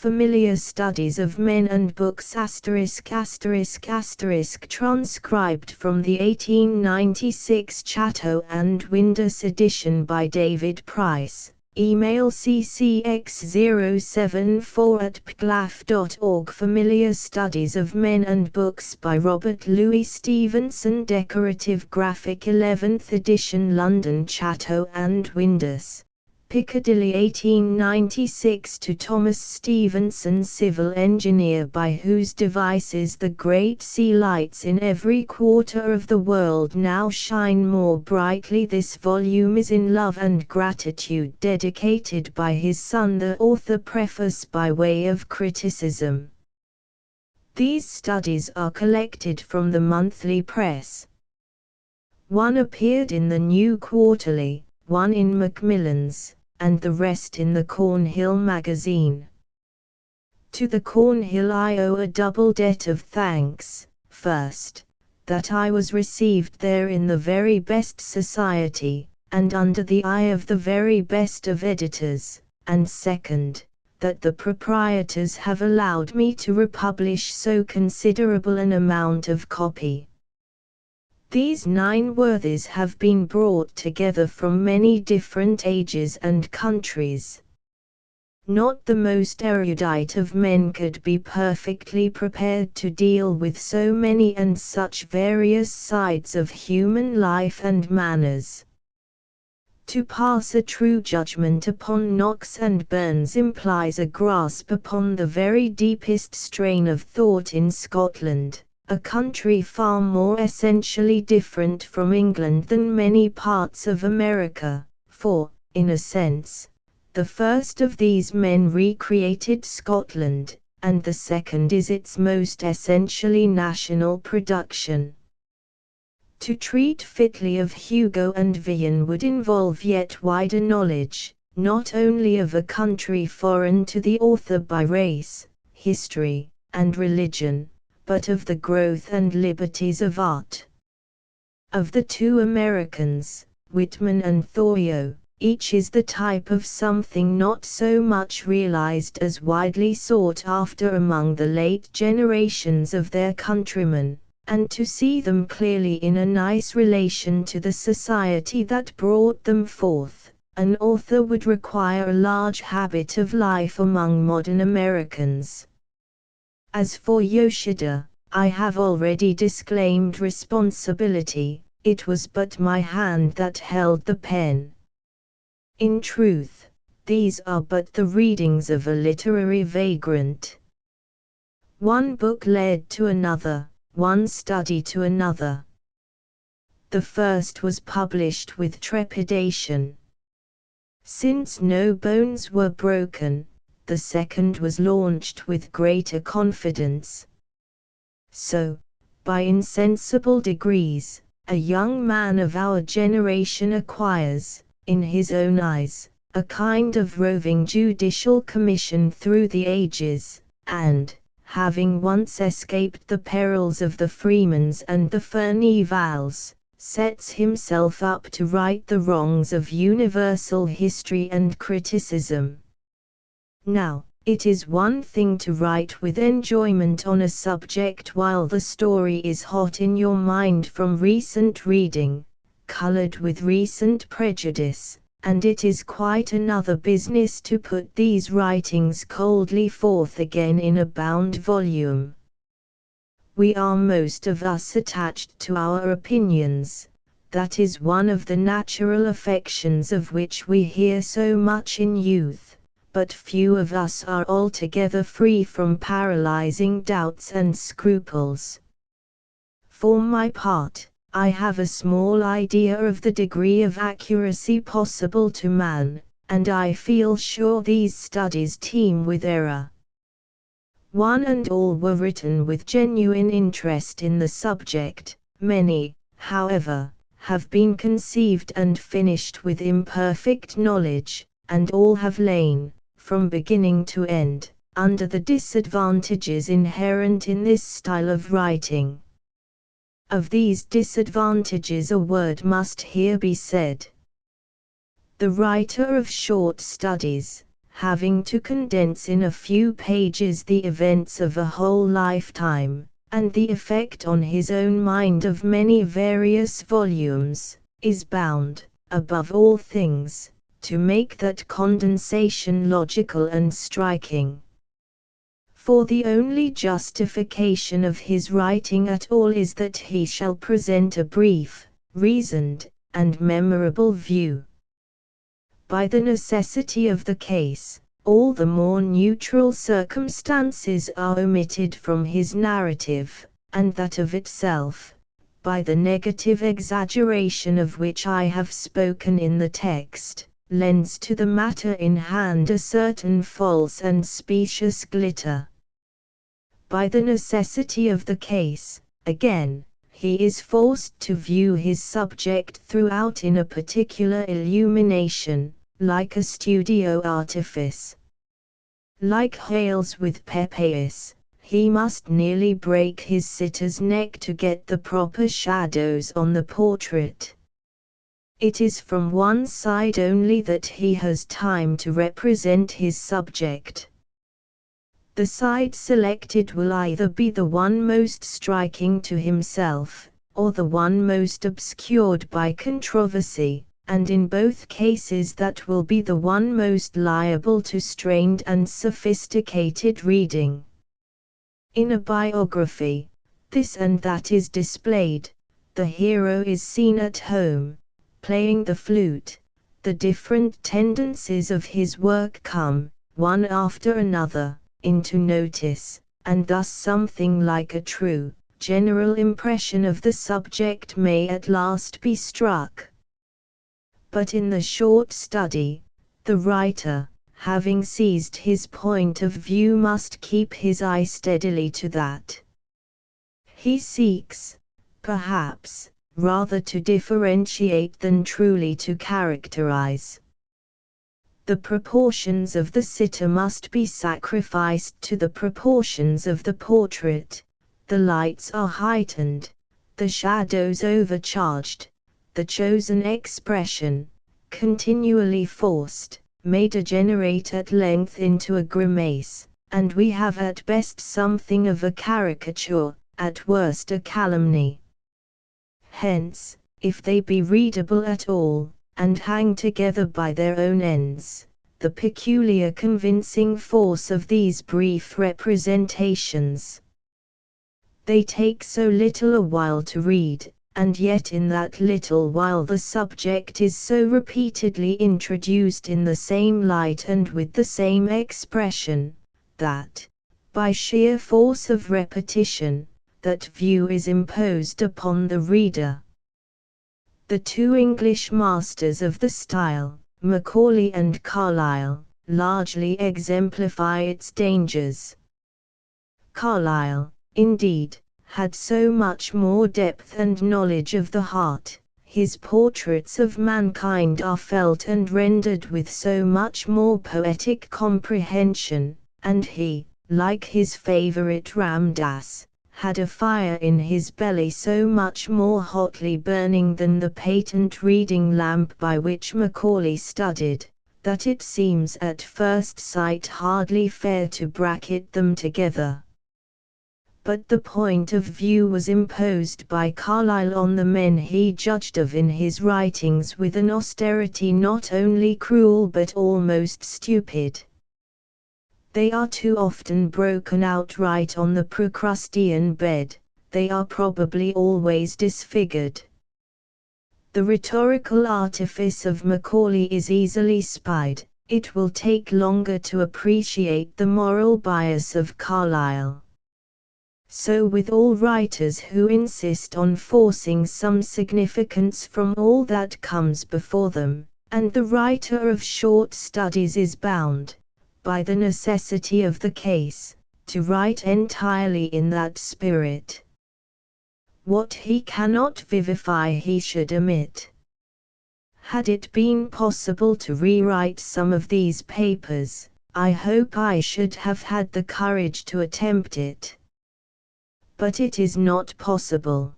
Familiar Studies of Men and Books **** transcribed from the 1896 Chatto and Windus edition by David Price. Email ccx074@pglaf.org. Familiar Studies of Men and Books by Robert Louis Stevenson. Decorative Graphic 11th edition, London, Chatto and Windus, Piccadilly, 1896. To Thomas Stevenson, civil engineer, by whose devices the great sea lights in every quarter of the world now shine more brightly. This volume is in love and gratitude dedicated by his son the author. Preface by way of criticism. These studies are collected from the monthly press. One appeared in the New Quarterly, one in Macmillan's, and the rest in the Cornhill magazine. To the Cornhill I owe a double debt of thanks. First, that I was received there in the very best society, and under the eye of the very best of editors, and second, that the proprietors have allowed me to republish so considerable an amount of copy. These 9 worthies have been brought together from many different ages and countries. Not the most erudite of men could be perfectly prepared to deal with so many and such various sides of human life and manners. To pass a true judgment upon Knox and Burns implies a grasp upon the very deepest strain of thought in Scotland, a country far more essentially different from England than many parts of America, for, in a sense, the first of these men recreated Scotland, and the second is its most essentially national production. To treat fitly of Hugo and Villon would involve yet wider knowledge, not only of a country foreign to the author by race, history, and religion, but of the growth and liberties of art. Of the 2 Americans, Whitman and Thoreau, each is the type of something not so much realized as widely sought after among the late generations of their countrymen, and to see them clearly in a nice relation to the society that brought them forth, an author would require a large habit of life among modern Americans. As for Yoshida, I have already disclaimed responsibility. It was but my hand that held the pen. In truth, these are but the readings of a literary vagrant. One book led to another, one study to another. The first was published with trepidation. Since no bones were broken, the second was launched with greater confidence. So, by insensible degrees, a young man of our generation acquires, in his own eyes, a kind of roving judicial commission through the ages, and, having once escaped the perils of the Freemans and the Furnivals, sets himself up to right the wrongs of universal history and criticism. Now, it is one thing to write with enjoyment on a subject while the story is hot in your mind from recent reading, colored with recent prejudice, and it is quite another business to put these writings coldly forth again in a bound volume. We are most of us attached to our opinions. That is one of the natural affections of which we hear so much in youth, but few of us are altogether free from paralyzing doubts and scruples. For my part, I have a small idea of the degree of accuracy possible to man, and I feel sure these studies teem with error. One and all were written with genuine interest in the subject. Many, however, have been conceived and finished with imperfect knowledge, and all have lain, from beginning to end, under the disadvantages inherent in this style of writing. Of these disadvantages a word must here be said. The writer of short studies having to condense in a few pages the events of a whole lifetime, and the effect on his own mind of many various volumes, is bound, above all things, to make that condensation logical and striking. For the only justification of his writing at all is that he shall present a brief, reasoned, and memorable view. By the necessity of the case, all the more neutral circumstances are omitted from his narrative, and that of itself, by the negative exaggeration of which I have spoken in the text, lends to the matter in hand a certain false and specious glitter. By the necessity of the case, again, he is forced to view his subject throughout in a particular illumination, like a studio artifice. Like Hales with Pepys, he must nearly break his sitter's neck to get the proper shadows on the portrait. It is from one side only that he has time to represent his subject. The side selected will either be the one most striking to himself, or the one most obscured by controversy, and in both cases that will be the one most liable to strained and sophisticated reading. In a biography, this and that is displayed. The hero is seen at home, playing the flute. The different tendencies of his work come, one after another, into notice, and thus something like a true, general impression of the subject may at last be struck. But in the short study, the writer, having seized his point of view, must keep his eye steadily to that. He seeks, perhaps, rather to differentiate than truly to characterize. The proportions of the sitter must be sacrificed to the proportions of the portrait. The lights are heightened, the shadows overcharged, the chosen expression, continually forced, may degenerate at length into a grimace, and we have at best something of a caricature, at worst a calumny. Hence, if they be readable at all, and hang together by their own ends, the peculiar convincing force of these brief representations. They take so little a while to read, and yet in that little while the subject is so repeatedly introduced in the same light and with the same expression, that, by sheer force of repetition, that view is imposed upon the reader. The two English masters of the style, Macaulay and Carlyle, largely exemplify its dangers. Carlyle, indeed, had so much more depth and knowledge of the heart, his portraits of mankind are felt and rendered with so much more poetic comprehension, and he, like his favourite Ram Dass, had a fire in his belly so much more hotly burning than the patent reading lamp by which Macaulay studied, that it seems at first sight hardly fair to bracket them together. But the point of view was imposed by Carlyle on the men he judged of in his writings with an austerity not only cruel but almost stupid. They are too often broken outright on the Procrustean bed, they are probably always disfigured. The rhetorical artifice of Macaulay is easily spied, it will take longer to appreciate the moral bias of Carlyle. So with all writers who insist on forcing some significance from all that comes before them, and the writer of short studies is bound, by the necessity of the case, to write entirely in that spirit. What he cannot vivify he should omit. Had it been possible to rewrite some of these papers, I hope I should have had the courage to attempt it. But it is not possible.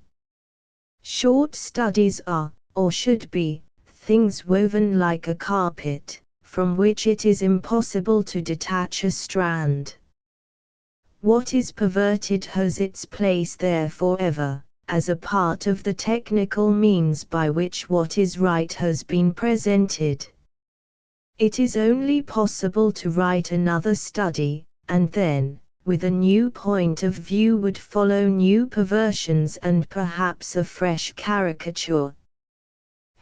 Short studies are, or should be, things woven like a carpet, from which it is impossible to detach a strand. What is perverted has its place there forever, as a part of the technical means by which what is right has been presented. It is only possible to write another study, and then, with a new point of view would follow new perversions and perhaps a fresh caricature.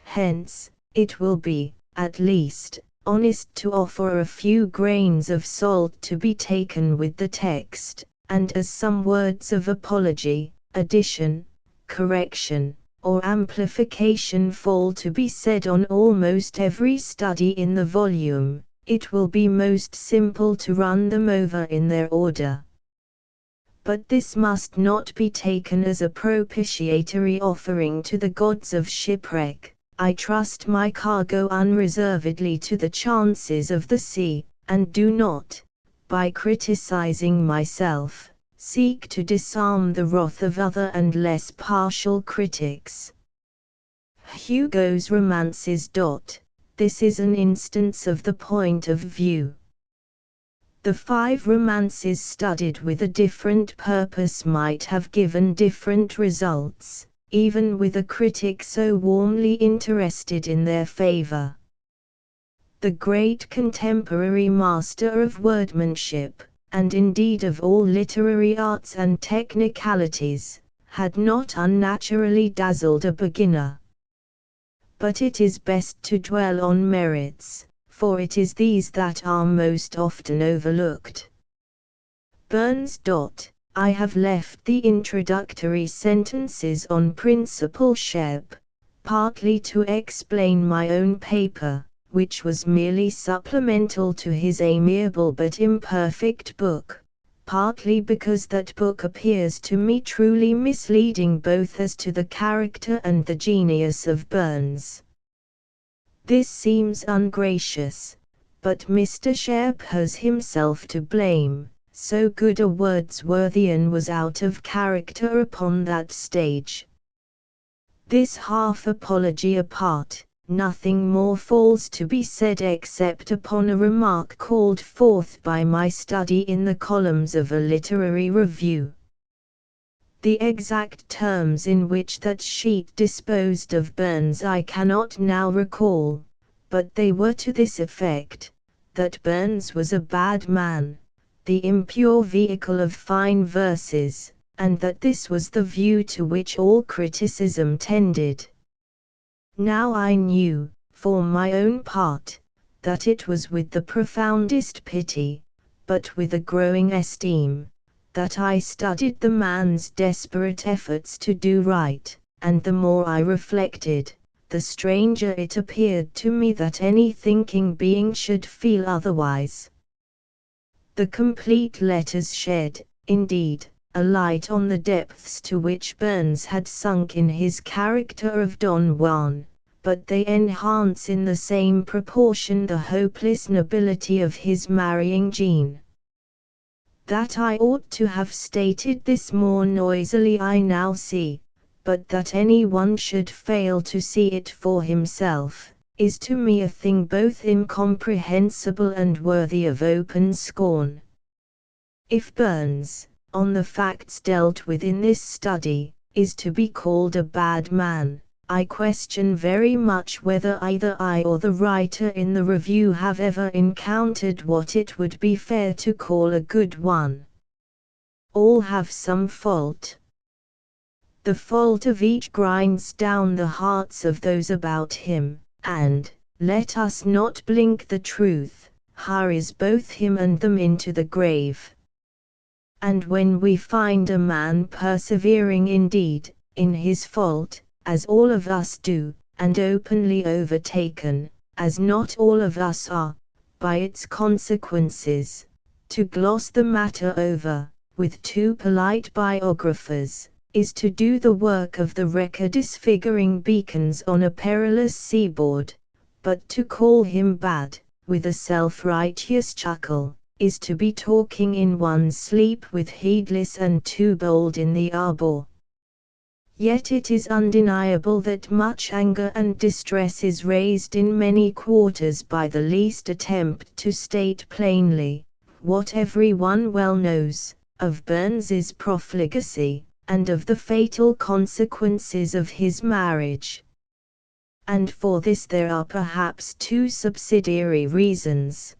Hence, it will be, at least, honest to offer a few grains of salt to be taken with the text, and as some words of apology, addition, correction, or amplification fall to be said on almost every study in the volume, it will be most simple to run them over in their order. But this must not be taken as a propitiatory offering to the gods of shipwreck. I trust my cargo unreservedly to the chances of the sea, and do not, by criticizing myself, seek to disarm the wrath of other and less partial critics. Hugo's romances. This is an instance of the point of view. The 5 romances studied with a different purpose might have given different results, even with a critic so warmly interested in their favor. The great contemporary master of workmanship, and indeed of all literary arts and technicalities, had not unnaturally dazzled a beginner. But it is best to dwell on merits, for it is these that are most often overlooked. Burns. I have left the introductory sentences on principal Shep, partly to explain my own paper, which was merely supplemental to his amiable but imperfect book, partly because that book appears to me truly misleading both as to the character and the genius of Burns. This seems ungracious, but Mr. Shep has himself to blame. So good a Wordsworthian was out of character upon that stage. This half-apology apart, nothing more falls to be said except upon a remark called forth by my study in the columns of a literary review. The exact terms in which that sheet disposed of Burns I cannot now recall, but they were to this effect, that Burns was a bad man, the impure vehicle of fine verses, and that this was the view to which all criticism tended. Now I knew, for my own part, that it was with the profoundest pity, but with a growing esteem, that I studied the man's desperate efforts to do right, and the more I reflected, the stranger it appeared to me that any thinking being should feel otherwise. The complete letters shed, indeed, a light on the depths to which Burns had sunk in his character of Don Juan, but they enhance in the same proportion the hopeless nobility of his marrying Jean. That I ought to have stated this more noisily I now see, but that any one should fail to see it for himself, is to me a thing both incomprehensible and worthy of open scorn. If Burns, on the facts dealt with in this study, is to be called a bad man, I question very much whether either I or the writer in the review have ever encountered what it would be fair to call a good one. All have some fault. The fault of each grinds down the hearts of those about him, and, let us not blink the truth, hurries both him and them into the grave. And when we find a man persevering indeed, in his fault, as all of us do, and openly overtaken, as not all of us are, by its consequences, to gloss the matter over, with 2 polite biographers, is to do the work of the wrecker disfiguring beacons on a perilous seaboard, but to call him bad, with a self-righteous chuckle, is to be talking in one's sleep with heedless and too bold in the arbor. Yet it is undeniable that much anger and distress is raised in many quarters by the least attempt to state plainly, what every one well knows, of Burns's profligacy, and of the fatal consequences of his marriage. And for this there are perhaps two subsidiary reasons.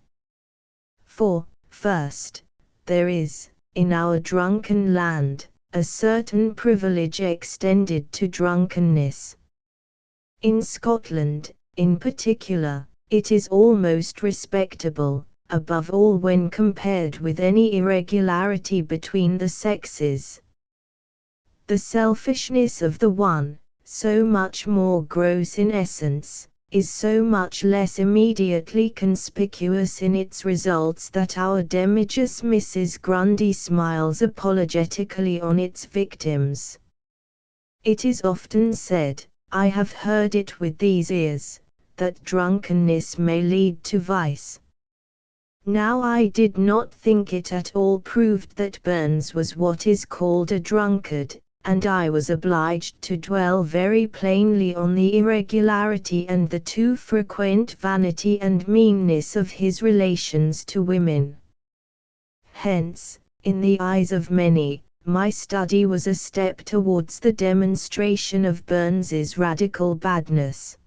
For, first, there is, in our drunken land, a certain privilege extended to drunkenness. In Scotland, in particular, it is almost respectable, above all when compared with any irregularity between the sexes. The selfishness of the one, so much more gross in essence, is so much less immediately conspicuous in its results that our demiurgus Mrs. Grundy smiles apologetically on its victims. It is often said, I have heard it with these ears, that drunkenness may lead to vice. Now I did not think it at all proved that Burns was what is called a drunkard, and I was obliged to dwell very plainly on the irregularity and the too frequent vanity and meanness of his relations to women. Hence, in the eyes of many, my study was a step towards the demonstration of Burns's radical badness.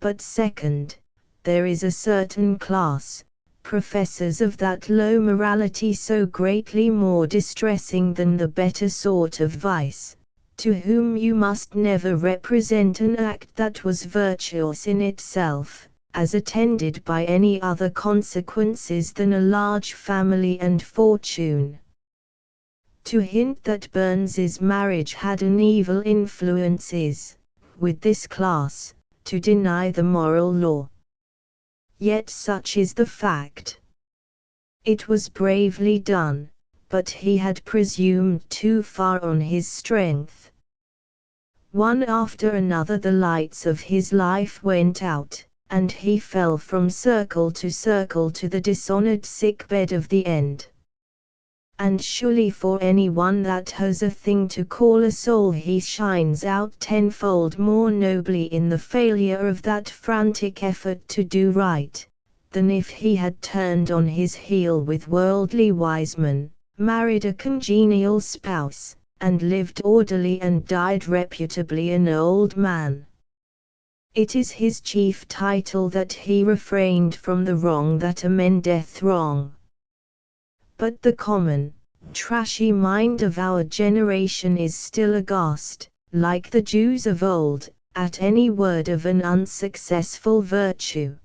But second, there is a certain class, professors of that low morality so greatly more distressing than the better sort of vice, to whom you must never represent an act that was virtuous in itself, as attended by any other consequences than a large family and fortune. To hint that Burns's marriage had an evil influence is, with this class, to deny the moral law. Yet such is the fact. It was bravely done, but he had presumed too far on his strength. One after another the lights of his life went out, and he fell from circle to the dishonored sickbed of the end. And surely for any one that has a thing to call a soul he shines out tenfold more nobly in the failure of that frantic effort to do right, than if he had turned on his heel with worldly wisemen, married a congenial spouse, and lived orderly and died reputably an old man. It is his chief title that he refrained from the wrong that amendeth wrong. But the common, trashy mind of our generation is still aghast, like the Jews of old, at any word of an unsuccessful virtue.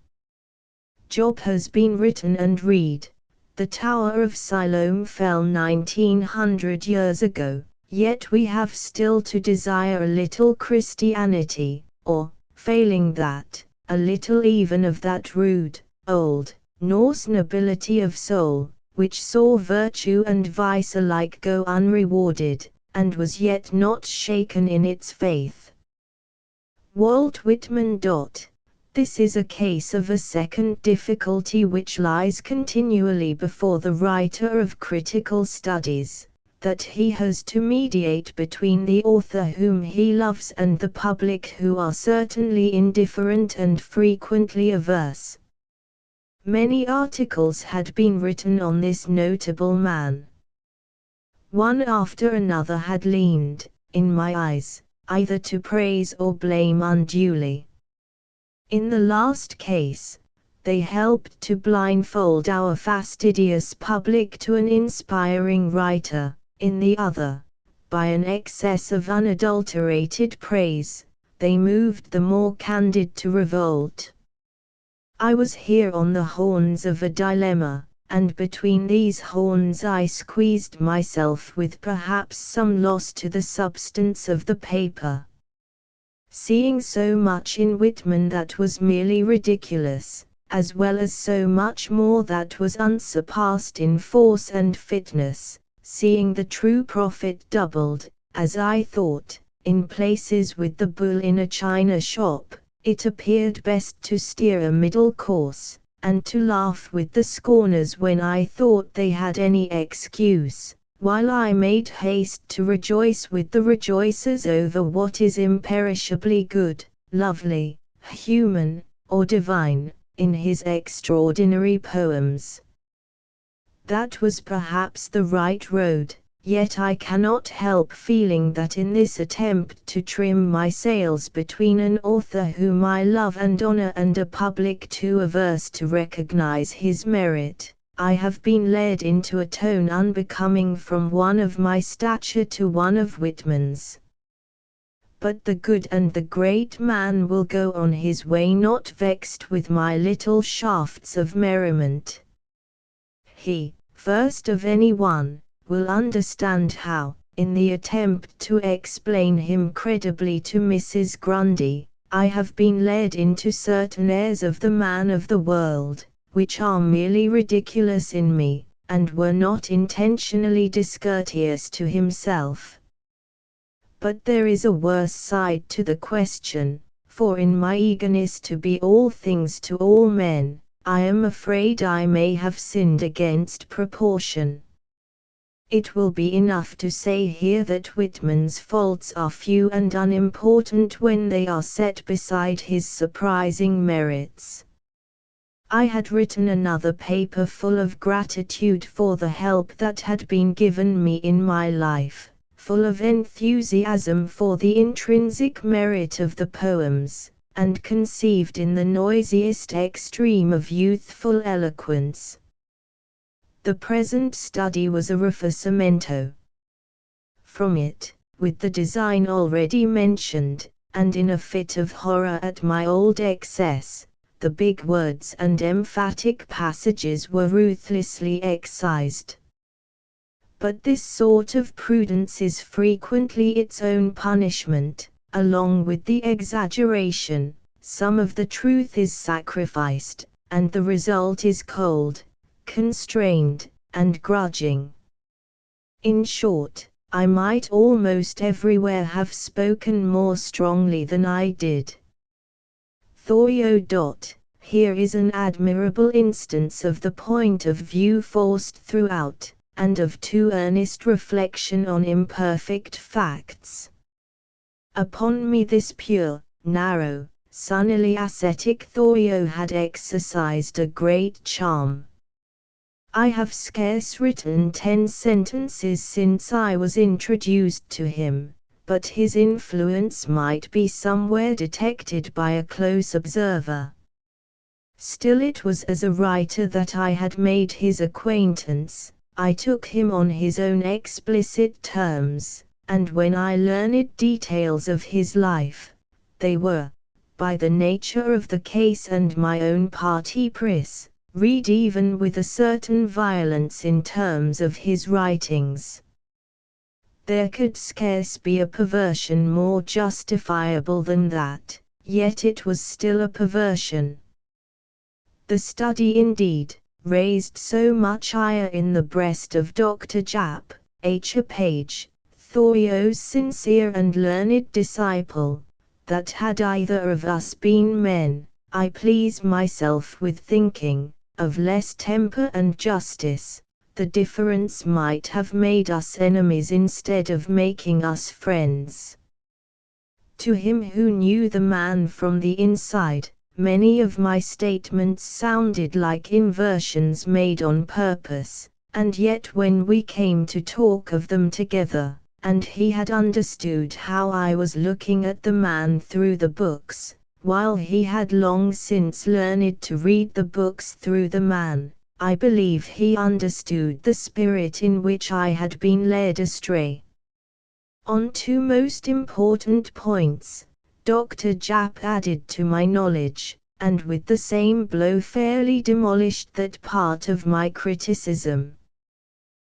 Job has been written and read. The Tower of Siloam fell 1900 years ago, yet we have still to desire a little Christianity, or, failing that, a little even of that rude, old, Norse nobility of soul, which saw virtue and vice alike go unrewarded, and was yet not shaken in its faith. Walt Whitman. This is a case of a second difficulty which lies continually before the writer of critical studies, that he has to mediate between the author whom he loves and the public who are certainly indifferent and frequently averse. Many articles had been written on this notable man. One after another had leaned, in my eyes, either to praise or blame unduly. In the last case, they helped to blindfold our fastidious public to an inspiring writer; in the other, by an excess of unadulterated praise, they moved the more candid to revolt. I was here on the horns of a dilemma, and between these horns I squeezed myself with perhaps some loss to the substance of the paper. Seeing so much in Whitman that was merely ridiculous, as well as so much more that was unsurpassed in force and fitness, seeing the true prophet doubled, as I thought, in places with the bull in a china shop, it appeared best to steer a middle course, and to laugh with the scorners when I thought they had any excuse, while I made haste to rejoice with the rejoicers over what is imperishably good, lovely, human, or divine, in his extraordinary poems. That was perhaps the right road, yet I cannot help feeling that in this attempt to trim my sails between an author whom I love and honor and a public too averse to recognize his merit, I have been led into a tone unbecoming from one of my stature to one of Whitman's. But the good and the great man will go on his way not vexed with my little shafts of merriment. He, first of any one, will understand how, in the attempt to explain him credibly to Mrs. Grundy, I have been led into certain airs of the man of the world, which are merely ridiculous in me, and were not intentionally discourteous to himself. But there is a worse side to the question, for in my eagerness to be all things to all men, I am afraid I may have sinned against proportion. It will be enough to say here that Whitman's faults are few and unimportant when they are set beside his surprising merits. I had written another paper full of gratitude for the help that had been given me in my life, full of enthusiasm for the intrinsic merit of the poems, and conceived in the noisiest extreme of youthful eloquence. The present study was a rafforzamento. From it, with the design already mentioned, and in a fit of horror at my old excess, the big words and emphatic passages were ruthlessly excised. But this sort of prudence is frequently its own punishment. Along with the exaggeration, some of the truth is sacrificed, and the result is cold, constrained, and grudging. In short, I might almost everywhere have spoken more strongly than I did. Thoreau. Here is an admirable instance of the point of view forced throughout, and of too earnest reflection on imperfect facts. Upon me this pure, narrow, sunnily ascetic Thoreau had exercised a great charm. I have scarce written 10 sentences since I was introduced to him, but his influence might be somewhere detected by a close observer. Still it was as a writer that I had made his acquaintance. I took him on his own explicit terms, and when I learned details of his life, they were, by the nature of the case and my own parti pris, read even with a certain violence in terms of his writings. There could scarce be a perversion more justifiable than that, yet it was still a perversion. The study indeed raised so much ire in the breast of Dr. Japp, H. Page, Thoreau's sincere and learned disciple, that had either of us been men, I please myself with thinking, of less temper and justice, the difference might have made us enemies instead of making us friends. To him who knew the man from the inside, many of my statements sounded like inversions made on purpose, and yet when we came to talk of them together, and he had understood how I was looking at the man through the books, while he had long since learned to read the books through the man, I believe he understood the spirit in which I had been led astray. On 2 most important points, Dr. Japp added to my knowledge, and with the same blow fairly demolished that part of my criticism.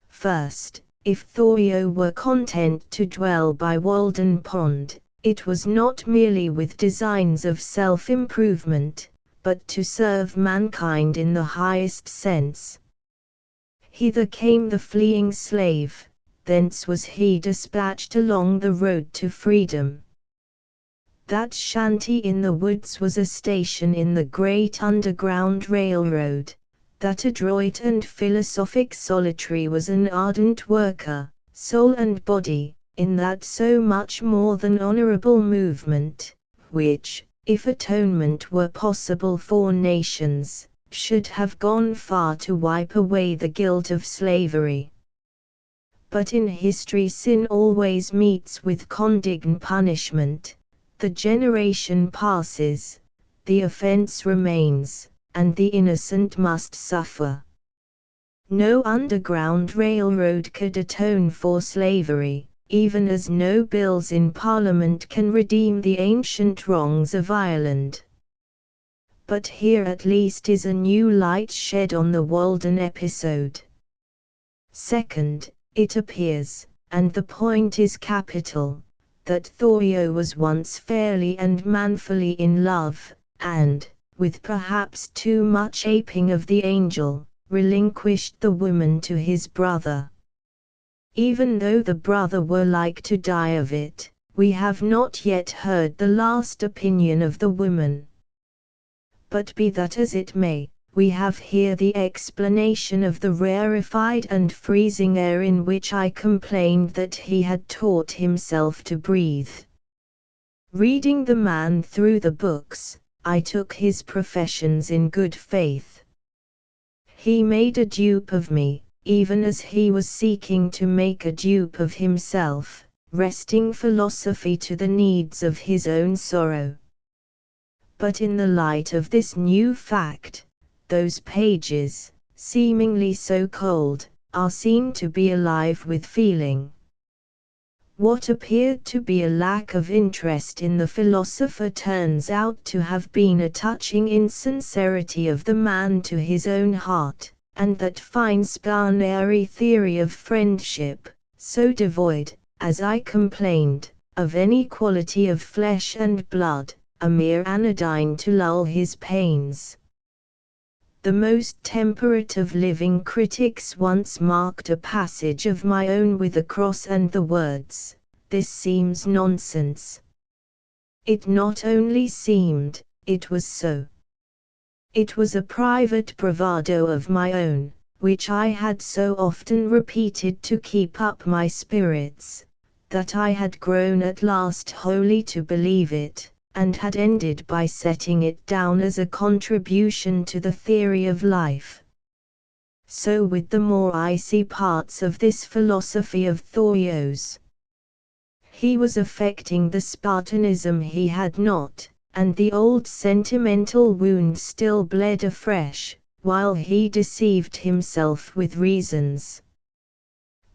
First, if Thoreau were content to dwell by Walden Pond, it was not merely with designs of self-improvement, but to serve mankind in the highest sense. Hither came the fleeing slave, thence was he dispatched along the road to freedom. That shanty in the woods was a station in the great underground railroad, That adroit and philosophic solitary was an ardent worker, soul and body, in that so much more than honorable movement, which, if atonement were possible for nations, should have gone far to wipe away the guilt of slavery. But in history sin always meets with condign punishment. The generation passes, the offense remains, and the innocent must suffer. No underground railroad could atone for slavery, even as no bills in Parliament can redeem the ancient wrongs of Ireland. But here at least is a new light shed on the Walden episode. Second, it appears, and the point is capital, that Thorio was once fairly and manfully in love, and, with perhaps too much aping of the angel, relinquished the woman to his brother. Even though the brother were like to die of it, we have not yet heard the last opinion of the woman. But be that as it may, we have here the explanation of the rarefied and freezing air in which I complained that he had taught himself to breathe. Reading the man through the books, I took his professions in good faith. He made a dupe of me, even as he was seeking to make a dupe of himself, wresting philosophy to the needs of his own sorrow. But in the light of this new fact, those pages, seemingly so cold, are seen to be alive with feeling. What appeared to be a lack of interest in the philosopher turns out to have been a touching insincerity of the man to his own heart, and that fine spun airy theory of friendship, so devoid, as I complained, of any quality of flesh and blood, a mere anodyne to lull his pains. The most temperate of living critics once marked a passage of my own with a cross and the words, "This seems nonsense." It not only seemed, it was so. It was a private bravado of my own, which I had so often repeated to keep up my spirits, that I had grown at last wholly to believe it, and had ended by setting it down as a contribution to the theory of life. So with the more icy parts of this philosophy of Thorio's. He was affecting the Spartanism he had not, and the old sentimental wound still bled afresh, while he deceived himself with reasons.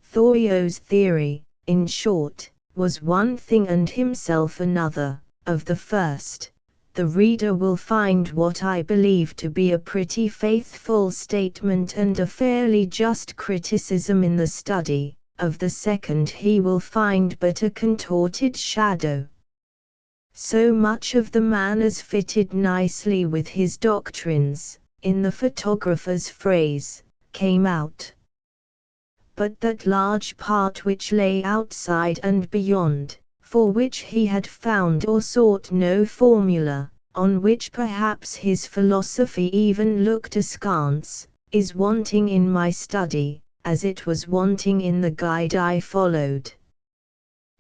Thorio's theory, in short, was one thing and himself another. Of the first, the reader will find what I believe to be a pretty faithful statement and a fairly just criticism in the study. Of the second he will find but a contorted shadow. So much of the man as fitted nicely with his doctrines, in the photographer's phrase, came out. But that large part which lay outside and beyond, for which he had found or sought no formula, on which perhaps his philosophy even looked askance, is wanting in my study, as it was wanting in the guide I followed.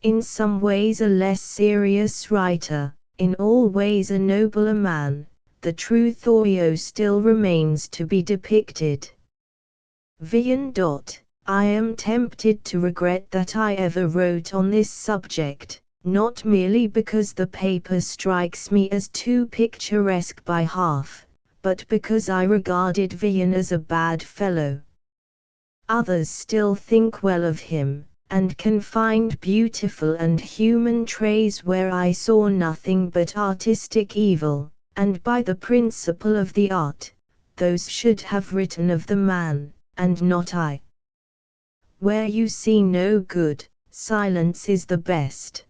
In some ways a less serious writer, in all ways a nobler man, the true Thorio still remains to be depicted. Vian. I am tempted to regret that I ever wrote on this subject, not merely because the paper strikes me as too picturesque by half, but because I regarded Vian as a bad fellow. Others still think well of him, and can find beautiful and human traits where I saw nothing but artistic evil, and by the principle of the art, those should have written of the man, and not I. Where you see no good, silence is the best.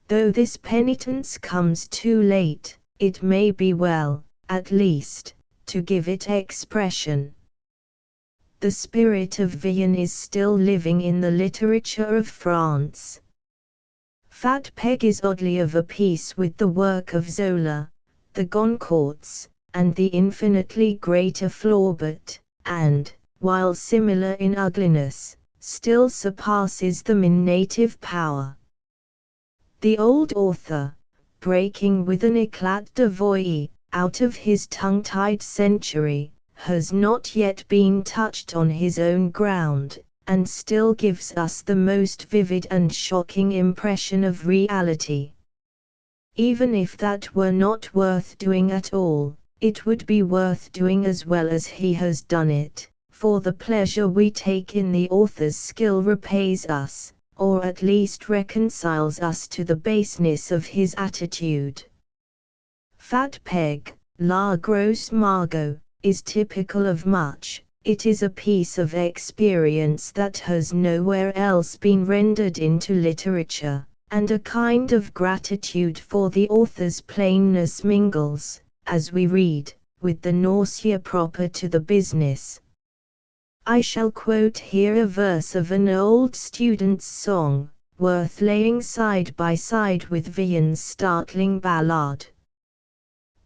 Though this penitence comes too late, it may be well, at least, to give it expression. The spirit of Vian is still living in the literature of France. Fat Peg is oddly of a piece with the work of Zola, the Goncourts, and the infinitely greater flaw but, and, while similar in ugliness, still surpasses them in native power. The old author, breaking with an éclat de voix, out of his tongue-tied century, has not yet been touched on his own ground, and still gives us the most vivid and shocking impression of reality. Even if that were not worth doing at all, it would be worth doing as well as he has done it, for the pleasure we take in the author's skill repays us, or at least reconciles us to the baseness of his attitude. Fat Peg, La Grosse Margot, is typical of much. It is a piece of experience that has nowhere else been rendered into literature, and a kind of gratitude for the author's plainness mingles, as we read, with the nausea proper to the business. I shall quote here a verse of an old student's song, worth laying side by side with Vian's startling ballad.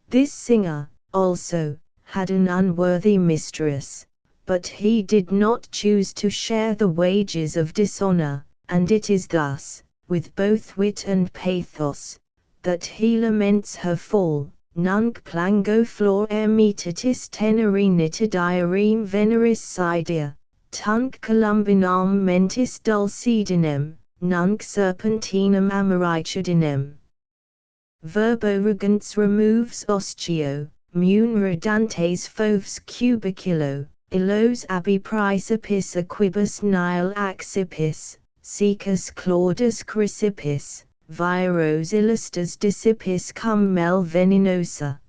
This singer, also, had an unworthy mistress, but he did not choose to share the wages of dishonor, and it is thus, with both wit and pathos, that he laments her fall. Nunc plango flor emitatis teneri nitidiarem veneris sidia, tunc columbinam mentis dulcidinem, nunc serpentinam amoricudinem. Verbo regans removes ostio, mun redantes foves cubiculo, illos abi praecipis equibus nihil accipis, secus claudus crisipis, viros illustras dissipis cum mel veninosa.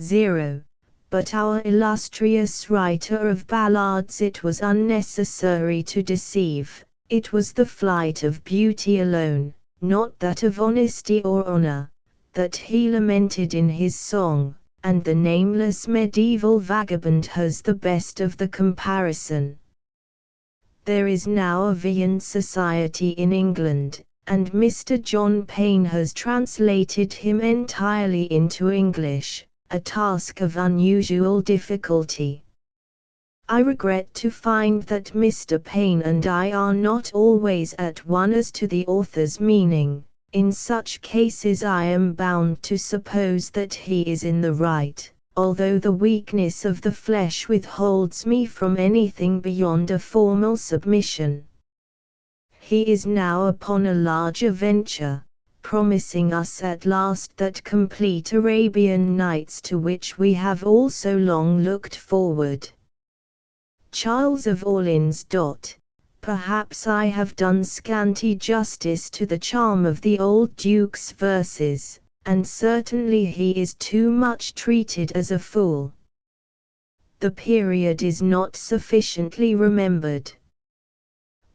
0. But our illustrious writer of ballads it was unnecessary to deceive, it was the flight of beauty alone, not that of honesty or honor, that he lamented in his song, and the nameless medieval vagabond has the best of the comparison. There is now a Vian Society in England, and Mr. John Payne has translated him entirely into English, a task of unusual difficulty. I regret to find that Mr. Payne and I are not always at one as to the author's meaning. In such cases I am bound to suppose that he is in the right, although the weakness of the flesh withholds me from anything beyond a formal submission. He is now upon a larger venture, promising us at last that complete Arabian Nights to which we have all so long looked forward. Charles of Orleans. Perhaps I have done scanty justice to the charm of the old Duke's verses, and certainly he is too much treated as a fool. The period is not sufficiently remembered.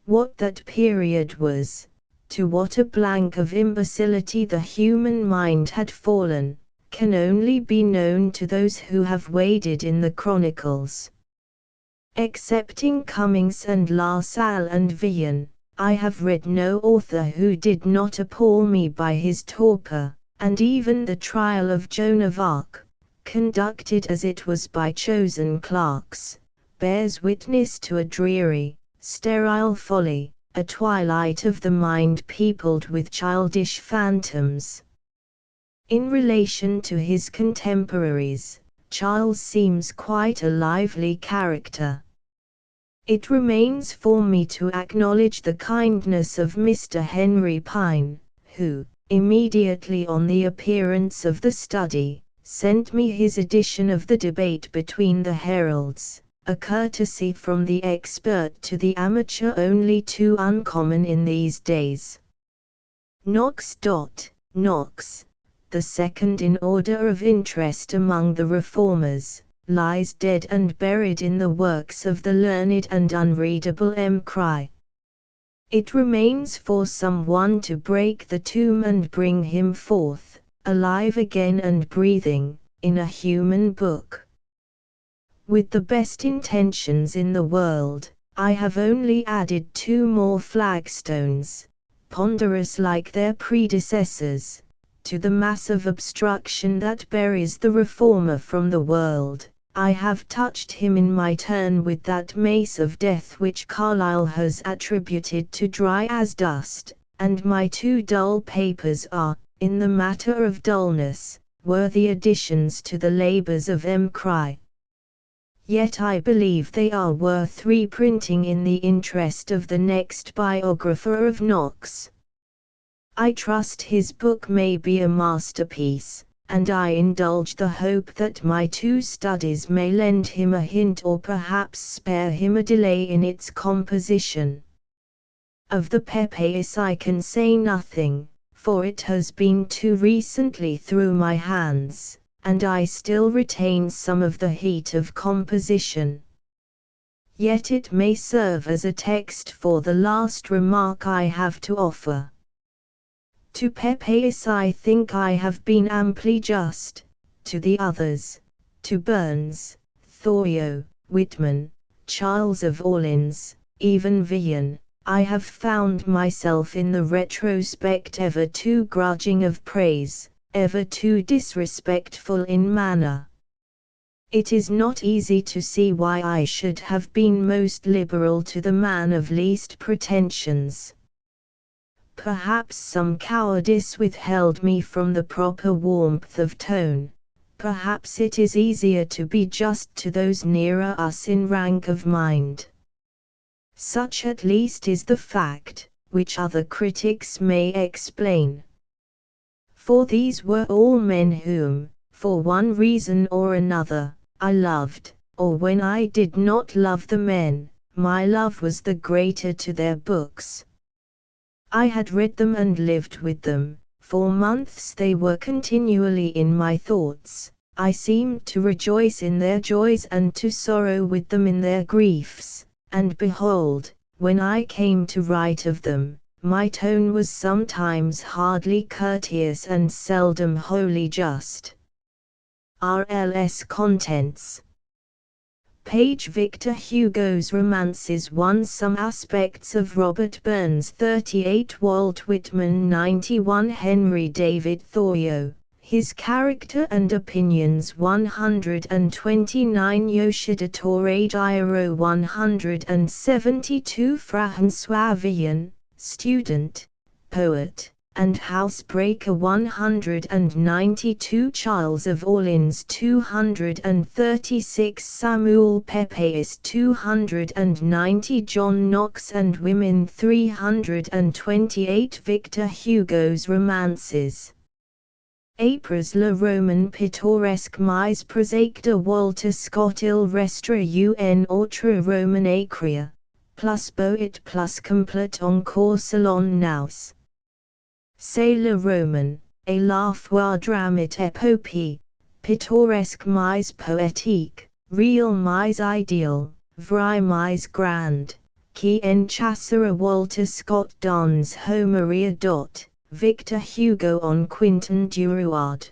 What that period was, to what a blank of imbecility the human mind had fallen, can only be known to those who have waded in the chronicles. Excepting Cummings and La Salle and Vian, I have read no author who did not appall me by his torpor, and even the trial of Joan of Arc, conducted as it was by chosen clerks, bears witness to a dreary, sterile folly, a twilight of the mind peopled with childish phantoms. In relation to his contemporaries, Charles seems quite a lively character. It remains for me to acknowledge the kindness of Mr. Henry Pine, who, immediately on the appearance of the study, sent me his edition of the debate between the heralds, a courtesy from the expert to the amateur only too uncommon in these days. Knox. Knox, the second in order of interest among the reformers, lies dead and buried in the works of the learned and unreadable M. Cry. It remains for someone to break the tomb and bring him forth, alive again and breathing, in a human book. With the best intentions in the world, I have only added 2 more flagstones, ponderous like their predecessors, to the massive obstruction that buries the reformer from the world. I have touched him in my turn with that mace of death which Carlyle has attributed to dry as dust, and my two dull papers are, in the matter of dullness, worthy additions to the labors of M. Cry. Yet I believe they are worth reprinting in the interest of the next biographer of Knox. I trust his book may be a masterpiece, and I indulge the hope that my two studies may lend him a hint or perhaps spare him a delay in its composition. Of the Pepeus I can say nothing, for it has been too recently through my hands, and I still retain some of the heat of composition. Yet it may serve as a text for the last remark I have to offer. To Pepeus I think I have been amply just, to the others, to Burns, Thoreau, Whitman, Charles of Orleans, even Villon, I have found myself in the retrospect ever too grudging of praise, ever too disrespectful in manner. It is not easy to see why I should have been most liberal to the man of least pretensions. Perhaps some cowardice withheld me from the proper warmth of tone. Perhaps it is easier to be just to those nearer us in rank of mind. Such at least is the fact, which other critics may explain. For these were all men whom, for one reason or another, I loved, or when I did not love the men, my love was the greater to their books. I had read them and lived with them, for months they were continually in my thoughts, I seemed to rejoice in their joys and to sorrow with them in their griefs, and behold, when I came to write of them, my tone was sometimes hardly courteous and seldom wholly just. RLS Contents. Page Victor Hugo's Romances 1 Some Aspects of Robert Burns 38 Walt Whitman 91 Henry David Thoreau, His Character and Opinions 129 Yoshida Torre Giro 172 François Villon, Student, Poet, and Housebreaker 192 Charles of Orleans 236 Samuel Pepys 290 John Knox and Women 328 Victor Hugo's Romances. Apres le roman pittoresque mais prosaique de Walter Scott il reste un autre roman écrit, plus beau et plus complet encore selon nous. C'est le roman, et la fois drame et épopée, pittoresque mais poétique, réel mais idéal, vrai mais grand, qui en chassera Walter Scott dans Homeria. Victor Hugo on Quentin Durouard.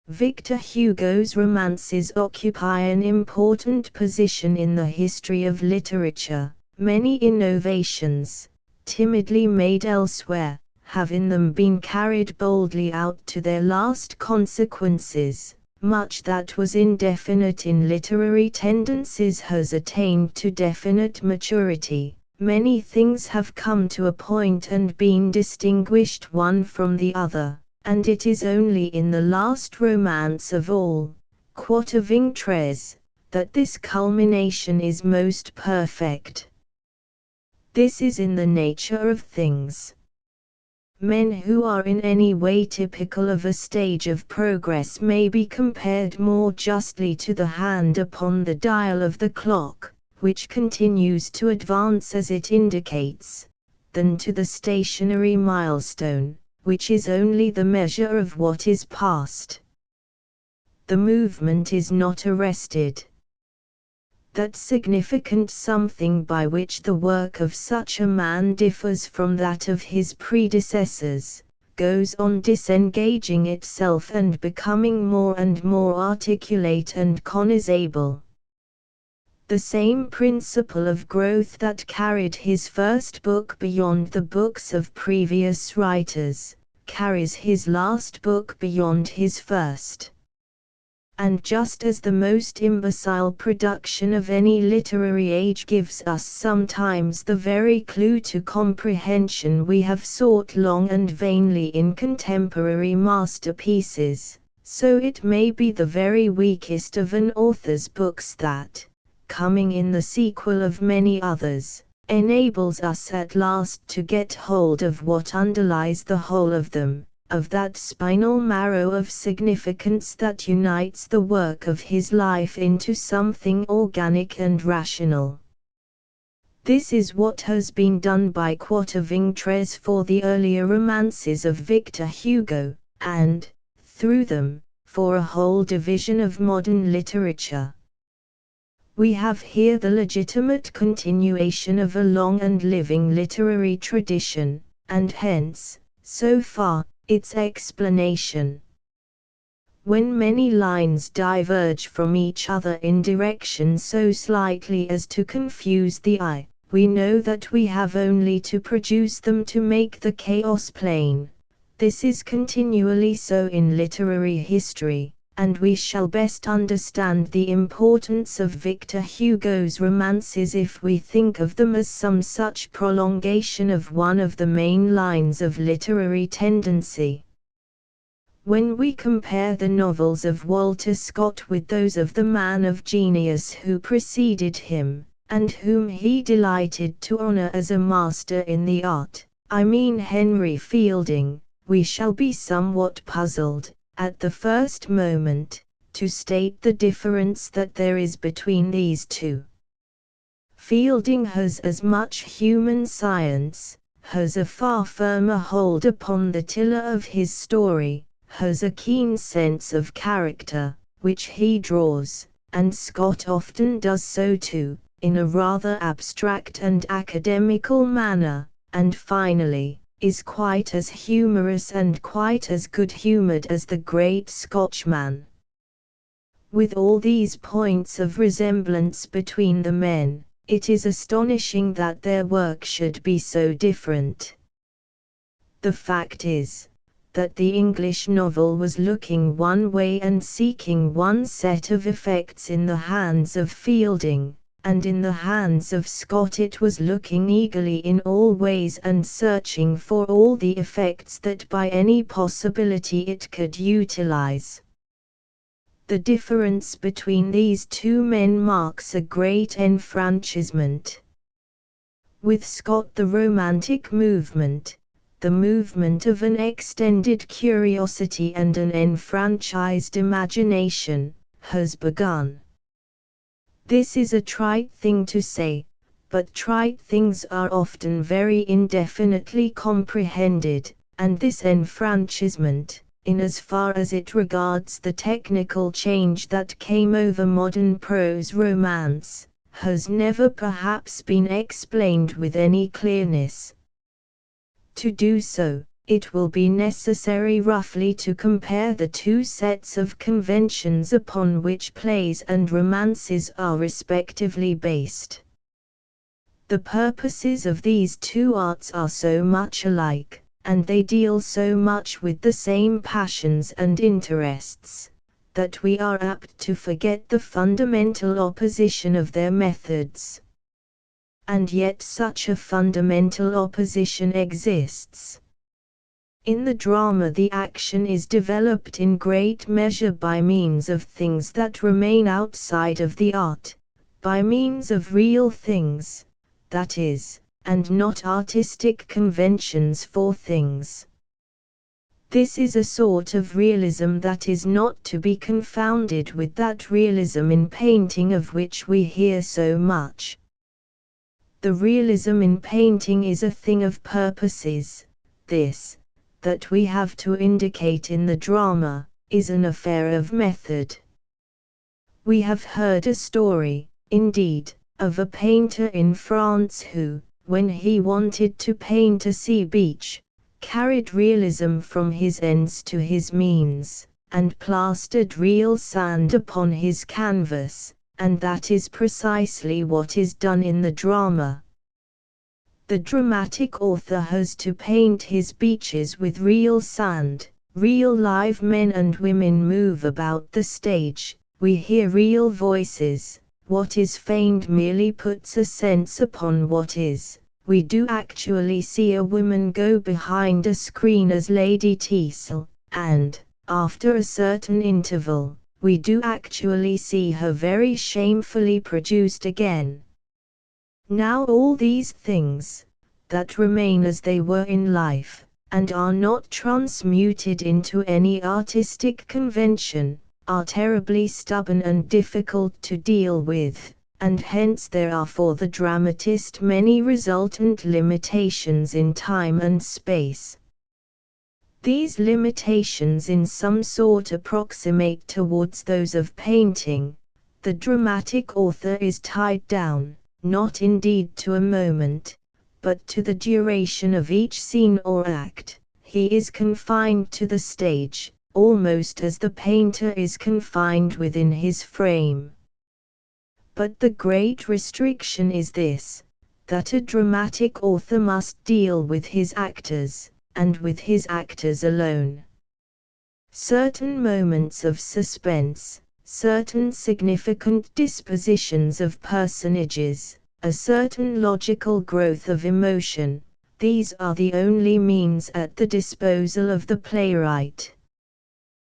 Victor Hugo's romances occupy an important position in the history of literature. Many innovations, timidly made elsewhere, have in them been carried boldly out to their last consequences. Much that was indefinite in literary tendencies has attained to definite maturity. Many things have come to a point and been distinguished one from the other, and it is only in the last romance of all, Quart of Vintres, that this culmination is most perfect. This is in the nature of things. Men who are in any way typical of a stage of progress may be compared more justly to the hand upon the dial of the clock, which continues to advance as it indicates, than to the stationary milestone, which is only the measure of what is past. The movement is not arrested. That significant something by which the work of such a man differs from that of his predecessors, goes on disengaging itself and becoming more and more articulate and cognizable. The same principle of growth that carried his first book beyond the books of previous writers, carries his last book beyond his first. And just as the most imbecile production of any literary age gives us sometimes the very clue to comprehension we have sought long and vainly in contemporary masterpieces, so it may be the very weakest of an author's books that, coming in the sequel of many others, enables us at last to get hold of what underlies the whole of them, of that spinal marrow of significance that unites the work of his life into something organic and rational. This is what has been done by Quatrevinges for the earlier romances of Victor Hugo, and, through them, for a whole division of modern literature. We have here the legitimate continuation of a long and living literary tradition, and hence, so far, its explanation. When many lines diverge from each other in direction so slightly as to confuse the eye, we know that we have only to produce them to make the chaos plain. This is continually so in literary history, and we shall best understand the importance of Victor Hugo's romances if we think of them as some such prolongation of one of the main lines of literary tendency. When we compare the novels of Walter Scott with those of the man of genius who preceded him, and whom he delighted to honor as a master in the art, I mean Henry Fielding, we shall be somewhat puzzled, at the first moment, to state the difference that there is between these two. Fielding has as much human science, has a far firmer hold upon the tiller of his story, has a keen sense of character, which he draws, and Scott often does so too, in a rather abstract and academical manner, and finally, is quite as humorous and quite as good-humored as the great Scotchman. With all these points of resemblance between the men, it is astonishing that their work should be so different. The fact is, that the English novel was looking one way and seeking one set of effects in the hands of Fielding, and in the hands of Scott it was looking eagerly in all ways and searching for all the effects that by any possibility it could utilize. The difference between these two men marks a great enfranchisement. With Scott the romantic movement, the movement of an extended curiosity and an enfranchised imagination, has begun. This is a trite thing to say, but trite things are often very indefinitely comprehended, and this enfranchisement, in as far as it regards the technical change that came over modern prose romance, has never perhaps been explained with any clearness. To do so, it will be necessary roughly to compare the two sets of conventions upon which plays and romances are respectively based. The purposes of these two arts are so much alike, and they deal so much with the same passions and interests, that we are apt to forget the fundamental opposition of their methods. And yet such a fundamental opposition exists. In the drama the action is developed in great measure by means of things that remain outside of the art, by means of real things, that is, and not artistic conventions for things. This is a sort of realism that is not to be confounded with that realism in painting of which we hear so much. The realism in painting is a thing of purposes. This, that we have to indicate in the drama, is an affair of method. We have heard a story, indeed, of a painter in France who, when he wanted to paint a sea beach, carried realism from his ends to his means, and plastered real sand upon his canvas, and that is precisely what is done in the drama. The dramatic author has to paint his beaches with real sand, real live men and women move about the stage, we hear real voices, what is feigned merely puts a sense upon what is. We do actually see a woman go behind a screen as Lady Teasle, and, after a certain interval, we do actually see her very shamefully produced again. Now all these things, that remain as they were in life, and are not transmuted into any artistic convention, are terribly stubborn and difficult to deal with, and hence there are for the dramatist many resultant limitations in time and space. These limitations in some sort approximate towards those of painting. The dramatic author is tied down, not indeed to a moment, but to the duration of each scene or act. He is confined to the stage, almost as the painter is confined within his frame. But the great restriction is this, that a dramatic author must deal with his actors, and with his actors alone. Certain moments of suspense, certain significant dispositions of personages, a certain logical growth of emotion, these are the only means at the disposal of the playwright.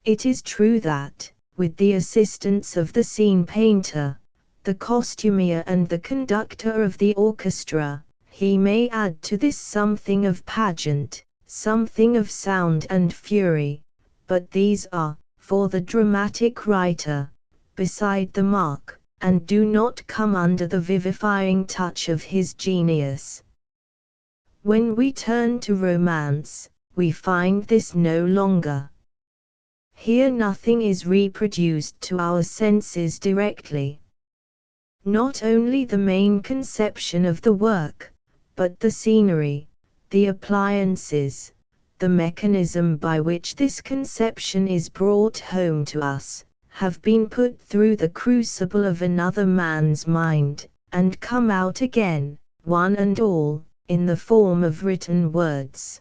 It is true that, with the assistance of the scene painter, the costumier and the conductor of the orchestra, he may add to this something of pageant, something of sound and fury, but these are, for the dramatic writer, beside the mark, and do not come under the vivifying touch of his genius. When we turn to romance, we find this no longer. Here nothing is reproduced to our senses directly. Not only the main conception of the work, but the scenery, the appliances, the mechanism by which this conception is brought home to us, have been put through the crucible of another man's mind, and come out again, one and all, in the form of written words.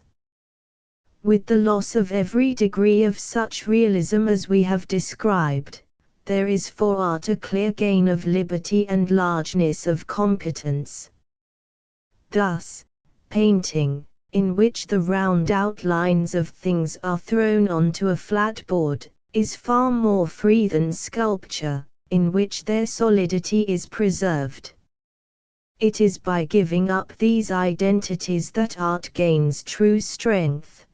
With the loss of every degree of such realism as we have described, there is for art a clear gain of liberty and largeness of competence. Thus, painting, in which the round outlines of things are thrown onto a flat board, is far more free than sculpture, in which their solidity is preserved. It is by giving up these identities that art gains true strength.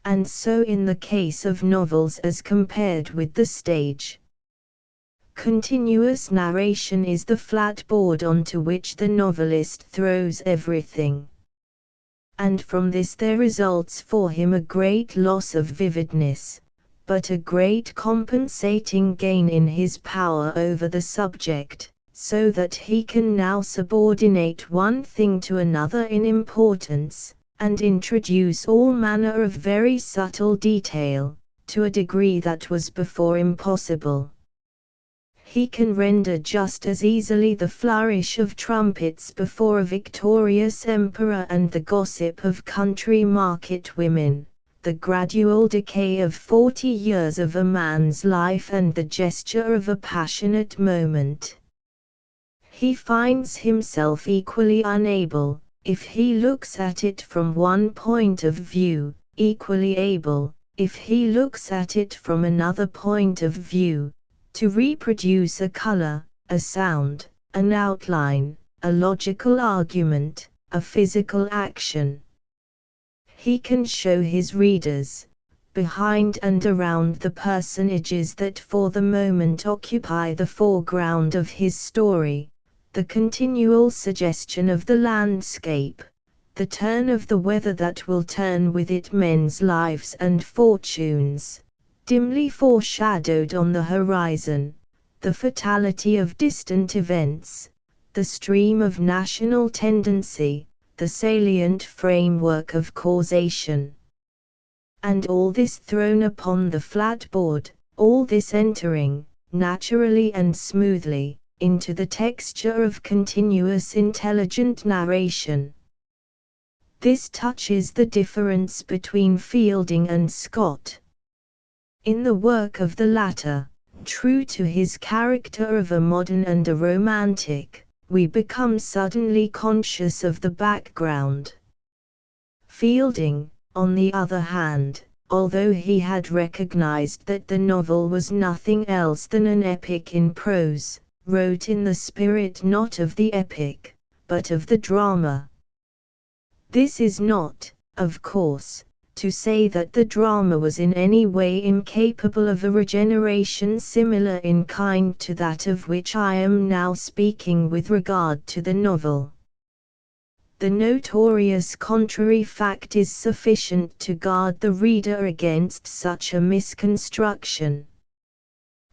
And so in the case of novels as compared with the stage. Continuous narration is the flat board onto which the novelist throws everything. And from this there results for him a great loss of vividness, but a great compensating gain in his power over the subject, so that he can now subordinate one thing to another in importance, and introduce all manner of very subtle detail, to a degree that was before impossible. He can render just as easily the flourish of trumpets before a victorious emperor and the gossip of country market women, the gradual decay of 40 years of a man's life and the gesture of a passionate moment. He finds himself equally unable, if he looks at it from one point of view, equally able, if he looks at it from another point of view, to reproduce a color, a sound, an outline, a logical argument, a physical action. He can show his readers, behind and around the personages that for the moment occupy the foreground of his story, the continual suggestion of the landscape, the turn of the weather that will turn with it men's lives and fortunes, dimly foreshadowed on the horizon, the fatality of distant events, the stream of national tendency, the salient framework of causation. And all this thrown upon the flat board, all this entering, naturally and smoothly, into the texture of continuous intelligent narration. This touches the difference between Fielding and Scott. In the work of the latter, true to his character of a modern and a romantic, we become suddenly conscious of the background. Fielding, on the other hand, although he had recognized that the novel was nothing else than an epic in prose, wrote in the spirit not of the epic, but of the drama. This is not, of course, to say that the drama was in any way incapable of a regeneration similar in kind to that of which I am now speaking with regard to the novel. The notorious contrary fact is sufficient to guard the reader against such a misconstruction.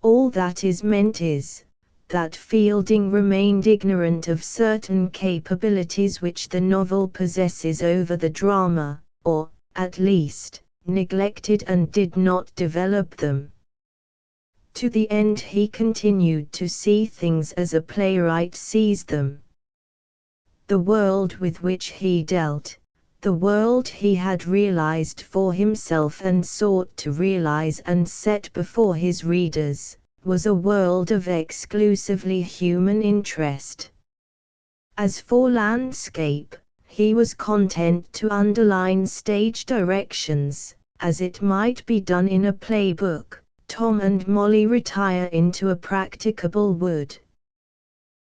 All that is meant is, that Fielding remained ignorant of certain capabilities which the novel possesses over the drama, or, at least, neglected and did not develop them. To the end he continued to see things as a playwright sees them. The world with which he dealt, the world he had realized for himself and sought to realize and set before his readers, was a world of exclusively human interest. As for landscape, he was content to underline stage directions, as it might be done in a playbook. Tom and Molly retire into a practicable wood.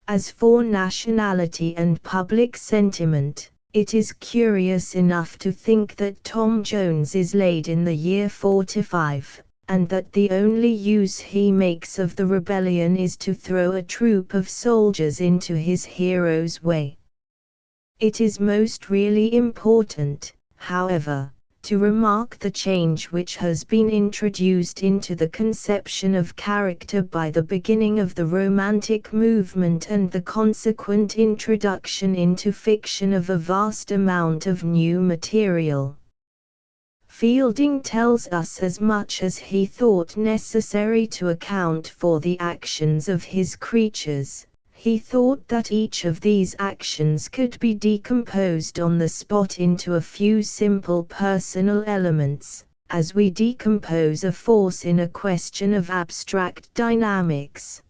As for nationality and public sentiment, it is curious enough to think that Tom Jones is laid in the year 45, and that the only use he makes of the rebellion is to throw a troop of soldiers into his hero's way. It is most really important, however, to remark the change which has been introduced into the conception of character by the beginning of the Romantic movement and the consequent introduction into fiction of a vast amount of new material. Fielding tells us as much as he thought necessary to account for the actions of his creatures. He thought that each of these actions could be decomposed on the spot into a few simple personal elements, as we decompose a force in a question of abstract dynamics.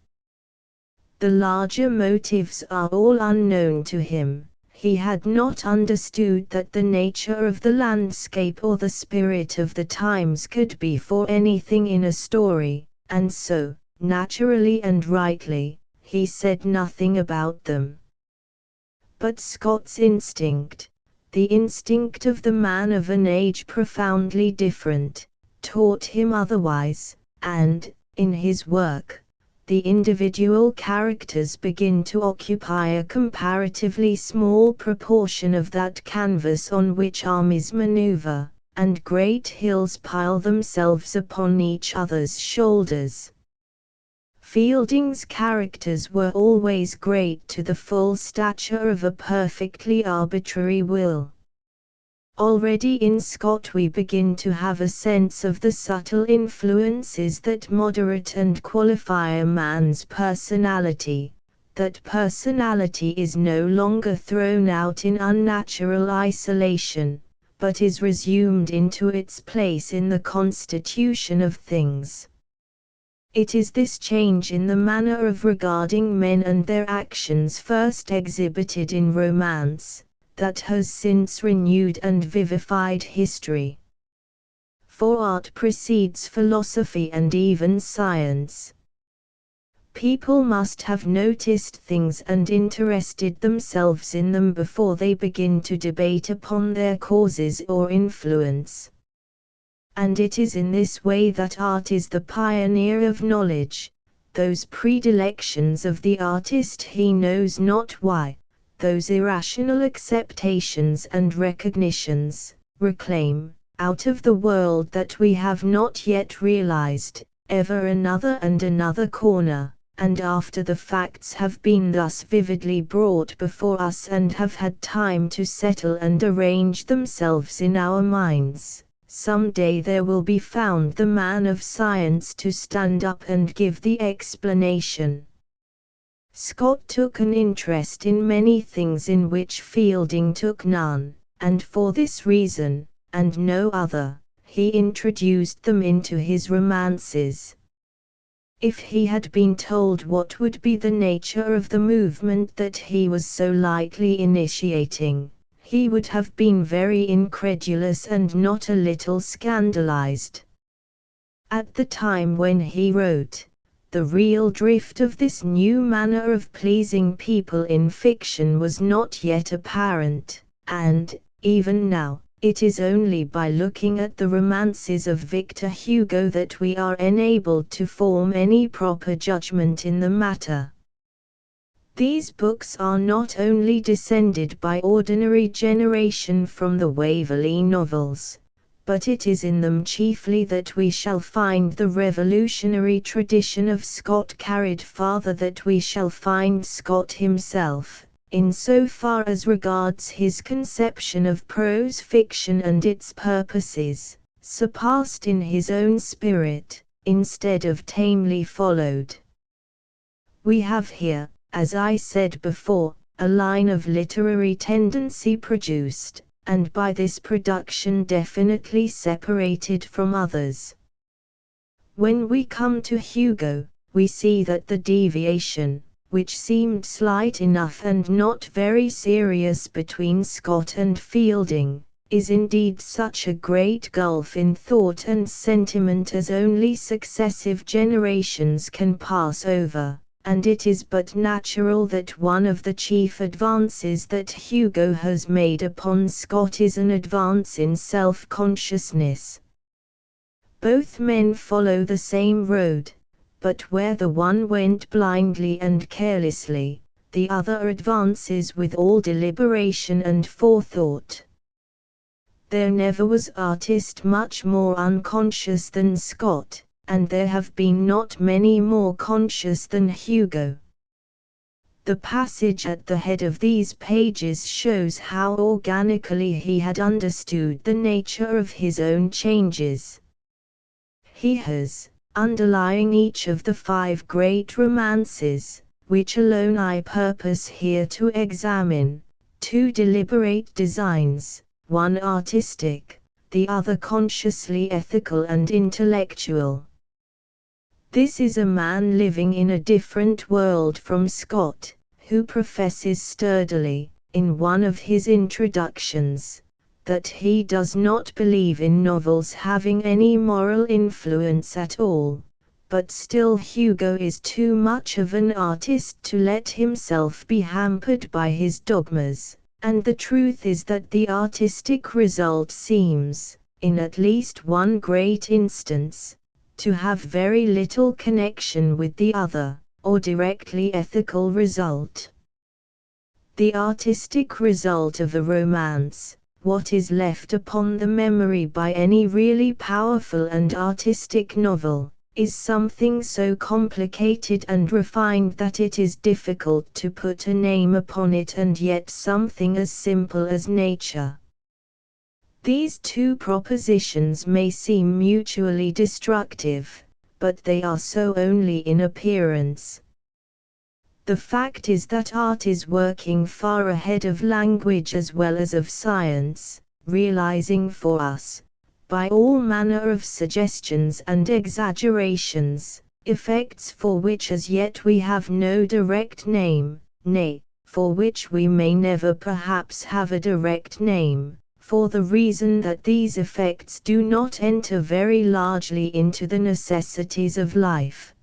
The larger motives are all unknown to him. He had not understood that the nature of the landscape or the spirit of the times could be for anything in a story, and so, naturally and rightly, he said nothing about them. But Scott's instinct, the instinct of the man of an age profoundly different, taught him otherwise, and, in his work, the individual characters begin to occupy a comparatively small proportion of that canvas on which armies maneuver, and great hills pile themselves upon each other's shoulders. Fielding's characters were always great to the full stature of a perfectly arbitrary will. Already in Scott we begin to have a sense of the subtle influences that moderate and qualify a man's personality, that personality is no longer thrown out in unnatural isolation, but is resumed into its place in the constitution of things. It is this change in the manner of regarding men and their actions first exhibited in romance, that has since renewed and vivified history. For art precedes philosophy and even science. People must have noticed things and interested themselves in them before they begin to debate upon their causes or influence. And it is in this way that art is the pioneer of knowledge. Those predilections of the artist he knows not why, those irrational acceptations and recognitions, reclaim, out of the world that we have not yet realized, ever another and another corner, and after the facts have been thus vividly brought before us and have had time to settle and arrange themselves in our minds, some day there will be found the man of science to stand up and give the explanation. Scott took an interest in many things in which Fielding took none, and for this reason, and no other, he introduced them into his romances. If he had been told what would be the nature of the movement that he was so lightly initiating, he would have been very incredulous and not a little scandalized. At the time when he wrote, the real drift of this new manner of pleasing people in fiction was not yet apparent, and, even now, it is only by looking at the romances of Victor Hugo that we are enabled to form any proper judgment in the matter. These books are not only descended by ordinary generation from the Waverley novels, but it is in them chiefly that we shall find the revolutionary tradition of Scott carried farther, that we shall find Scott himself, in so far as regards his conception of prose fiction and its purposes, surpassed in his own spirit, instead of tamely followed. We have here, as I said before, a line of literary tendency produced, and by this production definitely separated from others. When we come to Hugo, we see that the deviation, which seemed slight enough and not very serious between Scott and Fielding, is indeed such a great gulf in thought and sentiment as only successive generations can pass over. And it is but natural that one of the chief advances that Hugo has made upon Scott is an advance in self-consciousness. Both men follow the same road, but where the one went blindly and carelessly, the other advances with all deliberation and forethought. There never was artist much more unconscious than Scott, and there have been not many more conscious than Hugo. The passage at the head of these pages shows how organically he had understood the nature of his own changes. He has, underlying each of the 5 great romances, which alone I purpose here to examine, 2 deliberate designs, one artistic, the other consciously ethical and intellectual. This is a man living in a different world from Scott, who professes sturdily, in one of his introductions, that he does not believe in novels having any moral influence at all, but still Hugo is too much of an artist to let himself be hampered by his dogmas, and the truth is that the artistic result seems, in at least one great instance, to have very little connection with the other, or directly ethical result. The artistic result of a romance, what is left upon the memory by any really powerful and artistic novel, is something so complicated and refined that it is difficult to put a name upon it, and yet something as simple as nature. These 2 propositions may seem mutually destructive, but they are so only in appearance. The fact is that art is working far ahead of language as well as of science, realizing for us, by all manner of suggestions and exaggerations, effects for which as yet we have no direct name, nay, for which we may never perhaps have a direct name, for the reason that these effects do not enter very largely into the necessities of life.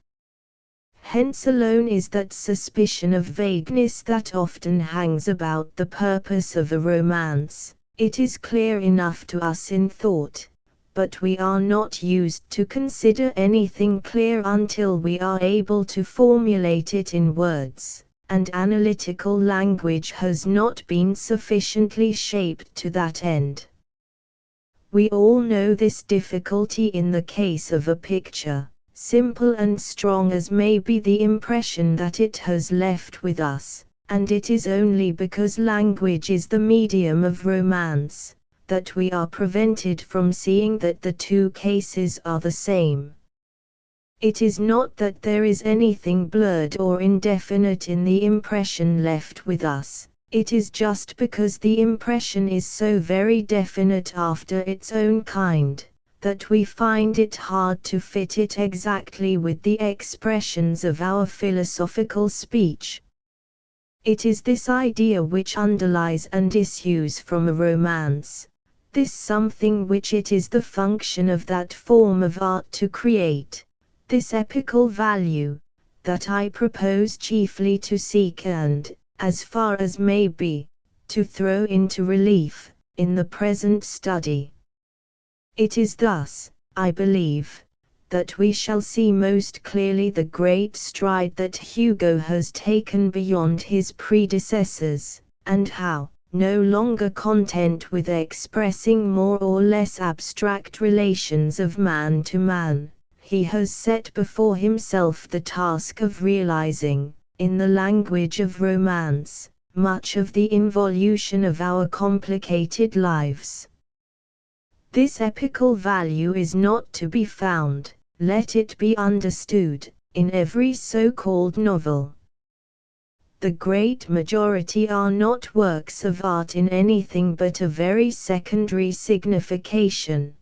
Hence alone is that suspicion of vagueness that often hangs about the purpose of a romance. It is clear enough to us in thought, but we are not used to consider anything clear until we are able to formulate it in words, and analytical language has not been sufficiently shaped to that end. We all know this difficulty in the case of a picture, simple and strong as may be the impression that it has left with us, and it is only because language is the medium of romance, that we are prevented from seeing that the 2 cases are the same. It is not that there is anything blurred or indefinite in the impression left with us, It is just because the impression is so very definite after its own kind, that we find it hard to fit it exactly with the expressions of our philosophical speech. It is this idea which underlies and issues from a romance, this something which it is the function of that form of art to create, this epical value, that I propose chiefly to seek and, as far as may be, to throw into relief, in the present study. It is thus, I believe, that we shall see most clearly the great stride that Hugo has taken beyond his predecessors, and how, no longer content with expressing more or less abstract relations of man to man, he has set before himself the task of realizing, in the language of romance, much of the involution of our complicated lives. This epical value is not to be found, let it be understood, in every so-called novel. The great majority are not works of art in anything but a very secondary signification.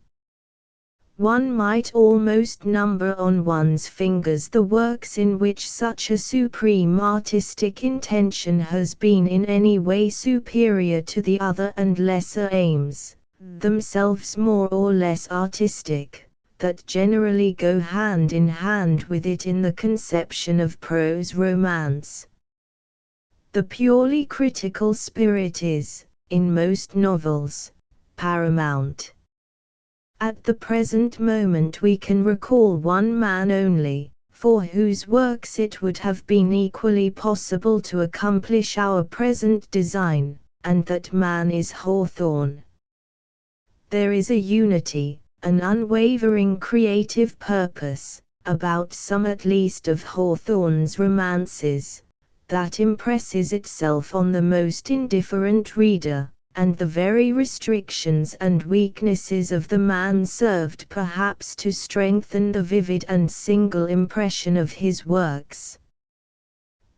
One might almost number on one's fingers the works in which such a supreme artistic intention has been in any way superior to the other and lesser aims, themselves more or less artistic, that generally go hand in hand with it in the conception of prose romance. The purely critical spirit is, in most novels, paramount. At the present moment we can recall one man only, for whose works it would have been equally possible to accomplish our present design, and that man is Hawthorne. There is a unity, an unwavering creative purpose, about some at least of Hawthorne's romances, that impresses itself on the most indifferent reader, and the very restrictions and weaknesses of the man served perhaps to strengthen the vivid and single impression of his works.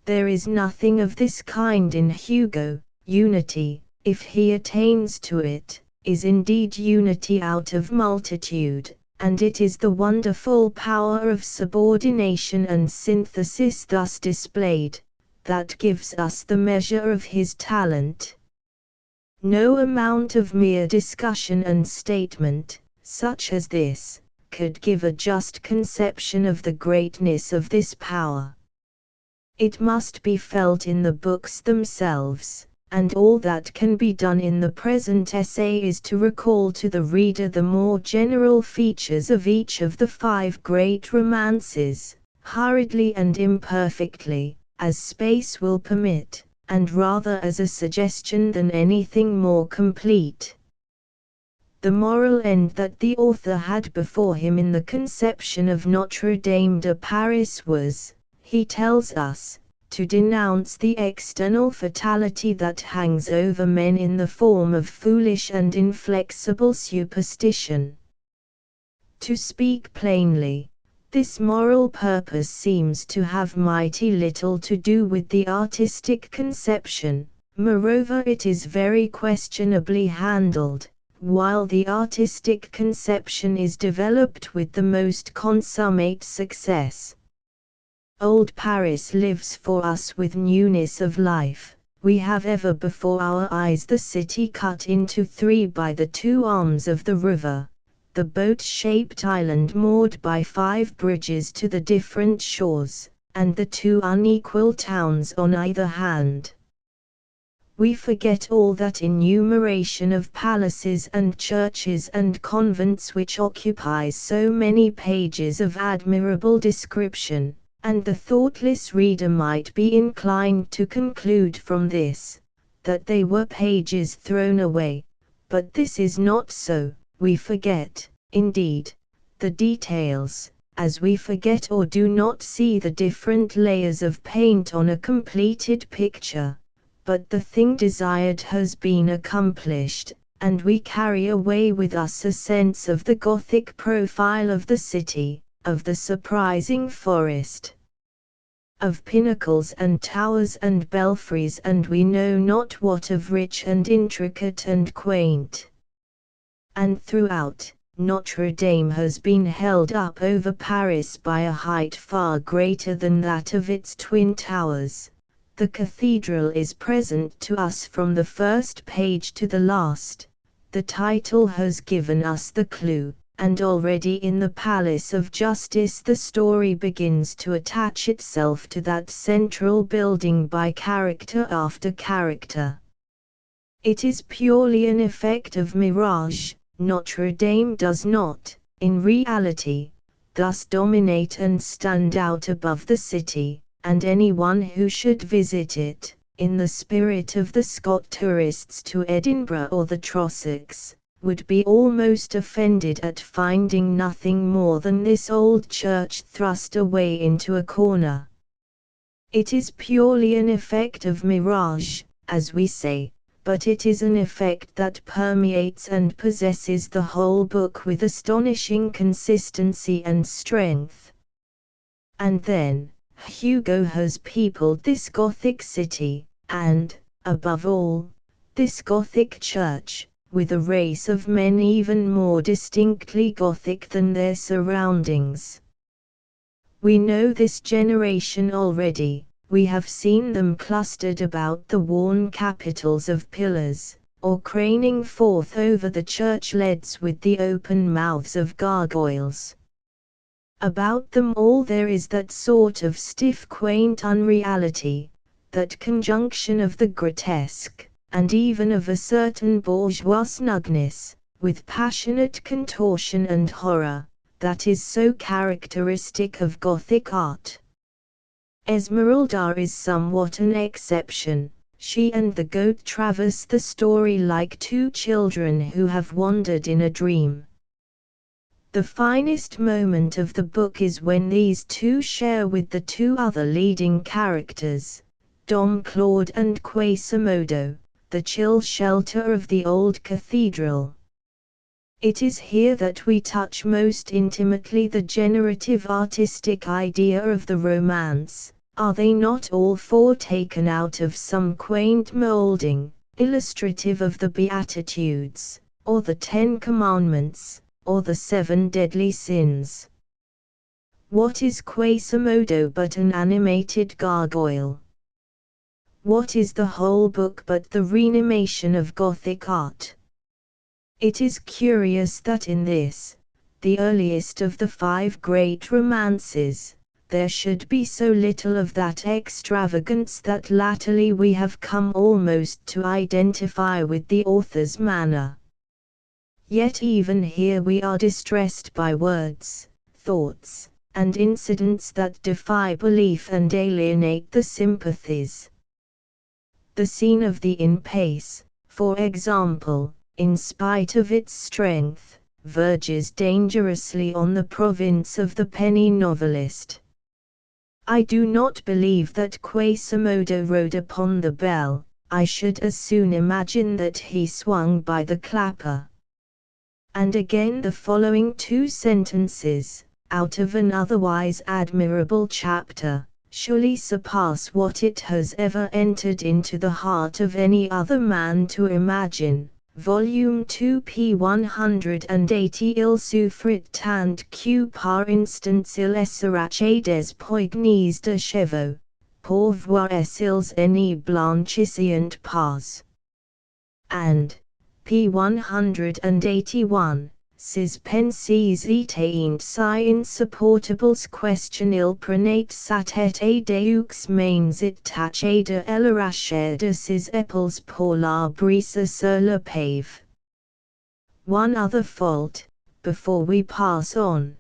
There is nothing of this kind in Hugo. Unity, if he attains to it, is indeed unity out of multitude, and it is the wonderful power of subordination and synthesis thus displayed, that gives us the measure of his talent. No amount of mere discussion and statement, such as this, could give a just conception of the greatness of this power. It must be felt in the books themselves, and all that can be done in the present essay is to recall to the reader the more general features of each of the 5 great romances, hurriedly and imperfectly, as space will permit, and rather as a suggestion than anything more complete. The moral end that the author had before him in the conception of Notre Dame de Paris was, he tells us, to denounce the external fatality that hangs over men in the form of foolish and inflexible superstition. To speak plainly, this moral purpose seems to have mighty little to do with the artistic conception, moreover it is very questionably handled, while the artistic conception is developed with the most consummate success. Old Paris lives for us with newness of life. We have ever before our eyes the city cut into 3 by the 2 arms of the river, the boat-shaped island moored by 5 bridges to the different shores, and the 2 unequal towns on either hand. We forget all that enumeration of palaces and churches and convents which occupies so many pages of admirable description, and the thoughtless reader might be inclined to conclude from this, that they were pages thrown away, but this is not so. We forget, indeed, the details, as we forget or do not see the different layers of paint on a completed picture, but the thing desired has been accomplished, and we carry away with us a sense of the Gothic profile of the city, of the surprising forest. of pinnacles and towers and belfries, and we know not what of rich and intricate and quaint. And throughout, Notre Dame has been held up over Paris by a height far greater than that of its twin towers. The cathedral is present to us from the first page to the last. The title has given us the clue, and already in the Palace of Justice the story begins to attach itself to that central building by character after character. It is purely an effect of mirage. Notre Dame does not, in reality, thus dominate and stand out above the city, and anyone who should visit it, in the spirit of the Scot tourists to Edinburgh or the Trossachs, would be almost offended at finding nothing more than this old church thrust away into a corner. It is purely an effect of mirage, as we say, but it is an effect that permeates and possesses the whole book with astonishing consistency and strength. And then, Hugo has peopled this Gothic city, and, above all, this Gothic church, with a race of men even more distinctly Gothic than their surroundings. We know this generation already. We have seen them clustered about the worn capitals of pillars, or craning forth over the church leads with the open mouths of gargoyles. About them all there is that sort of stiff quaint unreality, that conjunction of the grotesque, and even of a certain bourgeois snugness, with passionate contortion and horror, that is so characteristic of Gothic art. Esmeralda is somewhat an exception. She and the goat traverse the story like two children who have wandered in a dream. The finest moment of the book is when these two share with the two other leading characters, Dom Claude and Quasimodo, the chill shelter of the old cathedral. It is here that we touch most intimately the generative artistic idea of the romance. Are they not all four taken out of some quaint moulding, illustrative of the Beatitudes, or the Ten Commandments, or the Seven Deadly Sins? What is Quasimodo but an animated gargoyle? What is the whole book but the reanimation of Gothic art? It is curious that in this, the earliest of the five great romances, there should be so little of that extravagance that latterly we have come almost to identify with the author's manner. Yet even here we are distressed by words, thoughts, and incidents that defy belief and alienate the sympathies. The scene of the impasse, for example, in spite of its strength, verges dangerously on the province of the penny novelist. I do not believe that Quasimodo rode upon the bell. I should as soon imagine that he swung by the clapper. And again the following two sentences, out of an otherwise admirable chapter, surely surpass what it has ever entered into the heart of any other man to imagine. Volume 2 p. 180. Il souffrit tant que par instance il s'arrachait des poignées de chevaux, pour voir s'ils n'y blanchissient pas. And, p. 181, Ses pensées étaient si insupportables question il prenait sa tête et deux mains it tâchait de l'arracher de ses épaules pour la briser sur le pave. One other fault, before we pass on.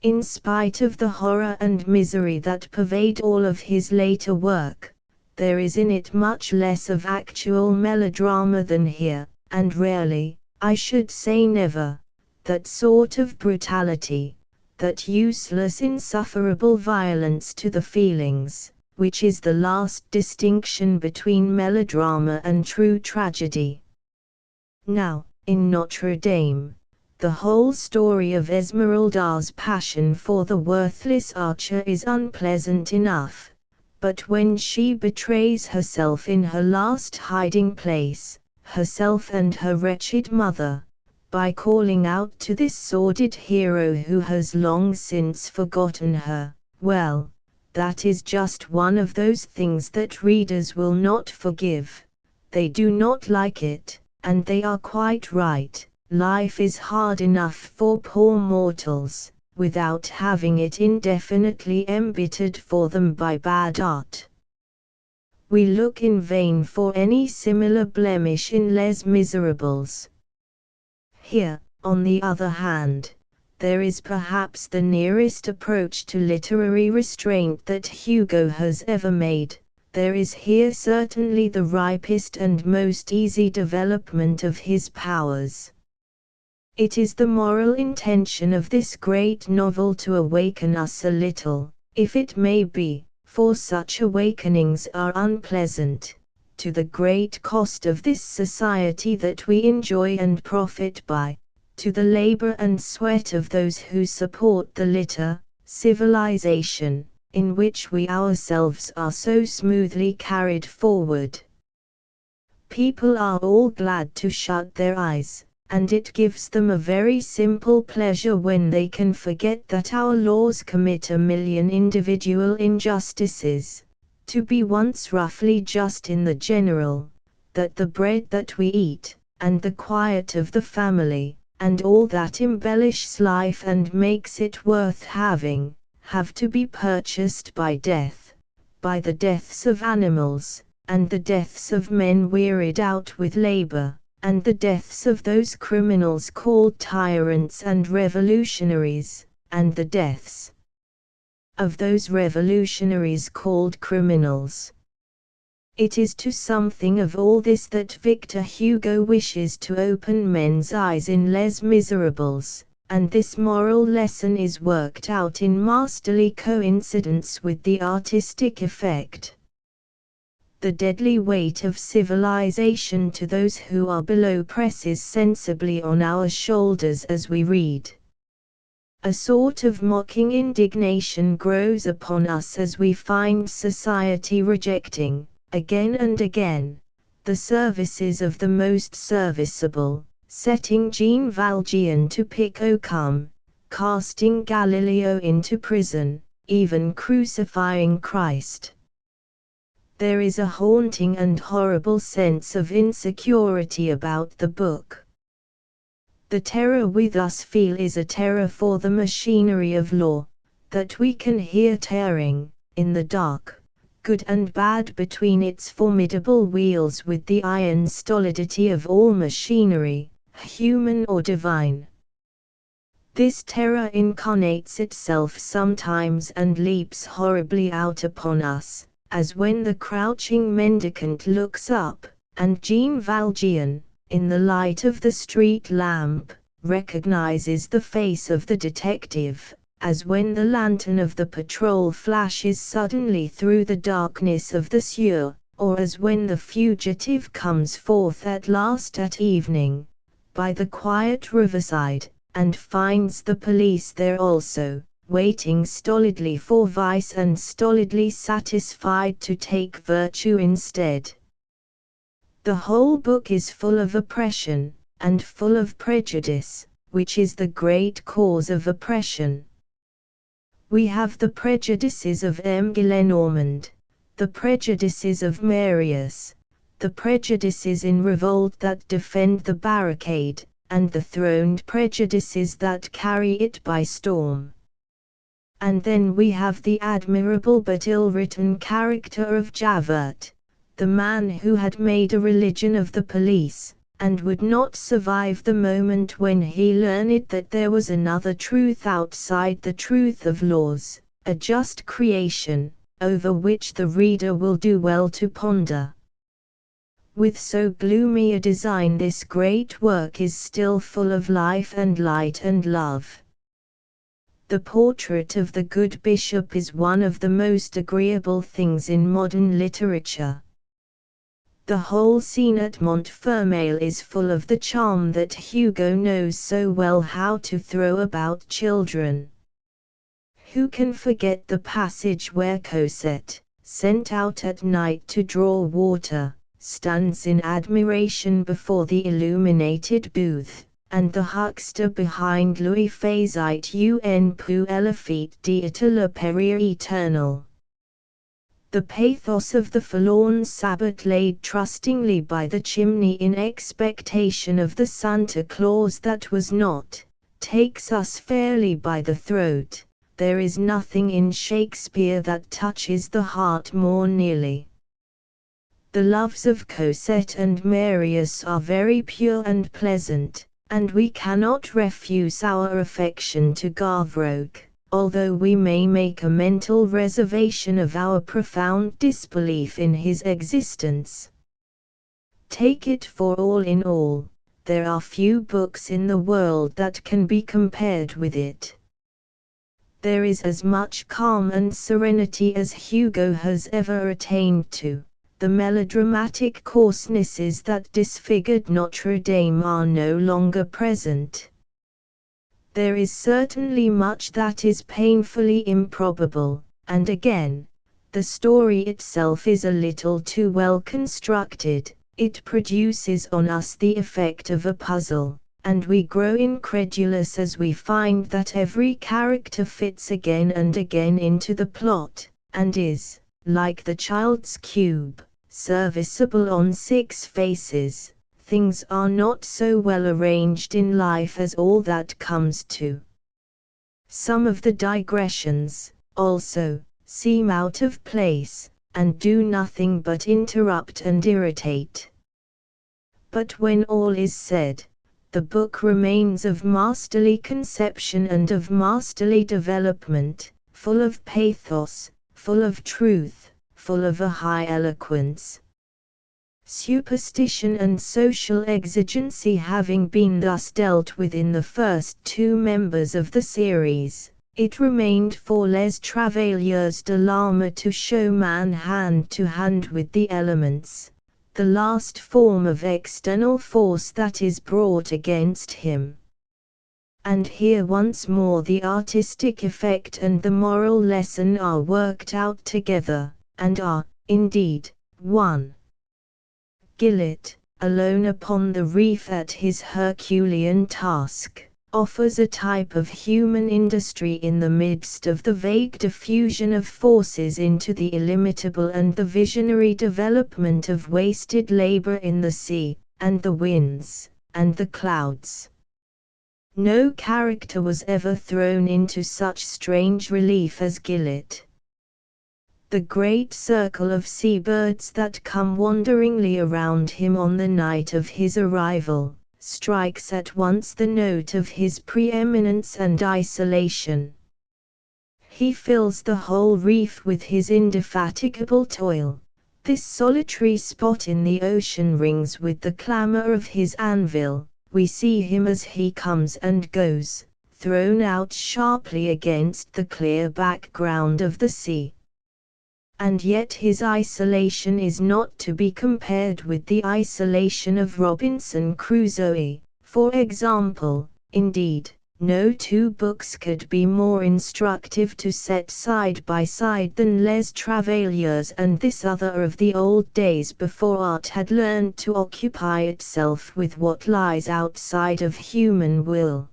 In spite of the horror and misery that pervade all of his later work, there is in it much less of actual melodrama than here, and rarely, I should say never, that sort of brutality, that useless insufferable violence to the feelings, which is the last distinction between melodrama and true tragedy. Now, in Notre Dame, The whole story of Esmeralda's passion for the worthless archer is unpleasant enough, but when she betrays herself in her last hiding place, herself and her wretched mother, by calling out to this sordid hero who has long since forgotten her, well, that is just one of those things that readers will not forgive. They do not like it, and they are quite right. Life is hard enough for poor mortals, without having it indefinitely embittered for them by bad art. We look in vain for any similar blemish in Les Miserables. Here, on the other hand, there is perhaps the nearest approach to literary restraint that Hugo has ever made. There is here certainly the ripest and most easy development of his powers. It is the moral intention of this great novel to awaken us a little, if it may be, for such awakenings are unpleasant, to the great cost of this society that we enjoy and profit by, to the labor and sweat of those who support the civilization, in which we ourselves are so smoothly carried forward. People are all glad to shut their eyes, and it gives them a very simple pleasure when they can forget that our laws commit a million individual injustices, to be once roughly just in the general, that the bread that we eat, and the quiet of the family, and all that embellishes life and makes it worth having, have to be purchased by death, by the deaths of animals, and the deaths of men wearied out with labor, and the deaths of those criminals called tyrants and revolutionaries, and the deaths of those revolutionaries called criminals. It is to something of all this that Victor Hugo wishes to open men's eyes in Les Miserables, and this moral lesson is worked out in masterly coincidence with the artistic effect. The deadly weight of civilization to those who are below presses sensibly on our shoulders as we read. A sort of mocking indignation grows upon us as we find society rejecting, again and again, the services of the most serviceable, setting Jean Valjean to pick oakum, casting Galileo into prison, even crucifying Christ. There is a haunting and horrible sense of insecurity about the book. The terror we thus feel is a terror for the machinery of law, that we can hear tearing, in the dark, good and bad between its formidable wheels with the iron stolidity of all machinery, human or divine. This terror incarnates itself sometimes and leaps horribly out upon us, as when the crouching mendicant looks up, and Jean Valjean, in the light of the street lamp, recognizes the face of the detective, as when the lantern of the patrol flashes suddenly through the darkness of the sewer, or as when the fugitive comes forth at last at evening, by the quiet riverside, and finds the police there also, waiting stolidly for vice and stolidly satisfied to take virtue instead. The whole book is full of oppression, and full of prejudice, which is the great cause of oppression. We have the prejudices of M. Gillenormand, the prejudices of Marius, the prejudices in revolt that defend the barricade, and the throned prejudices that carry it by storm. And then we have the admirable but ill-written character of Javert, the man who had made a religion of the police, and would not survive the moment when he learned that there was another truth outside the truth of laws, a just creation, over which the reader will do well to ponder. With so gloomy a design, this great work is still full of life and light and love. The portrait of the good bishop is one of the most agreeable things in modern literature. The whole scene at Montfermeil is full of the charm that Hugo knows so well how to throw about children. Who can forget the passage where Cosette, sent out at night to draw water, stands in admiration before the illuminated booth, and the huckster behind Louis faisait un peu la fête diete le péril éternel. The pathos of the forlorn Sabbat laid trustingly by the chimney in expectation of the Santa Claus that was not, takes us fairly by the throat. There is nothing in Shakespeare that touches the heart more nearly. The loves of Cosette and Marius are very pure and pleasant, and we cannot refuse our affection to Gavroche, although we may make a mental reservation of our profound disbelief in his existence. Take it for all in all, there are few books in the world that can be compared with it. There is as much calm and serenity as Hugo has ever attained to. The melodramatic coarsenesses that disfigured Notre Dame are no longer present. There is certainly much that is painfully improbable, and again, the story itself is a little too well constructed. It produces on us the effect of a puzzle, and we grow incredulous as we find that every character fits again and again into the plot, and is, like the child's cube, serviceable on 6 faces. Things are not so well arranged in life as all that comes to. Some of the digressions, also, seem out of place, and do nothing but interrupt and irritate. But when all is said, the book remains of masterly conception and of masterly development, full of pathos, full of truth, full of a high eloquence. Superstition and social exigency having been thus dealt with in the first 2 members of the series, it remained for Les Travailleurs de l'Âme to show man hand to hand with the elements, the last form of external force that is brought against him. And here once more the artistic effect and the moral lesson are worked out together, and are, indeed, one. Gillet, alone upon the reef at his Herculean task, offers a type of human industry in the midst of the vague diffusion of forces into the illimitable and the visionary development of wasted labor in the sea, and the winds, and the clouds. No character was ever thrown into such strange relief as Gillet. The great circle of seabirds that come wanderingly around him on the night of his arrival, strikes at once the note of his preeminence and isolation. He fills the whole reef with his indefatigable toil. This solitary spot in the ocean rings with the clamor of his anvil. We see him as he comes and goes, thrown out sharply against the clear background of the sea. And yet his isolation is not to be compared with the isolation of Robinson Crusoe, for example. Indeed, no 2 books could be more instructive to set side by side than Les Travailleurs and this other of the old days before art had learned to occupy itself with what lies outside of human will.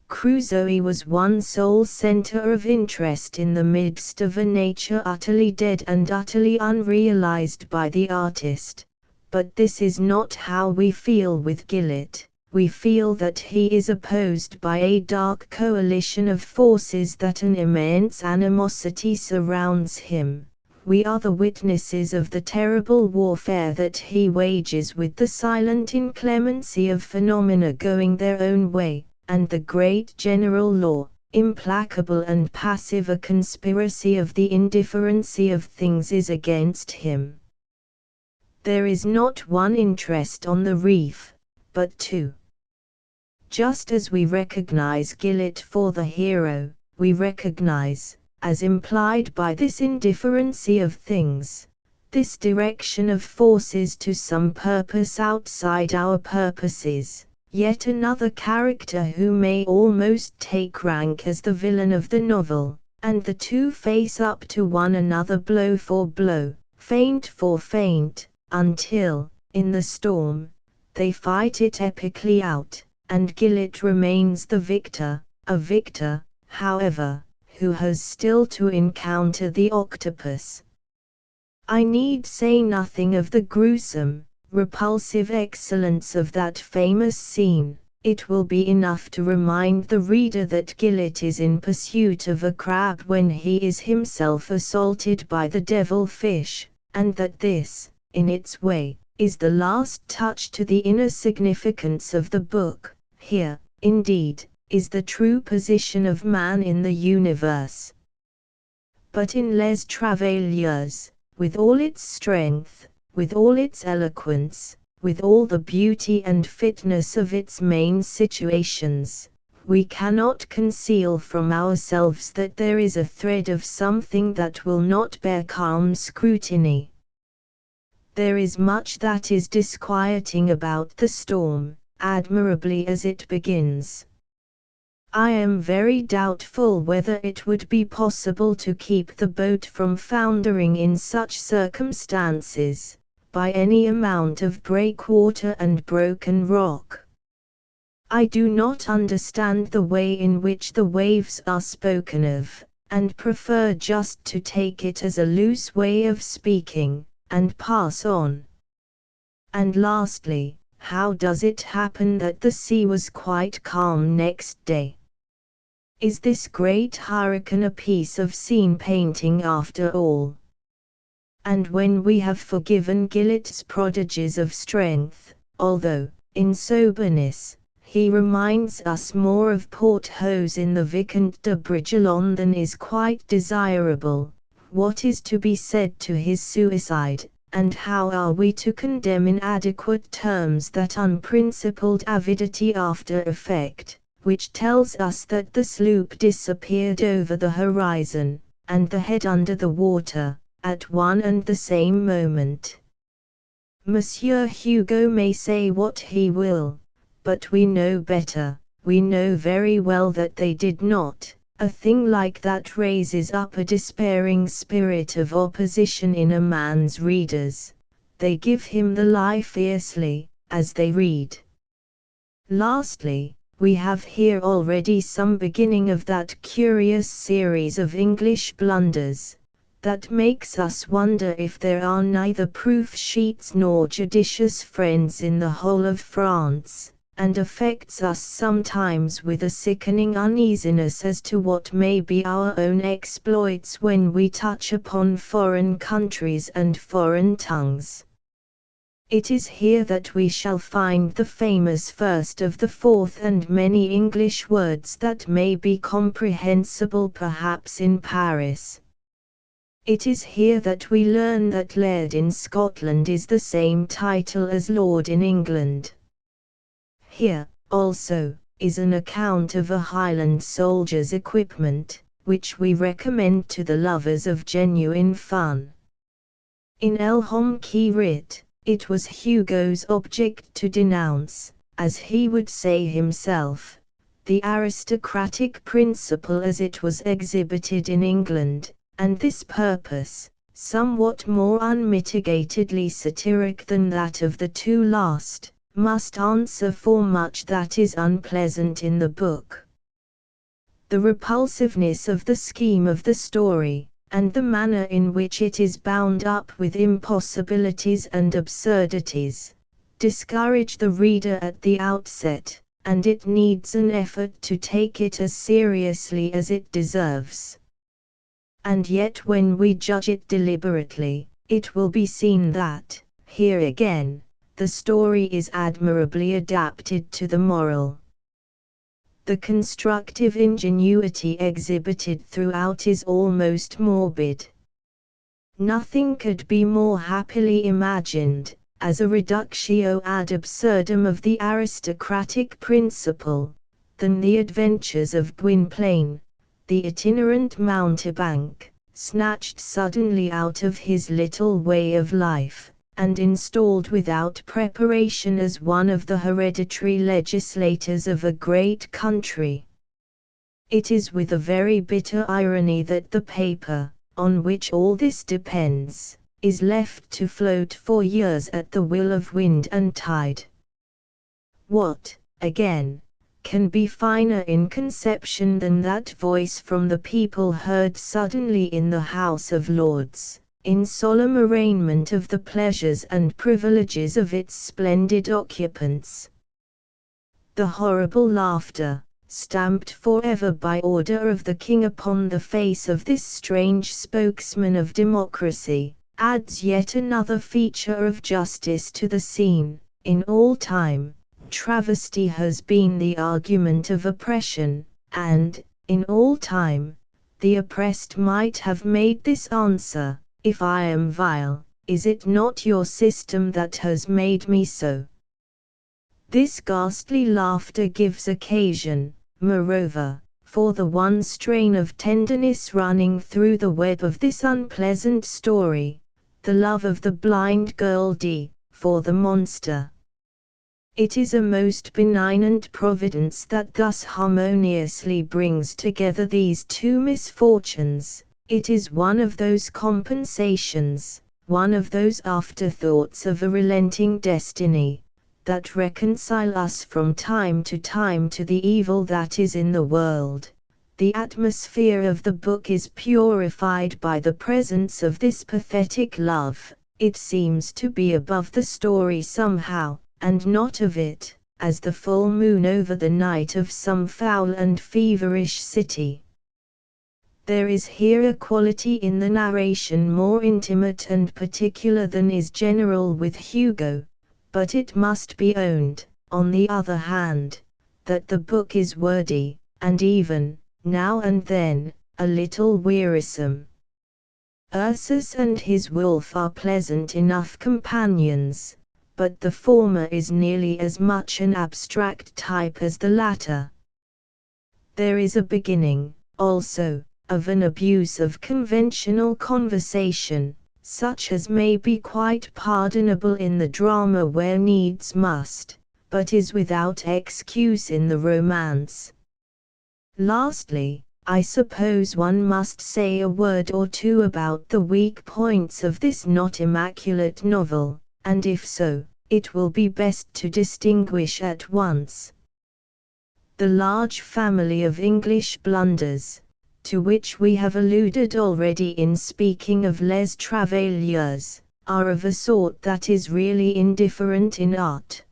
Crusoe was one sole center of interest in the midst of a nature utterly dead and utterly unrealized by the artist. But this is not how we feel with Gillet. We feel that he is opposed by a dark coalition of forces, that an immense animosity surrounds him. We are the witnesses of the terrible warfare that he wages with the silent inclemency of phenomena going their own way, and the great general law, implacable and passive. A conspiracy of the indifferency of things is against him. There is not one interest on the reef, but 2. Just as we recognize Gillet for the hero, we recognize, as implied by this indifferency of things, this direction of forces to some purpose outside our purposes, yet another character who may almost take rank as the villain of the novel, and the two face up to one another blow for blow, feint for feint, until, in the storm, they fight it epically out, and Gillett remains the victor, a victor, however, who has still to encounter the octopus. I need say nothing of the gruesome, repulsive excellence of that famous scene. It will be enough to remind the reader that Gillett is in pursuit of a crab when he is himself assaulted by the devil fish, and that this, in its way, is the last touch to the inner significance of the book. Here, indeed, is the true position of man in the universe. But in Les Travailleurs, with all its strength, with all its eloquence, with all the beauty and fitness of its main situations, we cannot conceal from ourselves that there is a thread of something that will not bear calm scrutiny. There is much that is disquieting about the storm, admirably as it begins. I am very doubtful whether it would be possible to keep the boat from foundering in such circumstances, by any amount of breakwater and broken rock. I do not understand the way in which the waves are spoken of, and prefer just to take it as a loose way of speaking, and pass on. And lastly, how does it happen that the sea was quite calm next day? Is this great hurricane a piece of scene painting after all? And when we have forgiven Gillett's prodigies of strength, although, in soberness, he reminds us more of Porthos in the Vicomte de Bragelonne than is quite desirable, what is to be said to his suicide, and how are we to condemn in adequate terms that unprincipled avidity after effect, which tells us that the sloop disappeared over the horizon, and the head under the water, at one and the same moment? Monsieur Hugo may say what he will, but we know better. We know very well that they did not. A thing like that raises up a despairing spirit of opposition in a man's readers. They give him the lie fiercely, as they read. Lastly, we have here already some beginning of that curious series of English blunders, that makes us wonder if there are neither proof sheets nor judicious friends in the whole of France, and affects us sometimes with a sickening uneasiness as to what may be our own exploits when we touch upon foreign countries and foreign tongues. It is here that we shall find the famous first of the fourth and many English words that may be comprehensible perhaps in Paris. It is here that we learn that Laird in Scotland is the same title as Lord in England. Here, also, is an account of a Highland soldier's equipment, which we recommend to the lovers of genuine fun. In El Homme qui rit, it was Hugo's object to denounce, as he would say himself, the aristocratic principle as it was exhibited in England, and this purpose, somewhat more unmitigatedly satiric than that of the two last, must answer for much that is unpleasant in the book. The repulsiveness of the scheme of the story, and the manner in which it is bound up with impossibilities and absurdities, discourage the reader at the outset, and it needs an effort to take it as seriously as it deserves. And yet when we judge it deliberately, it will be seen that, here again, the story is admirably adapted to the moral. The constructive ingenuity exhibited throughout is almost morbid. Nothing could be more happily imagined, as a reductio ad absurdum of the aristocratic principle, than the adventures of Gwynplaine, the itinerant mountebank, snatched suddenly out of his little way of life, and installed without preparation as one of the hereditary legislators of a great country. It is with a very bitter irony that the paper, on which all this depends, is left to float for years at the will of wind and tide. What, again, can be finer in conception than that voice from the people heard suddenly in the House of Lords, in solemn arraignment of the pleasures and privileges of its splendid occupants? The horrible laughter, stamped forever by order of the king upon the face of this strange spokesman of democracy, adds yet another feature of justice to the scene. In all time, travesty has been the argument of oppression, and, in all time, the oppressed might have made this answer: if I am vile, is it not your system that has made me so? This ghastly laughter gives occasion, moreover, for the one strain of tenderness running through the web of this unpleasant story, the love of the blind girl for the monster. It is a most benignant providence that thus harmoniously brings together these two misfortunes. It is one of those compensations, one of those afterthoughts of a relenting destiny, that reconcile us from time to the evil that is in the world. The atmosphere of the book is purified by the presence of this pathetic love. It seems to be above the story somehow, and not of it, as the full moon over the night of some foul and feverish city. There is here a quality in the narration more intimate and particular than is general with Hugo, but it must be owned, on the other hand, that the book is wordy, and even, now and then, a little wearisome. Ursus and his wolf are pleasant enough companions, but the former is nearly as much an abstract type as the latter. There is a beginning, also, of an abuse of conventional conversation, such as may be quite pardonable in the drama where needs must, but is without excuse in the romance. Lastly, I suppose one must say a word or two about the weak points of this not immaculate novel, and if so, it will be best to distinguish at once. The large family of English blunders, to which we have alluded already in speaking of Les Travailleurs, are of a sort that is really indifferent in art.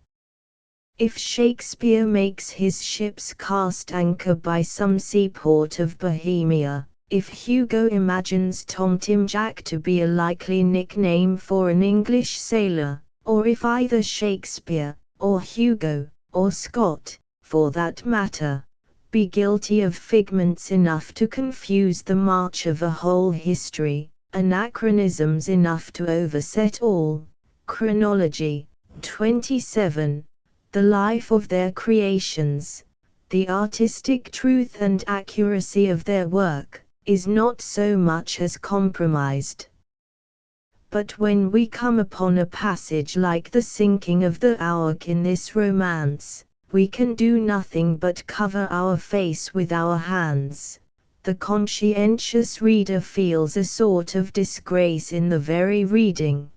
If Shakespeare makes his ships cast anchor by some seaport of Bohemia, if Hugo imagines Tom Tim Jack to be a likely nickname for an English sailor, or if either Shakespeare, or Hugo, or Scott, for that matter, be guilty of figments enough to confuse the march of a whole history, anachronisms enough to overset all, chronology, 27, the life of their creations, the artistic truth and accuracy of their work, is not so much as compromised. But when we come upon a passage like the sinking of the Auk in this romance, we can do nothing but cover our face with our hands. The conscientious reader feels a sort of disgrace in the very reading.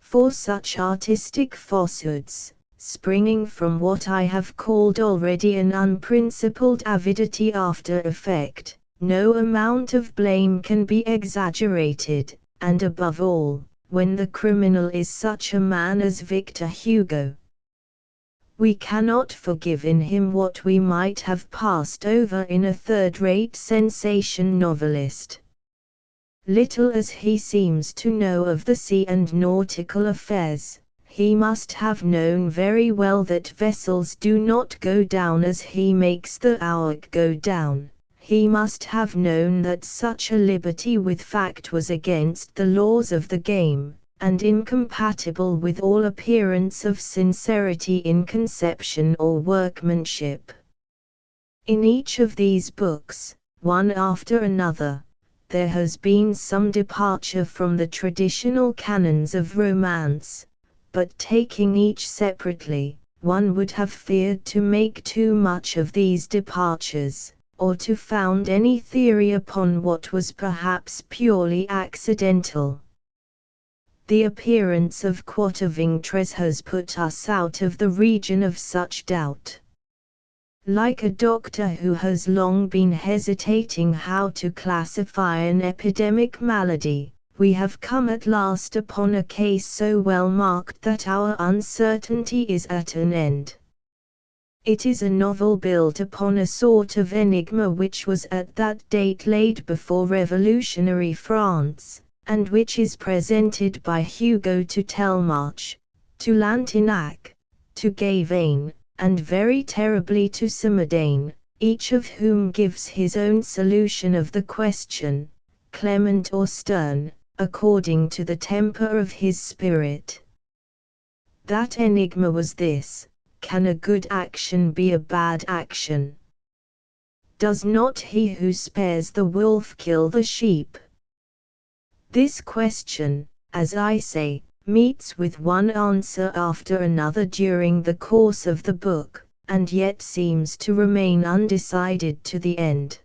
For such artistic falsehoods, springing from what I have called already an unprincipled avidity after effect, no amount of blame can be exaggerated, and above all, when the criminal is such a man as Victor Hugo. We cannot forgive in him what we might have passed over in a third-rate sensation novelist. Little as he seems to know of the sea and nautical affairs, he must have known very well that vessels do not go down as he makes the Auk go down. He must have known that such a liberty with fact was against the laws of the game, and incompatible with all appearance of sincerity in conception or workmanship. In each of these books, one after another, there has been some departure from the traditional canons of romance, but taking each separately, one would have feared to make too much of these departures, or to found any theory upon what was perhaps purely accidental. The appearance of Quaternary has put us out of the region of such doubt. Like a doctor who has long been hesitating how to classify an epidemic malady, we have come at last upon a case so well marked that our uncertainty is at an end. It is a novel built upon a sort of enigma which was at that date laid before revolutionary France, and which is presented by Hugo to Telmache, to Lantignac, to Gavain, and very terribly to Simardane, each of whom gives his own solution of the question, clement or stern, according to the temper of his spirit. That enigma was this: can a good action be a bad action? Does not he who spares the wolf kill the sheep? This question, as I say, meets with one answer after another during the course of the book, and yet seems to remain undecided to the end.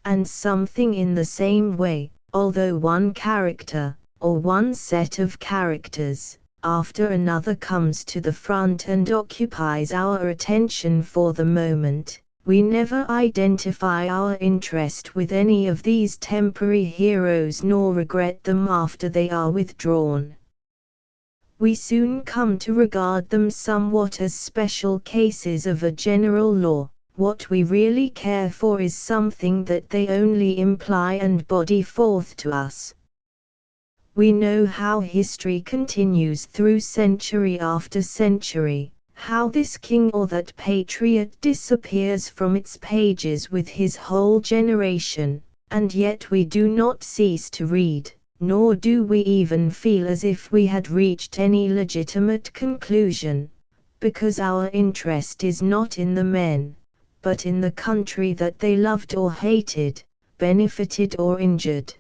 And something in the same way, although one character, or one set of characters, after another comes to the front and occupies our attention for the moment, we never identify our interest with any of these temporary heroes nor regret them after they are withdrawn. We soon come to regard them somewhat as special cases of a general law. What we really care for is something that they only imply and body forth to us. We know how history continues through century after century, how this king or that patriot disappears from its pages with his whole generation, and yet we do not cease to read, nor do we even feel as if we had reached any legitimate conclusion, because our interest is not in the men, but in the country that they loved or hated, benefited or injured.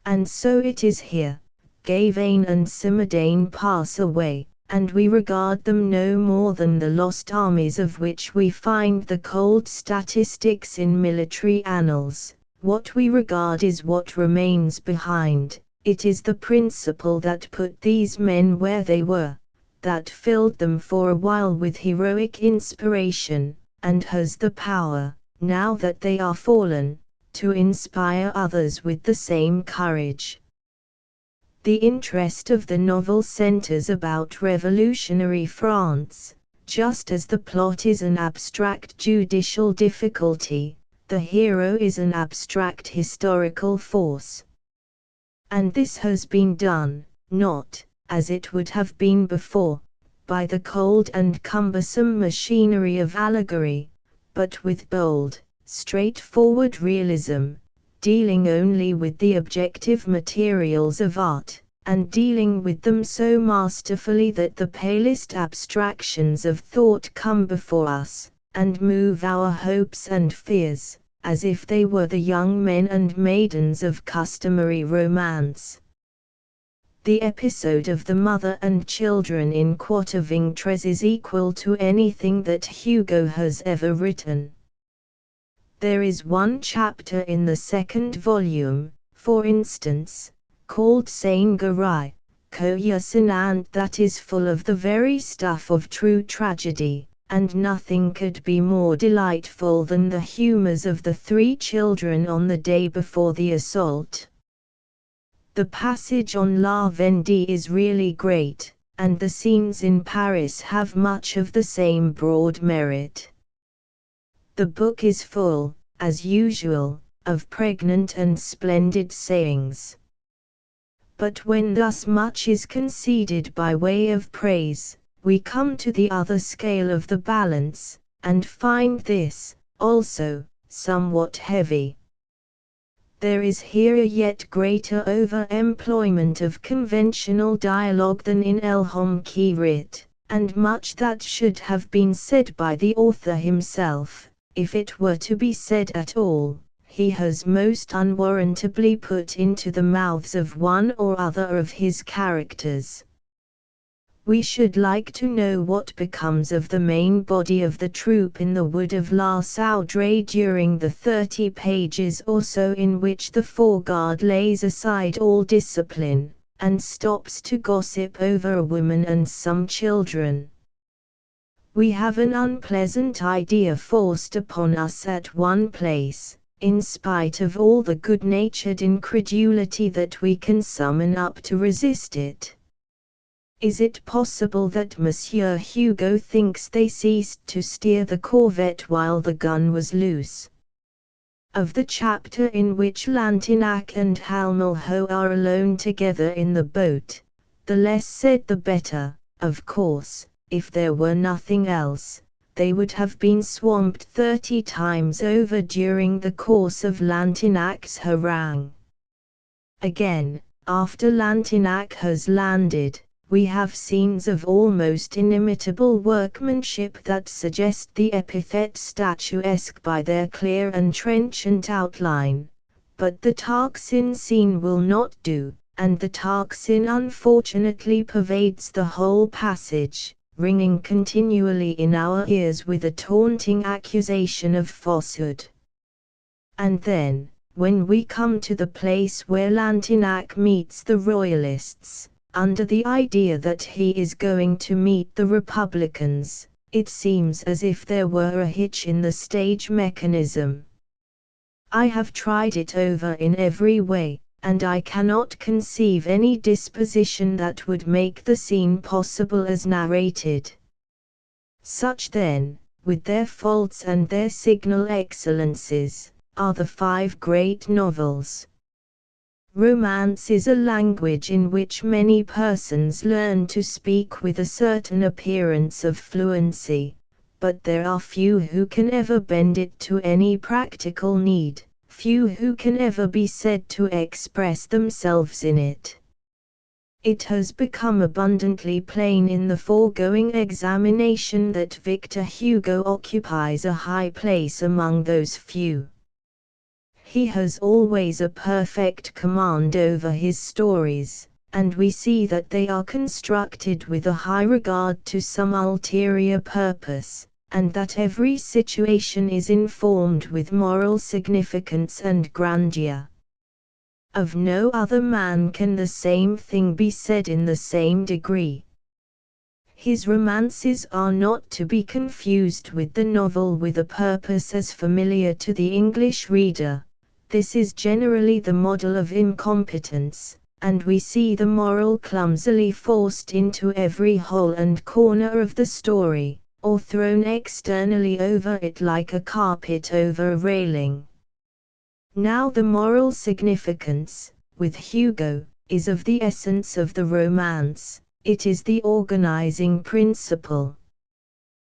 And so it is here. Gavain and Simardane pass away, and we regard them no more than the lost armies of which we find the cold statistics in military annals. What we regard is what remains behind. It is the principle that put these men where they were, that filled them for a while with heroic inspiration, and has the power, now that they are fallen, to inspire others with the same courage. The interest of the novel centers about revolutionary France. Just as the plot is an abstract judicial difficulty, the hero is an abstract historical force. And this has been done, not, as it would have been before, by the cold and cumbersome machinery of allegory, but with bold, straightforward realism, dealing only with the objective materials of art, and dealing with them so masterfully that the palest abstractions of thought come before us, and move our hopes and fears, as if they were the young men and maidens of customary romance. The episode of the mother and children in Quaternary is equal to anything that Hugo has ever written. There is one chapter in the second volume, for instance, called Saint-Garay, Coyercinant, that is full of the very stuff of true tragedy, and nothing could be more delightful than the humors of the three children on the day before the assault. The passage on La Vendée is really great, and the scenes in Paris have much of the same broad merit. The book is full, as usual, of pregnant and splendid sayings. But when thus much is conceded by way of praise, we come to the other scale of the balance, and find this, also, somewhat heavy. There is here a yet greater over-employment of conventional dialogue than in El Homme qui rit, and much that should have been said by the author himself, if it were to be said at all, he has most unwarrantably put into the mouths of one or other of his characters. We should like to know what becomes of the main body of the troop in the wood of La Soudre during the 30 pages or so in which the foreguard lays aside all discipline, and stops to gossip over a woman and some children. We have an unpleasant idea forced upon us at one place, in spite of all the good-natured incredulity that we can summon up to resist it. Is it possible that Monsieur Hugo thinks they ceased to steer the corvette while the gun was loose? Of the chapter in which Lantignac and Halmelho are alone together in the boat, the less said the better. Of course, if there were nothing else, they would have been swamped 30 times over during the course of Lantignac's harangue. Again, after Lantignac has landed, we have scenes of almost inimitable workmanship that suggest the epithet statuesque by their clear and trenchant outline, but the Tarxin scene will not do, and the Tarxin unfortunately pervades the whole passage, ringing continually in our ears with a taunting accusation of falsehood. And then, when we come to the place where Lantignac meets the Royalists, under the idea that he is going to meet the Republicans, it seems as if there were a hitch in the stage mechanism. I have tried it over in every way, and I cannot conceive any disposition that would make the scene possible as narrated. Such then, with their faults and their signal excellences, are the 5 great novels. Romance is a language in which many persons learn to speak with a certain appearance of fluency, but there are few who can ever bend it to any practical need, few who can ever be said to express themselves in it. It has become abundantly plain in the foregoing examination that Victor Hugo occupies a high place among those few. He has always a perfect command over his stories, and we see that they are constructed with a high regard to some ulterior purpose, and that every situation is informed with moral significance and grandeur. Of no other man can the same thing be said in the same degree. His romances are not to be confused with the novel with a purpose as familiar to the English reader. This is generally the model of incompetence, and we see the moral clumsily forced into every hole and corner of the story, or thrown externally over it like a carpet over a railing. Now the moral significance, with Hugo, is of the essence of the romance, it is the organizing principle.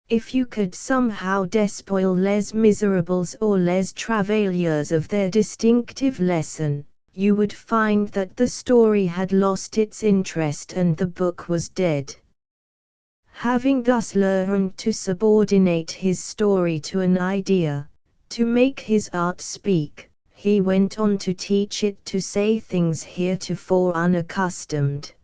If you could somehow despoil Les Miserables or Les Travailleurs of their distinctive lesson, you would find that the story had lost its interest and the book was dead. Having thus learned to subordinate his story to an idea, to make his art speak, he went on to teach it to say things heretofore unaccustomed.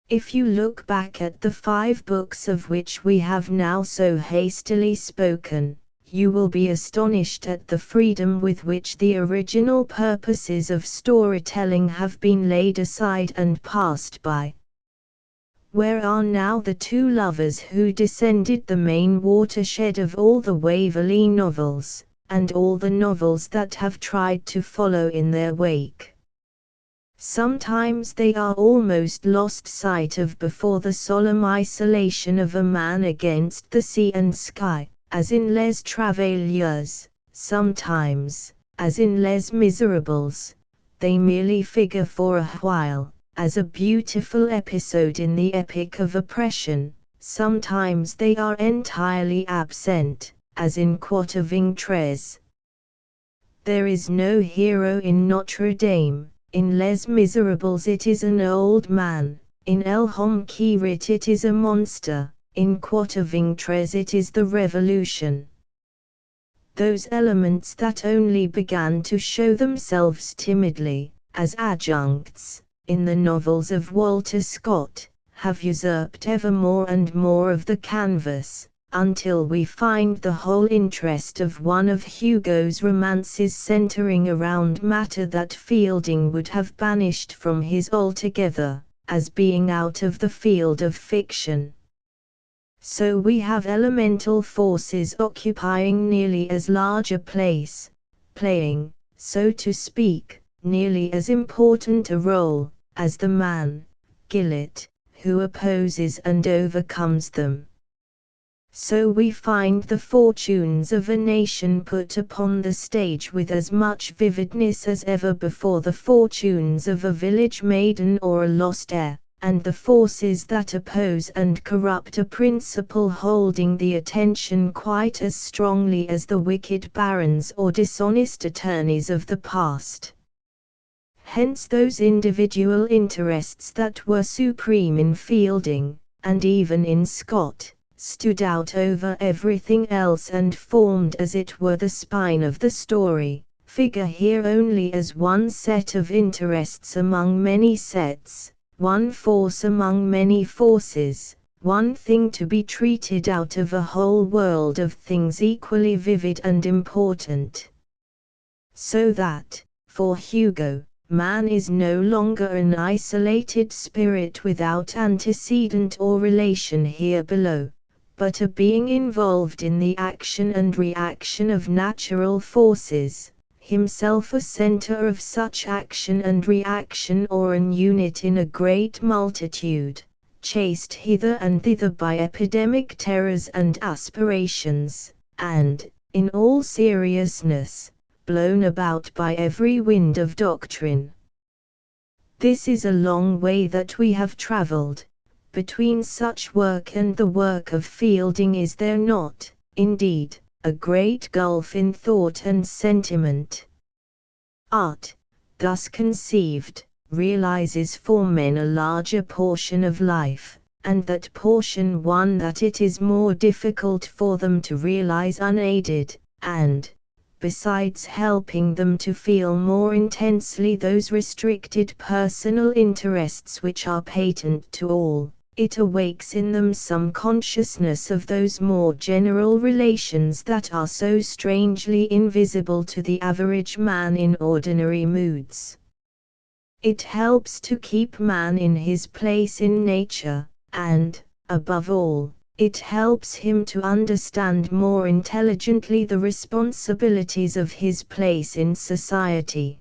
If you look back at the 5 books of which we have now so hastily spoken, you will be astonished at the freedom with which the original purposes of storytelling have been laid aside and passed by. Where are now the 2 lovers who descended the main watershed of all the Waverley novels, and all the novels that have tried to follow in their wake? Sometimes they are almost lost sight of before the solemn isolation of a man against the sea and sky, as in Les Travailleurs. Sometimes, as in Les Miserables, they merely figure for a while, as a beautiful episode in the epic of oppression. Sometimes they are entirely absent, as in Quatre Vingtres. There is no hero in Notre Dame. In Les Miserables it is an old man, in El Homme qui rit it is a monster, in Quatre Vingtres it is the revolution. those elements that only began to show themselves timidly, as adjuncts, in the novels of Walter Scott, have usurped ever more and more of the canvas, until we find the whole interest of one of Hugo's romances centering around matter that Fielding would have banished from his altogether, as being out of the field of fiction. So we have elemental forces occupying nearly as large a place, playing, so to speak, nearly as important a role, as the man, Gillett, who opposes and overcomes them. So we find the fortunes of a nation put upon the stage with as much vividness as ever before the fortunes of a village maiden or a lost heir, and the forces that oppose and corrupt a principle holding the attention quite as strongly as the wicked barons or dishonest attorneys of the past. Hence those individual interests that were supreme in Fielding, and even in Scott, stood out over everything else and formed as it were the spine of the story, figure here only as one set of interests among many sets, one force among many forces, one thing to be treated out of a whole world of things equally vivid and important. So that, for Hugo, man is no longer an isolated spirit without antecedent or relation here below, but a being involved in the action and reaction of natural forces, himself a center of such action and reaction or an unit in a great multitude, chased hither and thither by epidemic terrors and aspirations, and, in all seriousness, blown about by every wind of doctrine. This is a long way that we have traveled. Between such work and the work of Fielding is there not, indeed, a great gulf in thought and sentiment? Art, thus conceived, realizes for men a larger portion of life, and that portion one that it is more difficult for them to realize unaided, and, besides helping them to feel more intensely those restricted personal interests which are patent to all, it awakes in them some consciousness of those more general relations that are so strangely invisible to the average man in ordinary moods. It helps to keep man in his place in nature, and, above all, it helps him to understand more intelligently the responsibilities of his place in society.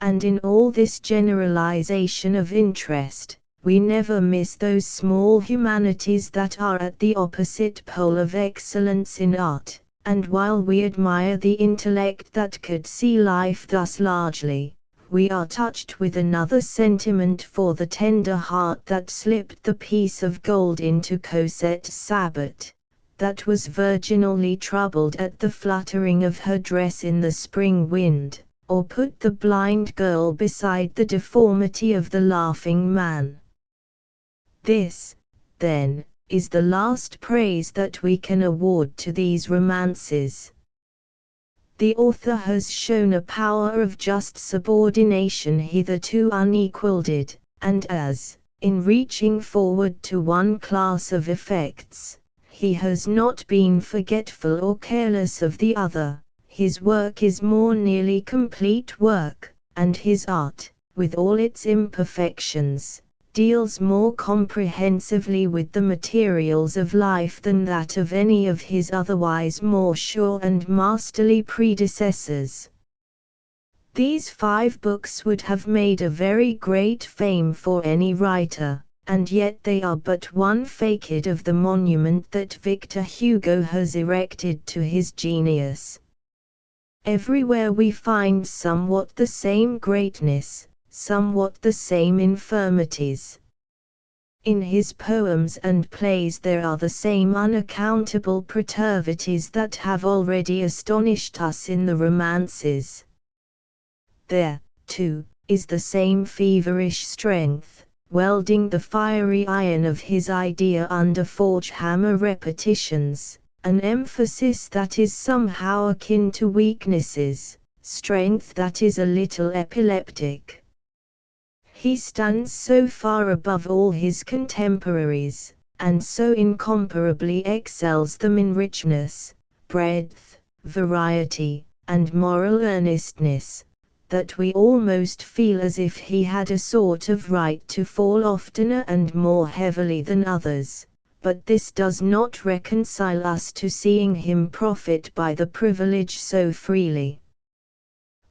And in all this generalization of interest, we never miss those small humanities that are at the opposite pole of excellence in art, and while we admire the intellect that could see life thus largely, we are touched with another sentiment for the tender heart that slipped the piece of gold into Cosette's sabot, that was virginally troubled at the fluttering of her dress in the spring wind, or put the blind girl beside the deformity of the laughing man. This, then, is the last praise that we can award to these romances. The author has shown a power of just subordination hitherto unequalled, and as, in reaching forward to one class of effects, he has not been forgetful or careless of the other, his work is more nearly complete work, and his art, with all its imperfections, deals more comprehensively with the materials of life than that of any of his otherwise more sure and masterly predecessors. These 5 books would have made a very great fame for any writer, and yet they are but one facade of the monument that Victor Hugo has erected to his genius. Everywhere we find somewhat the same greatness, somewhat the same infirmities. In his poems and plays there are the same unaccountable perturbities that have already astonished us in the romances. There, too, is the same feverish strength, welding the fiery iron of his idea under forge-hammer repetitions, an emphasis that is somehow akin to weaknesses, strength that is a little epileptic. He stands so far above all his contemporaries, and so incomparably excels them in richness, breadth, variety, and moral earnestness, that we almost feel as if he had a sort of right to fall oftener and more heavily than others, but this does not reconcile us to seeing him profit by the privilege so freely.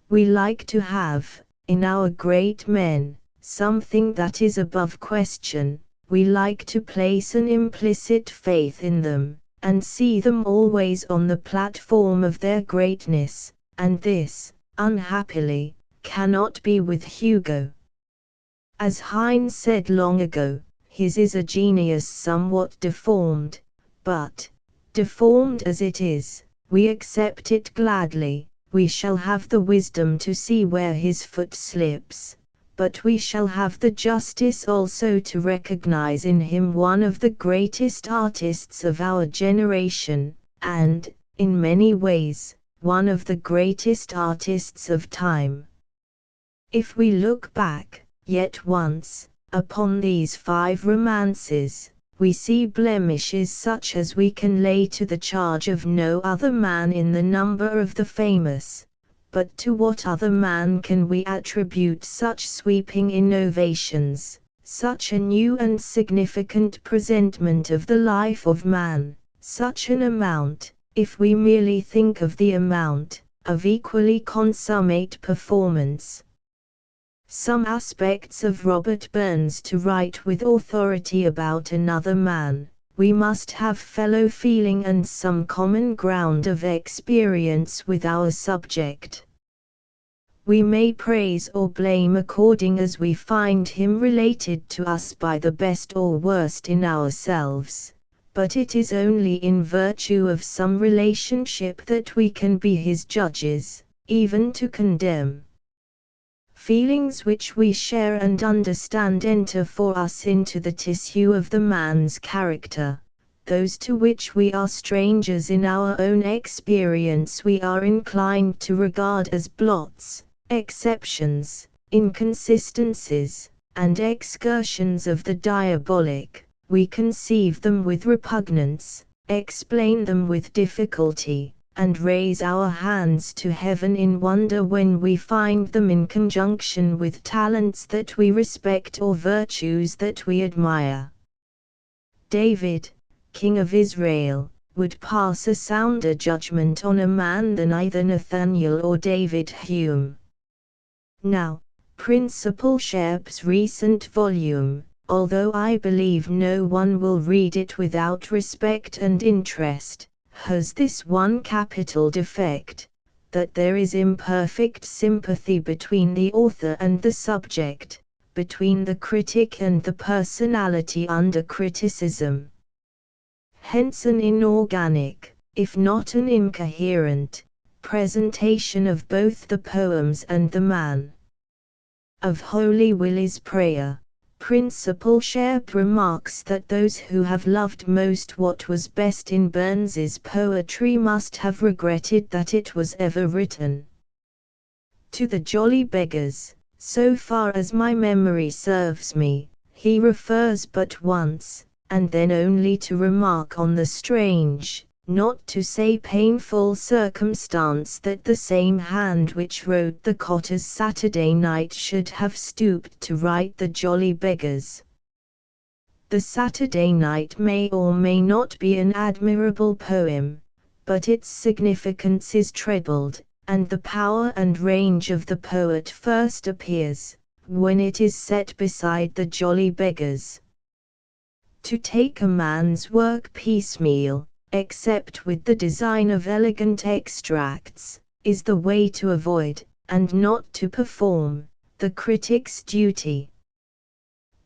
We like to have, in our great men, something that is above question. We like to place an implicit faith in them, and see them always on the platform of their greatness, and this, unhappily, cannot be with Hugo. As Heine said long ago, his is a genius somewhat deformed, but, deformed as it is, we accept it gladly. We shall have the wisdom to see where his foot slips, but we shall have the justice also to recognize in him one of the greatest artists of our generation, and, in many ways, one of the greatest artists of time. If we look back, yet once, upon these 5 romances, we see blemishes such as we can lay to the charge of no other man in the number of the famous, but to what other man can we attribute such sweeping innovations, such a new and significant presentment of the life of man, such an amount, if we merely think of the amount, of equally consummate performance? Some aspects of Robert Burns. To write with authority about another man, we must have fellow feeling and some common ground of experience with our subject. We may praise or blame according as we find him related to us by the best or worst in ourselves, but it is only in virtue of some relationship that we can be his judges, even to condemn. Feelings which we share and understand enter for us into the tissue of the man's character. Those to which we are strangers in our own experience we are inclined to regard as blots, exceptions, inconsistencies, and excursions of the diabolic. We conceive them with repugnance, explain them with difficulty, and raise our hands to heaven in wonder when we find them in conjunction with talents that we respect or virtues that we admire. David, king of Israel, would pass a sounder judgment on a man than either Nathaniel or David Hume. Now, Principal Sharp's recent volume, although I believe no one will read it without respect and interest, has this one capital defect, that there is imperfect sympathy between the author and the subject, between the critic and the personality under criticism. Hence an inorganic, if not an incoherent, presentation of both the poems and the man. Of Holy Willie's Prayer, Principal Sharp remarks that those who have loved most what was best in Burns's poetry must have regretted that it was ever written. To the Jolly Beggars, so far as my memory serves me, he refers but once, and then only to remark on the strange, not to say painful circumstance that the same hand which wrote the Cotter's Saturday Night should have stooped to write the Jolly Beggars. The Saturday Night may or may not be an admirable poem, but its significance is trebled, and the power and range of the poet first appears, when it is set beside the Jolly Beggars. To take a man's work piecemeal, except with the design of elegant extracts, is the way to avoid, and not to perform, the critic's duty.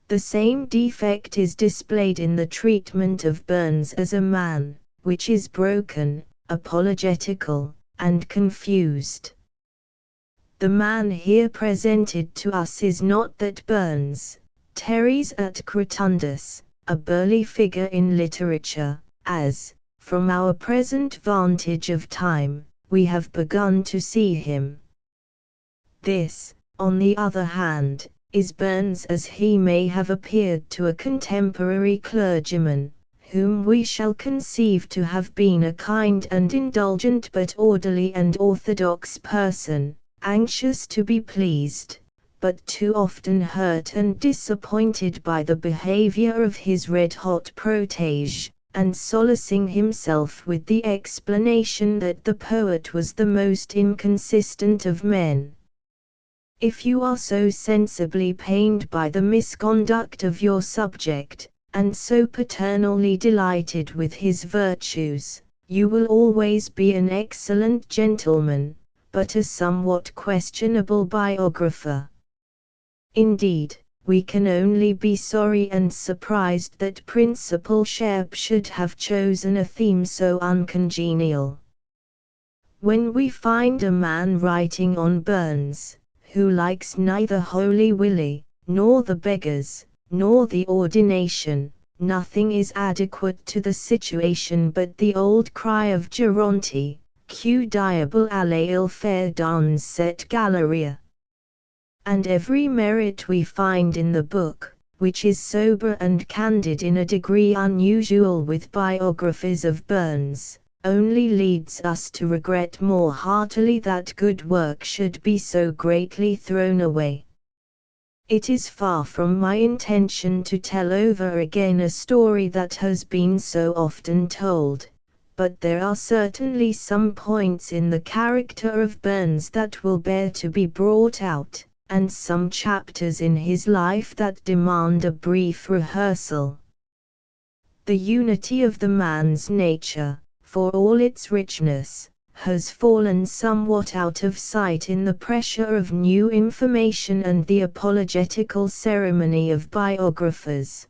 The same defect is displayed in the treatment of Burns as a man, which is broken, apologetical, and confused. The man here presented to us is not that Burns, teres et cretundus, a burly figure in literature, as, From our present vantage of time, we have begun to see him. This, on the other hand, is Burns as he may have appeared to a contemporary clergyman, whom we shall conceive to have been a kind and indulgent but orderly and orthodox person, anxious to be pleased, but too often hurt and disappointed by the behavior of his red-hot protege, and solacing himself with the explanation that the poet was the most inconsistent of men. If you are so sensibly pained by the misconduct of your subject, and so paternally delighted with his virtues, you will always be an excellent gentleman, but a somewhat questionable biographer. Indeed, we can only be sorry and surprised that Principal Sharp should have chosen a theme so uncongenial. When we find a man writing on Burns, who likes neither Holy Willie, nor the beggars, nor the ordination, nothing is adequate to the situation but the old cry of Geronte, Q diable alle il faire dans cette galerie. And every merit we find in the book, which is sober and candid in a degree unusual with biographies of Burns, only leads us to regret more heartily that good work should be so greatly thrown away. It is far from my intention to tell over again a story that has been so often told, but there are certainly some points in the character of Burns that will bear to be brought out, and some chapters in his life that demand a brief rehearsal. The unity of the man's nature, for all its richness, has fallen somewhat out of sight in the pressure of new information and the apologetical ceremony of biographers.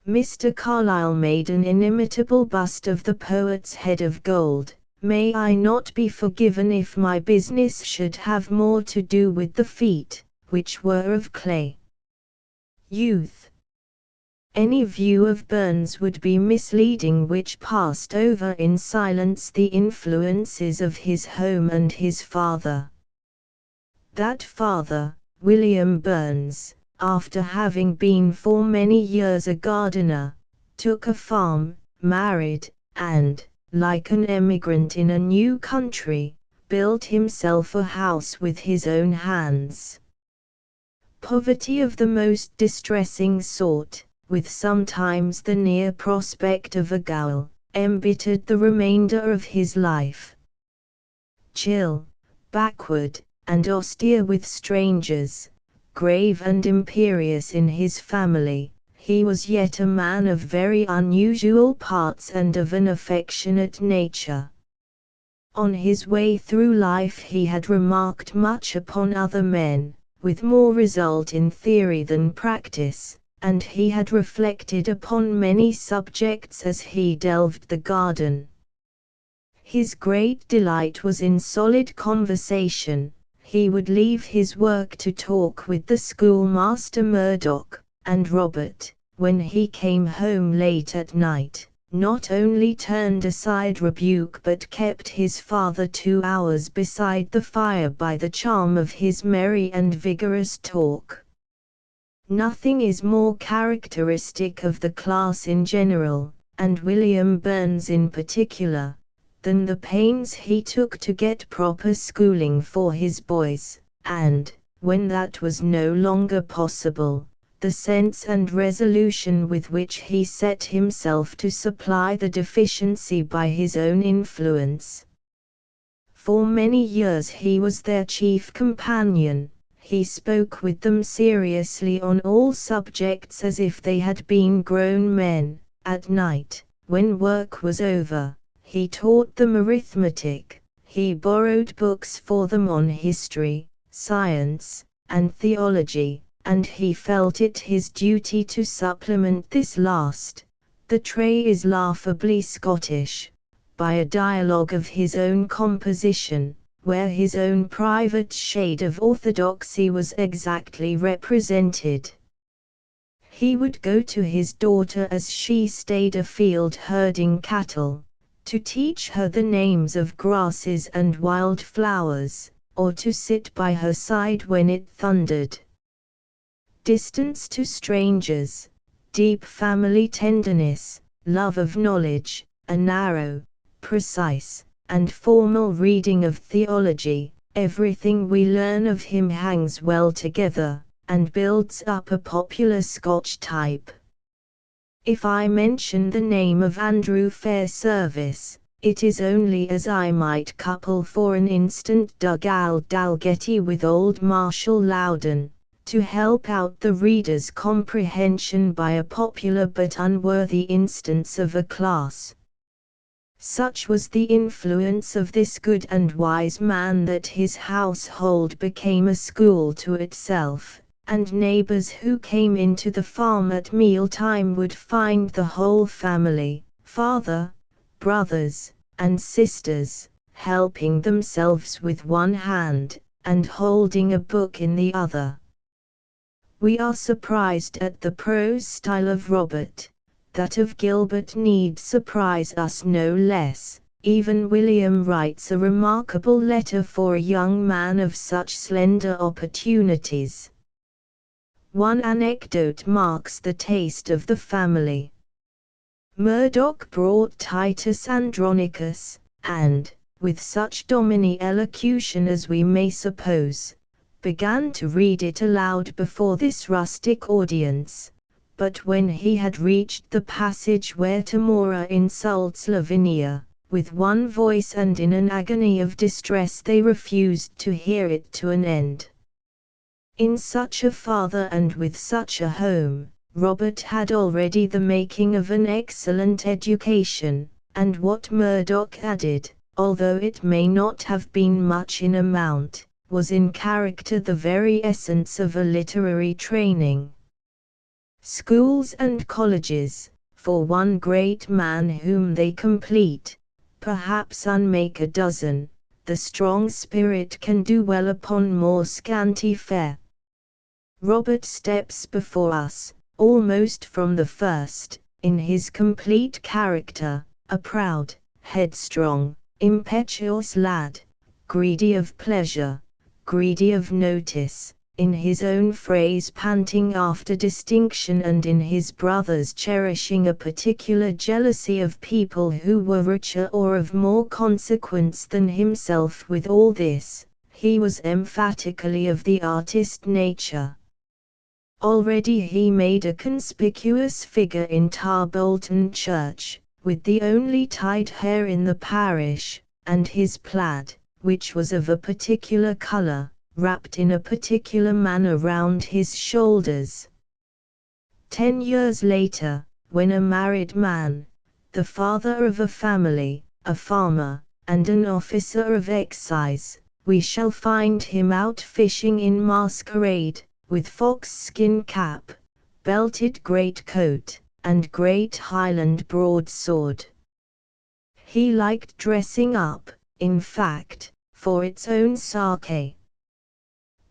Mr. Carlyle made an inimitable bust of the poet's head of gold. May I not be forgiven if my business should have more to do with the feet, which were of clay. Youth. Any view of Burns would be misleading which passed over in silence the influences of his home and his father. That father, William Burns, after having been for many years a gardener, took a farm, married, and, like an emigrant in a new country, built himself a house with his own hands. Poverty of the most distressing sort, with sometimes the near prospect of a gaol, embittered the remainder of his life. Chill, backward, and austere with strangers, grave and imperious in his family, he was yet a man of very unusual parts and of an affectionate nature. On his way through life he had remarked much upon other men, with more result in theory than practice, and he had reflected upon many subjects as he delved the garden. His great delight was in solid conversation. He would leave his work to talk with the schoolmaster Murdoch, and Robert, when he came home late at night, not only turned aside rebuke but kept his father 2 hours beside the fire by the charm of his merry and vigorous talk. Nothing is more characteristic of the class in general, and William Burns in particular, than the pains he took to get proper schooling for his boys, and, when that was no longer possible, the sense and resolution with which he set himself to supply the deficiency by his own influence. For many years he was their chief companion. He spoke with them seriously on all subjects as if they had been grown men. At night, when work was over, he taught them arithmetic. He borrowed books for them on history, science, and theology, and he felt it his duty to supplement this last, the trait is laughably Scottish, by a dialogue of his own composition, where his own private shade of orthodoxy was exactly represented. He would go to his daughter as she stayed afield herding cattle, to teach her the names of grasses and wild flowers, or to sit by her side when it thundered. Distance to strangers, deep family tenderness, love of knowledge, a narrow, precise, and formal reading of theology, everything we learn of him hangs well together, and builds up a popular Scotch type. If I mention the name of Andrew Fairservice, it is only as I might couple for an instant Dougal Dalgetty with old Marshall Loudon, to help out the reader's comprehension by a popular but unworthy instance of a class. Such was the influence of this good and wise man that his household became a school to itself, and neighbors who came into the farm at mealtime would find the whole family, father, brothers, and sisters, helping themselves with one hand, and holding a book in the other. We are surprised at the prose style of Robert. That of Gilbert need surprise us no less. Even William writes a remarkable letter for a young man of such slender opportunities. One anecdote marks the taste of the family. Murdoch brought Titus Andronicus, and, with such dominie elocution as we may suppose, began to read it aloud before this rustic audience. But when he had reached the passage where Tamora insults Lavinia, with one voice and in an agony of distress they refused to hear it to an end. In such a father and with such a home, Robert had already the making of an excellent education, and what Murdoch added, although it may not have been much in amount, was in character the very essence of a literary training. Schools and colleges, for one great man whom they complete, perhaps unmake a dozen, the strong spirit can do well upon more scanty fare. Robert steps before us, almost from the first, in his complete character, a proud, headstrong, impetuous lad, greedy of pleasure, greedy of notice, in his own phrase panting after distinction, and in his brothers cherishing a particular jealousy of people who were richer or of more consequence than himself. With all this, he was emphatically of the artist nature. Already he made a conspicuous figure in Tarbolton Church, with the only tied hair in the parish, and his plaid, which was of a particular colour, wrapped in a particular manner round his shoulders. 10 years later, when a married man, the father of a family, a farmer, and an officer of excise, we shall find him out fishing in masquerade, with fox-skin cap, belted greatcoat, and great Highland broadsword. He liked dressing up, in fact, for its own sake.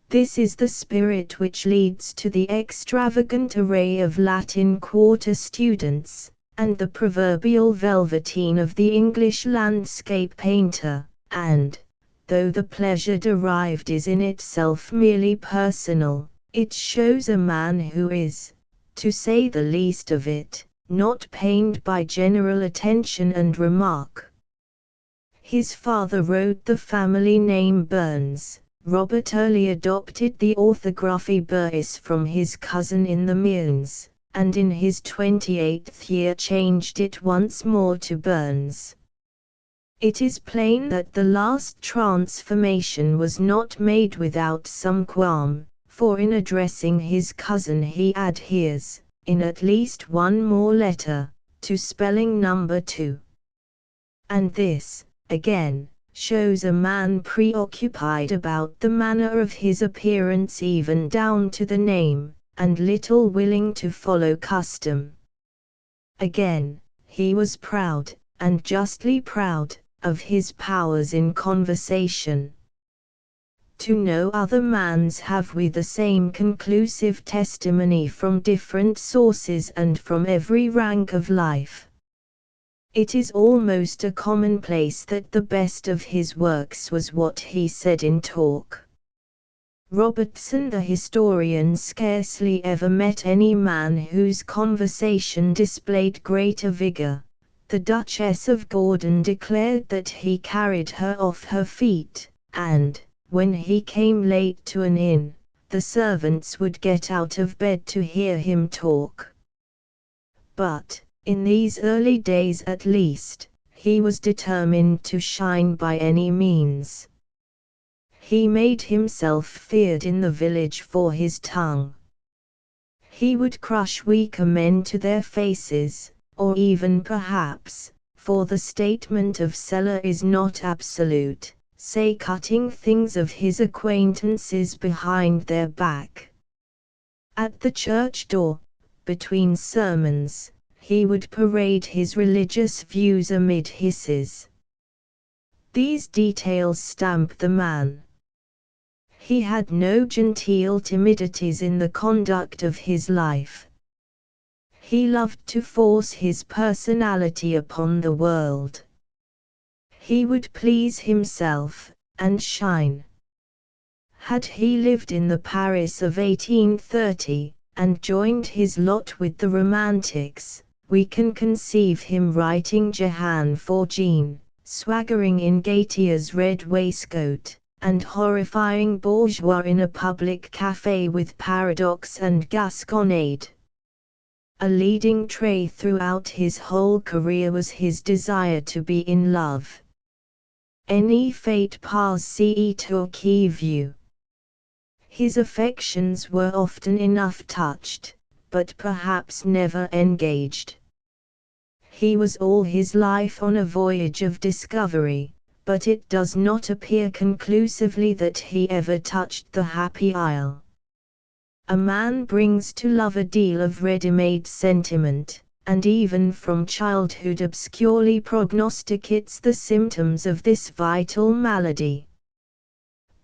This is the spirit which leads to the extravagant array of Latin Quarter students, and the proverbial velveteen of the English landscape painter, and, though the pleasure derived is in itself merely personal, it shows a man who is, to say the least of it, not pained by general attention and remark. His father wrote the family name Burns. Robert early adopted the orthography Burris from his cousin in the Mearns, and in his 28th year changed it once more to Burns. It is plain that the last transformation was not made without some qualm, for in addressing his cousin he adheres, in at least one more letter, to spelling number 2. And this, again, shows a man preoccupied about the manner of his appearance even down to the name, and little willing to follow custom. Again, he was proud, and justly proud, of his powers in conversation. To no other man's have we the same conclusive testimony from different sources and from every rank of life. It is almost a commonplace that the best of his works was what he said in talk. Robertson the historian scarcely ever met any man whose conversation displayed greater vigor. The Duchess of Gordon declared that he carried her off her feet, and, when he came late to an inn, the servants would get out of bed to hear him talk. But, in these early days at least, he was determined to shine by any means. He made himself feared in the village for his tongue. He would crush weaker men to their faces, or even perhaps, for the statement of Seller is not absolute, say cutting things of his acquaintances behind their back. At the church door, between sermons, he would parade his religious views amid hisses. These details stamp the man. He had no genteel timidities in the conduct of his life. He loved to force his personality upon the world. He would please himself, and shine. Had he lived in the Paris of 1830, and joined his lot with the Romantics, we can conceive him writing Jehan for Jean, swaggering in Gautier's red waistcoat, and horrifying bourgeois in a public café with paradox and gasconade. A leading trait throughout his whole career was his desire to be in love. Any fate pas si to qui veut. His affections were often enough touched, but perhaps never engaged. He was all his life on a voyage of discovery, but it does not appear conclusively that he ever touched the happy isle. A man brings to love a deal of ready-made sentiment, and even from childhood obscurely prognosticates the symptoms of this vital malady.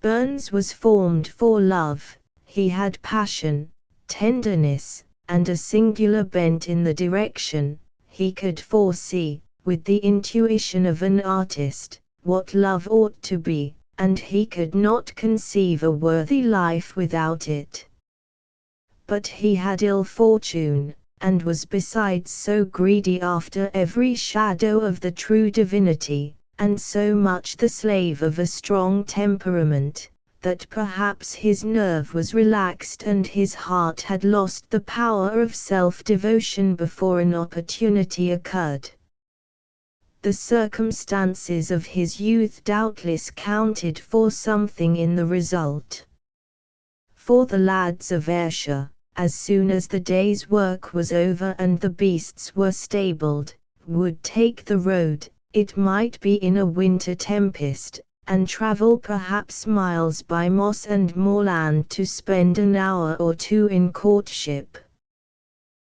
Burns was formed for love. He had passion, tenderness, and a singular bent in the direction. He could foresee, with the intuition of an artist, what love ought to be, and he could not conceive a worthy life without it. But he had ill fortune, and was besides so greedy after every shadow of the true divinity, and so much the slave of a strong temperament, that perhaps his nerve was relaxed and his heart had lost the power of self-devotion before an opportunity occurred. The circumstances of his youth doubtless counted for something in the result. For the lads of Ayrshire, as soon as the day's work was over and the beasts were stabled, would take the road, it might be in a winter tempest, and travel perhaps miles by moss and moorland to spend an hour or two in courtship.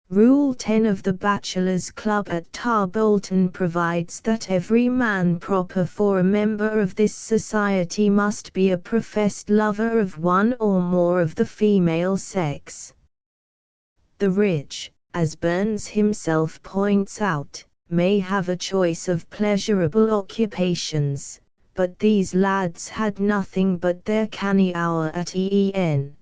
Rule 10 of the Bachelors' Club at Tarbolton provides that every man proper for a member of this society must be a professed lover of one or more of the female sex. The rich, as Burns himself points out, may have a choice of pleasurable occupations, but these lads had nothing but their canny hour at EEN.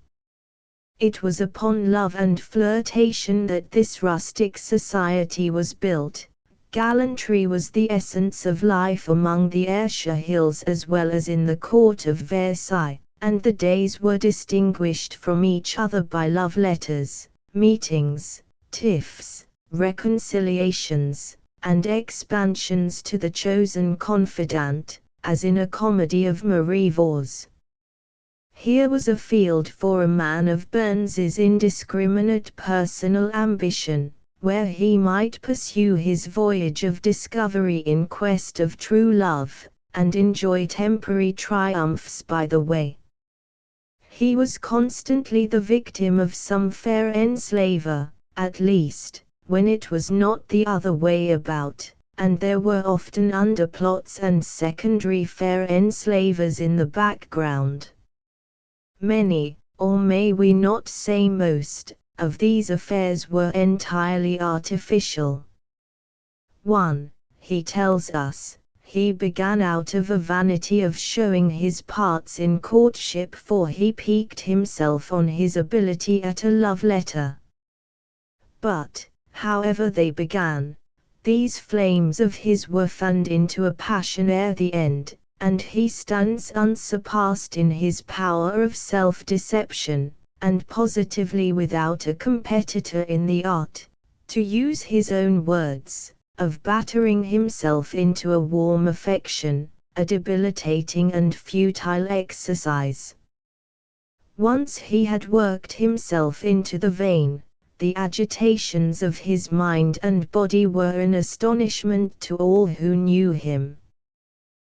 It was upon love and flirtation that this rustic society was built. Gallantry was the essence of life among the Ayrshire hills as well as in the court of Versailles, and the days were distinguished from each other by love letters, meetings, tiffs, reconciliations, and expansions to the chosen confidant, as in a comedy of Marie Vaux's. Here was a field for a man of Burns's indiscriminate personal ambition, where he might pursue his voyage of discovery in quest of true love, and enjoy temporary triumphs by the way. He was constantly the victim of some fair enslaver, at least, when it was not the other way about, and there were often underplots and secondary fair enslavers in the background. Many, or may we not say most, of these affairs were entirely artificial. 1. he tells us, he began out of a vanity of showing his parts in courtship, for he piqued himself on his ability at a love letter. But, however they began, these flames of his were fanned into a passion ere the end, and he stands unsurpassed in his power of self-deception, and positively without a competitor in the art, to use his own words, of battering himself into a warm affection, a debilitating and futile exercise. Once he had worked himself into the vein, the agitations of his mind and body were an astonishment to all who knew him.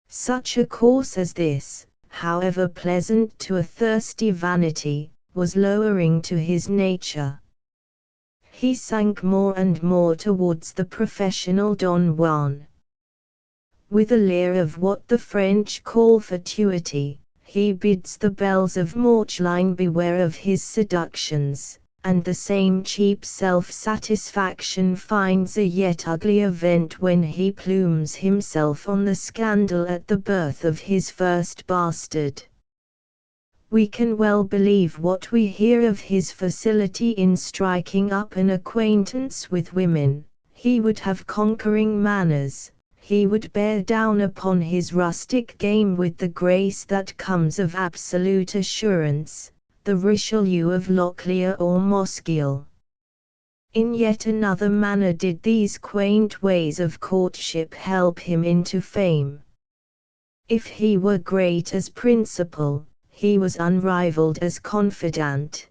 Such a course as this, however pleasant to a thirsty vanity, was lowering to his nature. He sank more and more towards the professional Don Juan. With a leer of what the French call fatuity, he bids the belles of Mortline beware of his seductions, and the same cheap self-satisfaction finds a yet uglier vent when he plumes himself on the scandal at the birth of his first bastard. We can well believe what we hear of his facility in striking up an acquaintance with women. He would have conquering manners, he would bear down upon his rustic game with the grace that comes of absolute assurance, the Richelieu of Locklear or Mosquiel. In yet another manner did these quaint ways of courtship help him into fame. If he were great as principal, he was unrivaled as confidant.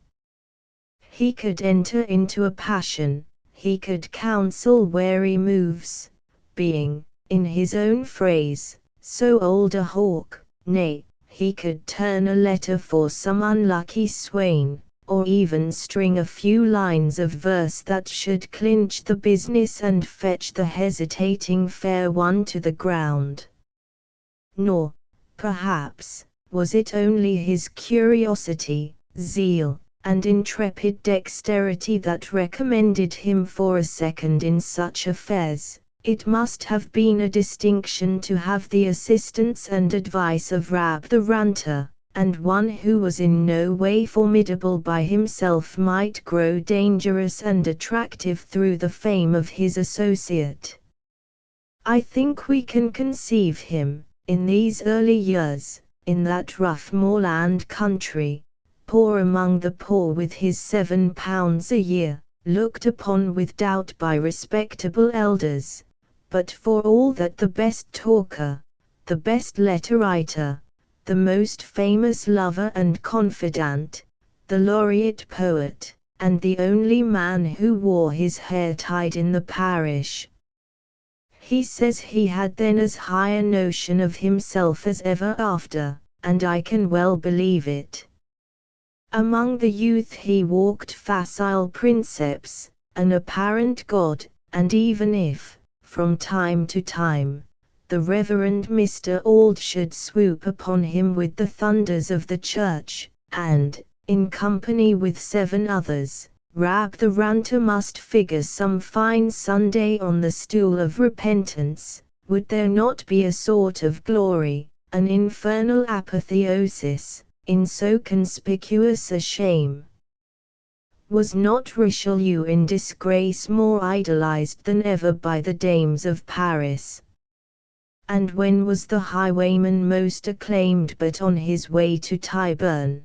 He could enter into a passion, he could counsel wary moves, being, in his own phrase, so old a hawk, nay, he could turn a letter for some unlucky swain, or even string a few lines of verse that should clinch the business and fetch the hesitating fair one to the ground. Nor, perhaps, was it only his curiosity, zeal, and intrepid dexterity that recommended him for a second in such affairs. It must have been a distinction to have the assistance and advice of Rab the ranter, and one who was in no way formidable by himself might grow dangerous and attractive through the fame of his associate. I think we can conceive him, in these early years, in that rough moorland country, poor among the poor with his £7 a year, looked upon with doubt by respectable elders, but for all that the best talker, the best letter-writer, the most famous lover and confidant, the laureate poet, and the only man who wore his hair tied in the parish. He says he had then as high a notion of himself as ever after, and I can well believe it. Among the youth he walked facile princeps, an apparent god, and even if, from time to time, the Reverend Mr. Auld should swoop upon him with the thunders of the church, and, in company with 7 others, Rab the ranter must figure some fine Sunday on the stool of repentance, would there not be a sort of glory, an infernal apotheosis, in so conspicuous a shame? Was not Richelieu in disgrace more idolized than ever by the dames of Paris? And when was the highwayman most acclaimed but on his way to Tyburn?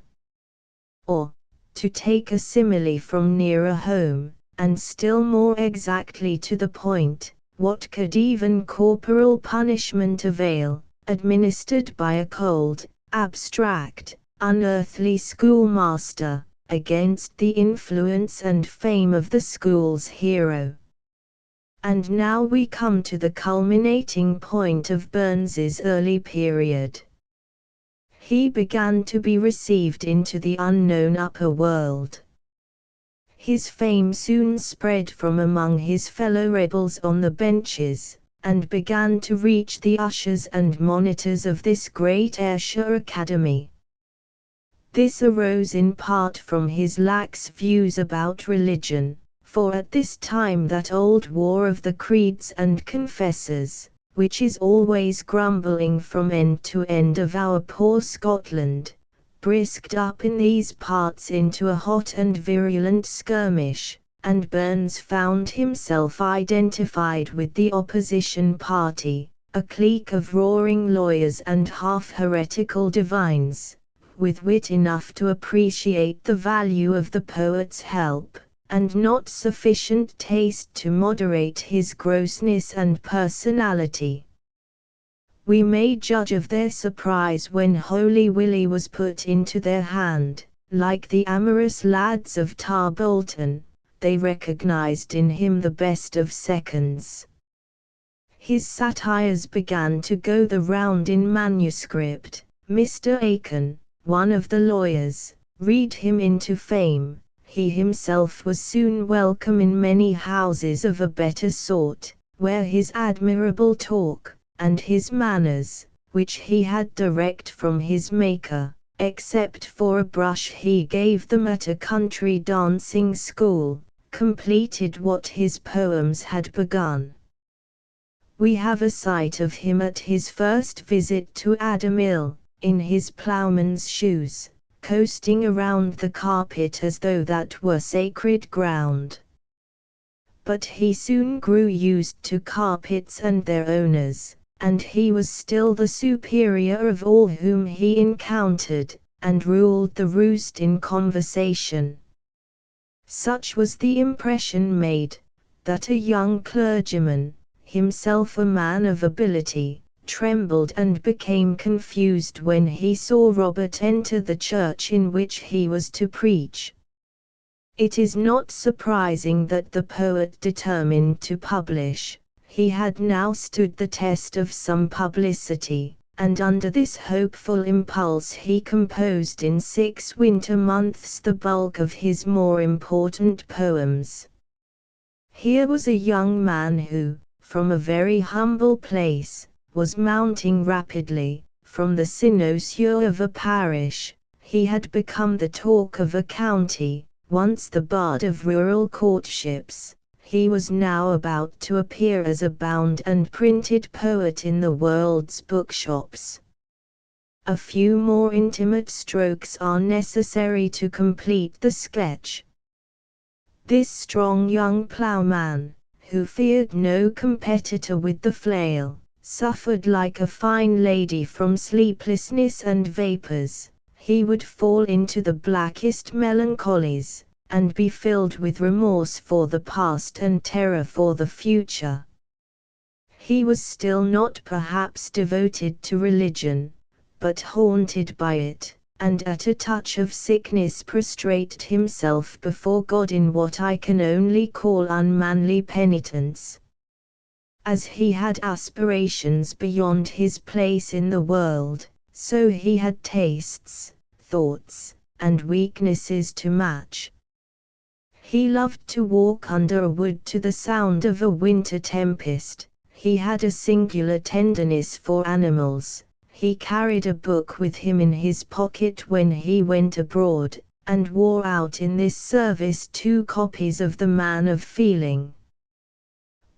Or, to take a simile from nearer home, and still more exactly to the point, what could even corporal punishment avail, administered by a cold, abstract, unearthly schoolmaster, against the influence and fame of the school's hero? And now we come to the culminating point of Burns's early period. He began to be received into the unknown upper world. His fame soon spread from among his fellow rebels on the benches, and began to reach the ushers and monitors of this great Ayrshire Academy. This arose in part from his lax views about religion, For at this time that old war of the creeds and confessors, which is always grumbling from end to end of our poor Scotland, brisked up in these parts into a hot and virulent skirmish, and Burns found himself identified with the opposition party, a clique of roaring lawyers and half-heretical divines, with wit enough to appreciate the value of the poet's help, and not sufficient taste to moderate his grossness and personality. We may judge of their surprise when Holy Willie was put into their hand. Like the amorous lads of Tarbolton, they recognized in him the best of seconds. His satires began to go the round in manuscript. Mr. Aiken, one of the lawyers, read him into fame. He himself was soon welcome in many houses of a better sort, where his admirable talk, and his manners, which he had direct from his Maker, except for a brush he gave them at a country dancing school, completed what his poems had begun. We have a sight of him at his first visit to Adamill, in his ploughman's shoes, coasting around the carpet as though that were sacred ground. But he soon grew used to carpets and their owners, and he was still the superior of all whom he encountered, and ruled the roost in conversation. Such was the impression made, that a young clergyman, himself a man of ability, trembled and became confused when he saw Robert enter the church in which he was to preach. It is not surprising that the poet determined to publish. He had now stood the test of some publicity, and under this hopeful impulse he composed in 6 winter months the bulk of his more important poems. Here was a young man who, from a very humble place, was mounting rapidly. From the cynosure of a parish, he had become the talk of a county. Once the bard of rural courtships, he was now about to appear as a bound and printed poet in the world's bookshops. A few more intimate strokes are necessary to complete the sketch. This strong young ploughman, who feared no competitor with the flail, suffered like a fine lady from sleeplessness and vapors. He would fall into the blackest melancholies, and be filled with remorse for the past and terror for the future. He was still not perhaps devoted to religion, but haunted by it, and at a touch of sickness prostrated himself before God in what I can only call unmanly penitence. As he had aspirations beyond his place in the world, so he had tastes, thoughts, and weaknesses to match. He loved to walk under a wood to the sound of a winter tempest. He had a singular tenderness for animals. He carried a book with him in his pocket when he went abroad, and wore out in this service 2 copies of the Man of Feeling.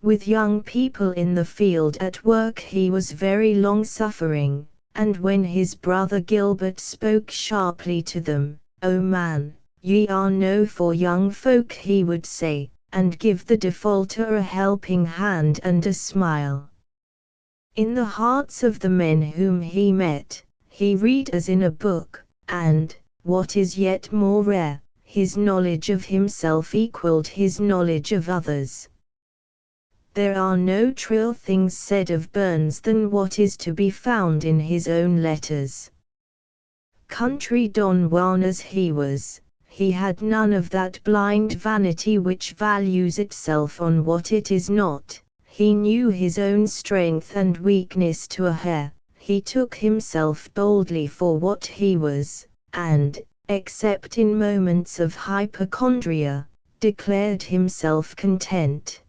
With young people in the field at work he was very long-suffering, and when his brother Gilbert spoke sharply to them, "O man, ye are no for young folk," he would say, and give the defaulter a helping hand and a smile. In the hearts of the men whom he met, he read as in a book, and, what is yet more rare, his knowledge of himself equaled his knowledge of others. There are no truer things said of Burns than what is to be found in his own letters. Country Don Juan as he was, he had none of that blind vanity which values itself on what it is not. He knew his own strength and weakness to a hair. He took himself boldly for what he was, and, except in moments of hypochondria, declared himself content.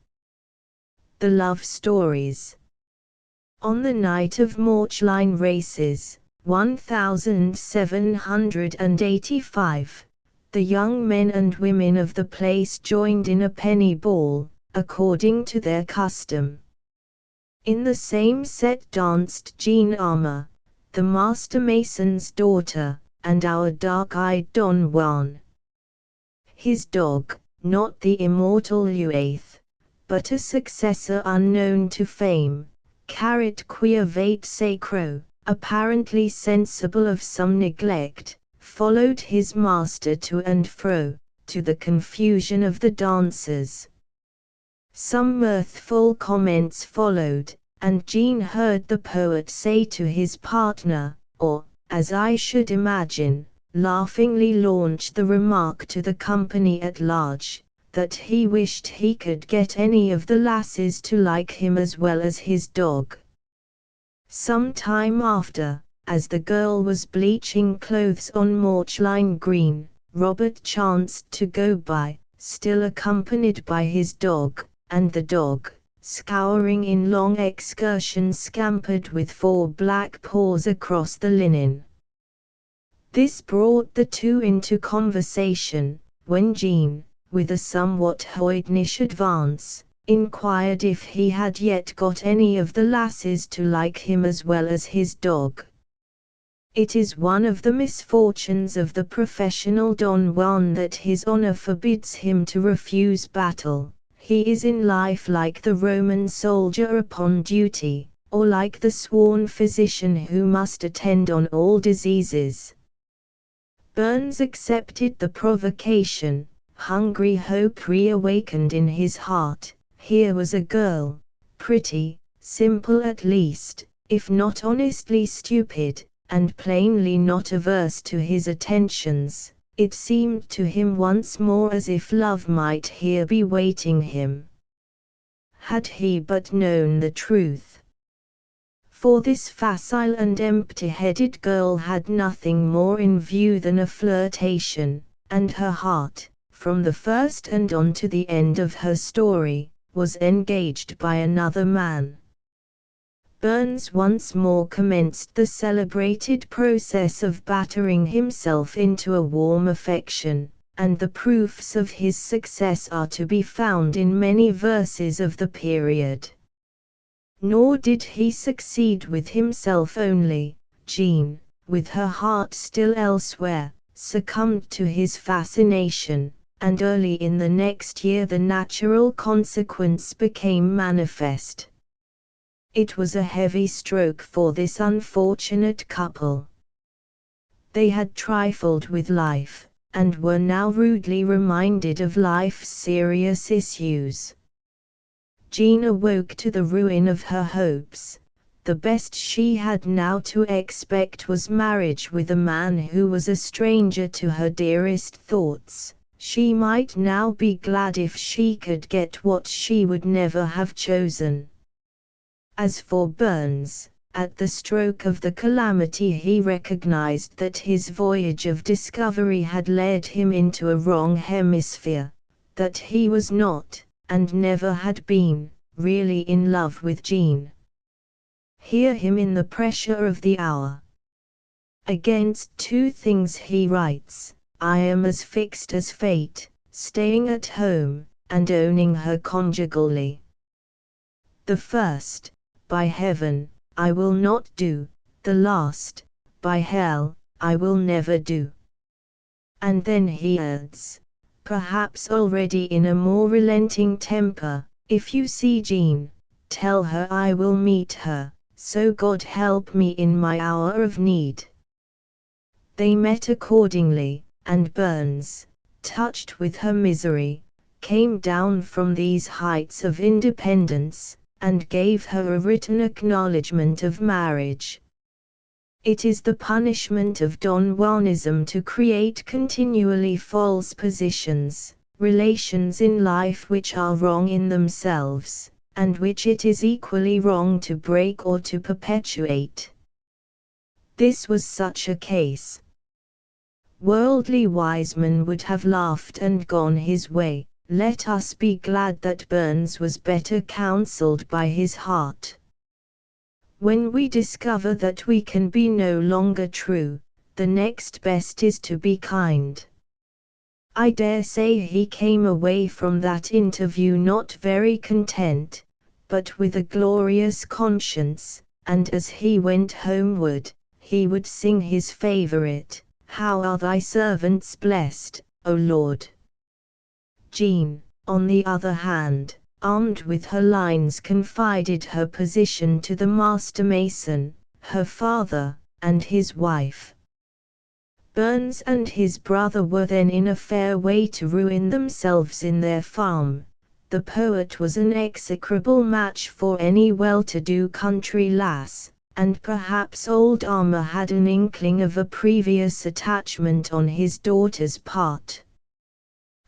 The Love Stories. On the night of Morchline races, 1785, The young men and women of the place joined in a penny ball, according to their custom. In the same set danced Jean Armour, the master mason's daughter, and our dark-eyed Don Juan. His dog, not the immortal Luath, but a successor unknown to fame, carried quia vate sacro, apparently sensible of some neglect, followed his master to and fro, to the confusion of the dancers. Some mirthful comments followed, and Jean heard the poet say to his partner, or, as I should imagine, laughingly launch the remark to the company at large, that he wished he could get any of the lasses to like him as well as his dog. Some time after, as the girl was bleaching clothes on Morchline Green, Robert chanced to go by, still accompanied by his dog, and the dog, scouring in long excursions, scampered with 4 black paws across the linen. This brought the two into conversation, when Jean, with a somewhat hoydenish advance, inquired if he had yet got any of the lasses to like him as well as his dog. It is one of the misfortunes of the professional Don Juan that his honor forbids him to refuse battle. He is in life like the Roman soldier upon duty, or like the sworn physician who must attend on all diseases. Burns accepted the provocation. Hungry hope reawakened in his heart. Here was a girl, pretty, simple at least, if not honestly stupid, and plainly not averse to his attentions. It seemed to him once more as if love might here be waiting him. Had he but known the truth. For this facile and empty-headed girl had nothing more in view than a flirtation, and her heart, from the first and on to the end of her story, was engaged by another man. Burns once more commenced the celebrated process of battering himself into a warm affection, and the proofs of his success are to be found in many verses of the period. Nor did he succeed with himself only. Jean, with her heart still elsewhere, succumbed to his fascination, and early in the next year the natural consequence became manifest. It was a heavy stroke for this unfortunate couple. They had trifled with life, and were now rudely reminded of life's serious issues. Jean awoke to the ruin of her hopes. The best she had now to expect was marriage with a man who was a stranger to her dearest thoughts. She might now be glad if she could get what she would never have chosen. As for Burns, at the stroke of the calamity he recognized that his voyage of discovery had led him into a wrong hemisphere, that he was not, and never had been, really in love with Jean. Hear him in the pressure of the hour. Against 2 things he writes, I am as fixed as fate, staying at home, and owning her conjugally. The first, by heaven, I will not do, the last, by hell, I will never do. And then he adds, perhaps already in a more relenting temper, if you see Jean, tell her I will meet her, so God help me in my hour of need. They met accordingly, and Burns, touched with her misery, came down from these heights of independence, and gave her a written acknowledgment of marriage. It is the punishment of Don Juanism to create continually false positions, relations in life which are wrong in themselves, and which it is equally wrong to break or to perpetuate. This was such a case. Worldly wise men would have laughed and gone his way. Let us be glad that Burns was better counseled by his heart. When we discover that we can be no longer true, the next best is to be kind. I dare say he came away from that interview not very content, but with a glorious conscience, and as he went homeward, he would sing his favorite, "How are thy servants blessed, O Lord." Jean, on the other hand, armed with her lines, confided her position to the master mason, her father, and his wife. Burns and his brother were then in a fair way to ruin themselves in their farm. The poet was an execrable match for any well-to-do country lass, and perhaps old Armour had an inkling of a previous attachment on his daughter's part.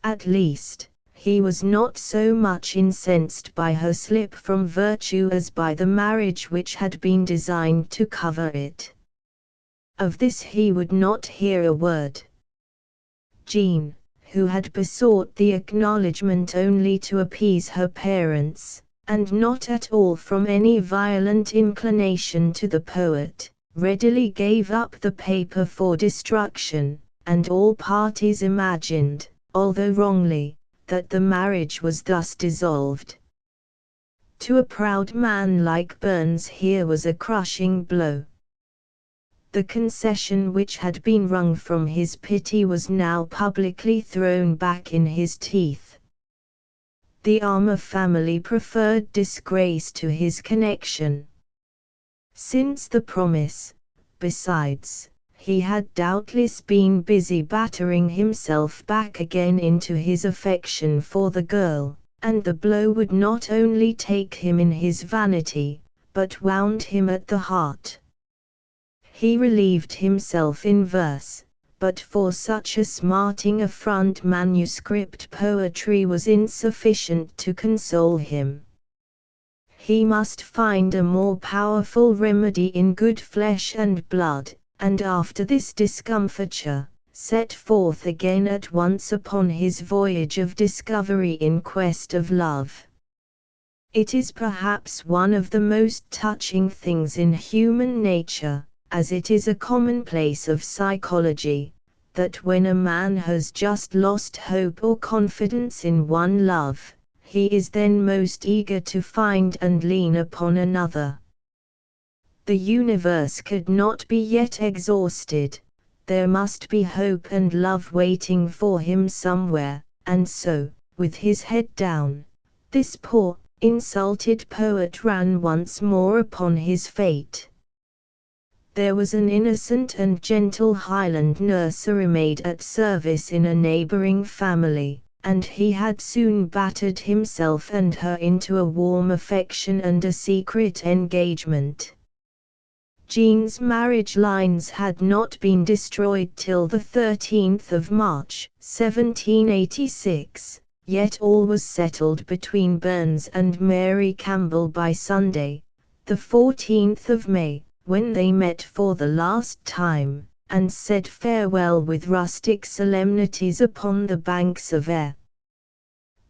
At least, he was not so much incensed by her slip from virtue as by the marriage which had been designed to cover it. Of this he would not hear a word. Jean, who had besought the acknowledgment only to appease her parents, and not at all from any violent inclination to the poet, readily gave up the paper for destruction, and all parties imagined, although wrongly, that the marriage was thus dissolved. To a proud man like Burns here was a crushing blow. The concession which had been wrung from his pity was now publicly thrown back in his teeth. The Armour family preferred disgrace to his connection. Since the promise, besides, he had doubtless been busy battering himself back again into his affection for the girl, and the blow would not only take him in his vanity, but wound him at the heart. He relieved himself in verse, but for such a smarting affront manuscript poetry was insufficient to console him. He must find a more powerful remedy in good flesh and blood, and after this discomfiture, set forth again at once upon his voyage of discovery in quest of love. It is perhaps one of the most touching things in human nature, as it is a commonplace of psychology, that when a man has just lost hope or confidence in one love, he is then most eager to find and lean upon another. The universe could not be yet exhausted, there must be hope and love waiting for him somewhere, and so, with his head down, this poor, insulted poet ran once more upon his fate. There was an innocent and gentle Highland nursery-maid at service in a neighbouring family, and he had soon battered himself and her into a warm affection and a secret engagement. Jean's marriage lines had not been destroyed till the 13th of March, 1786, yet all was settled between Burns and Mary Campbell by Sunday, the 14th of May, when they met for the last time, and said farewell with rustic solemnities upon the banks of Ayr.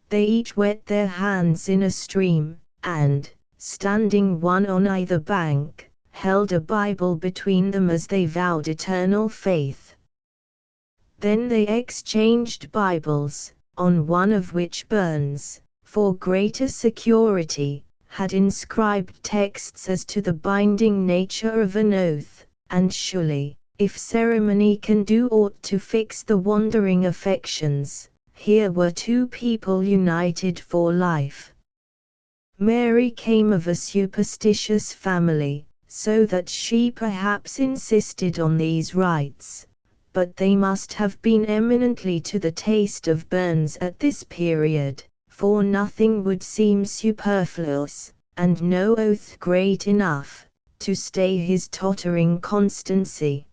They each wet their hands in a stream, and, standing one on either bank, held a Bible between them as they vowed eternal faith. Then they exchanged Bibles, on one of which Burns, for greater security, had inscribed texts as to the binding nature of an oath, and surely, if ceremony can do aught to fix the wandering affections, here were two people united for life. Mary came of a superstitious family, so that she perhaps insisted on these rites, but they must have been eminently to the taste of Burns at this period, for nothing would seem superfluous, and no oath great enough, to stay his tottering constancy.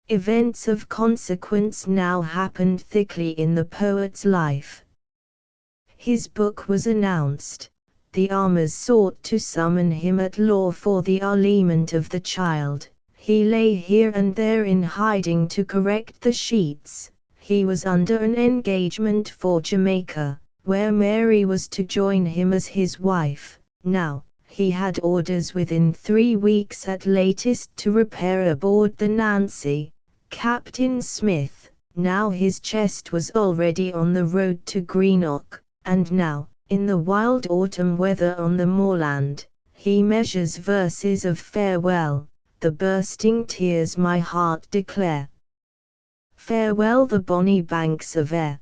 Events of consequence now happened thickly in the poet's life. His book was announced. The Armours sought to summon him at law for the aliment of the child. He lay here and there in hiding to correct the sheets. He was under an engagement for Jamaica, where Mary was to join him as his wife. Now, he had orders within 3 weeks at latest to repair aboard the Nancy. Captain Smith, Now his chest was already on the road to Greenock, and now, in the wild autumn weather on the moorland, he measures verses of farewell, the bursting tears my heart declare. Farewell the bonny banks of Ayr.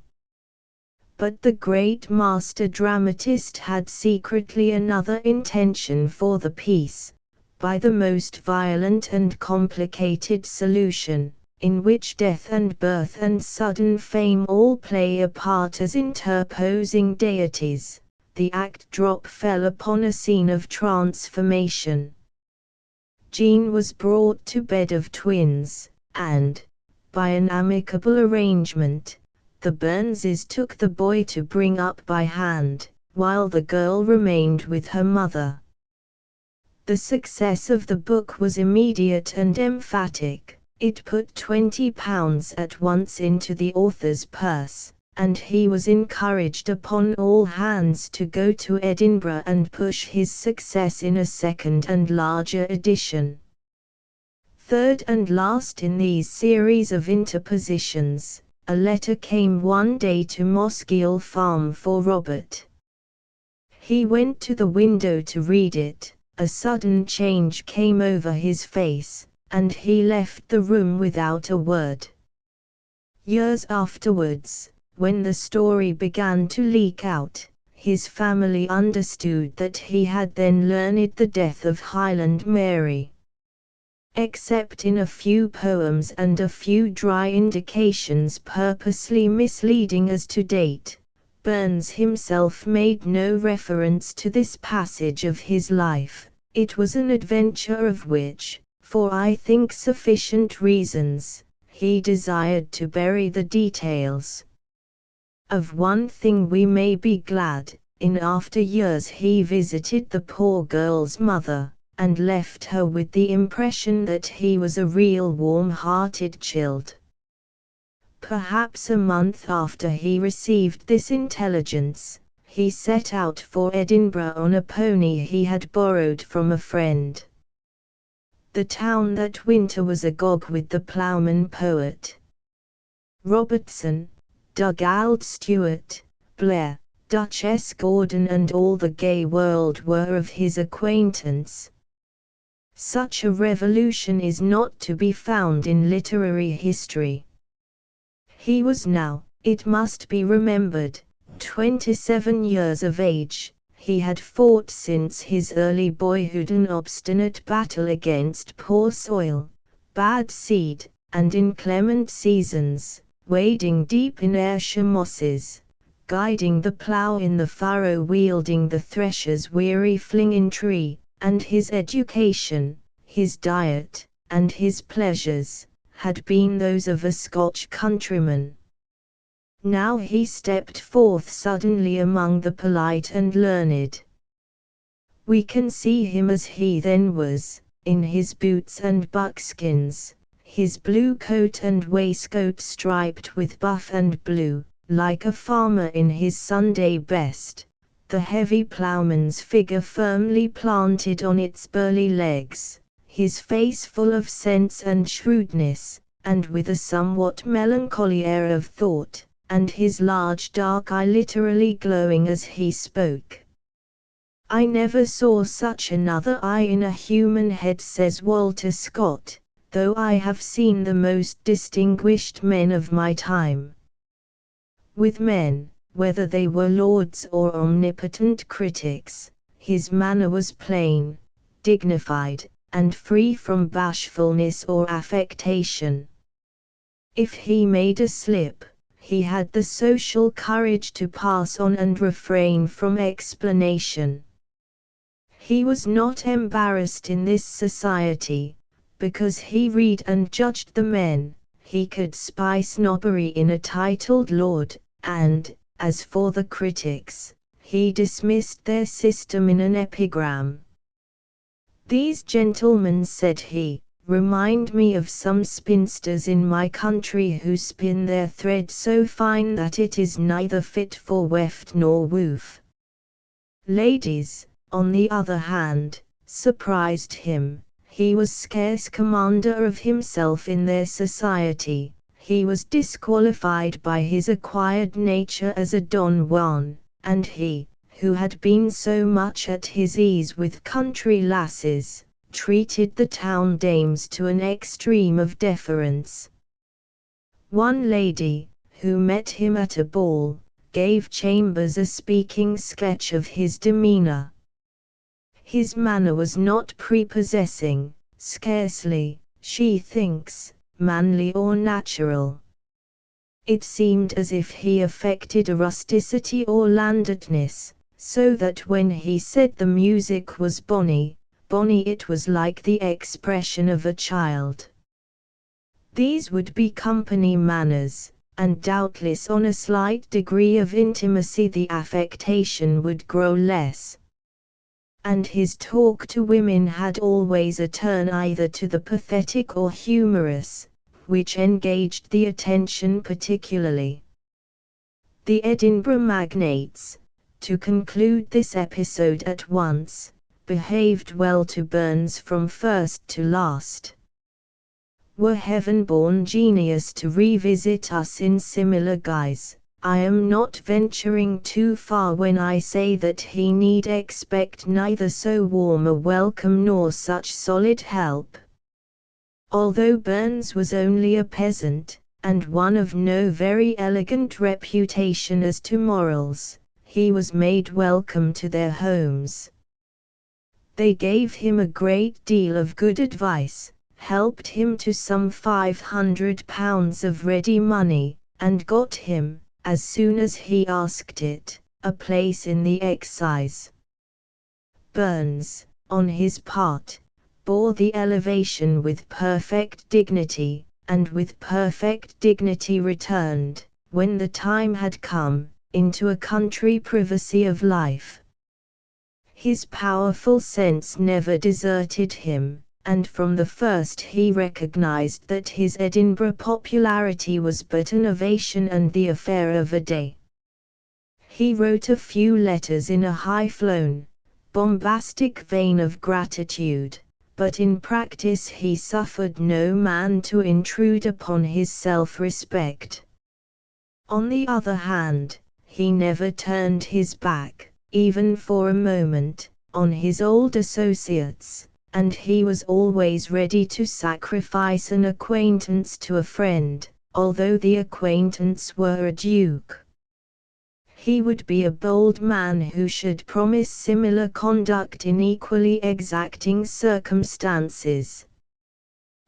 But the great master dramatist had secretly another intention for the piece, by the most violent and complicated solution, in which death and birth and sudden fame all play a part as interposing deities. The act drop fell upon a scene of transformation. Jean was brought to bed of twins, and, by an amicable arrangement, the Burnses took the boy to bring up by hand, while the girl remained with her mother. The success of the book was immediate and emphatic. It put £20 at once into the author's purse, and he was encouraged upon all hands to go to Edinburgh and push his success in a second and larger edition. Third and last in these series of interpositions, a letter came one day to Mosgiel Farm for Robert. He went to the window to read it. A sudden change came over his face, and he left the room without a word. Years afterwards, when the story began to leak out, his family understood that he had then learned the death of Highland Mary. Except in a few poems and a few dry indications purposely misleading as to date, Burns himself made no reference to this passage of his life. It was an adventure of which, for I think sufficient reasons, he desired to bury the details. Of one thing we may be glad: in after years he visited the poor girl's mother, and left her with the impression that he was a real warm-hearted child. Perhaps a month after he received this intelligence, he set out for Edinburgh on a pony he had borrowed from a friend. The town that winter was agog with the ploughman poet. Robertson, Dugald Stewart, Blair, Duchess Gordon and all the gay world were of his acquaintance. Such a revolution is not to be found in literary history. He was now, it must be remembered, 27 years of age. He had fought since his early boyhood an obstinate battle against poor soil, bad seed, and inclement seasons, wading deep in Ayrshire mosses, guiding the plough in the furrow, wielding the thresher's weary flinging tree, and his education, his diet, and his pleasures, had been those of a Scotch countryman. Now he stepped forth suddenly among the polite and learned. We can see him as he then was, in his boots and buckskins, his blue coat and waistcoat striped with buff and blue, like a farmer in his Sunday best, the heavy ploughman's figure firmly planted on its burly legs, his face full of sense and shrewdness, and with a somewhat melancholy air of thought, and his large dark eye literally glowing as he spoke. "I never saw such another eye in a human head," says Walter Scott, "though I have seen the most distinguished men of my time." With men, whether they were lords or omnipotent critics, his manner was plain, dignified, and free from bashfulness or affectation. If he made a slip, he had the social courage to pass on and refrain from explanation. He was not embarrassed in this society, because he read and judged the men. He could spy snobbery in a titled lord, and, as for the critics, he dismissed their system in an epigram. "These gentlemen," said he, "remind me of some spinsters in my country who spin their thread so fine that it is neither fit for weft nor woof." Ladies, on the other hand, surprised him. He was scarce commander of himself in their society. he was disqualified by his acquired nature as a Don Juan, and he, who had been so much at his ease with country lasses, treated the town dames to an extreme of deference. One lady, who met him at a ball, gave Chambers a speaking sketch of his demeanor. His manner was not prepossessing, scarcely, she thinks, manly or natural. It seemed as if he affected a rusticity or landedness, so that when he said the music was bonny, it was like the expression of a child. These would be company manners, and doubtless on a slight degree of intimacy the affectation would grow less. And his talk to women had always a turn either to the pathetic or humorous, which engaged the attention particularly. The Edinburgh magnates, to conclude this episode at once, behaved well to Burns from first to last. Were heaven-born genius to revisit us in similar guise, I am not venturing too far when I say that he need expect neither so warm a welcome nor such solid help. Although Burns was only a peasant, and one of no very elegant reputation as to morals, he was made welcome to their homes. They gave him a great deal of good advice, helped him to some £500 of ready money, and got him, as soon as he asked it, a place in the excise. Burns, on his part, bore the elevation with perfect dignity, and with perfect dignity returned, when the time had come, into a country privacy of life. His powerful sense never deserted him, and from the first he recognized that his Edinburgh popularity was but an ovation and the affair of a day. He wrote a few letters in a high-flown, bombastic vein of gratitude, but in practice he suffered no man to intrude upon his self-respect. On the other hand, he never turned his back, even for a moment, on his old associates, and he was always ready to sacrifice an acquaintance to a friend, although the acquaintance were a duke. He would be a bold man who should promise similar conduct in equally exacting circumstances.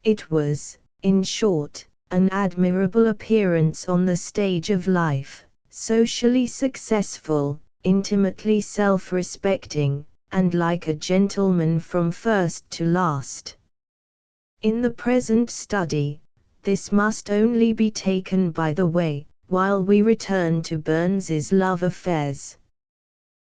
It was, in short, an admirable appearance on the stage of life, socially successful, intimately self-respecting, and like a gentleman from first to last. In the present study, this must only be taken by the way, while we return to Burns's love affairs.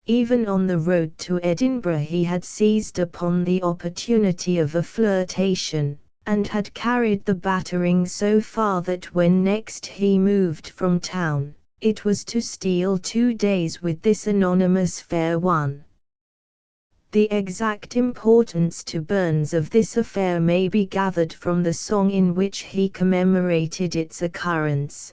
Even on the road to Edinburgh he had seized upon the opportunity of a flirtation, and had carried the battering so far that when next he moved from town, it was to steal 2 days with this anonymous fair one. The exact importance to Burns of this affair may be gathered from the song in which he commemorated its occurrence.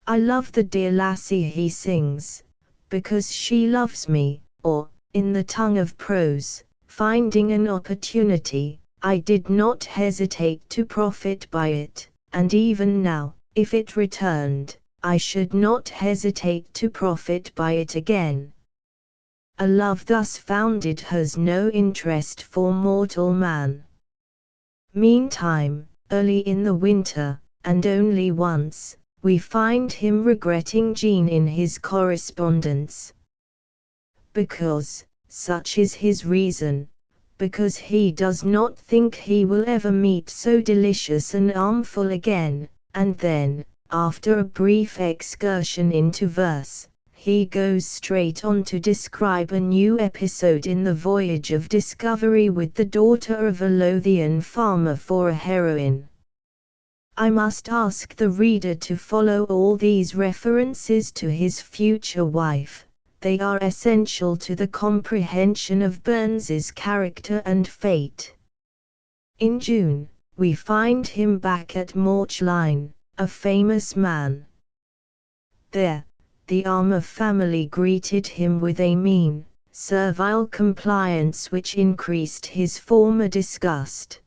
I love the dear lassie, he sings, because she loves me, or, in the tongue of prose, finding an opportunity, I did not hesitate to profit by it, and even now, if it returned, I should not hesitate to profit by it again. A love thus founded has no interest for mortal man. Meantime, early in the winter, and only once, we find him regretting Jean in his correspondence. Because, such is his reason, because he does not think he will ever meet so delicious an armful again, and then, after a brief excursion into verse, he goes straight on to describe a new episode in the voyage of discovery with the daughter of a Lothian farmer for a heroine. I must ask the reader to follow all these references to his future wife. They are essential to the comprehension of Burns's character and fate. In June, we find him back at Morchline, a famous man. There, the Armour family greeted him with a mean, servile compliance which increased his former disgust.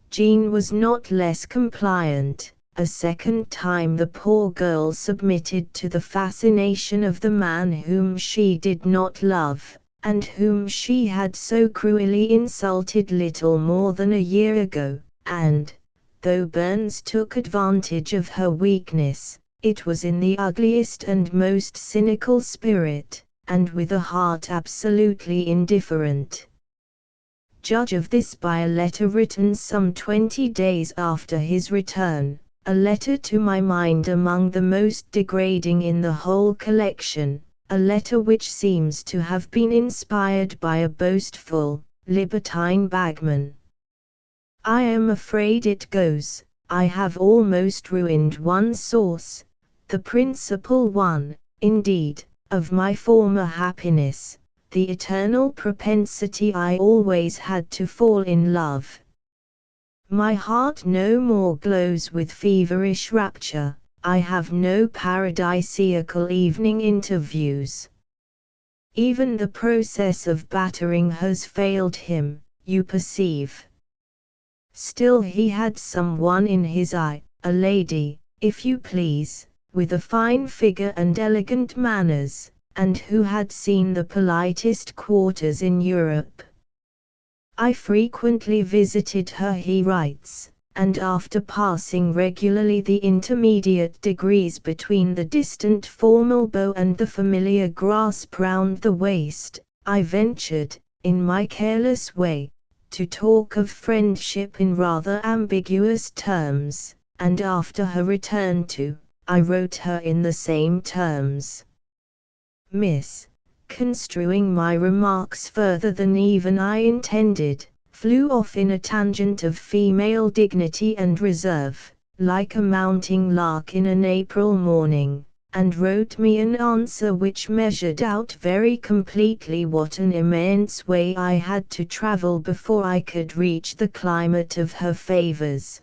Jean was not less compliant. A second time the poor girl submitted to the fascination of the man whom she did not love, and whom she had so cruelly insulted little more than a year ago, and, though Burns took advantage of her weakness, it was in the ugliest and most cynical spirit, and with a heart absolutely indifferent. Judge of this by a letter written some 20 days after his return, a letter to my mind among the most degrading in the whole collection, a letter which seems to have been inspired by a boastful, libertine bagman. I am afraid it goes, I have almost ruined one source, the principal one, indeed, of my former happiness, the eternal propensity I always had to fall in love. My heart no more glows with feverish rapture, I have no paradisiacal evening interviews. Even the process of battering has failed him, you perceive. Still he had someone in his eye, a lady, if you please, with a fine figure and elegant manners, and who had seen the politest quarters in Europe. I frequently visited her, he writes, and after passing regularly the intermediate degrees between the distant formal bow and the familiar grasp round the waist, I ventured, in my careless way, to talk of friendship in rather ambiguous terms, and after her return I wrote her in the same terms. Miss, construing my remarks further than even I intended, flew off in a tangent of female dignity and reserve, like a mounting lark in an April morning, and wrote me an answer which measured out very completely what an immense way I had to travel before I could reach the climate of her favors.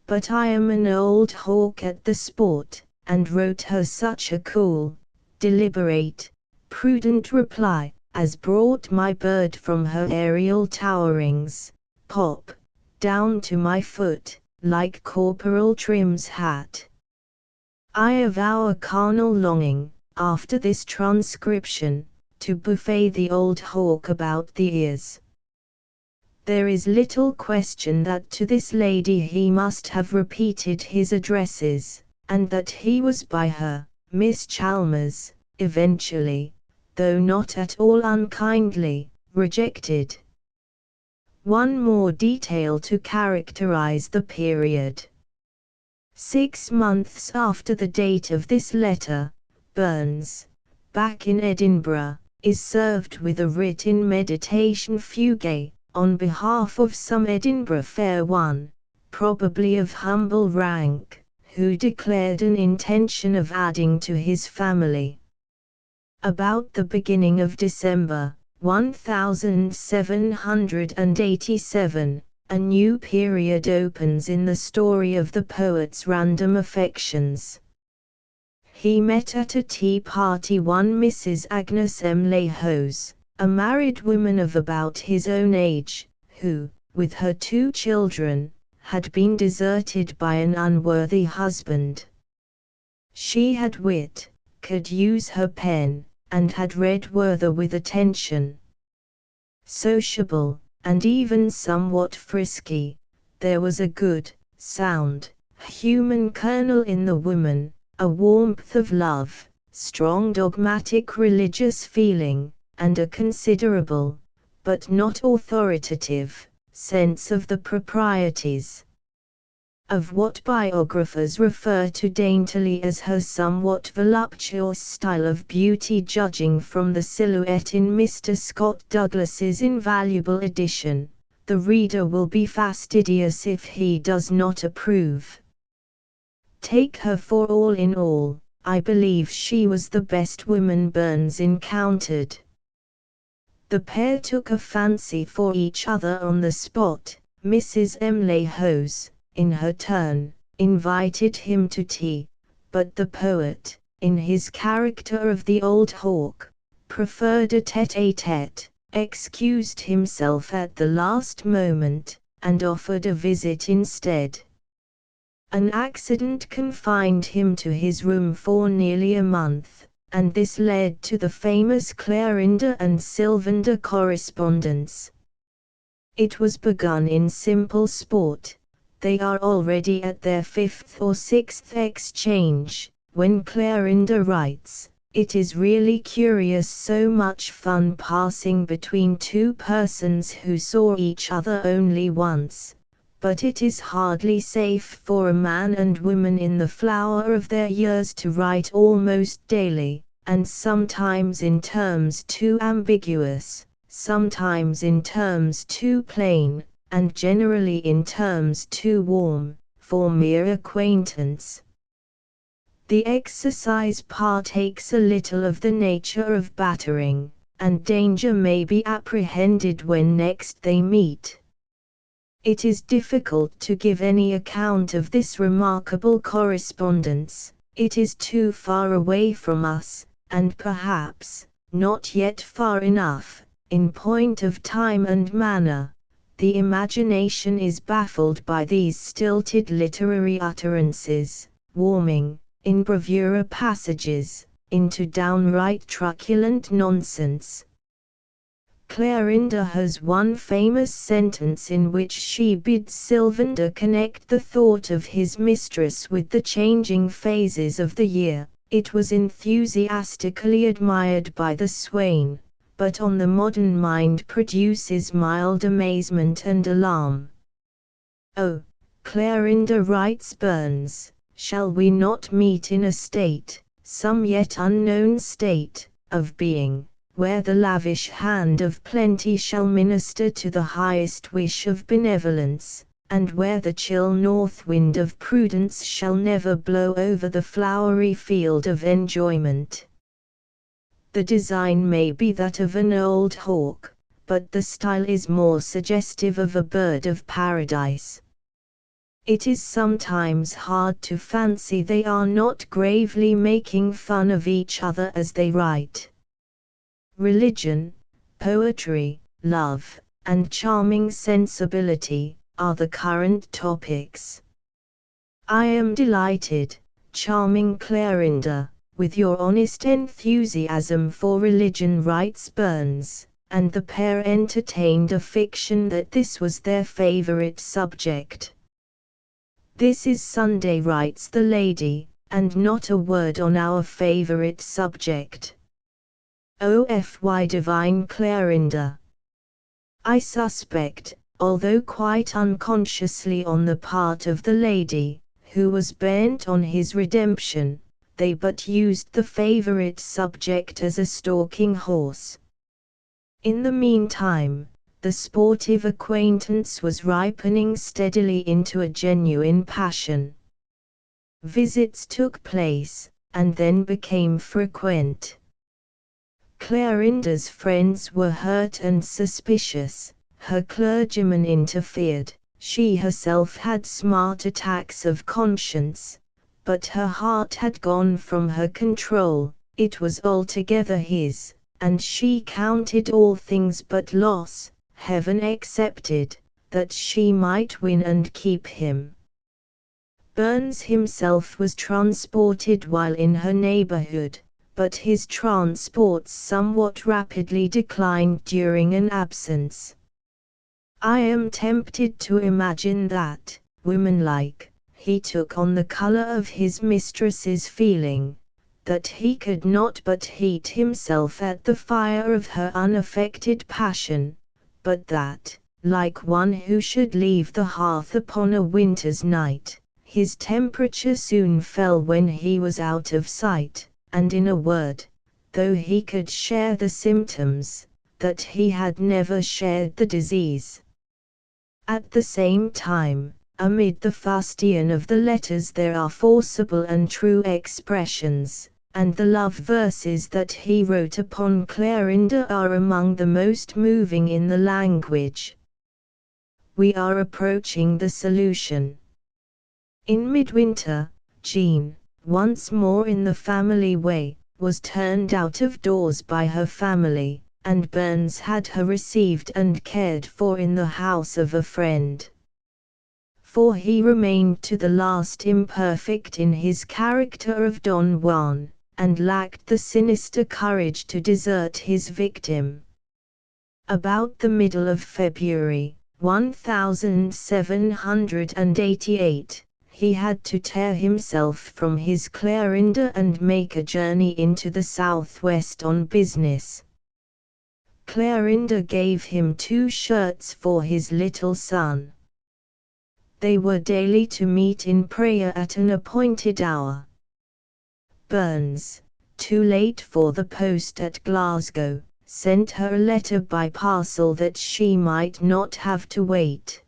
But I am an old hawk at the sport, and wrote her such a cool, deliberate, prudent reply, as brought my bird from her aerial towerings, pop, down to my foot, like Corporal Trim's hat. I avow a carnal longing, after this transcription, to buffet the old hawk about the ears. There is little question that to this lady he must have repeated his addresses, and that he was by her, Miss Chalmers, eventually, though not at all unkindly, rejected. One more detail to characterize the period. 6 months after the date of this letter, Burns, back in Edinburgh, is served with a writ in meditation fugae, on behalf of some Edinburgh fair one, probably of humble rank, who declared an intention of adding to his family. About the beginning of December, 1787, a new period opens in the story of the poet's random affections. He met at a tea party one Mrs. Agnes Emley Hose, a married woman of about his own age, who, with her 2 children, had been deserted by an unworthy husband. She had wit, could use her pen, and had read Werther with attention. Sociable, and even somewhat frisky, there was a good, sound, human kernel in the woman, a warmth of love, strong dogmatic religious feeling, and a considerable, but not authoritative, sense of the proprieties of what biographers refer to daintily as her somewhat voluptuous style of beauty, judging from the silhouette in Mr. Scott Douglas's invaluable edition. The reader will be fastidious if he does not approve. Take her for all in all, I believe she was the best woman Burns encountered. The pair took a fancy for each other on the spot. Mrs. Emley Hose, in her turn, invited him to tea, but the poet, in his character of the old hawk, preferred a tête-à-tête, excused himself at the last moment, and offered a visit instead. An accident confined him to his room for nearly a month, and this led to the famous Clarinda and Sylvander correspondence. It was begun in simple sport. They are already at their 5th or 6th exchange, when Clarinda writes, "It is really curious, so much fun passing between two persons who saw each other only once, but it is hardly safe for a man and woman in the flower of their years to write almost daily, and sometimes in terms too ambiguous, sometimes in terms too plain, and generally in terms too warm, for mere acquaintance." The exercise partakes a little of the nature of battering, and danger may be apprehended when next they meet. It is difficult to give any account of this remarkable correspondence. It is too far away from us, and perhaps not yet far enough. In point of time and manner, the imagination is baffled by these stilted literary utterances, warming, in bravura passages, into downright truculent nonsense. Clarinda has one famous sentence in which she bids Sylvander connect the thought of his mistress with the changing phases of the year. It was enthusiastically admired by the swain, but on the modern mind produces mild amazement and alarm. "Oh," Clarinda writes Burns, "shall we not meet in a state, some yet unknown state, of being, where the lavish hand of plenty shall minister to the highest wish of benevolence, and where the chill north wind of prudence shall never blow over the flowery field of enjoyment." The design may be that of an old hawk, but the style is more suggestive of a bird of paradise. It is sometimes hard to fancy they are not gravely making fun of each other as they write. Religion, poetry, love, and charming sensibility are the current topics. "I am delighted, charming Clarinda, with your honest enthusiasm for religion," writes Burns, and the pair entertained a fiction that this was their favorite subject. "This is Sunday," writes the lady, "and not a word on our favorite subject. O.F.Y. divine Clarinda." I suspect, although quite unconsciously on the part of the lady, who was bent on his redemption, they but used the favorite subject as a stalking horse. In the meantime, the sportive acquaintance was ripening steadily into a genuine passion. Visits took place, and then became frequent. Clarinda's friends were hurt and suspicious, her clergyman interfered, she herself had smart attacks of conscience, but her heart had gone from her control, it was altogether his, and she counted all things but loss, heaven excepted, that she might win and keep him. Burns himself was transported while in her neighborhood, but his transports somewhat rapidly declined during an absence. I am tempted to imagine that, womanlike, he took on the color of his mistress's feeling, that he could not but heat himself at the fire of her unaffected passion, but that, like one who should leave the hearth upon a winter's night, his temperature soon fell when he was out of sight, and in a word, though he could share the symptoms, that he had never shared the disease. At the same time, amid the fustian of the letters there are forcible and true expressions, and the love verses that he wrote upon Clarinda are among the most moving in the language. We are approaching the solution. In midwinter, Jean, once more in the family way, was turned out of doors by her family, and Burns had her received and cared for in the house of a friend. For he remained to the last imperfect in his character of Don Juan, and lacked the sinister courage to desert his victim. About the middle of February, 1788, he had to tear himself from his Clarinda and make a journey into the southwest on business. Clarinda gave him 2 shirts for his little son. They were daily to meet in prayer at an appointed hour. Burns, too late for the post at Glasgow, sent her a letter by parcel that she might not have to wait.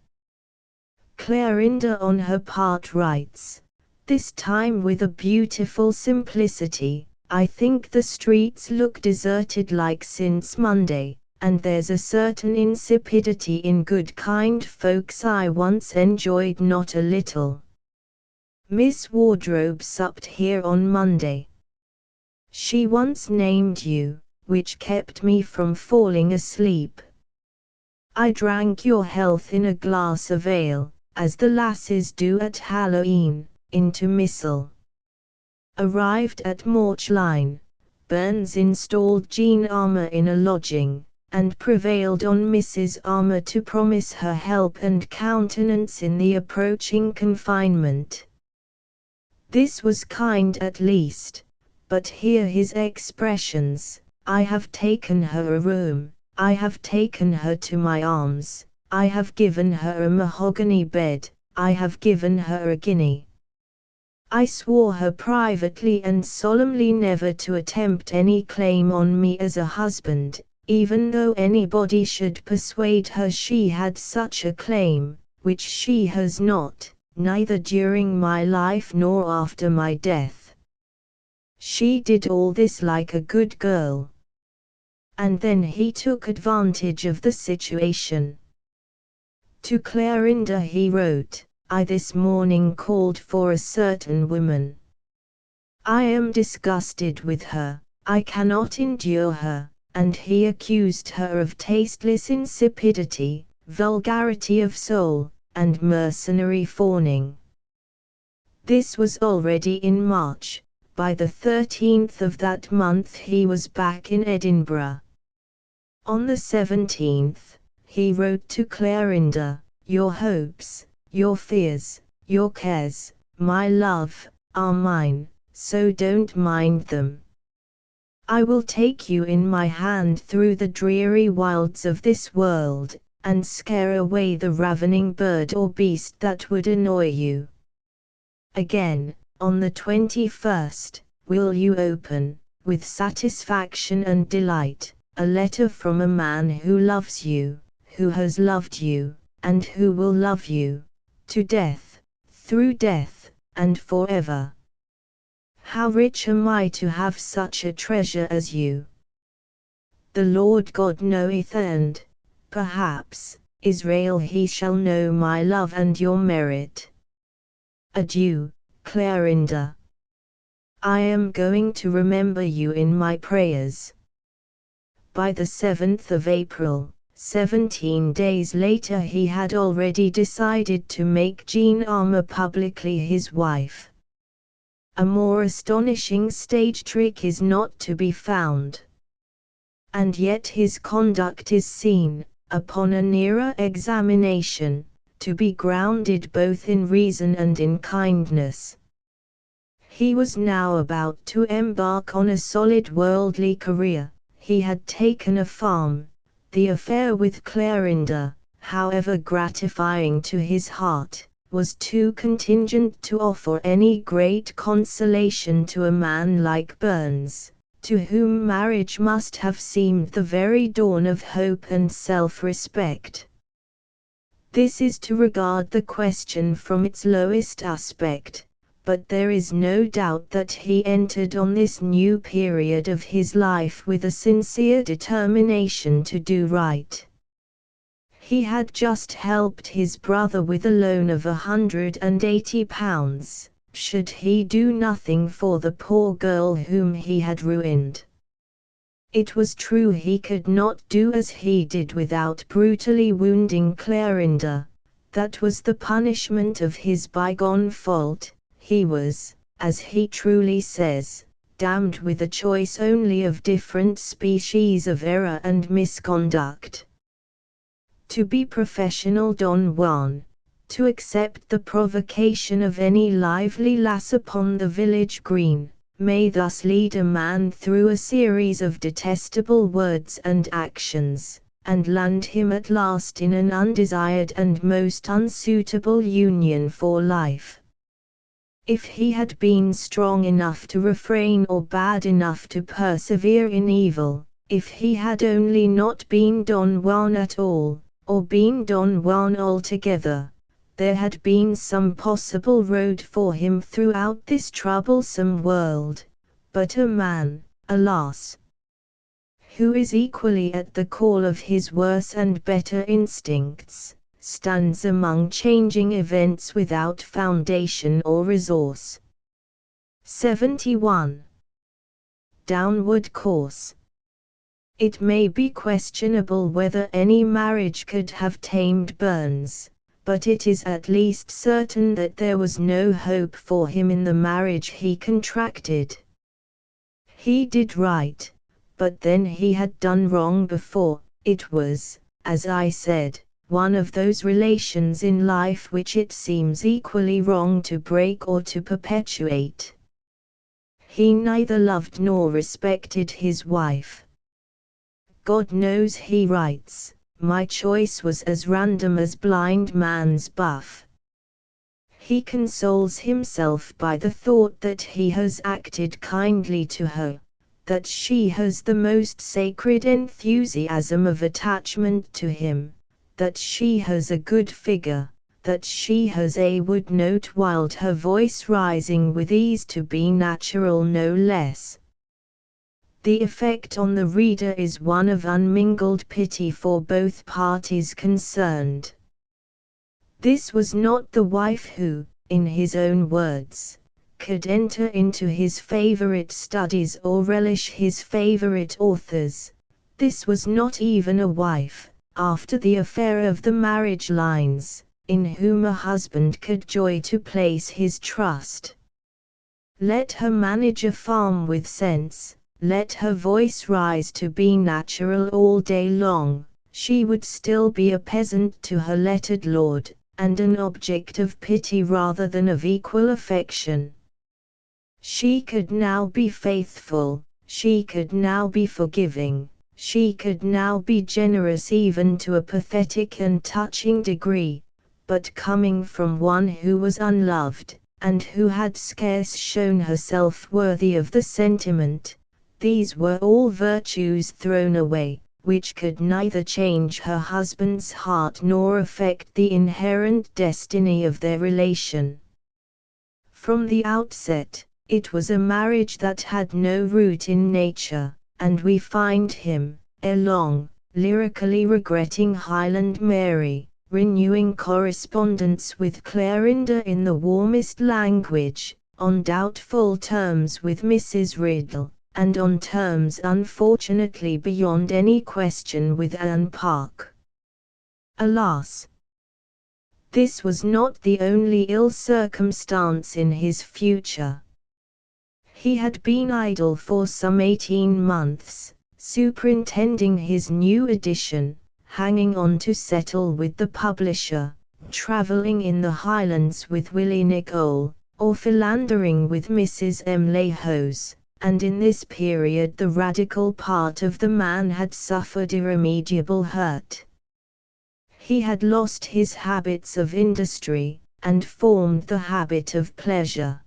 Clarinda on her part writes, this time with a beautiful simplicity, I think the streets look deserted like since Monday, and there's a certain insipidity in good kind folks I once enjoyed not a little. Miss Wardrobe supped here on Monday. She once named you, which kept me from falling asleep. I drank your health in a glass of ale, as the lasses do at Halloween, into missal. Arrived at Morchline, Burns installed Jean Armour in a lodging, and prevailed on Mrs. Armour to promise her help and countenance in the approaching confinement. This was kind at least, but hear his expressions: I have taken her a room, I have taken her to my arms, I have given her a mahogany bed, I have given her a guinea. I swore her privately and solemnly never to attempt any claim on me as a husband, even though anybody should persuade her she had such a claim, which she has not, neither during my life nor after my death. She did all this like a good girl. And then he took advantage of the situation. To Clarinda he wrote, I this morning called for a certain woman. I am disgusted with her, I cannot endure her, and he accused her of tasteless insipidity, vulgarity of soul, and mercenary fawning. This was already in March. By the 13th of that month he was back in Edinburgh. On the 17th, he wrote to Clarinda, your hopes, your fears, your cares, my love, are mine, so don't mind them. I will take you in my hand through the dreary wilds of this world, and scare away the ravening bird or beast that would annoy you. Again, on the 21st, will you open, with satisfaction and delight, a letter from a man who loves you, who has loved you, and who will love you, to death, through death, and forever. How rich am I to have such a treasure as you. The Lord God knoweth, and, perhaps, Israel he shall know my love and your merit. Adieu, Clarinda. I am going to remember you in my prayers. By the 7th of April, 17 days later, he had already decided to make Jean Armour publicly his wife. A more astonishing stage trick is not to be found. And yet his conduct is seen, upon a nearer examination, to be grounded both in reason and in kindness. He was now about to embark on a solid worldly career. He had taken a farm. The affair with Clarinda, however gratifying to his heart, was too contingent to offer any great consolation to a man like Burns, to whom marriage must have seemed the very dawn of hope and self-respect. This is to regard the question from its lowest aspect, but there is no doubt that he entered on this new period of his life with a sincere determination to do right. He had just helped his brother with a loan of £180. Should he do nothing for the poor girl whom he had ruined? It was true he could not do as he did without brutally wounding Clorinda. That was the punishment of his bygone fault. He was, as he truly says, damned with a choice only of different species of error and misconduct. To be professional Don Juan, to accept the provocation of any lively lass upon the village green, may thus lead a man through a series of detestable words and actions, and land him at last in an undesired and most unsuitable union for life. If he had been strong enough to refrain or bad enough to persevere in evil, if he had only not been Don Juan at all, or been Don Juan altogether, there had been some possible road for him throughout this troublesome world. But a man, alas, who is equally at the call of his worse and better instincts, stands among changing events without foundation or resource. 71. Downward course. It may be questionable whether any marriage could have tamed Burns, but it is at least certain that there was no hope for him in the marriage he contracted. He did right, but then he had done wrong before. It was, as I said, one of those relations in life which it seems equally wrong to break or to perpetuate. He neither loved nor respected his wife. God knows, he writes, my choice was as random as blind man's buff. He consoles himself by the thought that he has acted kindly to her, that she has the most sacred enthusiasm of attachment to him, that she has a good figure, that she has a wood note while her voice rising with ease to be natural no less. The effect on the reader is one of unmingled pity for both parties concerned. This was not the wife who, in his own words, could enter into his favorite studies or relish his favorite authors. This was not even a wife, after the affair of the marriage lines, in whom a husband could joy to place his trust. Let her manage a farm with sense, let her voice rise to be natural all day long, she would still be a peasant to her lettered lord, and an object of pity rather than of equal affection. She could now be faithful, she could now be forgiving, she could now be generous even to a pathetic and touching degree, but coming from one who was unloved, and who had scarce shown herself worthy of the sentiment, these were all virtues thrown away, which could neither change her husband's heart nor affect the inherent destiny of their relation. From the outset, it was a marriage that had no root in nature, and we find him, ere long, lyrically regretting Highland Mary, renewing correspondence with Clorinda in the warmest language, on doubtful terms with Mrs. Riddle, and on terms unfortunately beyond any question with Anne Park. Alas! This was not the only ill circumstance in his future. He had been idle for some 18 months, superintending his new edition, hanging on to settle with the publisher, travelling in the Highlands with Willie Nicol, or philandering with Mrs. Emily Hose, and in this period the radical part of the man had suffered irremediable hurt. He had lost his habits of industry, and formed the habit of pleasure.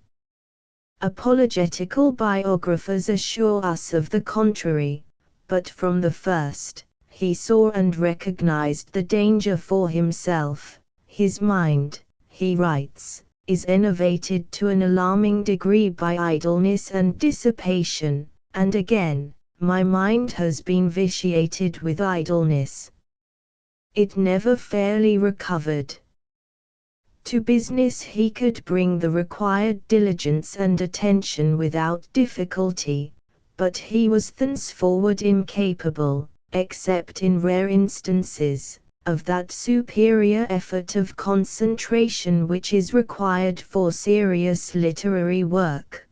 Apologetical biographers assure us of the contrary, but from the first, he saw and recognized the danger for himself. His mind, he writes, is enervated to an alarming degree by idleness and dissipation, and again, my mind has been vitiated with idleness. it never fairly recovered. To business he could bring the required diligence and attention without difficulty, but he was thenceforward incapable, except in rare instances, of that superior effort of concentration which is required for serious literary work.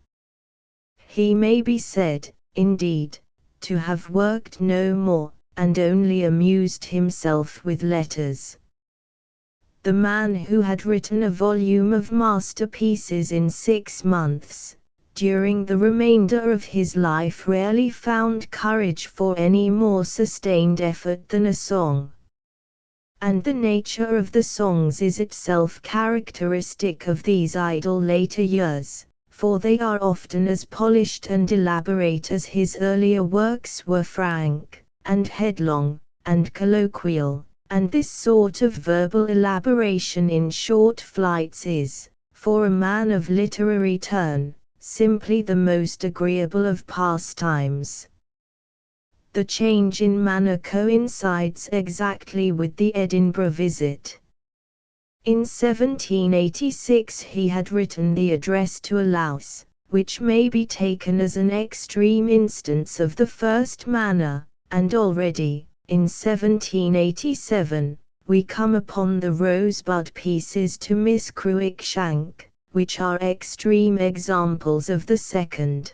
He may be said, indeed, to have worked no more, and only amused himself with letters. The man who had written a volume of masterpieces in 6 months, during the remainder of his life rarely found courage for any more sustained effort than a song. And the nature of the songs is itself characteristic of these idle later years, for they are often as polished and elaborate as his earlier works were frank, and headlong, and colloquial, and this sort of verbal elaboration in short flights is, for a man of literary turn, simply the most agreeable of pastimes. The change in manner coincides exactly with the Edinburgh visit. In 1786 he had written the address to a louse, which may be taken as an extreme instance of the first manner, and already, in 1787, we come upon the Rosebud pieces to Miss Cruikshank, which are extreme examples of the second.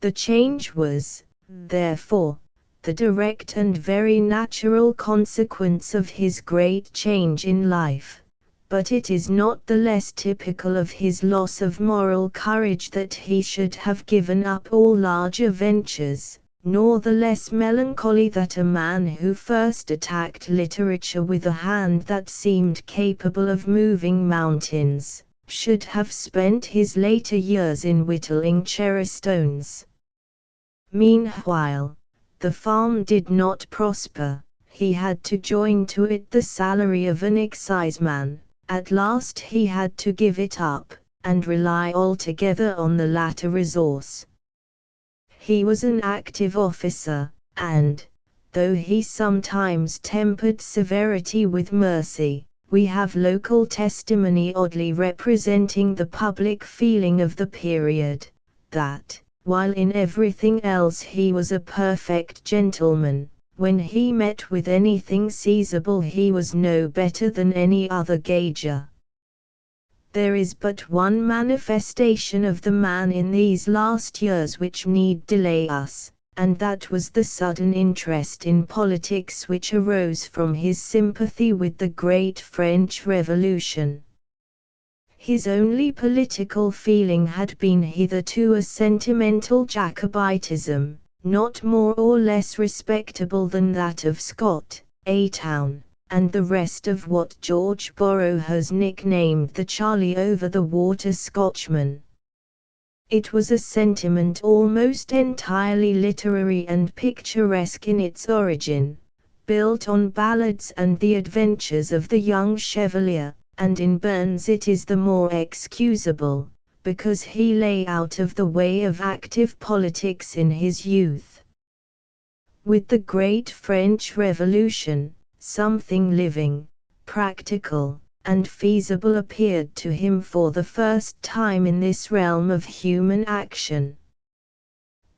The change was, therefore, the direct and very natural consequence of his great change in life, but it is not the less typical of his loss of moral courage that he should have given up all larger ventures, nor the less melancholy that a man who first attacked literature with a hand that seemed capable of moving mountains, should have spent his later years in whittling cherry stones. Meanwhile, the farm did not prosper. He had to join to it the salary of an exciseman. At last he had to give it up, and rely altogether on the latter resource. He was an active officer, and, though he sometimes tempered severity with mercy, we have local testimony oddly representing the public feeling of the period, that, while in everything else he was a perfect gentleman, when he met with anything seizable he was no better than any other gauger. There is but one manifestation of the man in these last years which need delay us, and that was the sudden interest in politics which arose from his sympathy with the great French Revolution. His only political feeling had been hitherto a sentimental Jacobitism, not more or less respectable than that of Scott, A. Town, and the rest of what George Borrow has nicknamed the Charlie over the water Scotchman. It was a sentiment almost entirely literary and picturesque in its origin, built on ballads and the adventures of the young Chevalier, and in Burns it is the more excusable, because he lay out of the way of active politics in his youth. With the great French Revolution, something living, practical, and feasible appeared to him for the first time in this realm of human action.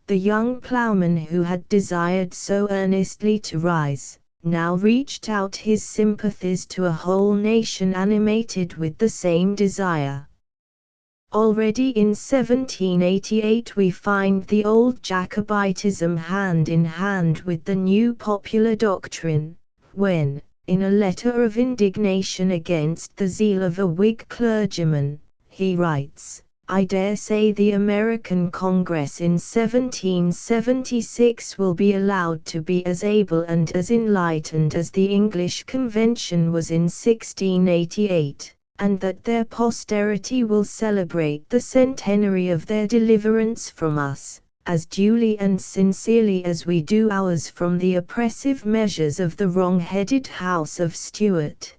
The young ploughman who had desired so earnestly to rise, now reached out his sympathies to a whole nation animated with the same desire. Already in 1788 we find the old Jacobitism hand in hand with the new popular doctrine, when, in a letter of indignation against the zeal of a Whig clergyman, he writes, "I dare say the American Congress in 1776 will be allowed to be as able and as enlightened as the English Convention was in 1688, and that their posterity will celebrate the centenary of their deliverance from us, as duly and sincerely as we do ours from the oppressive measures of the wrong-headed House of Stuart."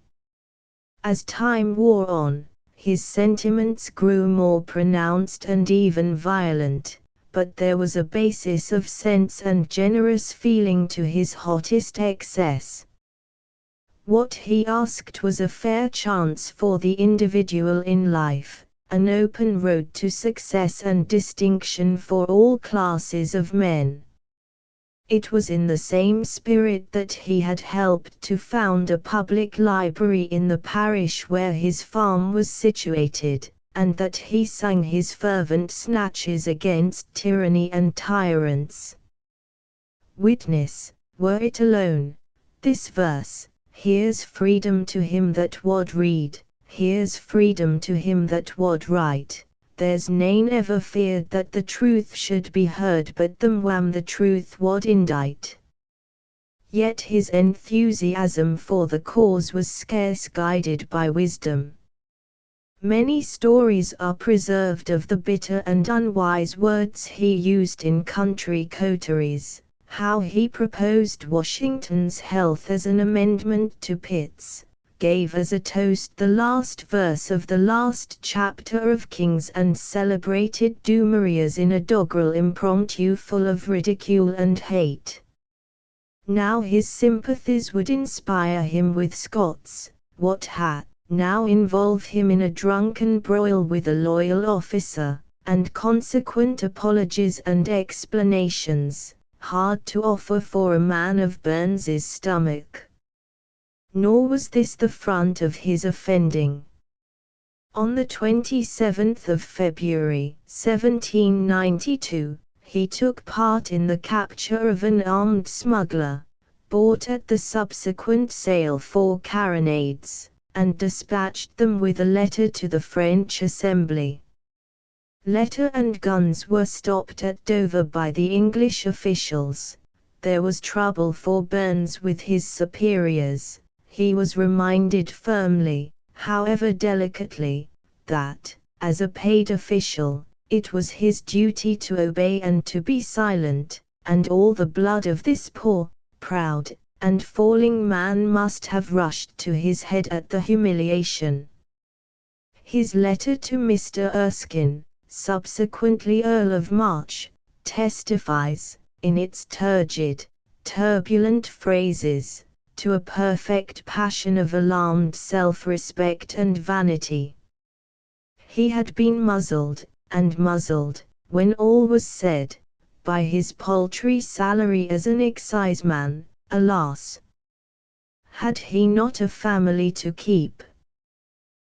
As time wore on, his sentiments grew more pronounced and even violent, but there was a basis of sense and generous feeling to his hottest excess. What he asked was a fair chance for the individual in life, an open road to success and distinction for all classes of men. It was in the same spirit that he had helped to found a public library in the parish where his farm was situated, and that he sang his fervent snatches against tyranny and tyrants. Witness, were it alone, this verse, "Here's freedom to him that wad read, here's freedom to him that wad write, there's nane ever feared that the truth should be heard but them wham the truth wad indite." Yet his enthusiasm for the cause was scarce guided by wisdom. Many stories are preserved of the bitter and unwise words he used in country coteries, how he proposed Washington's health as an amendment to Pitt's, gave as a toast the last verse of the last chapter of Kings, and celebrated Dumarias in a doggerel impromptu full of ridicule and hate. Now his sympathies would inspire him with Scots, what had now involve him in a drunken broil with a loyal officer, and consequent apologies and explanations, hard to offer for a man of Burns's stomach. Nor was this the front of his offending. On the 27th of February, 1792, he took part in the capture of an armed smuggler, bought at the subsequent sale for carronades, and dispatched them with a letter to the French Assembly. Letter and guns were stopped at Dover by the English officials. There was trouble for Burns with his superiors. He was reminded firmly, however delicately, that, as a paid official, it was his duty to obey and to be silent, and all the blood of this poor, proud, and falling man must have rushed to his head at the humiliation. His letter to Mr. Erskine, subsequently Earl of March, testifies, in its turgid, turbulent phrases, to a perfect passion of alarmed self-respect and vanity. He had been muzzled, when all was said, by his paltry salary as an exciseman. Alas! Had he not a family to keep?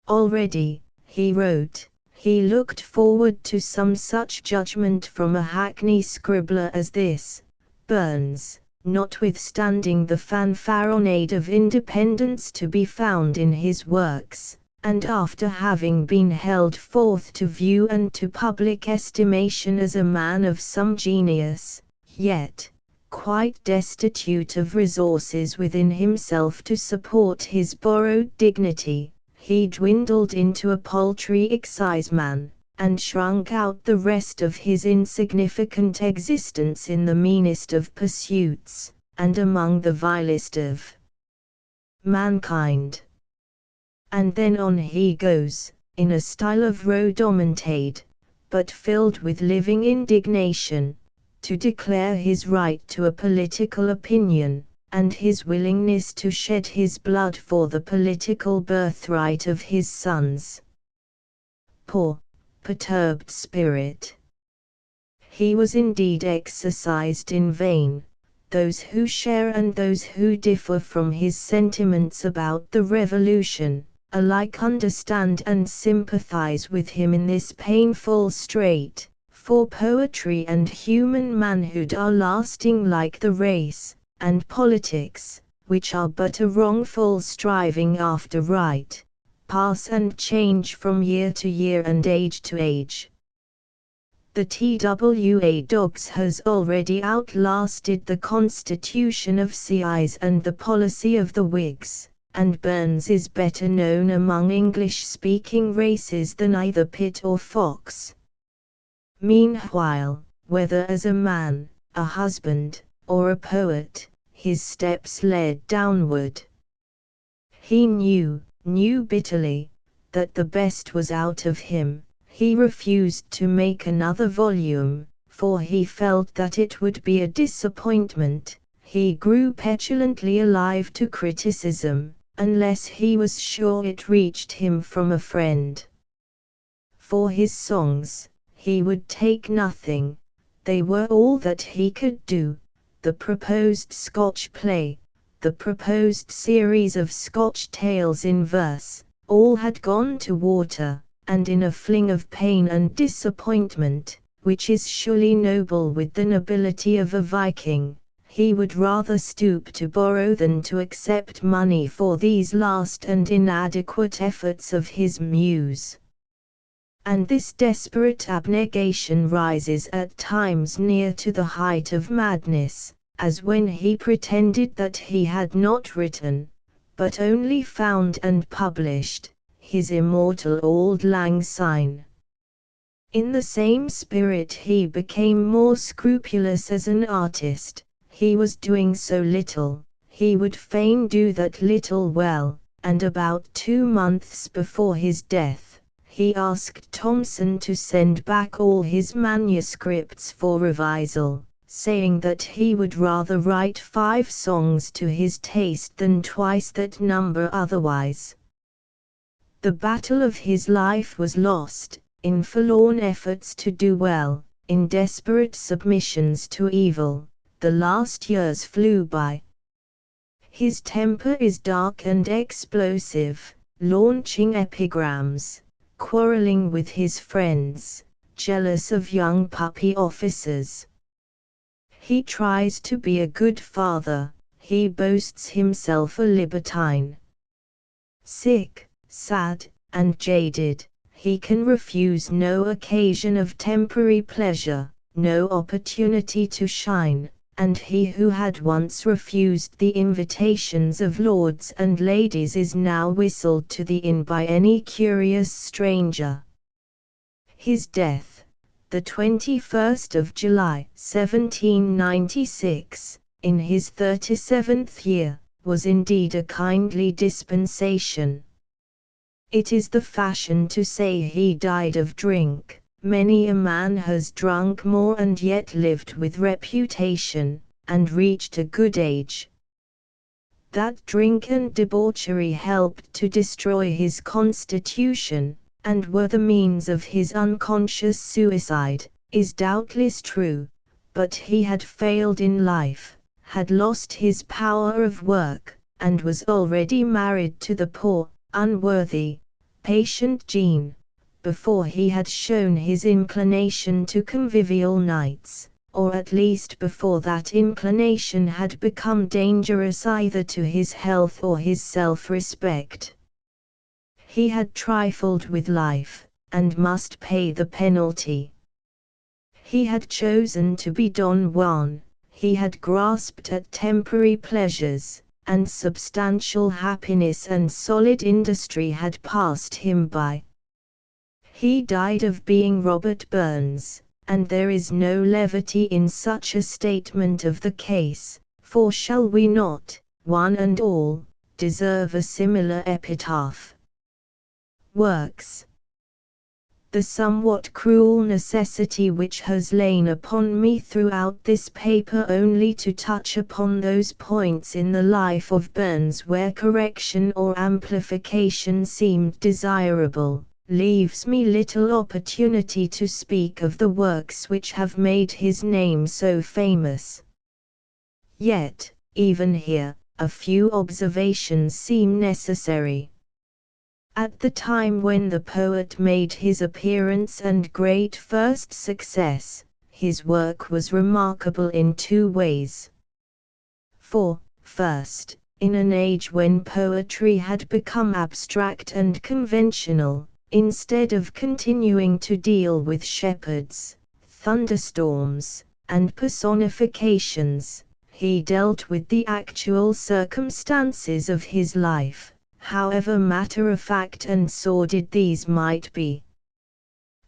Already, he wrote, he looked forward to some such judgment from a hackney scribbler as this. Burns, notwithstanding the fanfaronade of independence to be found in his works, and after having been held forth to view and to public estimation as a man of some genius, yet, quite destitute of resources within himself to support his borrowed dignity, he dwindled into a paltry exciseman, and shrunk out the rest of his insignificant existence in the meanest of pursuits, and among the vilest of mankind. And then on he goes, in a style of rhodomontade, but filled with living indignation, to declare his right to a political opinion, and his willingness to shed his blood for the political birthright of his sons. Poor, perturbed spirit! He was indeed exercised in vain. Those who share and those who differ from his sentiments about the Revolution, alike understand and sympathize with him in this painful strait, for poetry and human manhood are lasting like the race, and politics, which are but a wrongful striving after right, pass and change from year to year and age to age. The TWA dogs has already outlasted the Constitution of Sieyes and the policy of the Whigs, and Burns is better known among English-speaking races than either Pitt or Fox. Meanwhile, whether as a man, a husband, or a poet, his steps led downward. He knew bitterly, that the best was out of him. He refused to make another volume, for he felt that it would be a disappointment. He grew petulantly alive to criticism, unless he was sure it reached him from a friend. For his songs, he would take nothing, they were all that he could do. The proposed Scotch play, the proposed series of Scotch tales in verse, all had gone to water, and in a fling of pain and disappointment, which is surely noble with the nobility of a Viking, he would rather stoop to borrow than to accept money for these last and inadequate efforts of his muse. And this desperate abnegation rises at times near to the height of madness, as when he pretended that he had not written, but only found and published, his immortal Auld Lang Syne. In the same spirit he became more scrupulous as an artist. He was doing so little, he would fain do that little well, and about 2 months before his death, he asked Thomson to send back all his manuscripts for revisal, saying that he would rather write 5 songs to his taste than twice that number otherwise. The battle of his life was lost, in forlorn efforts to do well, in desperate submissions to evil. The last years flew by. His temper is dark and explosive, launching epigrams, quarreling with his friends, jealous of young puppy officers. He tries to be a good father, he boasts himself a libertine. Sick, sad, and jaded, he can refuse no occasion of temporary pleasure, no opportunity to shine. And he who had once refused the invitations of lords and ladies is now whistled to the inn by any curious stranger. His death, the 21st of July, 1796, in his 37th year, was indeed a kindly dispensation. It is the fashion to say he died of drink. Many a man has drunk more and yet lived with reputation, and reached a good age. That drink and debauchery helped to destroy his constitution, and were the means of his unconscious suicide, is doubtless true, but he had failed in life, had lost his power of work, and was already married to the poor, unworthy, patient Jean, before he had shown his inclination to convivial nights, or at least before that inclination had become dangerous either to his health or his self-respect. He had trifled with life, and must pay the penalty. He had chosen to be Don Juan, he had grasped at temporary pleasures, and substantial happiness and solid industry had passed him by. He died of being Robert Burns, and there is no levity in such a statement of the case, for shall we not, one and all, deserve a similar epitaph? Works. The somewhat cruel necessity which has lain upon me throughout this paper only to touch upon those points in the life of Burns where correction or amplification seemed desirable, leaves me little opportunity to speak of the works which have made his name so famous. Yet, even here, a few observations seem necessary. At the time when the poet made his appearance and great first success, his work was remarkable in 2 ways. For, first, in an age when poetry had become abstract and conventional, instead of continuing to deal with shepherds, thunderstorms, and personifications, he dealt with the actual circumstances of his life, however matter-of-fact and sordid these might be.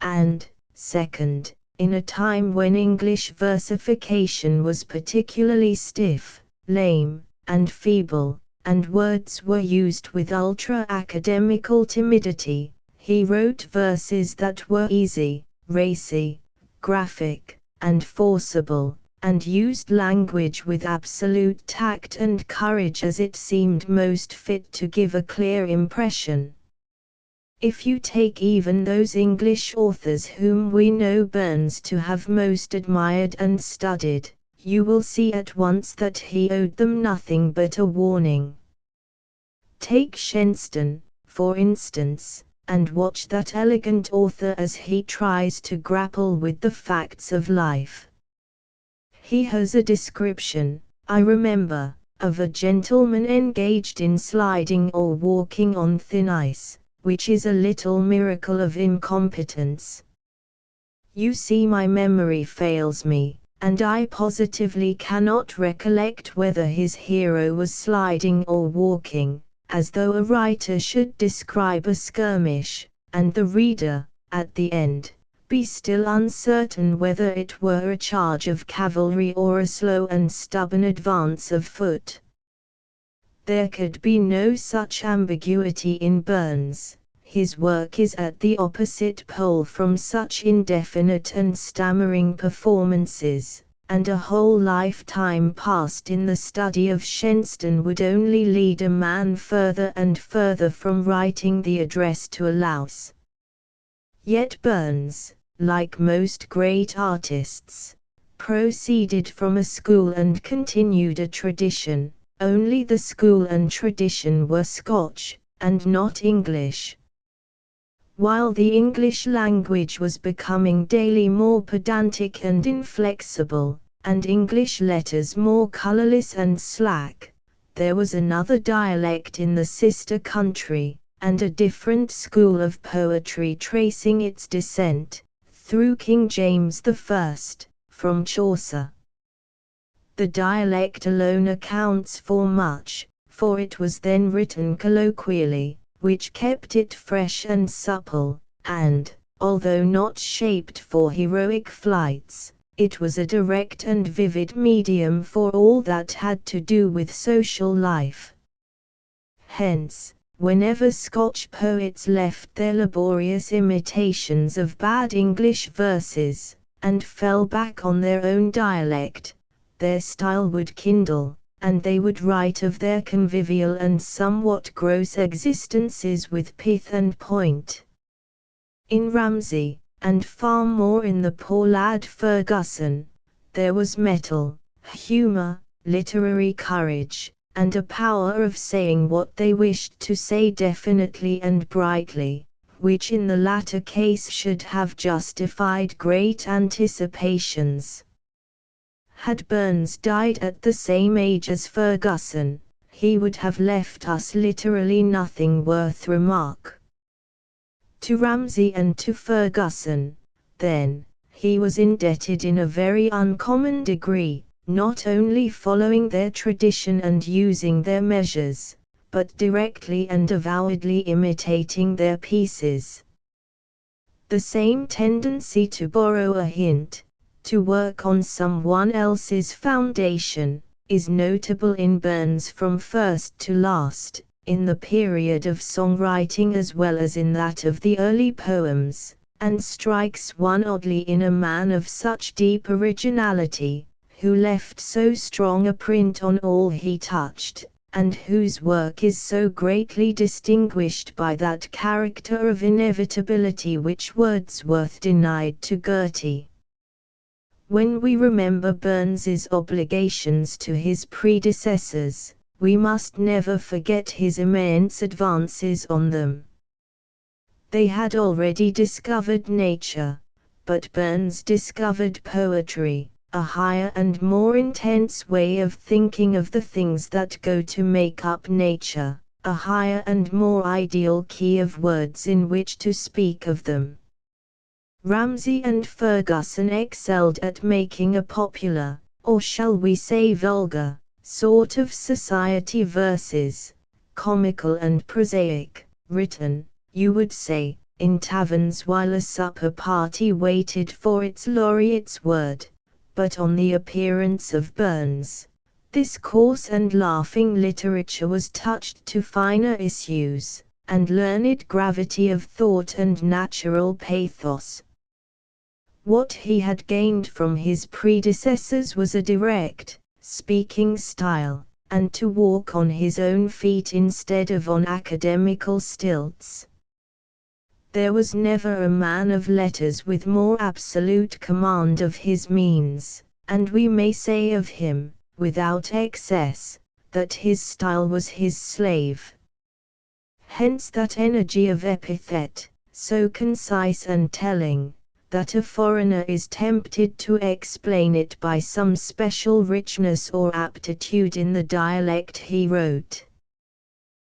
And, second, in a time when English versification was particularly stiff, lame, and feeble, and words were used with ultra-academical timidity, he wrote verses that were easy, racy, graphic, and forcible, and used language with absolute tact and courage as it seemed most fit to give a clear impression. If you take even those English authors whom we know Burns to have most admired and studied, you will see at once that he owed them nothing but a warning. Take Shenstone, for instance, and watch that elegant author as he tries to grapple with the facts of life. He has a description, I remember, of a gentleman engaged in sliding or walking on thin ice, which is a little miracle of incompetence. You see, my memory fails me, and I positively cannot recollect whether his hero was sliding or walking, as though a writer should describe a skirmish, and the reader, at the end, be still uncertain whether it were a charge of cavalry or a slow and stubborn advance of foot. There could be no such ambiguity in Burns. His work is at the opposite pole from such indefinite and stammering performances, and a whole lifetime passed in the study of Shenstone would only lead a man further and further from writing the address to a louse. Yet Burns, like most great artists, proceeded from a school and continued a tradition, only the school and tradition were Scotch, and not English. While the English language was becoming daily more pedantic and inflexible, and English letters more colourless and slack, there was another dialect in the sister country, and a different school of poetry tracing its descent, through King James I, from Chaucer. The dialect alone accounts for much, for it was then written colloquially, which kept it fresh and supple, and, although not shaped for heroic flights, it was a direct and vivid medium for all that had to do with social life. Hence, whenever Scotch poets left their laborious imitations of bad English verses, and fell back on their own dialect, their style would kindle, and they would write of their convivial and somewhat gross existences with pith and point. In Ramsay, and far more in the poor lad Fergusson, there was metal, humour, literary courage, and a power of saying what they wished to say definitely and brightly, which in the latter case should have justified great anticipations. Had Burns died at the same age as Fergusson, he would have left us literally nothing worth remark. To Ramsay and to Fergusson, then, he was indebted in a very uncommon degree, not only following their tradition and using their measures, but directly and avowedly imitating their pieces. The same tendency to borrow a hint, to work on someone else's foundation, is notable in Burns from first to last, in the period of songwriting as well as in that of the early poems, and strikes one oddly in a man of such deep originality, who left so strong a print on all he touched, and whose work is so greatly distinguished by that character of inevitability which Wordsworth denied to Goethe. When we remember Burns's obligations to his predecessors, we must never forget his immense advances on them. They had already discovered nature, but Burns discovered poetry, a higher and more intense way of thinking of the things that go to make up nature, a higher and more ideal key of words in which to speak of them. Ramsay and Fergusson excelled at making a popular, or shall we say vulgar, sort of society verses, comical and prosaic, written, you would say, in taverns while a supper party waited for its laureate's word, but on the appearance of Burns, this coarse and laughing literature was touched to finer issues, and learned gravity of thought and natural pathos. What he had gained from his predecessors was a direct, speaking style, and to walk on his own feet instead of on academical stilts. There was never a man of letters with more absolute command of his means, and we may say of him, without excess, that his style was his slave. Hence that energy of epithet, so concise and telling, that a foreigner is tempted to explain it by some special richness or aptitude in the dialect he wrote.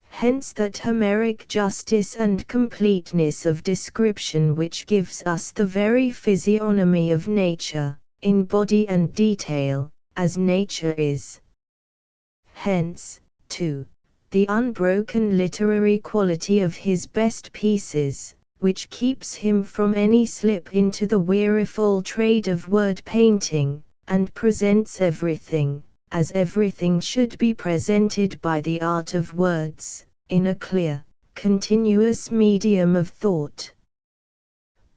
Hence that Homeric justice and completeness of description which gives us the very physiognomy of nature, in body and detail, as nature is. Hence, too, the unbroken literary quality of his best pieces, which keeps him from any slip into the weariful trade of word painting, and presents everything, as everything should be presented by the art of words, in a clear, continuous medium of thought.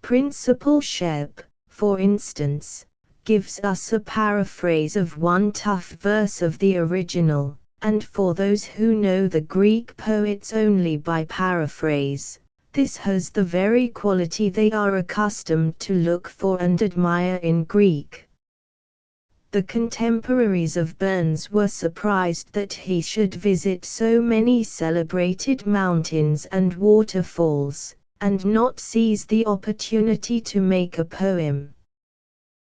Principal Shep, for instance, gives us a paraphrase of one tough verse of the original, and for those who know the Greek poets only by paraphrase, this has the very quality they are accustomed to look for and admire in Greek. The contemporaries of Burns were surprised that he should visit so many celebrated mountains and waterfalls, and not seize the opportunity to make a poem.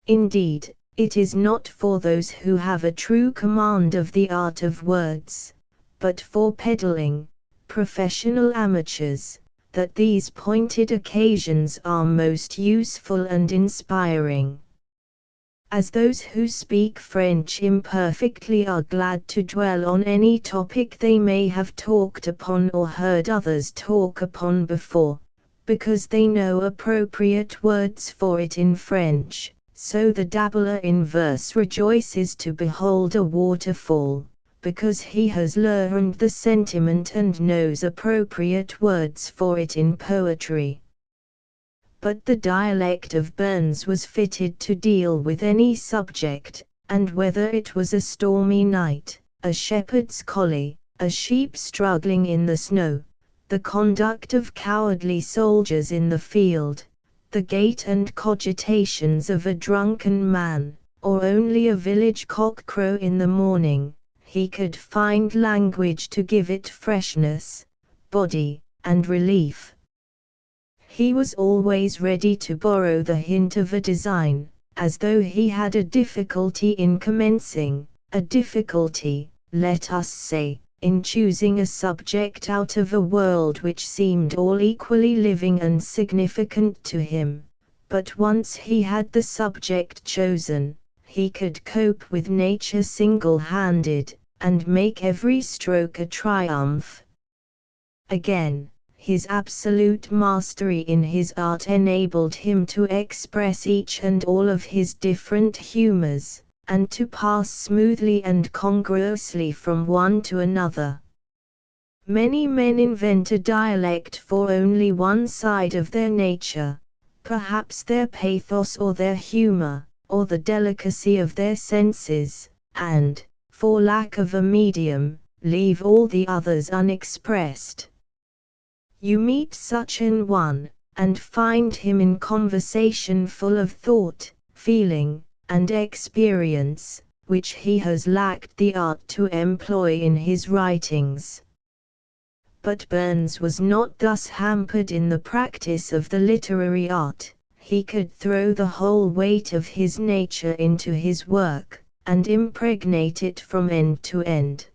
Indeed, it is not for those who have a true command of the art of words, but for peddling, professional amateurs, that these pointed occasions are most useful and inspiring. As those who speak French imperfectly are glad to dwell on any topic they may have talked upon or heard others talk upon before, because they know appropriate words for it in French, so the dabbler in verse rejoices to behold a waterfall, because he has learned the sentiment and knows appropriate words for it in poetry. But the dialect of Burns was fitted to deal with any subject, and whether it was a stormy night, a shepherd's collie, a sheep struggling in the snow, the conduct of cowardly soldiers in the field, the gait and cogitations of a drunken man, or only a village cock-crow in the morning, he could find language to give it freshness, body, and relief. He was always ready to borrow the hint of a design, as though he had a difficulty in commencing, a difficulty, let us say, in choosing a subject out of a world which seemed all equally living and significant to him, but once he had the subject chosen, he could cope with nature single-handed, and make every stroke a triumph. Again, his absolute mastery in his art enabled him to express each and all of his different humors, and to pass smoothly and congruously from one to another. Many men invent a dialect for only one side of their nature, perhaps their pathos or their humor, or the delicacy of their senses, and, for lack of a medium, leave all the others unexpressed. You meet such an one, and find him in conversation full of thought, feeling, and experience, which he has lacked the art to employ in his writings. But Burns was not thus hampered in the practice of the literary art. He could throw the whole weight of his nature into his work, and impregnate it from end to end.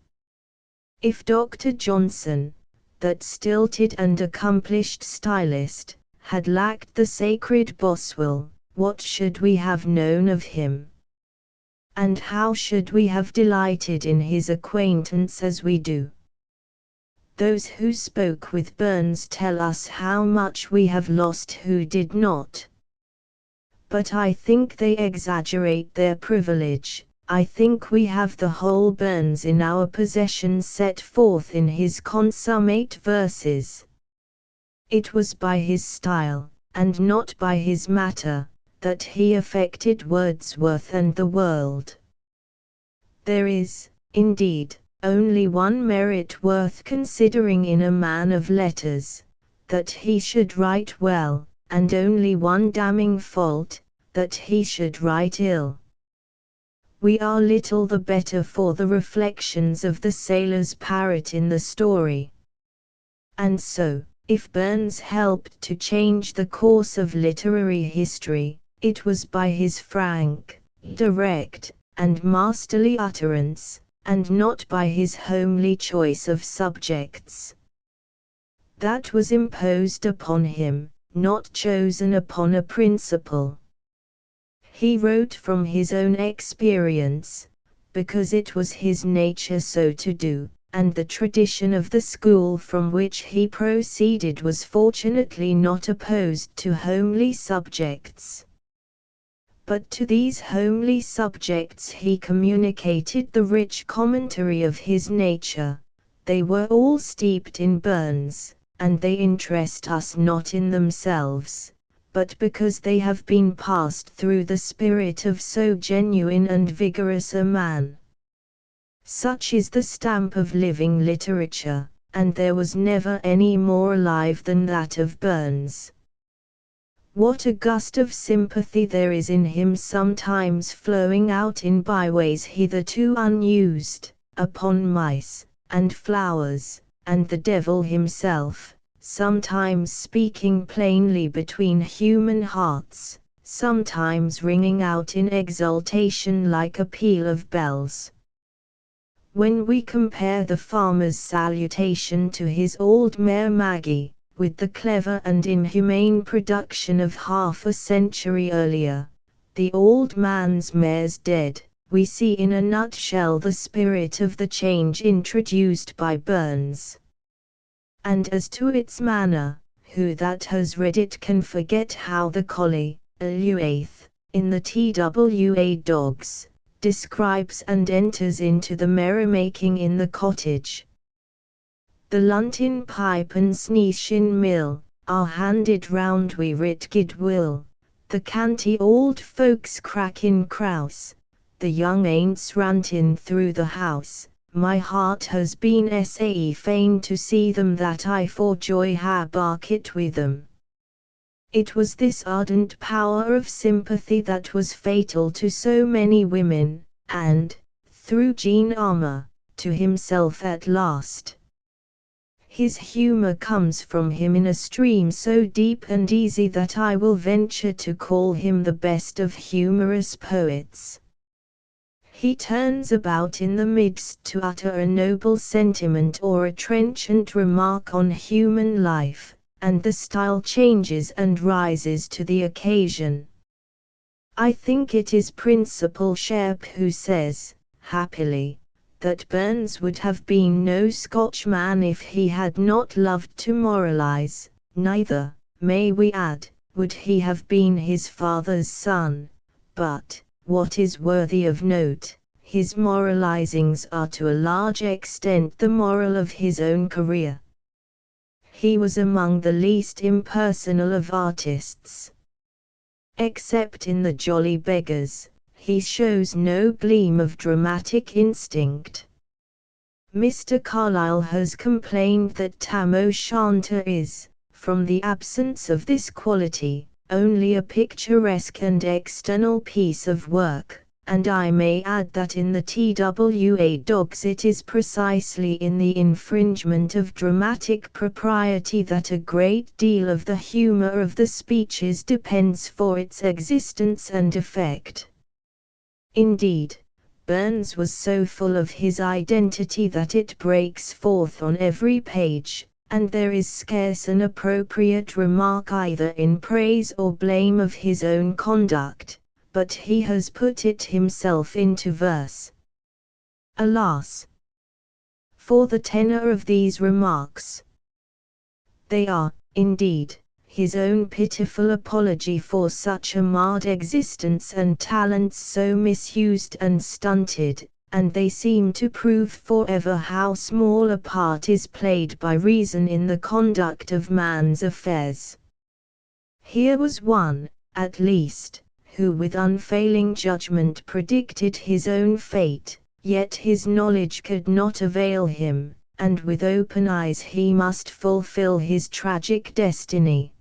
If Dr. Johnson, that stilted and accomplished stylist, had lacked the sacred Boswell, what should we have known of him? And how should we have delighted in his acquaintance as we do? Those who spoke with Burns tell us how much we have lost who did not. But I think they exaggerate their privilege. I think we have the whole Burns in our possession set forth in his consummate verses. It was by his style, and not by his matter, that he affected Wordsworth and the world. There is, indeed, only one merit worth considering in a man of letters, that he should write well, and only one damning fault, that he should write ill. We are little the better for the reflections of the sailor's parrot in the story. And so, if Burns helped to change the course of literary history, it was by his frank, direct, and masterly utterance, and not by his homely choice of subjects. That was imposed upon him, not chosen upon a principle. He wrote from his own experience, because it was his nature so to do, and the tradition of the school from which he proceeded was fortunately not opposed to homely subjects. But to these homely subjects he communicated the rich commentary of his nature. They were all steeped in Burns, and they interest us not in themselves, but because they have been passed through the spirit of so genuine and vigorous a man. Such is the stamp of living literature, and there was never any more alive than that of Burns. What a gust of sympathy there is in him, sometimes flowing out in byways hitherto unused, upon mice, and flowers, and the devil himself, sometimes speaking plainly between human hearts, sometimes ringing out in exultation like a peal of bells. When we compare the farmer's salutation to his old mare Maggie, with the clever and inhumane production of half a century earlier, The Old Man's Mare's Dead, we see in a nutshell the spirit of the change introduced by Burns. And as to its manner, who that has read it can forget how the collie, Eluaith, in the TWA Dogs, describes and enters into the merrymaking in the cottage. The luntin pipe and sneeshin mill are handed round wi writ good will, the canty old folks crackin' crouse, the young aints rantin' through the house. My heart has been sae fain to see them that I for joy ha barkit with them. It was this ardent power of sympathy that was fatal to so many women, and, through Jean Armour, to himself at last. His humor comes from him in a stream so deep and easy that I will venture to call him the best of humorous poets. He turns about in the midst to utter a noble sentiment or a trenchant remark on human life, and the style changes and rises to the occasion. I think it is Principal Sharp who says, happily, that Burns would have been no Scotchman if he had not loved to moralize, neither, may we add, would he have been his father's son, but, what is worthy of note, his moralizings are to a large extent the moral of his own career. He was among the least impersonal of artists. Except in The Jolly Beggars, he shows no gleam of dramatic instinct. Mr. Carlyle has complained that Tam O'Shanter is, from the absence of this quality, only a picturesque and external piece of work, and I may add that in the TWA Dogs it is precisely in the infringement of dramatic propriety that a great deal of the humor of the speeches depends for its existence and effect. Indeed, Burns was so full of his identity that it breaks forth on every page, and there is scarce an appropriate remark either in praise or blame of his own conduct, but he has put it himself into verse. Alas! For the tenor of these remarks. They are, indeed, his own pitiful apology for such a marred existence and talents so misused and stunted, and they seem to prove forever how small a part is played by reason in the conduct of man's affairs. Here was one, at least, who with unfailing judgment predicted his own fate, yet his knowledge could not avail him, and with open eyes he must fulfill his tragic destiny.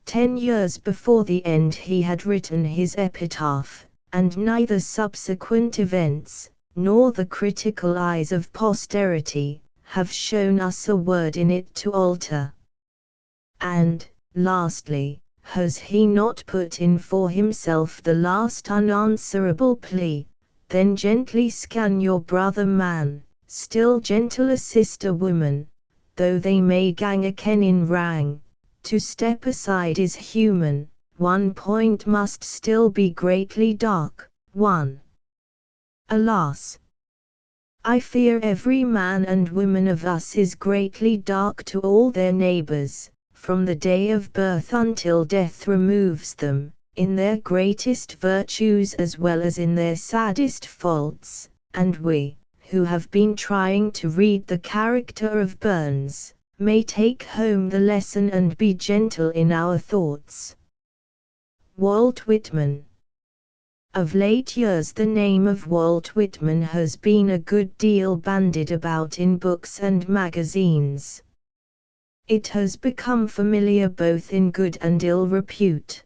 10 years before the end he had written his epitaph, and neither subsequent events, nor the critical eyes of posterity, have shown us a word in it to alter. And, lastly, has he not put in for himself the last unanswerable plea, then gently scan your brother man, still gentler sister woman, though they may gang aken in rang, to step aside is human, one point must still be greatly dark, one. Alas! I fear every man and woman of us is greatly dark to all their neighbors, from the day of birth until death removes them, in their greatest virtues as well as in their saddest faults, and we, who have been trying to read the character of Burns, may take home the lesson and be gentle in our thoughts. Walt Whitman. Of late years the name of Walt Whitman has been a good deal bandied about in books and magazines. It has become familiar both in good and ill repute.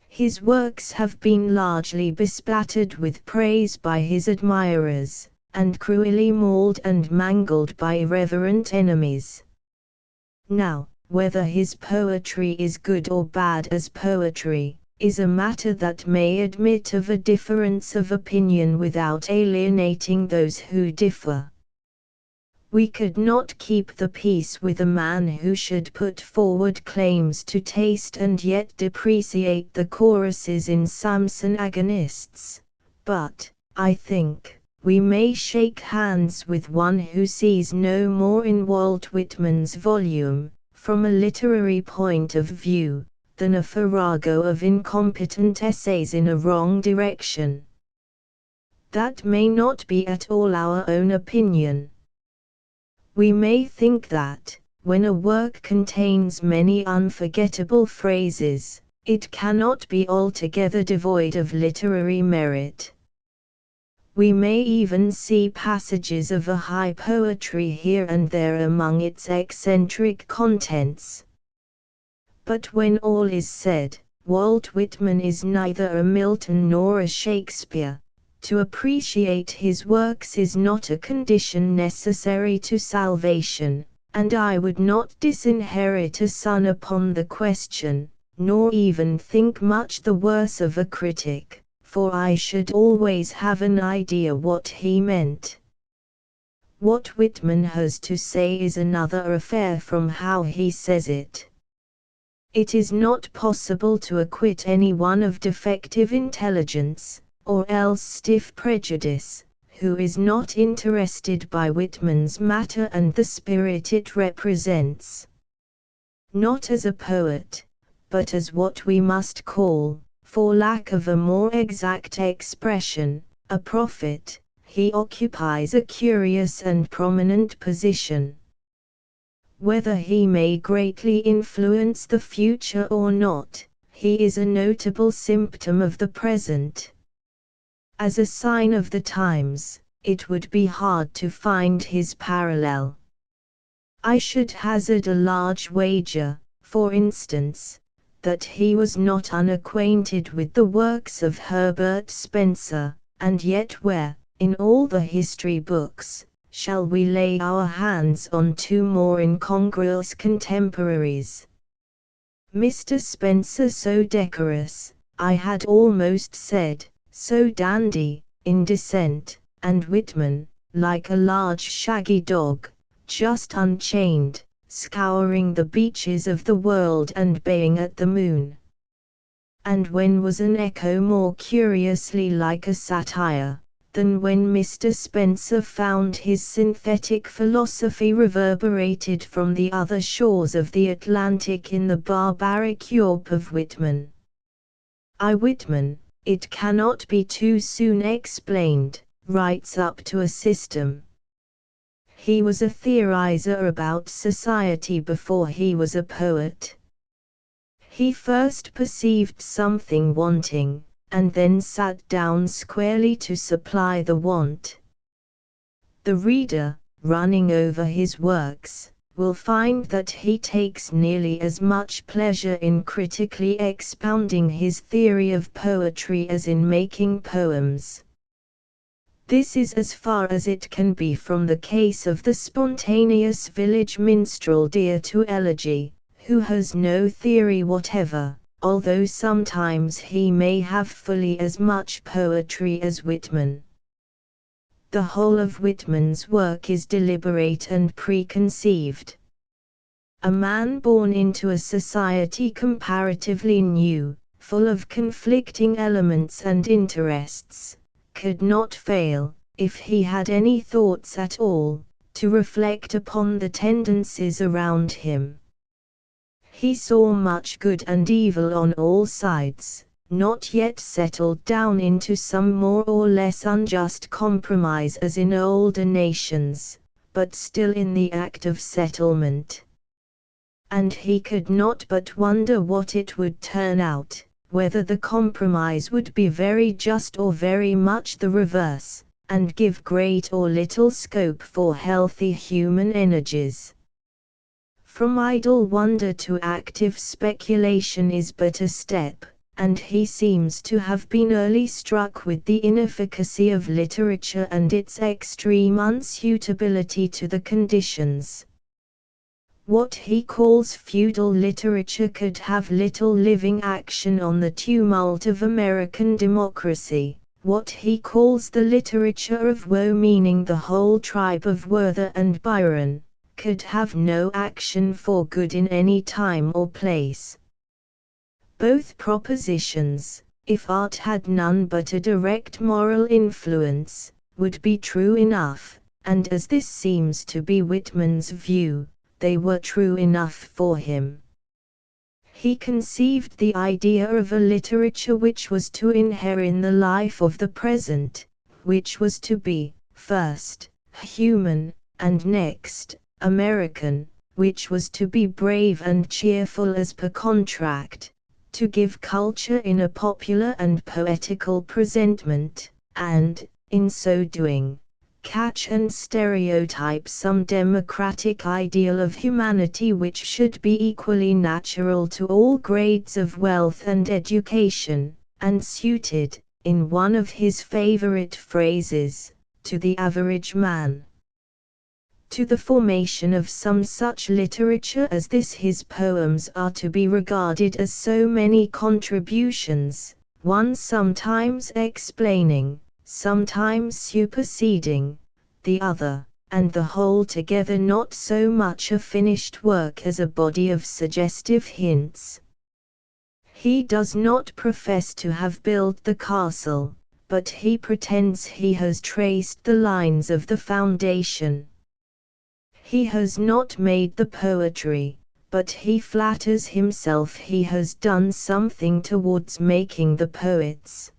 His works have been largely bespattered with praise by his admirers, and cruelly mauled and mangled by irreverent enemies. Now, whether his poetry is good or bad as poetry, is a matter that may admit of a difference of opinion without alienating those who differ. We could not keep the peace with a man who should put forward claims to taste and yet depreciate the choruses in Samson agonists, but, I think, we may shake hands with one who sees no more in Walt Whitman's volume, from a literary point of view, than a farrago of incompetent essays in a wrong direction. That may not be at all our own opinion. We may think that, when a work contains many unforgettable phrases, it cannot be altogether devoid of literary merit. We may even see passages of a high poetry here and there among its eccentric contents. But when all is said, Walt Whitman is neither a Milton nor a Shakespeare. To appreciate his works is not a condition necessary to salvation, and I would not disinherit a son upon the question, nor even think much the worse of a critic, for I should always have an idea what he meant. What Whitman has to say is another affair from how he says it. It is not possible to acquit anyone of defective intelligence, or else stiff prejudice, who is not interested by Whitman's matter and the spirit it represents. Not as a poet, but as what we must call, for lack of a more exact expression, a prophet, he occupies a curious and prominent position. Whether he may greatly influence the future or not, he is a notable symptom of the present. As a sign of the times, it would be hard to find his parallel. I should hazard a large wager, for instance, that he was not unacquainted with the works of Herbert Spencer, and yet where, in all the history books, shall we lay our hands on two more incongruous contemporaries? Mr. Spencer so decorous, I had almost said, so dandy, in descent, and Whitman, like a large shaggy dog, just unchained, scouring the beaches of the world and baying at the moon. And when was an echo more curiously like a satire, than when Mr. Spencer found his synthetic philosophy reverberated from the other shores of the Atlantic in the barbaric yawp of Whitman. Whitman, it cannot be too soon explained, writes up to a system. He was a theorizer about society before he was a poet. He first perceived something wanting, and then sat down squarely to supply the want. The reader, running over his works, will find that he takes nearly as much pleasure in critically expounding his theory of poetry as in making poems. This is as far as it can be from the case of the spontaneous village minstrel dear to elegy, who has no theory whatever, although sometimes he may have fully as much poetry as Whitman. The whole of Whitman's work is deliberate and preconceived. A man born into a society comparatively new, full of conflicting elements and interests, could not fail, if he had any thoughts at all, to reflect upon the tendencies around him. He saw much good and evil on all sides, not yet settled down into some more or less unjust compromise as in older nations, but still in the act of settlement. And he could not but wonder what it would turn out, whether the compromise would be very just or very much the reverse, and give great or little scope for healthy human energies. From idle wonder to active speculation is but a step, and he seems to have been early struck with the inefficacy of literature and its extreme unsuitability to the conditions. What he calls feudal literature could have little living action on the tumult of American democracy. What he calls the literature of woe, meaning the whole tribe of Werther and Byron, could have no action for good in any time or place. Both propositions, if art had none but a direct moral influence, would be true enough, and as this seems to be Whitman's view, they were true enough for him. He conceived the idea of a literature which was to inhere in the life of the present, which was to be, first, human, and next, American, which was to be brave and cheerful as per contract, to give culture in a popular and poetical presentment, and, in so doing, catch and stereotype some democratic ideal of humanity which should be equally natural to all grades of wealth and education, and suited, in one of his favorite phrases, to the average man. To the formation of some such literature as this his poems are to be regarded as so many contributions, one sometimes explaining, sometimes superseding, the other, and the whole together not so much a finished work as a body of suggestive hints. He does not profess to have built the castle, but he pretends he has traced the lines of the foundation. He has not made the poetry, but he flatters himself he has done something towards making the poets.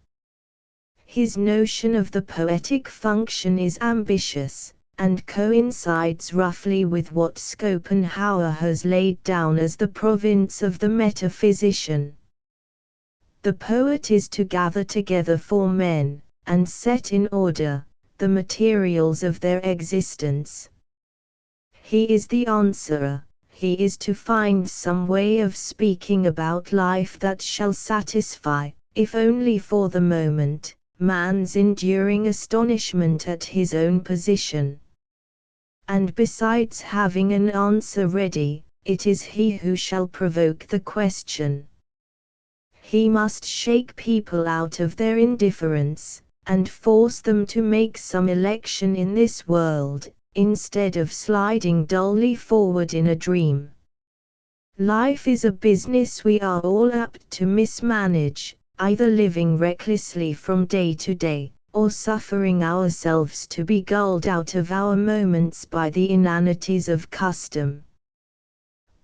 His notion of the poetic function is ambitious, and coincides roughly with what Schopenhauer has laid down as the province of the metaphysician. The poet is to gather together for men, and set in order, the materials of their existence. He is the answerer, he is to find some way of speaking about life that shall satisfy, if only for the moment, man's enduring astonishment at his own position. And besides having an answer ready, it is he who shall provoke the question. He must shake people out of their indifference, and force them to make some election in this world, instead of sliding dully forward in a dream. Life is a business we are all apt to mismanage, either living recklessly from day to day, or suffering ourselves to be gulled out of our moments by the inanities of custom.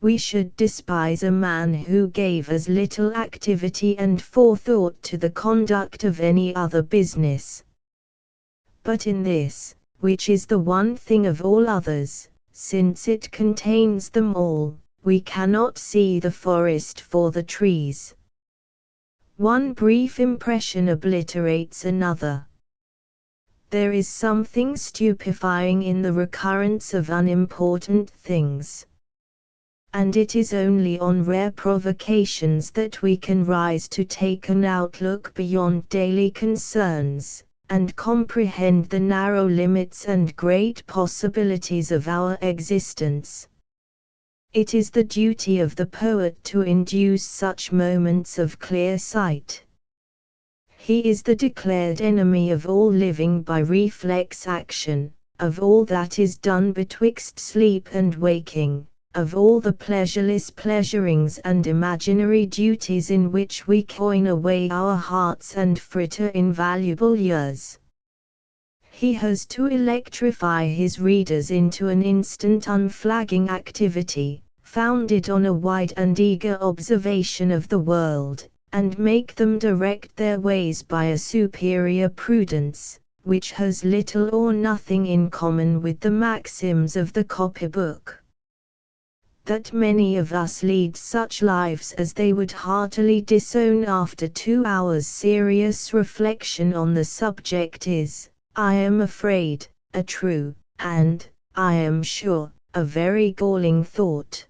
We should despise a man who gave as little activity and forethought to the conduct of any other business. But in this, which is the one thing of all others, since it contains them all, we cannot see the forest for the trees. One brief impression obliterates another. There is something stupefying in the recurrence of unimportant things. And it is only on rare provocations that we can rise to take an outlook beyond daily concerns, and comprehend the narrow limits and great possibilities of our existence. It is the duty of the poet to induce such moments of clear sight. He is the declared enemy of all living by reflex action, of all that is done betwixt sleep and waking, of all the pleasureless pleasurings and imaginary duties in which we coin away our hearts and fritter invaluable years. He has to electrify his readers into an instant unflagging activity, founded on a wide and eager observation of the world, and make them direct their ways by a superior prudence, which has little or nothing in common with the maxims of the copybook. That many of us lead such lives as they would heartily disown after 2 hours' serious reflection on the subject is, I am afraid, a true, and, I am sure, a very galling thought.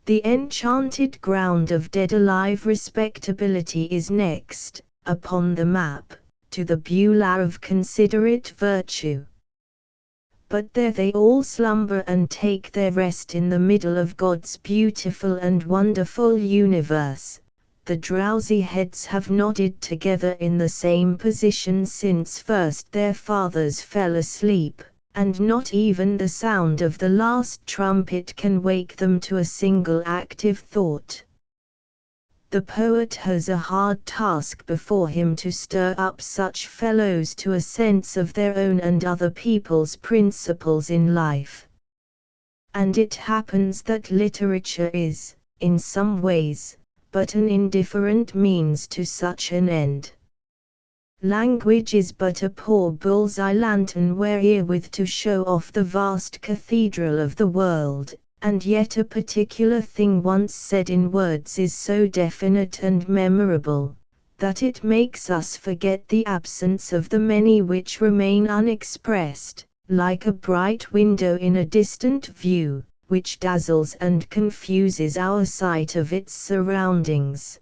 The enchanted ground of dead-alive respectability is next, upon the map, to the Beulah of considerate virtue. But there they all slumber and take their rest in the middle of God's beautiful and wonderful universe. The drowsy heads have nodded together in the same position since first their fathers fell asleep, and not even the sound of the last trumpet can wake them to a single active thought. The poet has a hard task before him to stir up such fellows to a sense of their own and other people's principles in life. And it happens that literature is, in some ways, but an indifferent means to such an end. Language is but a poor bull's-eye lantern wherewith to show off the vast cathedral of the world, and yet a particular thing once said in words is so definite and memorable, that it makes us forget the absence of the many which remain unexpressed, like a bright window in a distant view, which dazzles and confuses our sight of its surroundings.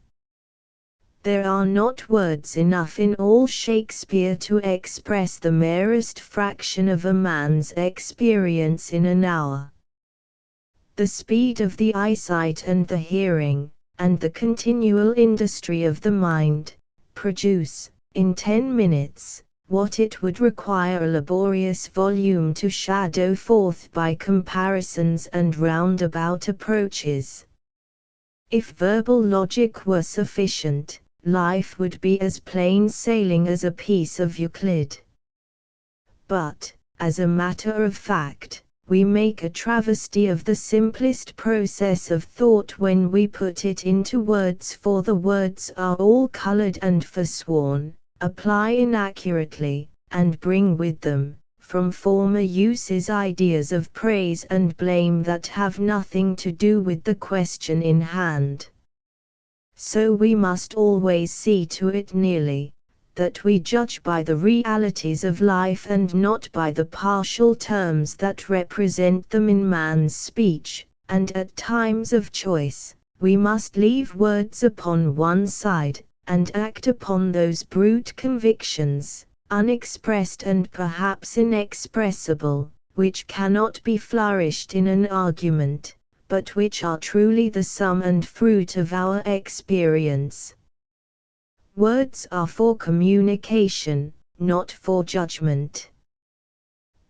There are not words enough in all Shakespeare to express the merest fraction of a man's experience in an hour. The speed of the eyesight and the hearing, and the continual industry of the mind, produce, in 10 minutes, what it would require a laborious volume to shadow forth by comparisons and roundabout approaches. If verbal logic were sufficient, life would be as plain sailing as a piece of Euclid. But, as a matter of fact, we make a travesty of the simplest process of thought when we put it into words, for the words are all colored and forsworn, apply inaccurately, and bring with them, from former uses, ideas of praise and blame that have nothing to do with the question in hand. So we must always see to it nearly, that we judge by the realities of life and not by the partial terms that represent them in man's speech, and at times of choice, we must leave words upon one side, and act upon those brute convictions, unexpressed and perhaps inexpressible, which cannot be flourished in an argument, but which are truly the sum and fruit of our experience. Words are for communication, not for judgment.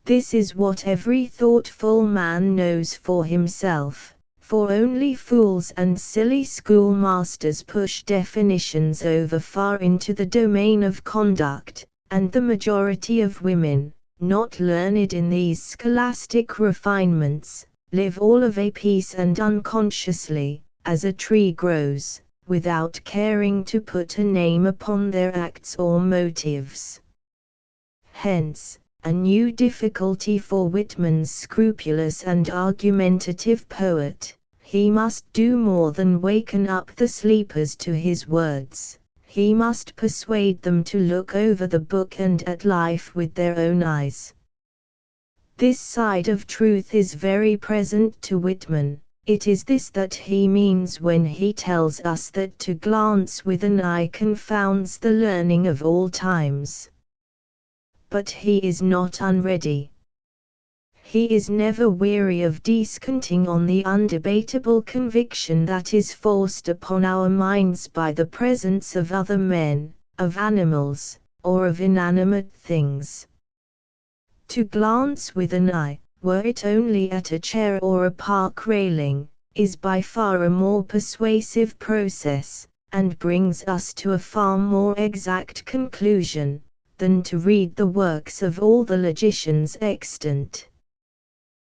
This is what every thoughtful man knows for himself, for only fools and silly schoolmasters push definitions over far into the domain of conduct, and the majority of women, not learned in these scholastic refinements, live all of a piece and unconsciously, as a tree grows, without caring to put a name upon their acts or motives. Hence, a new difficulty for Whitman's scrupulous and argumentative poet, He must do more than waken up the sleepers to his words. He must persuade them to look over the book and at life with their own eyes. This side of truth is very present to Whitman. It is this that he means when he tells us that to glance with an eye confounds the learning of all times. But he is not unready. He is never weary of descanting on the undebatable conviction that is forced upon our minds by the presence of other men, of animals, or of inanimate things. To glance with an eye, were it only at a chair or a park railing, is by far a more persuasive process, and brings us to a far more exact conclusion, than to read the works of all the logicians extant.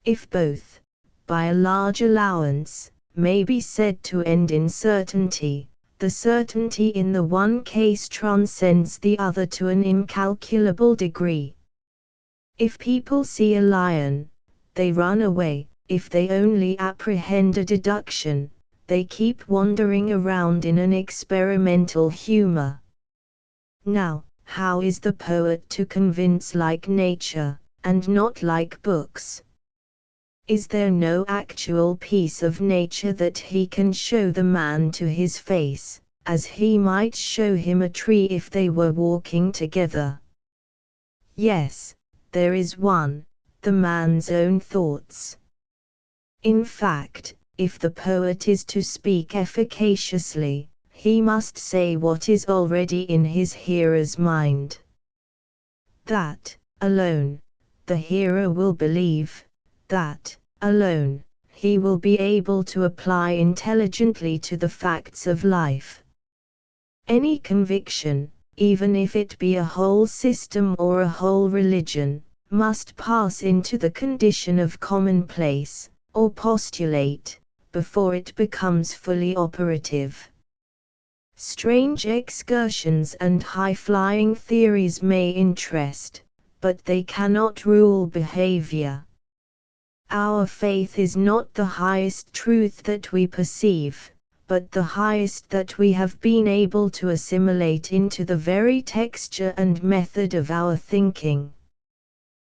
If both, by a large allowance, may be said to end in certainty, the certainty in the one case transcends the other to an incalculable degree. If people see a lion, they run away. If they only apprehend a deduction, they keep wandering around in an experimental humor. Now, how is the poet to convince like nature, and not like books? Is there no actual piece of nature that he can show the man to his face, as he might show him a tree if they were walking together? Yes, there is one, the man's own thoughts. In fact, if the poet is to speak efficaciously, he must say what is already in his hearer's mind. That, alone, the hearer will believe. That, alone, he will be able to apply intelligently to the facts of life. Any conviction, even if it be a whole system or a whole religion, must pass into the condition of commonplace, or postulate, before it becomes fully operative. Strange excursions and high-flying theories may interest, but they cannot rule behavior. Our faith is not the highest truth that we perceive, but the highest that we have been able to assimilate into the very texture and method of our thinking.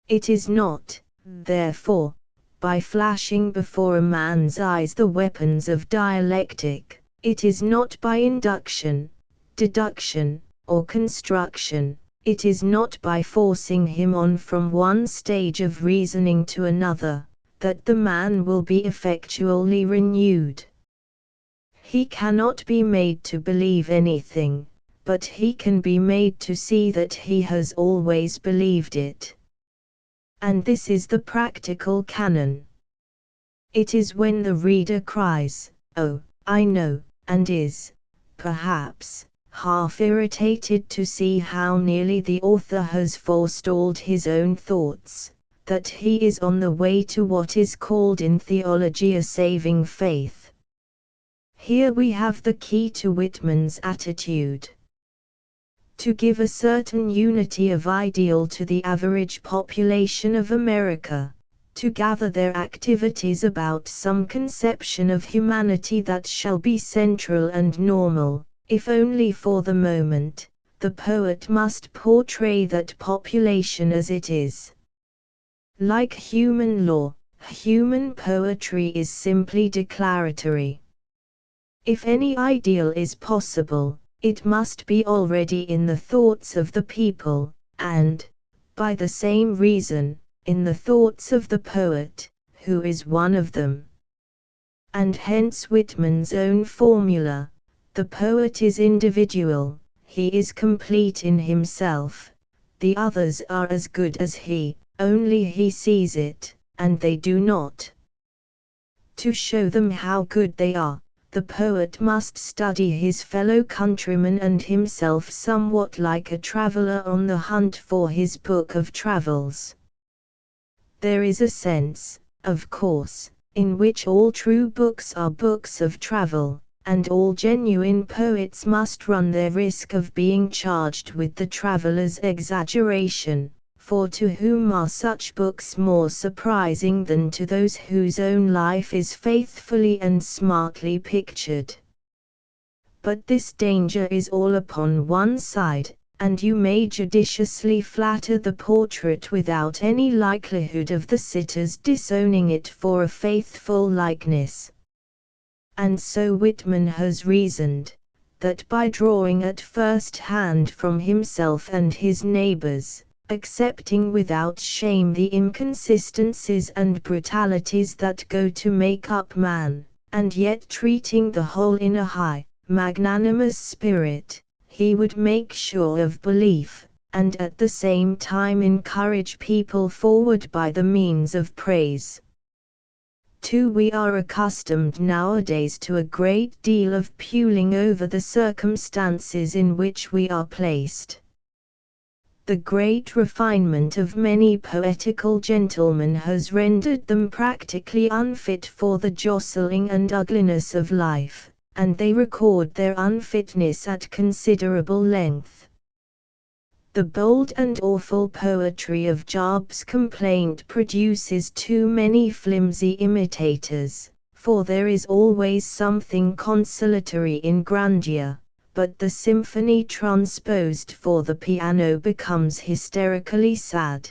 It is not, therefore, by flashing before a man's eyes the weapons of dialectic, it is not by induction, deduction, or construction, it is not by forcing him on from one stage of reasoning to another, that the man will be effectually renewed. He cannot be made to believe anything, but he can be made to see that he has always believed it. And this is the practical canon. It is when the reader cries, "Oh, I know," and is, perhaps, half irritated to see how nearly the author has forestalled his own thoughts, that he is on the way to what is called in theology a saving faith. Here we have the key to Whitman's attitude. To give a certain unity of ideal to the average population of America, to gather their activities about some conception of humanity that shall be central and normal, if only for the moment, the poet must portray that population as it is. Like human law, human poetry is simply declaratory. If any ideal is possible, it must be already in the thoughts of the people, and, by the same reason, in the thoughts of the poet, who is one of them. And hence Whitman's own formula: the poet is individual, he is complete in himself, the others are as good as he, only he sees it, and they do not. To show them how good they are, the poet must study his fellow countrymen and himself somewhat like a traveler on the hunt for his book of travels. There is a sense, of course, in which all true books are books of travel, and all genuine poets must run their risk of being charged with the traveler's exaggeration, for to whom are such books more surprising than to those whose own life is faithfully and smartly pictured? But this danger is all upon one side, and you may judiciously flatter the portrait without any likelihood of the sitters disowning it for a faithful likeness. And so Whitman has reasoned, that by drawing at first hand from himself and his neighbors, accepting without shame the inconsistencies and brutalities that go to make up man, and yet treating the whole in a high, magnanimous spirit, he would make sure of belief, and at the same time encourage people forward by the means of praise. 2. We are accustomed nowadays to a great deal of puling over the circumstances in which we are placed. The great refinement of many poetical gentlemen has rendered them practically unfit for the jostling and ugliness of life, and they record their unfitness at considerable length. The bold and awful poetry of Job's complaint produces too many flimsy imitators, for there is always something consolatory in grandeur, but the symphony transposed for the piano becomes hysterically sad.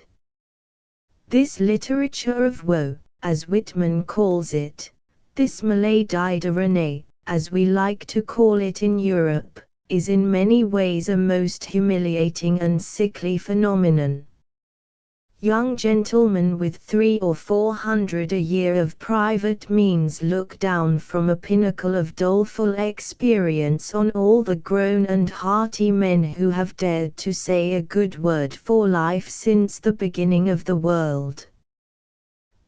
This literature of woe, as Whitman calls it, this maladie de René, as we like to call it in Europe, is in many ways a most humiliating and sickly phenomenon. Young gentlemen with 300 or 400 a year of private means look down from a pinnacle of doleful experience on all the grown and hearty men who have dared to say a good word for life since the beginning of the world.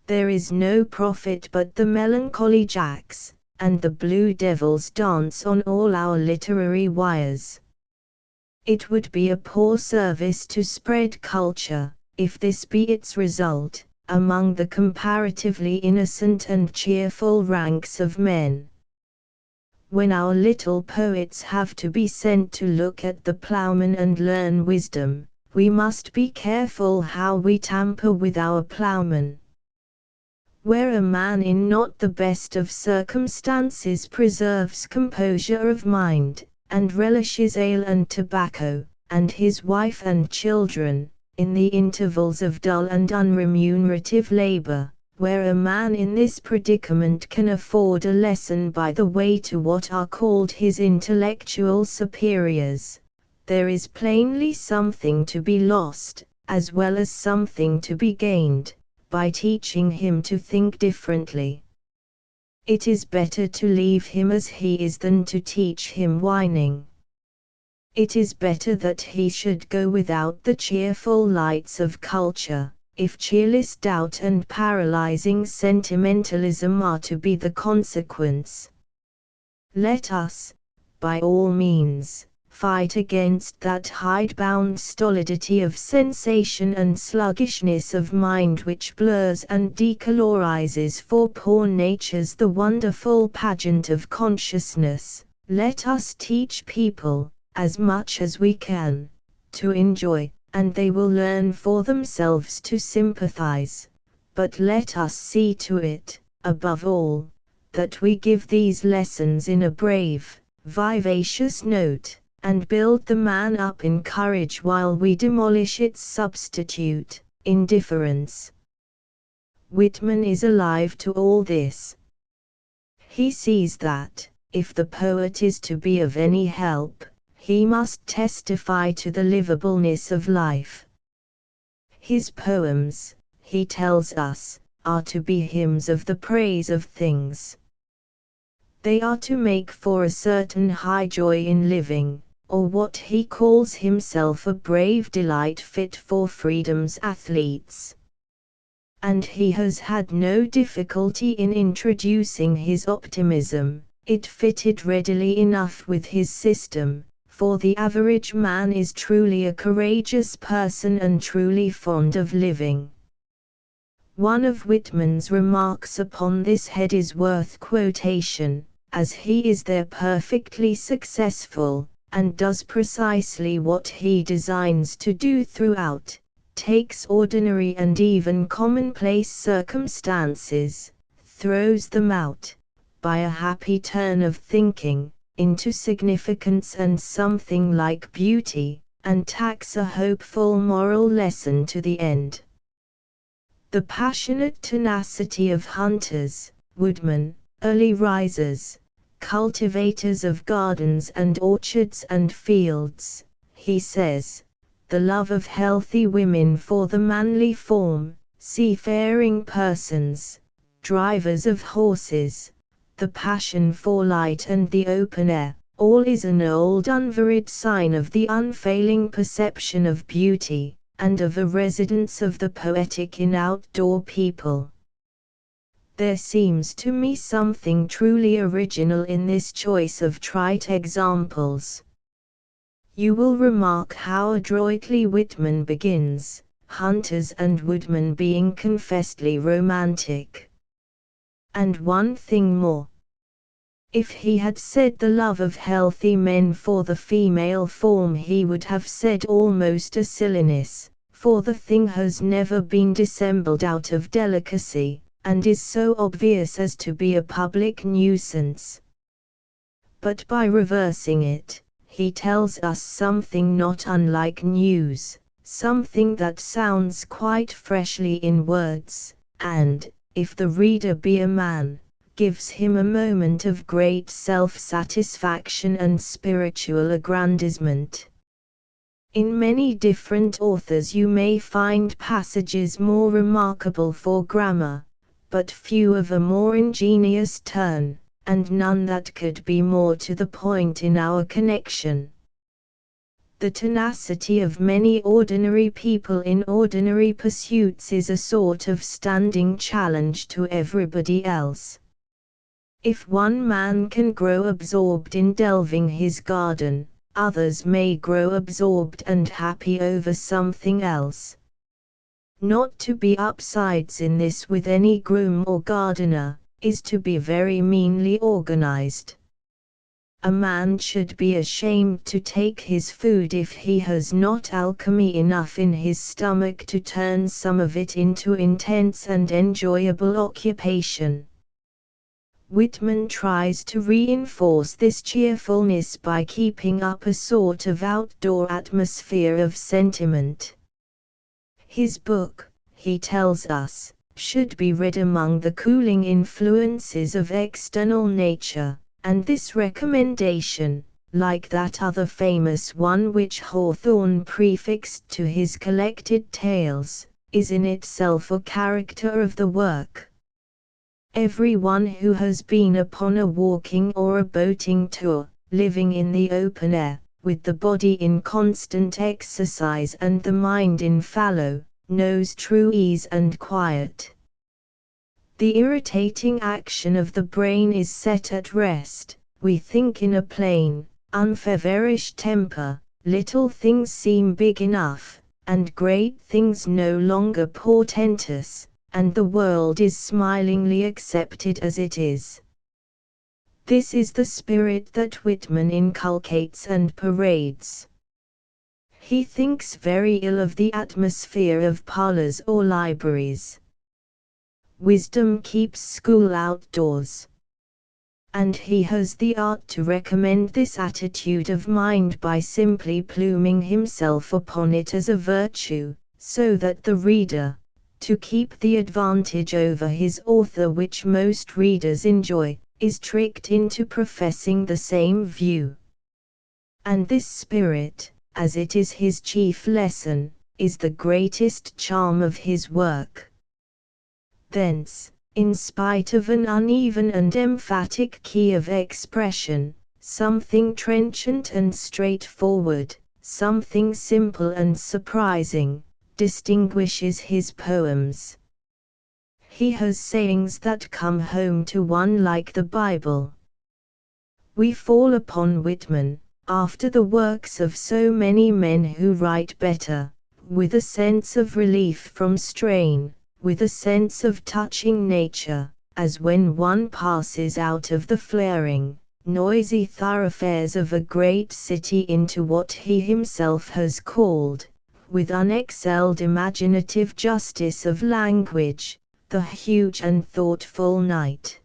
There is no profit but the melancholy jacks, and the blue devils dance on all our literary wires. It would be a poor service to spread culture, if this be its result, among the comparatively innocent and cheerful ranks of men. When our little poets have to be sent to look at the ploughman and learn wisdom, we must be careful how we tamper with our ploughman. Where a man in not the best of circumstances preserves composure of mind, and relishes ale and tobacco, and his wife and children, in the intervals of dull and unremunerative labor, where a man in this predicament can afford a lesson by the way to what are called his intellectual superiors, there is plainly something to be lost, as well as something to be gained, by teaching him to think differently. It is better to leave him as he is than to teach him whining. It is better that he should go without the cheerful lights of culture, if cheerless doubt and paralyzing sentimentalism are to be the consequence. Let us, by all means, fight against that hidebound stolidity of sensation and sluggishness of mind which blurs and decolorizes for poor natures the wonderful pageant of consciousness. Let us teach people, as much as we can, to enjoy, and they will learn for themselves to sympathize. But let us see to it, above all, that we give these lessons in a brave, vivacious note, and build the man up in courage while we demolish its substitute, indifference. Whitman is alive to all this. He sees that, if the poet is to be of any help, he must testify to the livableness of life. His poems, he tells us, are to be hymns of the praise of things. They are to make for a certain high joy in living, or what he calls himself a brave delight fit for freedom's athletes. And he has had no difficulty in introducing his optimism. It fitted readily enough with his system, for the average man is truly a courageous person and truly fond of living. One of Whitman's remarks upon this head is worth quotation, as he is there perfectly successful, and does precisely what he designs to do throughout, takes ordinary and even commonplace circumstances, throws them out, by a happy turn of thinking, into significance and something like beauty, and tacks a hopeful moral lesson to the end. The passionate tenacity of hunters, woodmen, early risers, cultivators of gardens and orchards and fields, he says, the love of healthy women for the manly form, seafaring persons, drivers of horses, the passion for light and the open air, all is an old unvaried sign of the unfailing perception of beauty, and of a residence of the poetic in outdoor people. There seems to me something truly original in this choice of trite examples. You will remark how adroitly Whitman begins, hunters and woodmen being confessedly romantic. And one thing more. If he had said the love of healthy men for the female form, he would have said almost a silliness, for the thing has never been dissembled out of delicacy, and is so obvious as to be a public nuisance. But by reversing it, he tells us something not unlike news, something that sounds quite freshly in words, and, if the reader be a man, gives him a moment of great self-satisfaction and spiritual aggrandizement. In many different authors you may find passages more remarkable for grammar, but few of a more ingenious turn, and none that could be more to the point in our connection. The tenacity of many ordinary people in ordinary pursuits is a sort of standing challenge to everybody else. If one man can grow absorbed in delving his garden, others may grow absorbed and happy over something else. Not to be upsides in this with any groom or gardener, is to be very meanly organized. A man should be ashamed to take his food if he has not alchemy enough in his stomach to turn some of it into intense and enjoyable occupation. Whitman tries to reinforce this cheerfulness by keeping up a sort of outdoor atmosphere of sentiment. His book, he tells us, should be read among the cooling influences of external nature, and this recommendation, like that other famous one which Hawthorne prefixed to his collected tales, is in itself a character of the work. Everyone who has been upon a walking or a boating tour, living in the open air, with the body in constant exercise and the mind in fallow, knows true ease and quiet. The irritating action of the brain is set at rest, we think in a plain, unfeverish temper, little things seem big enough, and great things no longer portentous, and the world is smilingly accepted as it is. This is the spirit that Whitman inculcates and parades. He thinks very ill of the atmosphere of parlors or libraries. Wisdom keeps school outdoors. And he has the art to recommend this attitude of mind by simply pluming himself upon it as a virtue, so that the reader, to keep the advantage over his author which most readers enjoy, is tricked into professing the same view. And this spirit, as it is his chief lesson, is the greatest charm of his work. Thence, in spite of an uneven and emphatic key of expression, something trenchant and straightforward, something simple and surprising, distinguishes his poems. He has sayings that come home to one like the Bible. We fall upon Whitman, after the works of so many men who write better, with a sense of relief from strain, with a sense of touching nature, as when one passes out of the flaring, noisy thoroughfares of a great city into what he himself has called, with unexcelled imaginative justice of language, the huge and thoughtful night.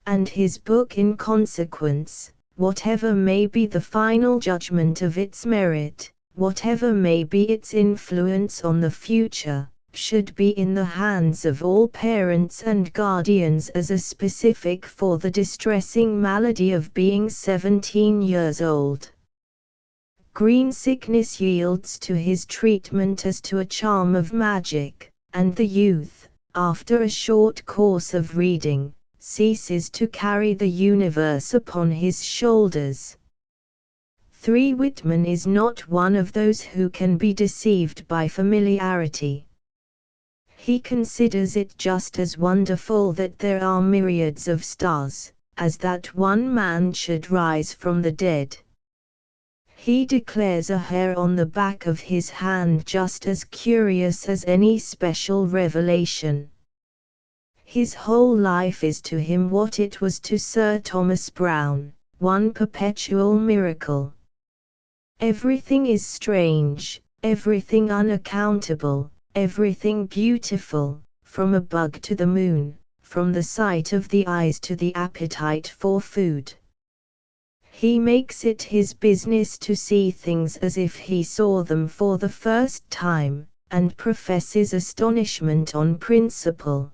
And his book in consequence, whatever may be the final judgment of its merit, whatever may be its influence on the future, should be in the hands of all parents and guardians as a specific for the distressing malady of being 17 years old. Green sickness yields to his treatment as to a charm of magic, and the youth, after a short course of reading, ceases to carry the universe upon his shoulders. 3. Whitman is not one of those who can be deceived by familiarity. He considers it just as wonderful that there are myriads of stars, as that one man should rise from the dead. He declares a hair on the back of his hand just as curious as any special revelation. His whole life is to him what it was to Sir Thomas Browne, one perpetual miracle. Everything is strange, everything unaccountable, everything beautiful, from a bug to the moon, from the sight of the eyes to the appetite for food. He makes it his business to see things as if he saw them for the first time, and professes astonishment on principle.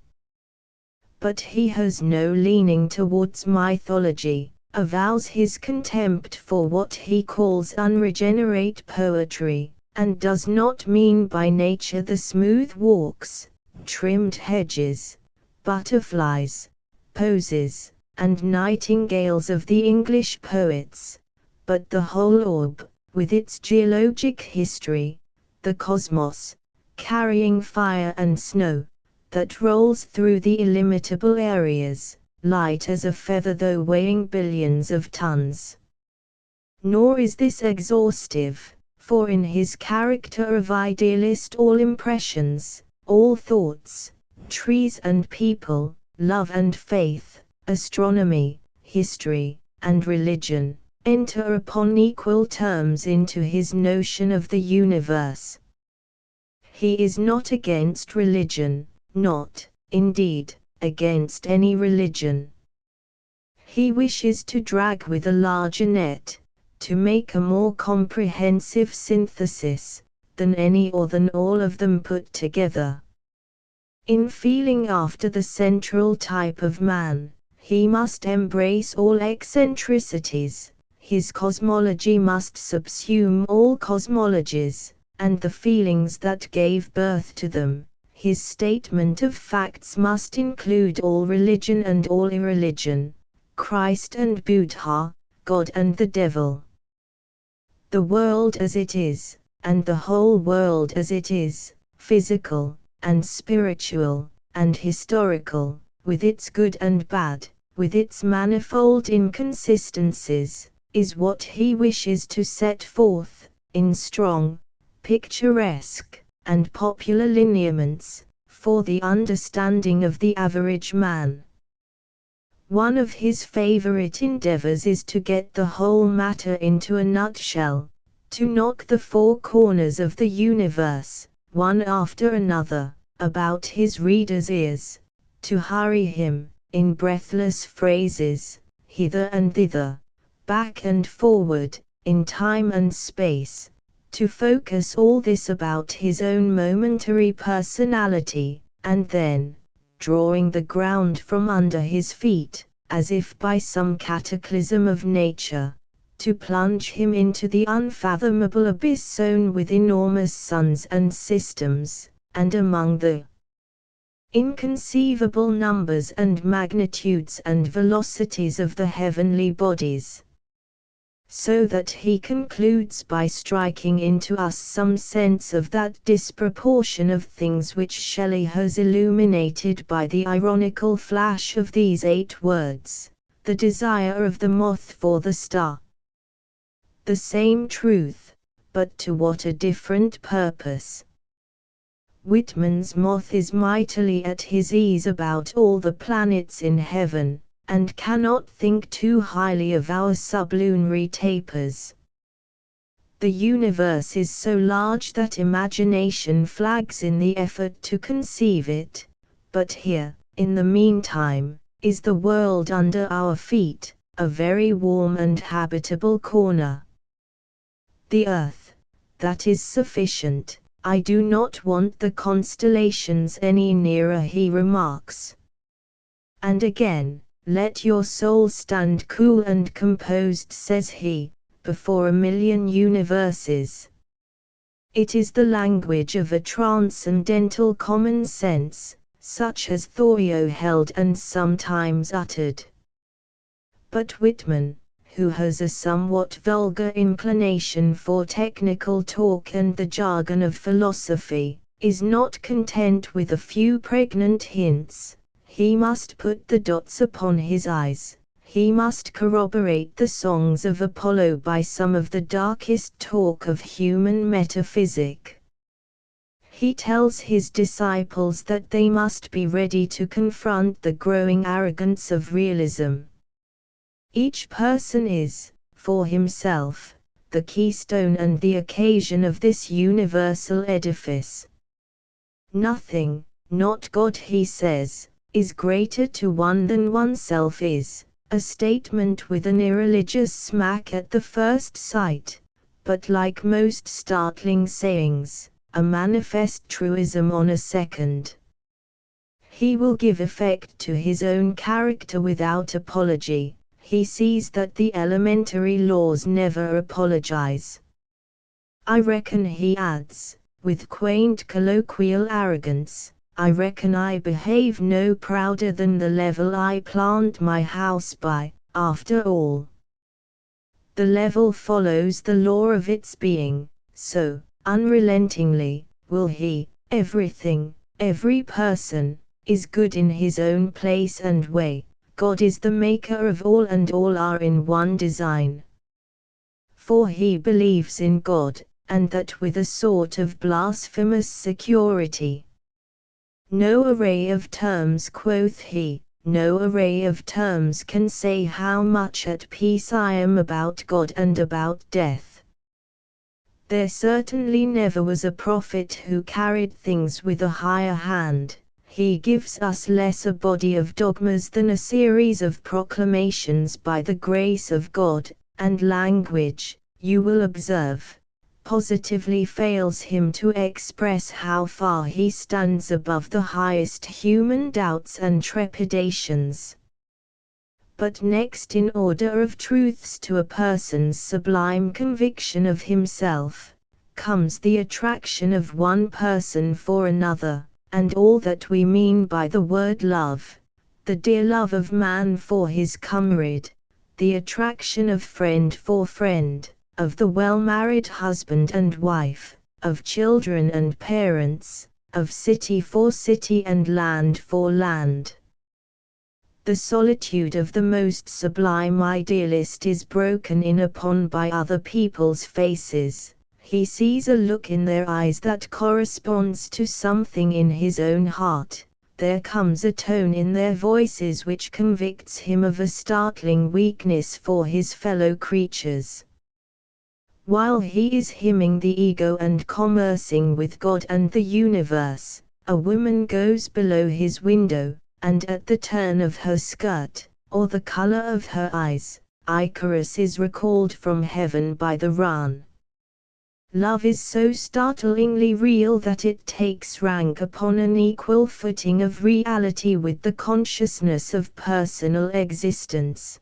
But he has no leaning towards mythology, avows his contempt for what he calls unregenerate poetry, and does not mean by nature the smooth walks, trimmed hedges, butterflies, posies, and nightingales of the English poets, but the whole orb, with its geologic history, the cosmos, carrying fire and snow, that rolls through the illimitable areas, light as a feather though weighing billions of tons. Nor is this exhaustive, for in his character of idealist all impressions, all thoughts, trees and people, love and faith, astronomy, history, and religion, enter upon equal terms into his notion of the universe. He is not against religion, not, indeed, against any religion. He wishes to drag with a larger net, to make a more comprehensive synthesis, than any or than all of them put together. In feeling after the central type of man, he must embrace all eccentricities, his cosmology must subsume all cosmologies, and the feelings that gave birth to them. His statement of facts must include all religion and all irreligion, Christ and Buddha, God and the devil. The world as it is, and the whole world as it is, physical, and spiritual, and historical, with its good and bad, with its manifold inconsistencies, is what he wishes to set forth, in strong, picturesque, and popular lineaments, for the understanding of the average man. One of his favorite endeavors is to get the whole matter into a nutshell, to knock the four corners of the universe, one after another, about his reader's ears, to hurry him, in breathless phrases, hither and thither, back and forward, in time and space, to focus all this about his own momentary personality, and then, drawing the ground from under his feet, as if by some cataclysm of nature, to plunge him into the unfathomable abyss sown with enormous suns and systems, and among the inconceivable numbers and magnitudes and velocities of the heavenly bodies. So that he concludes by striking into us some sense of that disproportion of things which Shelley has illuminated by the ironical flash of these 8 words, the desire of the moth for the star. The same truth, but to what a different purpose. Whitman's moth is mightily at his ease about all the planets in heaven, and cannot think too highly of our sublunary tapers. The universe is so large that imagination flags in the effort to conceive it, but here, in the meantime, is the world under our feet, a very warm and habitable corner. The earth, that is sufficient. I do not want the constellations any nearer, he remarks. And again, let your soul stand cool and composed, says he, before 1,000,000 universes. It is the language of a transcendental common sense, such as Thoreau held and sometimes uttered. But Whitman, who has a somewhat vulgar inclination for technical talk and the jargon of philosophy, is not content with a few pregnant hints. He must put the dots upon his I's. He must corroborate the songs of Apollo by some of the darkest talk of human metaphysic. He tells his disciples that they must be ready to confront the growing arrogance of realism. Each person is, for himself, the keystone and the occasion of this universal edifice. Nothing, not God, he says, is greater to one than oneself is, a statement with an irreligious smack at the first sight, but like most startling sayings, a manifest truism on a second. He will give effect to his own character without apology. He sees that the elementary laws never apologize. I reckon, he adds, with quaint colloquial arrogance, I reckon I behave no prouder than the level I plant my house by, after all. The level follows the law of its being, so, unrelentingly, will he. Everything, every person, is good in his own place and way. God is the maker of all and all are in one design. For he believes in God, and that with a sort of blasphemous security. No array of terms, quoth he, no array of terms can say how much at peace I am about God and about death. There certainly never was a prophet who carried things with a higher hand. He gives us less a body of dogmas than a series of proclamations by the grace of God, and language, you will observe, positively fails him to express how far he stands above the highest human doubts and trepidations. But next in order of truths to a person's sublime conviction of himself, comes the attraction of one person for another, and all that we mean by the word love, the dear love of man for his comrade, the attraction of friend for friend, of the well-married husband and wife, of children and parents, of city for city and land for land. The solitude of the most sublime idealist is broken in upon by other people's faces. He sees a look in their eyes that corresponds to something in his own heart. There comes a tone in their voices which convicts him of a startling weakness for his fellow creatures. While he is hymning the ego and commercing with God and the universe, a woman goes below his window, and at the turn of her skirt, or the color of her eyes, Icarus is recalled from heaven by the run. Love is so startlingly real that it takes rank upon an equal footing of reality with the consciousness of personal existence.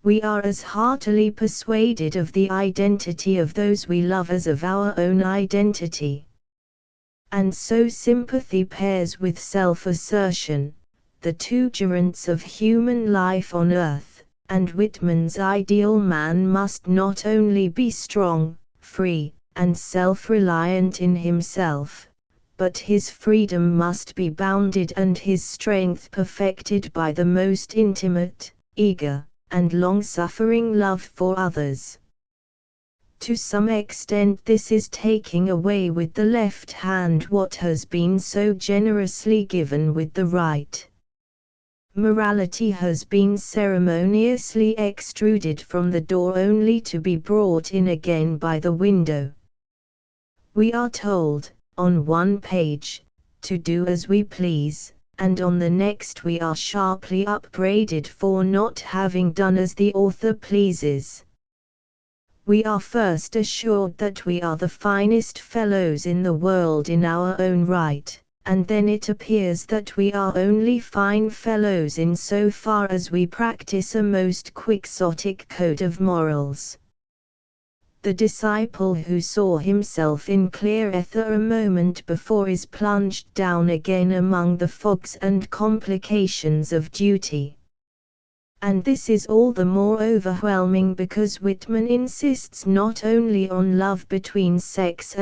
We are as heartily persuaded of the identity of those we love as of our own identity. And so sympathy pairs with self-assertion, the two gerunds of human life on earth, and Whitman's ideal man must not only be strong, free, and self-reliant in himself, but his freedom must be bounded and his strength perfected by the most intimate, eager, and long-suffering love for others. To some extent this is taking away with the left hand what has been so generously given with the right. Morality has been ceremoniously extruded from the door only to be brought in again by the window. We are told, on one page, to do as we please, and on the next we are sharply upbraided for not having done as the author pleases. We are first assured that we are the finest fellows in the world in our own right, and then it appears that we are only fine fellows in so far as we practice a most quixotic code of morals. The disciple who saw himself in clear ether a moment before is plunged down again among the fogs and complications of duty. And this is all the more overwhelming because Whitman insists not only on love between sex,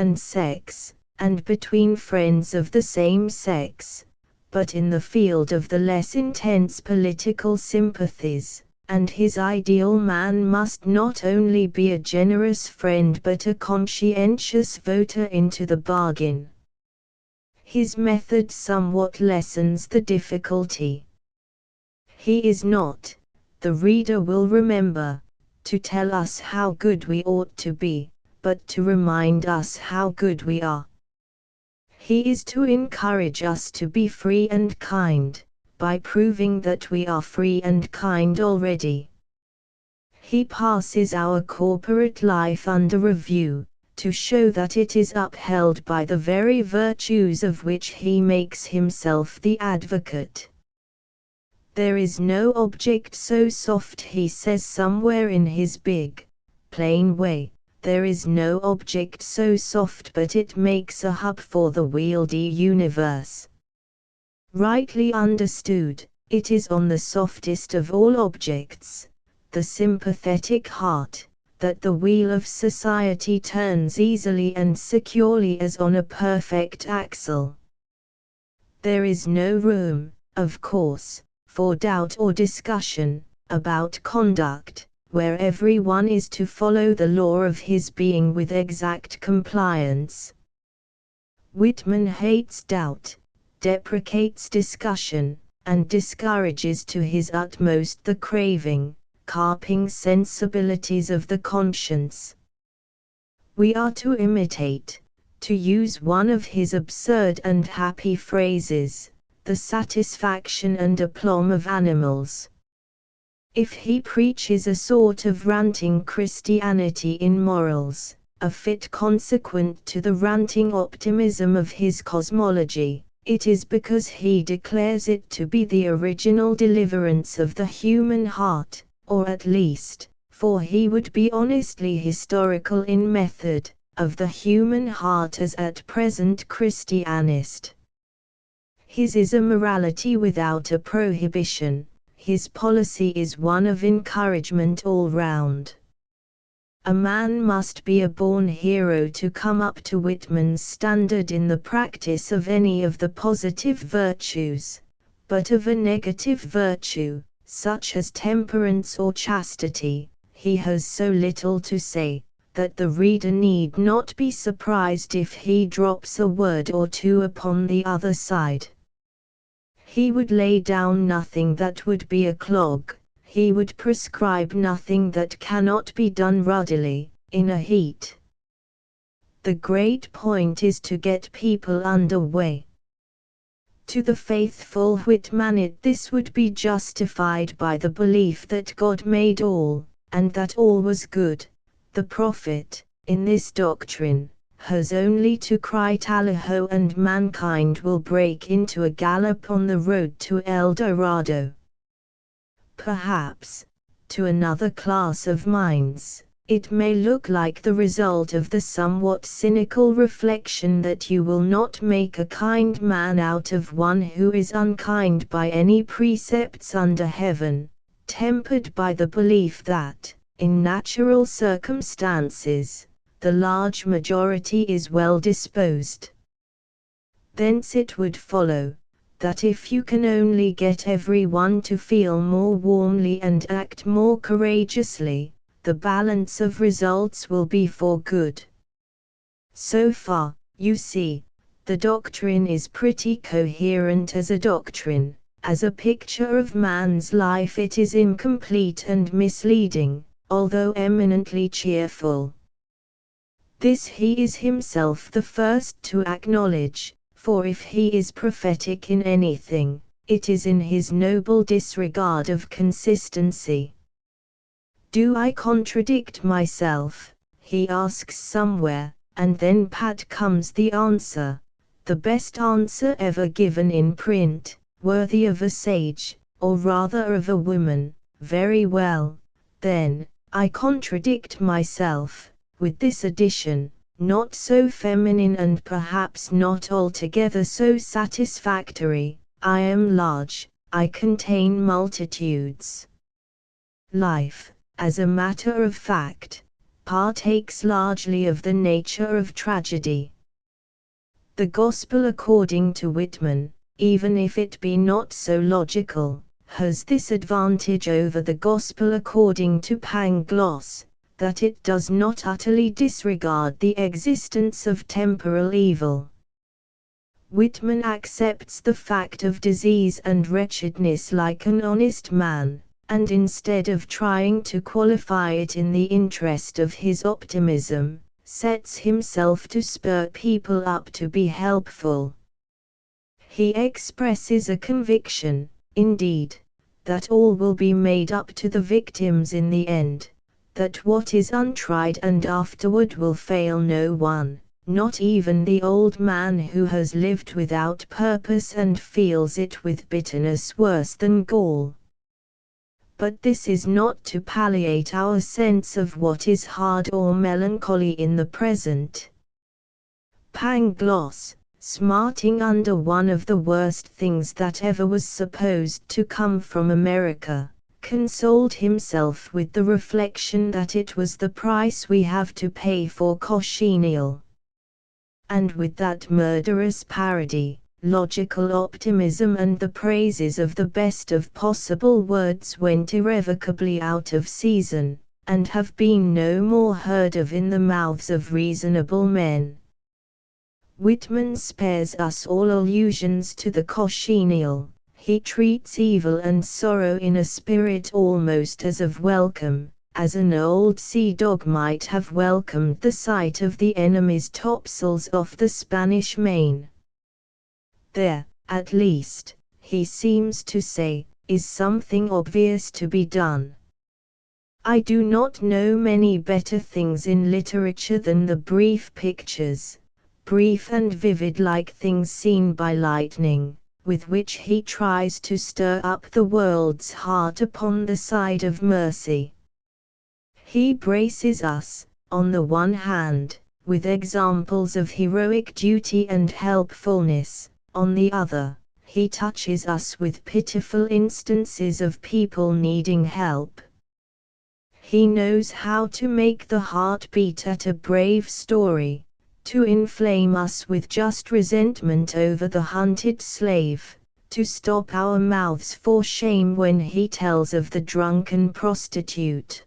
and between friends of the same sex, but in the field of the less intense political sympathies, and his ideal man must not only be a generous friend but a conscientious voter into the bargain. His method somewhat lessens the difficulty. He is not, the reader will remember, to tell us how good we ought to be, but to remind us how good we are. He is to encourage us to be free and kind, by proving that we are free and kind already. He passes our corporate life under review, to show that it is upheld by the very virtues of which he makes himself the advocate. There is no object so soft, he says somewhere in his big, plain way, there is no object so soft but it makes a hub for the wieldy universe. Rightly understood, it is on the softest of all objects, the sympathetic heart, that the wheel of society turns easily and securely as on a perfect axle. There is no room, of course, for doubt or discussion about conduct, where everyone is to follow the law of his being with exact compliance. Whitman hates doubt, deprecates discussion, and discourages to his utmost the craving, carping sensibilities of the conscience. We are to imitate, to use one of his absurd and happy phrases, the satisfaction and aplomb of animals. If he preaches a sort of ranting Christianity in morals, a fit consequent to the ranting optimism of his cosmology, it is because he declares it to be the original deliverance of the human heart, or at least, for he would be honestly historical in method, of the human heart as at present Christianist. His is a morality without a prohibition, his policy is one of encouragement all round. A man must be a born hero to come up to Whitman's standard in the practice of any of the positive virtues, but of a negative virtue, such as temperance or chastity, he has so little to say, that the reader need not be surprised if he drops a word or two upon the other side. He would lay down nothing that would be a clog, he would prescribe nothing that cannot be done ruddily, in a heat. The great point is to get people under way. To the faithful Whitmanite this would be justified by the belief that God made all, and that all was good. The prophet, in this doctrine, has only to cry Tally-ho and mankind will break into a gallop on the road to El Dorado. Perhaps, to another class of minds, it may look like the result of the somewhat cynical reflection that you will not make a kind man out of one who is unkind by any precepts under heaven, tempered by the belief that, in natural circumstances, the large majority is well disposed. Thence it would follow, that if you can only get everyone to feel more warmly and act more courageously, the balance of results will be for good. So far, you see, the doctrine is pretty coherent as a doctrine, As a picture of man's life it is incomplete and misleading, although eminently cheerful. This he is himself the first to acknowledge, for if he is prophetic in anything, it is in his noble disregard of consistency. Do I contradict myself? He asks somewhere, and then pat comes the answer, the best answer ever given in print, worthy of a sage, or rather of a woman. Very well, then, I contradict myself, with this addition, not so feminine and perhaps not altogether so satisfactory: I am large, I contain multitudes. Life, as a matter of fact, partakes largely of the nature of tragedy. The Gospel according to Whitman, even if it be not so logical, has this advantage over the Gospel according to Pangloss, that it does not utterly disregard the existence of temporal evil. Whitman accepts the fact of disease and wretchedness like an honest man, and instead of trying to qualify it in the interest of his optimism, sets himself to spur people up to be helpful. He expresses a conviction, indeed, that all will be made up to the victims in the end, that what is untried and afterward will fail no one, not even the old man who has lived without purpose and feels it with bitterness worse than gall. But this is not to palliate our sense of what is hard or melancholy in the present. Pangloss, smarting under one of the worst things that ever was supposed to come from America, consoled himself with the reflection that it was the price we have to pay for cochineal. And with that murderous parody, logical optimism and the praises of the best of possible words went irrevocably out of season, and have been no more heard of in the mouths of reasonable men. Whitman spares us all allusions to the cochineal. He treats evil and sorrow in a spirit almost as of welcome, as an old sea dog might have welcomed the sight of the enemy's topsails off the Spanish Main. There, at least, he seems to say, is something obvious to be done. I do not know many better things in literature than the brief pictures, brief and vivid like things seen by lightning, with which he tries to stir up the world's heart upon the side of mercy. He braces us, on the one hand, with examples of heroic duty and helpfulness. On the other, he touches us with pitiful instances of people needing help. He knows how to make the heart beat at a brave story, to inflame us with just resentment over the hunted slave, to stop our mouths for shame when he tells of the drunken prostitute.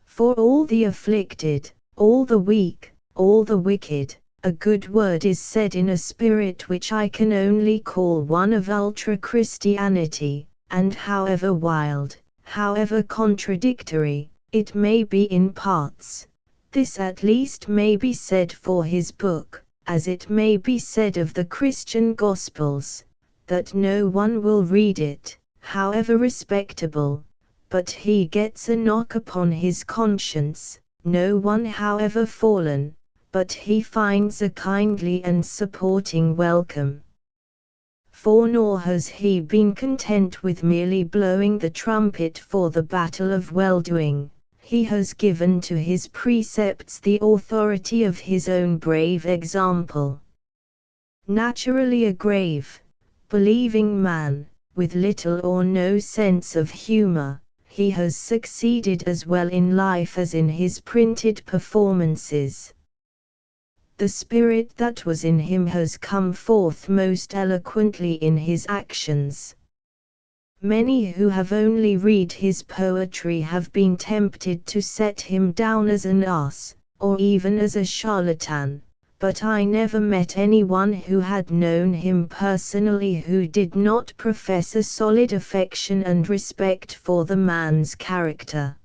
For all the afflicted, all the weak, all the wicked, a good word is said in a spirit which I can only call one of ultra-Christianity, and however wild, however contradictory, it may be in parts, this at least may be said for his book, as it may be said of the Christian Gospels, that no one will read it, however respectable, but he gets a knock upon his conscience, no one however fallen, but he finds a kindly and supporting welcome. For nor has he been content with merely blowing the trumpet for the battle of well-doing, he has given to his precepts the authority of his own brave example. Naturally a grave, believing man, with little or no sense of humor, he has succeeded as well in life as in his printed performances. The spirit that was in him has come forth most eloquently in his actions. Many who have only read his poetry have been tempted to set him down as an ass, or even as a charlatan, but I never met anyone who had known him personally who did not profess a solid affection and respect for the man's character.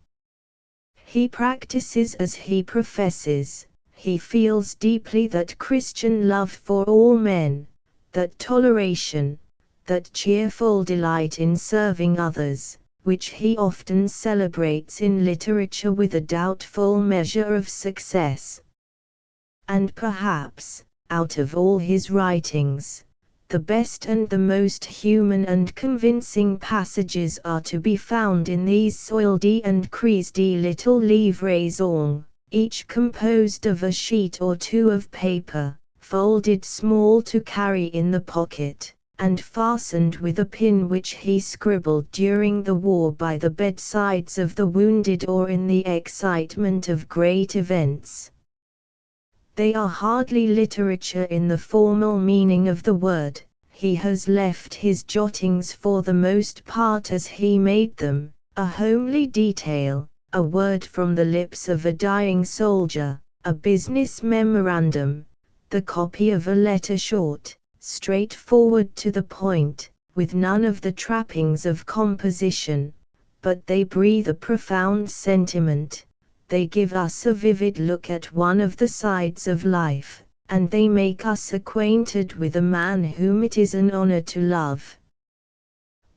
He practices as he professes. He feels deeply that Christian love for all men, that toleration, that cheerful delight in serving others, which he often celebrates in literature with a doubtful measure of success. And perhaps, out of all his writings, the best and the most human and convincing passages are to be found in these soiled and creased little livraisons, each composed of a sheet or two of paper, folded small to carry in the pocket, and fastened with a pin which he scribbled during the war by the bedsides of the wounded or in the excitement of great events. They are hardly literature in the formal meaning of the word. He has left his jottings for the most part as he made them, a homely detail, a word from the lips of a dying soldier, a business memorandum, the copy of a letter short, straightforward to the point, with none of the trappings of composition, but they breathe a profound sentiment. They give us a vivid look at one of the sides of life, and they make us acquainted with a man whom it is an honor to love.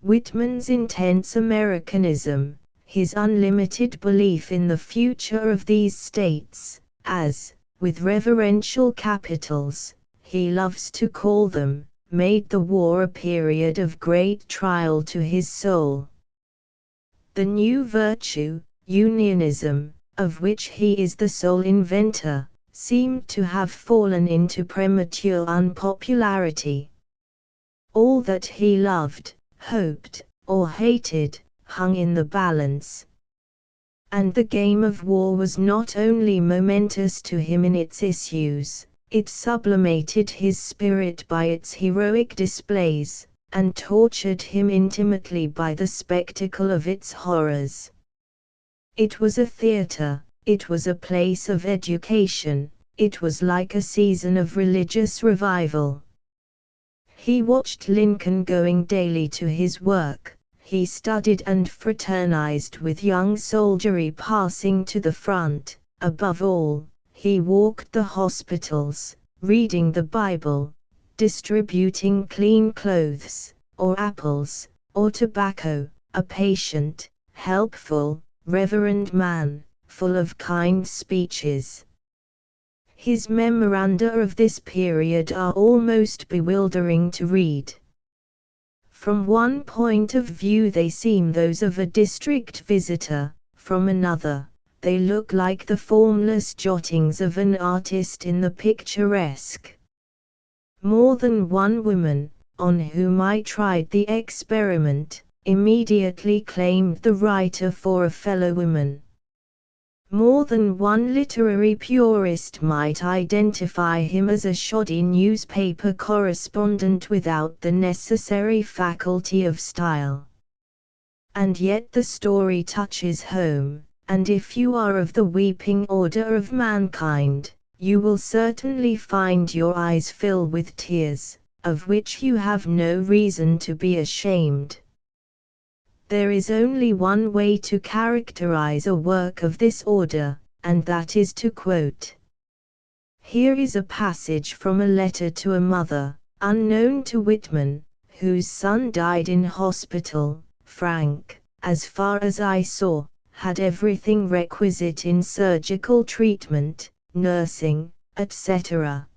Whitman's intense Americanism, his unlimited belief in the future of these states, as, with reverential capitals, he loves to call them, made the war a period of great trial to his soul. The new virtue, unionism, of which he is the sole inventor, seemed to have fallen into premature unpopularity. All that he loved, hoped, or hated, hung in the balance. And the game of war was not only momentous to him in its issues, it sublimated his spirit by its heroic displays, and tortured him intimately by the spectacle of its horrors. It was a theater, it was a place of education, it was like a season of religious revival. He watched Lincoln going daily to his work, he studied and fraternized with young soldiery passing to the front, above all, he walked the hospitals, reading the Bible, distributing clean clothes, or apples, or tobacco, a patient, helpful, reverend man, full of kind speeches. His memoranda of this period are almost bewildering to read. From one point of view they seem those of a district visitor, from another, they look like the formless jottings of an artist in the picturesque. More than one woman, on whom I tried the experiment, immediately claimed the writer for a fellow-woman. More than one literary purist might identify him as a shoddy newspaper correspondent without the necessary faculty of style. And yet the story touches home, and if you are of the weeping order of mankind, you will certainly find your eyes fill with tears, of which you have no reason to be ashamed. There is only one way to characterize a work of this order, and that is to quote. Here is a passage from a letter to a mother, unknown to Whitman, whose son died in hospital. Frank, as far as I saw, had everything requisite in surgical treatment, nursing, etc.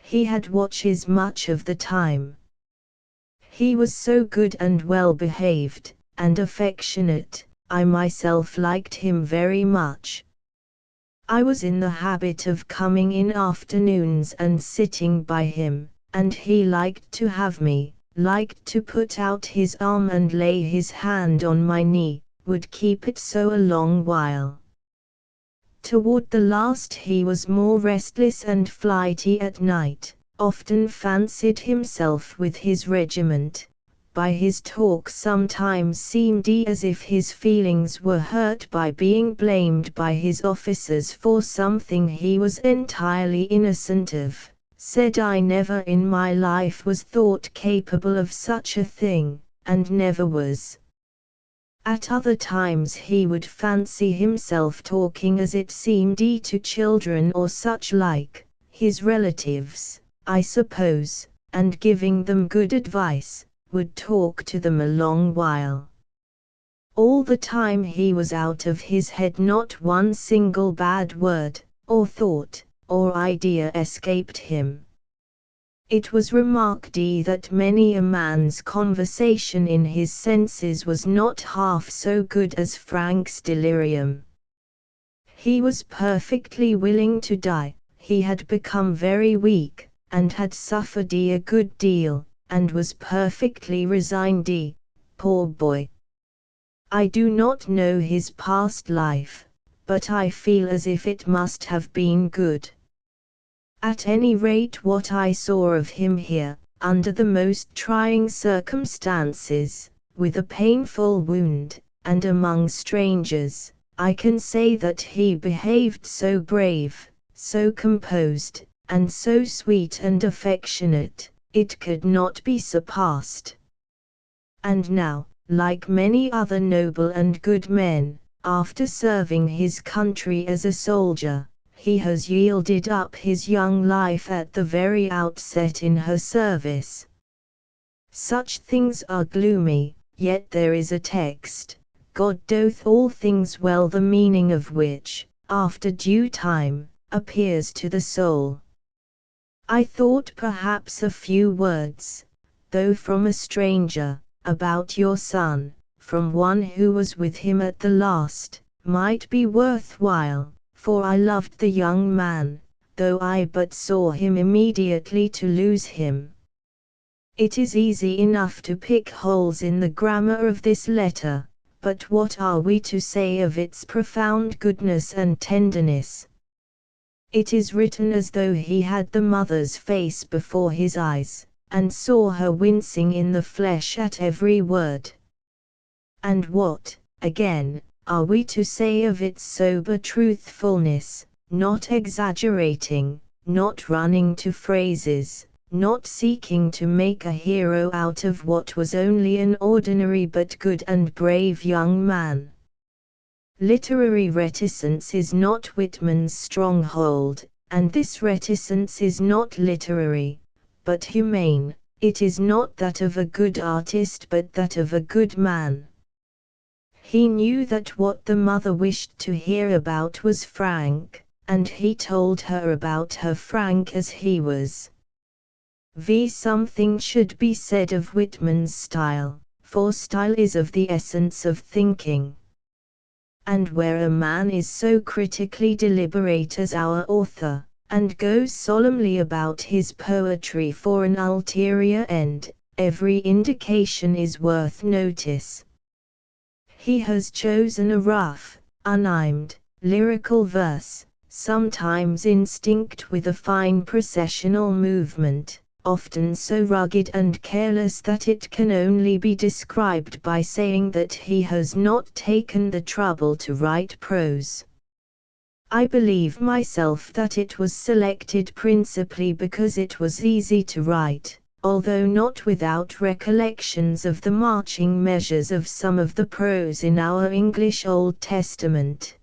He had watches much of the time. He was so good and well behaved, and affectionate, I myself liked him very much. I was in the habit of coming in afternoons and sitting by him, and he liked to have me, liked to put out his arm and lay his hand on my knee, would keep it so a long while. Toward the last he was more restless and flighty at night, often fancied himself with his regiment, by his talk sometimes seemed as if his feelings were hurt by being blamed by his officers for something he was entirely innocent of. Said I never in my life was thought capable of such a thing, and never was. At other times he would fancy himself talking as it seemed to children or such like, his relatives, I suppose, and giving them good advice, would talk to them a long while. All the time he was out of his head, not one single bad word, or thought, or idea escaped him. It was remarked that many a man's conversation in his senses was not half so good as Frank's delirium. He was perfectly willing to die, he had become very weak, and had suffered a good deal, and was perfectly resigned. Poor boy. I do not know his past life, but I feel as if it must have been good. At any rate, what I saw of him here, under the most trying circumstances, with a painful wound, and among strangers, I can say that he behaved so brave, so composed, and so sweet and affectionate, it could not be surpassed. And now, like many other noble and good men, after serving his country as a soldier, he has yielded up his young life at the very outset in her service. Such things are gloomy, yet there is a text, God doth all things well, the meaning of which, after due time, appears to the soul. I thought perhaps a few words, though from a stranger, about your son, from one who was with him at the last, might be worth while, for I loved the young man, though I but saw him immediately to lose him. It is easy enough to pick holes in the grammar of this letter, but what are we to say of its profound goodness and tenderness? It is written as though he had the mother's face before his eyes, and saw her wincing in the flesh at every word. And what, again, are we to say of its sober truthfulness, not exaggerating, not running to phrases, not seeking to make a hero out of what was only an ordinary but good and brave young man? Literary reticence is not Whitman's stronghold, and this reticence is not literary, but humane. It is not that of a good artist but that of a good man. He knew that what the mother wished to hear about was Frank, and he told her about her Frank as he was. Something should be said of Whitman's style, for style is of the essence of thinking. And where a man is so critically deliberate as our author, and goes solemnly about his poetry for an ulterior end, every indication is worth notice. He has chosen a rough, unaimed, lyrical verse, sometimes instinct with a fine processional movement, often so rugged and careless that it can only be described by saying that he has not taken the trouble to write prose. I believe myself that it was selected principally because it was easy to write, although not without recollections of the marching measures of some of the prose in our English Old Testament.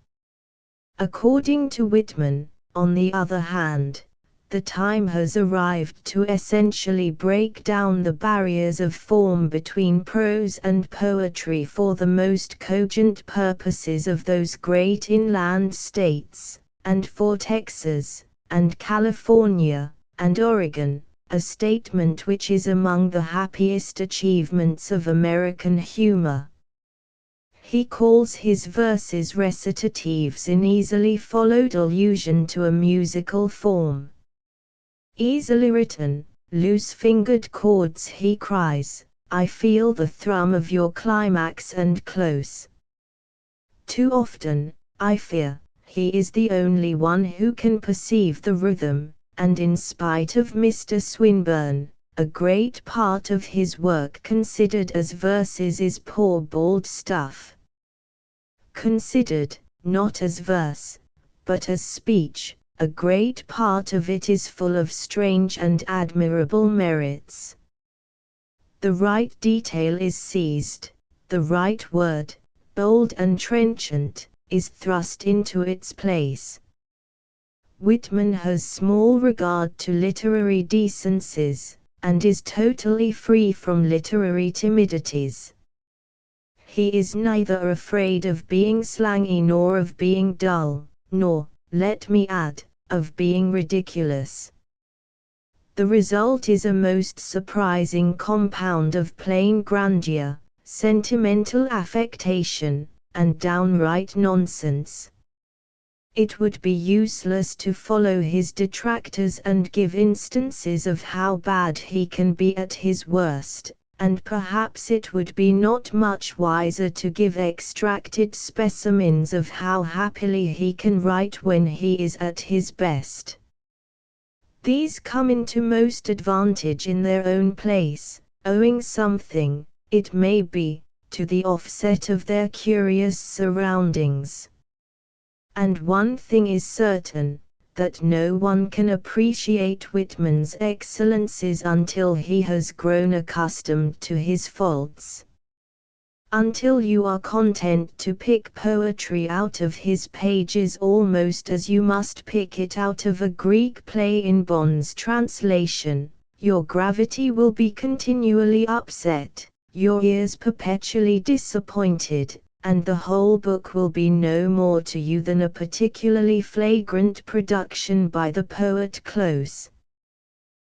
According to Whitman, on the other hand, the time has arrived to essentially break down the barriers of form between prose and poetry for the most cogent purposes of those great inland states, and for Texas, and California, and Oregon, a statement which is among the happiest achievements of American humor. He calls his verses recitatives in easily followed allusion to a musical form. Easily written, loose-fingered chords, he cries, I feel the thrum of your climax and close. Too often, I fear, he is the only one who can perceive the rhythm, and in spite of Mr. Swinburne, a great part of his work considered as verses is poor bald stuff. Considered, not as verse, but as speech, a great part of it is full of strange and admirable merits. The right detail is seized, the right word, bold and trenchant, is thrust into its place. Whitman has small regard to literary decencies, and is totally free from literary timidities. He is neither afraid of being slangy nor of being dull, nor, let me add, of being ridiculous. The result is a most surprising compound of plain grandeur, sentimental affectation, and downright nonsense. It would be useless to follow his detractors and give instances of how bad he can be at his worst, and perhaps it would be not much wiser to give extracted specimens of how happily he can write when he is at his best. These come into most advantage in their own place, owing something, it may be, to the offset of their curious surroundings. And one thing is certain, that no one can appreciate Whitman's excellences until he has grown accustomed to his faults. Until you are content to pick poetry out of his pages almost as you must pick it out of a Greek play in Bond's translation, your gravity will be continually upset, your ears perpetually disappointed, and the whole book will be no more to you than a particularly flagrant production by the poet Close.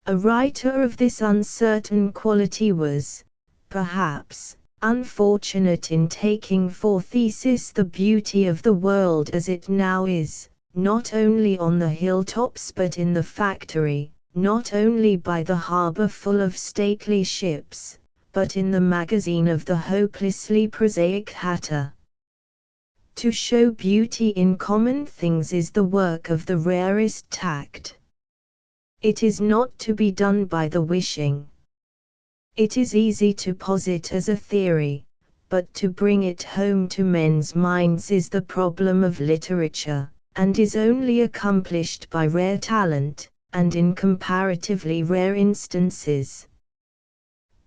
A writer of this uncertain quality was, perhaps, unfortunate in taking for thesis the beauty of the world as it now is, not only on the hilltops but in the factory, not only by the harbor full of stately ships, but in the magazine of the hopelessly prosaic hatter. To show beauty in common things is the work of the rarest tact. It is not to be done by the wishing. It is easy to posit as a theory, but to bring it home to men's minds is the problem of literature, and is only accomplished by rare talent, and in comparatively rare instances.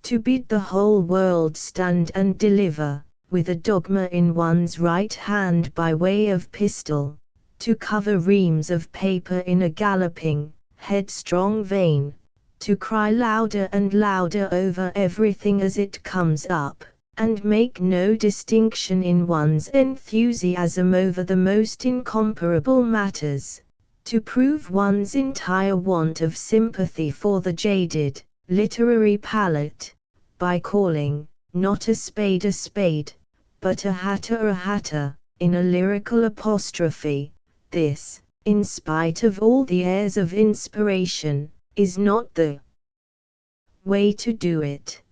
To bid the whole world stand and deliver, with a dogma in one's right hand by way of pistol, to cover reams of paper in a galloping, headstrong vein, to cry louder and louder over everything as it comes up, and make no distinction in one's enthusiasm over the most incomparable matters, to prove one's entire want of sympathy for the jaded, literary palate, by calling, not a spade, but a hatter, in a lyrical apostrophe, this, in spite of all the airs of inspiration, is not the way to do it.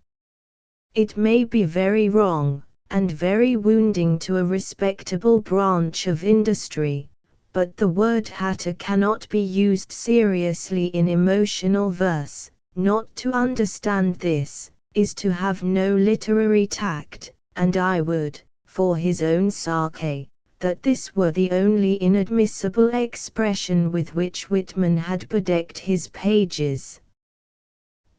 It may be very wrong, and very wounding to a respectable branch of industry, but the word hatter cannot be used seriously in emotional verse. Not to understand this, is to have no literary tact, and I would, for his own sake, that this were the only inadmissible expression with which Whitman had bedecked his pages.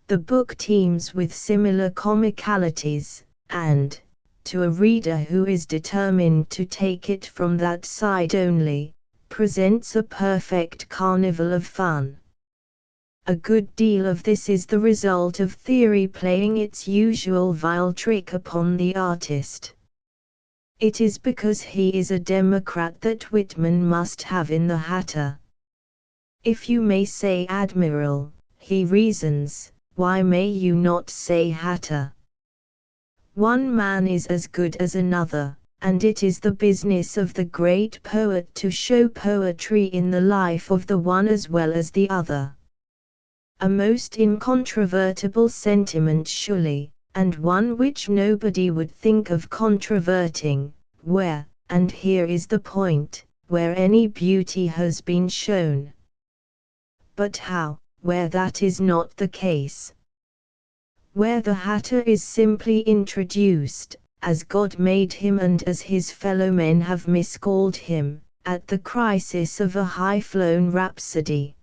The book teems with similar comicalities, and, to a reader who is determined to take it from that side only, presents a perfect carnival of fun. A good deal of this is the result of theory playing its usual vile trick upon the artist. It is because he is a democrat that Whitman must have in the hatter. If you may say admiral, he reasons, why may you not say hatter? One man is as good as another, and it is the business of the great poet to show poetry in the life of the one as well as the other. A most incontrovertible sentiment surely, and one which nobody would think of controverting, where, and here is the point, where any beauty has been shown. But how, where that is not the case? where the hatter is simply introduced, as God made him and as his fellow men have miscalled him, at the crisis of a high-flown rhapsody.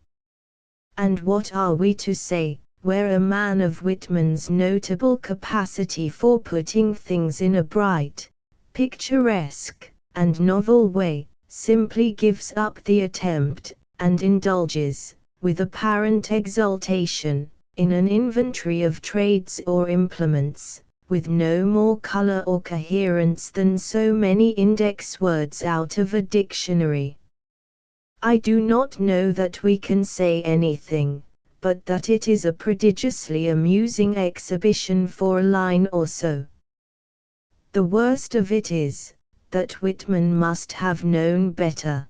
And what are we to say, where a man of Whitman's notable capacity for putting things in a bright, picturesque, and novel way, simply gives up the attempt, and indulges, with apparent exultation, in an inventory of trades or implements, with no more color or coherence than so many index words out of a dictionary? I do not know that we can say anything, but that it is a prodigiously amusing exhibition for a line or so. The worst of it is, that Whitman must have known better.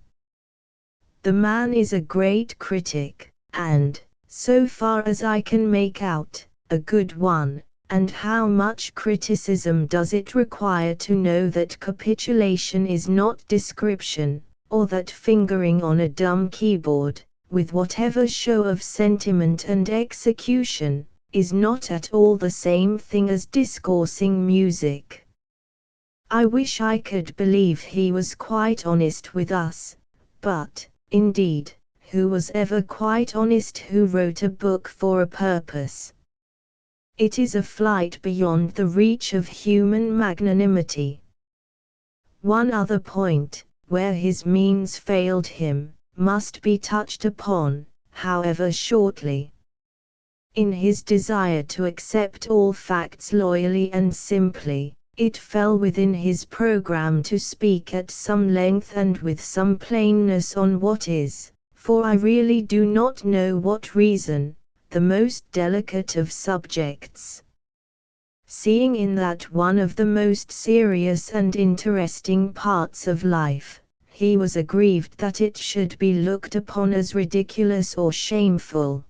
The man is a great critic, and, so far as I can make out, a good one, and how much criticism does it require to know that capitulation is not description, or that fingering on a dumb keyboard, with whatever show of sentiment and execution, is not at all the same thing as discoursing music. I wish I could believe he was quite honest with us, but, indeed, who was ever quite honest who wrote a book for a purpose? It is a flight beyond the reach of human magnanimity. One other point, where his means failed him, must be touched upon, however shortly. In his desire to accept all facts loyally and simply, it fell within his program to speak at some length and with some plainness on what is, for I really do not know what reason, the most delicate of subjects. Seeing in that one of the most serious and interesting parts of life, he was aggrieved that it should be looked upon as ridiculous or shameful.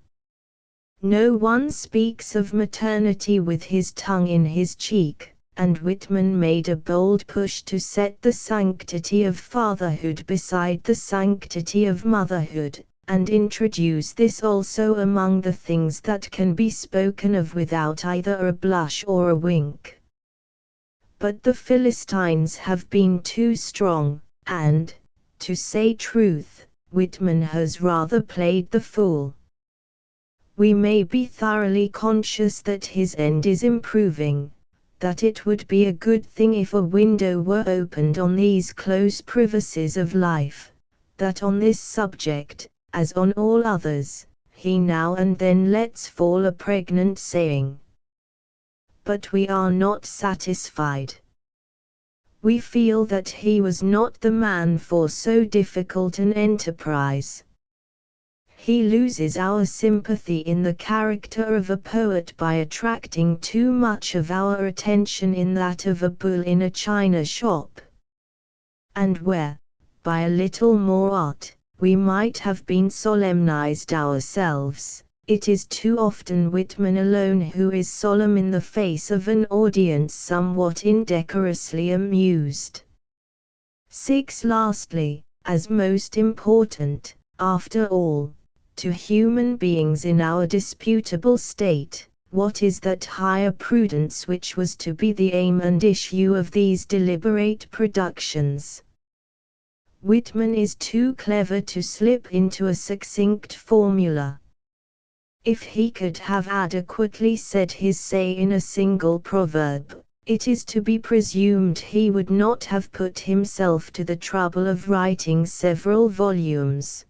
No one speaks of maternity with his tongue in his cheek, and Whitman made a bold push to set the sanctity of fatherhood beside the sanctity of motherhood, and introduce this also among the things that can be spoken of without either a blush or a wink. But the Philistines have been too strong, and, to say truth, Whitman has rather played the fool. We may be thoroughly conscious that his end is improving, that it would be a good thing if a window were opened on these close privacies of life, that on this subject, as on all others, he now and then lets fall a pregnant saying. But we are not satisfied. We feel that he was not the man for so difficult an enterprise. He loses our sympathy in the character of a poet by attracting too much of our attention in that of a bull in a china shop. And where, by a little more art, we might have been solemnized ourselves, it is too often Whitman alone who is solemn in the face of an audience somewhat indecorously amused. 6. Lastly, as most important, after all, to human beings in our disputable state, what is that higher prudence which was to be the aim and issue of these deliberate productions? Whitman is too clever to slip into a succinct formula. If he could have adequately said his say in a single proverb, it is to be presumed he would not have put himself to the trouble of writing several volumes.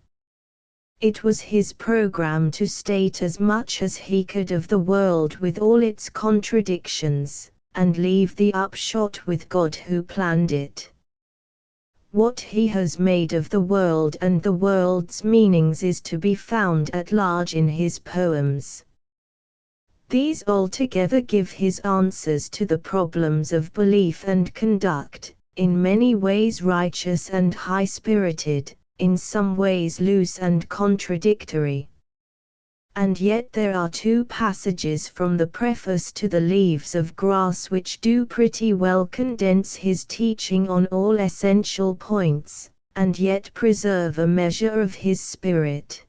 It was his program to state as much as he could of the world with all its contradictions, and leave the upshot with God who planned it. What he has made of the world and the world's meanings is to be found at large in his poems. These altogether give his answers to the problems of belief and conduct, in many ways righteous and high-spirited, in some ways loose and contradictory. And yet there are two passages from the preface to the Leaves of Grass which do pretty well condense his teaching on all essential points, and yet preserve a measure of his spirit.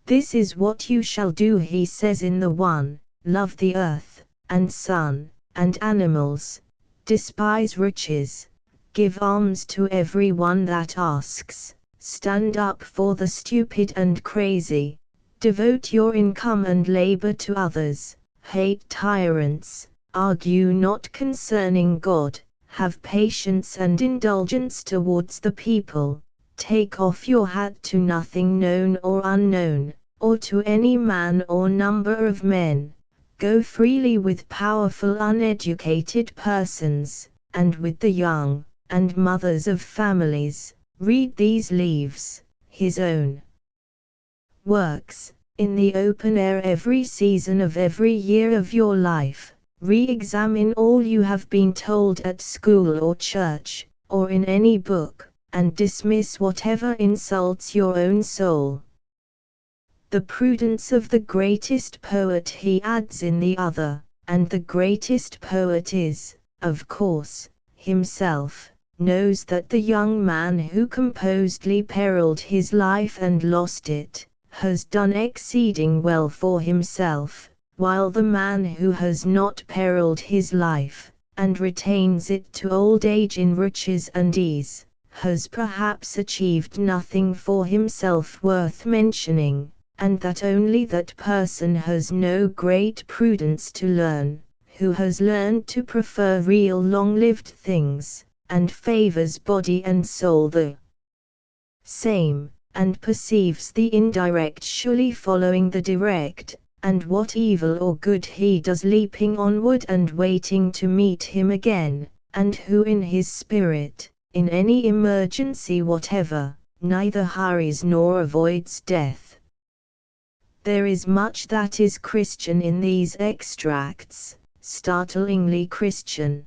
This is what you shall do, he says in the one, love the earth, and sun, and animals, despise riches, give alms to every one that asks, stand up for the stupid and crazy, devote your income and labor to others, hate tyrants, argue not concerning God, have patience and indulgence towards the people, take off your hat to nothing known or unknown, or to any man or number of men, go freely with powerful uneducated persons, and with the young, and mothers of families, read these leaves, his own works, in the open air every season of every year of your life, re-examine all you have been told at school or church, or in any book, and dismiss whatever insults your own soul. The prudence of the greatest poet he adds in the other, and the greatest poet is, of course, himself, knows that the young man who composedly periled his life and lost it, has done exceeding well for himself, while the man who has not periled his life, and retains it to old age in riches and ease, has perhaps achieved nothing for himself worth mentioning, and that only that person has no great prudence to learn, who has learned to prefer real long-lived things, and favors body and soul the same, and perceives the indirect surely following the direct, and what evil or good he does leaping onward and waiting to meet him again, and who in his spirit, in any emergency whatever, neither hurries nor avoids death. There is much that is Christian in these extracts, startlingly Christian.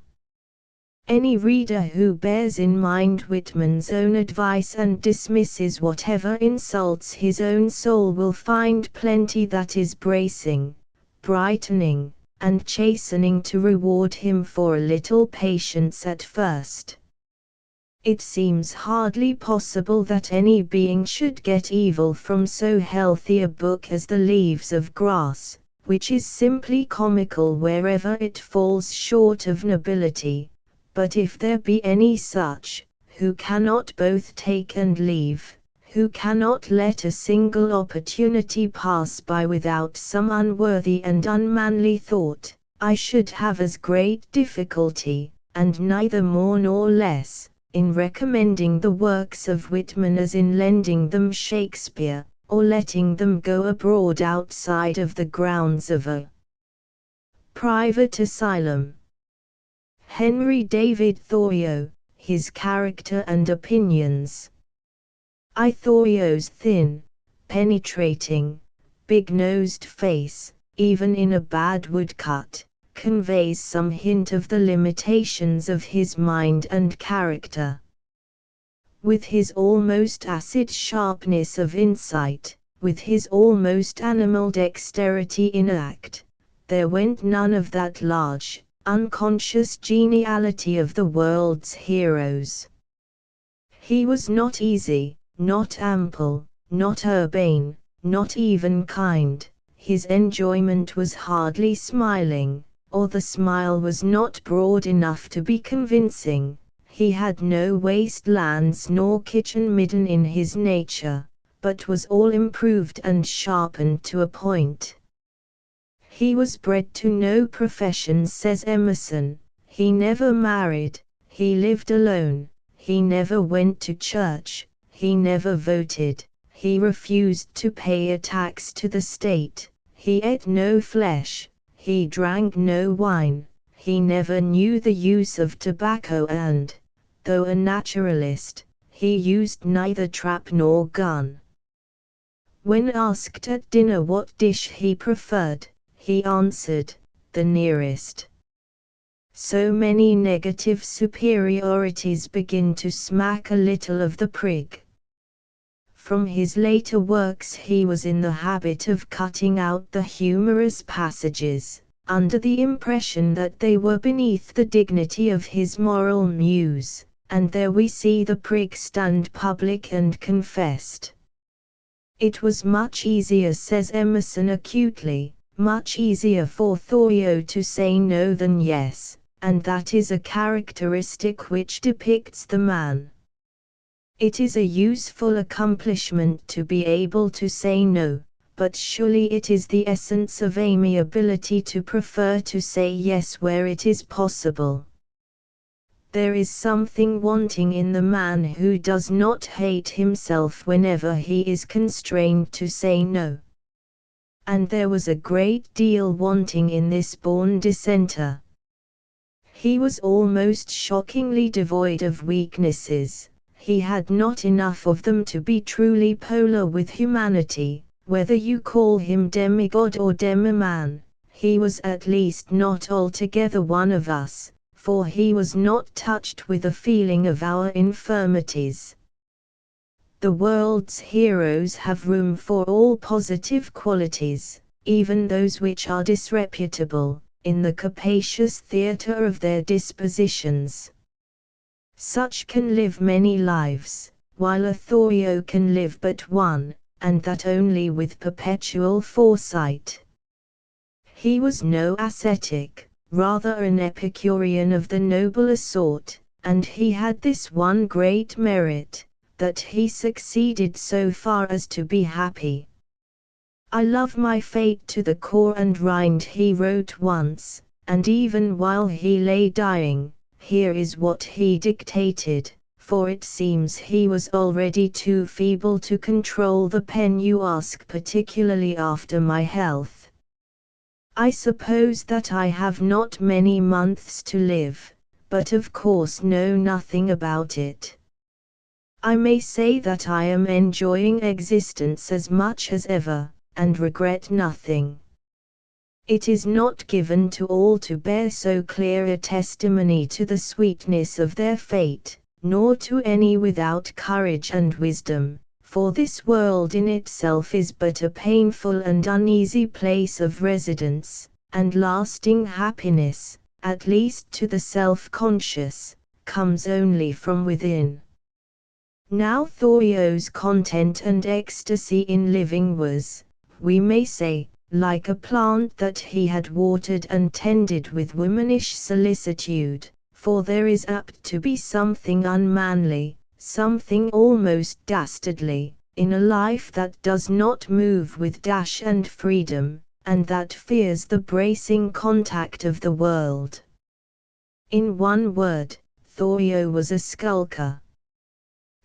Any reader who bears in mind Whitman's own advice and dismisses whatever insults his own soul will find plenty that is bracing, brightening, and chastening to reward him for a little patience at first. It seems hardly possible that any being should get evil from so healthy a book as The Leaves of Grass, which is simply comical wherever it falls short of nobility. But if there be any such, who cannot both take and leave, who cannot let a single opportunity pass by without some unworthy and unmanly thought, I should have as great difficulty, and neither more nor less, in recommending the works of Whitman as in lending them Shakespeare, or letting them go abroad outside of the grounds of a private asylum. Henry David Thoreau, His Character and Opinions. Thoreau's thin, penetrating, big-nosed face, even in a bad woodcut, conveys some hint of the limitations of his mind and character. With his almost acid sharpness of insight, with his almost animal dexterity in act, there went none of that large, unconscious geniality of the world's heroes. He was not easy, not ample, not urbane, not even kind. His enjoyment was hardly smiling, or the smile was not broad enough to be convincing. He had no wastelands nor kitchen midden in his nature, but was all improved and sharpened to a point. He was bred to no profession, says Emerson. He never married, he lived alone, he never went to church, he never voted, he refused to pay a tax to the state, he ate no flesh, he drank no wine, he never knew the use of tobacco and, though a naturalist, he used neither trap nor gun. When asked at dinner what dish he preferred, he answered, the nearest. So many negative superiorities begin to smack a little of the prig. From his later works he was in the habit of cutting out the humorous passages, under the impression that they were beneath the dignity of his moral muse, and there we see the prig stand public and confessed. It was much easier, says Emerson acutely, much easier for Thoreau to say no than yes, and that is a characteristic which depicts the man. It is a useful accomplishment to be able to say no, but surely it is the essence of amiability to prefer to say yes where it is possible. There is something wanting in the man who does not hate himself whenever he is constrained to say no. And there was a great deal wanting in this born dissenter. He was almost shockingly devoid of weaknesses. He had not enough of them to be truly polar with humanity. Whether you call him demigod or demi-man, he was at least not altogether one of us, for he was not touched with a feeling of our infirmities. The world's heroes have room for all positive qualities, even those which are disreputable, in the capacious theatre of their dispositions. Such can live many lives, while a Thoreau can live but one, and that only with perpetual foresight. He was no ascetic, rather an Epicurean of the nobler sort, and he had this one great merit, that he succeeded so far as to be happy. "I love my fate to the core and rind," he wrote once, and even while he lay dying, here is what he dictated, for it seems he was already too feeble to control the pen. "You ask particularly after my health. I suppose that I have not many months to live, but of course know nothing about it. I may say that I am enjoying existence as much as ever, and regret nothing. It is not given to all to bear so clear a testimony to the sweetness of their fate, nor to any without courage and wisdom, for this world in itself is but a painful and uneasy place of residence, and lasting happiness, at least to the self-conscious, comes only from within." Now Thoreau's content and ecstasy in living was, we may say, like a plant that he had watered and tended with womanish solicitude, for there is apt to be something unmanly, something almost dastardly, in a life that does not move with dash and freedom, and that fears the bracing contact of the world. In one word, Thoreau was a skulker.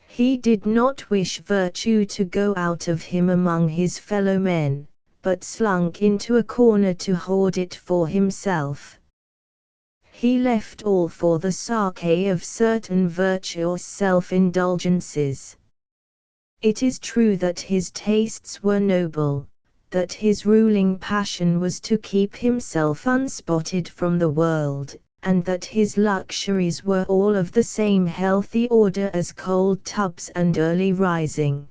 He did not wish virtue to go out of him among his fellow men, but slunk into a corner to hoard it for himself. He left all for the sake of certain virtuous self-indulgences. It is true that his tastes were noble, that his ruling passion was to keep himself unspotted from the world, and that his luxuries were all of the same healthy order as cold tubs and early rising.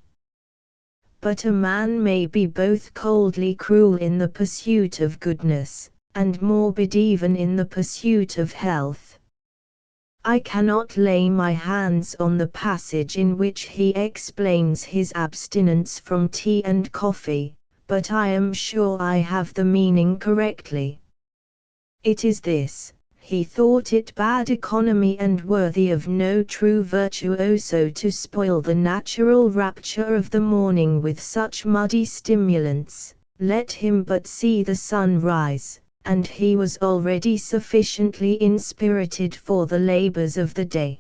But a man may be both coldly cruel in the pursuit of goodness, and morbid even in the pursuit of health. I cannot lay my hands on the passage in which he explains his abstinence from tea and coffee, but I am sure I have the meaning correctly. It is this: he thought it bad economy and worthy of no true virtuoso to spoil the natural rapture of the morning with such muddy stimulants. Let him but see the sun rise, and he was already sufficiently inspirited for the labors of the day.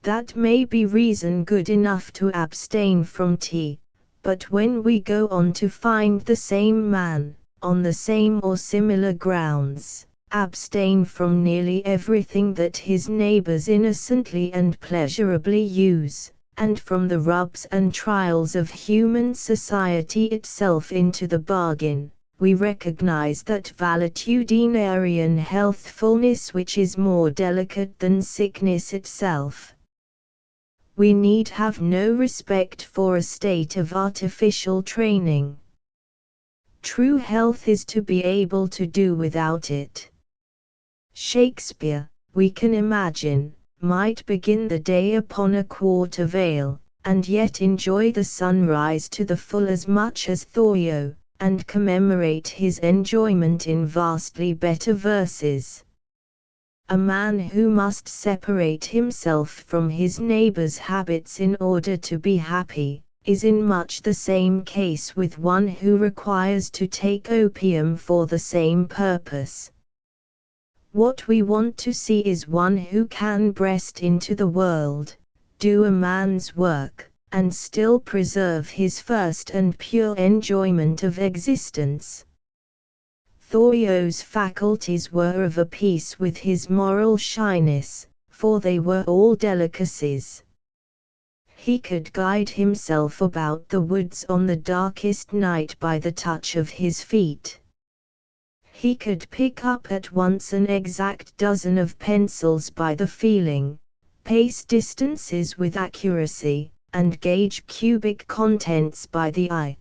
That may be reason good enough to abstain from tea, but when we go on to find the same man, on the same or similar grounds, abstain from nearly everything that his neighbors innocently and pleasurably use, and from the rubs and trials of human society itself into the bargain, we recognize that valetudinarian healthfulness which is more delicate than sickness itself. We need have no respect for a state of artificial training. True health is to be able to do without it. Shakespeare, we can imagine, might begin the day upon a quart of ale, and yet enjoy the sunrise to the full as much as Thoreau, and commemorate his enjoyment in vastly better verses. A man who must separate himself from his neighbor's habits in order to be happy, is in much the same case with one who requires to take opium for the same purpose. What we want to see is one who can breast into the world, do a man's work, and still preserve his first and pure enjoyment of existence. Thoreau's faculties were of a piece with his moral shyness, for they were all delicacies. He could guide himself about the woods on the darkest night by the touch of his feet. He could pick up at once an exact dozen of pencils by the feeling, pace distances with accuracy, and gauge cubic contents by the eye.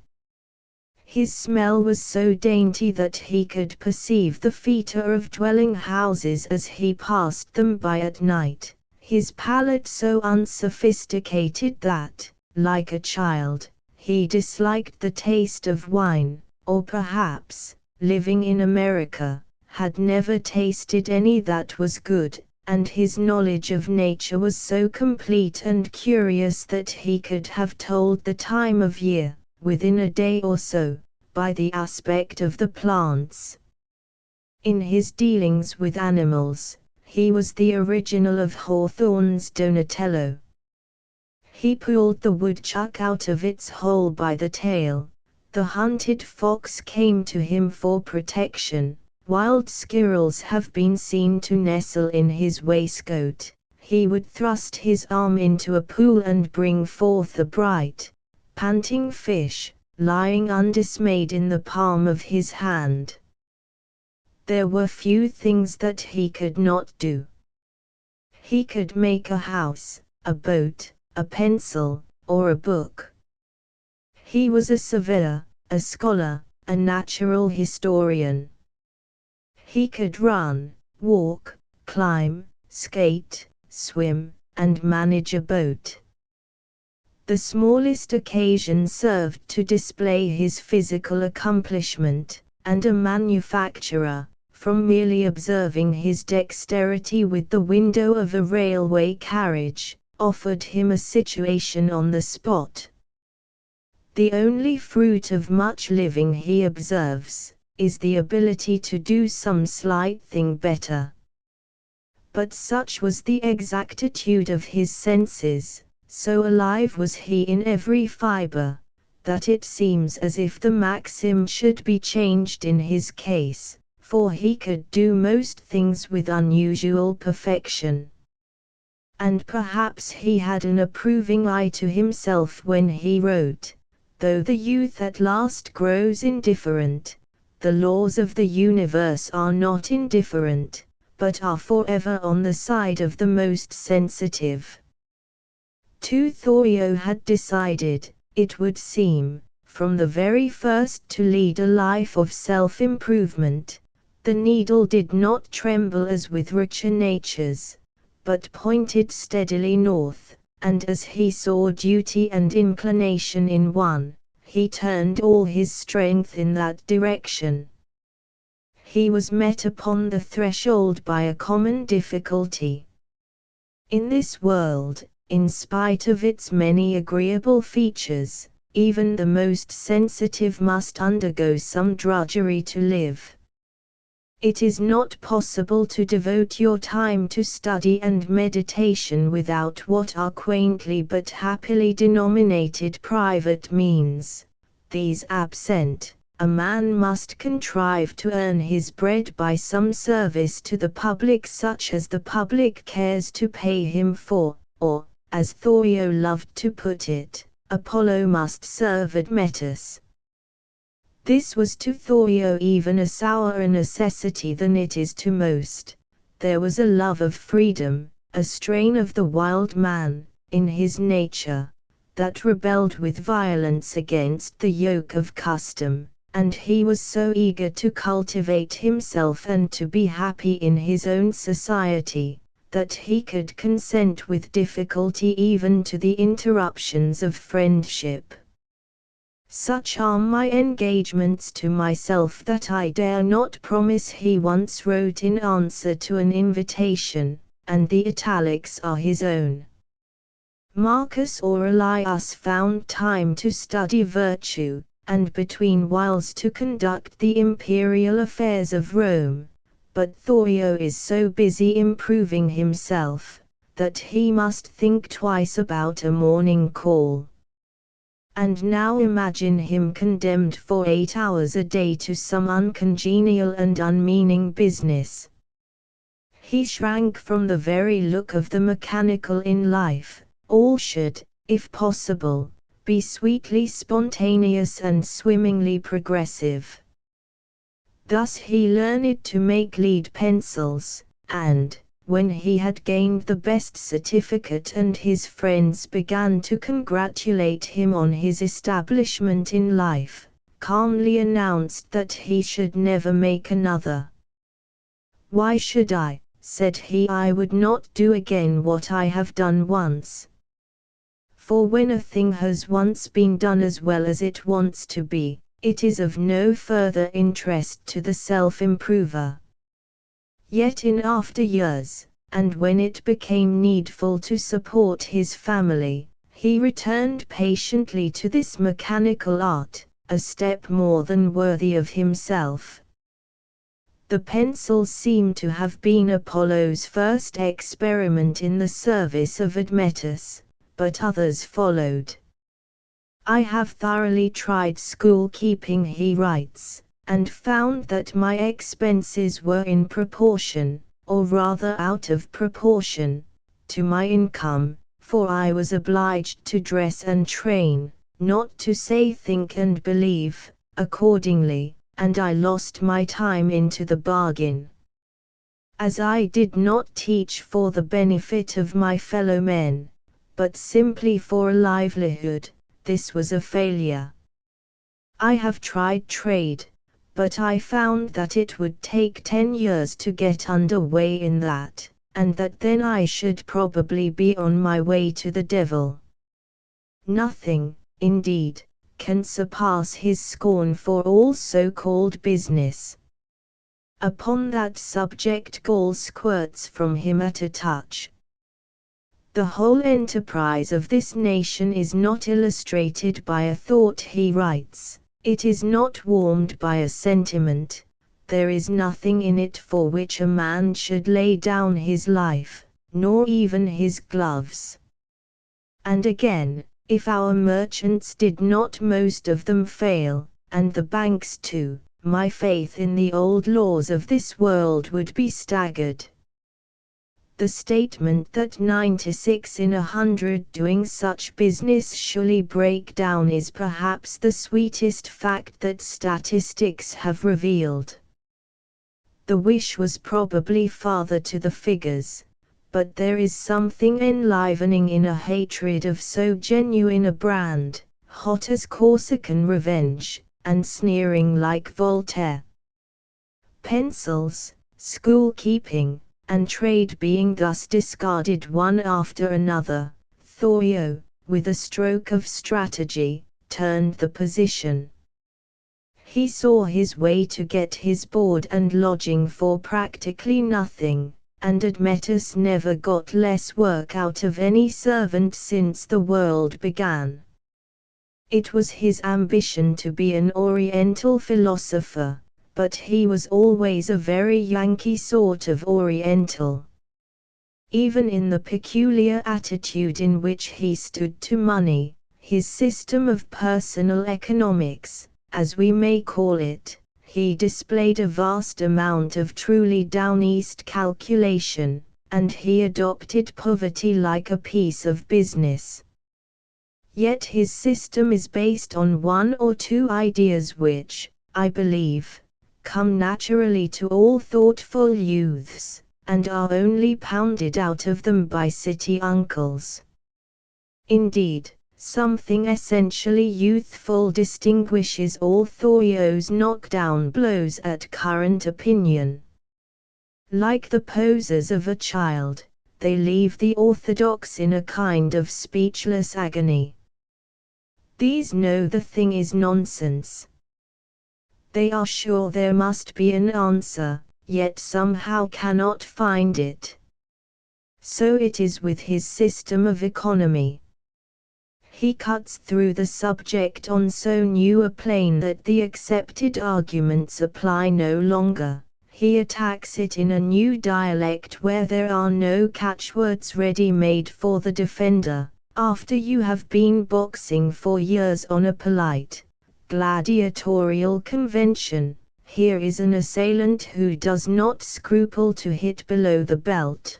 His smell was so dainty that he could perceive the fetor of dwelling houses as he passed them by at night, his palate so unsophisticated that, like a child, he disliked the taste of wine, or perhaps, living in America, had never tasted any that was good, and his knowledge of nature was so complete and curious that he could have told the time of year, within a day or so, by the aspect of the plants. In his dealings with animals, he was the original of Hawthorne's Donatello. He pulled the woodchuck out of its hole by the tail, the hunted fox came to him for protection, wild squirrels have been seen to nestle in his waistcoat, he would thrust his arm into a pool and bring forth a bright, panting fish, lying undismayed in the palm of his hand. There were few things that he could not do. He could make a house, a boat, a pencil, or a book. He was a surveyor, a scholar, a natural historian. He could run, walk, climb, skate, swim, and manage a boat. The smallest occasion served to display his physical accomplishment, and a manufacturer, from merely observing his dexterity with the window of a railway carriage, offered him a situation on the spot. The only fruit of much living, he observes, is the ability to do some slight thing better. But such was the exactitude of his senses, so alive was he in every fiber, that it seems as if the maxim should be changed in his case, for he could do most things with unusual perfection. And perhaps he had an approving eye to himself when he wrote, "Though the youth at last grows indifferent, the laws of the universe are not indifferent, but are forever on the side of the most sensitive." Thoreau had decided, it would seem, from the very first to lead a life of self-improvement. The needle did not tremble as with richer natures, but pointed steadily north, and as he saw duty and inclination in one, he turned all his strength in that direction. He was met upon the threshold by a common difficulty. In this world, in spite of its many agreeable features, even the most sensitive must undergo some drudgery to live. It is not possible to devote your time to study and meditation without what are quaintly but happily denominated private means. These absent, a man must contrive to earn his bread by some service to the public such as the public cares to pay him for, or, as Thoreau loved to put it, Apollo must serve Admetus. This was to Thoreau even a sourer necessity than it is to most. There was a love of freedom, a strain of the wild man, in his nature, that rebelled with violence against the yoke of custom, and he was so eager to cultivate himself and to be happy in his own society, that he could consent with difficulty even to the interruptions of friendship. Such are my engagements to myself that I dare not promise, he once wrote in answer to an invitation, and the italics are his own. Marcus Aurelius found time to study virtue, and between whiles to conduct the imperial affairs of Rome, but Thorio is so busy improving himself, that he must think twice about a morning call. And now imagine him condemned for 8 hours a day to some uncongenial and unmeaning business. He shrank from the very look of the mechanical in life. All should, if possible, be sweetly spontaneous and swimmingly progressive. Thus he learned to make lead pencils, and, when he had gained the best certificate and his friends began to congratulate him on his establishment in life, calmly announced that he should never make another. "Why should I?" said he. "I would not do again what I have done once. For when a thing has once been done as well as it wants to be, it is of no further interest to the self-improver." Yet in after years, and when it became needful to support his family, he returned patiently to this mechanical art, a step more than worthy of himself. The pencils seem to have been Apollo's first experiment in the service of Admetus, but others followed. "I have thoroughly tried school-keeping," he writes, "and found that my expenses were in proportion, or rather out of proportion, to my income, for I was obliged to dress and train, not to say think and believe, accordingly, and I lost my time into the bargain. As I did not teach for the benefit of my fellow men, but simply for a livelihood, this was a failure. I have tried trade, but I found that it would take 10 years to get under way in that, and that then I should probably be on my way to the devil." Nothing, indeed, can surpass his scorn for all so-called business. Upon that subject gall squirts from him at a touch. "The whole enterprise of this nation is not illustrated by a thought," he writes, "it is not warmed by a sentiment, there is nothing in it for which a man should lay down his life, nor even his gloves." And again, "If our merchants did not most of them fail, and the banks too, my faith in the old laws of this world would be staggered." The statement that 96 in 100 doing such business surely break down is perhaps the sweetest fact that statistics have revealed. The wish was probably father to the figures, but there is something enlivening in a hatred of so genuine a brand, hot as Corsican revenge, and sneering like Voltaire. Pencils, school-keeping, and trade being thus discarded one after another, Thorio, with a stroke of strategy, turned the position. He saw his way to get his board and lodging for practically nothing, and Admetus never got less work out of any servant since the world began. It was his ambition to be an Oriental philosopher, but he was always a very Yankee sort of Oriental. Even in the peculiar attitude in which he stood to money, his system of personal economics, as we may call it, he displayed a vast amount of truly down-east calculation, and he adopted poverty like a piece of business. Yet his system is based on one or two ideas which, I believe, come naturally to all thoughtful youths, and are only pounded out of them by city uncles. Indeed, something essentially youthful distinguishes all Thorio's knockdown blows at current opinion. Like the poses of a child, they leave the orthodox in a kind of speechless agony. These know the thing is nonsense. They are sure there must be an answer, yet somehow cannot find it. So it is with his system of economy. He cuts through the subject on so new a plane that the accepted arguments apply no longer. He attacks it in a new dialect where there are no catchwords ready-made for the defender. After you have been boxing for years on a polite, gladiatorial convention, here is an assailant who does not scruple to hit below the belt.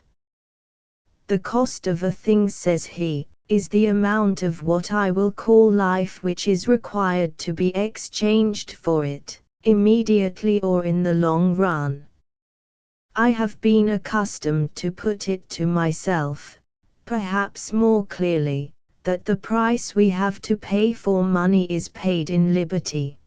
The cost of a thing, says he, is the amount of what I will call life which is required to be exchanged for it, immediately or in the long run. I have been accustomed to put it to myself, perhaps more clearly, that the price we have to pay for money is paid in liberty.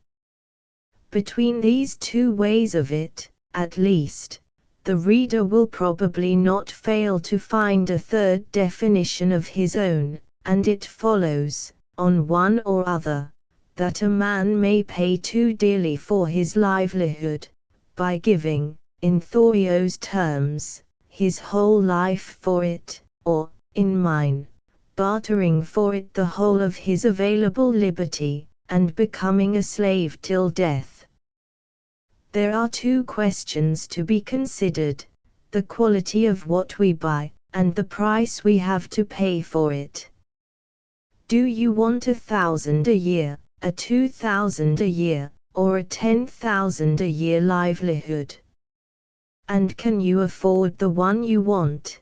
Between these two ways of it, at least, the reader will probably not fail to find a third definition of his own, and it follows, on one or other, that a man may pay too dearly for his livelihood, by giving, in Thoreau's terms, his whole life for it, or, in mine, bartering for it the whole of his available liberty, and becoming a slave till death. There are two questions to be considered: the quality of what we buy, and the price we have to pay for it. Do you want 1,000 a year, a 2,000 a year, or a 10,000 a year livelihood? And can you afford the one you want?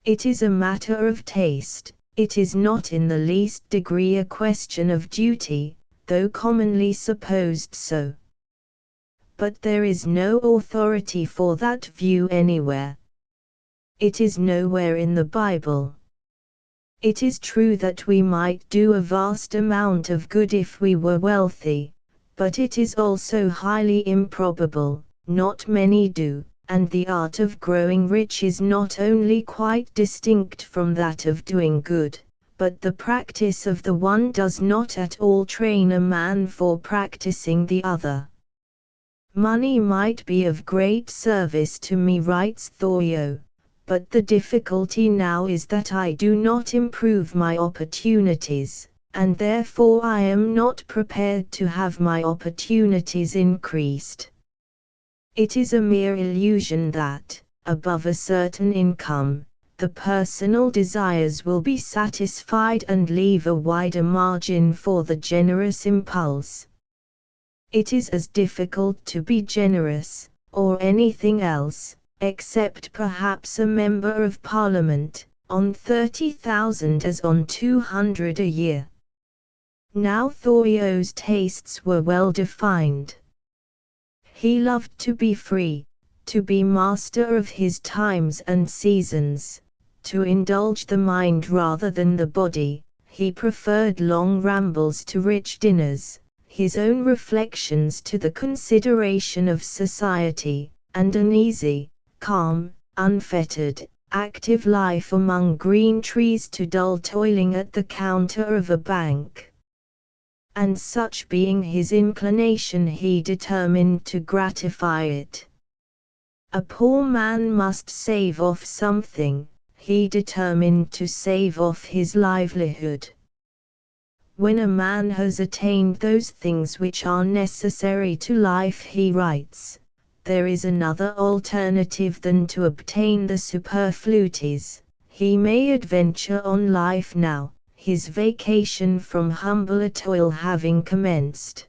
It is a matter of taste. It is not in the least degree a question of duty, though commonly supposed so. But there is no authority for that view anywhere. It is nowhere in the Bible. It is true that we might do a vast amount of good if we were wealthy, but it is also highly improbable. Not many do, and the art of growing rich is not only quite distinct from that of doing good, but the practice of the one does not at all train a man for practicing the other. Money might be of great service to me, writes Thoreau, but the difficulty now is that I do not improve my opportunities, and therefore I am not prepared to have my opportunities increased. It is a mere illusion that, above a certain income, the personal desires will be satisfied and leave a wider margin for the generous impulse. It is as difficult to be generous, or anything else, except perhaps a member of Parliament, on 30,000 as on 200 a year. Now Thoreau's tastes were well defined. He loved to be free, to be master of his times and seasons, to indulge the mind rather than the body. He preferred long rambles to rich dinners, his own reflections to the consideration of society, and an easy, calm, unfettered, active life among green trees to dull toiling at the counter of a bank. And such being his inclination, he determined to gratify it. A poor man must save off something. He determined to save off his livelihood. When a man has attained those things which are necessary to life, he writes, there is another alternative than to obtain the superfluities. He may adventure on life now, his vacation from humbler toil having commenced.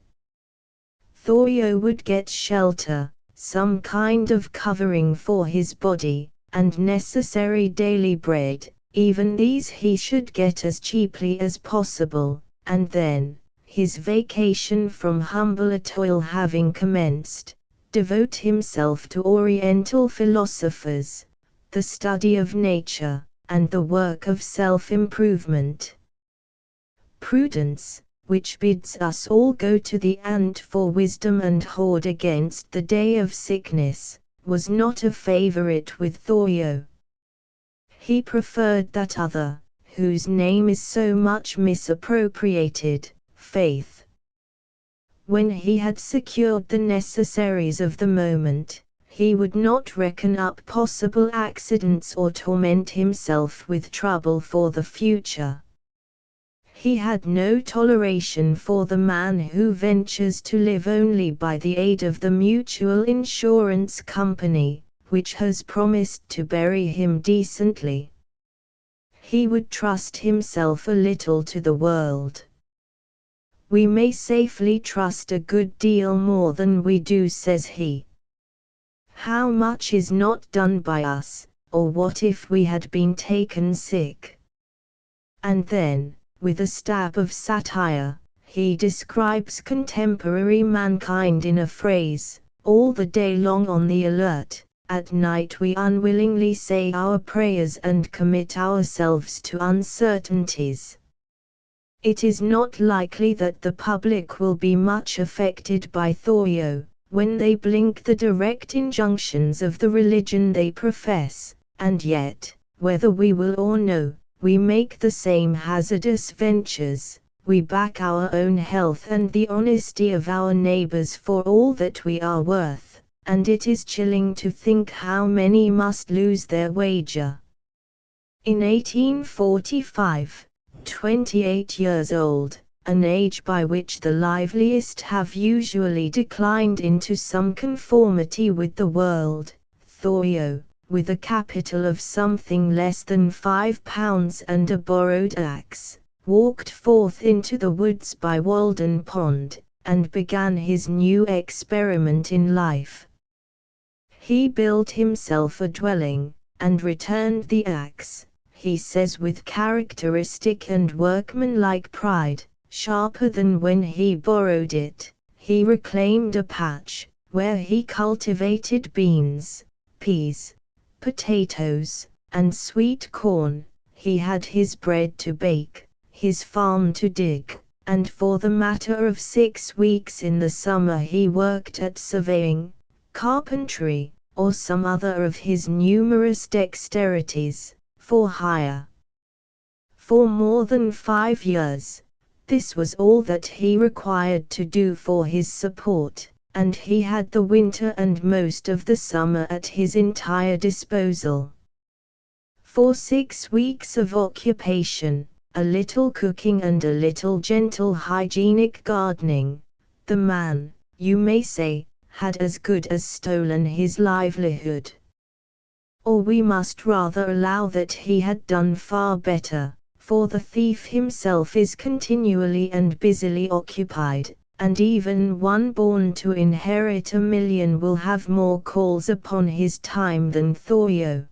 Thoreau would get shelter, some kind of covering for his body, and necessary daily bread. Even these he should get as cheaply as possible, and then, his vacation from humbler toil having commenced, devote himself to Oriental philosophers, the study of nature, and the work of self-improvement. Prudence, which bids us all go to the ant for wisdom and hoard against the day of sickness, was not a favorite with Thoreau. He preferred that other, whose name is so much misappropriated, faith. When he had secured the necessaries of the moment, he would not reckon up possible accidents or torment himself with trouble for the future. He had no toleration for the man who ventures to live only by the aid of the mutual insurance company, which has promised to bury him decently. He would trust himself a little to the world. We may safely trust a good deal more than we do, says he. How much is not done by us, or what if we had been taken sick? And then, with a stab of satire, he describes contemporary mankind in a phrase, all the day long on the alert, at night we unwillingly say our prayers and commit ourselves to uncertainties. It is not likely that the public will be much affected by Thoreau, when they blink the direct injunctions of the religion they profess, and yet, whether we will or no, we make the same hazardous ventures, we back our own health and the honesty of our neighbors for all that we are worth, and it is chilling to think how many must lose their wager. In 1845, 28 years old, an age by which the liveliest have usually declined into some conformity with the world, Thoreau, with a capital of something less than £5 and a borrowed axe, walked forth into the woods by Walden Pond, and began his new experiment in life. He built himself a dwelling, and returned the axe, he says with characteristic and workmanlike pride, sharper than when he borrowed it. He reclaimed a patch, where he cultivated beans, peas, potatoes, and sweet corn. He had his bread to bake, his farm to dig, and for the matter of 6 weeks in the summer he worked at surveying, carpentry, or some other of his numerous dexterities, for hire. For more than 5 years, this was all that he required to do for his support, and he had the winter and most of the summer at his entire disposal. For 6 weeks of occupation, a little cooking and a little gentle hygienic gardening, the man, you may say, had as good as stolen his livelihood. Or we must rather allow that he had done far better, for the thief himself is continually and busily occupied, and even one born to inherit $1 million will have more calls upon his time than Thoreau.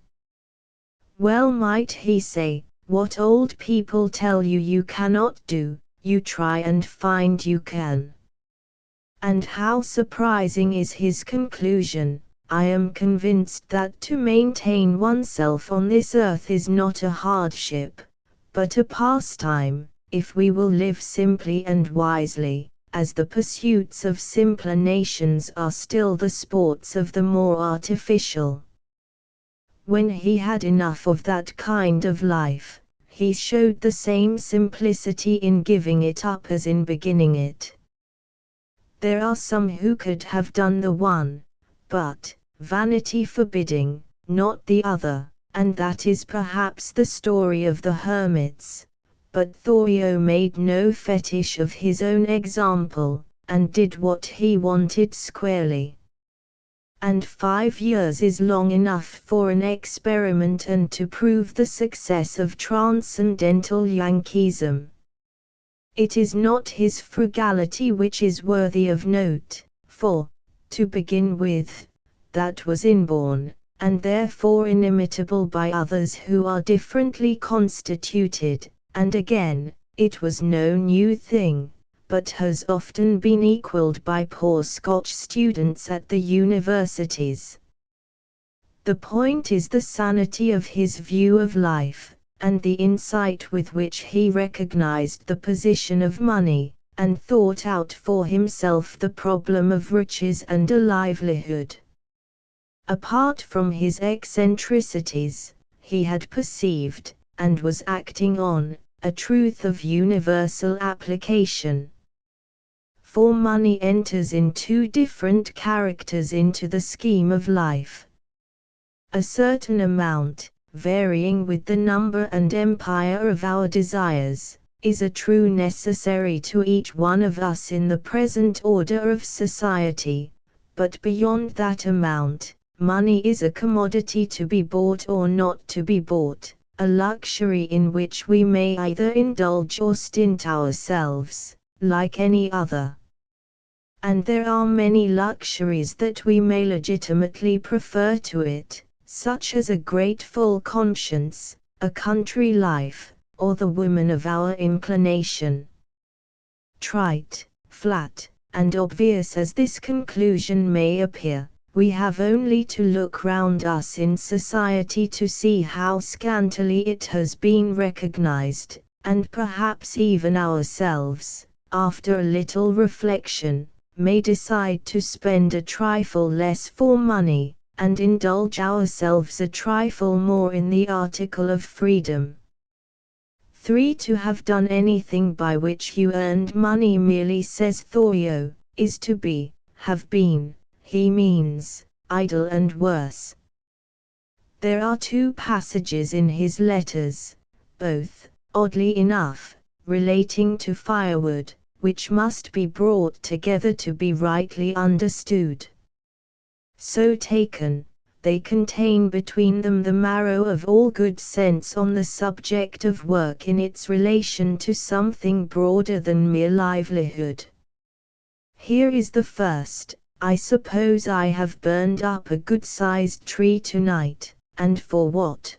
Well might he say, what old people tell you you cannot do, you try and find you can. And how surprising is his conclusion, I am convinced that to maintain oneself on this earth is not a hardship, but a pastime, if we will live simply and wisely, as the pursuits of simpler nations are still the sports of the more artificial. When he had enough of that kind of life, he showed the same simplicity in giving it up as in beginning it. There are some who could have done the one, but, vanity forbidding, not the other, and that is perhaps the story of the hermits. But Thoreau made no fetish of his own example, and did what he wanted squarely. And 5 years is long enough for an experiment and to prove the success of transcendental Yankeeism. It is not his frugality which is worthy of note, for, to begin with, that was inborn, and therefore inimitable by others who are differently constituted, and again, it was no new thing, but has often been equalled by poor Scotch students at the universities. The point is the sanity of his view of life, and the insight with which he recognized the position of money, and thought out for himself the problem of riches and a livelihood. Apart from his eccentricities, he had perceived, and was acting on, a truth of universal application. For money enters in two different characters into the scheme of life. A certain amount, varying with the number and empire of our desires, is a true necessary to each one of us in the present order of society, but beyond that amount, money is a commodity to be bought or not to be bought, a luxury in which we may either indulge or stint ourselves, like any other. And there are many luxuries that we may legitimately prefer to it, such as a grateful conscience, a country life, or the woman of our inclination. Trite, flat, and obvious as this conclusion may appear, we have only to look round us in society to see how scantily it has been recognized, and perhaps even ourselves, after a little reflection, may decide to spend a trifle less for money, and indulge ourselves a trifle more in the article of freedom. 3. To have done anything by which you earned money merely, says Thoreau, is to be, have been, he means, idle and worse. There are two passages in his letters, both, oddly enough, relating to firewood, which must be brought together to be rightly understood. So taken, they contain between them the marrow of all good sense on the subject of work in its relation to something broader than mere livelihood. Here is the first. I suppose I have burned up a good-sized tree tonight, and for what?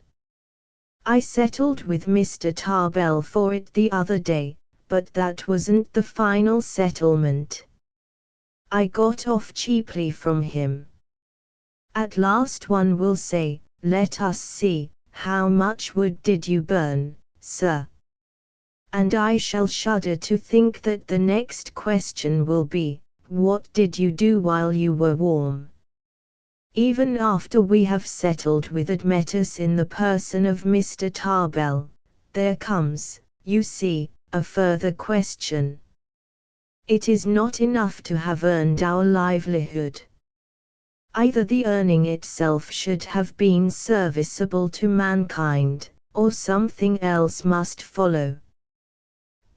I settled with Mr. Tarbell for it the other day, but that wasn't the final settlement. I got off cheaply from him. At last one will say, let us see, how much wood did you burn, sir? And I shall shudder to think that the next question will be, what did you do while you were warm? Even after we have settled with Admetus in the person of Mr. Tarbell, there comes, you see, a further question. It is not enough to have earned our livelihood. Either the earning itself should have been serviceable to mankind, or something else must follow.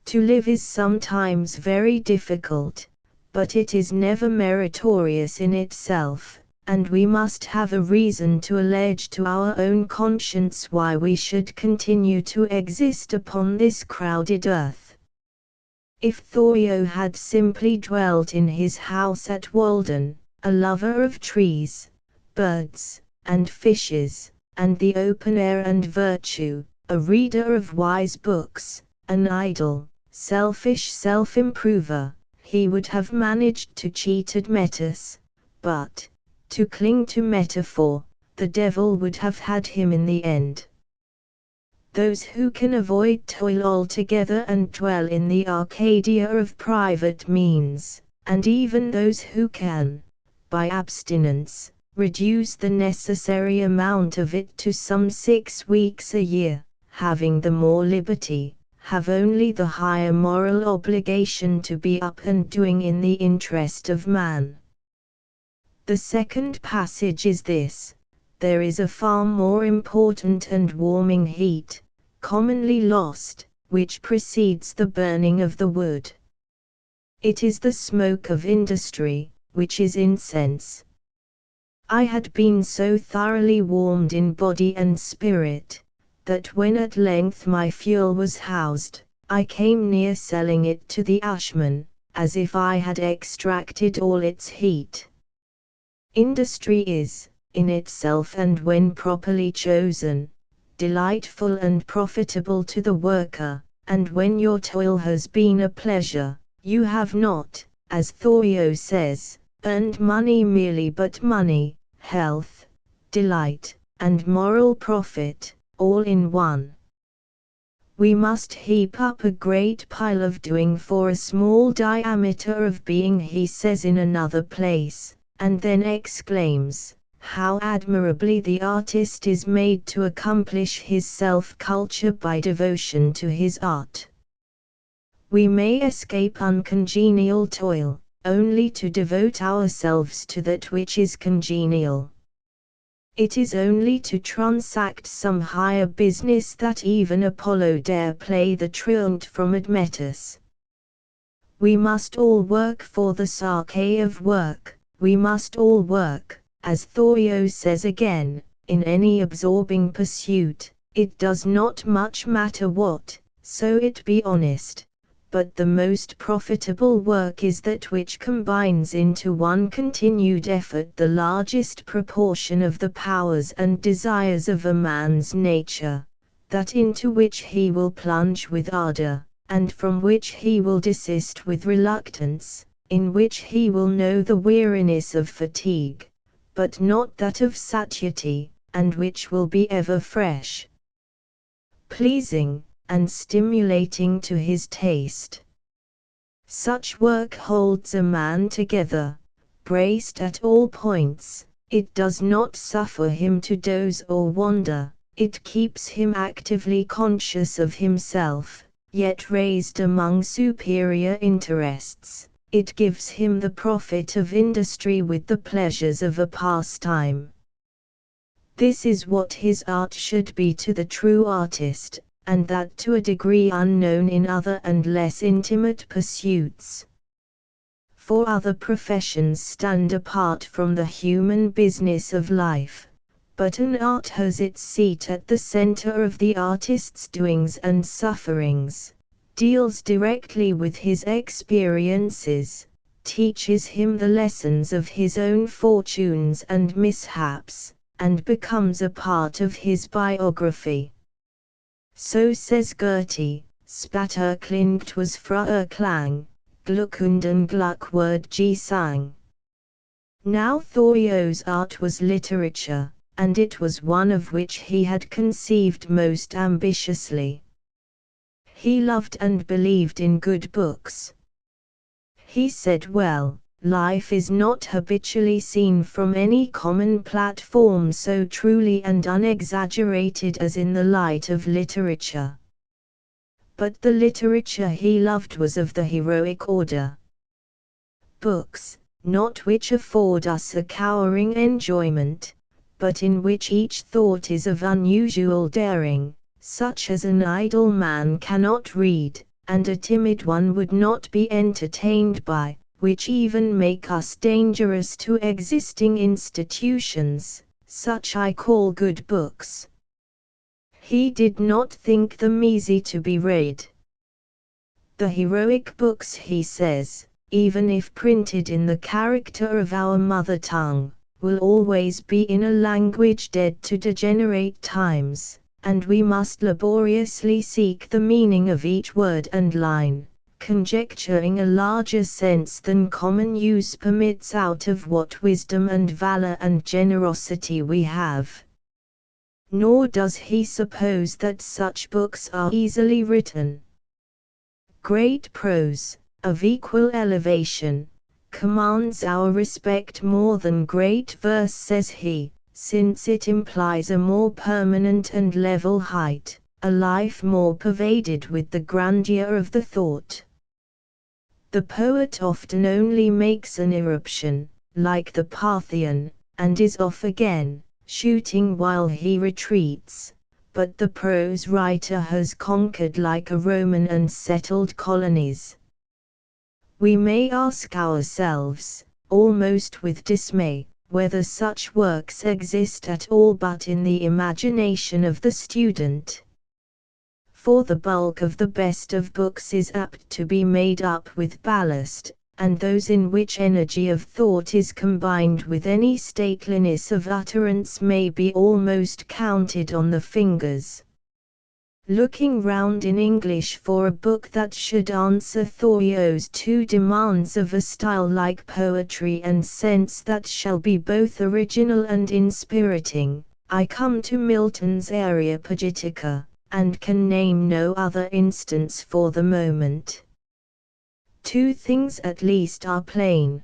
To live is sometimes very difficult, but it is never meritorious in itself, and we must have a reason to allege to our own conscience why we should continue to exist upon this crowded earth. If Thoreau had simply dwelt in his house at Walden, a lover of trees, birds, and fishes, and the open air and virtue, a reader of wise books, an idle, selfish self-improver, he would have managed to cheat Admetus, but, to cling to metaphor, the devil would have had him in the end. Those who can avoid toil altogether and dwell in the Arcadia of private means, and even those who can, by abstinence, reduce the necessary amount of it to some 6 weeks a year, having the more liberty, have only the higher moral obligation to be up and doing in the interest of man. The second passage is this: there is a far more important and warming heat, commonly lost, which precedes the burning of the wood. It is the smoke of industry, which is incense. I had been so thoroughly warmed in body and spirit, that when at length my fuel was housed, I came near selling it to the ashman, as if I had extracted all its heat. Industry is, in itself and when properly chosen, delightful and profitable to the worker, and when your toil has been a pleasure, you have not, as Thoreau says, earned money merely but money, health, delight, and moral profit, all in one. We must heap up a great pile of doing for a small diameter of being, he says in another place, and then exclaims, How admirably the artist is made to accomplish his self-culture by devotion to his art. We may escape uncongenial toil, only to devote ourselves to that which is congenial. It is only to transact some higher business that even Apollo dare play the truant from Admetus. We must all work for the Sarche of work, we must all work, as Thoreau says again, in any absorbing pursuit, it does not much matter what, so it be honest. But the most profitable work is that which combines into one continued effort the largest proportion of the powers and desires of a man's nature, that into which he will plunge with ardor, and from which he will desist with reluctance, in which he will know the weariness of fatigue, but not that of satiety, and which will be ever fresh, pleasing, and stimulating to his taste. Such work holds a man together, braced at all points. It does not suffer him to doze or wander, it keeps him actively conscious of himself, yet raised among superior interests. It gives him the profit of industry with the pleasures of a pastime. This is what his art should be to the true artist, and that to a degree unknown in other and less intimate pursuits. For other professions stand apart from the human business of life, but an art has its seat at the center of the artist's doings and sufferings, deals directly with his experiences, teaches him the lessons of his own fortunes and mishaps, and becomes a part of his biography. So says Goethe, Spatter klingt was früher Klang, Gluckunden Gluckword Gesang. Now Thoreau's art was literature, and it was one of which he had conceived most ambitiously. He loved and believed in good books. He said, well, life is not habitually seen from any common platform so truly and unexaggerated as in the light of literature. But the literature he loved was of the heroic order. Books, not which afford us a cowering enjoyment, but in which each thought is of unusual daring, such as an idle man cannot read, and a timid one would not be entertained by, which even make us dangerous to existing institutions, such I call good books. He did not think them easy to be read. The heroic books, he says, even if printed in the character of our mother tongue, will always be in a language dead to degenerate times, and we must laboriously seek the meaning of each word and line, conjecturing a larger sense than common use permits out of what wisdom and valor and generosity we have. Nor does he suppose that such books are easily written. Great prose, of equal elevation, commands our respect more than great verse, says he, since it implies a more permanent and level height, a life more pervaded with the grandeur of the thought. The poet often only makes an irruption, like the Parthian, and is off again, shooting while he retreats, but the prose writer has conquered like a Roman and settled colonies. We may ask ourselves, almost with dismay, whether such works exist at all but in the imagination of the student. For the bulk of the best of books is apt to be made up with ballast, and those in which energy of thought is combined with any stateliness of utterance may be almost counted on the fingers. Looking round in English for a book that should answer Thoreau's two demands of a style like poetry and sense that shall be both original and inspiriting, I come to Milton's Areopagitica, and can name no other instance for the moment. Two things at least are plain.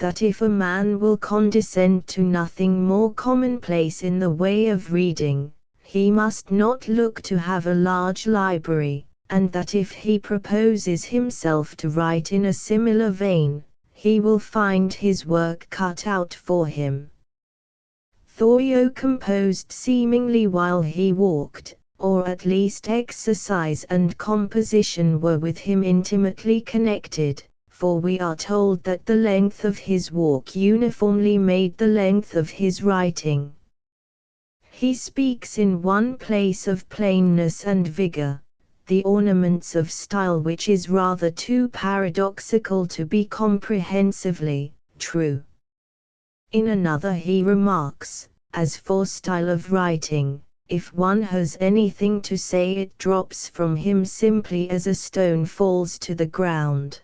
that if a man will condescend to nothing more commonplace in the way of reading, he must not look to have a large library, and that if he proposes himself to write in a similar vein, he will find his work cut out for him. Thoreau composed seemingly while he walked, or at least exercise and composition were with him intimately connected, for we are told that the length of his walk uniformly made the length of his writing. He speaks in one place of plainness and vigor, the ornaments of style which is rather too paradoxical to be comprehensively true. In another he remarks, as for style of writing, if one has anything to say it drops from him simply as a stone falls to the ground.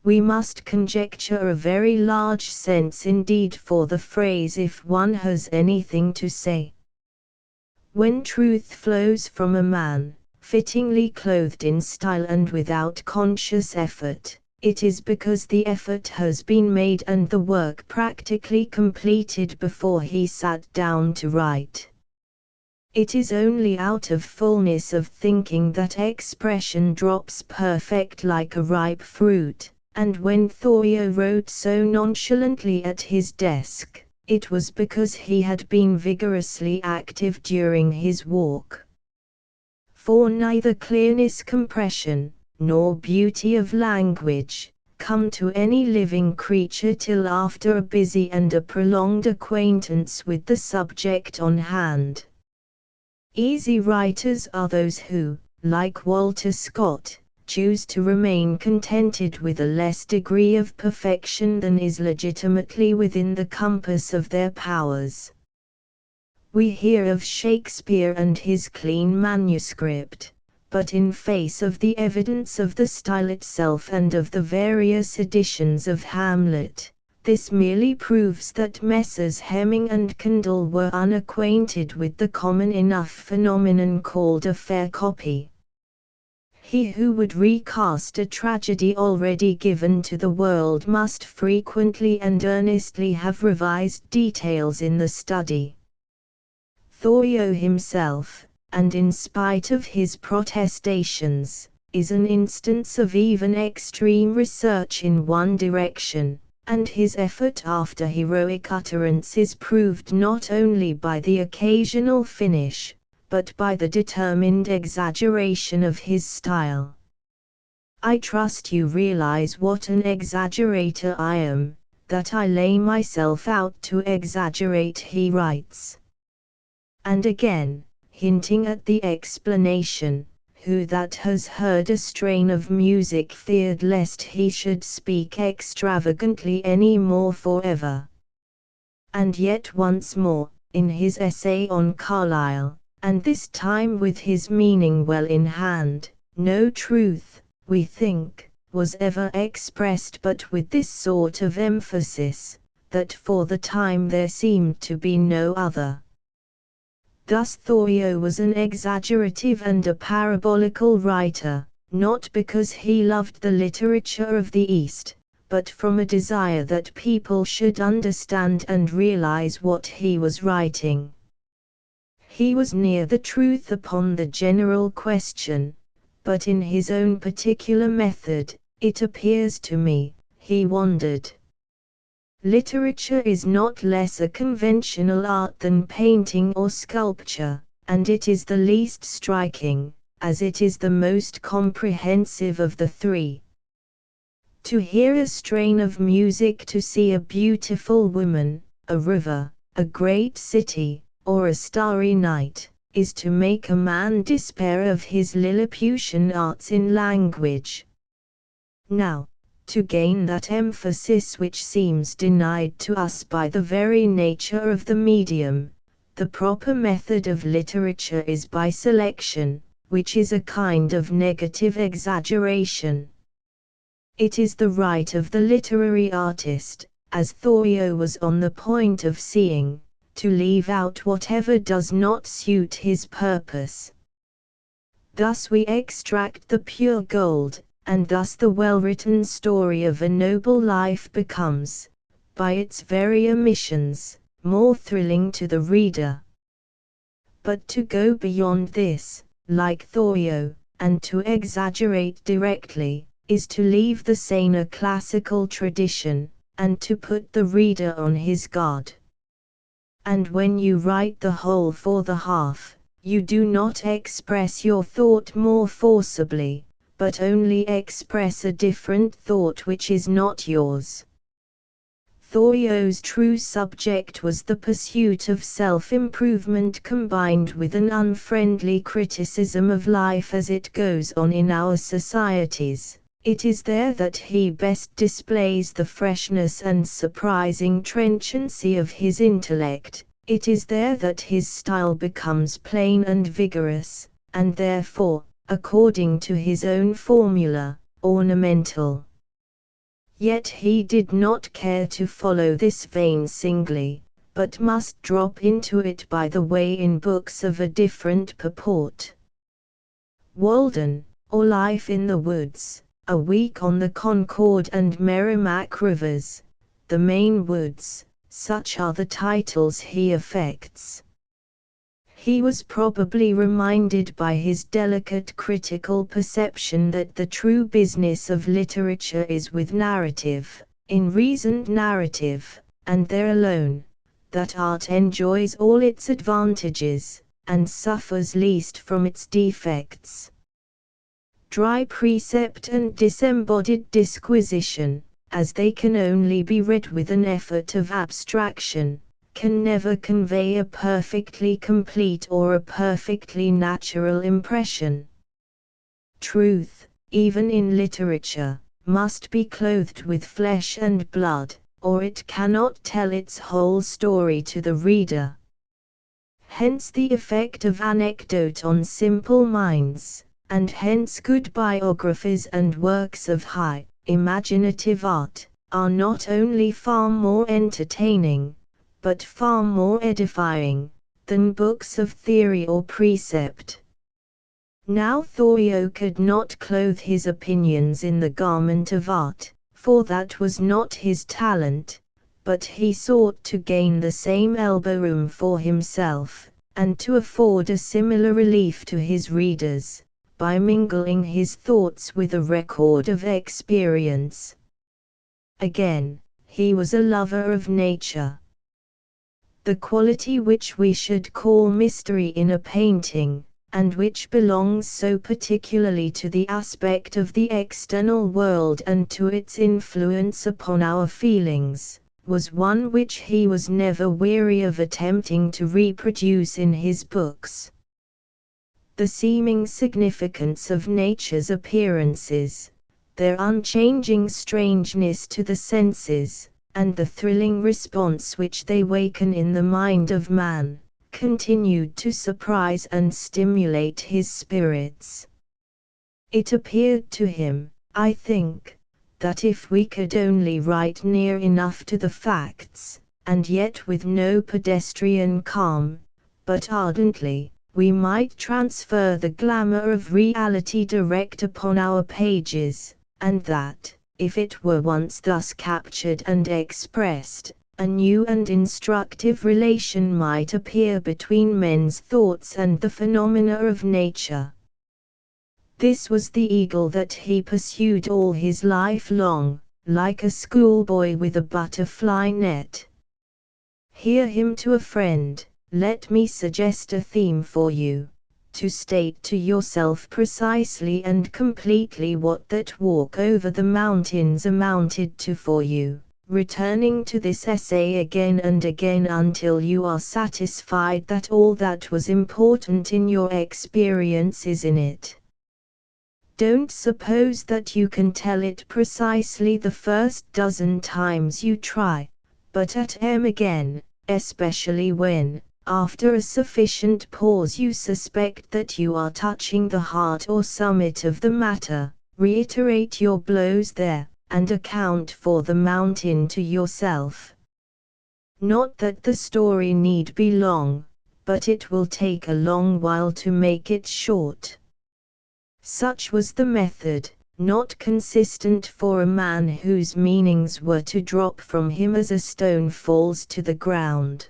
We must conjecture a very large sense indeed for the phrase if one has anything to say. When truth flows from a man, fittingly clothed in style and without conscious effort, it is because the effort has been made and the work practically completed before he sat down to write. It is only out of fullness of thinking that expression drops perfect like a ripe fruit, and when Thoreau wrote so nonchalantly at his desk, it was because he had been vigorously active during his walk. For neither clearness compression, nor beauty of language, come to any living creature till after a busy and a prolonged acquaintance with the subject on hand. Easy writers are those who, like Walter Scott, choose to remain contented with a less degree of perfection than is legitimately within the compass of their powers. We hear of Shakespeare and his clean manuscript, but in face of the evidence of the style itself and of the various editions of Hamlet, this merely proves that Messrs. Heming and Kendall were unacquainted with the common enough phenomenon called a fair copy. He who would recast a tragedy already given to the world must frequently and earnestly have revised details in the study. Thoreau himself, and in spite of his protestations, is an instance of even extreme research in one direction, and his effort after heroic utterance is proved not only by the occasional finish, but by the determined exaggeration of his style. I trust you realize what an exaggerator I am, that I lay myself out to exaggerate, he writes. And again, hinting at the explanation, who that has heard a strain of music feared lest he should speak extravagantly any more forever. And yet once more, in his essay on Carlyle, and this time with his meaning well in hand, no truth, we think, was ever expressed but with this sort of emphasis, that for the time there seemed to be no other. Thus Thoreau was an exaggerative and a parabolical writer, not because he loved the literature of the East, but from a desire that people should understand and realize what he was writing. He was near the truth upon the general question, but in his own particular method, it appears to me, he wandered. Literature is not less a conventional art than painting or sculpture, and it is the least striking, as it is the most comprehensive of the three. To hear a strain of music, to see a beautiful woman, a river, a great city, or a starry night, is to make a man despair of his Lilliputian arts in language. Now, to gain that emphasis which seems denied to us by the very nature of the medium, the proper method of literature is by selection, which is a kind of negative exaggeration. It is the right of the literary artist, as Thoreau was on the point of seeing, to leave out whatever does not suit his purpose. Thus we extract the pure gold, and thus the well-written story of a noble life becomes, by its very omissions, more thrilling to the reader. But to go beyond this, like Thoreau, and to exaggerate directly, is to leave the saner classical tradition, and to put the reader on his guard. And when you write the whole for the half, you do not express your thought more forcibly, but only express a different thought which is not yours. Thoreau's true subject was the pursuit of self-improvement combined with an unfriendly criticism of life as it goes on in our societies. It is there that he best displays the freshness and surprising trenchancy of his intellect. It is there that his style becomes plain and vigorous, and therefore, according to his own formula, ornamental. Yet he did not care to follow this vein singly, but must drop into it by the way in books of a different purport. Walden, or Life in the Woods, A Week on the Concord and Merrimack Rivers, The Maine Woods, such are the titles he affects. He was probably reminded by his delicate critical perception that the true business of literature is with narrative, in reasoned narrative, and there alone, that art enjoys all its advantages, and suffers least from its defects. Dry precept and disembodied disquisition, as they can only be read with an effort of abstraction, can never convey a perfectly complete or a perfectly natural impression. Truth, even in literature, must be clothed with flesh and blood, or it cannot tell its whole story to the reader. Hence the effect of anecdote on simple minds, and hence good biographies and works of high, imaginative art, are not only far more entertaining, but far more edifying, than books of theory or precept. Now Thoreau could not clothe his opinions in the garment of art, for that was not his talent, but he sought to gain the same elbow-room for himself, and to afford a similar relief to his readers, by mingling his thoughts with a record of experience. Again, he was a lover of nature. The quality which we should call mystery in a painting, and which belongs so particularly to the aspect of the external world and to its influence upon our feelings, was one which he was never weary of attempting to reproduce in his books. The seeming significance of nature's appearances, their unchanging strangeness to the senses, and the thrilling response which they waken in the mind of man, continued to surprise and stimulate his spirits. It appeared to him, I think, that if we could only write near enough to the facts, and yet with no pedestrian calm, but ardently, we might transfer the glamour of reality direct upon our pages, and that, if it were once thus captured and expressed, a new and instructive relation might appear between men's thoughts and the phenomena of nature. This was the eagle that he pursued all his life long, like a schoolboy with a butterfly net. Hear him to a friend, let me suggest a theme for you, to state to yourself precisely and completely what that walk over the mountains amounted to for you, returning to this essay again and again until you are satisfied that all that was important in your experience is in it. Don't suppose that you can tell it precisely the first dozen times you try, but at again, especially when, after a sufficient pause you suspect that you are touching the heart or summit of the matter, reiterate your blows there, and account for the mountain to yourself. Not that the story need be long, but it will take a long while to make it short. Such was the method, not consistent for a man whose meanings were to drop from him as a stone falls to the ground.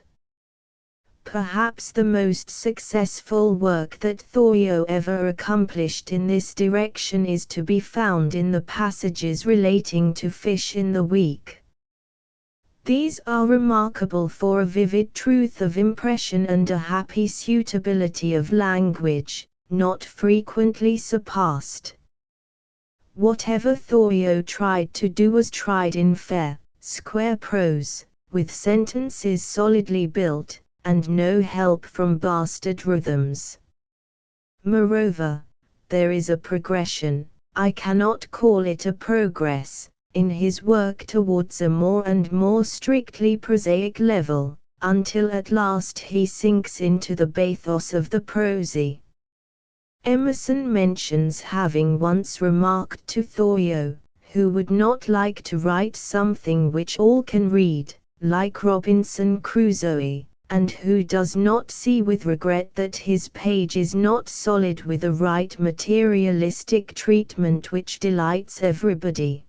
Perhaps the most successful work that Thoreau ever accomplished in this direction is to be found in the passages relating to fish in the week. These are remarkable for a vivid truth of impression and a happy suitability of language, not frequently surpassed. Whatever Thoreau tried to do was tried in fair, square prose, with sentences solidly built, and no help from bastard rhythms. Moreover, there is a progression, I cannot call it a progress, in his work towards a more and more strictly prosaic level, until at last he sinks into the bathos of the prosy. Emerson mentions having once remarked to Thoreau, who would not like to write something which all can read, like Robinson Crusoe, and who does not see with regret that his page is not solid with a right materialistic treatment which delights everybody.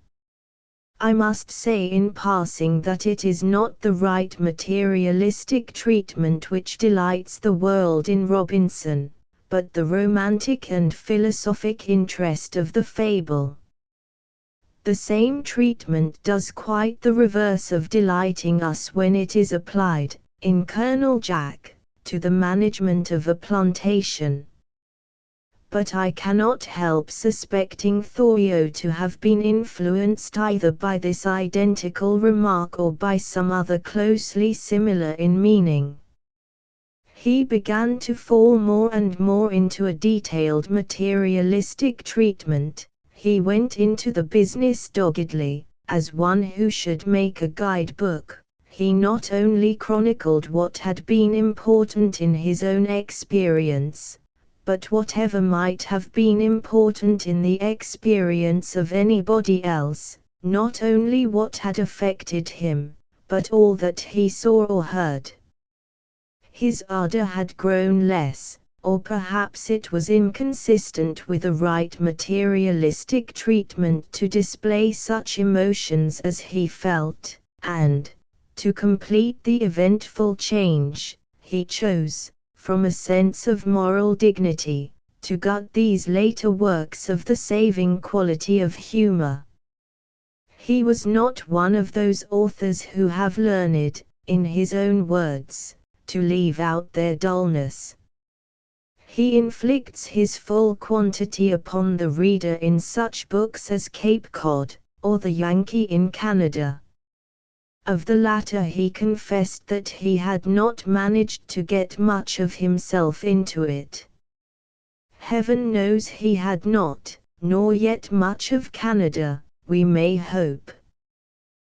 I must say in passing that it is not the right materialistic treatment which delights the world in Robinson, but the romantic and philosophic interest of the fable. The same treatment does quite the reverse of delighting us when it is applied, in Colonel Jack, to the management of a plantation. But I cannot help suspecting Thoreau to have been influenced either by this identical remark or by some other closely similar in meaning. He began to fall more and more into a detailed materialistic treatment. He went into the business doggedly, as one who should make a guidebook. He not only chronicled what had been important in his own experience, but whatever might have been important in the experience of anybody else, not only what had affected him, but all that he saw or heard. His ardor had grown less, or perhaps it was inconsistent with a right materialistic treatment to display such emotions as he felt, and, to complete the eventful change, he chose, from a sense of moral dignity, to gut these later works of the saving quality of humor. He was not one of those authors who have learned, in his own words, to leave out their dullness. He inflicts his full quantity upon the reader in such books as Cape Cod, or The Yankee in Canada. Of the latter he confessed that he had not managed to get much of himself into it. Heaven knows he had not, nor yet much of Canada, we may hope.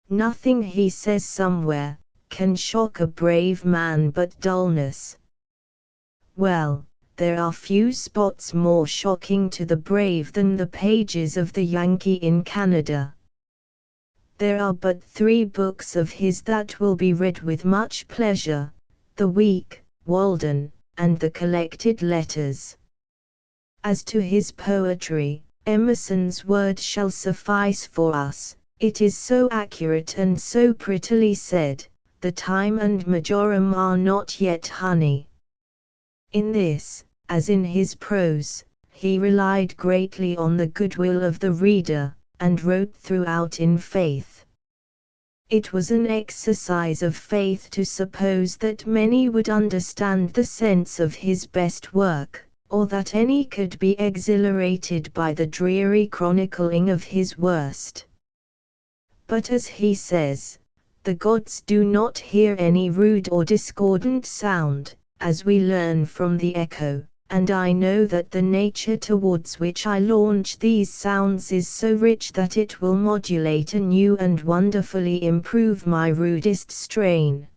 Nothing, he says somewhere, can shock a brave man but dullness. Well, there are few spots more shocking to the brave than the pages of The Yankee in Canada. There are but 3 books of his that will be read with much pleasure: The Week, Walden, and The Collected Letters. As to his poetry, Emerson's word shall suffice for us. It is so accurate and so prettily said, the time and majorum are not yet honey. In this, as in his prose, he relied greatly on the goodwill of the reader, and wrote throughout in faith. It was an exercise of faith to suppose that many would understand the sense of his best work, or that any could be exhilarated by the dreary chronicling of his worst. But as he says, the gods do not hear any rude or discordant sound, as we learn from the echo, and I know that the nature towards which I launch these sounds is so rich that it will modulate anew and wonderfully improve my rudest strain.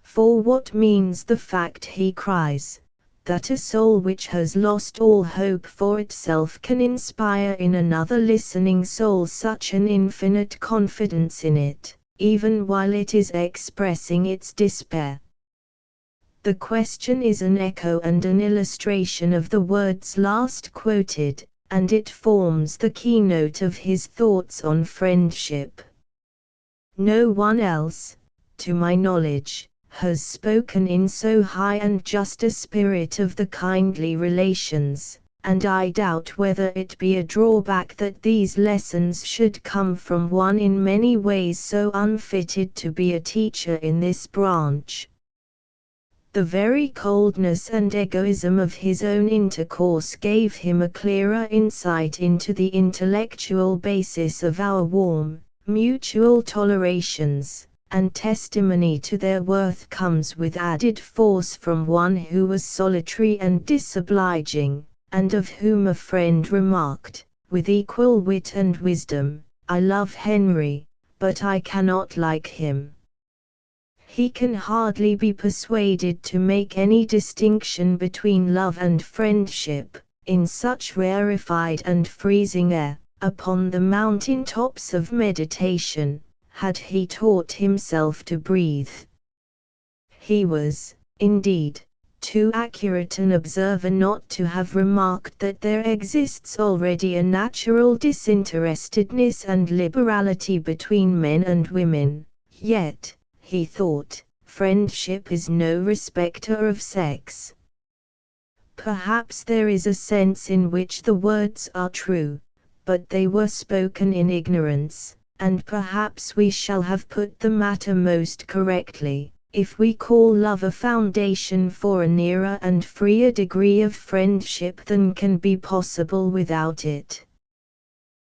For what means the fact, he cries, that a soul which has lost all hope for itself can inspire in another listening soul such an infinite confidence in it, even while it is expressing its despair? The question is an echo and an illustration of the words last quoted, and it forms the keynote of his thoughts on friendship. No one else, to my knowledge, has spoken in so high and just a spirit of the kindly relations, and I doubt whether it be a drawback that these lessons should come from one in many ways so unfitted to be a teacher in this branch. The very coldness and egoism of his own intercourse gave him a clearer insight into the intellectual basis of our warm, mutual tolerations, and testimony to their worth comes with added force from one who was solitary and disobliging, and of whom a friend remarked, with equal wit and wisdom, "I love Henry, but I cannot like him." He can hardly be persuaded to make any distinction between love and friendship, in such rarefied and freezing air, upon the mountain tops of meditation, had he taught himself to breathe. He was, indeed, too accurate an observer not to have remarked that there exists already a natural disinterestedness and liberality between men and women, yet, he thought, friendship is no respecter of sex. Perhaps there is a sense in which the words are true, but they were spoken in ignorance, and perhaps we shall have put the matter most correctly, if we call love a foundation for a nearer and freer degree of friendship than can be possible without it.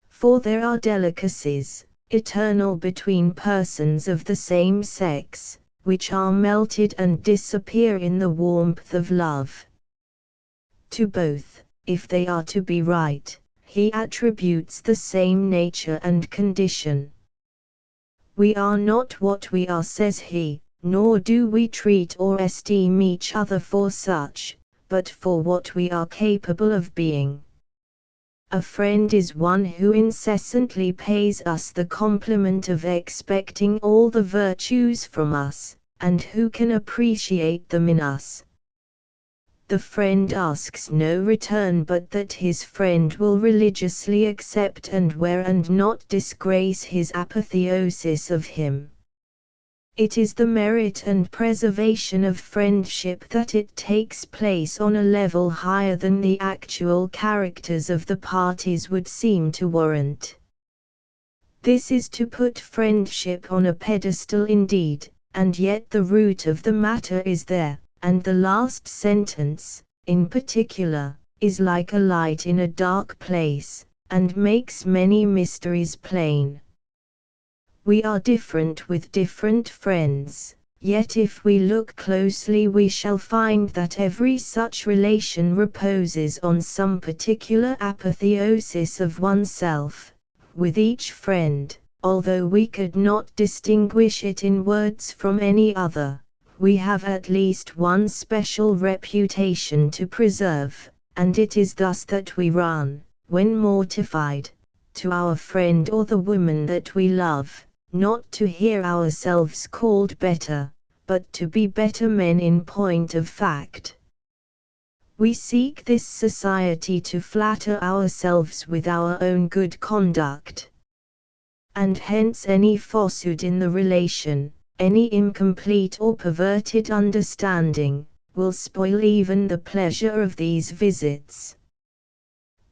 For there are delicacies, eternal between persons of the same sex, which are melted and disappear in the warmth of love. To both, if they are to be right, he attributes the same nature and condition. We are not what we are, says he, nor do we treat or esteem each other for such, but for what we are capable of being. A friend is one who incessantly pays us the compliment of expecting all the virtues from us, and who can appreciate them in us. The friend asks no return but that his friend will religiously accept and wear and not disgrace his apotheosis of him. It is the merit and preservation of friendship that it takes place on a level higher than the actual characters of the parties would seem to warrant. This is to put friendship on a pedestal indeed, and yet the root of the matter is there, and the last sentence, in particular, is like a light in a dark place, and makes many mysteries plain. We are different with different friends, yet if we look closely we shall find that every such relation reposes on some particular apotheosis of oneself. With each friend, although we could not distinguish it in words from any other, we have at least one special reputation to preserve, and it is thus that we run, when mortified, to our friend or the woman that we love, not to hear ourselves called better, but to be better men in point of fact. We seek this society to flatter ourselves with our own good conduct. And hence any falsehood in the relation, any incomplete or perverted understanding, will spoil even the pleasure of these visits.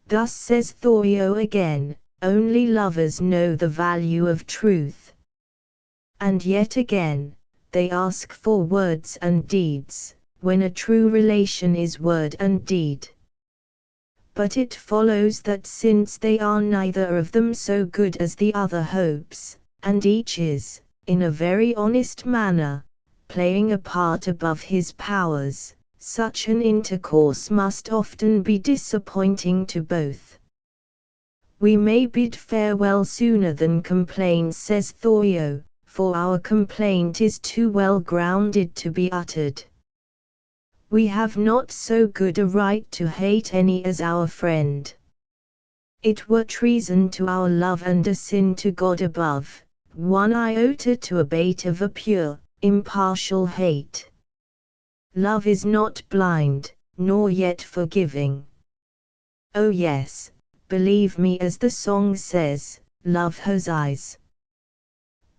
Thus says Thoreau again, only lovers know the value of truth. And yet again, they ask for words and deeds, when a true relation is word and deed. But it follows that since they are neither of them so good as the other hopes, and each is, in a very honest manner, playing a part above his powers, such an intercourse must often be disappointing to both. We may bid farewell sooner than complain, says Thoreau, for our complaint is too well grounded to be uttered. We have not so good a right to hate any as our friend. It were treason to our love and a sin to God above, one iota to abate of a pure, impartial hate. Love is not blind, nor yet forgiving. Oh yes, Believe me, as the song says, love has eyes.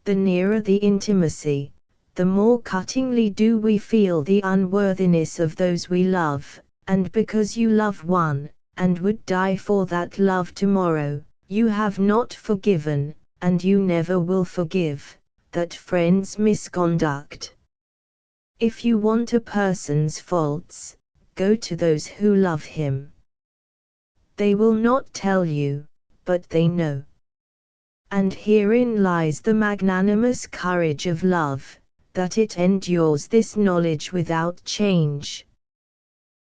The nearer the intimacy, the more cuttingly do we feel the unworthiness of those we love, and because you love one, and would die for that love tomorrow, you have not forgiven, and you never will forgive, that friend's misconduct. If you want a person's faults, go to those who love him. They will not tell you, but they know. And herein lies the magnanimous courage of love, that it endures this knowledge without change.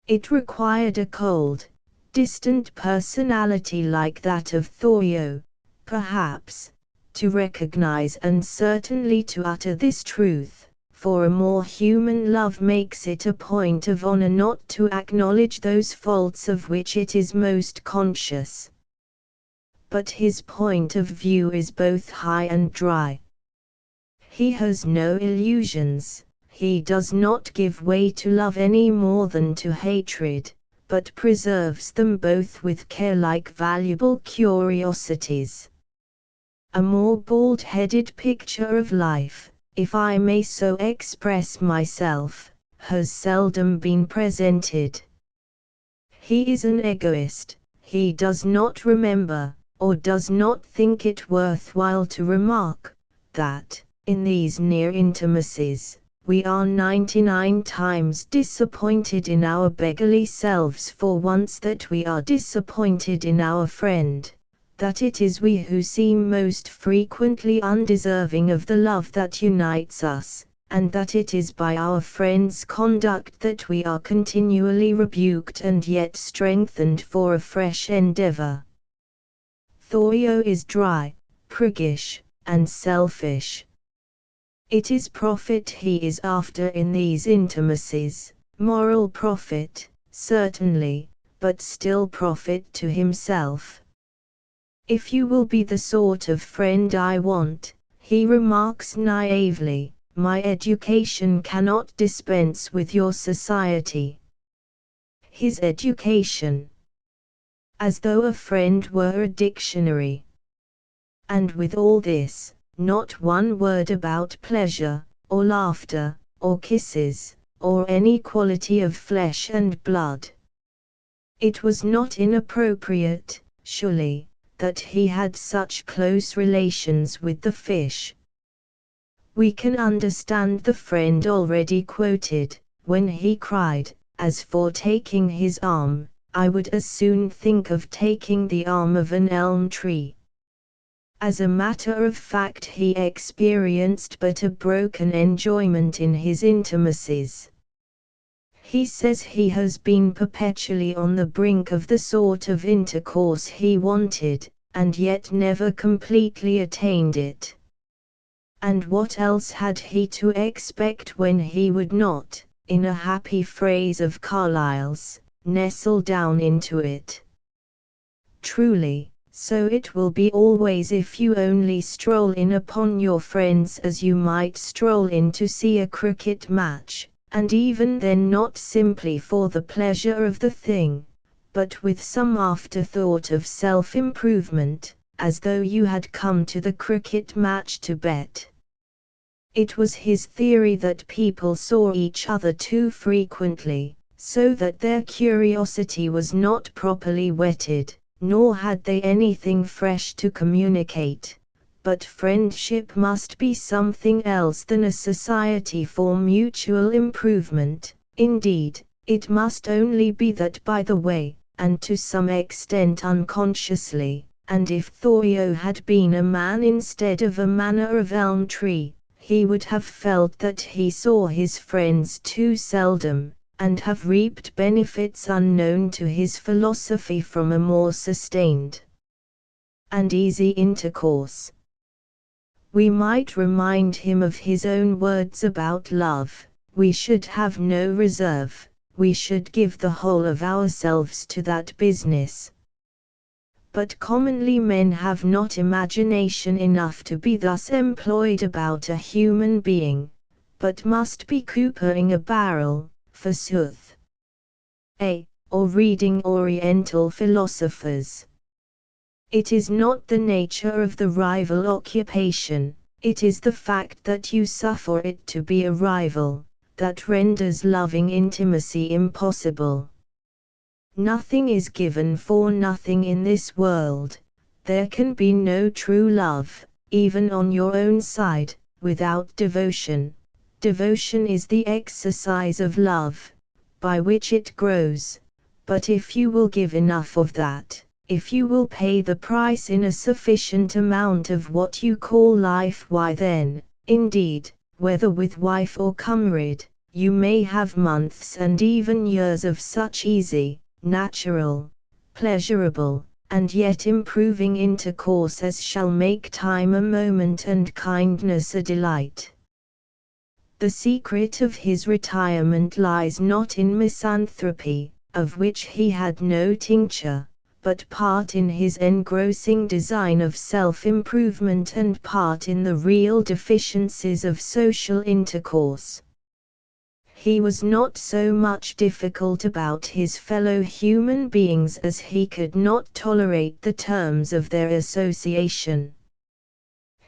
It required a cold, distant personality like that of Thoreau, perhaps, to recognize and certainly to utter this truth, for a more human love makes it a point of honor not to acknowledge those faults of which it is most conscious. But his point of view is both high and dry. He has no illusions, he does not give way to love any more than to hatred, but preserves them both with care like valuable curiosities. A more bald-headed picture of life, if I may so express myself, has seldom been presented. He is an egoist, he does not remember, or does not think it worthwhile to remark, that, in these near intimacies, we are 99 times disappointed in our beggarly selves for once that we are disappointed in our friend, that it is we who seem most frequently undeserving of the love that unites us, and that it is by our friend's conduct that we are continually rebuked and yet strengthened for a fresh endeavor. Thoreau is dry, priggish, and selfish. It is profit he is after in these intimacies, moral profit, certainly, but still profit to himself. If you will be the sort of friend I want, he remarks naively, my education cannot dispense with your society. His education. As though a friend were a dictionary. And with all this, not one word about pleasure, or laughter, or kisses, or any quality of flesh and blood. It was not inappropriate, surely, that he had such close relations with the fish. We can understand the friend already quoted, when he cried, as for taking his arm, I would as soon think of taking the arm of an elm tree. As a matter of fact, he experienced but a broken enjoyment in his intimacies. He says he has been perpetually on the brink of the sort of intercourse he wanted, and yet never completely attained it. And what else had he to expect when he would not, in a happy phrase of Carlyle's, nestle down into it? Truly, so it will be always if you only stroll in upon your friends as you might stroll in to see a cricket match, and even then not simply for the pleasure of the thing, but with some afterthought of self-improvement, as though you had come to the cricket match to bet. It was his theory that people saw each other too frequently, so that their curiosity was not properly whetted, nor had they anything fresh to communicate. But friendship must be something else than a society for mutual improvement. Indeed, it must only be that by the way, and to some extent unconsciously, and if Thoreau had been a man instead of a manner of elm tree, he would have felt that he saw his friends too seldom, and have reaped benefits unknown to his philosophy from a more sustained and easy intercourse. We might remind him of his own words about love, we should have no reserve, we should give the whole of ourselves to that business. But commonly men have not imagination enough to be thus employed about a human being, but must be coopering a barrel, forsooth. Or reading Oriental philosophers. It is not the nature of the rival occupation, it is the fact that you suffer it to be a rival, that renders loving intimacy impossible. Nothing is given for nothing in this world. There can be no true love, even on your own side, without devotion. Devotion is the exercise of love, by which it grows. But if you will give enough of that, if you will pay the price in a sufficient amount of what you call life, why then, indeed, whether with wife or comrade, you may have months and even years of such easy, natural, pleasurable, and yet improving intercourse as shall make time a moment and kindness a delight. The secret of his retirement lies not in misanthropy, of which he had no tincture, but part in his engrossing design of self-improvement and part in the real deficiencies of social intercourse. He was not so much difficult about his fellow human beings as he could not tolerate the terms of their association.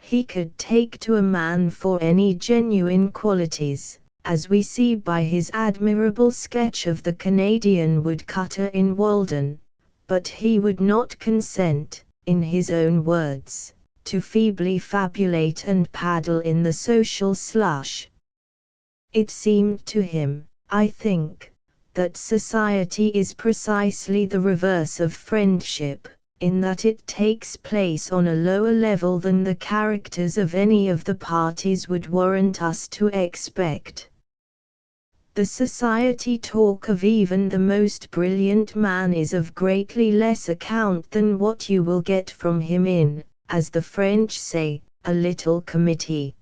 He could take to a man for any genuine qualities, as we see by his admirable sketch of the Canadian woodcutter in Walden, but he would not consent, in his own words, to feebly fabulate and paddle in the social slush. It seemed to him, I think, that society is precisely the reverse of friendship, in that it takes place on a lower level than the characters of any of the parties would warrant us to expect. The society talk of even the most brilliant man is of greatly less account than what you will get from him in, as the French say, a little committee.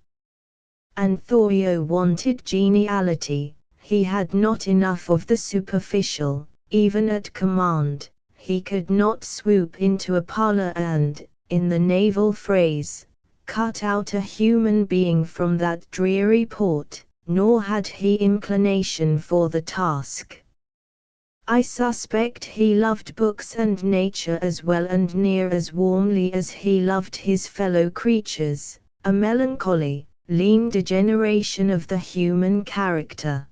And Thoreau wanted geniality. He had not enough of the superficial, even at command. He could not swoop into a parlor and, in the naval phrase, cut out a human being from that dreary port, nor had he inclination for the task. I suspect he loved books and nature as well and near as warmly as he loved his fellow creatures, a melancholy, lean degeneration of the human character.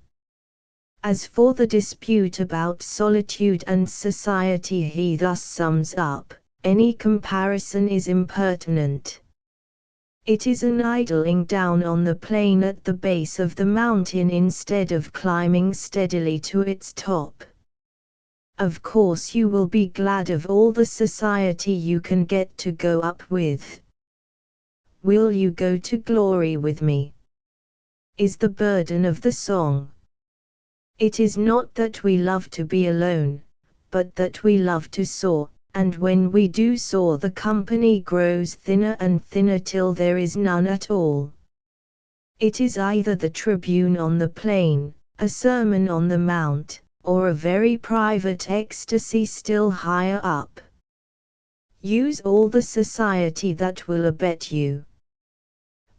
As for the dispute about solitude and society, he thus sums up, any comparison is impertinent. It is an idling down on the plain at the base of the mountain instead of climbing steadily to its top. Of course you will be glad of all the society you can get to go up with. Will you go to glory with me? Is the burden of the song. It is not that we love to be alone, but that we love to soar, and when we do soar the company grows thinner and thinner till there is none at all. It is either the tribune on the plain, a sermon on the mount, or a very private ecstasy still higher up. Use all the society that will abet you.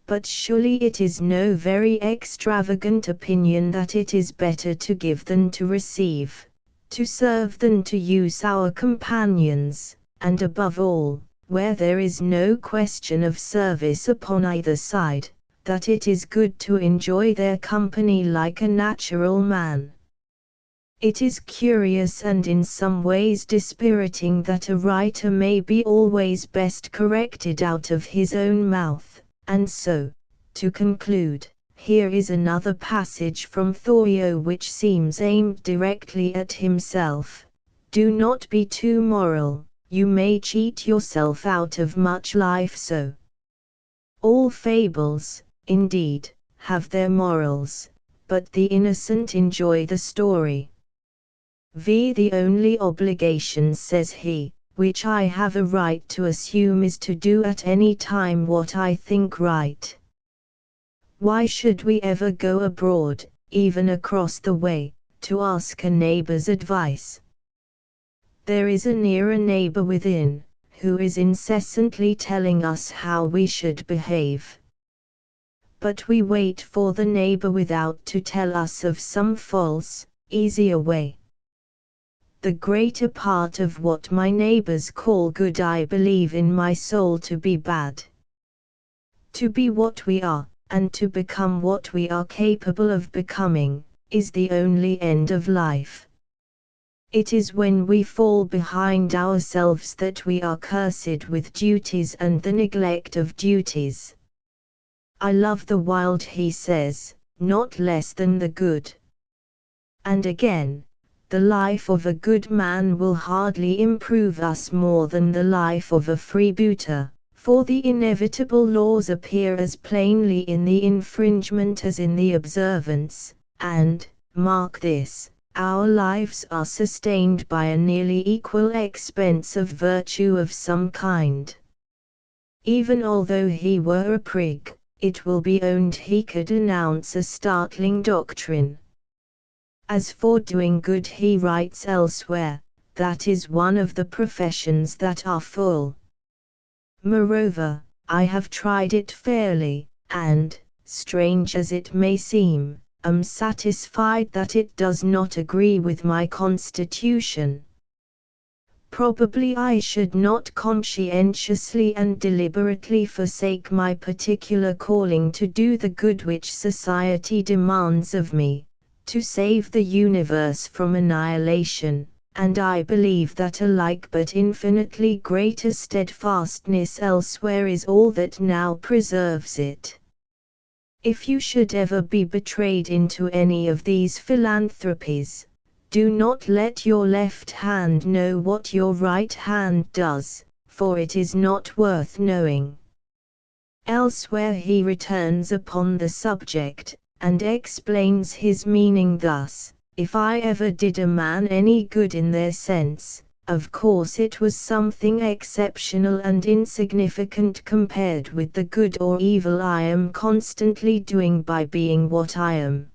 But surely it is no very extravagant opinion that it is better to give than to receive, to serve than to use our companions, and above all, where there is no question of service upon either side, that it is good to enjoy their company like a natural man. It is curious and in some ways dispiriting that a writer may be always best corrected out of his own mouth. And so, to conclude, here is another passage from Thoreau which seems aimed directly at himself. Do not be too moral, you may cheat yourself out of much life so. All fables, indeed, have their morals, but the innocent enjoy the story. The only obligation, says he, which I have a right to assume is to do at any time what I think right. Why should we ever go abroad, even across the way, to ask a neighbor's advice? There is a nearer neighbor within, who is incessantly telling us how we should behave. But we wait for the neighbor without to tell us of some false, easier way. The greater part of what my neighbors call good I believe in my soul to be bad. To be what we are, and to become what we are capable of becoming, is the only end of life. It is when we fall behind ourselves that we are cursed with duties and the neglect of duties. I love the wild, he says, not less than the good. And again, the life of a good man will hardly improve us more than the life of a freebooter, for the inevitable laws appear as plainly in the infringement as in the observance, and, mark this, our lives are sustained by a nearly equal expense of virtue of some kind. Even although he were a prig, it will be owned he could announce a startling doctrine. As for doing good, he writes elsewhere, that is one of the professions that are full. Moreover, I have tried it fairly, and, strange as it may seem, am satisfied that it does not agree with my constitution. Probably I should not conscientiously and deliberately forsake my particular calling to do the good which society demands of me, to save the universe from annihilation, and I believe that a like but infinitely greater steadfastness elsewhere is all that now preserves it. If you should ever be betrayed into any of these philanthropies, do not let your left hand know what your right hand does, for it is not worth knowing. Elsewhere he returns upon the subject, and explains his meaning thus: if I ever did a man any good in their sense, of course it was something exceptional and insignificant compared with the good or evil I am constantly doing by being what I am.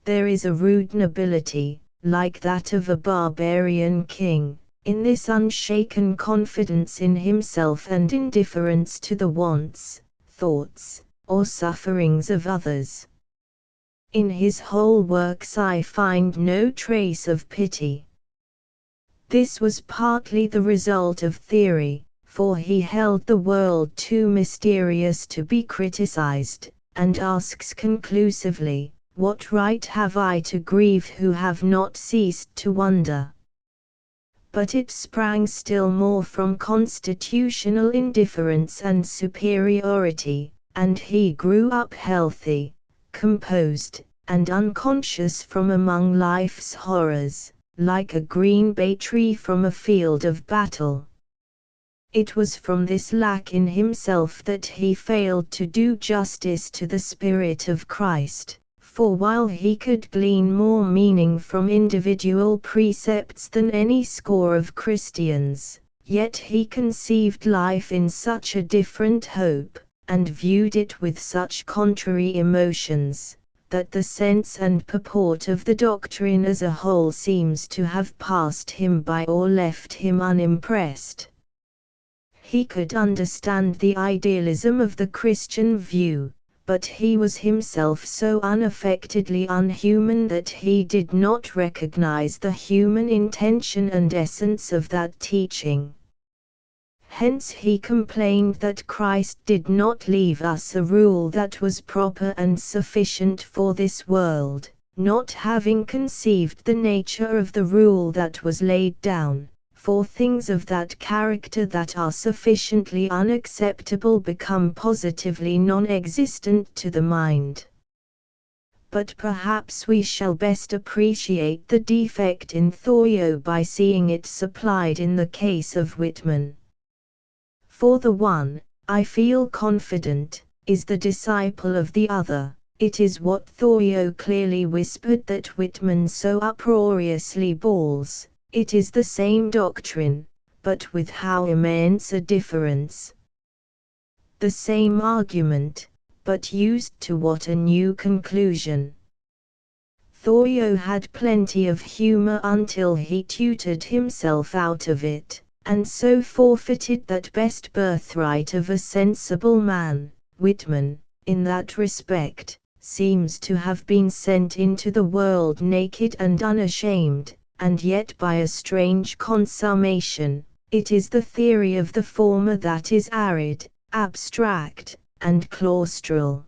There is a rude nobility, like that of a barbarian king, in this unshaken confidence in himself and indifference to the wants, thoughts, or sufferings of others. In his whole works I find no trace of pity. This was partly the result of theory, for he held the world too mysterious to be criticized, and asks conclusively, what right have I to grieve who have not ceased to wonder? But it sprang still more from constitutional indifference and superiority, and he grew up healthy, composed, and unconscious from among life's horrors, like a green bay tree from a field of battle. It was from this lack in himself that he failed to do justice to the Spirit of Christ, for while he could glean more meaning from individual precepts than any score of Christians, yet he conceived life in such a different hope, and viewed it with such contrary emotions, that the sense and purport of the doctrine as a whole seems to have passed him by or left him unimpressed. He could understand the idealism of the Christian view, but he was himself so unaffectedly unhuman that he did not recognize the human intention and essence of that teaching. Hence he complained that Christ did not leave us a rule that was proper and sufficient for this world, not having conceived the nature of the rule that was laid down, for things of that character that are sufficiently unacceptable become positively non-existent to the mind. But perhaps we shall best appreciate the defect in Thoreau by seeing it supplied in the case of Whitman. For the one, I feel confident, is the disciple of the other. It is what Thoreau clearly whispered that Whitman so uproariously bawls. It is the same doctrine, but with how immense a difference. The same argument, but used to what a new conclusion. Thoreau had plenty of humor until he tutored himself out of it, and so forfeited that best birthright of a sensible man. Whitman, in that respect, seems to have been sent into the world naked and unashamed, and yet by a strange consummation, it is the theory of the former that is arid, abstract, and claustral.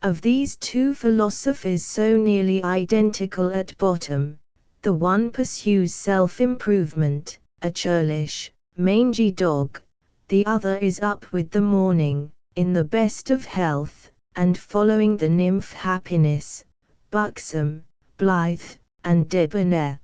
Of these two philosophies so nearly identical at bottom, the one pursues self-improvement, a churlish, mangy dog, the other is up with the morning, in the best of health, and following the nymph happiness, buxom, blithe, and debonair.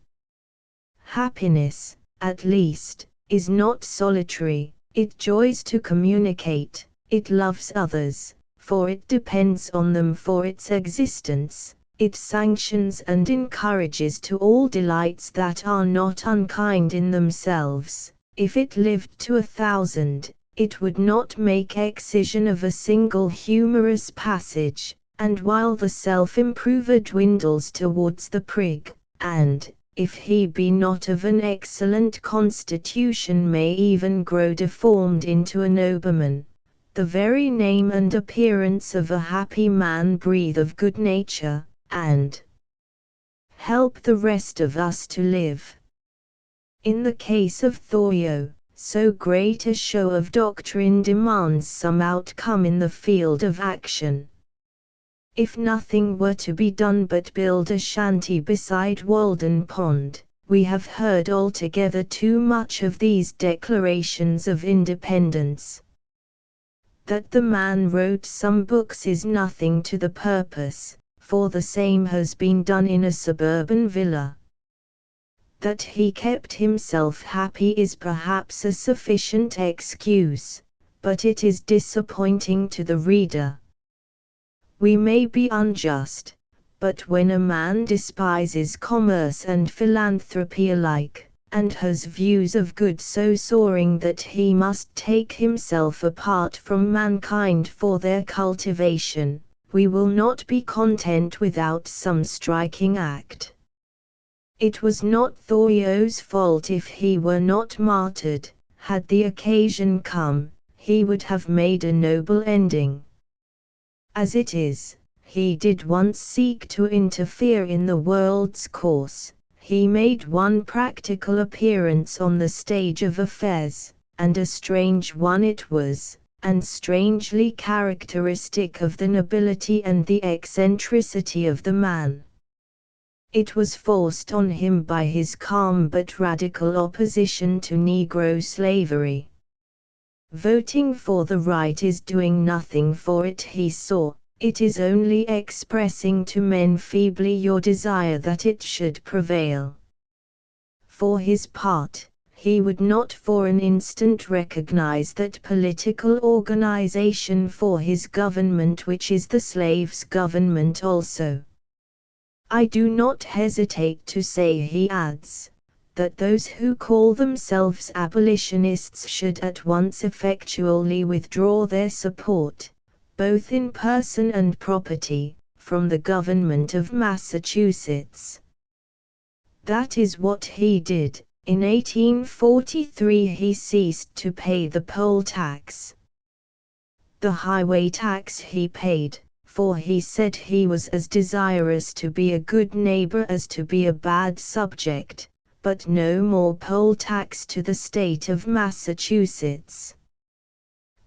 Happiness, at least, is not solitary, it joys to communicate, it loves others, for it depends on them for its existence, it sanctions and encourages to all delights that are not unkind in themselves. If it lived to 1,000, it would not make excision of a single humorous passage, and while the self-improver dwindles towards the prig, and, if he be not of an excellent constitution, may even grow deformed into a nobleman, the very name and appearance of a happy man breathe of good nature, and help the rest of us to live. In the case of Thoreau, so great a show of doctrine demands some outcome in the field of action. If nothing were to be done but build a shanty beside Walden Pond, we have heard altogether too much of these declarations of independence. That the man wrote some books is nothing to the purpose, for the same has been done in a suburban villa. That he kept himself happy is perhaps a sufficient excuse, but it is disappointing to the reader. We may be unjust, but when a man despises commerce and philanthropy alike, and has views of good so soaring that he must take himself apart from mankind for their cultivation, we will not be content without some striking act. It was not Thoreau's fault if he were not martyred. Had the occasion come, he would have made a noble ending. As it is, he did once seek to interfere in the world's course. He made one practical appearance on the stage of affairs, and a strange one it was, and strangely characteristic of the nobility and the eccentricity of the man. It was forced on him by his calm but radical opposition to Negro slavery. Voting for the right is doing nothing for it, he saw. It is only expressing to men feebly your desire that it should prevail. For his part, he would not for an instant recognize that political organization for his government which is the slave's government also. I do not hesitate to say, he adds, that those who call themselves abolitionists should at once effectually withdraw their support, both in person and property, from the government of Massachusetts. That is what he did. In 1843 he ceased to pay the poll tax. The highway tax he paid, for he said he was as desirous to be a good neighbor as to be a bad subject, but no more poll tax to the state of Massachusetts.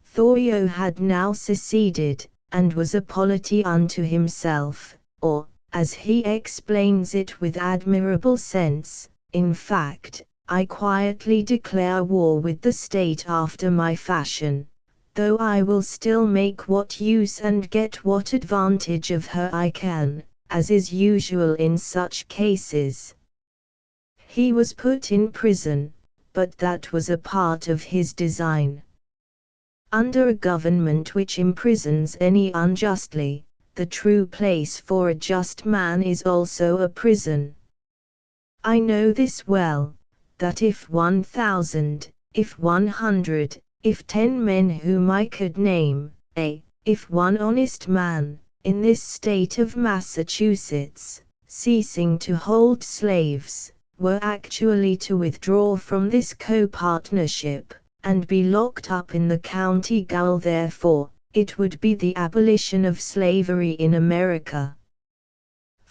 Thoreau had now seceded, and was a polity unto himself, or, as he explains it with admirable sense, in fact, I quietly declare war with the state after my fashion, though I will still make what use and get what advantage of her I can, as is usual in such cases. He was put in prison, but that was a part of his design. Under a government which imprisons any unjustly, the true place for a just man is also a prison. I know this well, that if 1,000, if 100, if 10 men whom I could name, if one honest man, in this state of Massachusetts, ceasing to hold slaves, were actually to withdraw from this co-partnership, and be locked up in the county gaol therefore, it would be the abolition of slavery in America.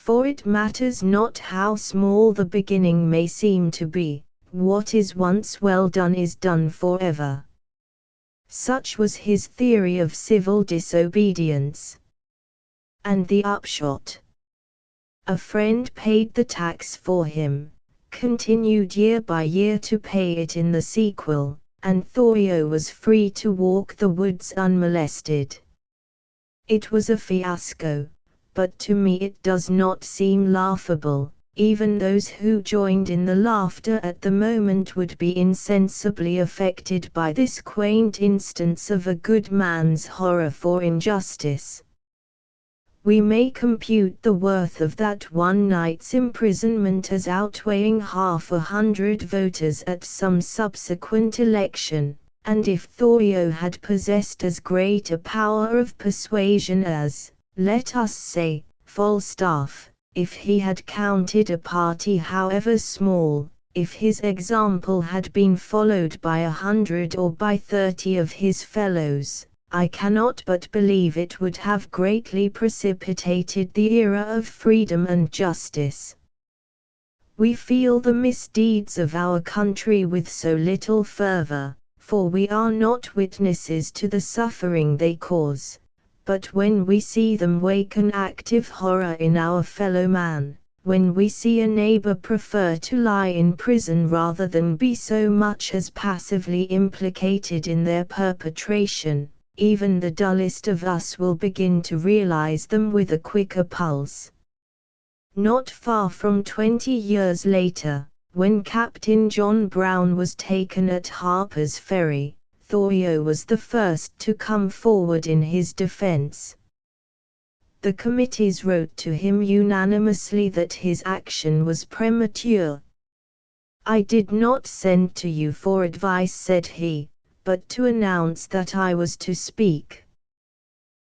For it matters not how small the beginning may seem to be, what is once well done is done forever. Such was his theory of civil disobedience. And the upshot? A friend paid the tax for him, continued year by year to pay it in the sequel, and Thorio was free to walk the woods unmolested. It was a fiasco, but to me it does not seem laughable. Even those who joined in the laughter at the moment would be insensibly affected by this quaint instance of a good man's horror for injustice. We may compute the worth of that one night's imprisonment as outweighing 100 voters at some subsequent election, and if Thorio had possessed as great a power of persuasion as, let us say, Falstaff, if he had counted a party however small, if his example had been followed by 100 or by 30 of his fellows, I cannot but believe it would have greatly precipitated the era of freedom and justice. We feel the misdeeds of our country with so little fervor, for we are not witnesses to the suffering they cause, but when we see them wake an active horror in our fellow man, when we see a neighbor prefer to lie in prison rather than be so much as passively implicated in their perpetration, even the dullest of us will begin to realize them with a quicker pulse. Not far from 20 years later, when Captain John Brown was taken at Harper's Ferry, Thorio was the first to come forward in his defense. The committees wrote to him unanimously that his action was premature. "I did not send to you for advice," said he, "but to announce that I was to speak."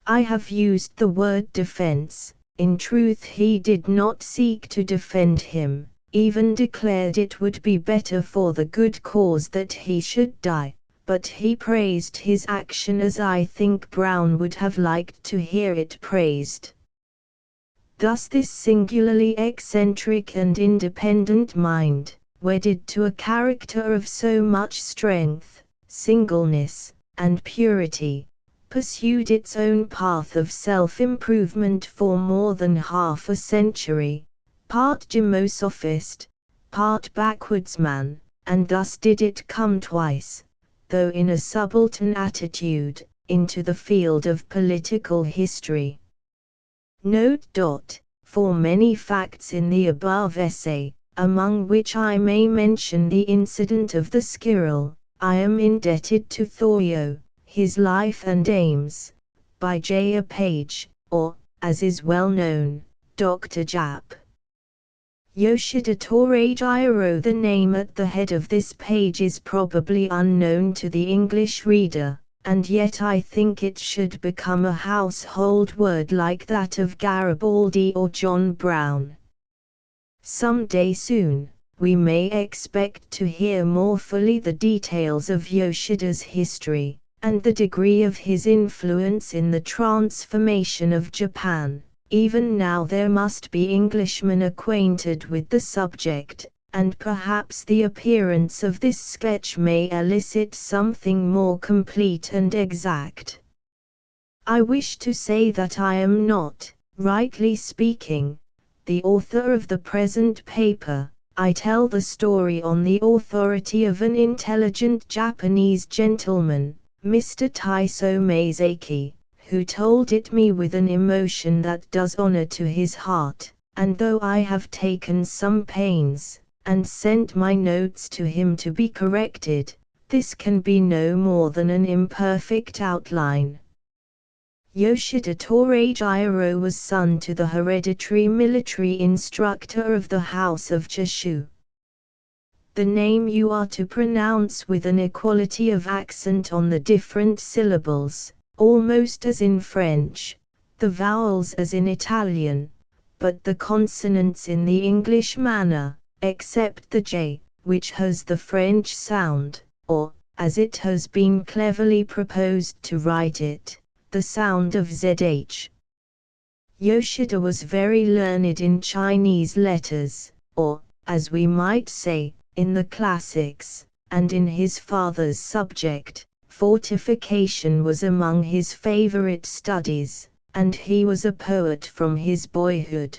I have used the word defense. In truth, he did not seek to defend him, even declared it would be better for the good cause that he should die, but he praised his action as I think Brown would have liked to hear it praised. Thus this singularly eccentric and independent mind, wedded to a character of so much strength, singleness, and purity, pursued its own path of self-improvement for more than half a century, part Gymnosophist, part backwoodsman, and thus did it come twice, though in a subaltern attitude, into the field of political history. Note. For many facts in the above essay, among which I may mention the incident of the squirrel, I am indebted to Thorio, His Life and Aims, by J. A. Page, or, as is well known, Dr. Jap. Yoshida Torajiro. The name at the head of this page is probably unknown to the English reader, and yet I think it should become a household word like that of Garibaldi or John Brown. Some day soon, we may expect to hear more fully the details of Yoshida's history, and the degree of his influence in the transformation of Japan. Even now there must be Englishmen acquainted with the subject, and perhaps the appearance of this sketch may elicit something more complete and exact. I wish to say that I am not, rightly speaking, the author of the present paper. I tell the story on the authority of an intelligent Japanese gentleman, Mr. Taiso Maizaki, who told it me with an emotion that does honor to his heart, and though I have taken some pains, and sent my notes to him to be corrected, this can be no more than an imperfect outline. Yoshida Torajiro was son to the hereditary military instructor of the House of Choshu. The name you are to pronounce with an equality of accent on the different syllables, almost as in French, the vowels as in Italian, but the consonants in the English manner, except the J, which has the French sound, or, as it has been cleverly proposed to write it, the sound of ZH. Yoshida was very learned in Chinese letters, or, as we might say, in the classics, and in his father's subject, fortification was among his favorite studies, and he was a poet from his boyhood.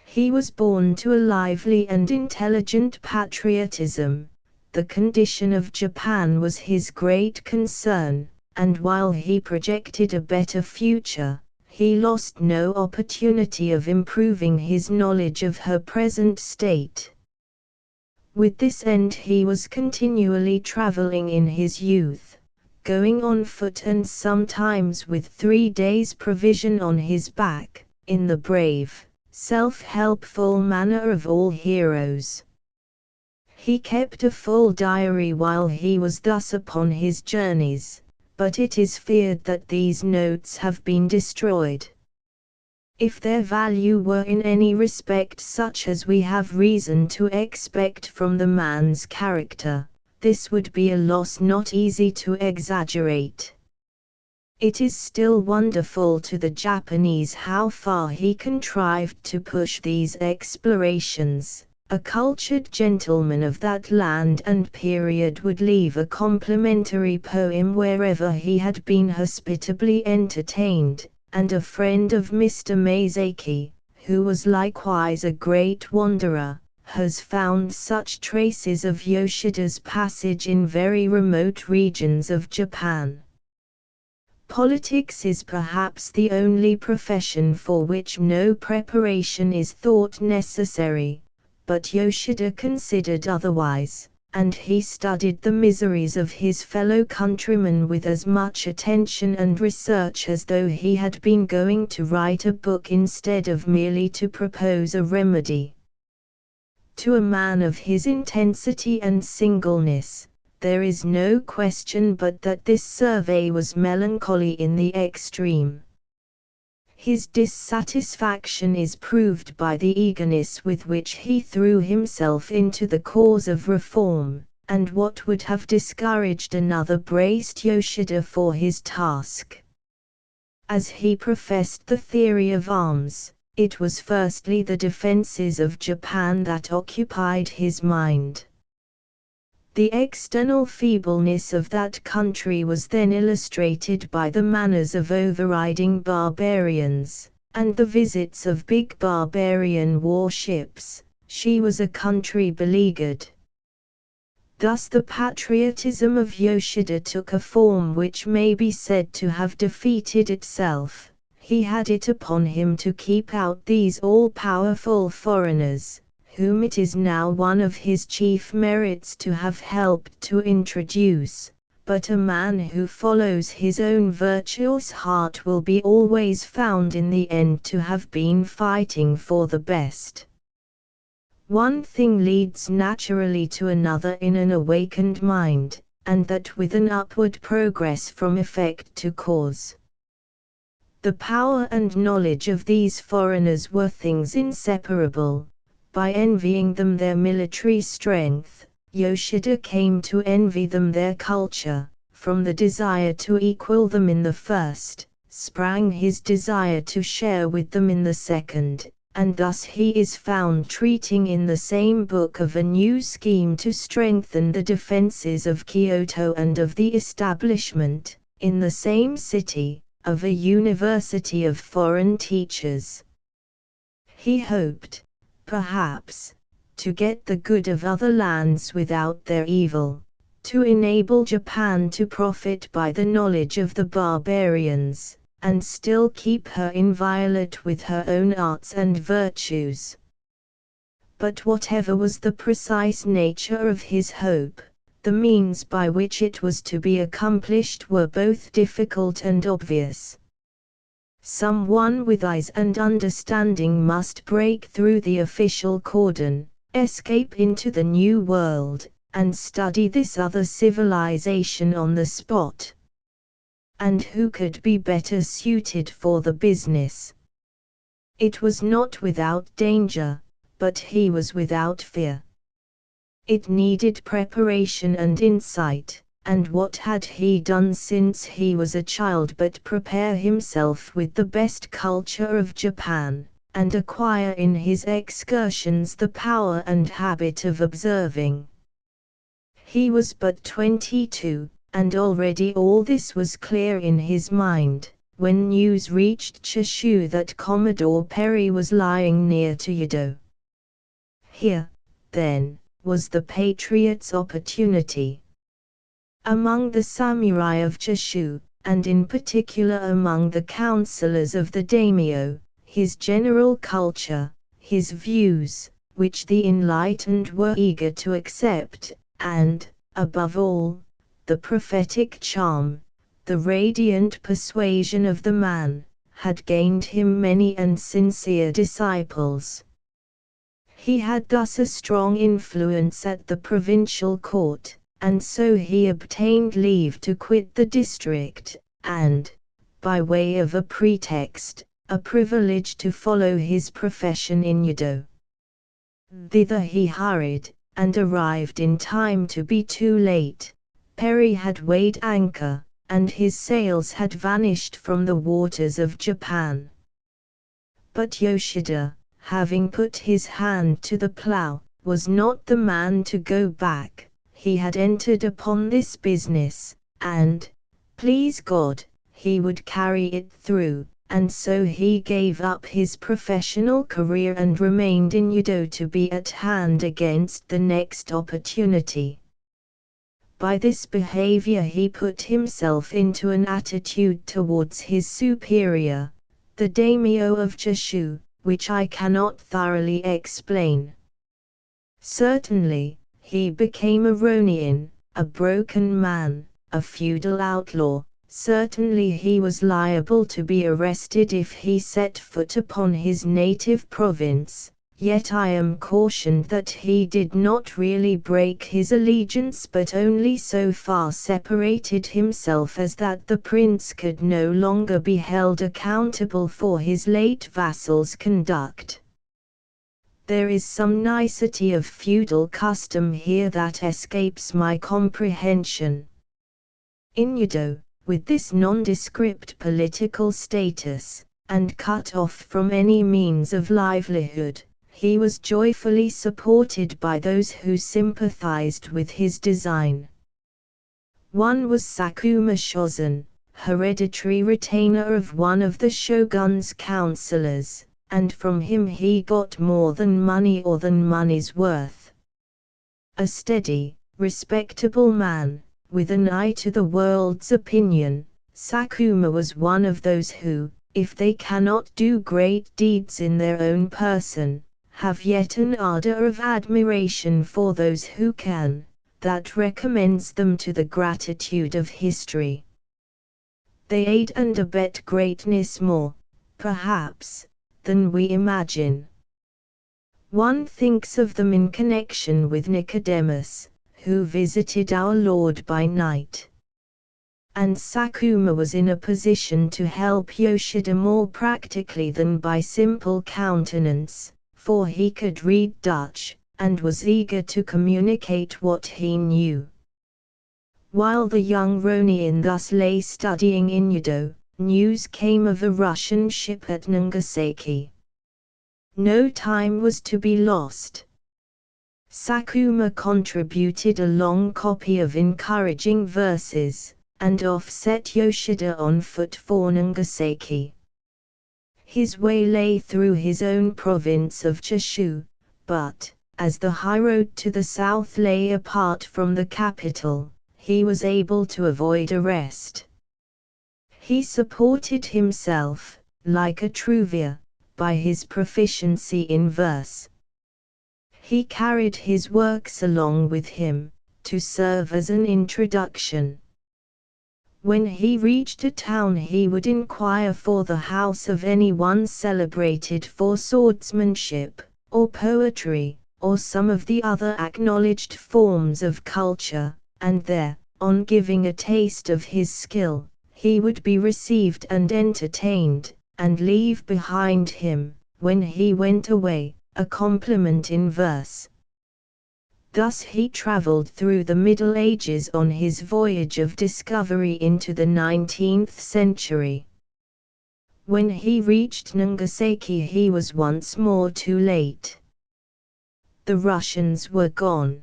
He was born to a lively and intelligent patriotism. The condition of Japan was his great concern, and while he projected a better future, he lost no opportunity of improving his knowledge of her present state. With this end he was continually traveling in his youth, going on foot and sometimes with 3 days' provision on his back, in the brave, self-helpful manner of all heroes. He kept a full diary while he was thus upon his journeys, but it is feared that these notes have been destroyed. If their value were in any respect such as we have reason to expect from the man's character, this would be a loss not easy to exaggerate. It is still wonderful to the Japanese how far he contrived to push these explorations. A cultured gentleman of that land and period would leave a complimentary poem wherever he had been hospitably entertained, and a friend of Mr. Maezaki, who was likewise a great wanderer, has found such traces of Yoshida's passage in very remote regions of Japan. Politics is perhaps the only profession for which no preparation is thought necessary, but Yoshida considered otherwise, and he studied the miseries of his fellow countrymen with as much attention and research as though he had been going to write a book instead of merely to propose a remedy. To a man of his intensity and singleness, there is no question but that this survey was melancholy in the extreme. His dissatisfaction is proved by the eagerness with which he threw himself into the cause of reform, and what would have discouraged another braced Yoshida for his task. As he professed the theory of arms, it was firstly the defenses of Japan that occupied his mind. The external feebleness of that country was then illustrated by the manners of overriding barbarians, and the visits of big barbarian warships. She was a country beleaguered. Thus the patriotism of Yoshida took a form which may be said to have defeated itself. He had it upon him to keep out these all-powerful foreigners, whom it is now one of his chief merits to have helped to introduce, but a man who follows his own virtuous heart will be always found in the end to have been fighting for the best. One thing leads naturally to another in an awakened mind, and that with an upward progress from effect to cause. The power and knowledge of these foreigners were things inseparable. By envying them their military strength, Yoshida came to envy them their culture. From the desire to equal them in the first, sprang his desire to share with them in the second, and thus he is found treating in the same book of a new scheme to strengthen the defenses of Kyoto and of the establishment, in the same city, of a university of foreign teachers. He hoped, perhaps, to get the good of other lands without their evil, to enable Japan to profit by the knowledge of the barbarians, and still keep her inviolate with her own arts and virtues. But whatever was the precise nature of his hope, the means by which it was to be accomplished were both difficult and obvious. Someone with eyes and understanding must break through the official cordon, escape into the new world, and study this other civilization on the spot. And who could be better suited for the business? It was not without danger, but he was without fear. It needed preparation and insight, and what had he done since he was a child but prepare himself with the best culture of Japan, and acquire in his excursions the power and habit of observing. He was but 22, and already all this was clear in his mind, when news reached Chushu that Commodore Perry was lying near to Yedo. Here, then, was the patriot's opportunity. Among the samurai of Chushu, and in particular among the councillors of the daimyo, his general culture, his views, which the enlightened were eager to accept, and, above all, the prophetic charm, the radiant persuasion of the man, had gained him many and sincere disciples. He had thus a strong influence at the provincial court, and so he obtained leave to quit the district, and, by way of a pretext, a privilege to follow his profession in Yedo. Thither he hurried, and arrived in time to be too late. Perry had weighed anchor, and his sails had vanished from the waters of Japan. But Yoshida, having put his hand to the plough, was not the man to go back. He had entered upon this business, and, please God, he would carry it through, and so he gave up his professional career and remained in Yedo to be at hand against the next opportunity. By this behavior he put himself into an attitude towards his superior, the daimyo of Chushu, which I cannot thoroughly explain. Certainly, he became a ronin, a broken man, a feudal outlaw. Certainly he was liable to be arrested if he set foot upon his native province, yet I am cautioned that he did not really break his allegiance but only so far separated himself as that the prince could no longer be held accountable for his late vassal's conduct. There is some nicety of feudal custom here that escapes my comprehension. In Yedo, with this nondescript political status, and cut off from any means of livelihood, he was joyfully supported by those who sympathized with his design. One was Sakuma Shozen, hereditary retainer of one of the shogun's councillors, and from him he got more than money or than money's worth. A steady, respectable man, with an eye to the world's opinion, Sakuma was one of those who, if they cannot do great deeds in their own person, have yet an ardor of admiration for those who can, that recommends them to the gratitude of history. They aid and abet greatness more, perhaps, than we imagine. One thinks of them in connection with Nicodemus, who visited our Lord by night. And Sakuma was in a position to help Yoshida more practically than by simple countenance, for he could read Dutch, and was eager to communicate what he knew. While the young ronin thus lay studying in Yedo, news came of a Russian ship at Nagasaki. No time was to be lost. Sakuma contributed a long copy of encouraging verses, and off set Yoshida on foot for Nagasaki. His way lay through his own province of Chushu, but, as the highroad to the south lay apart from the capital, he was able to avoid arrest. He supported himself, like a trouvier, by his proficiency in verse. He carried his works along with him, to serve as an introduction. When he reached a town he would inquire for the house of anyone celebrated for swordsmanship, or poetry, or some of the other acknowledged forms of culture, and there, on giving a taste of his skill, he would be received and entertained, and leave behind him, when he went away, a compliment in verse. Thus he traveled through the Middle Ages on his voyage of discovery into the 19th century. When he reached Nagasaki, he was once more too late. The Russians were gone.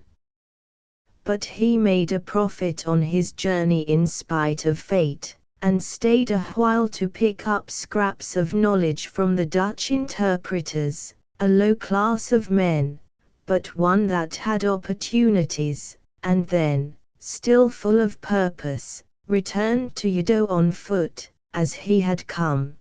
But he made a profit on his journey in spite of fate, and stayed a while to pick up scraps of knowledge from the Dutch interpreters, a low class of men, but one that had opportunities, and then, still full of purpose, returned to Yedo on foot, as he had come.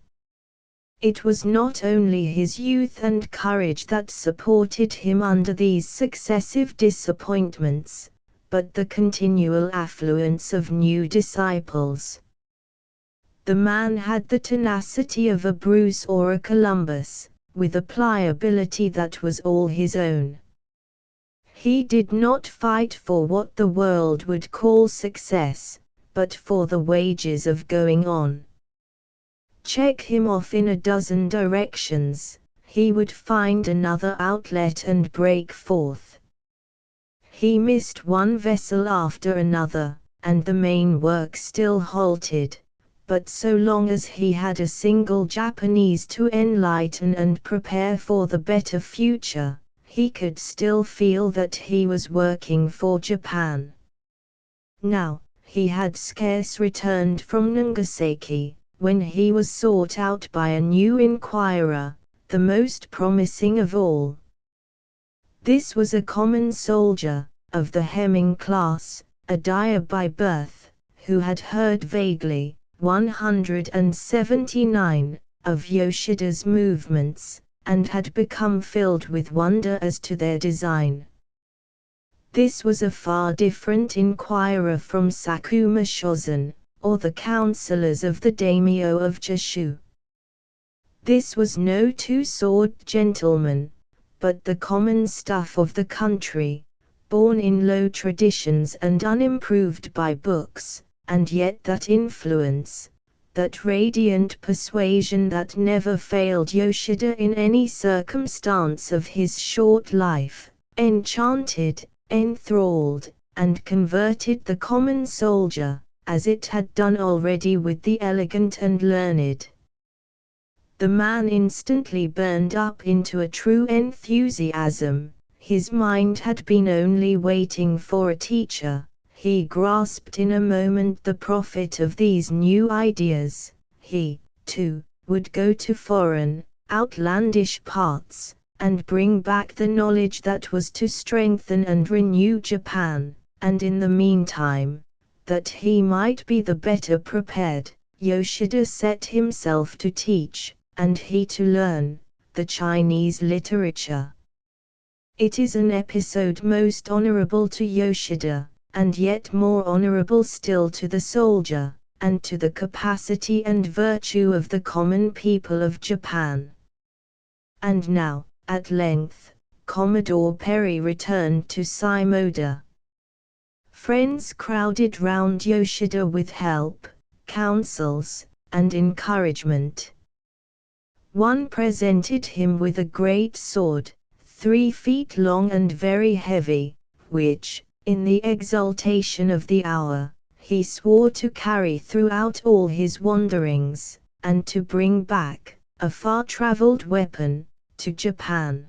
It was not only his youth and courage that supported him under these successive disappointments, but the continual affluence of new disciples. The man had the tenacity of a Bruce or a Columbus, with a pliability that was all his own. He did not fight for what the world would call success, but for the wages of going on. Check him off in a dozen directions, he would find another outlet and break forth. He missed one vessel after another, and the main work still halted, but so long as he had a single Japanese to enlighten and prepare for the better future, he could still feel that he was working for Japan. Now, he had scarce returned from Nagasaki, when he was sought out by a new inquirer, the most promising of all. This was a common soldier, of the hemming class, a dyer by birth, who had heard vaguely, 179, of Yoshida's movements, and had become filled with wonder as to their design. This was a far different inquirer from Sakuma Shozen, or the councillors of the daimyo of Jushu. This was no two-sword gentleman, but the common stuff of the country, born in low traditions and unimproved by books, and yet that influence, that radiant persuasion that never failed Yoshida in any circumstance of his short life, enchanted, enthralled, and converted the common soldier, as it had done already with the elegant and learned. The man instantly burned up into a true enthusiasm. His mind had been only waiting for a teacher. He grasped in a moment the profit of these new ideas. He, too, would go to foreign, outlandish parts, and bring back the knowledge that was to strengthen and renew Japan, and in the meantime, that he might be the better prepared, Yoshida set himself to teach, and he to learn, the Chinese literature. It is an episode most honorable to Yoshida, and yet more honorable still to the soldier, and to the capacity and virtue of the common people of Japan. And now, at length, Commodore Perry returned to Shimoda. Friends crowded round Yoshida with help, counsels, and encouragement. One presented him with a great sword, 3 feet long and very heavy, which, in the exaltation of the hour, he swore to carry throughout all his wanderings, and to bring back, a far-traveled weapon, to Japan.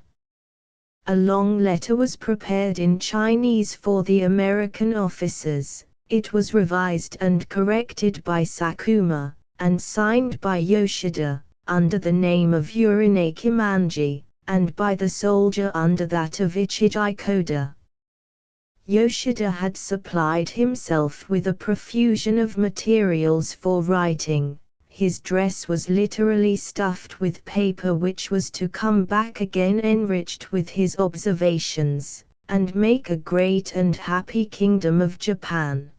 A long letter was prepared in Chinese for the American officers. It was revised and corrected by Sakuma, and signed by Yoshida, under the name of Urineki Manji, and by the soldier under that of Ichiji Koda. Yoshida had supplied himself with a profusion of materials for writing. His dress was literally stuffed with paper which was to come back again enriched with his observations, and make a great and happy kingdom of Japan.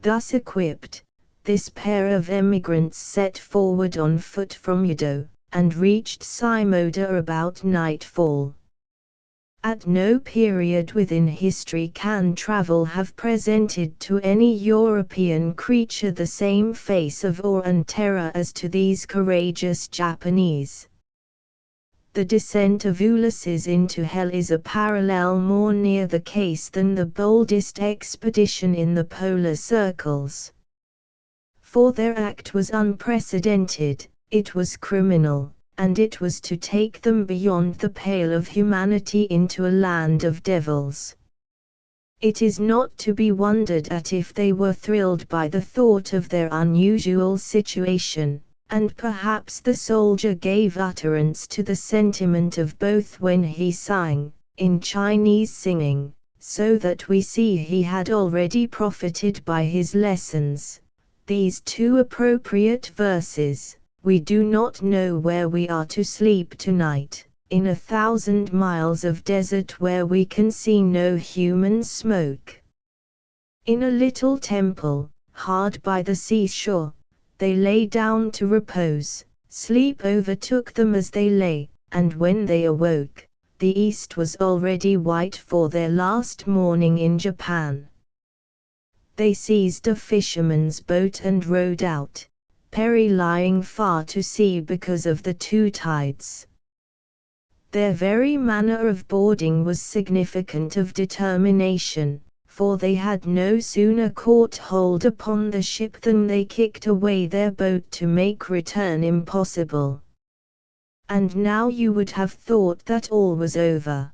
Thus equipped, this pair of emigrants set forward on foot from Yedo, and reached Shimoda about nightfall. At no period within history can travel have presented to any European creature the same face of awe and terror as to these courageous Japanese. The descent of Ulysses into hell is a parallel more near the case than the boldest expedition in the polar circles. For their act was unprecedented, it was criminal, and it was to take them beyond the pale of humanity into a land of devils. It is not to be wondered at if they were thrilled by the thought of their unusual situation, and perhaps the soldier gave utterance to the sentiment of both when he sang, in Chinese singing, so that we see he had already profited by his lessons. These two appropriate verses: "We do not know where we are to sleep tonight, in 1,000 miles of desert where we can see no human smoke. In a little temple, hard by the seashore, they lay down to repose, sleep overtook them as they lay, and when they awoke, the east was already white for their last morning in Japan. They seized a fisherman's boat and rowed out, Perry lying far to sea because of the two tides." Their very manner of boarding was significant of determination, for they had no sooner caught hold upon the ship than they kicked away their boat to make return impossible. And now you would have thought that all was over.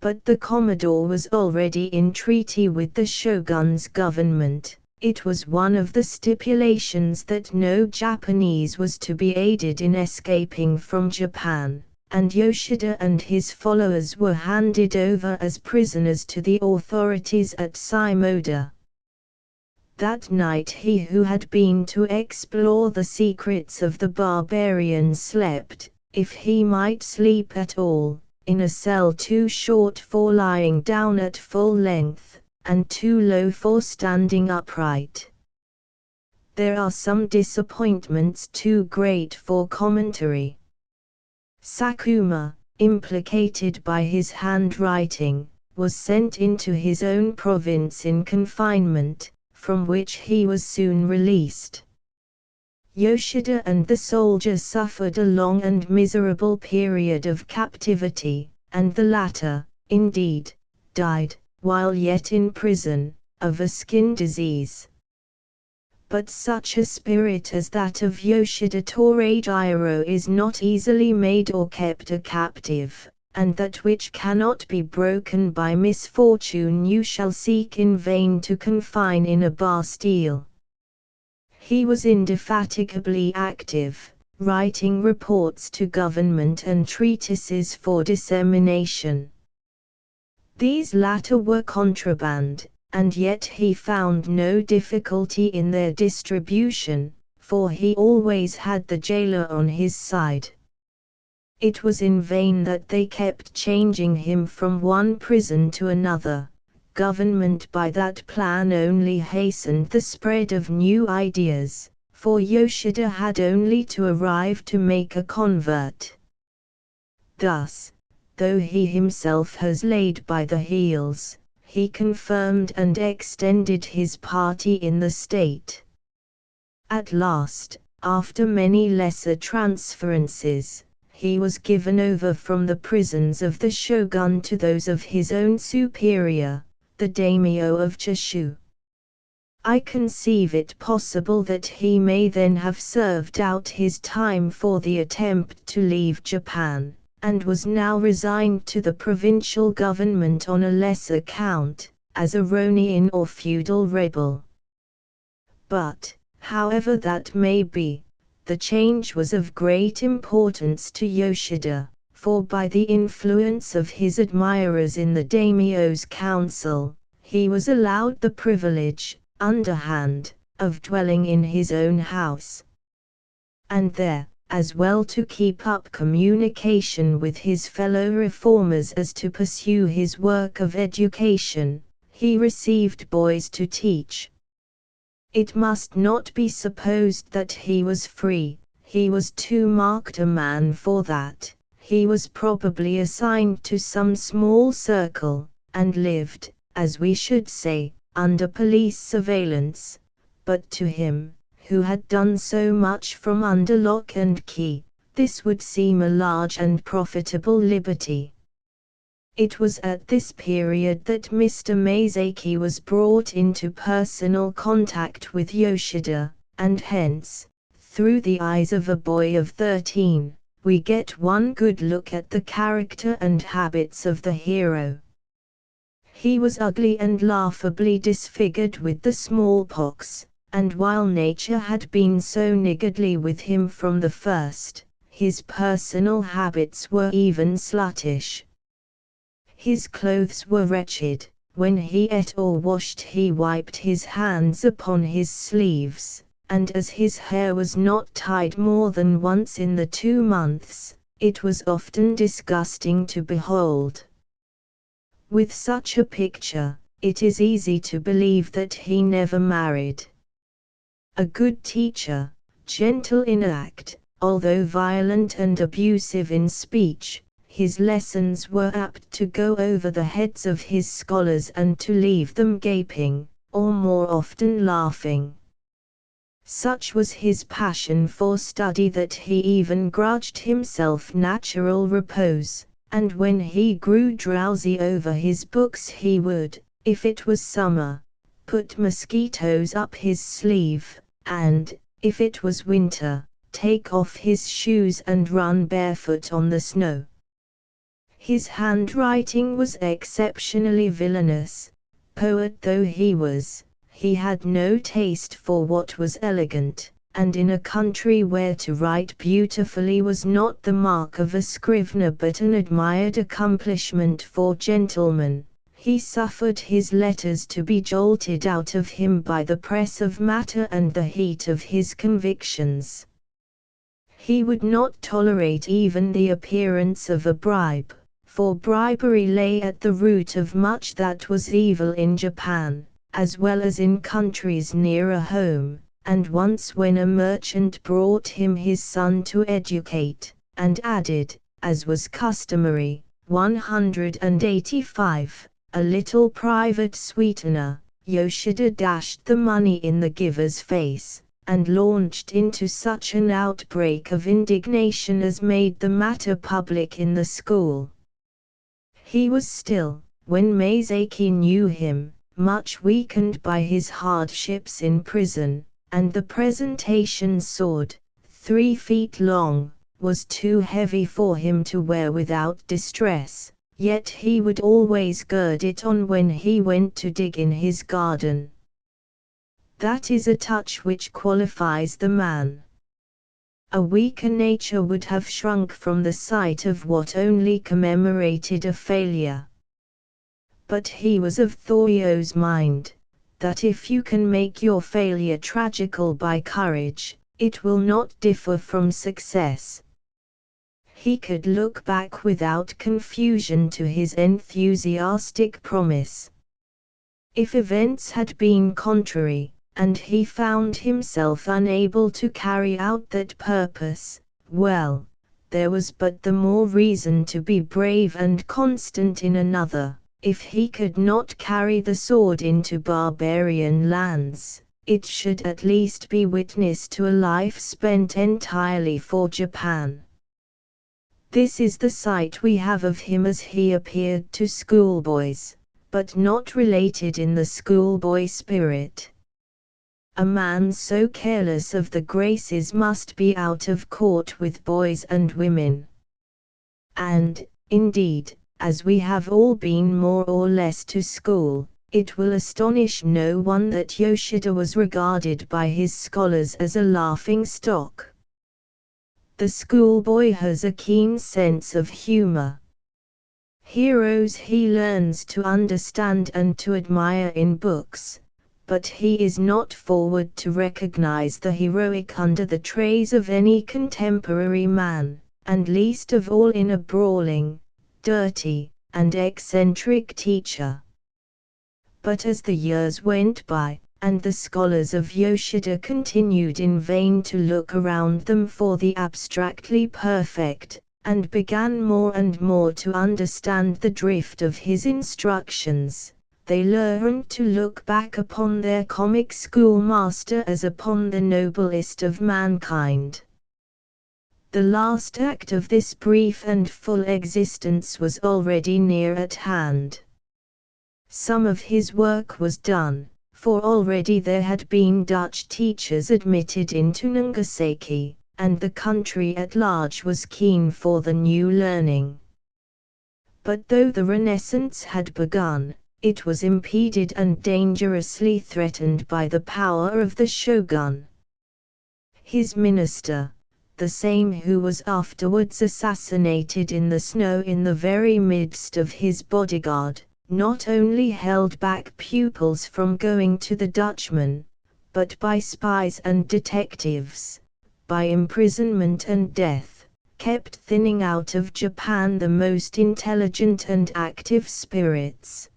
But the Commodore was already in treaty with the Shogun's government. It was one of the stipulations that no Japanese was to be aided in escaping from Japan, and Yoshida and his followers were handed over as prisoners to the authorities at Shimoda. That night he who had been to explore the secrets of the barbarians slept, if he might sleep at all, in a cell too short for lying down at full length, and too low for standing upright. There are some disappointments too great for commentary. Sakuma, implicated by his handwriting, was sent into his own province in confinement, from which he was soon released. Yoshida and the soldiers suffered a long and miserable period of captivity, and the latter, indeed, died, while yet in prison, of a skin disease. But such a spirit as that of Yoshida Torajiro is not easily made or kept a captive, and that which cannot be broken by misfortune you shall seek in vain to confine in a Bastille. He was indefatigably active, writing reports to government and treatises for dissemination. These latter were contraband, and yet he found no difficulty in their distribution, for he always had the jailer on his side. It was in vain that they kept changing him from one prison to another. Government by that plan only hastened the spread of new ideas, for Yoshida had only to arrive to make a convert. Thus, though he himself has laid by the heels, he confirmed and extended his party in the state. At last, after many lesser transferences, he was given over from the prisons of the shogun to those of his own superior, the daimyo of Chushu. I conceive it possible that he may then have served out his time for the attempt to leave Japan, and was now resigned to the provincial government on a less account, as a Ronin or feudal rebel. But, however that may be, the change was of great importance to Yoshida, for by the influence of his admirers in the daimyo's council, he was allowed the privilege, underhand, of dwelling in his own house. And there, as well to keep up communication with his fellow reformers as to pursue his work of education, he received boys to teach. It must not be supposed that he was free, he was too marked a man for that. He was probably assigned to some small circle, and lived, as we should say, under police surveillance, but to him, who had done so much from under lock and key, This would seem a large and profitable liberty. It was at this period that Mr. Masaaki was brought into personal contact with Yoshida, and hence, through the eyes of a boy of 13, we get one good look at the character and habits of the hero. He was ugly and laughably disfigured with the smallpox, and while nature had been so niggardly with him from the first, his personal habits were even sluttish. His clothes were wretched. When he ate or washed he wiped his hands upon his sleeves, and as his hair was not tied more than once in the 2 months, it was often disgusting to behold. With such a picture, it is easy to believe that he never married. A good teacher, gentle in act, although violent and abusive in speech, his lessons were apt to go over the heads of his scholars and to leave them gaping, or more often laughing. Such was his passion for study that he even grudged himself natural repose, and when he grew drowsy over his books he would, if it was summer, put mosquitoes up his sleeve, and, if it was winter, take off his shoes and run barefoot on the snow. His handwriting was exceptionally villainous. Poet though he was, he had no taste for what was elegant, and in a country where to write beautifully was not the mark of a scrivener but an admired accomplishment for gentlemen, he suffered his letters to be jolted out of him by the press of matter and the heat of his convictions. He would not tolerate even the appearance of a bribe, for bribery lay at the root of much that was evil in Japan, as well as in countries nearer home, and once when a merchant brought him his son to educate, and added, as was customary, 185, a little private sweetener, Yoshida dashed the money in the giver's face, and launched into such an outbreak of indignation as made the matter public in the school. He was still, when Masaaki knew him, much weakened by his hardships in prison, and the presentation sword, 3 feet long, was too heavy for him to wear without distress, yet he would always gird it on when he went to dig in his garden. That is a touch which qualifies the man. A weaker nature would have shrunk from the sight of what only commemorated a failure. But he was of Thoreau's mind, that if you can make your failure tragical by courage, it will not differ from success. He could look back without confusion to his enthusiastic promise. If events had been contrary, and he found himself unable to carry out that purpose, well, there was but the more reason to be brave and constant in another. If he could not carry the sword into barbarian lands, it should at least be witness to a life spent entirely for Japan. This is the sight we have of him as he appeared to schoolboys, but not related in the schoolboy spirit. A man so careless of the graces must be out of court with boys and women. And, indeed, as we have all been more or less to school, it will astonish no one that Yoshida was regarded by his scholars as a laughing stock. The schoolboy has a keen sense of humor. Heroes he learns to understand and to admire in books, but he is not forward to recognize the heroic under the trays of any contemporary man, and least of all in a brawling, dirty, and eccentric teacher. But as the years went by, and the scholars of Yoshida continued in vain to look around them for the abstractly perfect, and began more and more to understand the drift of his instructions, they learned to look back upon their comic schoolmaster as upon the noblest of mankind. The last act of this brief and full existence was already near at hand. Some of his work was done, for already there had been Dutch teachers admitted into Nagasaki, and the country at large was keen for the new learning. But though the Renaissance had begun, it was impeded and dangerously threatened by the power of the shogun. His minister, the same who was afterwards assassinated in the snow in the very midst of his bodyguard, not only held back pupils from going to the Dutchman, but by spies and detectives, by imprisonment and death, kept thinning out of Japan the most intelligent and active spirits.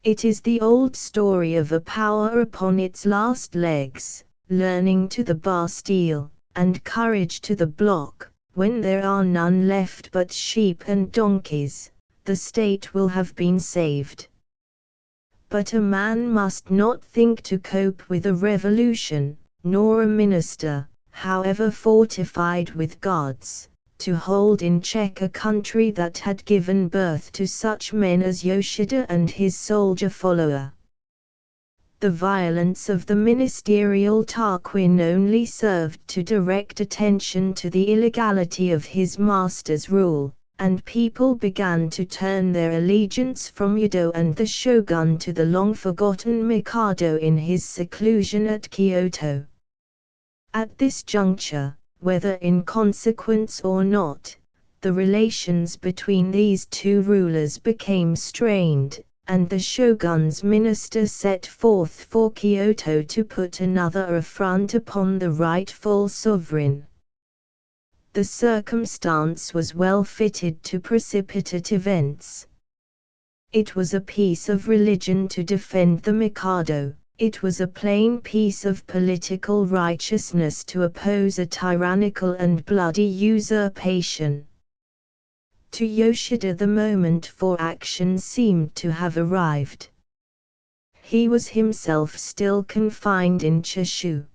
It is the old story of a power upon its last legs, learning to the Bastille, and courage to the block. When there are none left but sheep and donkeys, the state will have been saved. But a man must not think to cope with a revolution, nor a minister, however fortified with guards, to hold in check a country that had given birth to such men as Yoshida and his soldier follower. The violence of the ministerial Tarquin only served to direct attention to the illegality of his master's rule, and people began to turn their allegiance from Yedo and the shogun to the long-forgotten Mikado in his seclusion at Kyoto. At this juncture, whether in consequence or not, the relations between these two rulers became strained, and the shogun's minister set forth for Kyoto to put another affront upon the rightful sovereign. The circumstance was well fitted to precipitate events. It was a piece of religion to defend the Mikado, it was a plain piece of political righteousness to oppose a tyrannical and bloody usurpation. To Yoshida the moment for action seemed to have arrived. He was himself still confined in Chushu.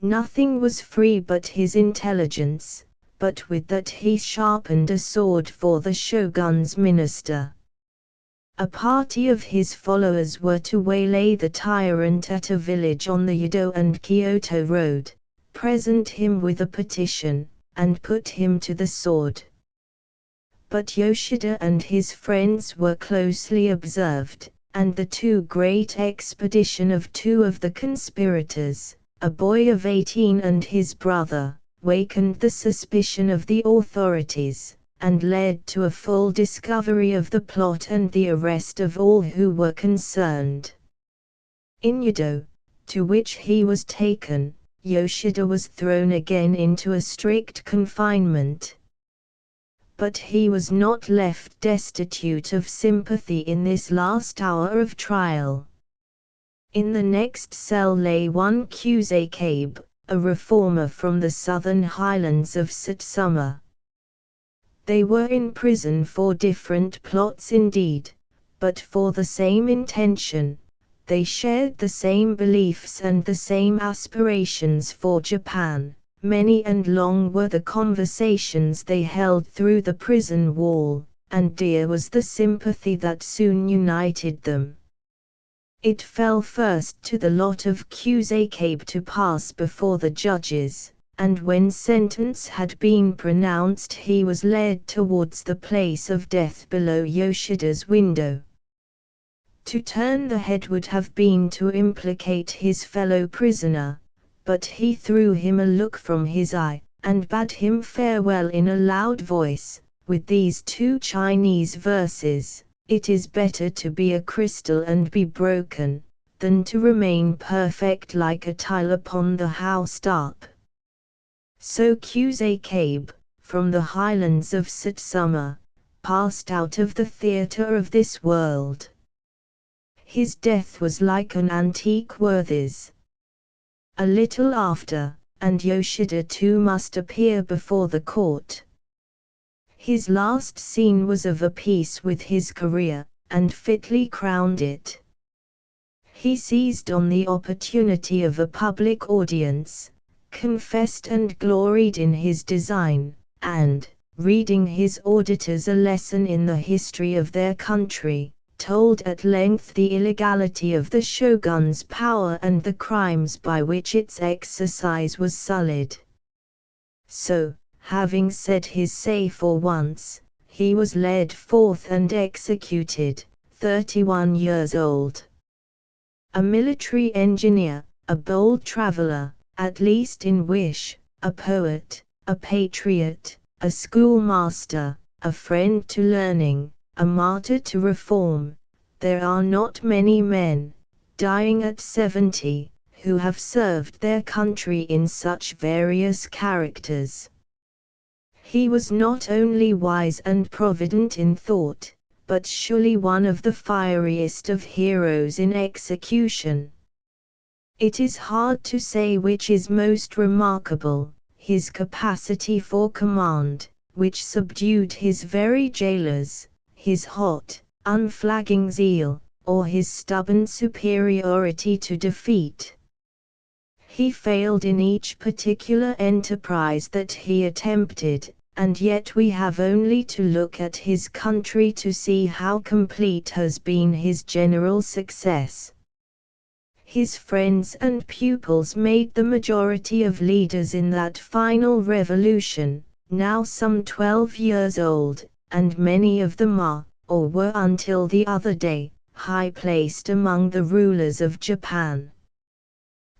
Nothing was free but his intelligence, but with that he sharpened a sword for the shogun's minister. A party of his followers were to waylay the tyrant at a village on the Yedo and Kyoto road, present him with a petition, and put him to the sword. But Yoshida and his friends were closely observed, and the too great expedition of two of the conspirators, a boy of 18 and his brother, wakened the suspicion of the authorities, and led to a full discovery of the plot and the arrest of all who were concerned. In Yedo, to which he was taken, Yoshida was thrown again into a strict confinement. But he was not left destitute of sympathy in this last hour of trial. In the next cell lay one Kusakabe, a reformer from the southern highlands of Satsuma. They were in prison for different plots indeed, but for the same intention. They shared the same beliefs and the same aspirations for Japan. Many and long were the conversations they held through the prison wall, and dear was the sympathy that soon united them. It fell first to the lot of Kusakabe to pass before the judges, and when sentence had been pronounced he was led towards the place of death below Yoshida's window. To turn the head would have been to implicate his fellow prisoner, but he threw him a look from his eye, and bade him farewell in a loud voice, with these two Chinese verses: "It is better to be a crystal and be broken, than to remain perfect like a tile upon the housetop." So Kusakabe, from the highlands of Satsuma, passed out of the theatre of this world. His death was like an antique worthy's. A little after, and Yoshida too must appear before the court. His last scene was of a piece with his career, and fitly crowned it. He seized on the opportunity of a public audience, confessed and gloried in his design, and, reading his auditors a lesson in the history of their country, told at length the illegality of the shogun's power and the crimes by which its exercise was sullied. So, having said his say for once, he was led forth and executed, 31 years old. A military engineer, a bold traveler, at least in wish, a poet, a patriot, a schoolmaster, a friend to learning, a martyr to reform, there are not many men, dying at 70, who have served their country in such various characters. He was not only wise and provident in thought, but surely one of the fieriest of heroes in execution. It is hard to say which is most remarkable, his capacity for command, which subdued his very jailers, his hot, unflagging zeal, or his stubborn superiority to defeat. He failed in each particular enterprise that he attempted, and yet we have only to look at his country to see how complete has been his general success. His friends and pupils made the majority of leaders in that final revolution, now some 12 years old, and many of them are, or were until the other day, high-placed among the rulers of Japan.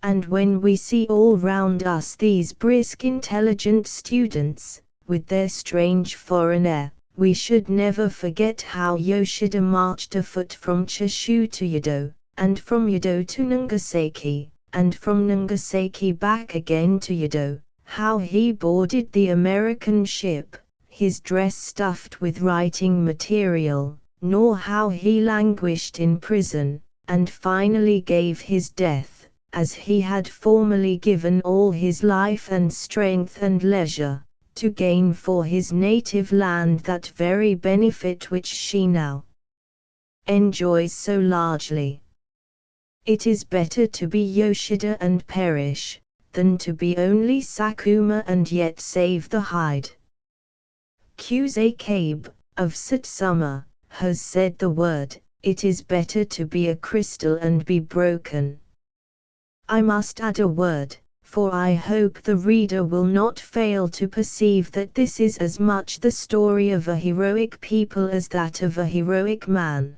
And when we see all round us these brisk intelligent students, with their strange foreign air, we should never forget how Yoshida marched afoot from Chushu to Yedo, and from Yedo to Nagasaki, and from Nagasaki back again to Yedo, how he boarded the American ship, his dress stuffed with writing material, nor how he languished in prison, and finally gave his death, as he had formerly given all his life and strength and leisure, to gain for his native land that very benefit which she now enjoys so largely. It is better to be Yoshida and perish, than to be only Sakuma and yet save the hide. Kusei of Satsuma, has said the word, it is better to be a crystal and be broken. I must add a word, for I hope the reader will not fail to perceive that this is as much the story of a heroic people as that of a heroic man.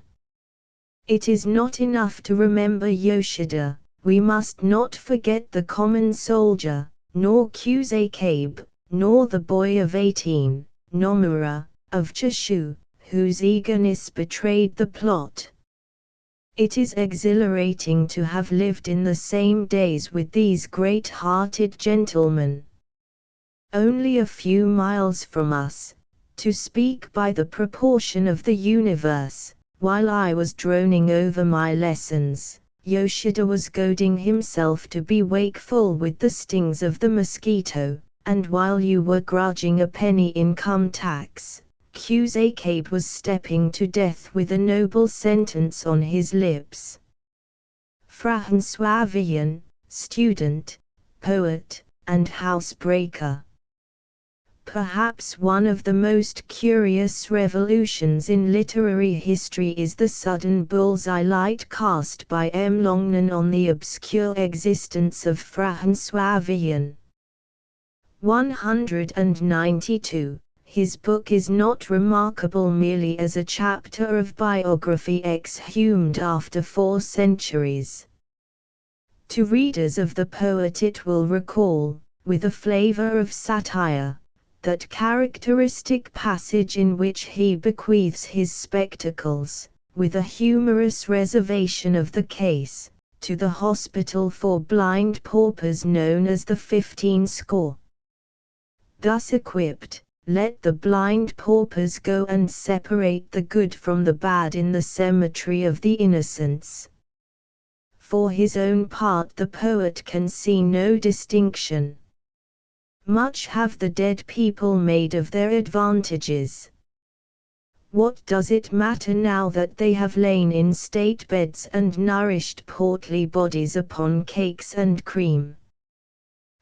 It is not enough to remember Yoshida, we must not forget the common soldier, nor Kusei, nor the boy of 18, Nomura, of Chushu, whose eagerness betrayed the plot. It is exhilarating to have lived in the same days with these great-hearted gentlemen. Only a few miles from us, to speak by the proportion of the universe, while I was droning over my lessons, Yoshida was goading himself to be wakeful with the stings of the mosquito, and while you were grudging a penny income tax, Kusei was stepping to death with a noble sentence on his lips. François Villon, student, poet, and housebreaker. Perhaps one of the most curious revolutions in literary history is the sudden bull's-eye light cast by M. Longnon on the obscure existence of François Villon. 192. His book is not remarkable merely as a chapter of biography exhumed after 4 centuries. To readers of the poet it will recall, with a flavor of satire, that characteristic passage in which he bequeaths his spectacles, with a humorous reservation of the case, to the hospital for blind paupers known as the 15 score. Thus equipped, let the blind paupers go and separate the good from the bad in the cemetery of the innocents. For his own part the poet can see no distinction. Much have the dead people made of their advantages. What does it matter now that they have lain in state beds and nourished portly bodies upon cakes and cream?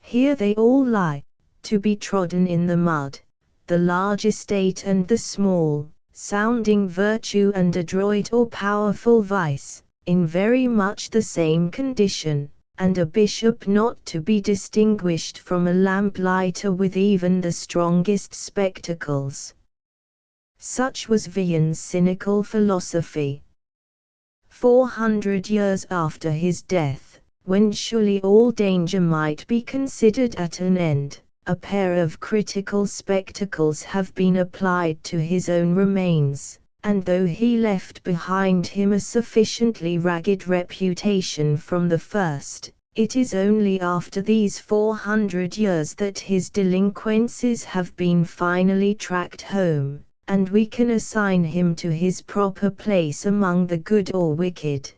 Here they all lie, to be trodden in the mud, the large estate and the small, sounding virtue and adroit or powerful vice, in very much the same condition, and a bishop not to be distinguished from a lamplighter with even the strongest spectacles. Such was Vian's cynical philosophy. 400 years after his death, when surely all danger might be considered at an end, a pair of critical spectacles have been applied to his own remains, and though he left behind him a sufficiently ragged reputation from the first, it is only after these 400 years that his delinquencies have been finally tracked home, and we can assign him to his proper place among the good or wicked.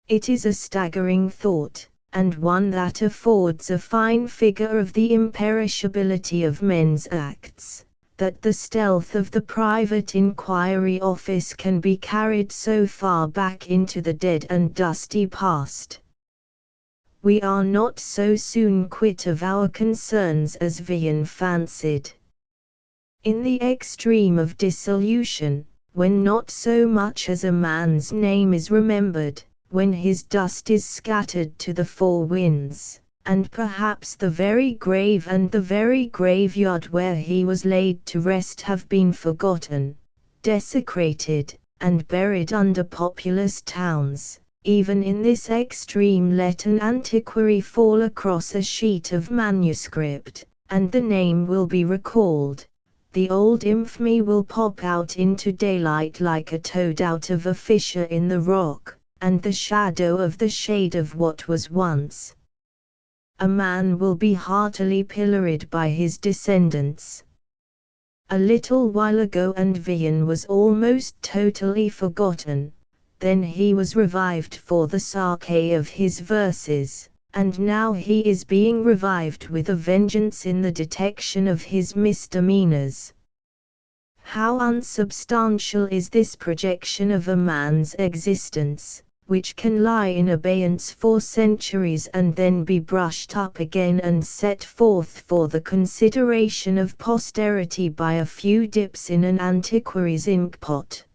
It is a staggering thought, and one that affords a fine figure of the imperishability of men's acts, that the stealth of the private inquiry office can be carried so far back into the dead and dusty past. We are not so soon quit of our concerns as Vian fancied. In the extreme of dissolution, when not so much as a man's name is remembered, when his dust is scattered to the four winds, and perhaps the very grave and the very graveyard where he was laid to rest have been forgotten, desecrated, and buried under populous towns, even in this extreme let an antiquary fall across a sheet of manuscript, and the name will be recalled. The old infamy will pop out into daylight like a toad out of a fissure in the rock, and the shadow of the shade of what was once. A man will be heartily pilloried by his descendants. A little while ago and Vian was almost totally forgotten, then he was revived for the sarcasm of his verses, and now he is being revived with a vengeance in the detection of his misdemeanors. How unsubstantial is this projection of a man's existence, which can lie in abeyance for centuries and then be brushed up again and set forth for the consideration of posterity by a few dips in an antiquary's inkpot.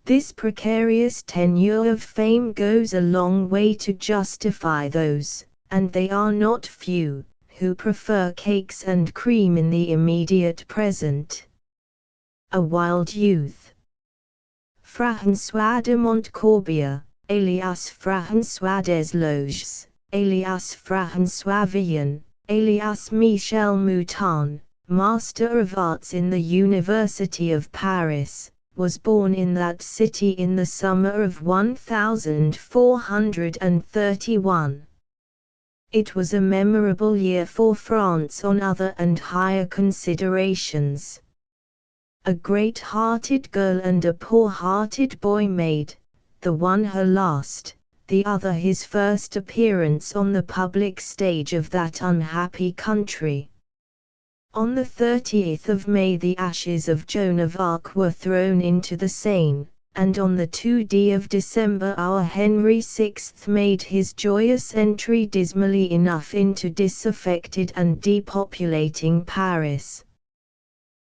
This precarious tenure of fame goes a long way to justify those, and they are not few, who prefer cakes and cream in the immediate present. A wild youth. François de Montcorbier, alias François Desloges, alias François Vian, alias Michel Mouton, Master of Arts in the University of Paris, was born in that city in the summer of 1431. It was a memorable year for France on other and higher considerations. A great-hearted girl and a poor-hearted boy made, the one her last, the other his first appearance on the public stage of that unhappy country. On the 30th of May the ashes of Joan of Arc were thrown into the Seine, and on the 2d of December our Henry VI made his joyous entry dismally enough into disaffected and depopulating Paris.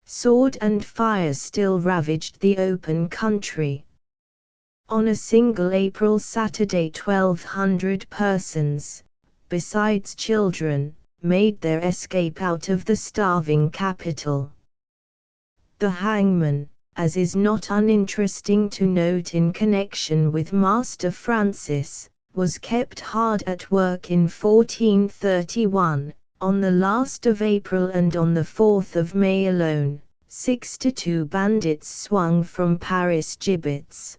Sword and fire still ravaged the open country. On a single April Saturday 1,200 persons, besides children, made their escape out of the starving capital. The hangman, as is not uninteresting to note in connection with Master Francis, was kept hard at work in 1431, on the last of April and on the 4th of May alone, 62 bandits swung from Paris gibbets.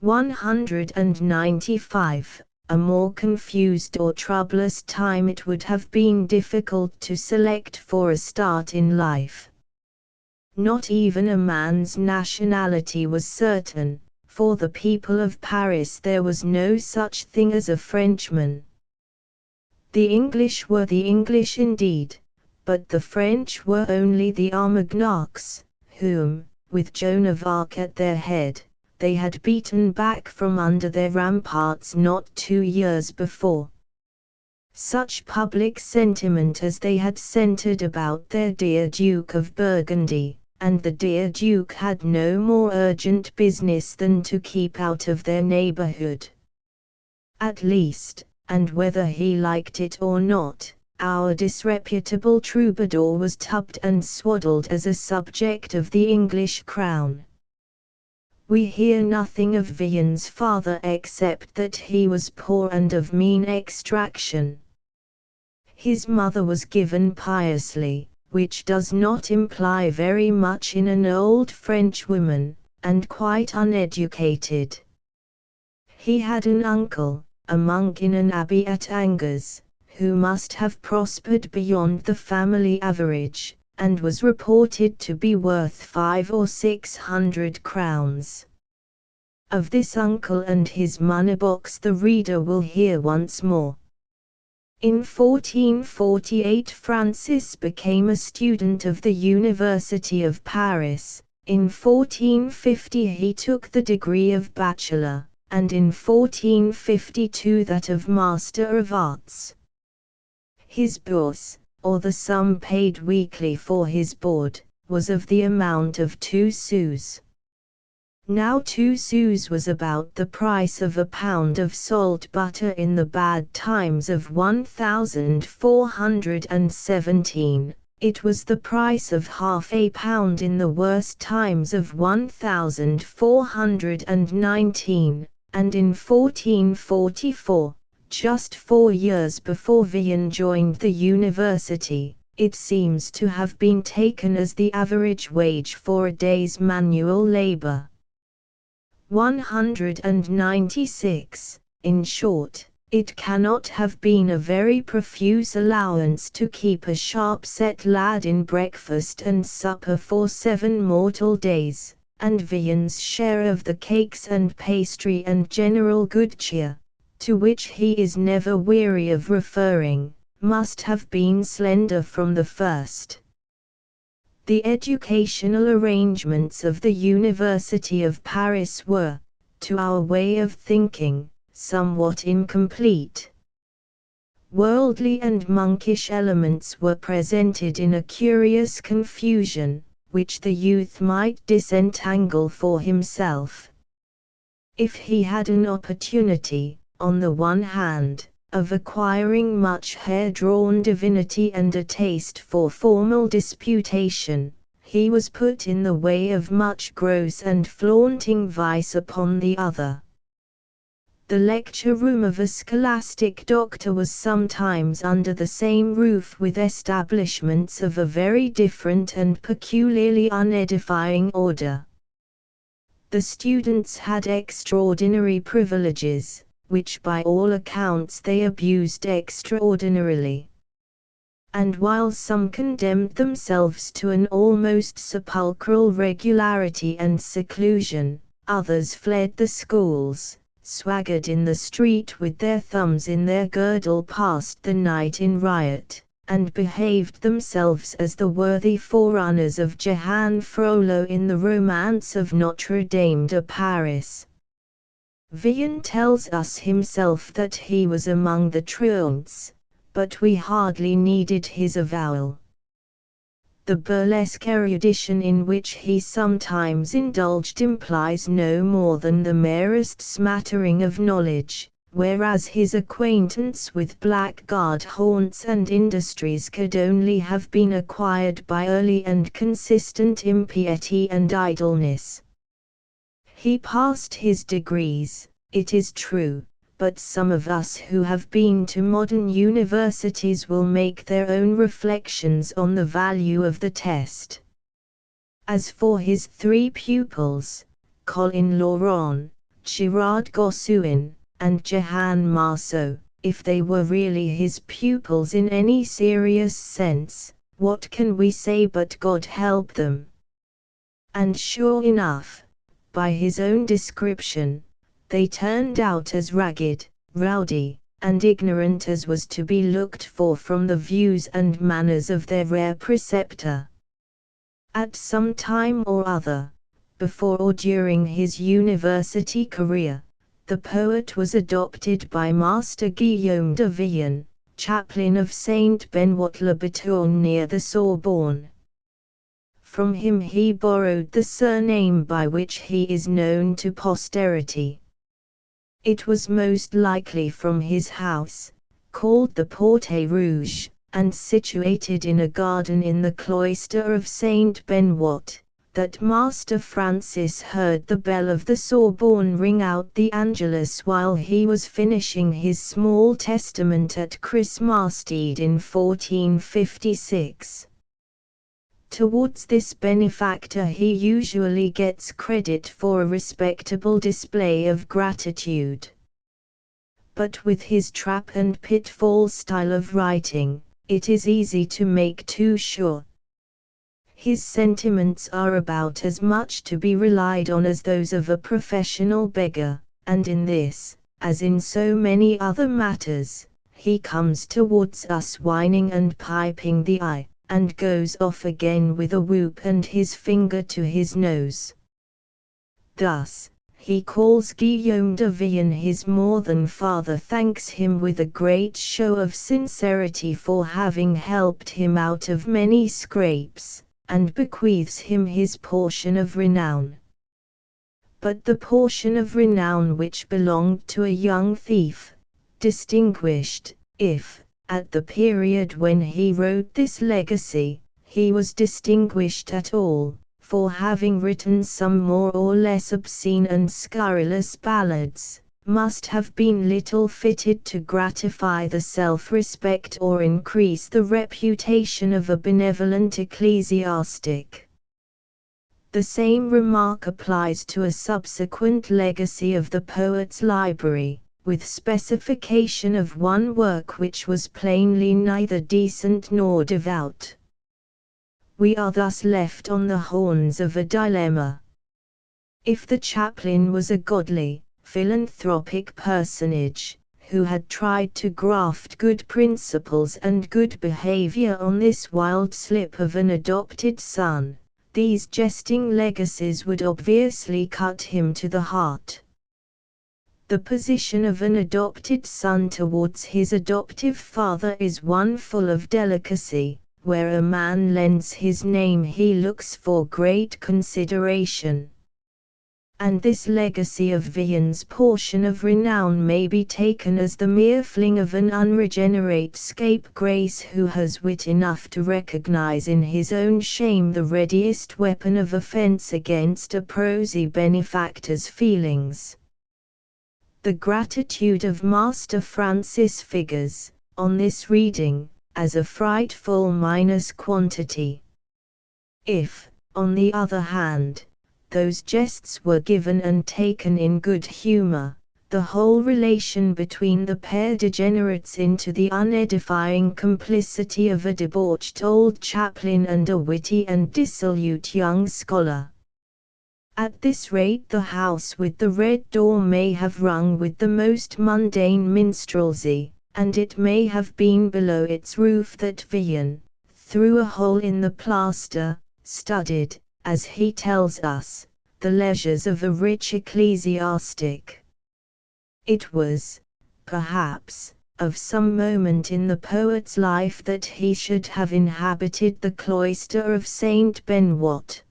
195. A more confused or troublous time it would have been difficult to select for a start in life. Not even a man's nationality was certain. For the people of Paris there was no such thing as a Frenchman. The English were the English indeed, but the French were only the Armagnacs, whom, with Joan of Arc at their head, they had beaten back from under their ramparts not 2 years before. Such public sentiment as they had centered about their dear Duke of Burgundy, and the dear Duke had no more urgent business than to keep out of their neighborhood. At least, and whether he liked it or not, our disreputable troubadour was tubbed and swaddled as a subject of the English crown. We hear nothing of Vian's father except that he was poor and of mean extraction. His mother was given piously, which does not imply very much in an old French woman, and quite uneducated. He had an uncle, a monk in an abbey at Angers, who must have prospered beyond the family average, and was reported to be worth 500 or 600 crowns. Of this uncle and his money-box the reader will hear once more. In 1448 Francis became a student of the University of Paris, in 1450 he took the degree of bachelor, and in 1452 that of Master of Arts. His bourse, or the sum paid weekly for his board, was of the amount of 2 sous. Now 2 sous was about the price of a pound of salt butter in the bad times of 1417, it was the price of half a pound in the worst times of 1419, and in 1444, just 4 years before Vian joined the university, it seems to have been taken as the average wage for a day's manual labor. 196, in short, it cannot have been a very profuse allowance to keep a sharp-set lad in breakfast and supper for 7 mortal days, and Vian's share of the cakes and pastry and general good cheer, to which he is never weary of referring, must have been slender from the first. The educational arrangements of the University of Paris were, to our way of thinking, somewhat incomplete. Worldly and monkish elements were presented in a curious confusion, which the youth might disentangle for himself. If he had an opportunity, on the one hand, of acquiring much hair-drawn divinity and a taste for formal disputation, he was put in the way of much gross and flaunting vice upon the other. The lecture room of a scholastic doctor was sometimes under the same roof with establishments of a very different and peculiarly unedifying order. The students had extraordinary privileges, which by all accounts they abused extraordinarily. And while some condemned themselves to an almost sepulchral regularity and seclusion, others fled the schools, swaggered in the street with their thumbs in their girdle, passed the night in riot, and behaved themselves as the worthy forerunners of Jehan Frollo in the romance of Notre Dame de Paris. Vian tells us himself that he was among the truants, but we hardly needed his avowal. The burlesque erudition in which he sometimes indulged implies no more than the merest smattering of knowledge, whereas his acquaintance with blackguard haunts and industries could only have been acquired by early and consistent impiety and idleness. He passed his degrees, it is true, but some of us who have been to modern universities will make their own reflections on the value of the test. As for his 3 pupils, Colin Laurent, Girard Gossuin, and Jehan Marceau, if they were really his pupils in any serious sense, what can we say but God help them? And sure enough, by his own description, they turned out as ragged, rowdy, and ignorant as was to be looked for from the views and manners of their rare preceptor. At some time or other, before or during his university career, the poet was adopted by Master Guillaume de Vian, chaplain of Saint Benoit le Breton near the Sorbonne. From him he borrowed the surname by which he is known to posterity. It was most likely from his house, called the Porte Rouge, and situated in a garden in the cloister of Saint Benoit, that Master Francis heard the bell of the Sorbonne ring out the Angelus while he was finishing his small testament at Christmastide in 1456. Towards this benefactor he usually gets credit for a respectable display of gratitude. But with his trap and pitfall style of writing, it is easy to make too sure. His sentiments are about as much to be relied on as those of a professional beggar, and in this, as in so many other matters, he comes towards us whining and piping the eye, and goes off again with a whoop and his finger to his nose. Thus, he calls Guillaume de Vienne his more than father, thanks him with a great show of sincerity for having helped him out of many scrapes, and bequeaths him his portion of renown. But the portion of renown which belonged to a young thief, distinguished, if, at the period when he wrote this legacy, he was distinguished at all, for having written some more or less obscene and scurrilous ballads, must have been little fitted to gratify the self-respect or increase the reputation of a benevolent ecclesiastic. The same remark applies to a subsequent legacy of the poet's library, with specification of one work which was plainly neither decent nor devout. We are thus left on the horns of a dilemma. If the chaplain was a godly, philanthropic personage, who had tried to graft good principles and good behavior on this wild slip of an adopted son, these jesting legacies would obviously cut him to the heart. The position of an adopted son towards his adoptive father is one full of delicacy. Where a man lends his name he looks for great consideration. And this legacy of Vienne's portion of renown may be taken as the mere fling of an unregenerate scapegrace who has wit enough to recognize in his own shame the readiest weapon of offense against a prosy benefactor's feelings. The gratitude of Master Francis figures, on this reading, as a frightful minus quantity. If, on the other hand, those jests were given and taken in good humor, the whole relation between the pair degenerates into the unedifying complicity of a debauched old chaplain and a witty and dissolute young scholar. At this rate the house with the red door may have rung with the most mundane minstrelsy, and it may have been below its roof that Vienne, through a hole in the plaster, studied, as he tells us, the leisures of a rich ecclesiastic. It was, perhaps, of some moment in the poet's life that he should have inhabited the cloister of Saint Benoit.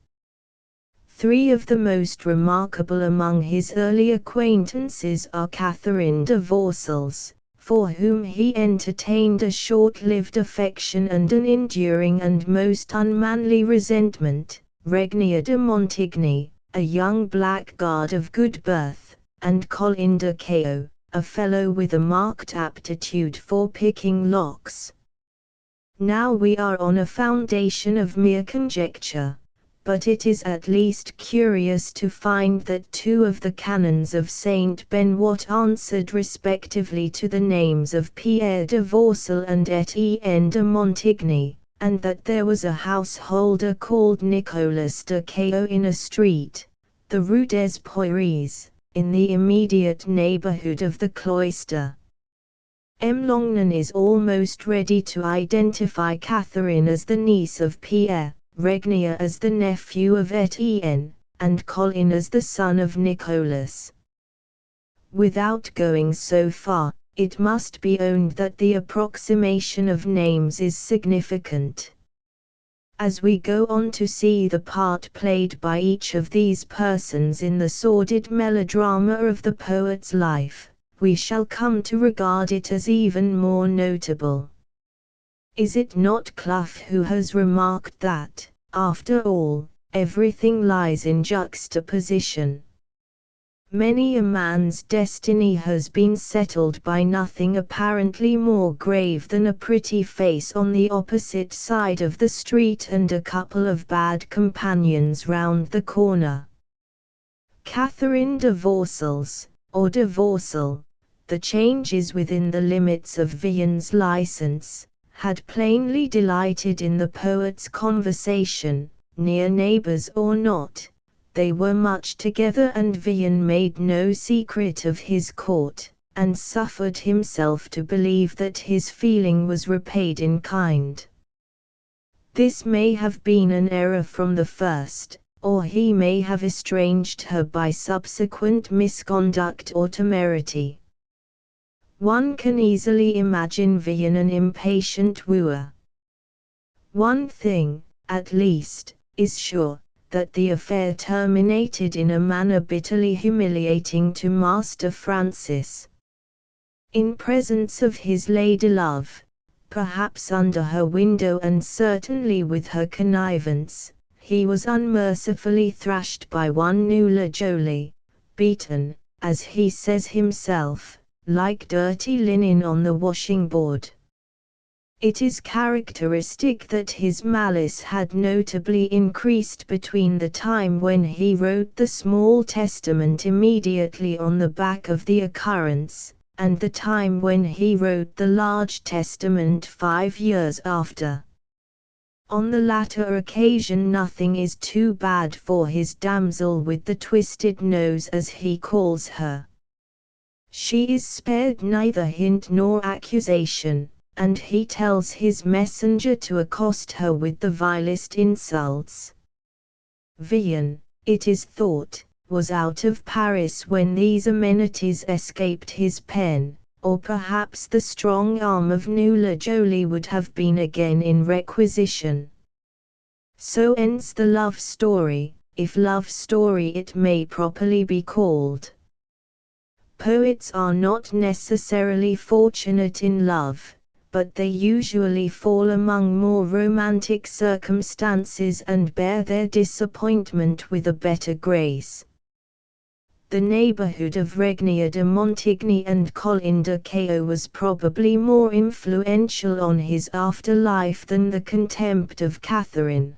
Three of the most remarkable among his early acquaintances are Catherine de Vaucelles, for whom he entertained a short-lived affection and an enduring and most unmanly resentment, Regnier de Montigny, a young blackguard of good birth, and Colin de Cao, a fellow with a marked aptitude for picking locks. Now we are on a foundation of mere conjecture, but it is at least curious to find that two of the canons of Saint Benoit answered respectively to the names of Pierre de Vaucelles and Etienne de Montigny, and that there was a householder called Nicolas de Cao in a street, the Rue des Poiries, in the immediate neighborhood of the cloister. M. Longnon is almost ready to identify Catherine as the niece of Pierre, Regnier as the nephew of Etienne, and Colin as the son of Nicolas. Without going so far, it must be owned that the approximation of names is significant. As we go on to see the part played by each of these persons in the sordid melodrama of the poet's life, we shall come to regard it as even more notable. Is it not Clough who has remarked that, after all, everything lies in juxtaposition? Many a man's destiny has been settled by nothing apparently more grave than a pretty face on the opposite side of the street and a couple of bad companions round the corner. Catherine de Vorsel's, or de Vorsel, the changes within the limits of Vian's license, had plainly delighted in the poet's conversation, near neighbors or not. They were much together, and Vian made no secret of his court, and suffered himself to believe that his feeling was repaid in kind. This may have been an error from the first, or he may have estranged her by subsequent misconduct or temerity. One can easily imagine Vian an impatient wooer. One thing, at least, is sure, that the affair terminated in a manner bitterly humiliating to Master Francis. In presence of his lady-love, perhaps under her window and certainly with her connivance, he was unmercifully thrashed by one Nuala Jolie, beaten, as he says himself, like dirty linen on the washing-board. It is characteristic that his malice had notably increased between the time when he wrote the small testament immediately on the back of the occurrence, and the time when he wrote the large testament 5 years after. On the latter occasion nothing is too bad for his damsel with the twisted nose, as he calls her. She is spared neither hint nor accusation, and he tells his messenger to accost her with the vilest insults. Vian, it is thought, was out of Paris when these amenities escaped his pen, or perhaps the strong arm of Nuala Jolie would have been again in requisition. So ends the love story, if love story it may properly be called. Poets are not necessarily fortunate in love, but they usually fall among more romantic circumstances and bear their disappointment with a better grace. The neighborhood of Regnier de Montigny and Colin de Cayo was probably more influential on his afterlife than the contempt of Catherine.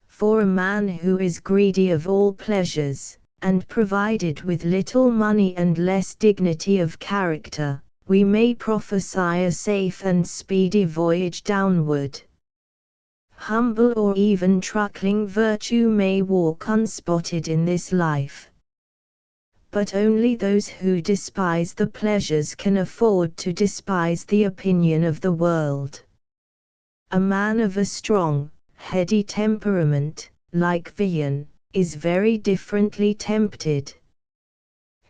For a man who is greedy of all pleasures, and provided with little money and less dignity of character, we may prophesy a safe and speedy voyage downward. Humble or even truckling virtue may walk unspotted in this life. But only those who despise the pleasures can afford to despise the opinion of the world. A man of a strong, heady temperament, like Vian, is very differently tempted.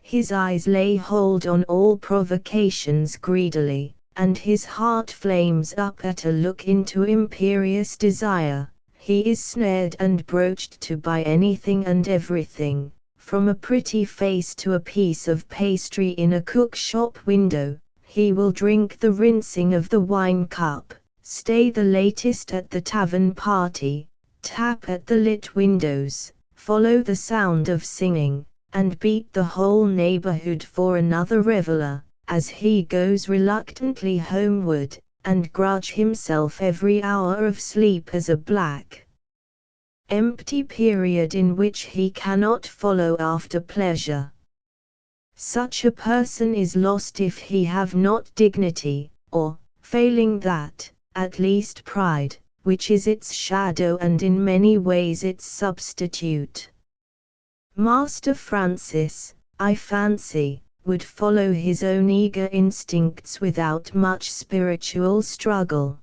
His eyes lay hold on all provocations greedily, and his heart flames up at a look into imperious desire. He is snared and broached to by anything and everything, from a pretty face to a piece of pastry in a cook shop window. He will drink the rinsing of the wine cup, stay the latest at the tavern party, tap at the lit windows, follow the sound of singing, and beat the whole neighborhood for another reveler, as he goes reluctantly homeward, and grudge himself every hour of sleep as a black, empty period in which he cannot follow after pleasure. Such a person is lost if he have not dignity, or, failing that, at least pride, which is its shadow and in many ways its substitute. Master Francis, I fancy, would follow his own eager instincts without much spiritual struggle.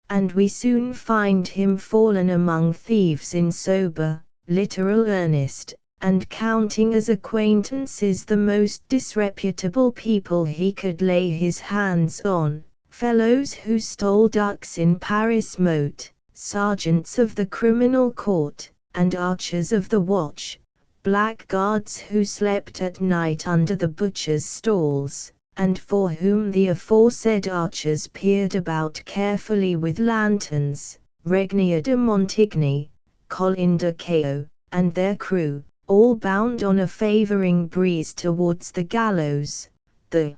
And we soon find him fallen among thieves in sober, literal earnest, and counting as acquaintances the most disreputable people he could lay his hands on, fellows who stole ducks in Paris moat, sergeants of the criminal court, and archers of the watch, blackguards who slept at night under the butchers' stalls, and for whom the aforesaid archers peered about carefully with lanterns, Regnier de Montigny, Colin de Cao, and their crew, all bound on a favouring breeze towards the gallows, the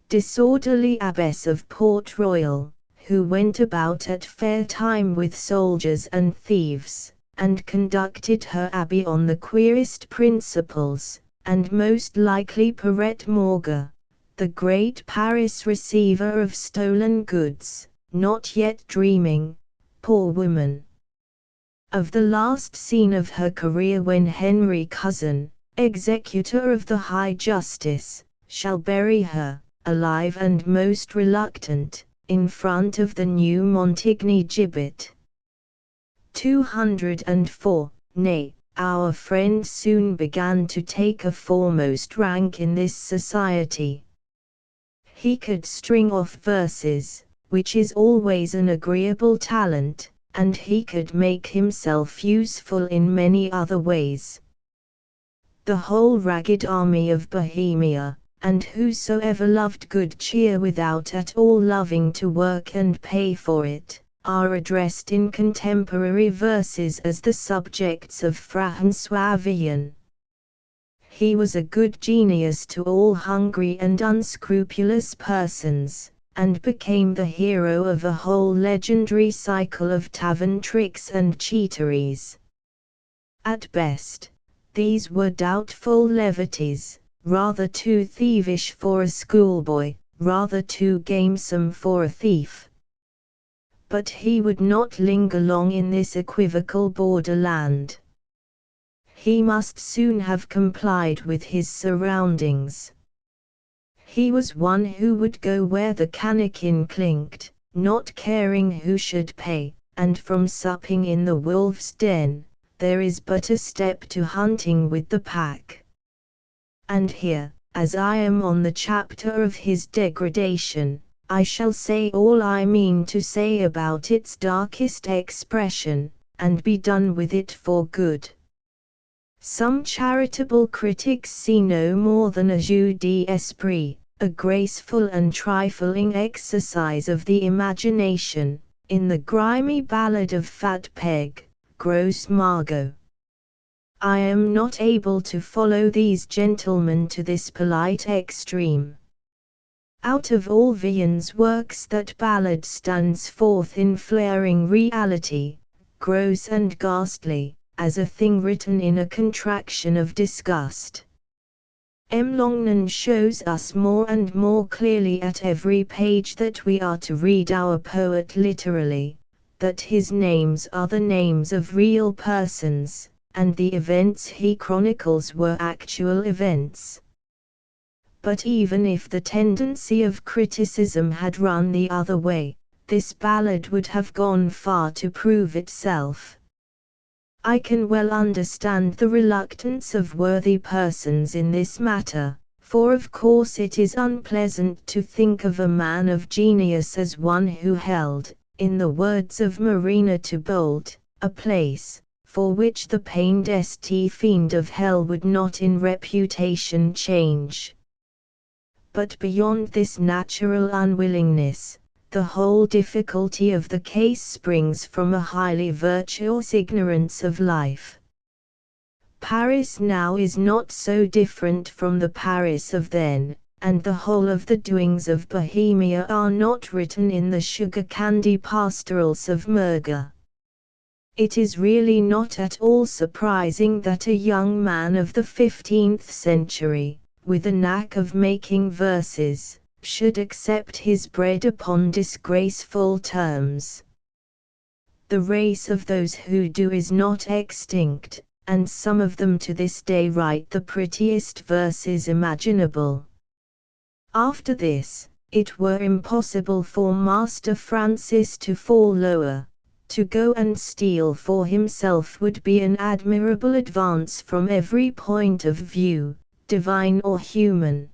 disorderly abbess of Port Royal, who went about at fair time with soldiers and thieves, and conducted her abbey on the queerest principles, and most likely Perrette Morgue, the great Paris receiver of stolen goods, not yet dreaming, poor woman, of the last scene of her career when Henry Cousin, executor of the High Justice, shall bury her, alive and most reluctant, in front of the new Montigny gibbet. 204. Nay, our friend soon began to take a foremost rank in this society. He could string off verses, which is always an agreeable talent, and he could make himself useful in many other ways. The whole ragged army of Bohemia, and whosoever loved good cheer without at all loving to work and pay for it, are addressed in contemporary verses as the subjects of François Villon. He was a good genius to all hungry and unscrupulous persons, and became the hero of a whole legendary cycle of tavern tricks and cheateries. At best, these were doubtful levities, rather too thievish for a schoolboy, rather too gamesome for a thief. But he would not linger long in this equivocal borderland. He must soon have complied with his surroundings. He was one who would go where the cannikin clinked, not caring who should pay, and from supping in the wolf's den, there is but a step to hunting with the pack. And here, as I am on the chapter of his degradation, I shall say all I mean to say about its darkest expression, and be done with it for good. Some charitable critics see no more than a jeu d'esprit, a graceful and trifling exercise of the imagination, in the grimy ballad of Fat Peg, Grosse Margot. I am not able to follow these gentlemen to this polite extreme. Out of all Villon's works that ballad stands forth in flaring reality, gross and ghastly, as a thing written in a contraction of disgust. M. Longnon shows us more and more clearly at every page that we are to read our poet literally, that his names are the names of real persons, and the events he chronicles were actual events. But even if the tendency of criticism had run the other way, this ballad would have gone far to prove itself. I can well understand the reluctance of worthy persons in this matter, for of course it is unpleasant to think of a man of genius as one who held, in the words of Marina Tybalt, a place, for which the pained St. Fiend of hell would not in reputation change. But beyond this natural unwillingness, the whole difficulty of the case springs from a highly virtuous ignorance of life. Paris now is not so different from the Paris of then, and the whole of the doings of Bohemia are not written in the sugar-candy pastorals of Murger. It is really not at all surprising that a young man of the 15th century, with a knack of making verses, should accept his bread upon disgraceful terms. The race of those who do is not extinct, and some of them to this day write the prettiest verses imaginable. After this, it were impossible for Master Francis to fall lower, To go and steal for himself would be an admirable advance from every point of view, divine or human.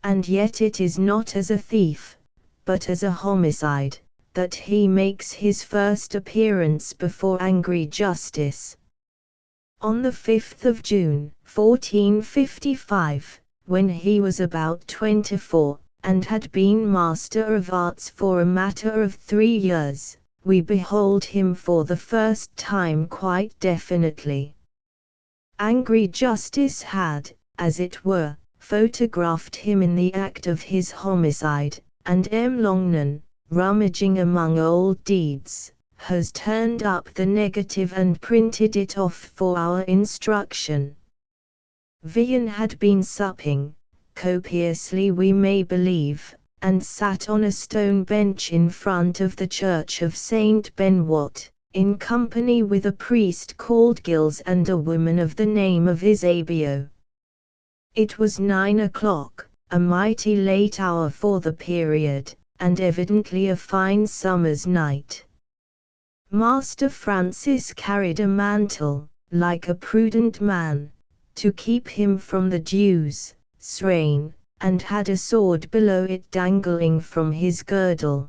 And yet it is not as a thief, but as a homicide, that he makes his first appearance before angry justice. On the 5th of June, 1455, when he was about 24, and had been Master of Arts for a matter of 3 years, we behold him for the first time quite definitely. Angry justice had, as it were, photographed him in the act of his homicide, and M. Longman, rummaging among old deeds, has turned up the negative and printed it off for our instruction. Vian had been supping, copiously we may believe, and sat on a stone bench in front of the church of Saint Benwat, in company with a priest called Gills and a woman of the name of Isabio. It was 9 o'clock, a mighty late hour for the period, and evidently a fine summer's night. Master Francis carried a mantle, like a prudent man, to keep him from the dews, rain, and had a sword below it dangling from his girdle.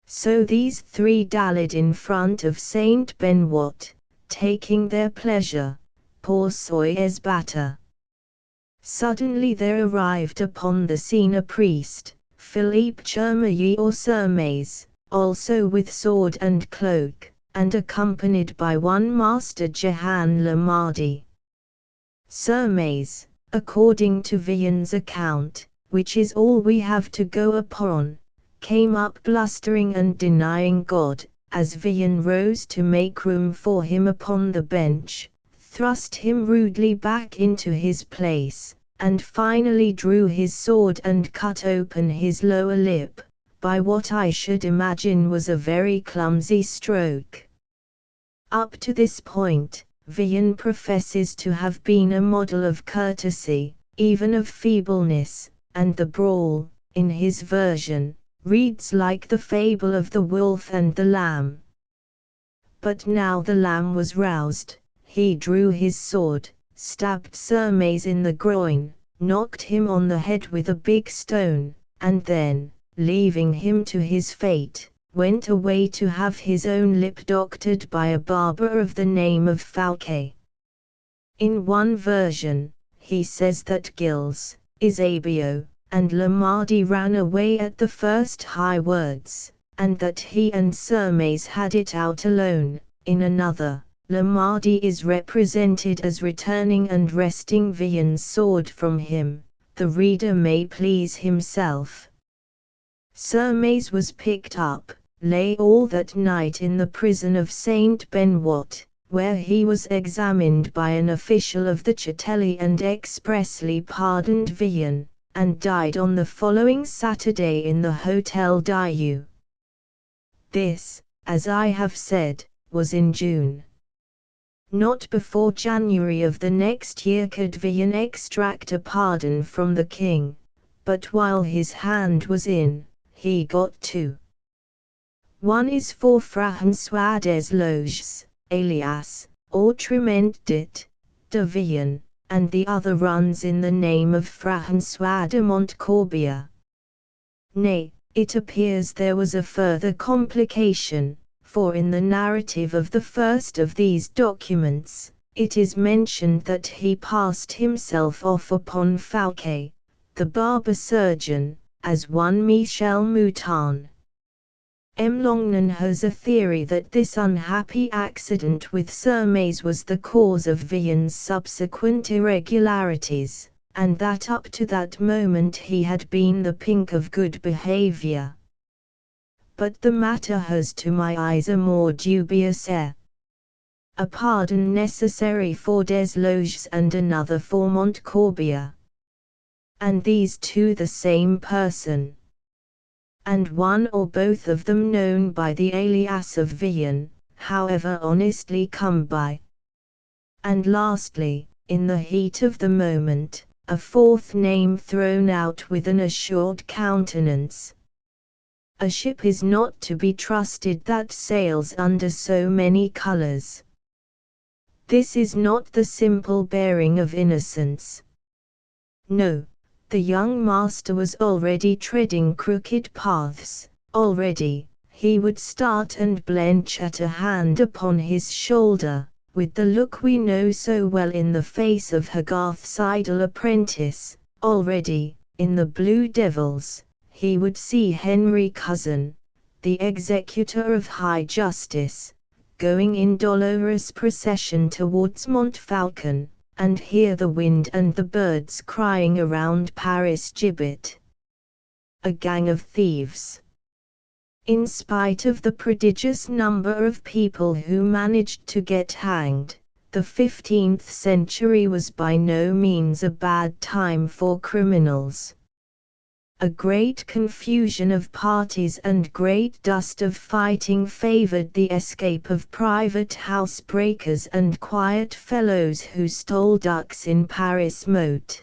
So these three dallied in front of Saint Benwat, taking their pleasure, pour soyez batter. Suddenly there arrived upon the scene a priest, Philippe Chermailly or Sermais, also with sword and cloak, and accompanied by one Master Jehan Lamardy. Sermais, according to Vian's account, which is all we have to go upon, came up blustering and denying God, as Vian rose to make room for him upon the bench, thrust him rudely back into his place, and finally drew his sword and cut open his lower lip, by what I should imagine was a very clumsy stroke. Up to this point, Vian professes to have been a model of courtesy, even of feebleness, and the brawl, in his version, reads like the fable of the wolf and the lamb. But now the lamb was roused, he drew his sword, stabbed Sermais in the groin, knocked him on the head with a big stone, and then, leaving him to his fate, went away to have his own lip doctored by a barber of the name of Fouquet. In one version, he says that Gills, Isabio, and Lamardy ran away at the first high words, and that he and Sermais had it out alone. In another, Lamardy is represented as returning and wresting Vian's sword from him. The reader may please himself. Sermais was picked up, lay all that night in the prison of Saint Benwat, where he was examined by an official of the Châtelet and expressly pardoned Vian, and died on the following Saturday in the Hotel Dieu. This, as I have said, was in June. Not before January of the next year could Vian extract a pardon from the king, but while his hand was in, he got two. One is for François Desloges, alias, Autrement dit, de Vian, and the other runs in the name of François de Montcorbier. Nay, it appears there was a further complication, for in the narrative of the first of these documents, it is mentioned that he passed himself off upon Fouquet, the barber surgeon, as one Michel Mouton. M. Longman has a theory that this unhappy accident with Sermais was the cause of Vian's subsequent irregularities, and that up to that moment he had been the pink of good behavior. But the matter has to my eyes a more dubious air. A pardon necessary for Desloges and another for Montcorbier. And these two the same person. And one or both of them known by the alias of Vian, however honestly come by. And lastly, in the heat of the moment, a fourth name thrown out with an assured countenance. A ship is not to be trusted that sails under so many colors. This is not the simple bearing of innocence. No, the young master was already treading crooked paths, already. He would start and blench at a hand upon his shoulder, with the look we know so well in the face of Hogarth's idle apprentice. Already, in the Blue Devils, he would see Henry Cousin, the executor of high justice, going in dolorous procession towards Montfalcon, and hear the wind and the birds crying around Paris gibbet. A gang of thieves. In spite of the prodigious number of people who managed to get hanged, the 15th century was by no means a bad time for criminals. A great confusion of parties and great dust of fighting favored the escape of private housebreakers and quiet fellows who stole ducks in Paris moat.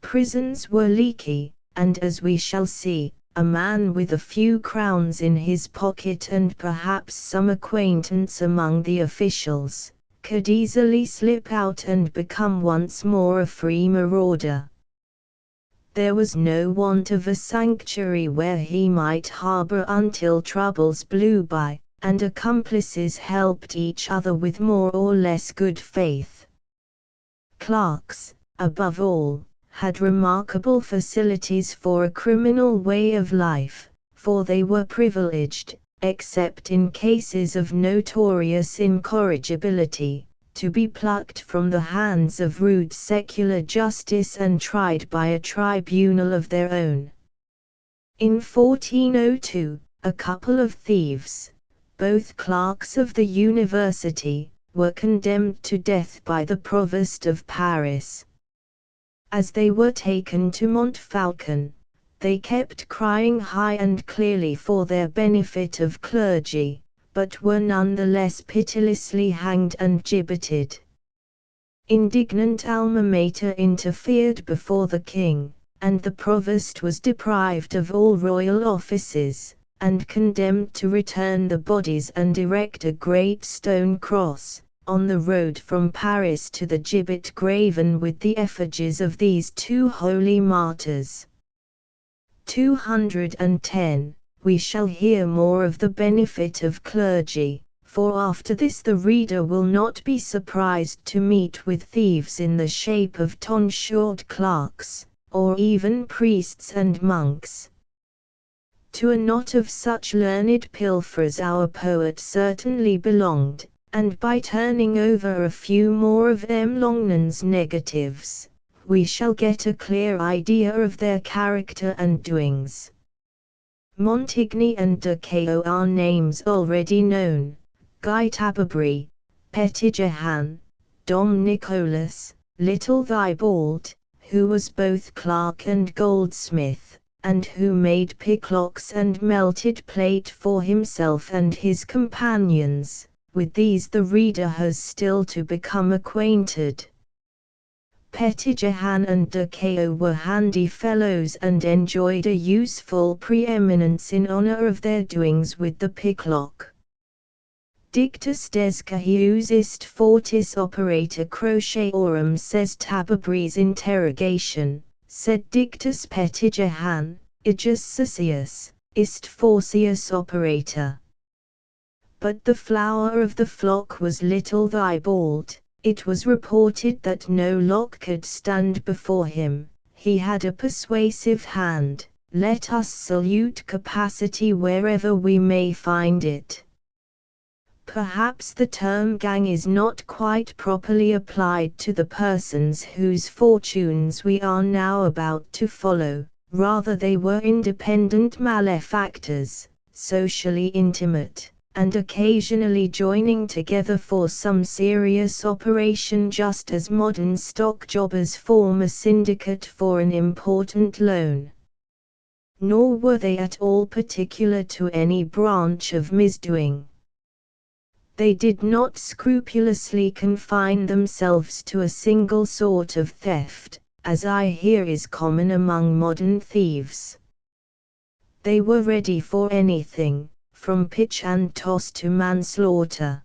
Prisons were leaky, and as we shall see, a man with a few crowns in his pocket and perhaps some acquaintance among the officials, could easily slip out and become once more a free marauder. There was no want of a sanctuary where he might harbor until troubles blew by, and accomplices helped each other with more or less good faith. Clerks, above all, had remarkable facilities for a criminal way of life, for they were privileged, except in cases of notorious incorrigibility, to be plucked from the hands of rude secular justice and tried by a tribunal of their own. In 1402, a couple of thieves, both clerks of the university, were condemned to death by the provost of Paris. As they were taken to Montfalcon, they kept crying high and clearly for their benefit of clergy, but were none the less pitilessly hanged and gibbeted. Indignant Alma Mater interfered before the king, and the provost was deprived of all royal offices, and condemned to return the bodies and erect a great stone cross, on the road from Paris to the gibbet graven with the effigies of these two holy martyrs. 210. We shall hear more of the benefit of clergy, for after this the reader will not be surprised to meet with thieves in the shape of tonsured clerks, or even priests and monks. To a knot of such learned pilferers our poet certainly belonged, and by turning over a few more of M. Longnan's negatives, we shall get a clear idea of their character and doings. Montigny and de Caeux are names already known. Guy Tabberbury, Pettigrew, Dom Nicholas, Little Thibault, who was both clerk and goldsmith, and who made picklocks and melted plate for himself and his companions. With these the reader has still to become acquainted. Pettigrew and de Caeux were handy fellows and enjoyed a useful preeminence in honor of their doings with the picklock. Dictus descahius ist fortis operator crocetiorum, says Tabberbury's interrogation, said Dictus Pettigrew, igus Cicius, ist fortius operator. But the flower of the flock was Little Thibault. It was reported that no lock could stand before him. He had a persuasive hand. Let us salute capacity wherever we may find it. Perhaps the term gang is not quite properly applied to the persons whose fortunes we are now about to follow. Rather, they were independent malefactors, socially intimate, and occasionally joining together for some serious operation, just as modern stock jobbers form a syndicate for an important loan. Nor were they at all particular to any branch of misdoing. They did not scrupulously confine themselves to a single sort of theft, as I hear is common among modern thieves. They were ready for anything, from pitch and toss to manslaughter.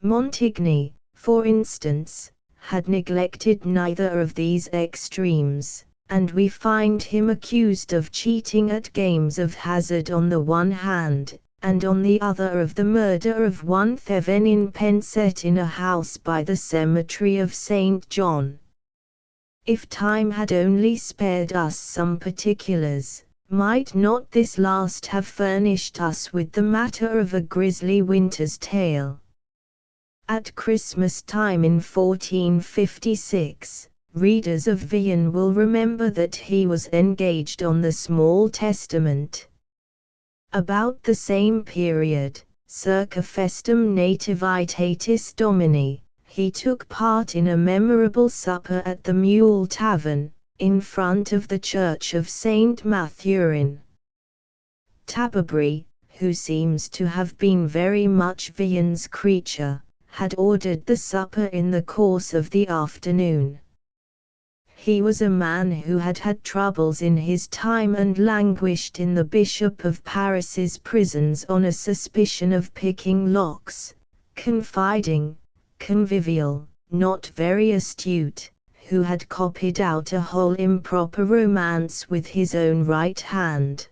Montigny, for instance, had neglected neither of these extremes, and we find him accused of cheating at games of hazard on the one hand, and on the other of the murder of one Thevenin Penset in a house by the cemetery of St. John. If time had only spared us some particulars, might not this last have furnished us with the matter of a grisly winter's tale? At Christmas time in 1456, readers of Vian will remember that he was engaged on the Small Testament. About the same period, circa festum nativitatis Domini, he took part in a memorable supper at the Mule Tavern, in front of the church of St. Mathurin. Taberbury, who seems to have been very much Vian's creature, had ordered the supper in the course of the afternoon. He was a man who had had troubles in his time and languished in the Bishop of Paris's prisons on a suspicion of picking locks, confiding, convivial, not very astute, who had copied out a whole improper romance with his own right hand.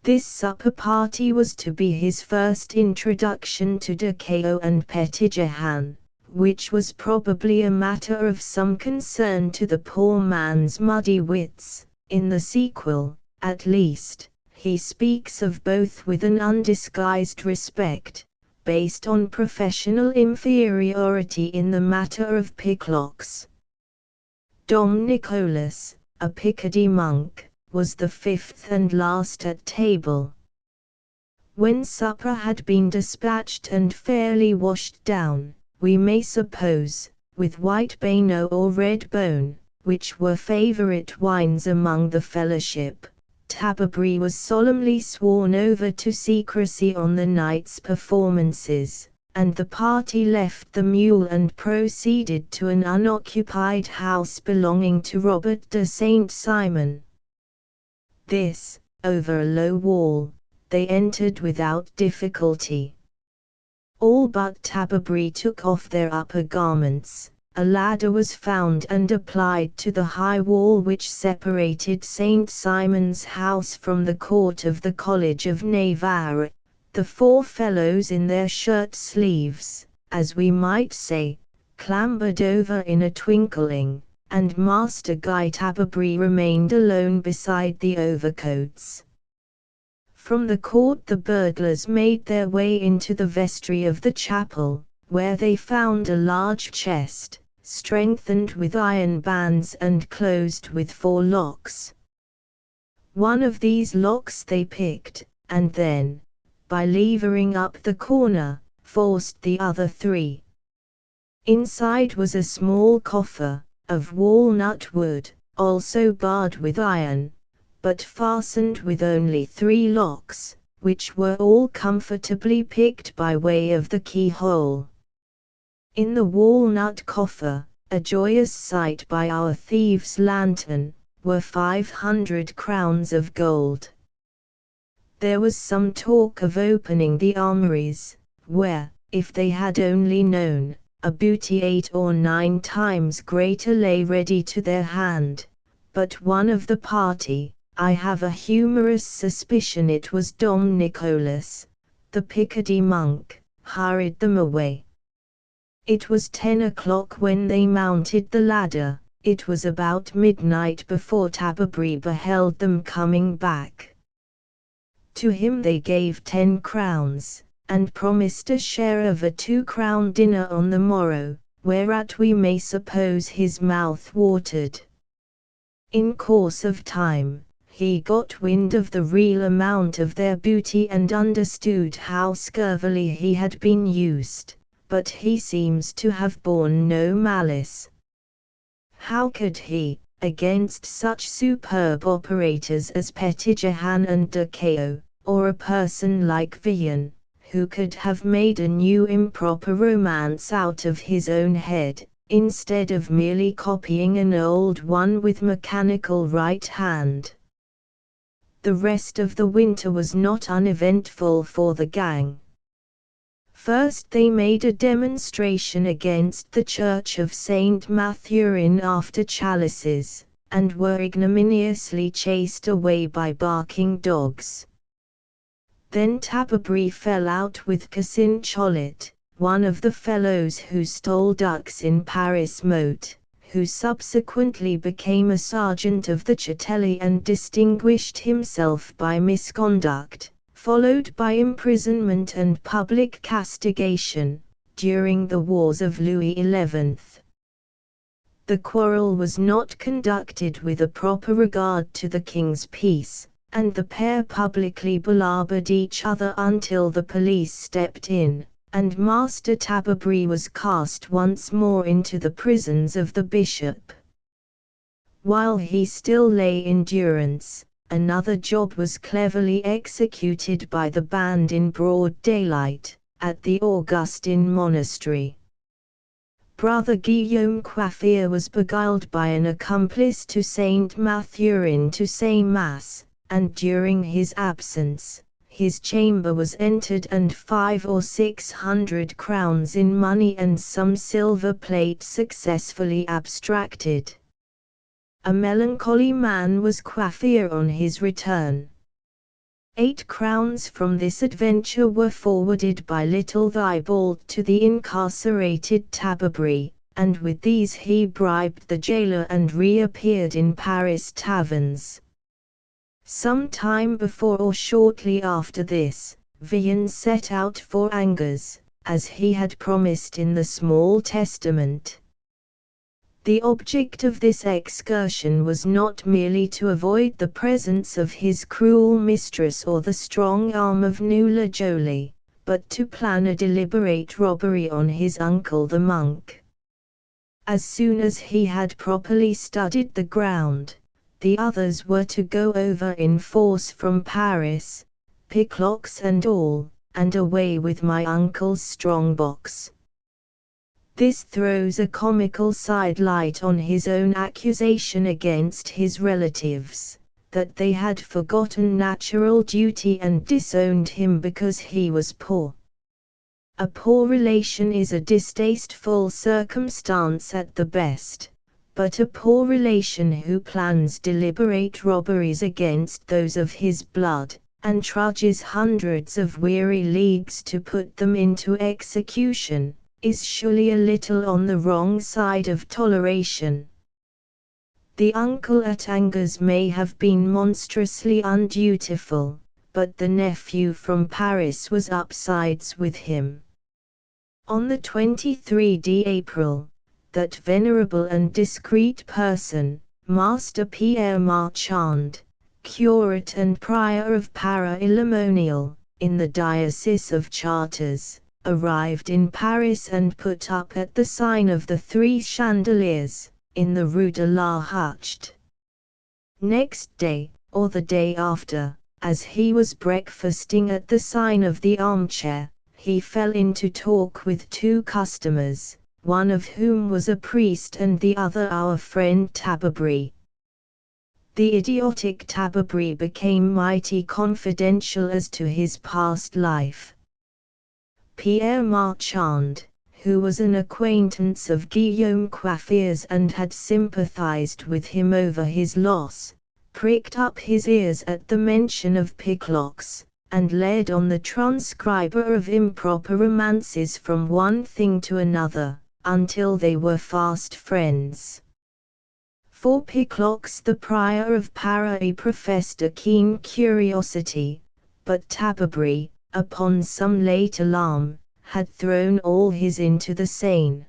This supper party was to be his first introduction to Decao and Petitjehan, which was probably a matter of some concern to the poor man's muddy wits. In the sequel, at least, he speaks of both with an undisguised respect, based on professional inferiority in the matter of picklocks. Dom Nicholas, a Picardy monk, was the fifth and last at table. When supper had been dispatched and fairly washed down, we may suppose, with white bano or red bone, which were favourite wines among the fellowship, Taberbury was solemnly sworn over to secrecy on the night's performances, and the party left the Mule and proceeded to an unoccupied house belonging to Robert de Saint Simon. This, over a low wall, they entered without difficulty. All but Taberbury took off their upper garments. A ladder was found and applied to the high wall which separated St. Simon's house from the court of the College of Navarre. The four fellows in their shirt sleeves, as we might say, clambered over in a twinkling, and Master Guy Taberbury remained alone beside the overcoats. From the court the burglars made their way into the vestry of the chapel, where they found a large chest, strengthened with iron bands and closed with 4 locks. One of these locks they picked, and then, by levering up the corner, forced the other 3. Inside was a small coffer, of walnut wood, also barred with iron, but fastened with only 3 locks, which were all comfortably picked by way of the keyhole. In the walnut coffer, a joyous sight by our thieves' lantern, were 500 crowns of gold. There was some talk of opening the armories, where, if they had only known, a booty 8 or 9 times greater lay ready to their hand, but one of the party, I have a humorous suspicion it was Dom Nicholas, the Picardy monk, hurried them away. It was 10 o'clock when they mounted the ladder. It was about midnight before Taberbury beheld them coming back. To him they gave 10 crowns, and promised a share of a 2-crown dinner on the morrow, whereat we may suppose his mouth watered. In course of time, he got wind of the real amount of their booty and understood how scurvily he had been used, but he seems to have borne no malice. How could he, against such superb operators as Petitjehan and Decao, or a person like Vian, who could have made a new improper romance out of his own head, instead of merely copying an old one with mechanical right hand? The rest of the winter was not uneventful for the gang. First they made a demonstration against the Church of St. Mathurin after chalices, and were ignominiously chased away by barking dogs. Then Tababri fell out with Cassin Cholet, one of the fellows who stole ducks in Paris Moat, who subsequently became a sergeant of the Châtelet and distinguished himself by misconduct, followed by imprisonment and public castigation, during the wars of Louis XI. The quarrel was not conducted with a proper regard to the king's peace, and the pair publicly belabored each other until the police stepped in, and Master Tababri was cast once more into the prisons of the bishop. While he still lay in durance, another job was cleverly executed by the band in broad daylight, at the Augustine monastery. Brother Guillaume Coiffure was beguiled by an accomplice to Saint Mathurin to say Mass, and during his absence, his chamber was entered and 500 or 600 crowns in money and some silver plate successfully abstracted. A melancholy man was Coiffure on his return. 8 crowns from this adventure were forwarded by Little Thibault to the incarcerated Tababri, and with these he bribed the jailer and reappeared in Paris taverns. Some time before or shortly after this, Vian set out for Angers, as he had promised in the Small Testament. The object of this excursion was not merely to avoid the presence of his cruel mistress or the strong arm of Nuala Jolie, but to plan a deliberate robbery on his uncle the monk. As soon as he had properly studied the ground, the others were to go over in force from Paris, picklocks and all, and away with my uncle's strong box. This throws a comical sidelight on his own accusation against his relatives, that they had forgotten natural duty and disowned him because he was poor. A poor relation is a distasteful circumstance at the best, but a poor relation who plans deliberate robberies against those of his blood, and trudges hundreds of weary leagues to put them into execution, is surely a little on the wrong side of toleration. The uncle at Angers may have been monstrously undutiful, but the nephew from Paris was upsides with him. On the 23rd April, that venerable and discreet person, Master Pierre Marchand, curate and prior of Para-Illimonial, in the Diocese of Chartres, arrived in Paris and put up at the sign of the 3 Chandeliers, in the Rue de la Huchte. Next day, or the day after, as he was breakfasting at the sign of the Armchair, he fell into talk with 2 customers, one of whom was a priest and the other our friend Tababri. The idiotic Tababri became mighty confidential as to his past life. Pierre Marchand, who was an acquaintance of Guillaume Coiffure's and had sympathized with him over his loss, pricked up his ears at the mention of picklocks, and led on the transcriber of improper romances from one thing to another, until they were fast friends. For picklocks the prior of Paris professed a keen curiosity, but Tababri, upon some late alarm, had thrown all his into the Seine.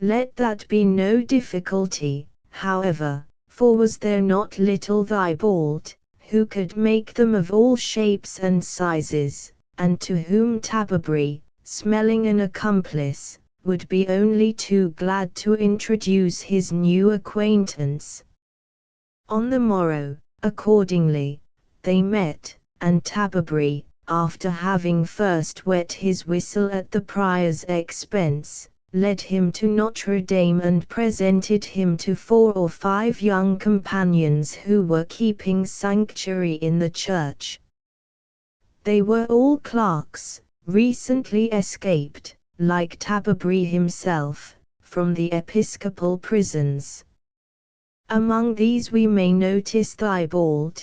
Let that be no difficulty, however, for was there not Little Thibault, who could make them of all shapes and sizes, and to whom Tababri, smelling an accomplice, would be only too glad to introduce his new acquaintance. On the morrow, accordingly, they met, and Tababri, after having first wet his whistle at the prior's expense, led him to Notre Dame and presented him to 4 or 5 young companions who were keeping sanctuary in the church. They were all clerks, recently escaped, like Tabberbury himself, from the episcopal prisons. Among these we may notice Thibault,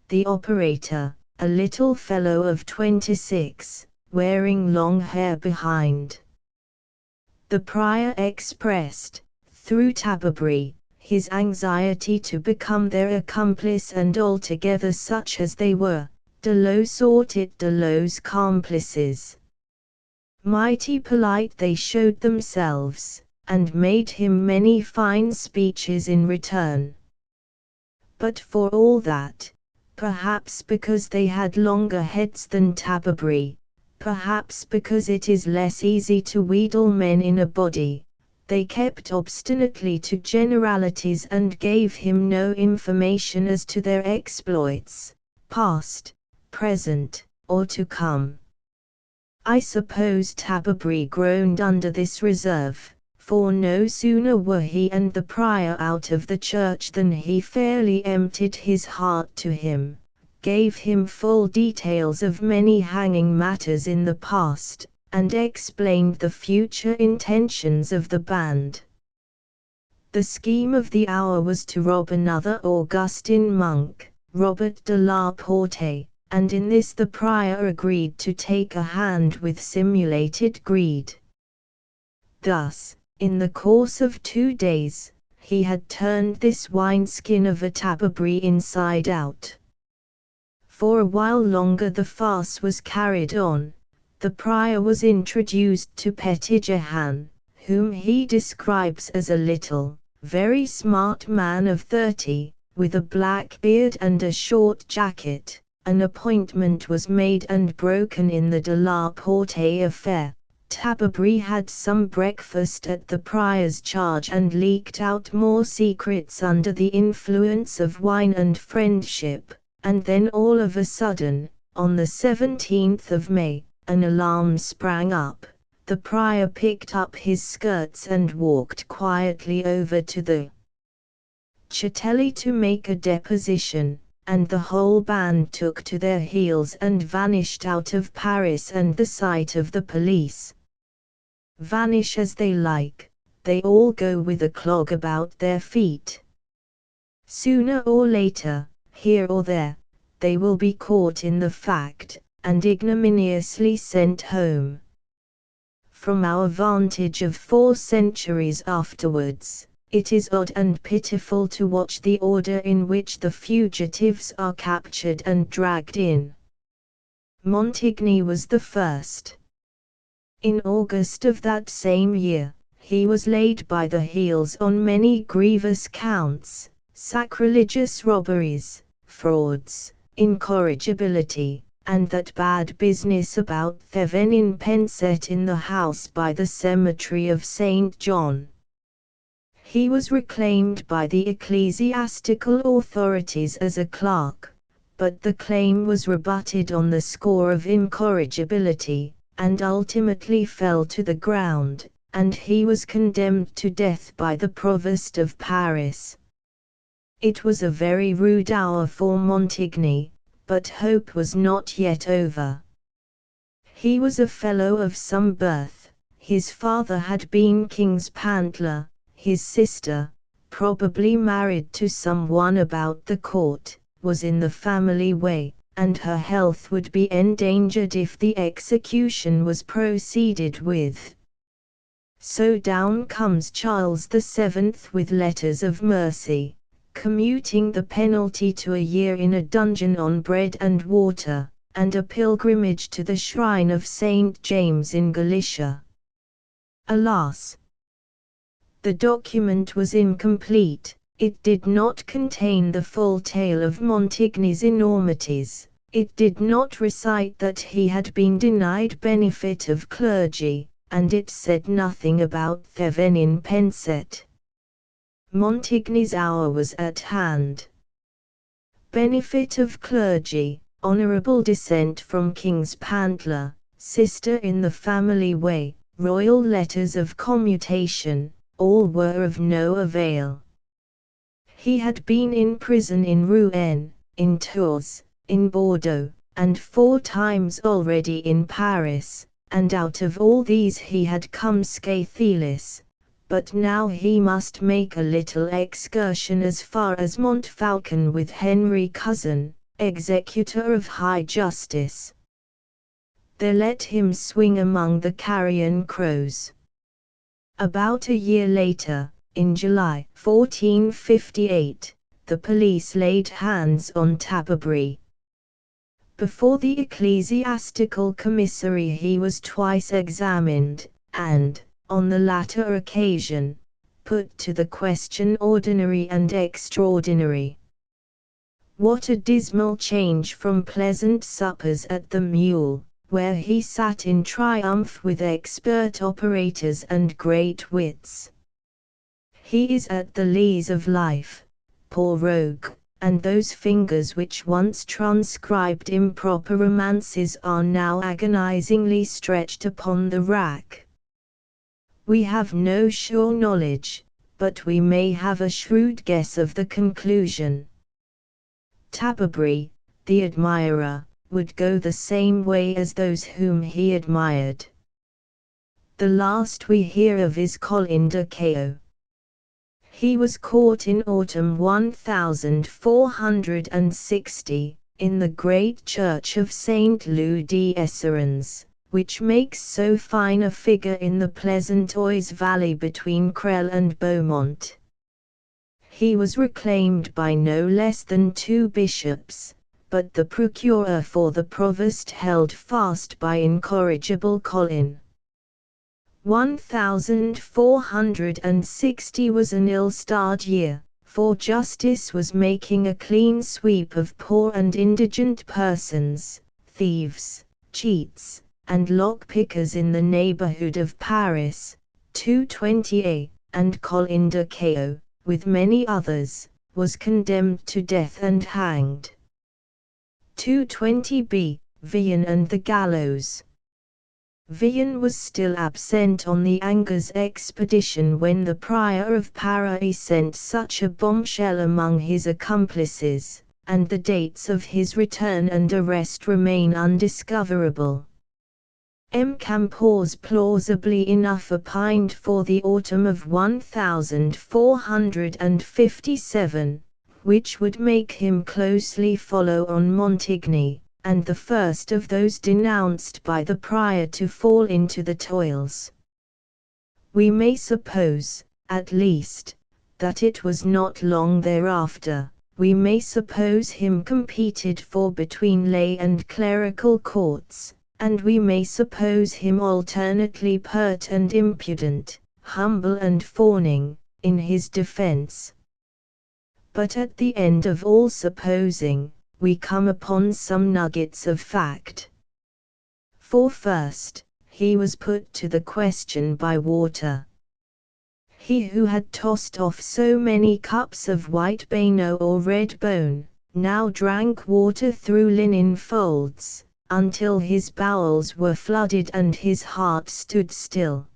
the operator, a little fellow of 26, wearing long hair behind. The prior expressed, through Tabberbury, his anxiety to become their accomplice, and altogether such as they were, de lo sortit de los complices. Mighty polite they showed themselves, and made him many fine speeches in return. But for all that, perhaps because they had longer heads than Tabberbury, perhaps because it is less easy to wheedle men in a body, they kept obstinately to generalities and gave him no information as to their exploits, past, present, or to come. I suppose Tabberbury groaned under this reserve, for no sooner were he and the prior out of the church than he fairly emptied his heart to him, gave him full details of many hanging matters in the past, and explained the future intentions of the band. The scheme of the hour was to rob another Augustine monk, Robert de la Porte, and in this the prior agreed to take a hand with simulated greed. Thus, in the course of 2 days, he had turned this wineskin of a Tabberbury inside out. For a while longer the farce was carried on. The prior was introduced to Pettigrew, whom he describes as a little, very smart man of 30, with a black beard and a short jacket. An appointment was made and broken in the de la Porte affair. Tabberbury had some breakfast at the prior's charge and leaked out more secrets under the influence of wine and friendship, and then all of a sudden, on the 17th of May, an alarm sprang up. The prior picked up his skirts and walked quietly over to the Chatelet to make a deposition, and the whole band took to their heels and vanished out of Paris and the sight of the police. Vanish as they like, they all go with a clog about their feet. Sooner or later, here or there, they will be caught in the fact, and ignominiously sent home. From our vantage of 4 centuries afterwards, it is odd and pitiful to watch the order in which the fugitives are captured and dragged in. Montigny was the first. In August of that same year, he was laid by the heels on many grievous counts, sacrilegious robberies, frauds, incorrigibility, and that bad business about Thevenin Penset in the house by the cemetery of St. John. He was reclaimed by the ecclesiastical authorities as a clerk, but the claim was rebutted on the score of incorrigibility, and ultimately fell to the ground, and he was condemned to death by the provost of Paris. It was a very rude hour for Montigny, but hope was not yet over. He was a fellow of some birth. His father had been King's Pantler, his sister, probably married to someone about the court, was in the family way, and her health would be endangered if the execution was proceeded with. So down comes Charles VII with letters of mercy, commuting the penalty to a year in a dungeon on bread and water, and a pilgrimage to the shrine of St. James in Galicia. Alas! The document was incomplete. It did not contain the full tale of Montigny's enormities. It did not recite that he had been denied benefit of clergy, and it said nothing about Thevenin Penset. Montigny's hour was at hand. Benefit of clergy, honourable descent from King's Pantler, sister in the family way, royal letters of commutation, all were of no avail. He had been in prison in Rouen, in Tours, in Bordeaux, and 4 times already in Paris, and out of all these he had come scatheless, but now he must make a little excursion as far as Montfaucon with Henry Cousin, executor of high justice. There let him swing among the carrion crows. About a year later, in July 1458, the police laid hands on Taberbury. Before the ecclesiastical commissary he was twice examined, and, on the latter occasion, put to the question ordinary and extraordinary. What a dismal change from pleasant suppers at the Mule, where he sat in triumph with expert operators and great wits. He is at the lees of life, poor rogue, and those fingers which once transcribed improper romances are now agonizingly stretched upon the rack. We have no sure knowledge, but we may have a shrewd guess of the conclusion. Taberbury, the admirer, would go the same way as those whom he admired. The last we hear of is Colin de Cayo. He was caught in autumn 1460, in the great church of Saint Louis d'Esserens, which makes so fine a figure in the pleasant Oise valley between Crel and Beaumont. He was reclaimed by no less than 2 bishops, but the procureur for the provost held fast by incorrigible Colin. 1460 was an ill-starred year, for justice was making a clean sweep of poor and indigent persons, thieves, cheats, and lock-pickers in the neighborhood of Paris. 220a, and Colin de Cayo, with many others, was condemned to death and hanged. 220b, Vian and the gallows. Vian was still absent on the Angers expedition when the prior of Paris sent such a bombshell among his accomplices, and the dates of his return and arrest remain undiscoverable. M. Campors plausibly enough opined for the autumn of 1457, which would make him closely follow on Montigny, and the first of those denounced by the prior to fall into the toils. We may suppose, at least, that it was not long thereafter. We may suppose him competed for between lay and clerical courts, and we may suppose him alternately pert and impudent, humble and fawning, in his defense. But at the end of all supposing, we come upon some nuggets of fact. For first, he was put to the question by water. He who had tossed off so many cups of white bano or red bone, now drank water through linen folds, until his bowels were flooded and his heart stood still.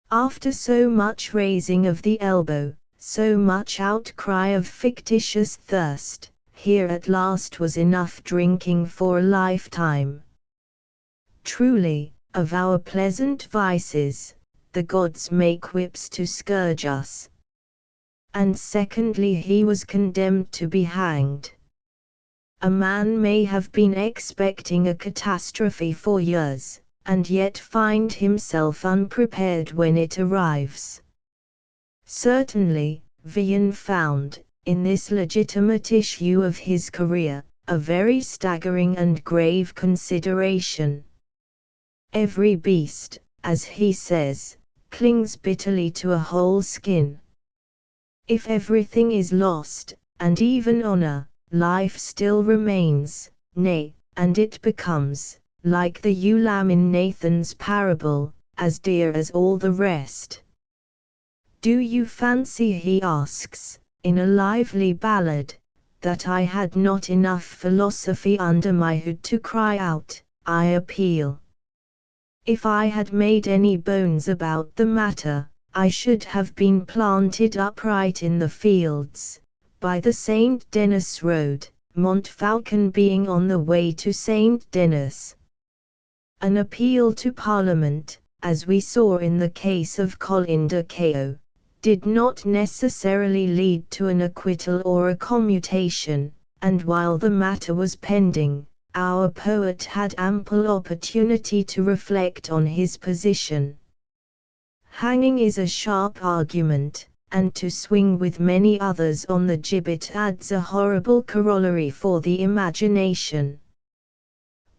After so much raising of the elbow, so much outcry of fictitious thirst, here at last was enough drinking for a lifetime. Truly, of our pleasant vices, the gods make whips to scourge us. And secondly, he was condemned to be hanged. A man may have been expecting a catastrophe for years, and yet find himself unprepared when it arrives. Certainly, Vian found, in this legitimate issue of his career, a very staggering and grave consideration. Every beast, as he says, clings bitterly to a whole skin. If everything is lost, and even honor, life still remains, nay, and it becomes, like the ewe lamb in Nathan's parable, as dear as all the rest. Do you fancy, he asks, in a lively ballad, that I had not enough philosophy under my hood to cry out, I appeal? If I had made any bones about the matter, I should have been planted upright in the fields, by the St. Denis road, Montfalcon being on the way to St. Denis. An appeal to Parliament, as we saw in the case of Colin de Cayo, did not necessarily lead to an acquittal or a commutation, and while the matter was pending, our poet had ample opportunity to reflect on his position. Hanging is a sharp argument, and to swing with many others on the gibbet adds a horrible corollary for the imagination.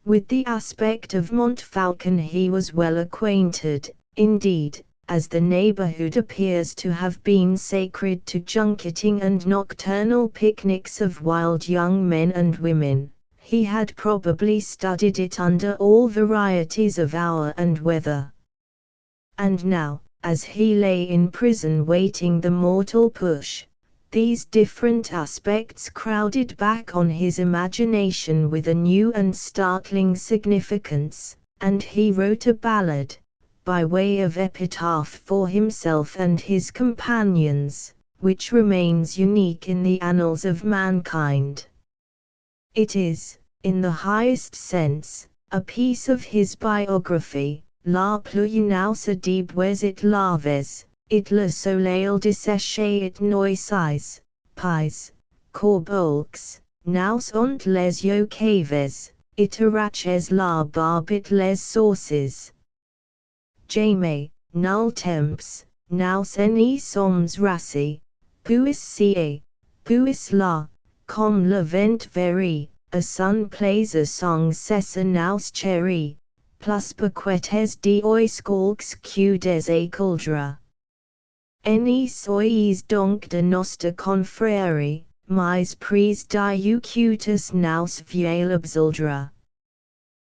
With the aspect of Montfalcon he was well acquainted, indeed, as the neighbourhood appears to have been sacred to junketing and nocturnal picnics of wild young men and women. He had probably studied it under all varieties of hour and weather. And now, as he lay in prison waiting the mortal push, these different aspects crowded back on his imagination with a new and startling significance, and he wrote a ballad, by way of epitaph for himself and his companions, which remains unique in the annals of mankind. It is, in the highest sense, a piece of his biography. La pluie nous déboisit laves, it le soleil desséché it noises, pais, corbolx, nous ont les yeux caves, it arraches la barbe it les sources. Jamais, nul temps, nous en sommes rassis, puis ci, puis là, comme le vent verie, a son plays a song cessa nous chéri. Plus paquetes de oiscolx que des écoldra. Ni sois donc de nostra confrérie, mais prise diucutus nous viel absoldra.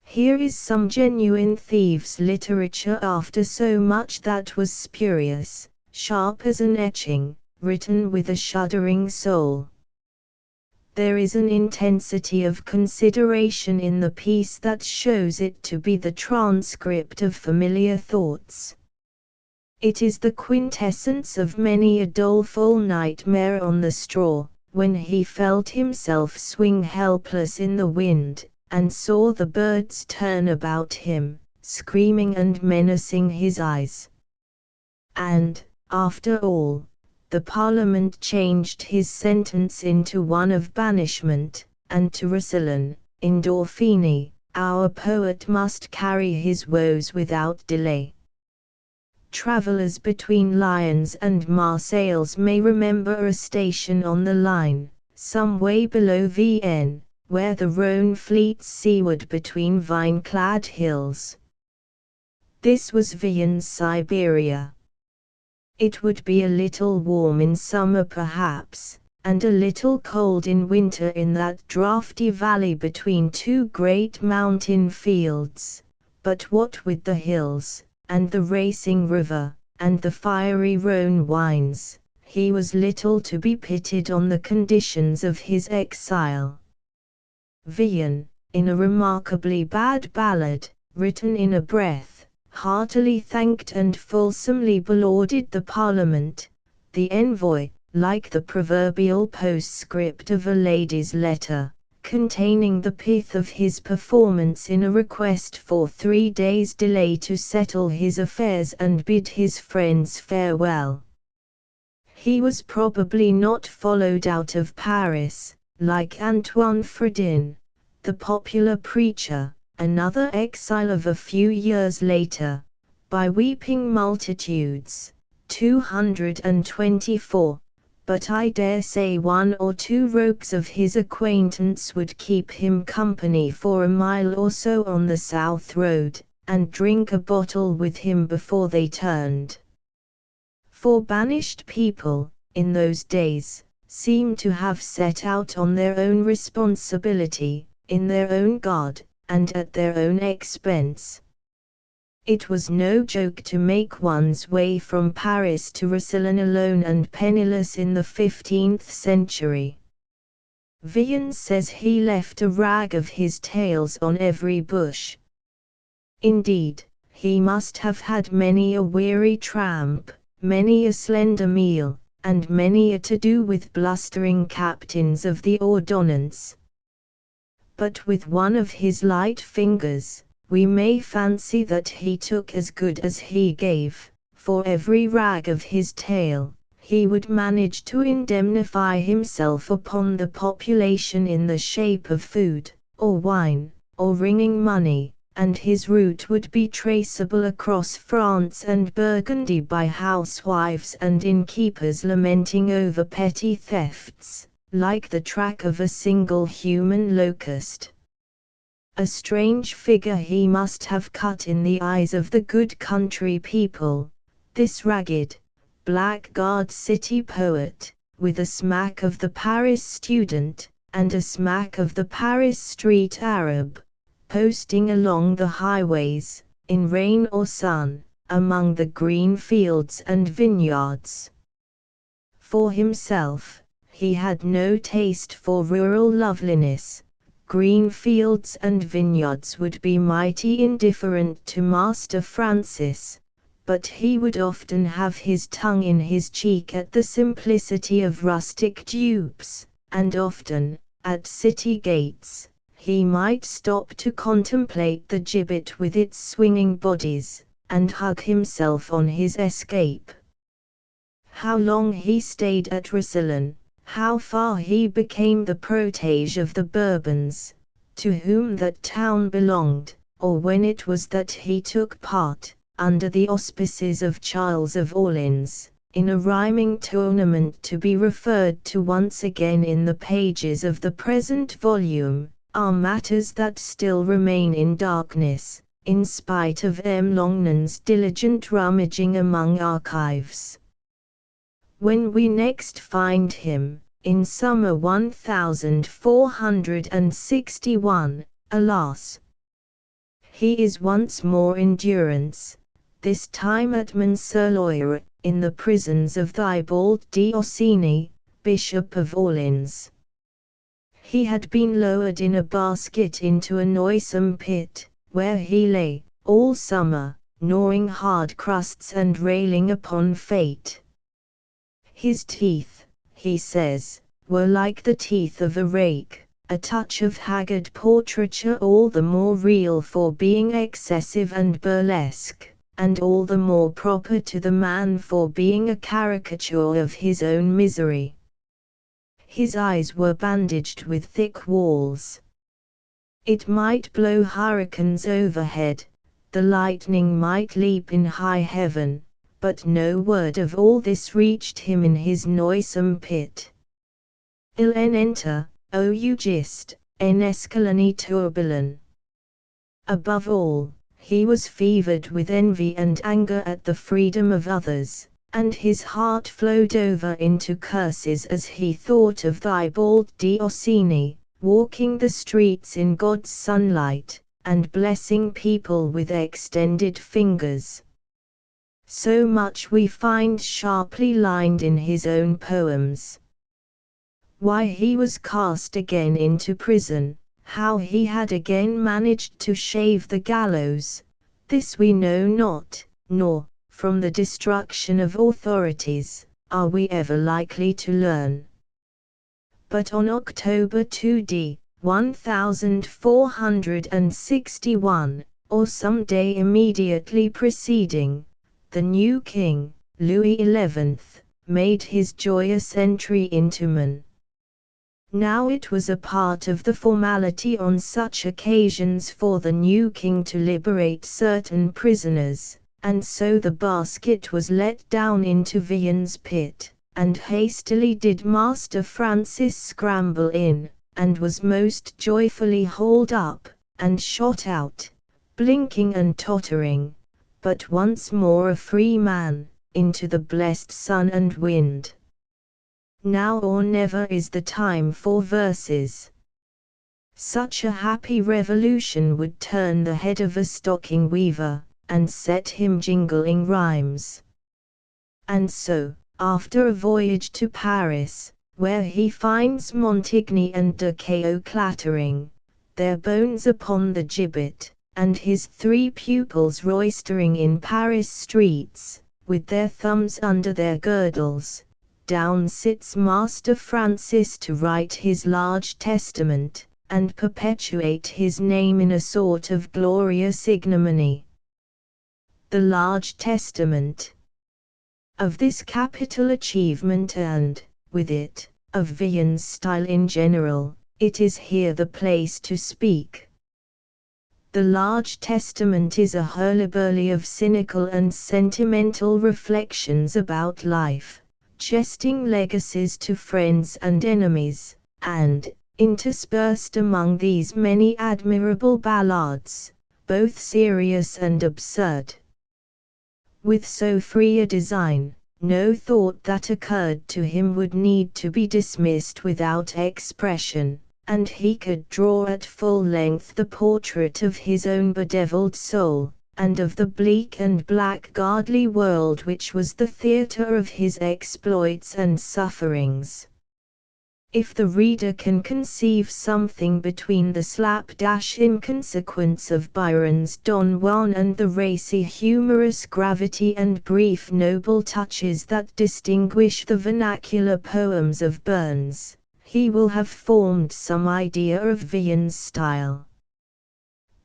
Here is some genuine thieves' literature after so much that was spurious, sharp as an etching, written with a shuddering soul. There is an intensity of consideration in the piece that shows it to be the transcript of familiar thoughts. It is the quintessence of many a doleful nightmare on the straw, when he felt himself swing helpless in the wind, and saw the birds turn about him, screaming and menacing his eyes. And, after all, the Parliament changed his sentence into one of banishment, and to Roussillon, in Dauphiny, our poet must carry his woes without delay. Travellers between Lyons and Marseilles may remember a station on the line, some way below Vienne, where the Rhône fleets seaward between vine-clad hills. This was Vienne's Siberia. It would be a little warm in summer perhaps, and a little cold in winter in that draughty valley between two great mountain fields, but what with the hills, and the racing river, and the fiery Rhône wines, he was little to be pitied on the conditions of his exile. Vian, in a remarkably bad ballad, written in a breath, heartily thanked and fulsomely belauded the Parliament. The envoy, like the proverbial postscript of a lady's letter, containing the pith of his performance in a request for 3 days' delay to settle his affairs and bid his friends farewell. He was probably not followed out of Paris, like Antoine Fredin, the popular preacher, another exile of a few years later, by weeping multitudes, 224, but I dare say 1 or 2 rogues of his acquaintance would keep him company for a mile or so on the South Road, and drink a bottle with him before they turned. For banished people, in those days, seem to have set out on their own responsibility, in their own God, and at their own expense. It was no joke to make one's way from Paris to Roussillon alone and penniless in the 15th century. Vian says he left a rag of his tales on every bush. Indeed, he must have had many a weary tramp, many a slender meal, and many a to-do with blustering captains of the ordonnance. But with one of his light fingers, we may fancy that he took as good as he gave. For every rag of his tail, he would manage to indemnify himself upon the population in the shape of food, or wine, or ringing money, and his route would be traceable across France and Burgundy by housewives and innkeepers lamenting over petty thefts, like the track of a single human locust. A strange figure he must have cut in the eyes of the good country people, this ragged, blackguard city poet, with a smack of the Paris student, and a smack of the Paris street Arab, posting along the highways, in rain or sun, among the green fields and vineyards. For himself, he had no taste for rural loveliness. Green fields and vineyards would be mighty indifferent to Master Francis, but he would often have his tongue in his cheek at the simplicity of rustic dupes, and often, at city gates, he might stop to contemplate the gibbet with its swinging bodies, and hug himself on his escape. How long he stayed at Roussillon, how far he became the protege of the Bourbons, to whom that town belonged, or when it was that he took part, under the auspices of Charles of Orleans, in a rhyming tournament to be referred to once again in the pages of the present volume, are matters that still remain in darkness, in spite of M. Longnan's diligent rummaging among archives. When we next find him, in summer 1461, alas! He is once more in durance, this time at Mansurloire, in the prisons of Thibault d'Orsini, Bishop of Orleans. He had been lowered in a basket into a noisome pit, where he lay, all summer, gnawing hard crusts and railing upon fate. His teeth, he says, were like the teeth of a rake, a touch of haggard portraiture all the more real for being excessive and burlesque, and all the more proper to the man for being a caricature of his own misery. His eyes were bandaged with thick walls. It might blow hurricanes overhead, the lightning might leap in high heaven, but no word of all this reached him in his noisome pit. Il en enter, o juste, en escalani tourbillon. Above all, he was fevered with envy and anger at the freedom of others, and his heart flowed over into curses as he thought of Thibault d'Orsini, walking the streets in God's sunlight, and blessing people with extended fingers. So much we find sharply lined in his own poems. Why he was cast again into prison, how he had again managed to shave the gallows, this we know not, nor, from the destruction of authorities, are we ever likely to learn. But on October 2d, 1461, or some day immediately preceding, the new king, Louis XI, made his joyous entry into Man. Now it was a part of the formality on such occasions for the new king to liberate certain prisoners, and so the basket was let down into Vian's pit, and hastily did Master Francis scramble in, and was most joyfully hauled up, and shot out, blinking and tottering, but once more a free man, into the blessed sun and wind. Now or never is the time for verses. Such a happy revolution would turn the head of a stocking weaver, and set him jingling rhymes. And so, after a voyage to Paris, where he finds Montigny and de Caot clattering, their bones upon the gibbet, and his 3 pupils roistering in Paris streets, with their thumbs under their girdles, down sits Master Francis to write his large testament, and perpetuate his name in a sort of glorious ignominy. The large testament. Of this capital achievement and, with it, of Vian's style in general, it is here the place to speak. The large testament is a hurlyburly of cynical and sentimental reflections about life, jesting legacies to friends and enemies, and, interspersed among these many admirable ballads, both serious and absurd. With so free a design, no thought that occurred to him would need to be dismissed without expression, and he could draw at full length the portrait of his own bedevilled soul, and of the bleak and blackguardly world which was the theatre of his exploits and sufferings. If the reader can conceive something between the slapdash inconsequence of Byron's Don Juan and the racy humorous gravity and brief noble touches that distinguish the vernacular poems of Burns, he will have formed some idea of Vian's style.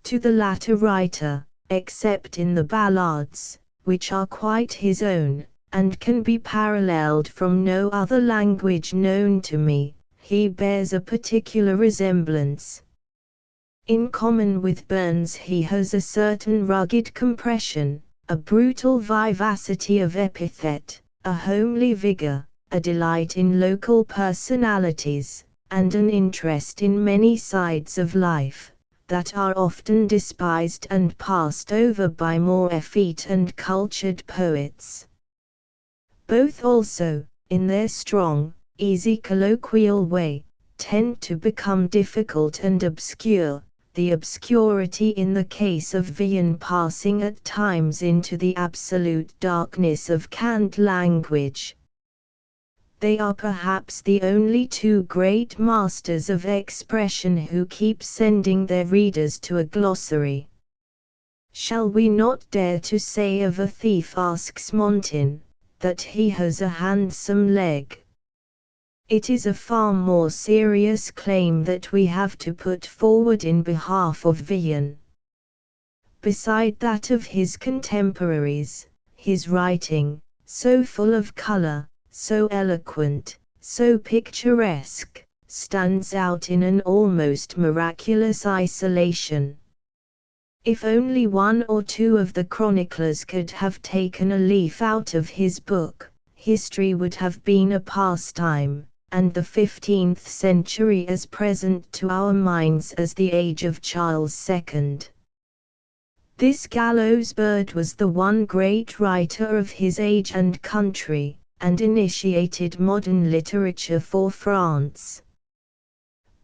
To the latter writer, except in the ballads, which are quite his own, and can be paralleled from no other language known to me, he bears a particular resemblance. In common with Burns he has a certain rugged compression, a brutal vivacity of epithet, a homely vigor, a delight in local personalities, and an interest in many sides of life, that are often despised and passed over by more effete and cultured poets. Both also, in their strong, easy colloquial way, tend to become difficult and obscure, the obscurity in the case of Vian passing at times into the absolute darkness of cant language. They are perhaps the only 2 great masters of expression who keep sending their readers to a glossary. Shall we not dare to say of a thief, asks Montaigne, that he has a handsome leg? It is a far more serious claim that we have to put forward in behalf of Vian. Beside that of his contemporaries, his writing, so full of color, so eloquent, so picturesque, stands out in an almost miraculous isolation. If only 1 or 2 of the chroniclers could have taken a leaf out of his book, history would have been a pastime, and the 15th century as present to our minds as the age of Charles II. This gallows bird was the one great writer of his age and country, and initiated modern literature for France.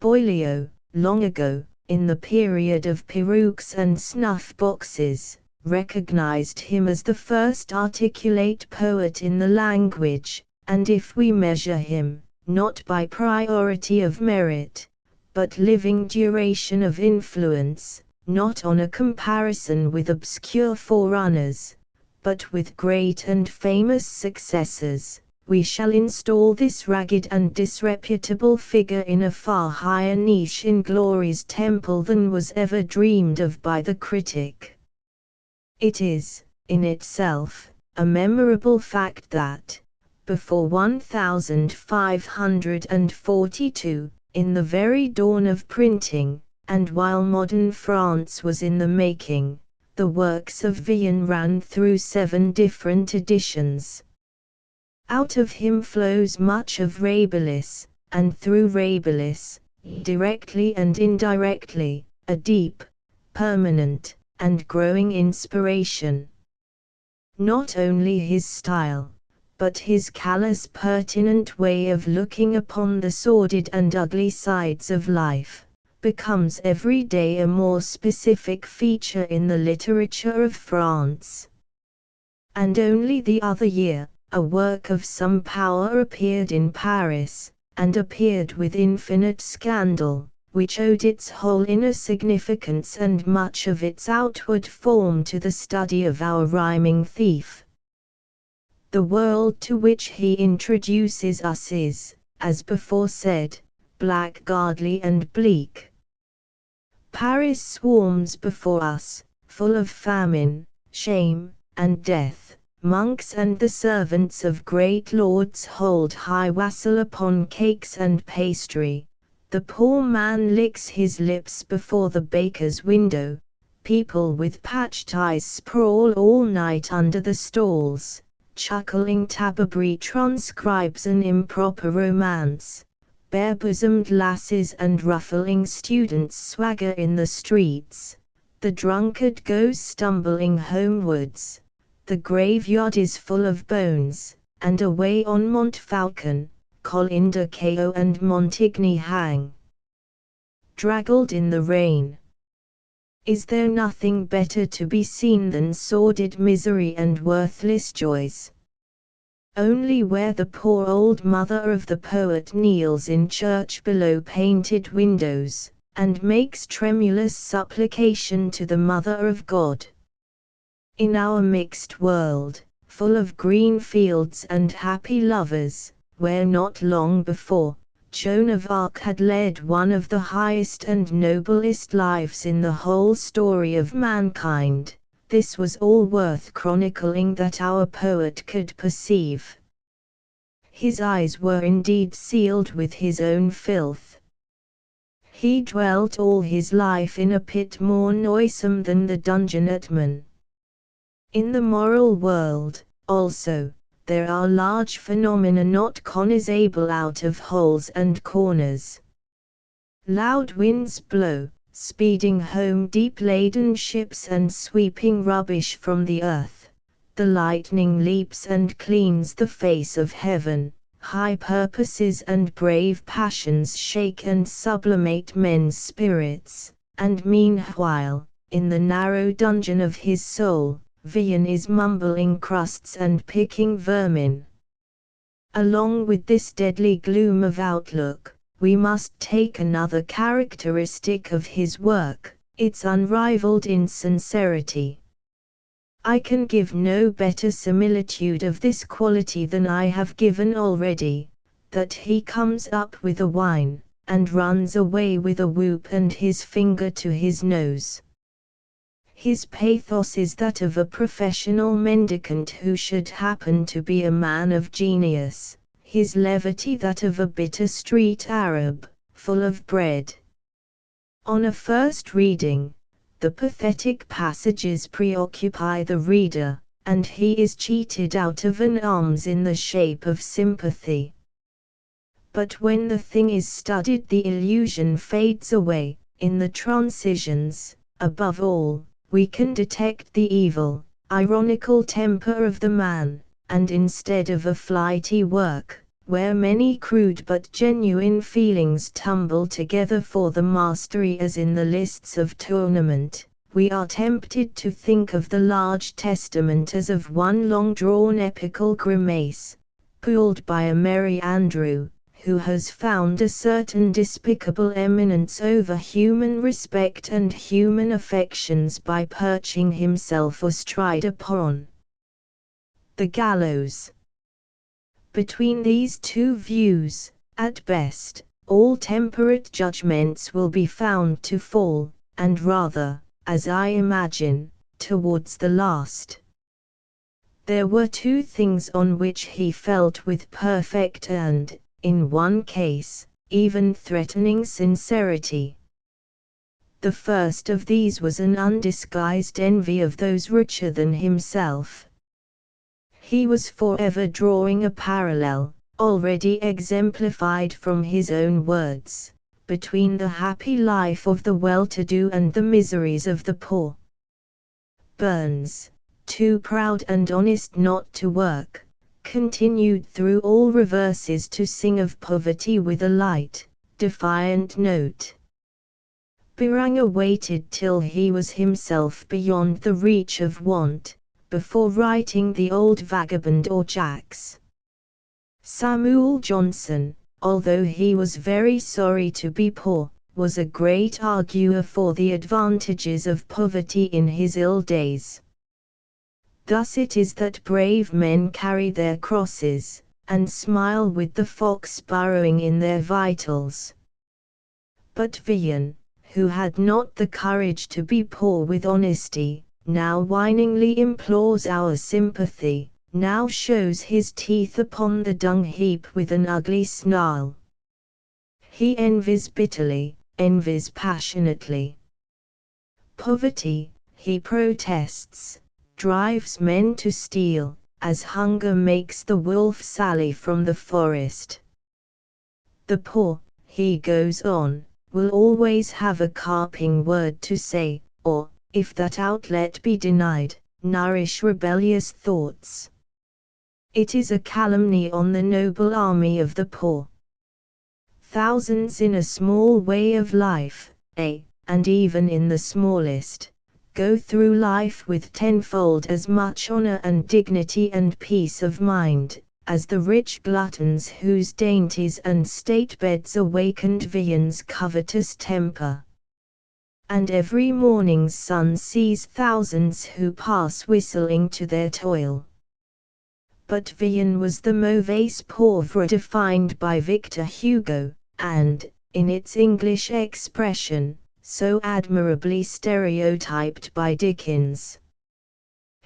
Boileau, long ago, in the period of perukes and snuff-boxes, recognized him as the first articulate poet in the language, and if we measure him, not by priority of merit, but living duration of influence, not on a comparison with obscure forerunners, but with great and famous successors, we shall install this ragged and disreputable figure in a far higher niche in glory's temple than was ever dreamed of by the critic. It is, in itself, a memorable fact that, before 1542, in the very dawn of printing, and while modern France was in the making, the works of Vian ran through 7 different editions. Out of him flows much of Rabelais, and through Rabelais, directly and indirectly, a deep, permanent, and growing inspiration. Not only his style, but his callous pertinent way of looking upon the sordid and ugly sides of life, becomes every day a more specific feature in the literature of France. And only the other year, a work of some power appeared in Paris, and appeared with infinite scandal, which owed its whole inner significance and much of its outward form to the study of our rhyming thief. The world to which he introduces us is, as before said, blackguardly and bleak. Paris swarms before us, full of famine, shame, and death. Monks and the servants of great lords hold high wassail upon cakes and pastry. The poor man licks his lips before the baker's window. People with patched eyes sprawl all night under the stalls. Chuckling Tababri transcribes an improper romance. Bare-bosomed lasses and ruffling students swagger in the streets. The drunkard goes stumbling homewards. The graveyard is full of bones, and away on Montfalcon, Colin de Cayo and Montigny hang, draggled in the rain. Is there nothing better to be seen than sordid misery and worthless joys? Only where the poor old mother of the poet kneels in church below painted windows, and makes tremulous supplication to the Mother of God. In our mixed world, full of green fields and happy lovers, where not long before, Joan of Arc had led one of the highest and noblest lives in the whole story of mankind, this was all worth chronicling that our poet could perceive. His eyes were indeed sealed with his own filth. He dwelt all his life in a pit more noisome than the dungeon at Man. In the moral world, also, there are large phenomena not cognizable out of holes and corners. Loud winds blow, speeding home deep-laden ships and sweeping rubbish from the earth. The lightning leaps and cleans the face of heaven. High purposes and brave passions shake and sublimate men's spirits, and meanwhile, in the narrow dungeon of his soul, Vian is mumbling crusts and picking vermin. Along with this deadly gloom of outlook, we must take another characteristic of his work, its unrivaled insincerity. I can give no better similitude of this quality than I have given already, that he comes up with a whine, and runs away with a whoop and his finger to his nose. His pathos is that of a professional mendicant who should happen to be a man of genius, his levity that of a bitter street Arab, full of bread. On a first reading, the pathetic passages preoccupy the reader, and he is cheated out of an alms in the shape of sympathy. But when the thing is studied, the illusion fades away. In the transitions, above all, we can detect the evil, ironical temper of the man, and instead of a flighty work, where many crude but genuine feelings tumble together for the mastery as in the lists of tournament, we are tempted to think of the large testament as of one long-drawn epical grimace, pulled by a merry Andrew, who has found a certain despicable eminence over human respect and human affections by perching himself astride upon the gallows. Between these two views, at best, all temperate judgments will be found to fall, and rather, as I imagine, towards the last. There were two things on which he felt with perfect and, in one case, even threatening sincerity. The first of these was an undisguised envy of those richer than himself. He was forever drawing a parallel, already exemplified from his own words, between the happy life of the well-to-do and the miseries of the poor. Burns, too proud and honest not to work, continued through all reverses to sing of poverty with a light, defiant note. Beranger waited till he was himself beyond the reach of want, before writing The Old Vagabond or Jacks. Samuel Johnson, although he was very sorry to be poor, was a great arguer for the advantages of poverty in his ill days. Thus it is that brave men carry their crosses, and smile with the fox burrowing in their vitals. But Vian, who had not the courage to be poor with honesty, now whiningly implores our sympathy, now shows his teeth upon the dung-heap with an ugly snarl. He envies bitterly, envies passionately. Poverty, he protests, drives men to steal, as hunger makes the wolf sally from the forest. The poor, he goes on, will always have a carping word to say, or, if that outlet be denied, nourish rebellious thoughts. It is a calumny on the noble army of the poor. Thousands in a small way of life, and even in the smallest, go through life with tenfold as much honor and dignity and peace of mind, as the rich gluttons whose dainties and state-beds awakened Vian's covetous temper. And every morning's sun sees thousands who pass whistling to their toil. But Vian was the mauvaise pauvre defined by Victor Hugo, and, in its English expression, so admirably stereotyped by Dickens.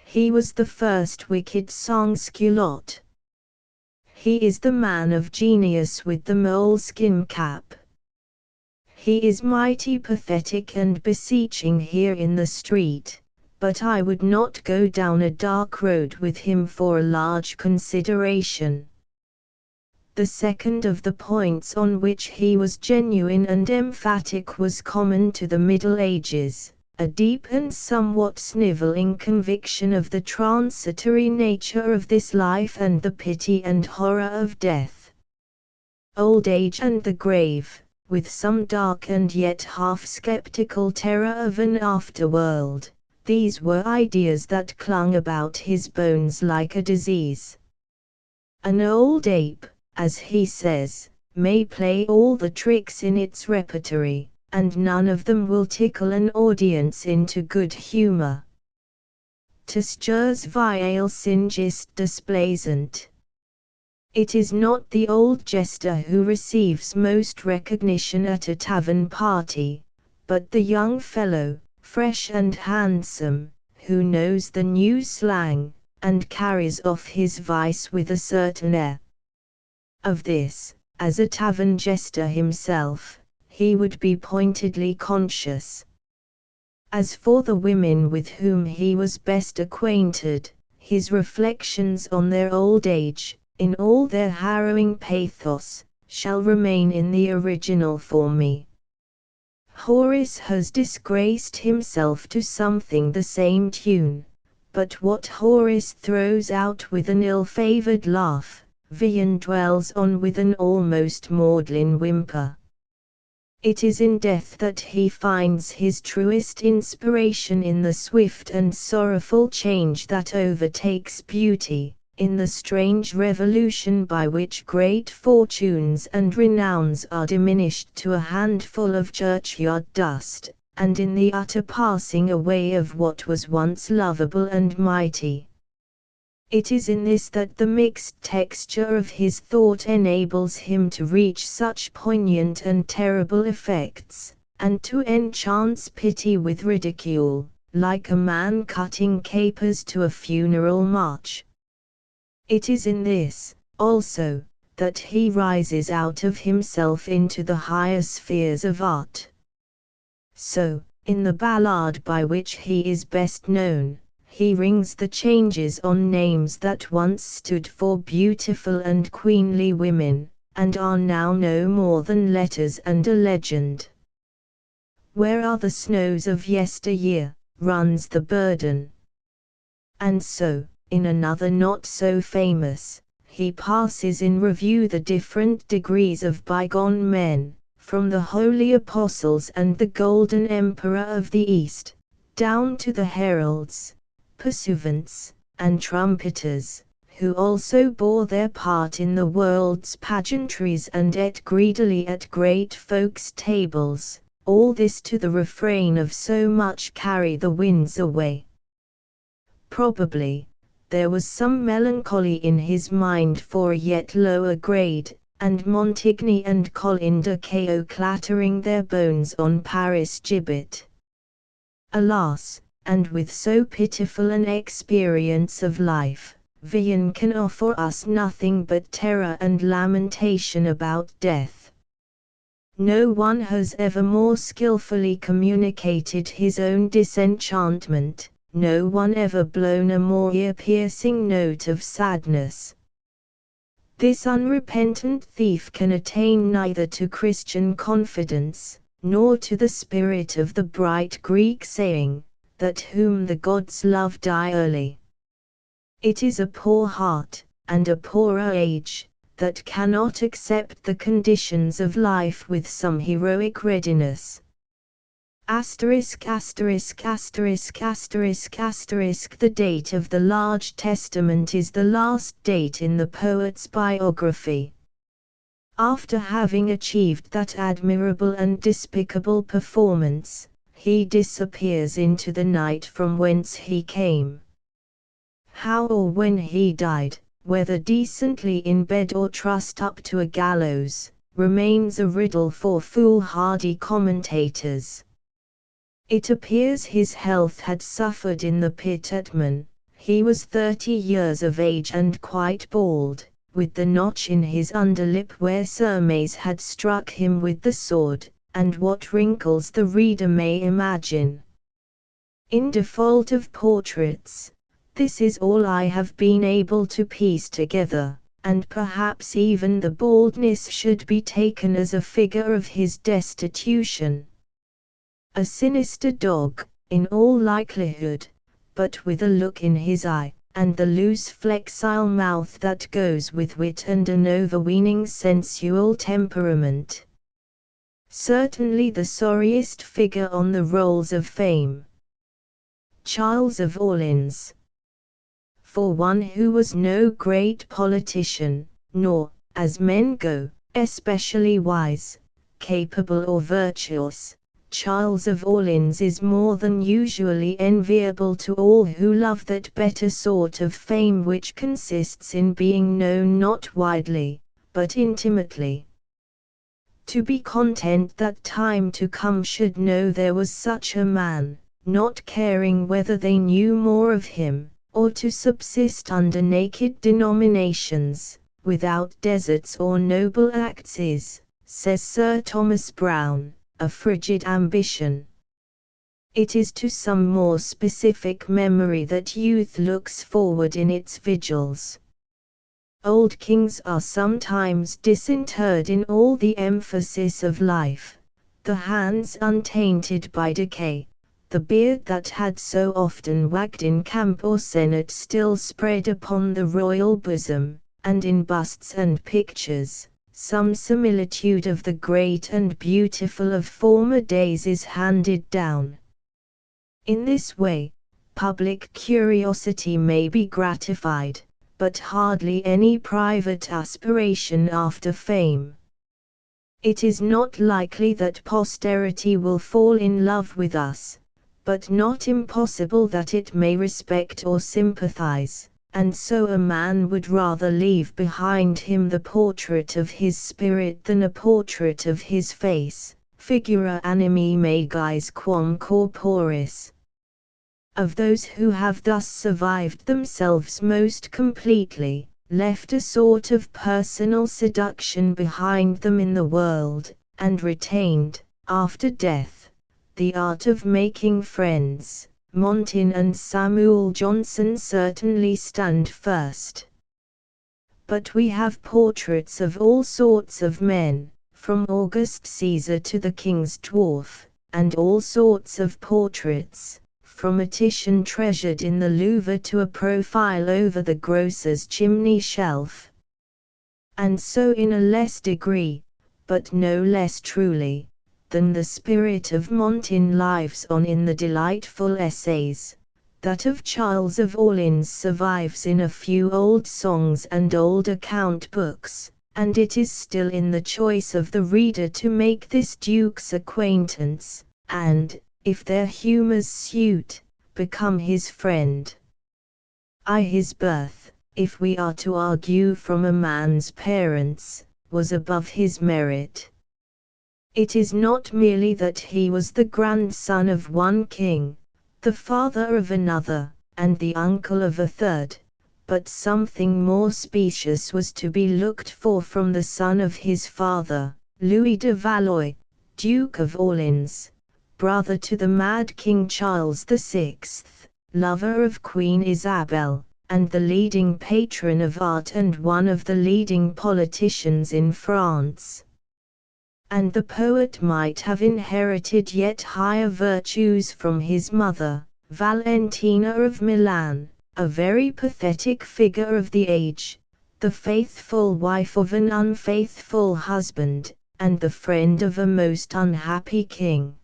He was the first wicked sans-culotte. He is the man of genius with the moleskin cap. He is mighty pathetic and beseeching here in the street, but I would not go down a dark road with him for a large consideration. The second of the points on which he was genuine and emphatic was common to the Middle Ages, a deep and somewhat snivelling conviction of the transitory nature of this life and the pity and horror of death. Old age and the grave, with some dark and yet half-skeptical terror of an afterworld, these were ideas that clung about his bones like a disease. An old ape, as he says, may play all the tricks in its repertory, and none of them will tickle an audience into good humor. Testures vile singist displaisant. It is not the old jester who receives most recognition at a tavern party, but the young fellow, fresh and handsome, who knows the new slang, and carries off his vice with a certain air. Of this, as a tavern jester himself, he would be pointedly conscious. As for the women with whom he was best acquainted, his reflections on their old age, in all their harrowing pathos, shall remain in the original for me. Horace has disgraced himself to something the same tune, but what Horace throws out with an ill-favored laugh, Vian dwells on with an almost maudlin whimper. It is in death that he finds his truest inspiration, in the swift and sorrowful change that overtakes beauty, in the strange revolution by which great fortunes and renowns are diminished to a handful of churchyard dust, and in the utter passing away of what was once lovable and mighty. It is in this that the mixed texture of his thought enables him to reach such poignant and terrible effects, and to enchant pity with ridicule, like a man cutting capers to a funeral march. It is in this, also, that he rises out of himself into the higher spheres of art. So, in the ballad by which he is best known, he rings the changes on names that once stood for beautiful and queenly women, and are now no more than letters and a legend. Where are the snows of yesteryear, runs the burden. And so, in another not so famous, he passes in review the different degrees of bygone men, from the holy apostles and the golden emperor of the East, down to the heralds, pursuivants, and trumpeters, who also bore their part in the world's pageantries and ate greedily at great folks' tables, all this to the refrain of so much carry the winds away. Probably, there was some melancholy in his mind for a yet lower grade, and Montigny and Colin de Cayo clattering their bones on Paris gibbet. Alas, and with so pitiful an experience of life, Villon can offer us nothing but terror and lamentation about death. No one has ever more skillfully communicated his own disenchantment, no one ever blown a more ear-piercing note of sadness. This unrepentant thief can attain neither to Christian confidence, nor to the spirit of the bright Greek saying, that whom the gods love die early. It is a poor heart, and a poorer age, that cannot accept the conditions of life with some heroic readiness. Asterisk asterisk asterisk asterisk asterisk. The date of the Large Testament is the last date in the poet's biography. After having achieved that admirable and despicable performance, he disappears into the night from whence he came. How or when he died, whether decently in bed or trussed up to a gallows, remains a riddle for foolhardy commentators. It appears his health had suffered in the pit at Man. He was 30 years of age and quite bald, with the notch in his underlip where Hermes had struck him with the sword, and what wrinkles the reader may imagine. In default of portraits, this is all I have been able to piece together, and perhaps even the baldness should be taken as a figure of his destitution. A sinister dog, in all likelihood, but with a look in his eye, and the loose flexile mouth that goes with wit and an overweening sensual temperament. Certainly the sorriest figure on the rolls of fame. Charles of Orleans. For one who was no great politician, nor, as men go, especially wise, capable or virtuous, Charles of Orleans is more than usually enviable to all who love that better sort of fame which consists in being known not widely, but intimately. To be content that time to come should know there was such a man, not caring whether they knew more of him, or to subsist under naked denominations, without deserts or noble acts is, says Sir Thomas Browne, a frigid ambition. It is to some more specific memory that youth looks forward in its vigils. Old kings are sometimes disinterred in all the emphasis of life, the hands untainted by decay, the beard that had so often wagged in camp or senate still spread upon the royal bosom, and in busts and pictures, some similitude of the great and beautiful of former days is handed down. In this way, public curiosity may be gratified, but hardly any private aspiration after fame. It is not likely that posterity will fall in love with us, but not impossible that it may respect or sympathize, and so a man would rather leave behind him the portrait of his spirit than a portrait of his face, figura animi magis quam corporis. Of those who have thus survived themselves most completely, left a sort of personal seduction behind them in the world, and retained, after death, the art of making friends, Montin and Samuel Johnson certainly stand first. But we have portraits of all sorts of men, from August Caesar to the King's Dwarf, and all sorts of portraits, from a Titian treasured in the Louvre to a profile over the grocer's chimney shelf. And so in a less degree, but no less truly, than the spirit of Montin lives on in the delightful essays, That of Charles of Orleans survives in a few old songs and old account books, and it is still in the choice of the reader to make this duke's acquaintance, and, if their humours suit, become his friend. His birth, if we are to argue from a man's parents, was above his merit. It is not merely that he was the grandson of one king, the father of another, and the uncle of a third, but something more specious was to be looked for from the son of his father, Louis de Valois, Duke of Orleans, brother to the mad King Charles VI, lover of Queen Isabel, and the leading patron of art and one of the leading politicians in France. And the poet might have inherited yet higher virtues from his mother, Valentina of Milan, a very pathetic figure of the age, the faithful wife of an unfaithful husband, and the friend of a most unhappy king.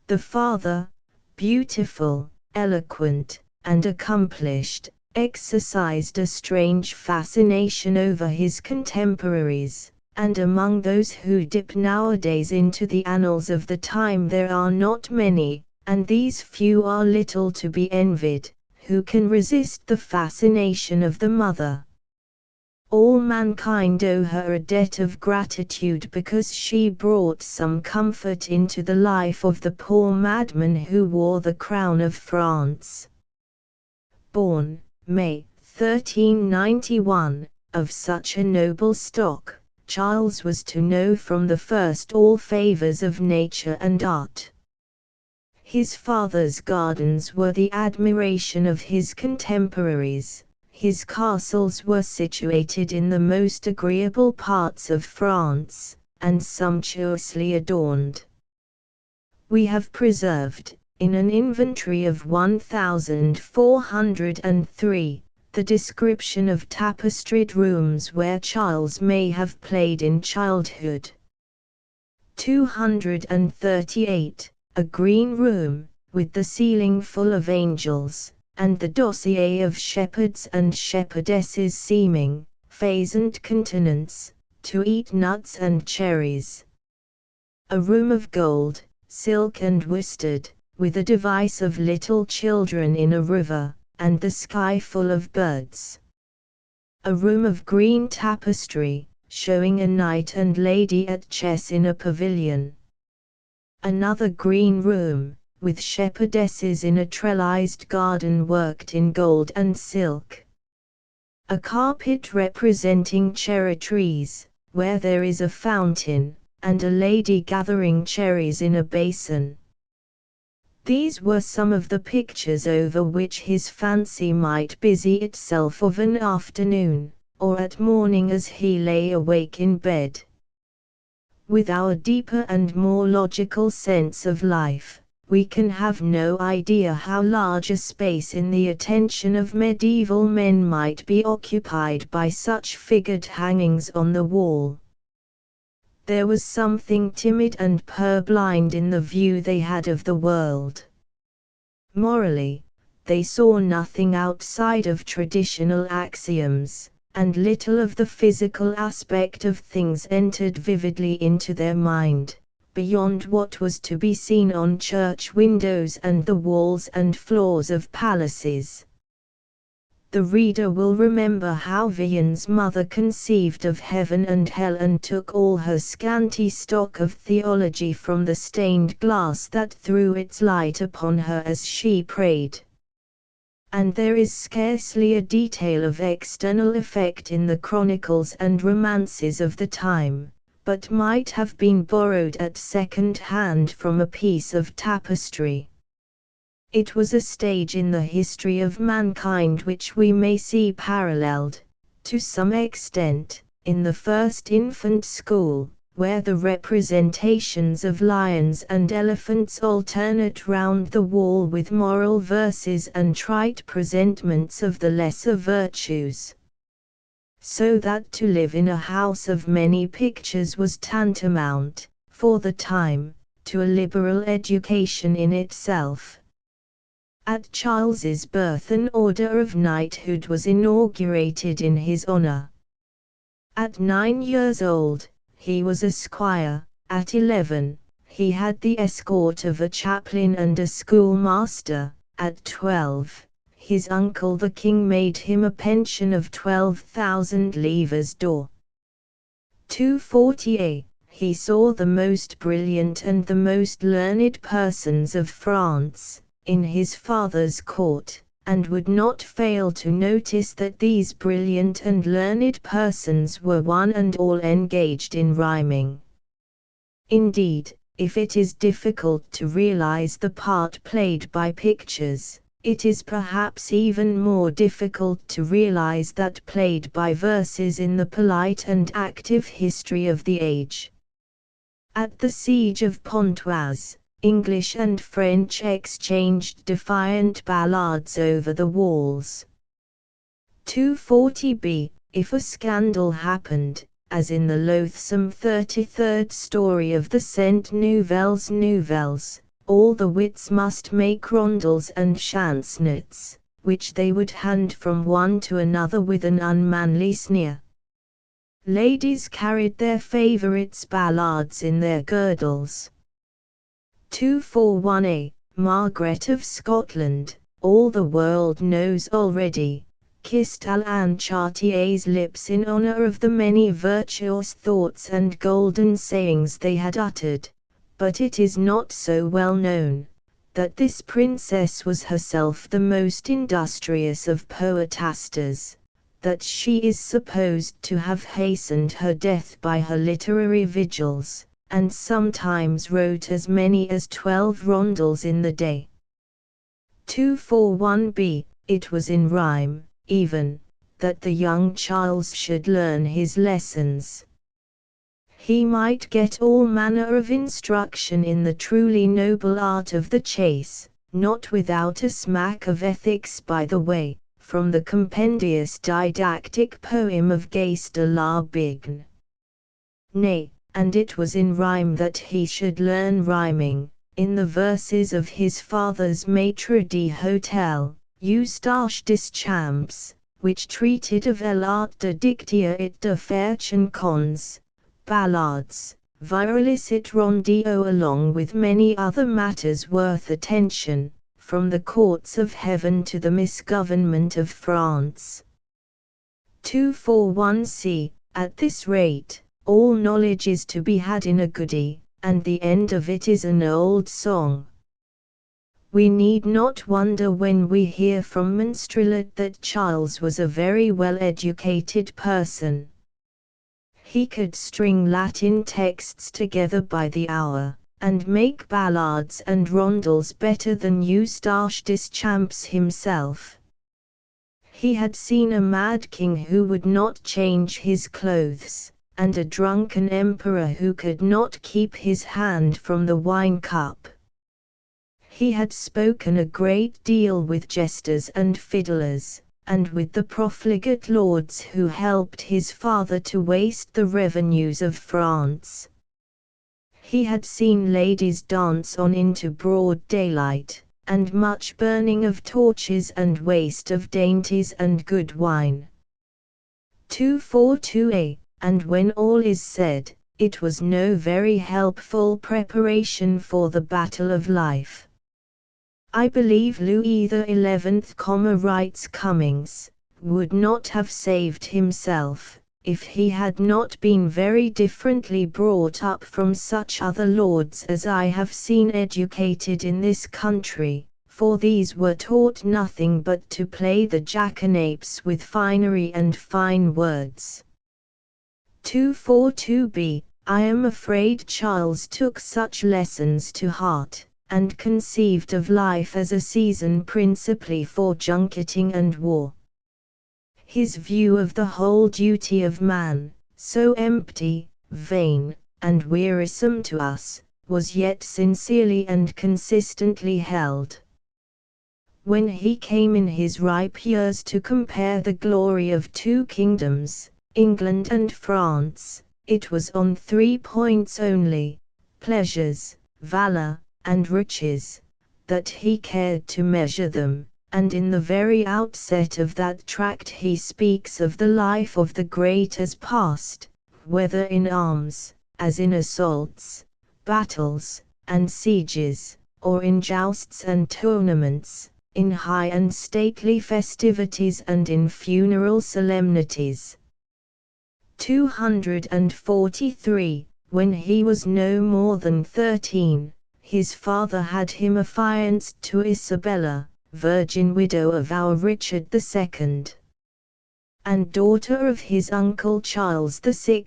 The father, beautiful, eloquent, and accomplished, exercised a strange fascination over his contemporaries. And among those who dip nowadays into the annals of the time there are not many, and these few are little to be envied, who can resist the fascination of the mother. All mankind owe her a debt of gratitude because she brought some comfort into the life of the poor madman who wore the crown of France. Born, May 1391, of such a noble stock, Charles was to know from the first all favors of nature and art. His father's gardens were the admiration of his contemporaries, his castles were situated in the most agreeable parts of France, and sumptuously adorned. We have preserved, in an inventory of 1403, the description of tapestried rooms where Charles may have played in childhood. 238, a green room, with the ceiling full of angels, and the dossier of shepherds and shepherdesses seeming, phasant countenance, to eat nuts and cherries. A room of gold, silk and worsted, with a device of little children in a river, and the sky full of birds. A room of green tapestry, showing a knight and lady at chess in a pavilion. Another green room, with shepherdesses in a trellised garden worked in gold and silk. A carpet representing cherry trees, where there is a fountain, and a lady gathering cherries in a basin. These were some of the pictures over which his fancy might busy itself of an afternoon, or at morning as he lay awake in bed. With our deeper and more logical sense of life, we can have no idea how large a space in the attention of medieval men might be occupied by such figured hangings on the wall. There was something timid and purblind in the view they had of the world. Morally, they saw nothing outside of traditional axioms, and little of the physical aspect of things entered vividly into their mind, beyond what was to be seen on church windows and the walls and floors of palaces. The reader will remember how Vian's mother conceived of heaven and hell and took all her scanty stock of theology from the stained glass that threw its light upon her as she prayed. And there is scarcely a detail of external effect in the chronicles and romances of the time, but might have been borrowed at second hand from a piece of tapestry. It was a stage in the history of mankind which we may see paralleled, to some extent, in the first infant school, where the representations of lions and elephants alternate round the wall with moral verses and trite presentments of the lesser virtues. So that to live in a house of many pictures was tantamount, for the time, to a liberal education in itself. At Charles's birth an order of knighthood was inaugurated in his honor. At 9 years old, he was a squire. At 11, he had the escort of a chaplain and a schoolmaster. At 12, his uncle the king made him a pension of 12,000 livres d'or. 240a, he saw the most brilliant and the most learned persons of France, in his father's court, and would not fail to notice that these brilliant and learned persons were one and all engaged in rhyming. Indeed, if it is difficult to realize the part played by pictures, it is perhaps even more difficult to realize that played by verses in the polite and active history of the age. At the siege of Pontoise, English and French exchanged defiant ballads over the walls. 240b, if a scandal happened, as in the loathsome 33rd story of the Cent Nouvelles, all the wits must make rondels and chansonnettes, which they would hand from one to another with an unmanly sneer. Ladies carried their favorites' ballads in their girdles. 241a, Margaret of Scotland, all the world knows already, kissed Alain Chartier's lips in honor of the many virtuous thoughts and golden sayings they had uttered, but it is not so well known, that this princess was herself the most industrious of poetasters, that she is supposed to have hastened her death by her literary vigils, and sometimes wrote as many as 12 rondels in the day. 241b, it was in rhyme, even, that the young Charles should learn his lessons. He might get all manner of instruction in the truly noble art of the chase, not without a smack of ethics by the way, from the compendious didactic poem of Gais de la Bigne. Nay, and it was in rhyme that he should learn rhyming, in the verses of his father's maître d'hôtel, Eustache Deschamps, which treated of l'art de dicter et de faire chansons, ballads, virilicet rondeaux along with many other matters worth attention, from the courts of heaven to the misgovernment of France. 241c, at this rate, all knowledge is to be had in a goody, and the end of it is an old song. We need not wonder when we hear from Monstrelet that Charles was a very well-educated person. He could string Latin texts together by the hour, and make ballads and rondels better than Eustache Deschamps himself. He had seen a mad king who would not change his clothes, and a drunken emperor who could not keep his hand from the wine-cup. He had spoken a great deal with jesters and fiddlers, and with the profligate lords who helped his father to waste the revenues of France. He had seen ladies dance on into broad daylight, and much burning of torches and waste of dainties and good wine. 242a, and when all is said, it was no very helpful preparation for the battle of life. I believe Louis XI, writes Cummings, would not have saved himself, if he had not been very differently brought up from such other lords as I have seen educated in this country, for these were taught nothing but to play the jackanapes with finery and fine words. 242b, I am afraid Charles took such lessons to heart, and conceived of life as a season principally for junketing and war. His view of the whole duty of man, so empty, vain, and wearisome to us, was yet sincerely and consistently held. When he came in his ripe years to compare the glory of two kingdoms, England and France, it was on 3 points only, pleasures, valor, and riches, that he cared to measure them, and in the very outset of that tract he speaks of the life of the great as past, whether in arms, as in assaults, battles, and sieges, or in jousts and tournaments, in high and stately festivities and in funeral solemnities. 243. When he was no more than 13, his father had him affianced to Isabella, virgin widow of our Richard II, and daughter of his uncle Charles VI.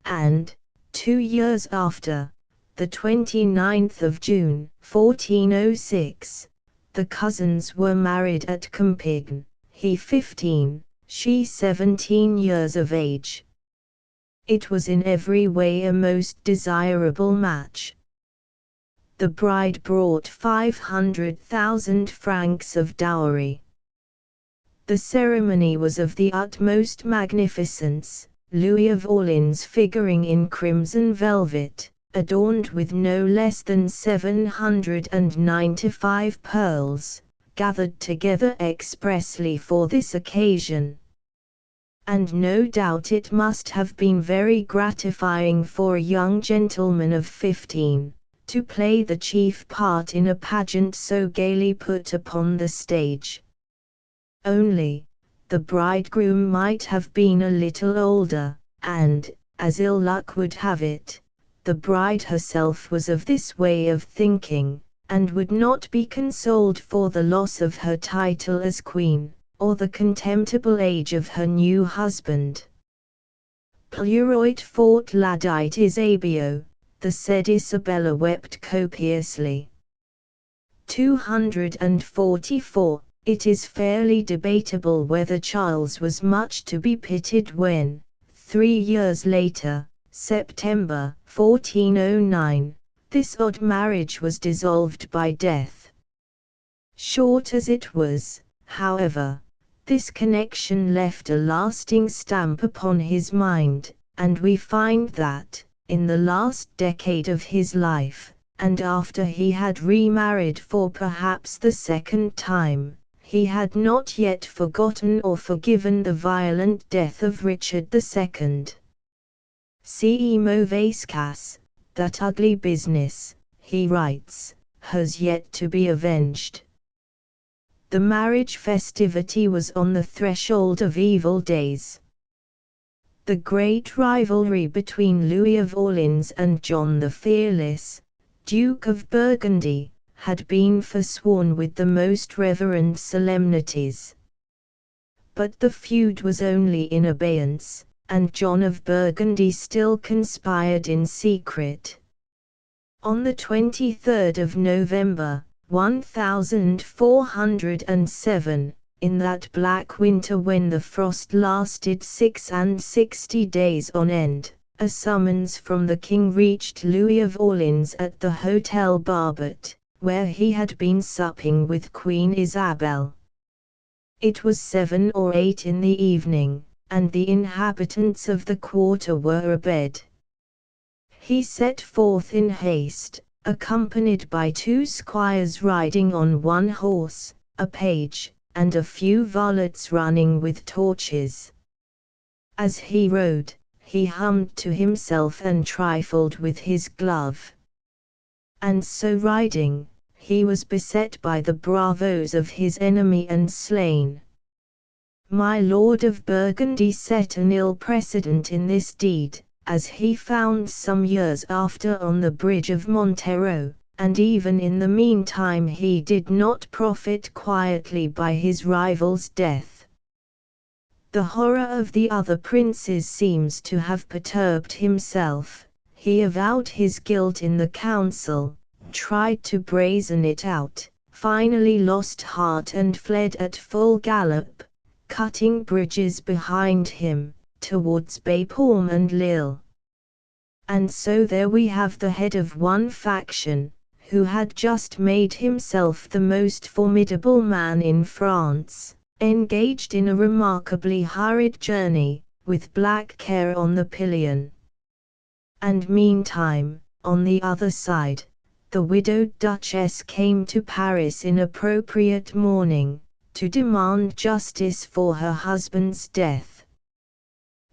And, 2 years after, the 29th of June, 1406, the cousins were married at Compiègne, he 15, she 17 years of age. It was in every way a most desirable match. The bride brought 500,000 francs of dowry. The ceremony was of the utmost magnificence, Louis of Orleans figuring in crimson velvet, adorned with no less than 795 pearls, gathered together expressly for this occasion. And no doubt it must have been very gratifying for a young gentleman of 15, to play the chief part in a pageant so gaily put upon the stage. Only, the bridegroom might have been a little older, and, as ill luck would have it, the bride herself was of this way of thinking, and would not be consoled for the loss of her title as queen, or the contemptible age of her new husband. Pleuroit fort ladite Isabio, the said Isabella wept copiously. 244. It is fairly debatable whether Charles was much to be pitied when, 3 years later, September 1409, this odd marriage was dissolved by death. Short as it was, however, this connection left a lasting stamp upon his mind, and we find that, in the last decade of his life, and after he had remarried for perhaps the second time, he had not yet forgotten or forgiven the violent death of Richard II. C. Movescas, that ugly business, he writes, has yet to be avenged. The marriage festivity was on the threshold of evil days. The great rivalry between Louis of Orleans and John the Fearless, Duke of Burgundy, had been forsworn with the most reverend solemnities. But the feud was only in abeyance, and John of Burgundy still conspired in secret. On the 23rd of November, 1407, in that black winter when the frost lasted 66 days on end, a summons from the king reached Louis of Orleans at the Hotel Barbet, where he had been supping with Queen Isabel. It was 7 or 8 in the evening, and the inhabitants of the quarter were abed. He set forth in haste, accompanied by 2 squires riding on 1 horse, a page, and a few varlets running with torches. As he rode, he hummed to himself and trifled with his glove. And so riding, he was beset by the bravos of his enemy and slain. My Lord of Burgundy set an ill precedent in this deed, as he found some years after on the bridge of Montero, and even in the meantime he did not profit quietly by his rival's death. The horror of the other princes seems to have perturbed himself. He avowed his guilt in the council, tried to brazen it out, finally lost heart and fled at full gallop, cutting bridges behind him, towards Bapaume and Lille. And so there we have the head of one faction, who had just made himself the most formidable man in France, engaged in a remarkably hurried journey, with black care on the pillion. And meantime, on the other side, the widowed Duchess came to Paris in appropriate mourning, to demand justice for her husband's death.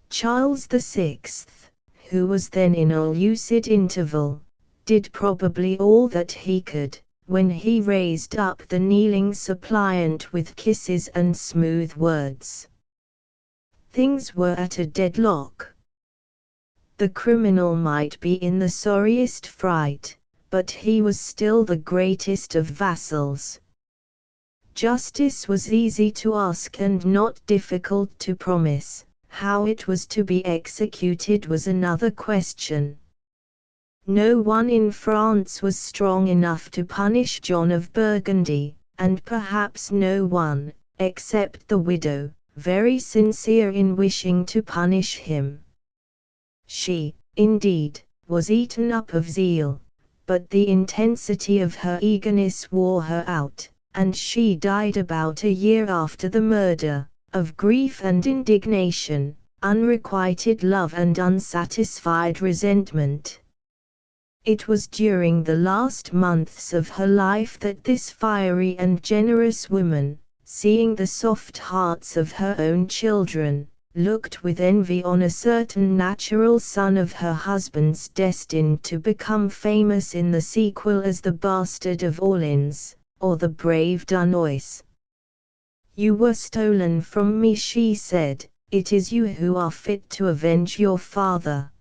Charles VI, who was then in a lucid interval, did probably all that he could, when he raised up the kneeling suppliant with kisses and smooth words. Things were at a deadlock. The criminal might be in the sorriest fright, but he was still the greatest of vassals. Justice was easy to ask and not difficult to promise. How it was to be executed was another question. No one in France was strong enough to punish John of Burgundy, and perhaps no one, except the widow, very sincere in wishing to punish him. She, indeed, was eaten up of zeal, but the intensity of her eagerness wore her out, and she died about a year after the murder, of grief and indignation, unrequited love and unsatisfied resentment. It was during the last months of her life that this fiery and generous woman, seeing the soft hearts of her own children, looked with envy on a certain natural son of her husband's destined to become famous in the sequel as the bastard of Orleans, or the brave Dunois. "You were stolen from me," she said, "it is you who are fit to avenge your father."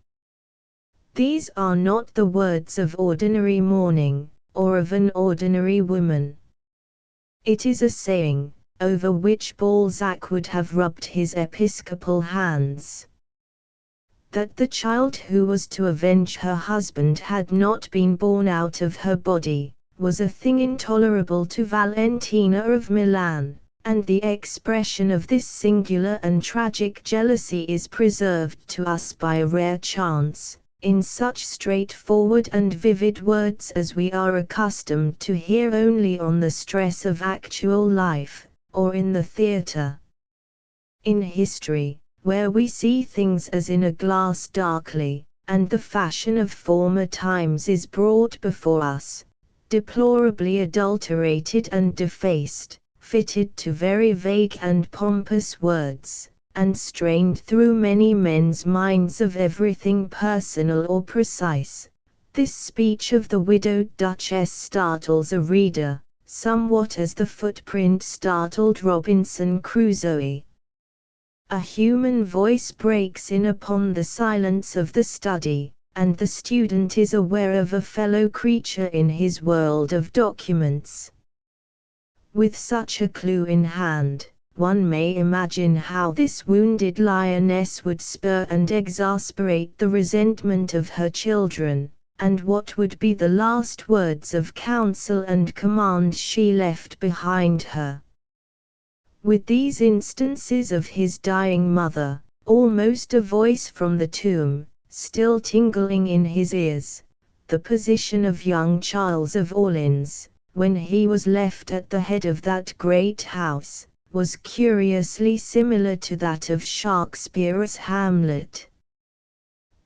These are not the words of ordinary mourning, or of an ordinary woman. It is a saying, over which Balzac would have rubbed his episcopal hands. That the child who was to avenge her husband had not been born out of her body, was a thing intolerable to Valentina of Milan, and the expression of this singular and tragic jealousy is preserved to us by a rare chance, in such straightforward and vivid words as we are accustomed to hear only on the stress of actual life, or in the theatre. In history, where we see things as in a glass darkly, and the fashion of former times is brought before us, deplorably adulterated and defaced, fitted to very vague and pompous words, and strained through many men's minds of everything personal or precise, this speech of the widowed Duchess startles a reader, somewhat as the footprint startled Robinson Crusoe. A human voice breaks in upon the silence of the study, and the student is aware of a fellow creature in his world of documents. With such a clue in hand, one may imagine how this wounded lioness would spur and exasperate the resentment of her children, and what would be the last words of counsel and command she left behind her. With these instances of his dying mother, almost a voice from the tomb, still tingling in his ears, the position of young Charles of Orleans, when he was left at the head of that great house, was curiously similar to that of Shakespeare's Hamlet.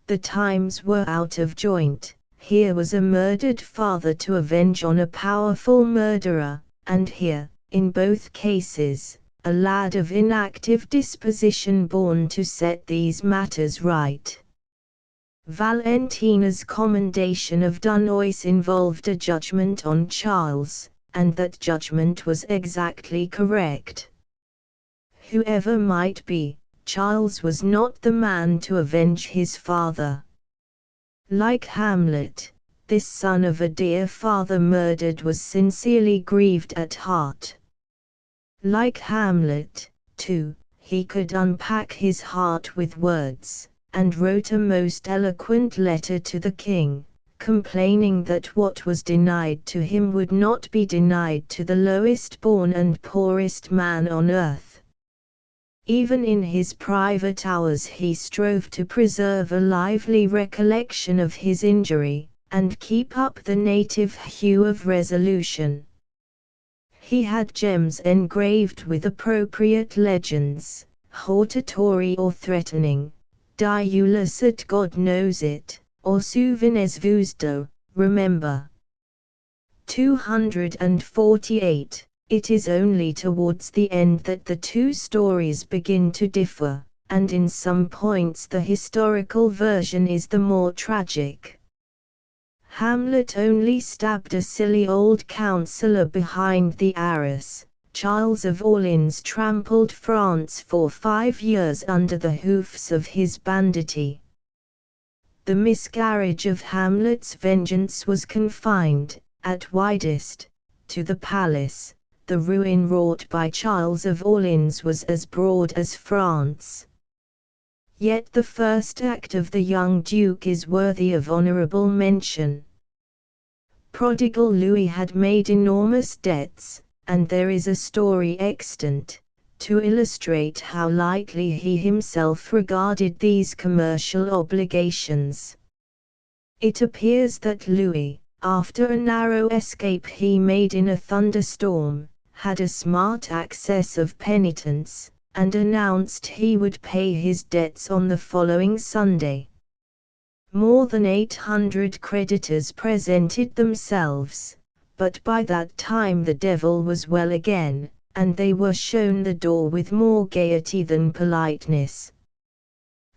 The times were out of joint. Here was a murdered father to avenge on a powerful murderer, and here, in both cases, a lad of inactive disposition born to set these matters right. Valentina's commendation of Dunois involved a judgment on Charles, and that judgment was exactly correct. Whoever might be, Charles was not the man to avenge his father. Like Hamlet, this son of a dear father murdered was sincerely grieved at heart. Like Hamlet, too, he could unpack his heart with words, and wrote a most eloquent letter to the king, complaining that what was denied to him would not be denied to the lowest born and poorest man on earth. Even in his private hours he strove to preserve a lively recollection of his injury, and keep up the native hue of resolution. He had gems engraved with appropriate legends, hortatory or threatening, "Die licet God knows it," or "Souvenez-vous de," remember. 248. It is only towards the end that the two stories begin to differ, and in some points the historical version is the more tragic. Hamlet only stabbed a silly old councillor behind the arras. Charles of Orleans trampled France for 5 years under the hoofs of his banditti. The miscarriage of Hamlet's vengeance was confined, at widest, to the palace. The ruin wrought by Charles of Orleans was as broad as France. Yet the first act of the young Duke is worthy of honorable mention. Prodigal Louis had made enormous debts, and there is a story extant, to illustrate how lightly he himself regarded these commercial obligations. It appears that Louis, after a narrow escape he made in a thunderstorm, had a smart access of penitence, and announced he would pay his debts on the following Sunday. More than 800 creditors presented themselves, but by that time the devil was well again, and they were shown the door with more gaiety than politeness.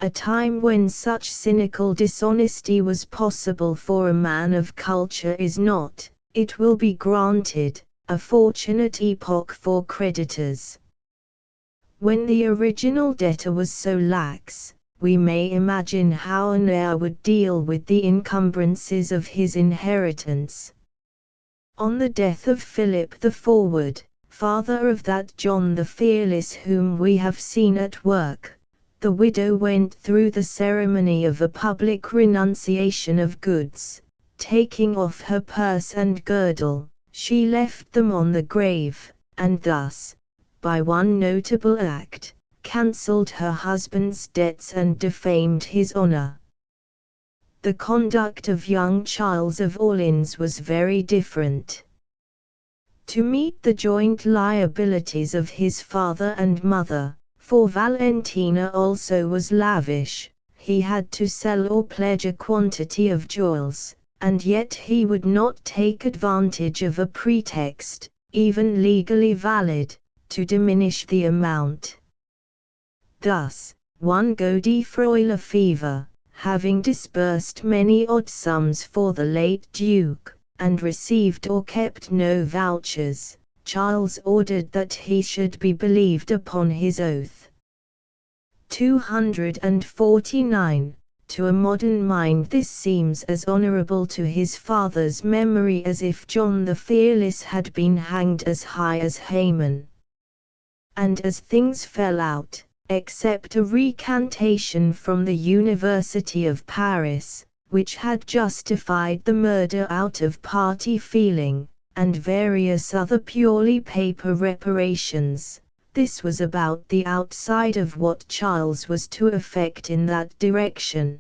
A time when such cynical dishonesty was possible for a man of culture is not, it will be granted, a fortunate epoch for creditors. When the original debtor was so lax, we may imagine how an heir would deal with the encumbrances of his inheritance. On the death of Philip the Forward, father of that John the Fearless whom we have seen at work, the widow went through the ceremony of a public renunciation of goods. Taking off her purse and girdle, she left them on the grave, and thus, by one notable act, cancelled her husband's debts and defamed his honor. The conduct of young Charles of Orleans was very different. To meet the joint liabilities of his father and mother, for Valentina also was lavish, he had to sell or pledge a quantity of jewels, and yet he would not take advantage of a pretext, even legally valid, to diminish the amount. Thus, one Godefroy Lefevre, having disbursed many odd sums for the late Duke, and received or kept no vouchers, Charles ordered that he should be believed upon his oath. 249. To a modern mind this seems as honorable to his father's memory as if John the Fearless had been hanged as high as Haman. And as things fell out, except a recantation from the University of Paris, which had justified the murder out of party feeling, and various other purely paper reparations, this was about the outside of what Charles was to effect in that direction.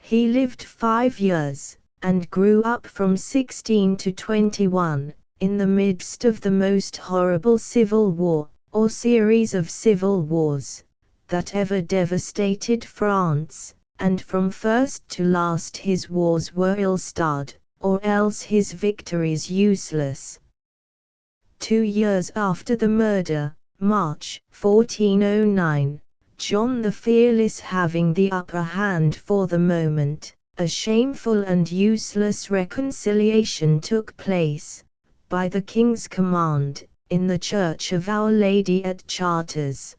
He lived 5 years, and grew up from 16 to 21, in the midst of the most horrible civil war, or series of civil wars, that ever devastated France, and from first to last his wars were ill-starred, or else his victories useless. 2 years after the murder, March 1409, John the Fearless having the upper hand for the moment, a shameful and useless reconciliation took place, by the king's command, in the church of Our Lady at Chartres.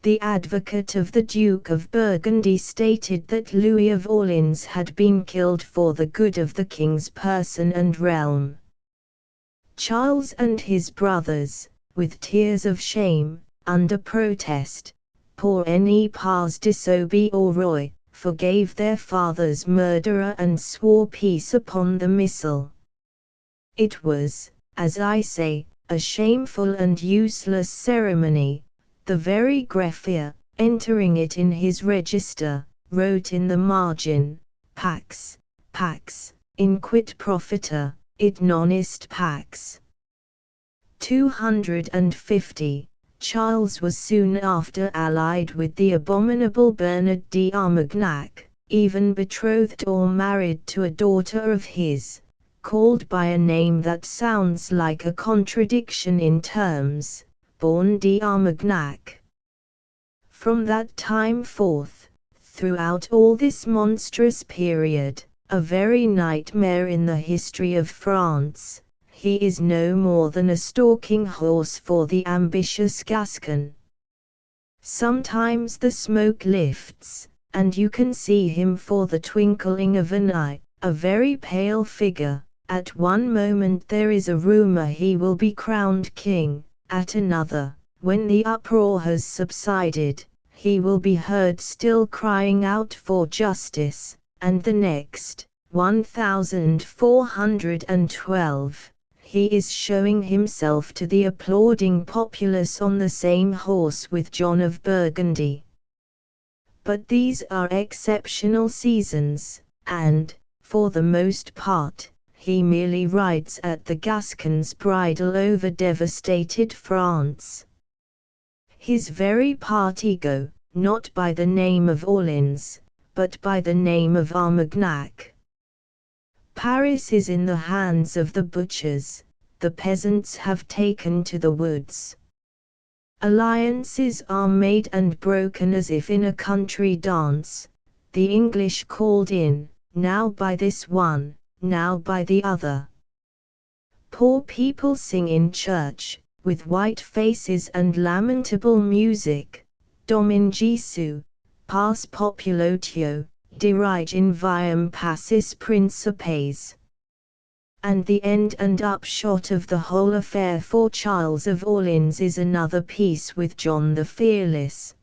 The advocate of the Duke of Burgundy stated that Louis of Orleans had been killed for the good of the king's person and realm. Charles and his brothers, with tears of shame, under protest, pour ne pas disobéir au roi, forgave their father's murderer and swore peace upon the missal. It was, as I say, a shameful and useless ceremony. The very greffier, entering it in his register, wrote in the margin, Pax, Pax, inquit profita, id non est Pax. 250. Charles was soon after allied with the abominable Bernard d'Armagnac, even betrothed or married to a daughter of his, called by a name that sounds like a contradiction in terms, born d'Armagnac. From that time forth, throughout all this monstrous period, a very nightmare in the history of France, he is no more than a stalking horse for the ambitious Gascon. Sometimes the smoke lifts, and you can see him for the twinkling of an eye, a very pale figure. At one moment there is a rumor he will be crowned king, at another, when the uproar has subsided, he will be heard still crying out for justice, and the next, 1412, he is showing himself to the applauding populace on the same horse with John of Burgundy. But these are exceptional seasons, and, for the most part, he merely rides at the Gascon's bridle over devastated France. His very party go, not by the name of Orleans, but by the name of Armagnac. Paris is in the hands of the butchers, the peasants have taken to the woods. Alliances are made and broken as if in a country dance, the English called in, now by this one, now by the other. Poor people sing in church, with white faces and lamentable music, Domin Jesu, pars populotio, dirige in viam passis principes. And the end and upshot of the whole affair for Charles of Orleans is another peace with John the Fearless.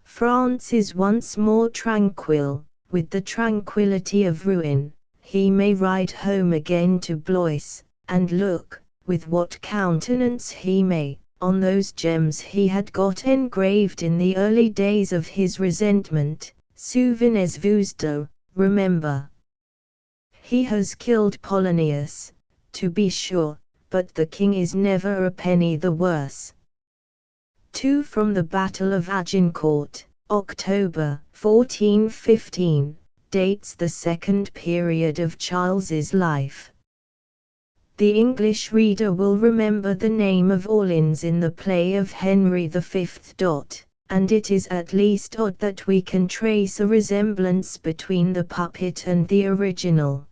France is once more tranquil, with the tranquillity of ruin. He may ride home again to Blois, and look, with what countenance he may, on those gems he had got engraved in the early days of his resentment. Souvenez-vous de, remember. He has killed Polonius, to be sure, but the king is never a penny the worse. 2 From the Battle of Agincourt, October 1415, dates the second period of Charles's life. The English reader will remember the name of Orleans in the play of Henry V. And it is at least odd that we can trace a resemblance between the puppet and the original.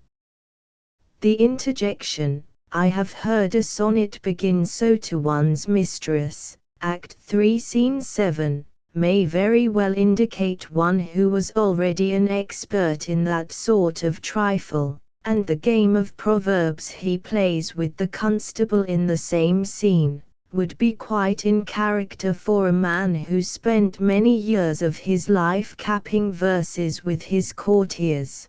The interjection, "I have heard a sonnet begin so to one's mistress," Act 3 Scene 7, may very well indicate one who was already an expert in that sort of trifle, and the game of proverbs he plays with the constable in the same scene would be quite in character for a man who spent many years of his life capping verses with his courtiers.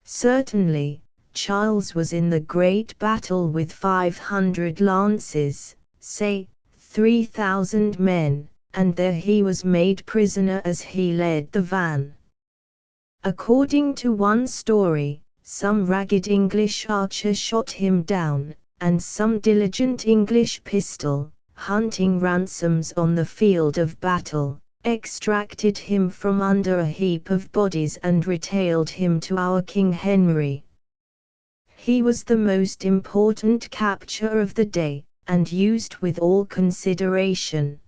Certainly, Charles was in the great battle with 500 lances, say, 3,000 men, and there he was made prisoner as he led the van. According to one story, some ragged English archer shot him down, and some diligent English pistol, hunting ransoms on the field of battle, extracted him from under a heap of bodies and retailed him to our King Henry. He was the most important capture of the day, and used with all consideration.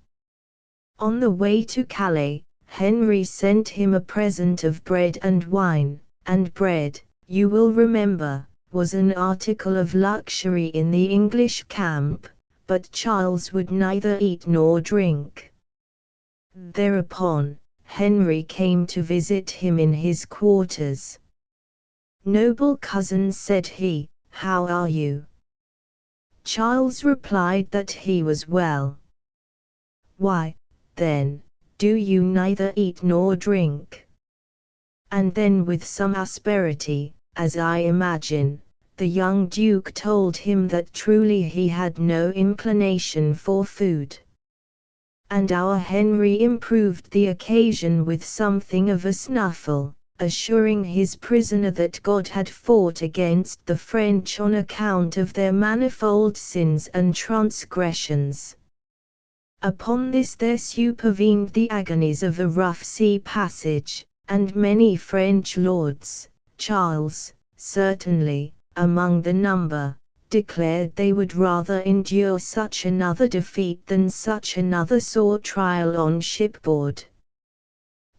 On the way to Calais, Henry sent him a present of bread and wine, and bread, you will remember, was an article of luxury in the English camp, but Charles would neither eat nor drink. Thereupon, Henry came to visit him in his quarters. "Noble cousin," said he, "how are you?" Charles replied that he was well. "Why, then, do you neither eat nor drink?" And then with some asperity, as I imagine, the young Duke told him that truly he had no inclination for food. And our Henry improved the occasion with something of a snuffle, assuring his prisoner that God had fought against the French on account of their manifold sins and transgressions. Upon this there supervened the agonies of a rough sea passage, and many French lords, Charles, certainly, among the number, declared they would rather endure such another defeat than such another sore trial on shipboard.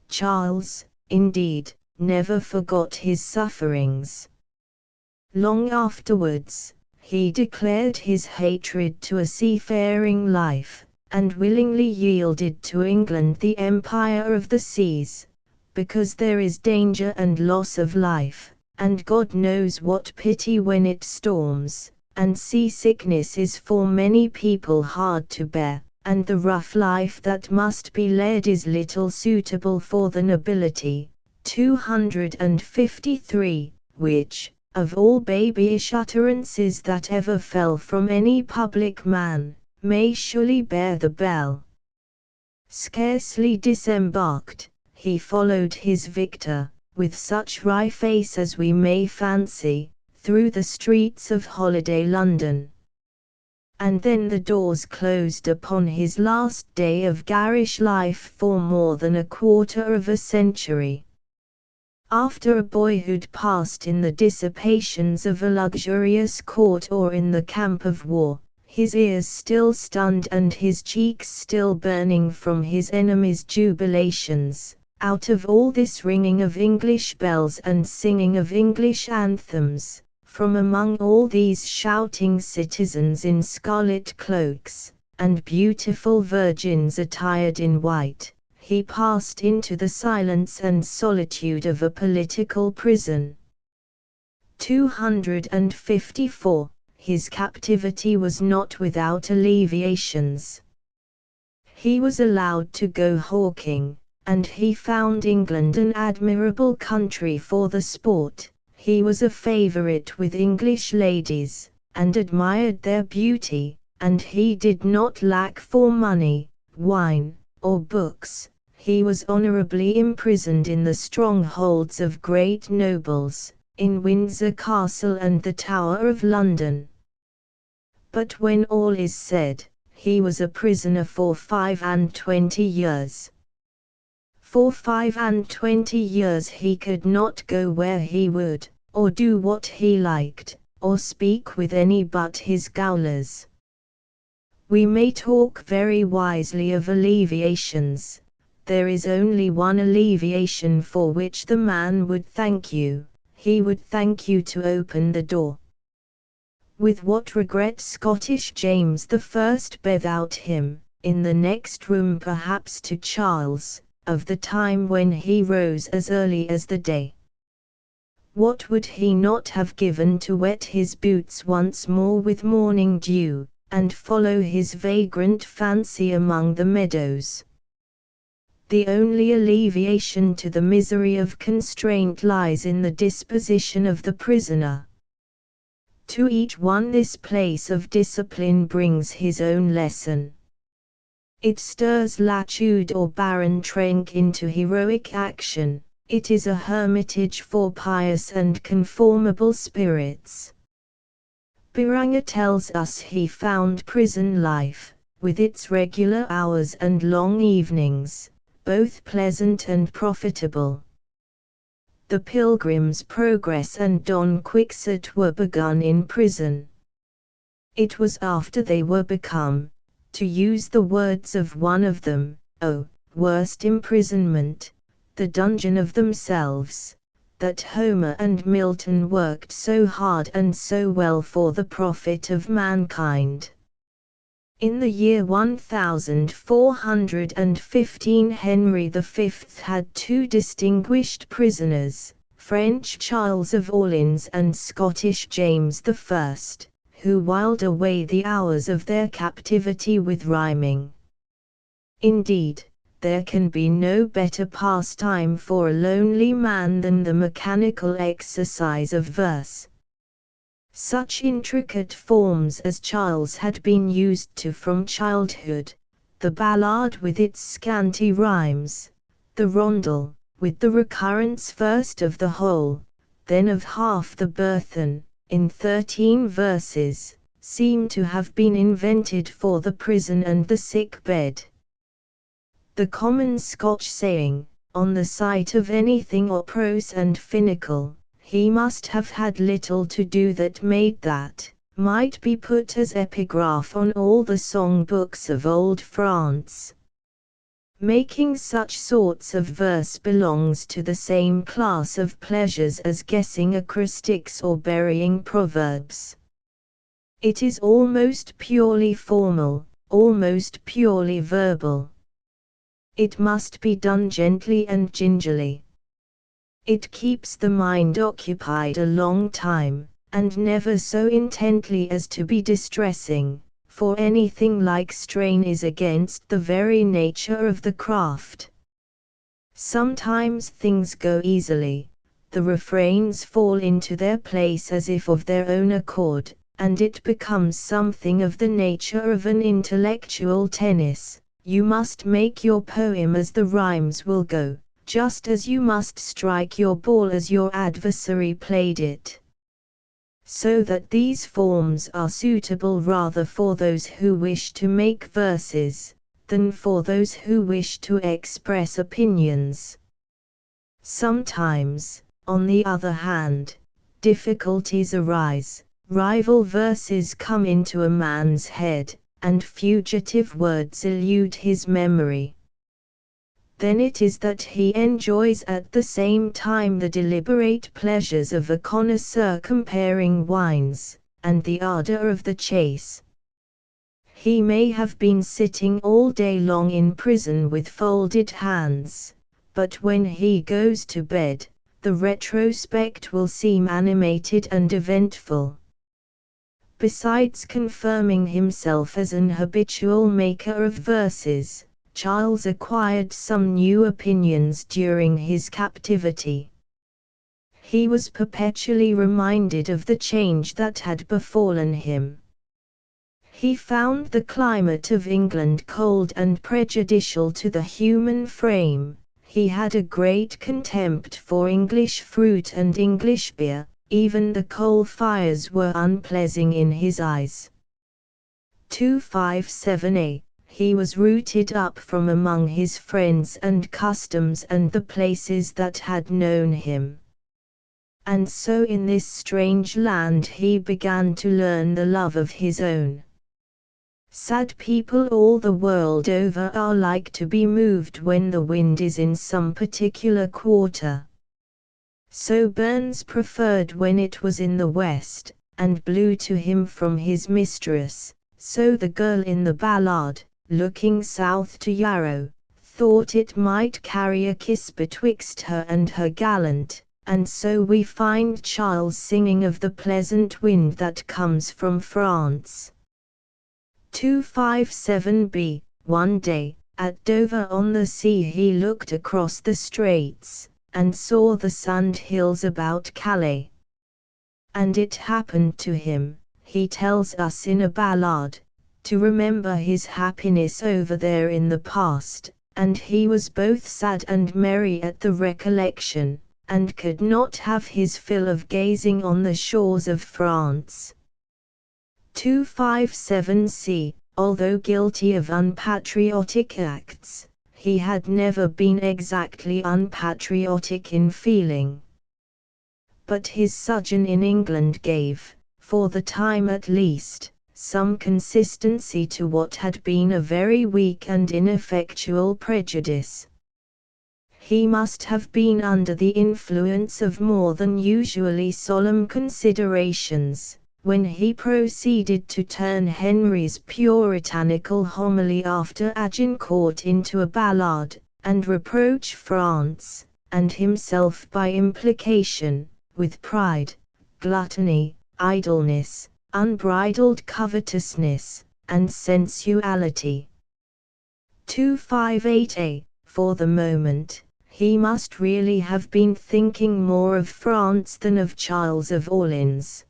Charles, indeed, never forgot his sufferings. Long afterwards, he declared his hatred to a seafaring life, and willingly yielded to England the empire of the seas, because there is danger and loss of life, and God knows what pity when it storms, and seasickness is for many people hard to bear, and the rough life that must be led is little suitable for the nobility. 253, which, of all babyish utterances that ever fell from any public man, may surely bear the bell. Scarcely disembarked, he followed his victor, with such wry face as we may fancy, through the streets of holiday London. And then the doors closed upon his last day of garish life for more than a quarter of a century. After a boyhood passed in the dissipations of a luxurious court or in the camp of war, his ears still stunned and his cheeks still burning from his enemies' jubilations, out of all this ringing of English bells and singing of English anthems, from among all these shouting citizens in scarlet cloaks, and beautiful virgins attired in white, he passed into the silence and solitude of a political prison. 254. His captivity was not without alleviations. He was allowed to go hawking, and he found England an admirable country for the sport. He was a favorite with English ladies, and admired their beauty, and he did not lack for money, wine, or books. He was honorably imprisoned in the strongholds of great nobles, in Windsor Castle and the Tower of London. But when all is said, he was a prisoner for 25 years. For 25 years he could not go where he would, or do what he liked, or speak with any but his gaolers. We may talk very wisely of alleviations. There is only one alleviation for which the man would thank you. He would thank you to open the door. With what regret Scottish James I without him, in the next room perhaps to Charles, of the time when he rose as early as the day. What would he not have given to wet his boots once more with morning dew, and follow his vagrant fancy among the meadows? The only alleviation to the misery of constraint lies in the disposition of the prisoner. To each one this place of discipline brings his own lesson. It stirs Latude or Baron Trenck into heroic action. It is a hermitage for pious and conformable spirits. Beranger tells us he found prison life, with its regular hours and long evenings, both pleasant and profitable. The Pilgrim's Progress and Don Quixote were begun in prison. It was after they were become, to use the words of one of them, "Oh, worst imprisonment, the dungeon of themselves," that Homer and Milton worked so hard and so well for the profit of mankind. In the year 1415 Henry V had two distinguished prisoners, French Charles of Orleans and Scottish James I, who whiled away the hours of their captivity with rhyming. Indeed, there can be no better pastime for a lonely man than the mechanical exercise of verse. Such intricate forms as Charles had been used to from childhood, the ballad with its scanty rhymes, the rondel, with the recurrence first of the whole, then of half the burthen, in 13 verses, seem to have been invented for the prison and the sick bed. The common Scotch saying, "On the sight of anything operose and finical, he must have had little to do that made that might be put as epigraph on all the songbooks of old France. Making such sorts of verse belongs to the same class of pleasures as guessing acrostics or burying proverbs. It is almost purely formal, almost purely verbal. It must be done gently and gingerly. It keeps the mind occupied a long time, and never so intently as to be distressing, for anything like strain is against the very nature of the craft. Sometimes things go easily, the refrains fall into their place as if of their own accord, and it becomes something of the nature of an intellectual tennis. You must make your poem as the rhymes will go, just as you must strike your ball as your adversary played it. So that these forms are suitable rather for those who wish to make verses, than for those who wish to express opinions. Sometimes, on the other hand, difficulties arise, rival verses come into a man's head, and fugitive words elude his memory. Then it is that he enjoys at the same time the deliberate pleasures of a connoisseur comparing wines, and the ardor of the chase. He may have been sitting all day long in prison with folded hands, but when he goes to bed, the retrospect will seem animated and eventful. Besides confirming himself as an habitual maker of verses, Charles acquired some new opinions during his captivity. He was perpetually reminded of the change that had befallen him. He found the climate of England cold and prejudicial to the human frame. He had a great contempt for English fruit and English beer. Even the coal fires were unpleasant in his eyes. 257a. He was rooted up from among his friends and customs and the places that had known him. And so in this strange land he began to learn the love of his own. Sad people all the world over are like to be moved when the wind is in some particular quarter. So Burns preferred when it was in the west, and blew to him from his mistress, so the girl in the ballad, looking south to Yarrow, thought it might carry a kiss betwixt her and her gallant, and so we find Charles singing of the pleasant wind that comes from France. 257b. One day, at Dover on the sea he looked across the straits, and saw the sand hills about Calais. And it happened to him, he tells us in a ballad, to remember his happiness over there in the past, and he was both sad and merry at the recollection, and could not have his fill of gazing on the shores of France. 257c. Although guilty of unpatriotic acts, he had never been exactly unpatriotic in feeling. But his sojourn in England gave, for the time at least, some consistency to what had been a very weak and ineffectual prejudice. He must have been under the influence of more than usually solemn considerations, when he proceeded to turn Henry's puritanical homily after Agincourt into a ballad, and reproach France, and himself by implication, with pride, gluttony, idleness, unbridled covetousness, and sensuality. 258a. For the moment, he must really have been thinking more of France than of Charles of Orleans.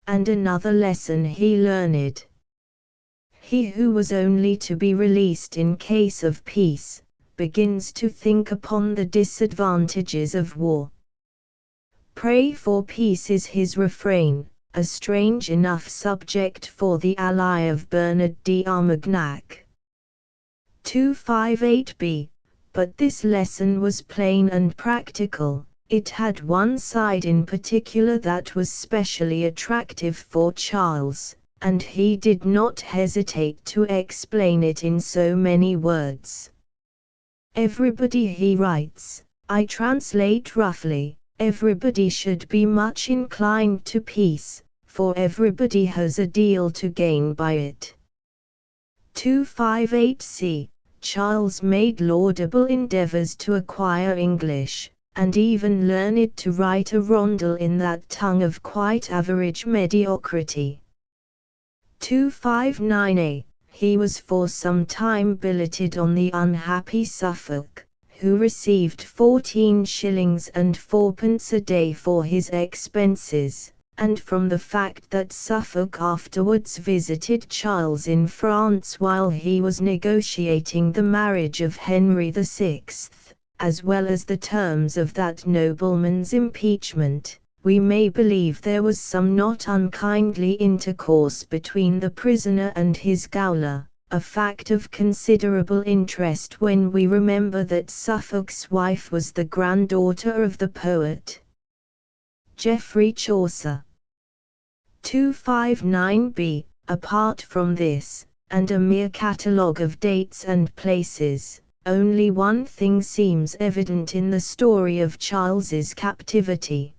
And another lesson he learned. He who was only to be released in case of peace, begins to think upon the disadvantages of war. Pray for peace is his refrain, a strange enough subject for the ally of Bernard d'Armagnac. 258b. But this lesson was plain and practical. It had one side in particular that was specially attractive for Charles, and he did not hesitate to explain it in so many words. Everybody, he writes, I translate roughly, everybody should be much inclined to peace, for everybody has a deal to gain by it. 258c. Charles made laudable endeavors to acquire English, and even learned to write a rondel in that tongue of quite average mediocrity. 259a. He was for some time billeted on the unhappy Suffolk, who received 14 shillings and 4pence a day for his expenses, and from the fact that Suffolk afterwards visited Charles in France while he was negotiating the marriage of Henry VI, as well as the terms of that nobleman's impeachment, we may believe there was some not unkindly intercourse between the prisoner and his gaoler, a fact of considerable interest when we remember that Suffolk's wife was the granddaughter of the poet Geoffrey Chaucer. 259b. Apart from this, and a mere catalogue of dates and places, only one thing seems evident in the story of Charles's captivity.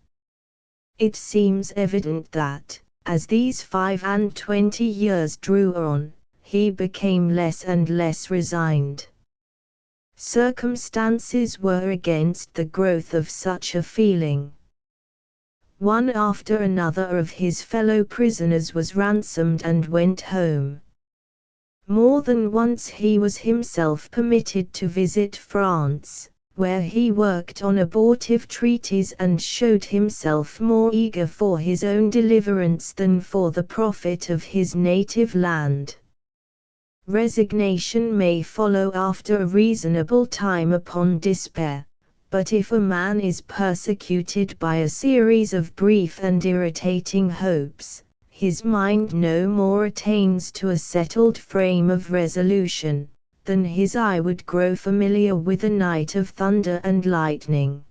It seems evident that, as these 25 years drew on, he became less and less resigned. Circumstances were against the growth of such a feeling. One after another of his fellow prisoners was ransomed and went home. More than once he was himself permitted to visit France, where he worked on abortive treaties and showed himself more eager for his own deliverance than for the profit of his native land. Resignation may follow after a reasonable time upon despair, but if a man is persecuted by a series of brief and irritating hopes, his mind no more attains to a settled frame of resolution than his eye would grow familiar with a night of thunder and lightning.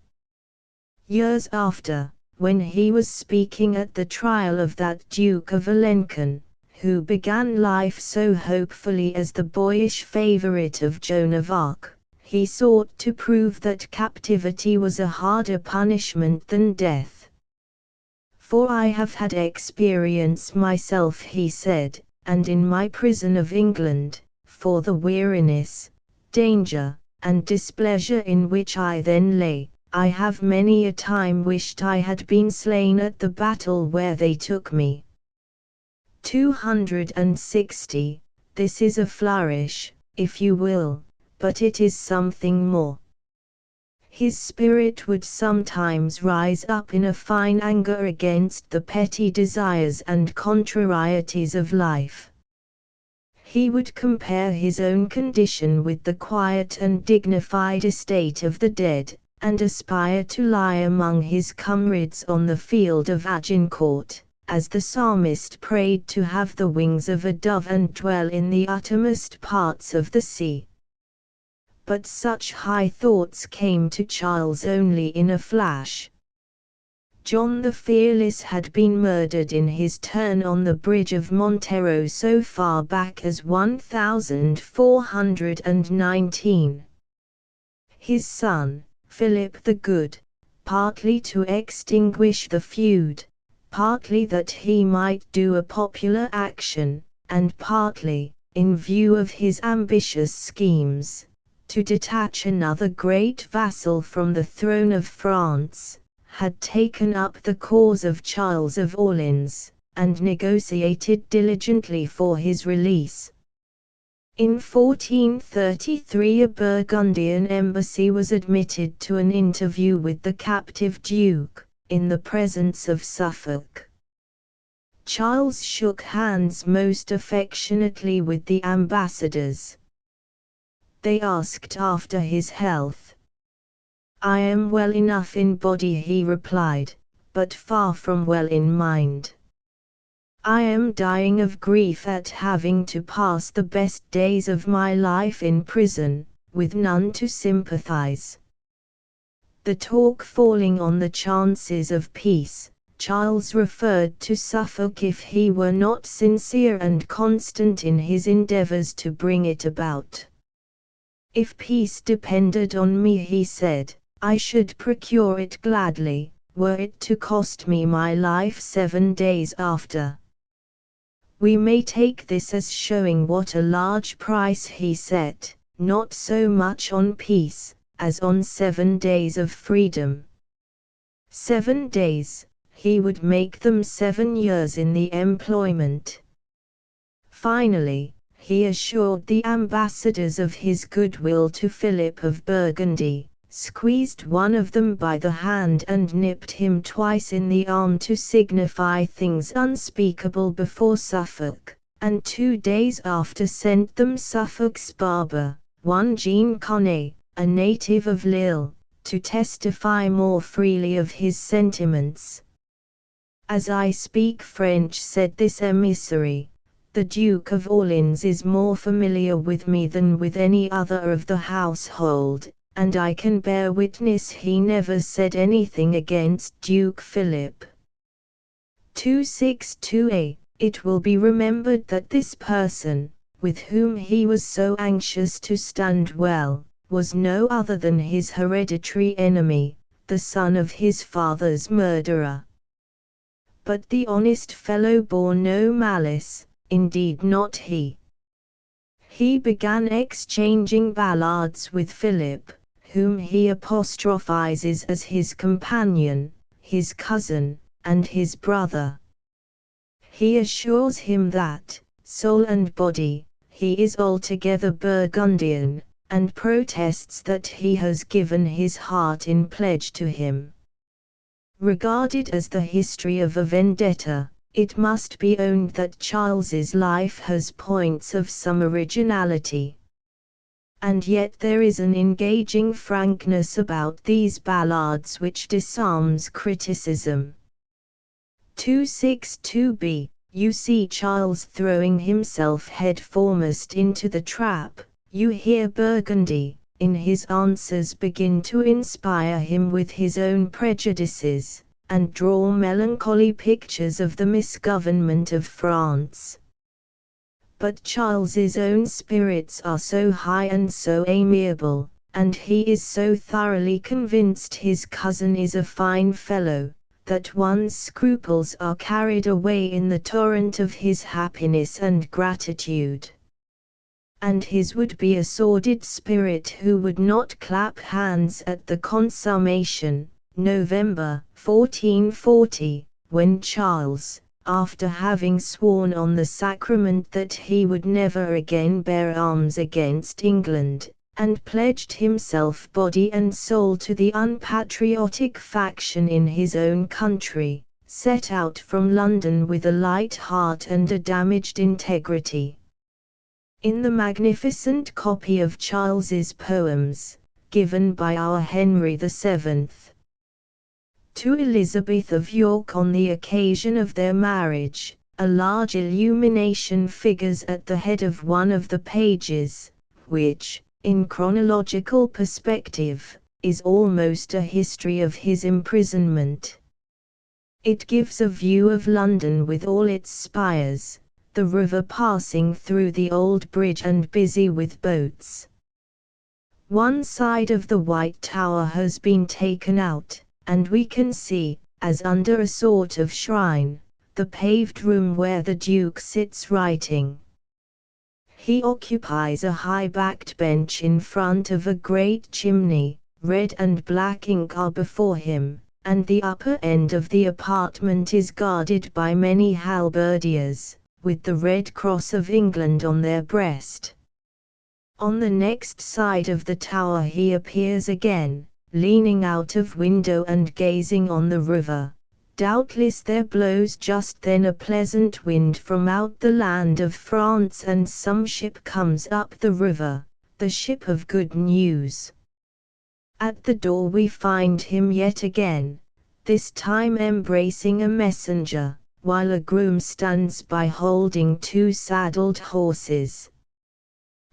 Years after, when he was speaking at the trial of that Duke of Alencon, who began life so hopefully as the boyish favorite of Joan of Arc, he sought to prove that captivity was a harder punishment than death. For I have had experience myself, he said, and in my prison of England, for the weariness, danger, and displeasure in which I then lay, I have many a time wished I had been slain at the battle where they took me. 260. This is a flourish, if you will, but it is something more. His spirit would sometimes rise up in a fine anger against the petty desires and contrarieties of life. He would compare his own condition with the quiet and dignified estate of the dead, and aspire to lie among his comrades on the field of Agincourt, as the psalmist prayed to have the wings of a dove and dwell in the uttermost parts of the sea. But such high thoughts came to Charles only in a flash. John the Fearless had been murdered in his turn on the bridge of Montero so far back as 1419. His son, Philip the Good, partly to extinguish the feud, partly that he might do a popular action, and partly, in view of his ambitious schemes, to detach another great vassal from the throne of France, had taken up the cause of Charles of Orleans, and negotiated diligently for his release. In 1433 a Burgundian embassy was admitted to an interview with the captive duke, in the presence of Suffolk. Charles shook hands most affectionately with the ambassadors. They asked after his health. "I am well enough in body," he replied, "but far from well in mind. I am dying of grief at having to pass the best days of my life in prison, with none to sympathize." The talk falling on the chances of peace, Charles referred to Suffolk if he were not sincere and constant in his endeavours to bring it about. If peace depended on me, he said, I should procure it gladly, were it to cost me my life 7 days after. We may take this as showing what a large price he set, not so much on peace, as on 7 days of freedom. 7 days, he would make them 7 years in the employment. Finally, he assured the ambassadors of his goodwill to Philip of Burgundy, squeezed one of them by the hand and nipped him twice in the arm to signify things unspeakable before Suffolk, and 2 days after sent them Suffolk's barber, one Jean Connet, a native of Lille, to testify more freely of his sentiments. As I speak French, said this emissary, the Duke of Orleans is more familiar with me than with any other of the household, and I can bear witness he never said anything against Duke Philip. 262a. It will be remembered that this person, with whom he was so anxious to stand well, was no other than his hereditary enemy, the son of his father's murderer. But the honest fellow bore no malice, indeed not he. He began exchanging ballads with Philip, whom he apostrophizes as his companion, his cousin, and his brother. He assures him that, soul and body, he is altogether Burgundian, and protests that he has given his heart in pledge to him. Regarded as the history of a vendetta, it must be owned that Charles's life has points of some originality. And yet there is an engaging frankness about these ballads which disarms criticism. 262b. You see Charles throwing himself head foremost into the trap, you hear Burgundy, in his answers begin to inspire him with his own prejudices, and draw melancholy pictures of the misgovernment of France. But Charles's own spirits are so high and so amiable, and he is so thoroughly convinced his cousin is a fine fellow, that one's scruples are carried away in the torrent of his happiness and gratitude. And his would be a sordid spirit who would not clap hands at the consummation, November 1440, when Charles, after having sworn on the sacrament that he would never again bear arms against England, and pledged himself body and soul to the unpatriotic faction in his own country, set out from London with a light heart and a damaged integrity. In the magnificent copy of Charles's poems, given by our Henry VII. To Elizabeth of York on the occasion of their marriage, a large illumination figures at the head of one of the pages, which, in chronological perspective, is almost a history of his imprisonment. It gives a view of London with all its spires, the river passing through the old bridge and busy with boats. One side of the White Tower has been taken out, and we can see, as under a sort of shrine, the paved room where the Duke sits writing. He occupies a high-backed bench in front of a great chimney, red and black ink are before him, and the upper end of the apartment is guarded by many halberdiers, with the Red Cross of England on their breast. On the next side of the tower he appears again, leaning out of window and gazing on the river. Doubtless there blows just then a pleasant wind from out the land of France, and some ship comes up the river, the ship of good news. At the door we find him yet again, this time embracing a messenger, while a groom stands by holding 2 saddled horses.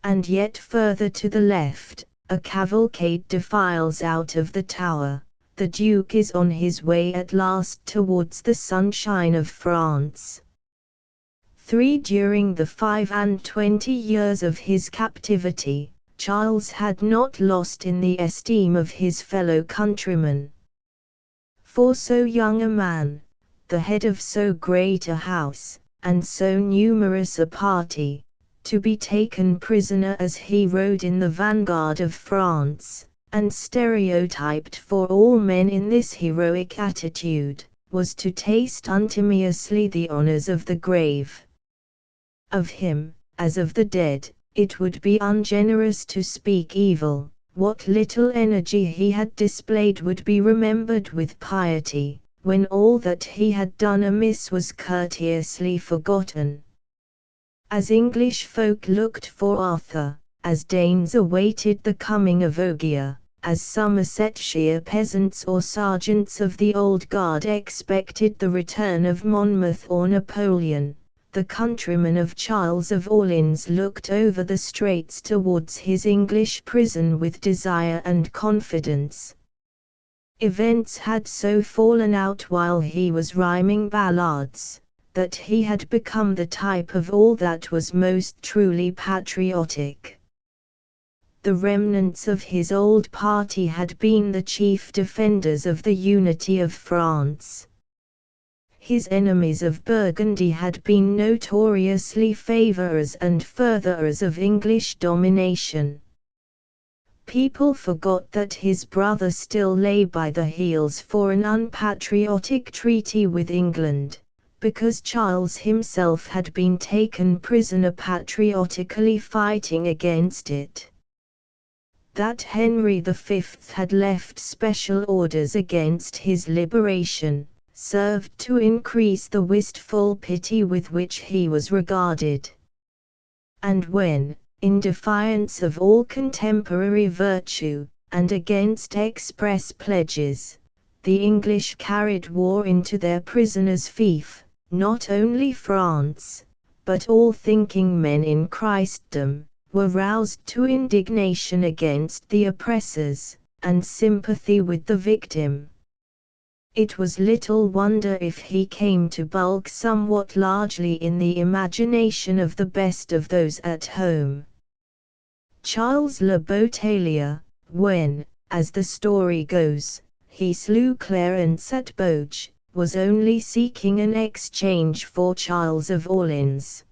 And yet further to the left, a cavalcade defiles out of the tower. The Duke is on his way at last towards the sunshine of France. 3. During the 25 years of his captivity, Charles had not lost in the esteem of his fellow countrymen. For so young a man, the head of so great a house, and so numerous a party, to be taken prisoner as he rode in the vanguard of France, and stereotyped for all men in this heroic attitude, was to taste untimeously the honors of the grave. Of him, as of the dead, it would be ungenerous to speak evil. What little energy he had displayed would be remembered with piety, when all that he had done amiss was courteously forgotten. As English folk looked for Arthur, as Danes awaited the coming of Ogier, as Somersetshire peasants or sergeants of the old guard expected the return of Monmouth or Napoleon, the countrymen of Charles of Orleans looked over the straits towards his English prison with desire and confidence. Events had so fallen out while he was rhyming ballads, that he had become the type of all that was most truly patriotic. The remnants of his old party had been the chief defenders of the unity of France. His enemies of Burgundy had been notoriously favourers and furtherers of English domination. People forgot that his brother still lay by the heels for an unpatriotic treaty with England, because Charles himself had been taken prisoner patriotically fighting against it. That Henry V had left special orders against his liberation, served to increase the wistful pity with which he was regarded. And when, in defiance of all contemporary virtue, and against express pledges, the English carried war into their prisoners' fief, not only France, but all thinking men in Christendom, were roused to indignation against the oppressors, and sympathy with the victim. It was little wonder if he came to bulk somewhat largely in the imagination of the best of those at home. Charles Le Bouteiller, when, as the story goes, he slew Clarence at Boge, was only seeking an exchange for Charles of Orleans.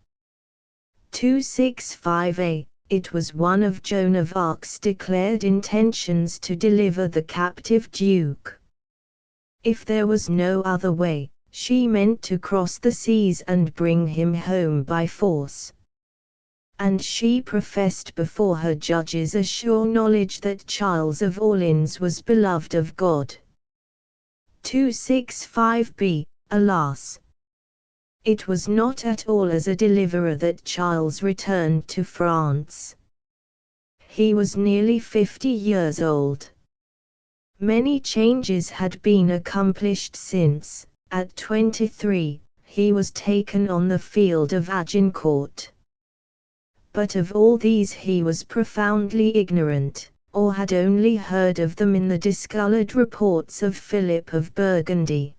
265a. It was one of Joan of Arc's declared intentions to deliver the captive Duke. If there was no other way, she meant to cross the seas and bring him home by force. And she professed before her judges a sure knowledge that Charles of Orleans was beloved of God. 265b. Alas! It was not at all as a deliverer that Charles returned to France. He was nearly 50 years old. Many changes had been accomplished since, at 23, he was taken on the field of Agincourt. But of all these he was profoundly ignorant, or had only heard of them in the discoloured reports of Philip of Burgundy.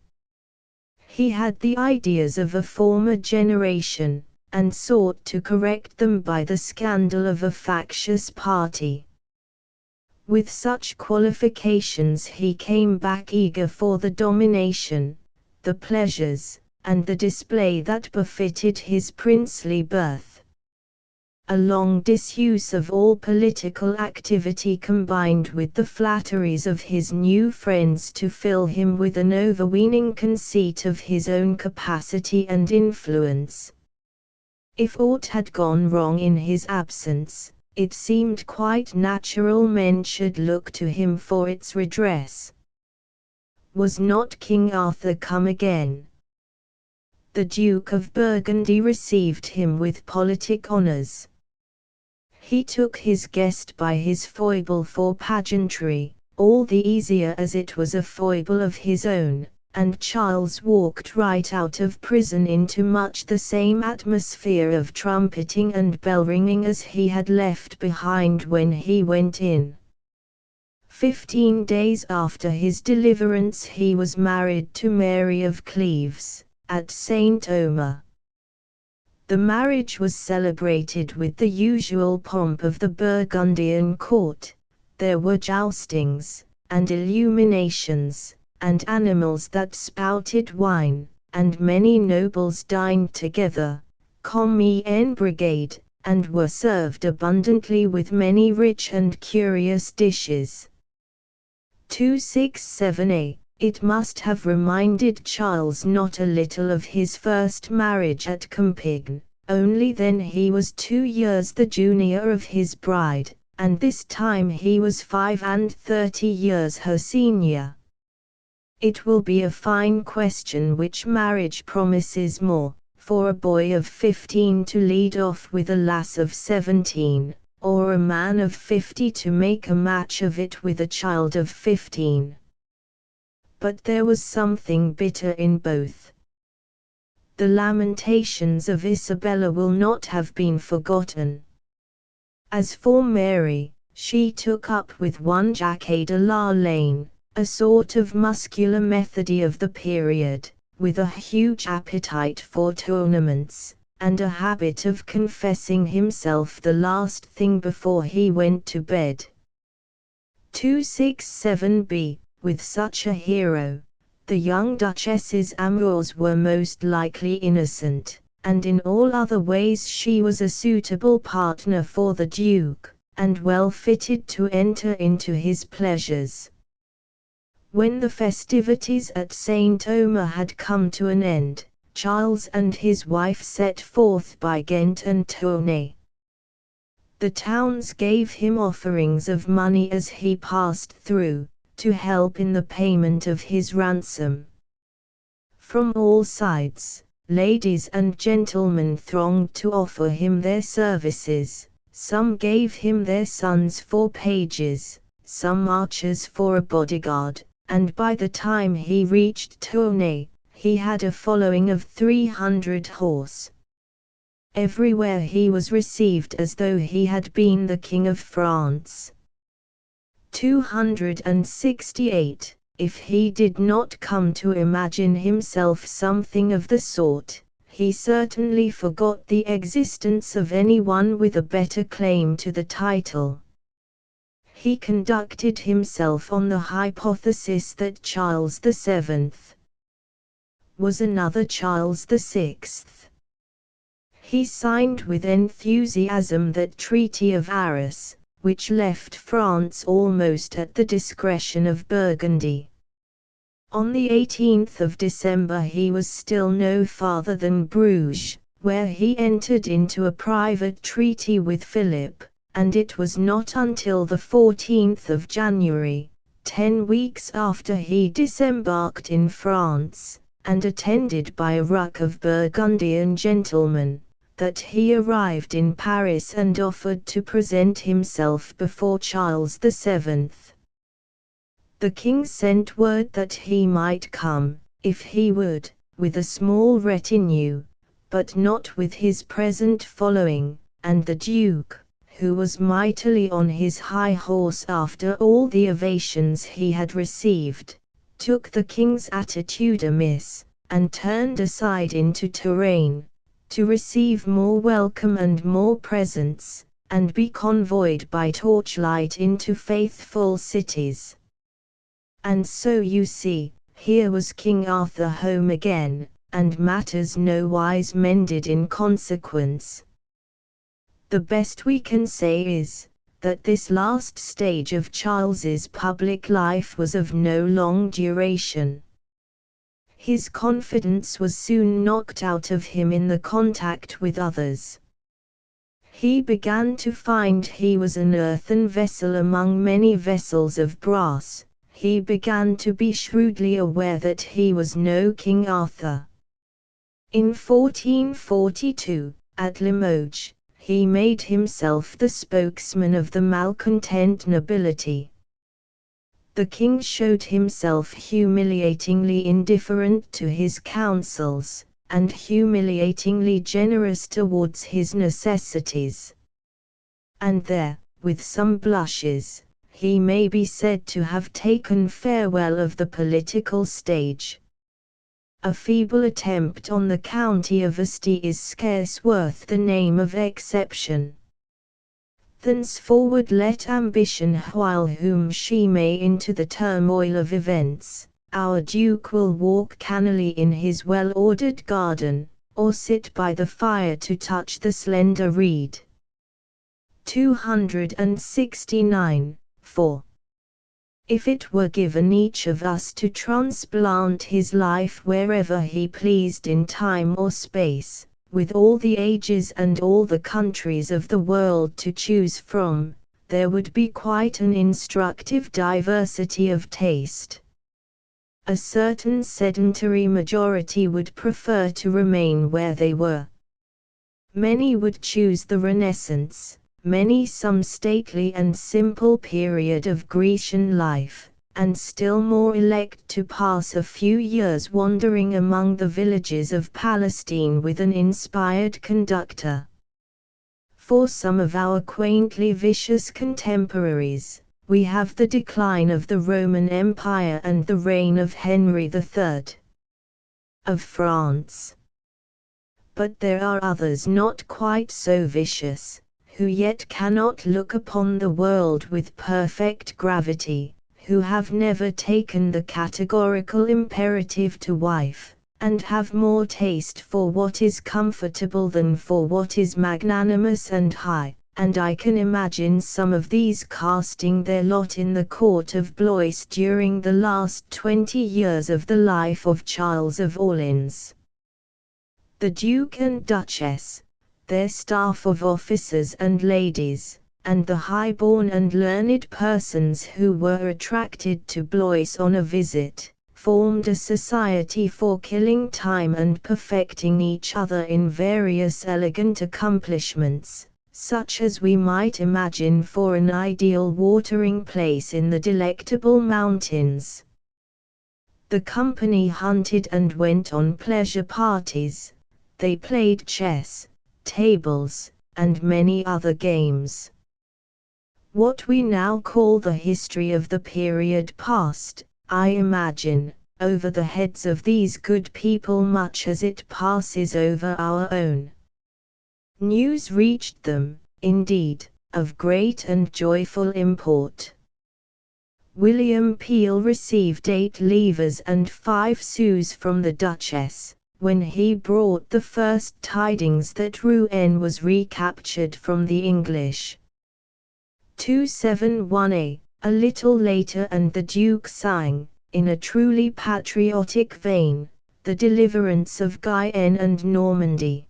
He had the ideas of a former generation, and sought to correct them by the scandal of a factious party. With such qualifications he came back eager for the domination, the pleasures, and the display that befitted his princely birth. A long disuse of all political activity combined with the flatteries of his new friends to fill him with an overweening conceit of his own capacity and influence. If aught had gone wrong in his absence, it seemed quite natural men should look to him for its redress. Was not King Arthur come again? The Duke of Burgundy received him with politic honours. He took his guest by his foible for pageantry, all the easier as it was a foible of his own, and Charles walked right out of prison into much the same atmosphere of trumpeting and bell-ringing as he had left behind when he went in. 15 days after his deliverance he was married to Mary of Cleves, at St. Omer. The marriage was celebrated with the usual pomp of the Burgundian court. There were joustings, and illuminations, and animals that spouted wine, and many nobles dined together, comme en brigade, and were served abundantly with many rich and curious dishes. 267a. It must have reminded Charles not a little of his first marriage at Compiègne, only then he was 2 years the junior of his bride, and this time he was 35 years her senior. It will be a fine question which marriage promises more, for a boy of 15 to lead off with a lass of 17, or a man of 50 to make a match of it with a child of 15. But there was something bitter in both. The lamentations of Isabella will not have been forgotten. As for Mary, she took up with one Jacques de la Lane, a sort of muscular methody of the period, with a huge appetite for tournaments, and a habit of confessing himself the last thing before he went to bed. 267b. With such a hero, the young Duchess's amours were most likely innocent, and in all other ways she was a suitable partner for the Duke, and well fitted to enter into his pleasures. When the festivities at St. Omer had come to an end, Charles and his wife set forth by Ghent and Tournai. The towns gave him offerings of money as he passed through, to help in the payment of his ransom. From all sides, ladies and gentlemen thronged to offer him their services. Some gave him their sons for pages, some archers for a bodyguard, and by the time he reached Tournai, he had a following of 300 horse. Everywhere he was received as though he had been the King of France. 268. If he did not come to imagine himself something of the sort, he certainly forgot the existence of anyone with a better claim to the title. He conducted himself on the hypothesis that Charles VII was another Charles VI. He signed with enthusiasm that Treaty of Arras, which left France almost at the discretion of Burgundy. On the 18th of December he was still no farther than Bruges, where he entered into a private treaty with Philip, and it was not until the 14th of January, 10 weeks after he disembarked in France, and attended by a ruck of Burgundian gentlemen, that he arrived in Paris and offered to present himself before Charles VII. The king sent word that he might come, if he would, with a small retinue, but not with his present following, and the duke, who was mightily on his high horse after all the ovations he had received, took the king's attitude amiss, and turned aside into Touraine, to receive more welcome and more presents, and be convoyed by torchlight into faithful cities. And so you see, here was King Arthur home again, and matters nowise mended in consequence. The best we can say is, that this last stage of Charles's public life was of no long duration. His confidence was soon knocked out of him in the contact with others. He began to find he was an earthen vessel among many vessels of brass. He began to be shrewdly aware that he was no King Arthur. In 1442, at Limoges, he made himself the spokesman of the malcontent nobility. The king showed himself humiliatingly indifferent to his counsels, and humiliatingly generous towards his necessities. And there, with some blushes, he may be said to have taken farewell of the political stage. A feeble attempt on the county of Asti is scarce worth the name of exception. Thenceforward let ambition while whom she may into the turmoil of events, our Duke will walk cannily in his well-ordered garden, or sit by the fire to touch the slender reed. 269, 4. If it were given each of us to transplant his life wherever he pleased in time or space, with all the ages and all the countries of the world to choose from, there would be quite an instructive diversity of taste. A certain sedentary majority would prefer to remain where they were. Many would choose the Renaissance, many some stately and simple period of Grecian life, and still more elect to pass a few years wandering among the villages of Palestine with an inspired conductor. For some of our quaintly vicious contemporaries, we have the decline of the Roman Empire and the reign of Henry III. Of France. But there are others not quite so vicious, who yet cannot look upon the world with perfect gravity, who have never taken the categorical imperative to wife, and have more taste for what is comfortable than for what is magnanimous and high, and I can imagine some of these casting their lot in the court of Blois during the last 20 years of the life of Charles of Orleans. The Duke and Duchess, their staff of officers and ladies, and the high-born and learned persons who were attracted to Blois on a visit, formed a society for killing time and perfecting each other in various elegant accomplishments, such as we might imagine for an ideal watering place in the Delectable Mountains. The company hunted and went on pleasure parties. They played chess, tables, and many other games. What we now call the history of the period passed, I imagine, over the heads of these good people much as it passes over our own. News reached them, indeed, of great and joyful import. William Peel received 8 livres and 5 sous from the Duchess, when he brought the first tidings that Rouen was recaptured from the English. 271a, a little later, and the Duke sang, in a truly patriotic vein, the deliverance of Guyenne and Normandy.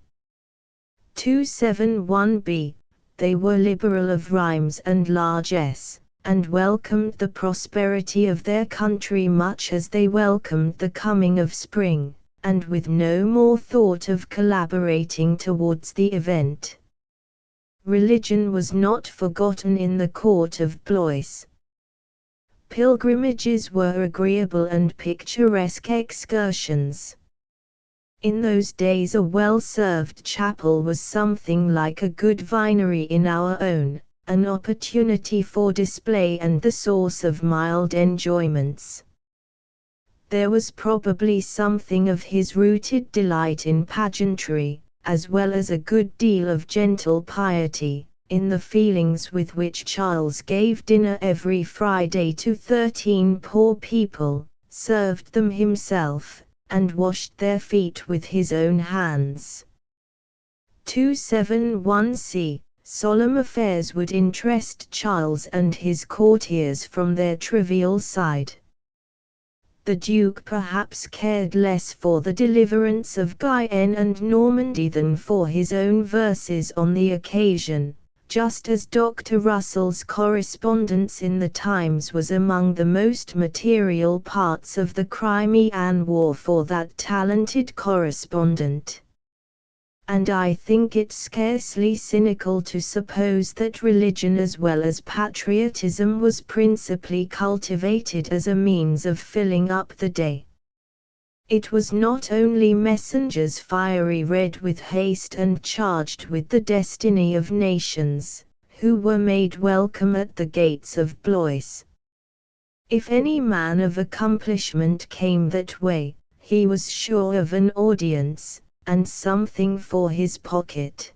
271b, they were liberal of rhymes and largesse, and welcomed the prosperity of their country much as they welcomed the coming of spring, and with no more thought of collaborating towards the event. Religion was not forgotten in the court of Blois. Pilgrimages were agreeable and picturesque excursions. In those days a well-served chapel was something like a good vinery in our own, an opportunity for display and the source of mild enjoyments. There was probably something of his rooted delight in pageantry, as well as a good deal of gentle piety, in the feelings with which Charles gave dinner every Friday to 13 poor people, served them himself, and washed their feet with his own hands. 271c, solemn affairs would interest Charles and his courtiers from their trivial side. The Duke perhaps cared less for the deliverance of Guyenne and Normandy than for his own verses on the occasion, just as Dr. Russell's correspondence in the Times was among the most material parts of the Crimean War for that talented correspondent. And I think it scarcely cynical to suppose that religion as well as patriotism was principally cultivated as a means of filling up the day. It was not only messengers fiery red with haste and charged with the destiny of nations, who were made welcome at the gates of Blois. If any man of accomplishment came that way, he was sure of an audience, and something for his pocket.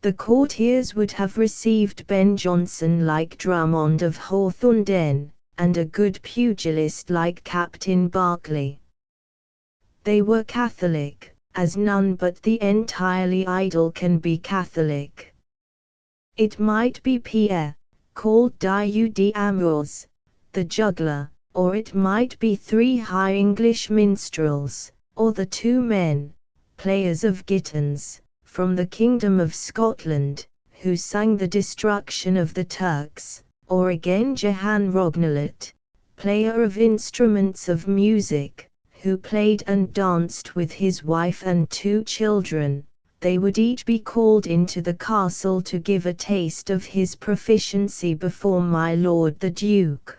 The courtiers would have received Ben Jonson like Drummond of Hawthornden, and a good pugilist like Captain Berkeley. They were Catholic, as none but the entirely idle can be Catholic. It might be Pierre, called Dieu d'Amours, the juggler, or it might be 3 high English minstrels, or the 2 men, players of gitans, from the kingdom of Scotland, who sang the destruction of the Turks, or again Jehan Rognelet, player of instruments of music, who played and danced with his wife and 2 children. They would each be called into the castle to give a taste of his proficiency before my lord the Duke.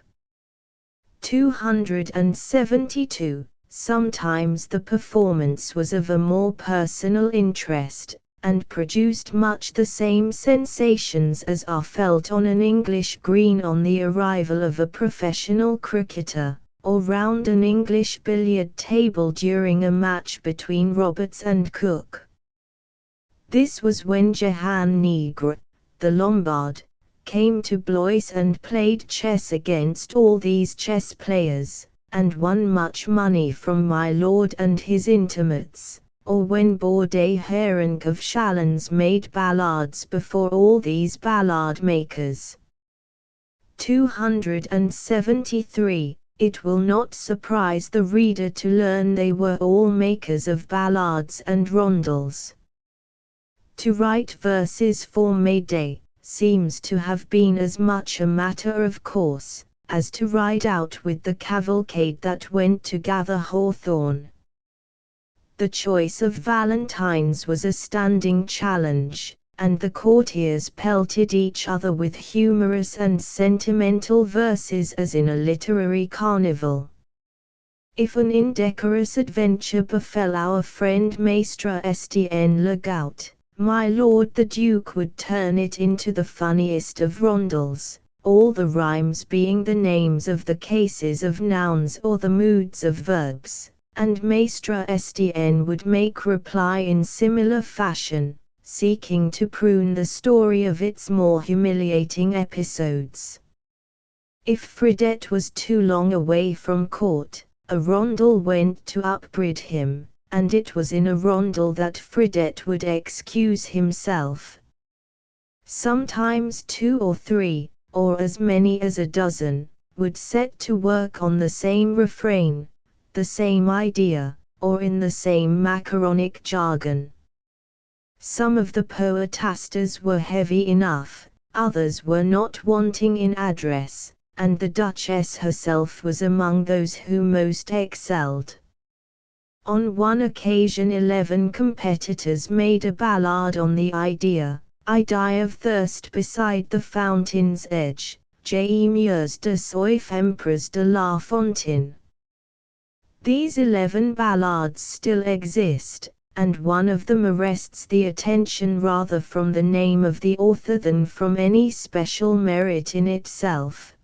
272. Sometimes the performance was of a more personal interest, and produced much the same sensations as are felt on an English green on the arrival of a professional cricketer, or round an English billiard table during a match between Roberts and Cook. This was when Jehan Negre, the Lombard, came to Blois and played chess against all these chess players, and won much money from my lord and his intimates, or when Baudet Herenc of Chalons made ballads before all these ballad makers. 273. It will not surprise the reader to learn they were all makers of ballads and rondels. To write verses for May Day seems to have been as much a matter of course, as to ride out with the cavalcade that went to gather hawthorn. The choice of valentines was a standing challenge, and the courtiers pelted each other with humorous and sentimental verses as in a literary carnival. If an indecorous adventure befell our friend Maistre Estienne Le Gout, my lord the Duke would turn it into the funniest of rondels, all the rhymes being the names of the cases of nouns or the moods of verbs, and Maistre Estienne would make reply in similar fashion, seeking to prune the story of its more humiliating episodes. If Fredette was too long away from court, a rondel went to upbraid him, and it was in a rondel that Fredette would excuse himself. Sometimes 2 or 3, or as many as a dozen, would set to work on the same refrain, the same idea, or in the same macaronic jargon. Some of the poetasters were heavy enough, others were not wanting in address, and the Duchess herself was among those who most excelled. On one occasion 11 competitors made a ballad on the idea, I die of thirst beside the fountain's edge, j'ai meurs de soif emperors de la fontaine. These 11 ballads still exist, and one of them arrests the attention rather from the name of the author than from any special merit in itself.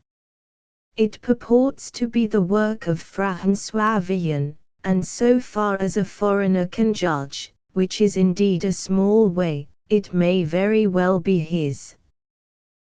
It purports to be the work of François Villon, and so far as a foreigner can judge, which is indeed a small way, it may very well be his.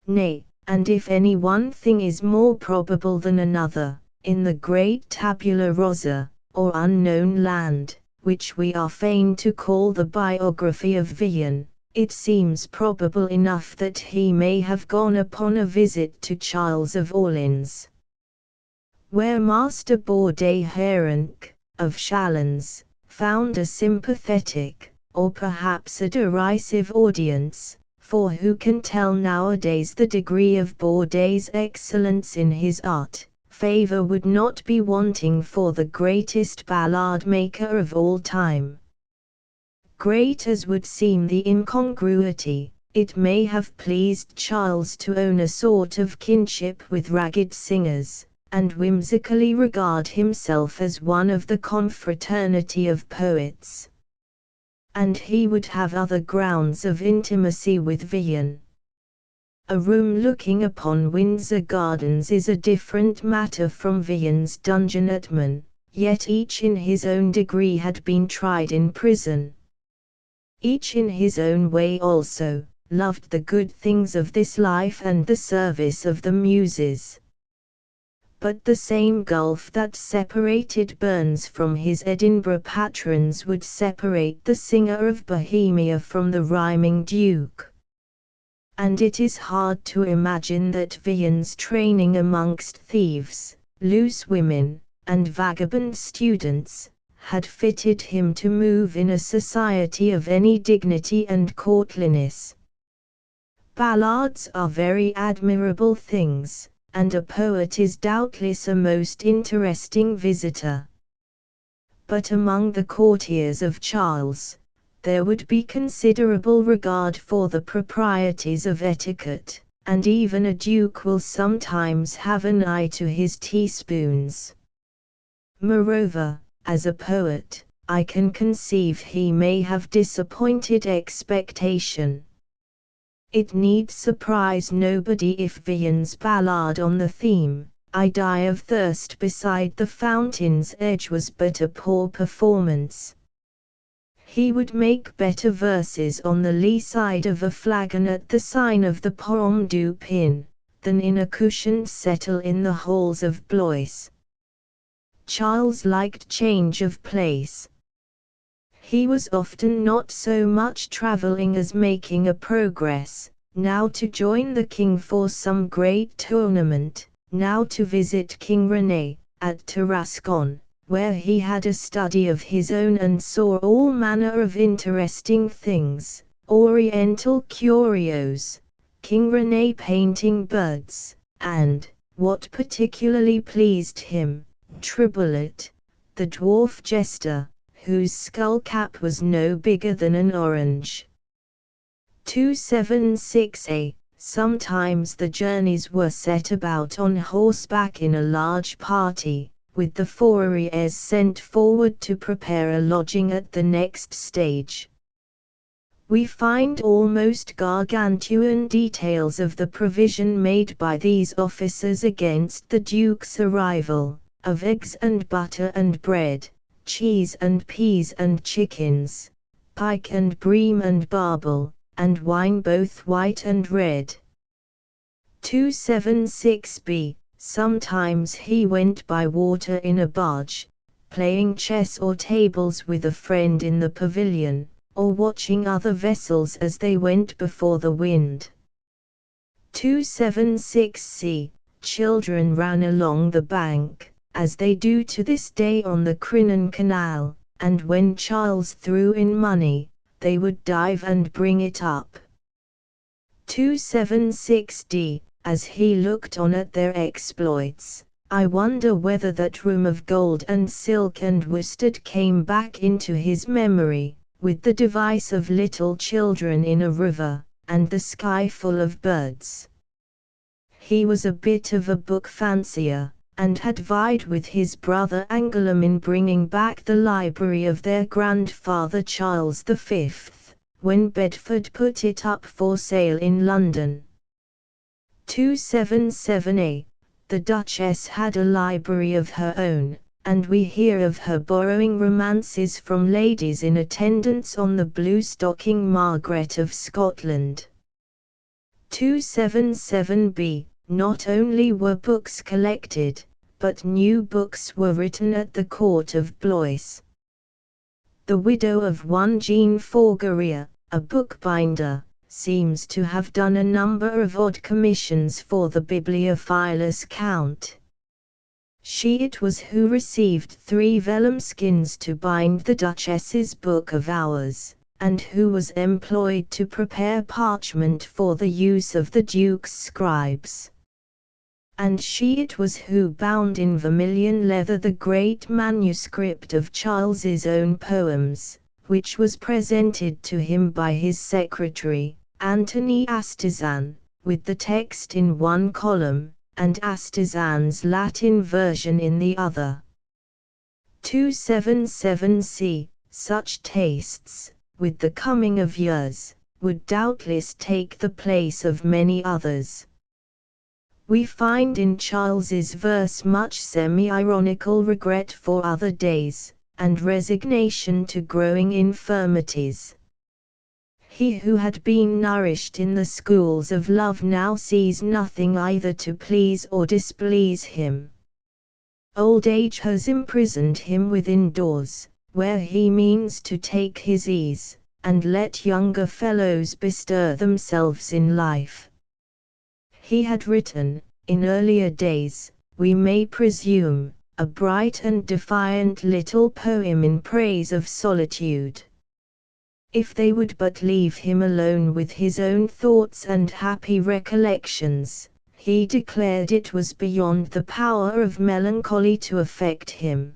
Nay, and if any one thing is more probable than another, in the great tabula rasa, or unknown land, which we are fain to call the biography of Villon, it seems probable enough that he may have gone upon a visit to Charles of Orleans, where Master Baudet Herenc, of Chalons, found a sympathetic, or perhaps a derisive audience, for who can tell nowadays the degree of Baudet's excellence in his art? Favor would not be wanting for the greatest ballad maker of all time. Great as would seem the incongruity, it may have pleased Charles to own a sort of kinship with ragged singers, and whimsically regard himself as one of the confraternity of poets. And he would have other grounds of intimacy with Villon. A room looking upon Windsor Gardens is a different matter from Vian's dungeon at Man, yet each in his own degree had been tried in prison. Each in his own way also loved the good things of this life and the service of the Muses. But the same gulf that separated Burns from his Edinburgh patrons would separate the singer of Bohemia from the rhyming duke. And it is hard to imagine that Vian's training amongst thieves, loose women, and vagabond students, had fitted him to move in a society of any dignity and courtliness. Ballads are very admirable things, and a poet is doubtless a most interesting visitor. But among the courtiers of Charles, there would be considerable regard for the proprieties of etiquette, and even a duke will sometimes have an eye to his teaspoons. Moreover, as a poet, I can conceive he may have disappointed expectation. It need surprise nobody if Vian's ballad on the theme, I die of thirst beside the fountain's edge, was but a poor performance. He would make better verses on the lee side of a flagon at the sign of the Pomme du Pin, than in a cushioned settle in the halls of Blois. Charles liked change of place. He was often not so much travelling as making a progress, now to join the king for some great tournament, now to visit King René, at Tarascon, where he had a study of his own and saw all manner of interesting things, oriental curios, King René painting birds, and, what particularly pleased him, Triboulet, the dwarf jester, whose skull-cap was no bigger than an orange. 276a. Sometimes the journeys were set about on horseback in a large party, with the fourriers sent forward to prepare a lodging at the next stage. We find almost gargantuan details of the provision made by these officers against the Duke's arrival, of eggs and butter and bread, cheese and peas and chickens, pike and bream and barbel, and wine both white and red. 276b. Sometimes he went by water in a barge, playing chess or tables with a friend in the pavilion, or watching other vessels as they went before the wind. 276c. Children ran along the bank, as they do to this day on the Crinan Canal, and when Charles threw in money, they would dive and bring it up. 276d. As he looked on at their exploits, I wonder whether that room of gold and silk and worsted came back into his memory, with the device of little children in a river, and the sky full of birds. He was a bit of a book fancier, and had vied with his brother Angoulême in bringing back the library of their grandfather Charles V, when Bedford put it up for sale in London. 277a. The Duchess had a library of her own, and we hear of her borrowing romances from ladies in attendance on the blue-stocking Margaret of Scotland. 277b. Not only were books collected, but new books were written at the court of Blois. The widow of one Jean Forgeria, a bookbinder, seems to have done a number of odd commissions for the bibliophilous count. She it was who received 3 vellum skins to bind the Duchess's Book of Hours, and who was employed to prepare parchment for the use of the Duke's scribes. And she it was who bound in vermilion leather the great manuscript of Charles's own poems, which was presented to him by his secretary, Anthony Astizan, with the text in one column, and Astizan's Latin version in the other. 277c. Such tastes, with the coming of years, would doubtless take the place of many others. We find in Charles's verse much semi-ironical regret for other days, and resignation to growing infirmities. He who had been nourished in the schools of love now sees nothing either to please or displease him. Old age has imprisoned him within doors, where he means to take his ease, and let younger fellows bestir themselves in life. He had written, in earlier days, we may presume, a bright and defiant little poem in praise of solitude. If they would but leave him alone with his own thoughts and happy recollections, he declared it was beyond the power of melancholy to affect him.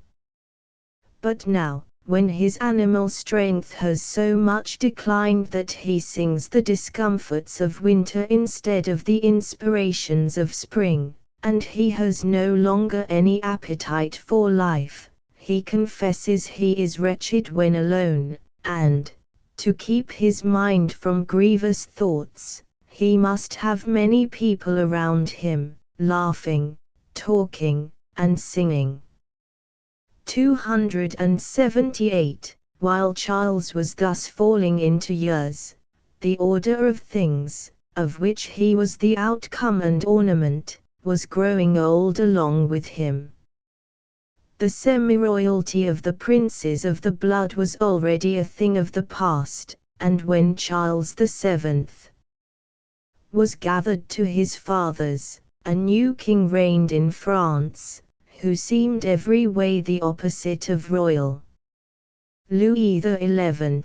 But now, when his animal strength has so much declined that he sings the discomforts of winter instead of the inspirations of spring, and he has no longer any appetite for life, he confesses he is wretched when alone, and, to keep his mind from grievous thoughts, he must have many people around him, laughing, talking, and singing. 278. While Charles was thus falling into years, the order of things, of which he was the outcome and ornament, was growing old along with him. The semi-royalty of the princes of the blood was already a thing of the past, and when Charles VII was gathered to his fathers, a new king reigned in France, who seemed every way the opposite of royal. Louis XI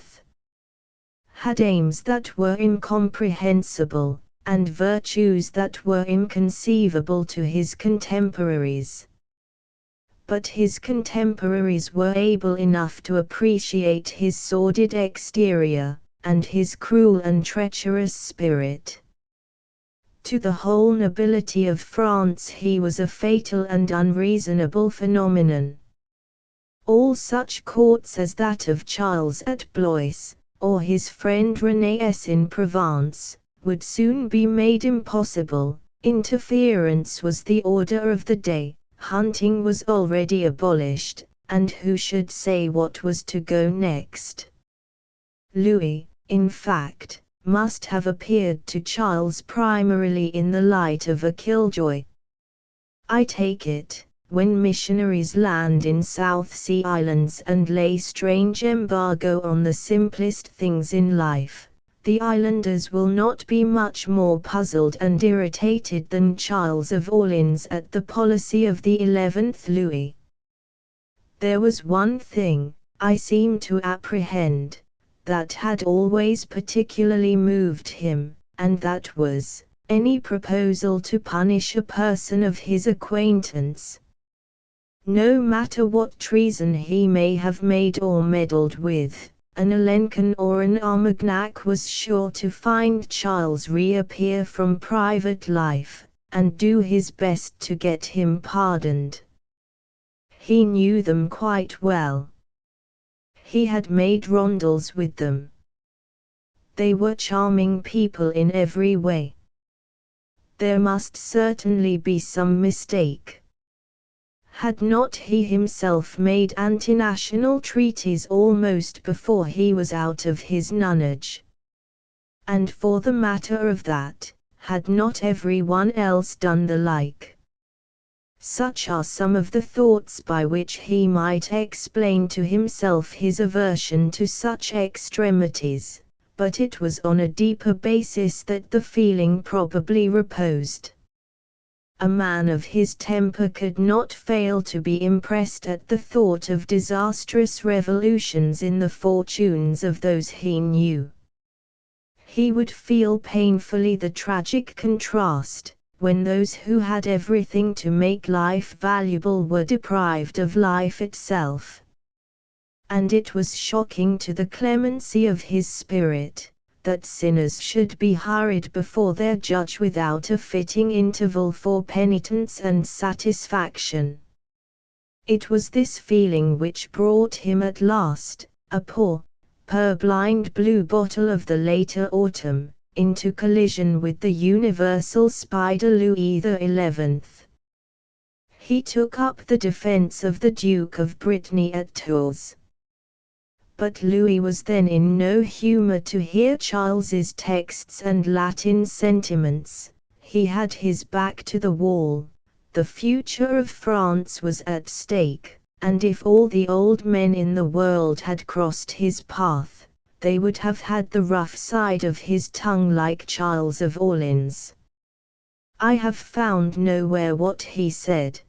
had aims that were incomprehensible, and virtues that were inconceivable to his contemporaries. But his contemporaries were able enough to appreciate his sordid exterior, and his cruel and treacherous spirit. To the whole nobility of France he was a fatal and unreasonable phenomenon. All such courts as that of Charles at Blois, or his friend René's in Provence, would soon be made impossible. Interference was the order of the day. Hunting was already abolished, and who should say what was to go next? Louis, in fact, must have appeared to Charles primarily in the light of a killjoy. I take it, when missionaries land in South Sea Islands and lay strange embargo on the simplest things in life, the islanders will not be much more puzzled and irritated than Charles of Orleans at the policy of the 11th Louis. There was one thing, I seem to apprehend, that had always particularly moved him, and that was, any proposal to punish a person of his acquaintance. No matter what treason he may have made or meddled with, an Alencon or an Armagnac was sure to find Charles reappear from private life, and do his best to get him pardoned. He knew them quite well. He had made rondels with them. They were charming people in every way. There must certainly be some mistake. Had not he himself made anti-national treaties almost before he was out of his nonage? And for the matter of that, had not everyone else done the like? Such are some of the thoughts by which he might explain to himself his aversion to such extremities, but it was on a deeper basis that the feeling probably reposed. A man of his temper could not fail to be impressed at the thought of disastrous revolutions in the fortunes of those he knew. He would feel painfully the tragic contrast, when those who had everything to make life valuable were deprived of life itself. And it was shocking to the clemency of his spirit, that sinners should be hurried before their judge without a fitting interval for penitence and satisfaction. It was this feeling which brought him at last, a poor, purblind blue bottle of the later autumn, into collision with the universal spider Louis XI. He took up the defense of the Duke of Brittany at Tours. But Louis was then in no humour to hear Charles's texts and Latin sentiments. He had his back to the wall. The future of France was at stake, and if all the old men in the world had crossed his path, they would have had the rough side of his tongue like Charles of Orleans. I have found nowhere what he said,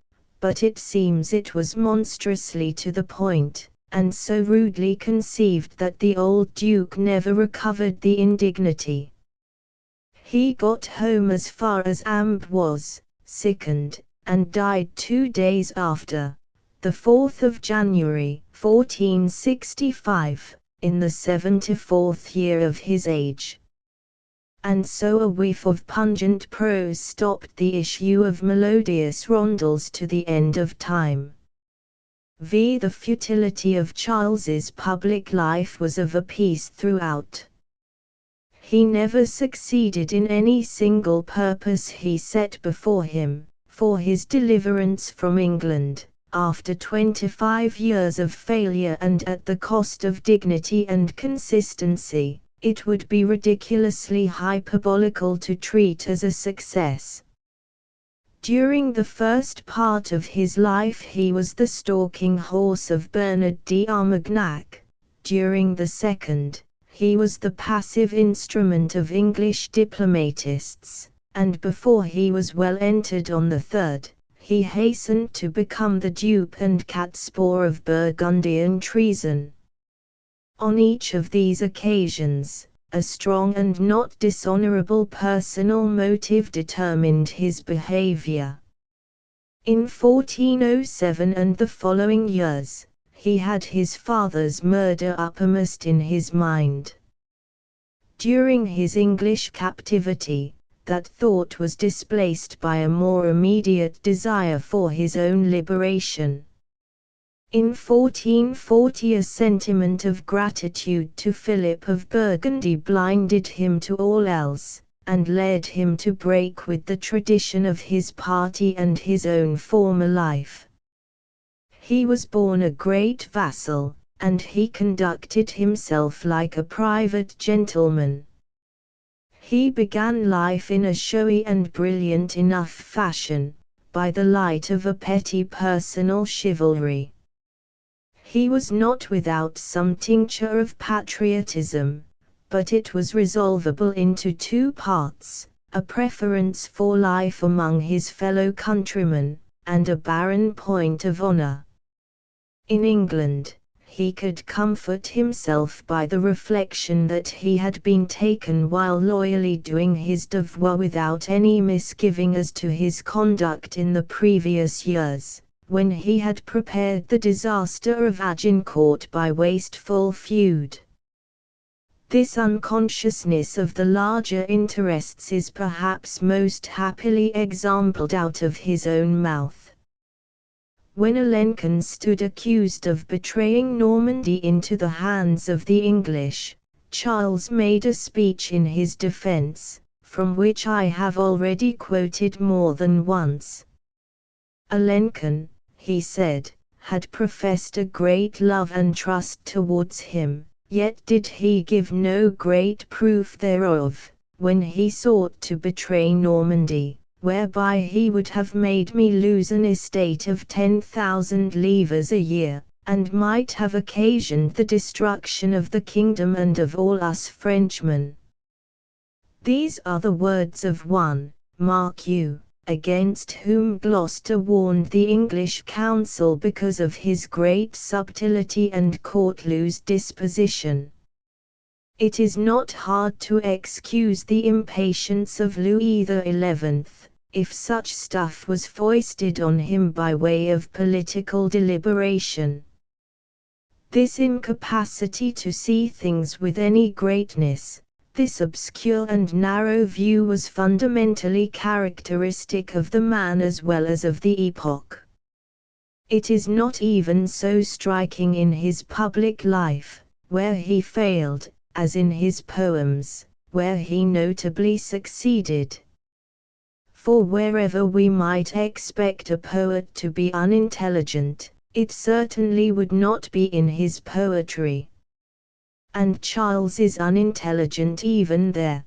but it seems it was monstrously to the point, and so rudely conceived that the old Duke never recovered the indignity. He got home as far as Amboise, sickened, and died 2 days after, the 4th of January, 1465, in the 74th year of his age. And so a whiff of pungent prose stopped the issue of melodious rondels to the end of time. The futility of Charles's public life was of a piece throughout. He never succeeded in any single purpose he set before him, for his deliverance from England, after 25 years of failure and at the cost of dignity and consistency, it would be ridiculously hyperbolical to treat as a success. During the first part of his life he was the stalking horse of Bernard d'Armagnac. During the second, he was the passive instrument of English diplomatists, and before he was well entered on the third, he hastened to become the dupe and catspaw of Burgundian treason. On each of these occasions, a strong and not dishonorable personal motive determined his behavior. In 1407 and the following years, he had his father's murder uppermost in his mind. During his English captivity, that thought was displaced by a more immediate desire for his own liberation. In 1440 a sentiment of gratitude to Philip of Burgundy blinded him to all else, and led him to break with the tradition of his party and his own former life. He was born a great vassal, and he conducted himself like a private gentleman. He began life in a showy and brilliant enough fashion, by the light of a petty personal chivalry. He was not without some tincture of patriotism, but it was resolvable into 2 parts, a preference for life among his fellow countrymen, and a barren point of honor. In England, he could comfort himself by the reflection that he had been taken while loyally doing his devoir without any misgiving as to his conduct in the previous years, when he had prepared the disaster of Agincourt by wasteful feud. This unconsciousness of the larger interests is perhaps most happily exampled out of his own mouth. When Alencon stood accused of betraying Normandy into the hands of the English, Charles made a speech in his defense, from which I have already quoted more than once. Alencon, he said, had professed a great love and trust towards him, yet did he give no great proof thereof, when he sought to betray Normandy, whereby he would have made me lose an estate of 10,000 livres a year, and might have occasioned the destruction of the kingdom and of all us Frenchmen. These are the words of one, mark you, against whom Gloucester warned the English council because of his great subtlety and courteous disposition. It is not hard to excuse the impatience of Louis XI, if such stuff was foisted on him by way of political deliberation. This incapacity to see things with any greatness, this obscure and narrow view was fundamentally characteristic of the man as well as of the epoch. It is not even so striking in his public life, where he failed, as in his poems, where he notably succeeded. For wherever we might expect a poet to be unintelligent, it certainly would not be in his poetry. And Charles is unintelligent even there.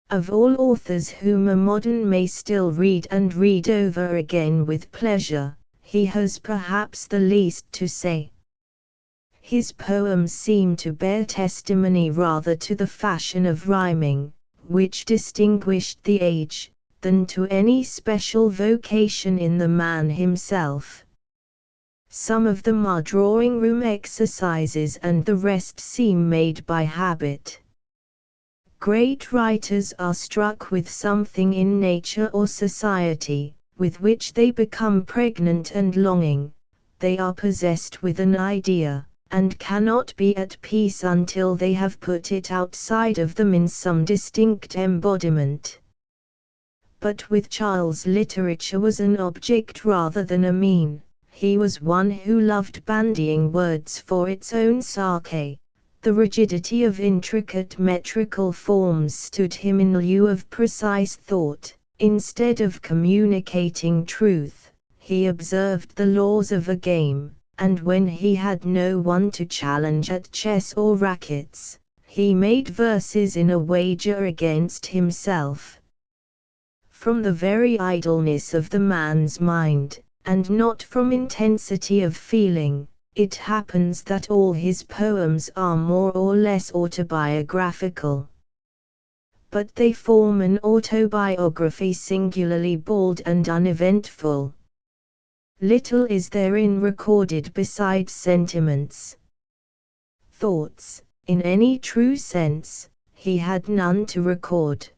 Of all authors whom a modern may still read and read over again with pleasure, he has perhaps the least to say. His poems seem to bear testimony rather to the fashion of rhyming, which distinguished the age, than to any special vocation in the man himself. Some of them are drawing-room exercises and the rest seem made by habit. Great writers are struck with something in nature or society, with which they become pregnant and longing. They are possessed with an idea, and cannot be at peace until they have put it outside of them in some distinct embodiment. But with Charles, literature was an object rather than a mean. He was one who loved bandying words for its own sake. The rigidity of intricate metrical forms stood him in lieu of precise thought. Instead of communicating truth, he observed the laws of a game, and when he had no one to challenge at chess or rackets, he made verses in a wager against himself. From the very idleness of the man's mind, and not from intensity of feeling, it happens that all his poems are more or less autobiographical. But they form an autobiography singularly bald and uneventful. Little is therein recorded besides sentiments. Thoughts, in any true sense, he had none to record.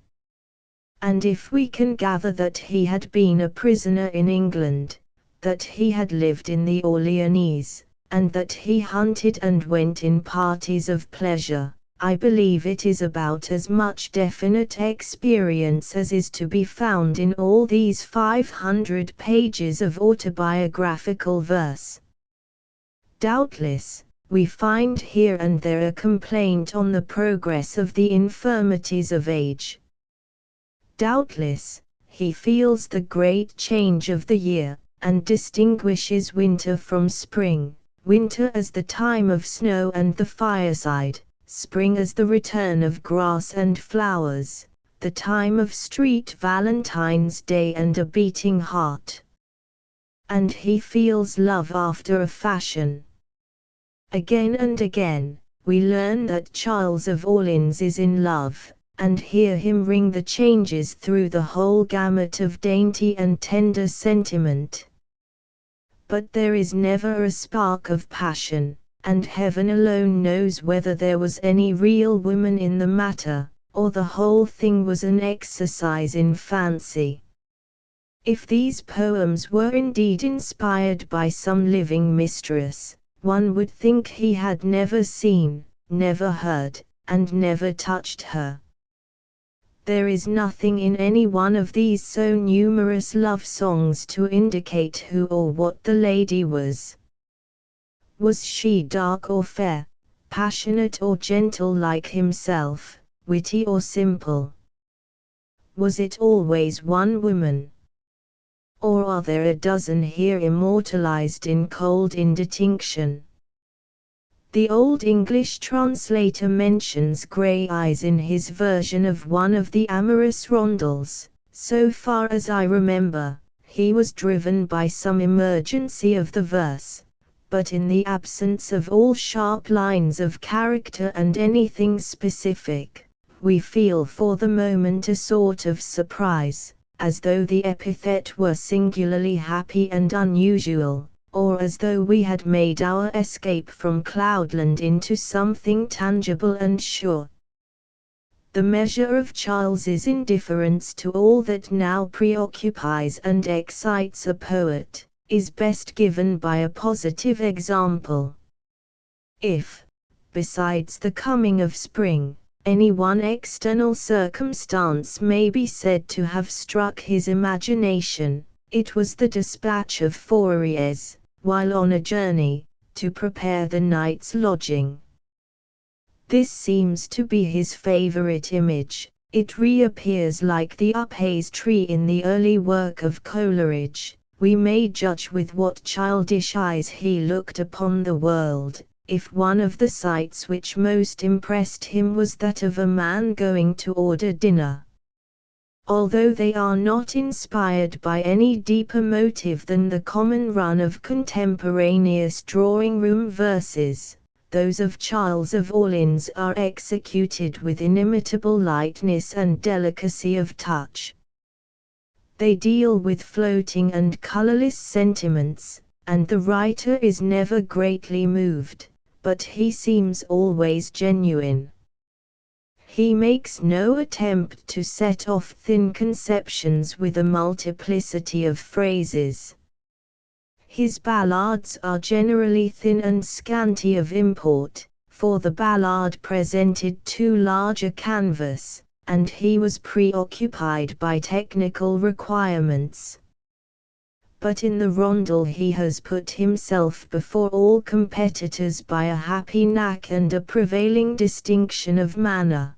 And if we can gather that he had been a prisoner in England, that he had lived in the Orleanese, and that he hunted and went in parties of pleasure, I believe it is about as much definite experience as is to be found in all these 500 pages of autobiographical verse. Doubtless, we find here and there a complaint on the progress of the infirmities of age. Doubtless, he feels the great change of the year, and distinguishes winter from spring, winter as the time of snow and the fireside, spring as the return of grass and flowers, the time of street Valentine's Day and a beating heart. And he feels love after a fashion. Again and again, we learn that Charles of Orleans is in love, and hear him ring the changes through the whole gamut of dainty and tender sentiment. But there is never a spark of passion, and heaven alone knows whether there was any real woman in the matter, or the whole thing was an exercise in fancy. If these poems were indeed inspired by some living mistress, one would think he had never seen, never heard, and never touched her. There is nothing in any one of these so numerous love songs to indicate who or what the lady was. Was she dark or fair, passionate or gentle like himself, witty or simple? Was it always one woman? Or are there a dozen here immortalized in cold indistinction? The Old English translator mentions grey eyes in his version of one of the amorous rondels. So far as I remember, he was driven by some emergency of the verse, but in the absence of all sharp lines of character and anything specific, we feel for the moment a sort of surprise, as though the epithet were singularly happy and unusual, or as though we had made our escape from cloudland into something tangible and sure. The measure of Charles's indifference to all that now preoccupies and excites a poet, is best given by a positive example. If, besides the coming of spring, any one external circumstance may be said to have struck his imagination, it was the dispatch of Fourier's, while on a journey, to prepare the night's lodging. This seems to be his favorite image. It reappears like the uphase tree in the early work of Coleridge. We may judge with what childish eyes he looked upon the world, if one of the sights which most impressed him was that of a man going to order dinner. Although they are not inspired by any deeper motive than the common run of contemporaneous drawing-room verses, those of Charles of Orleans are executed with inimitable lightness and delicacy of touch. They deal with floating and colorless sentiments, and the writer is never greatly moved, but he seems always genuine. He makes no attempt to set off thin conceptions with a multiplicity of phrases. His ballads are generally thin and scanty of import, for the ballad presented too large a canvas, and he was preoccupied by technical requirements. But in the rondel he has put himself before all competitors by a happy knack and a prevailing distinction of manner.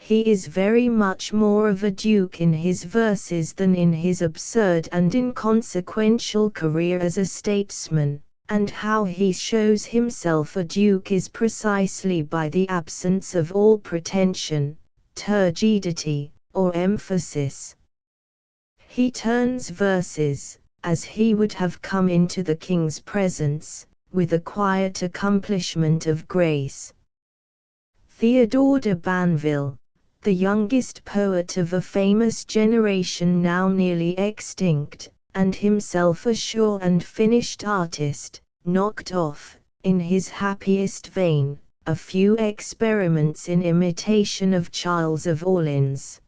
He is very much more of a duke in his verses than in his absurd and inconsequential career as a statesman, and how he shows himself a duke is precisely by the absence of all pretension, turgidity, or emphasis. He turns verses, as he would have come into the king's presence, with a quiet accomplishment of grace. Theodore de Banville, the youngest poet of a famous generation now nearly extinct, and himself a sure and finished artist, knocked off, in his happiest vein, a few experiments in imitation of Charles of Orleans.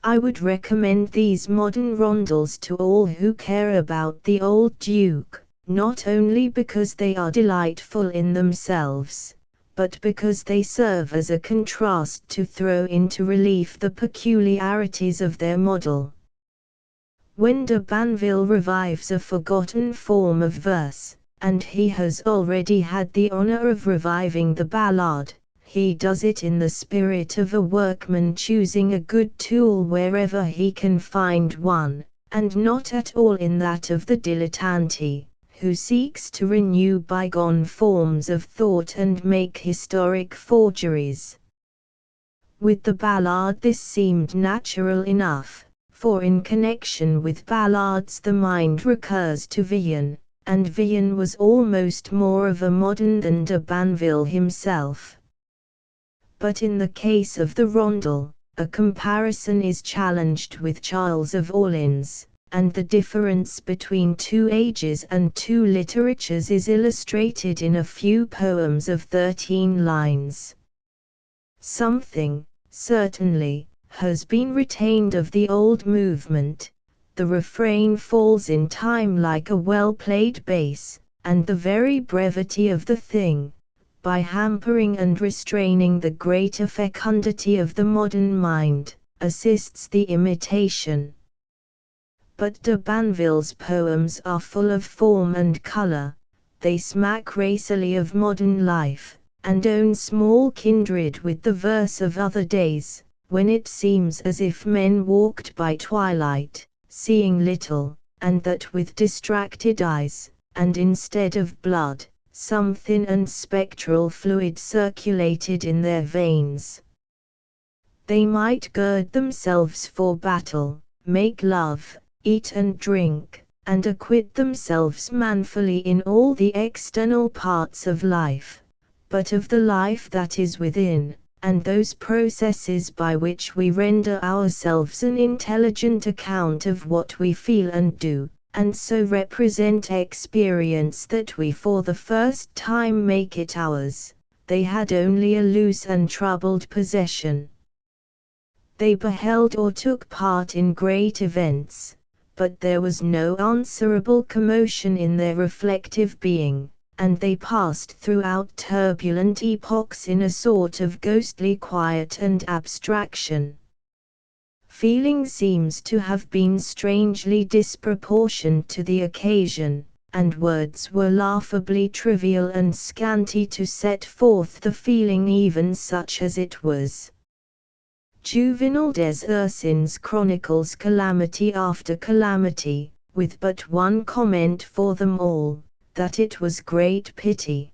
I would recommend these modern rondels to all who care about the old Duke, not only because they are delightful in themselves, but because they serve as a contrast to throw into relief the peculiarities of their model. When de Banville revives a forgotten form of verse, and he has already had the honor of reviving the ballad, he does it in the spirit of a workman choosing a good tool wherever he can find one, and not at all in that of the dilettante, who seeks to renew bygone forms of thought and make historic forgeries. With the ballad this seemed natural enough, for in connection with ballads the mind recurs to Villon, and Villon was almost more of a modern than de Banville himself. But in the case of the rondel, a comparison is challenged with Charles of Orleans, and the difference between two ages and two literatures is illustrated in a few poems of 13 lines. Something, certainly, has been retained of the old movement. The refrain falls in time like a well-played bass, and the very brevity of the thing, by hampering and restraining the greater fecundity of the modern mind, assists the imitation. But de Banville's poems are full of form and color, they smack racily of modern life, and own small kindred with the verse of other days, when it seems as if men walked by twilight, seeing little, and that with distracted eyes, and instead of blood, some thin and spectral fluid circulated in their veins. They might gird themselves for battle, make love, eat and drink, and acquit themselves manfully in all the external parts of life, but of the life that is within, and those processes by which we render ourselves an intelligent account of what we feel and do, and so represent experience that we for the first time make it ours, they had only a loose and troubled possession. They beheld or took part in great events, but there was no answerable commotion in their reflective being, and they passed throughout turbulent epochs in a sort of ghostly quiet and abstraction. Feeling seems to have been strangely disproportioned to the occasion, and words were laughably trivial and scanty to set forth the feeling even such as it was. Juvenal des Ursins chronicles calamity after calamity, with but one comment for them all, that it was great pity.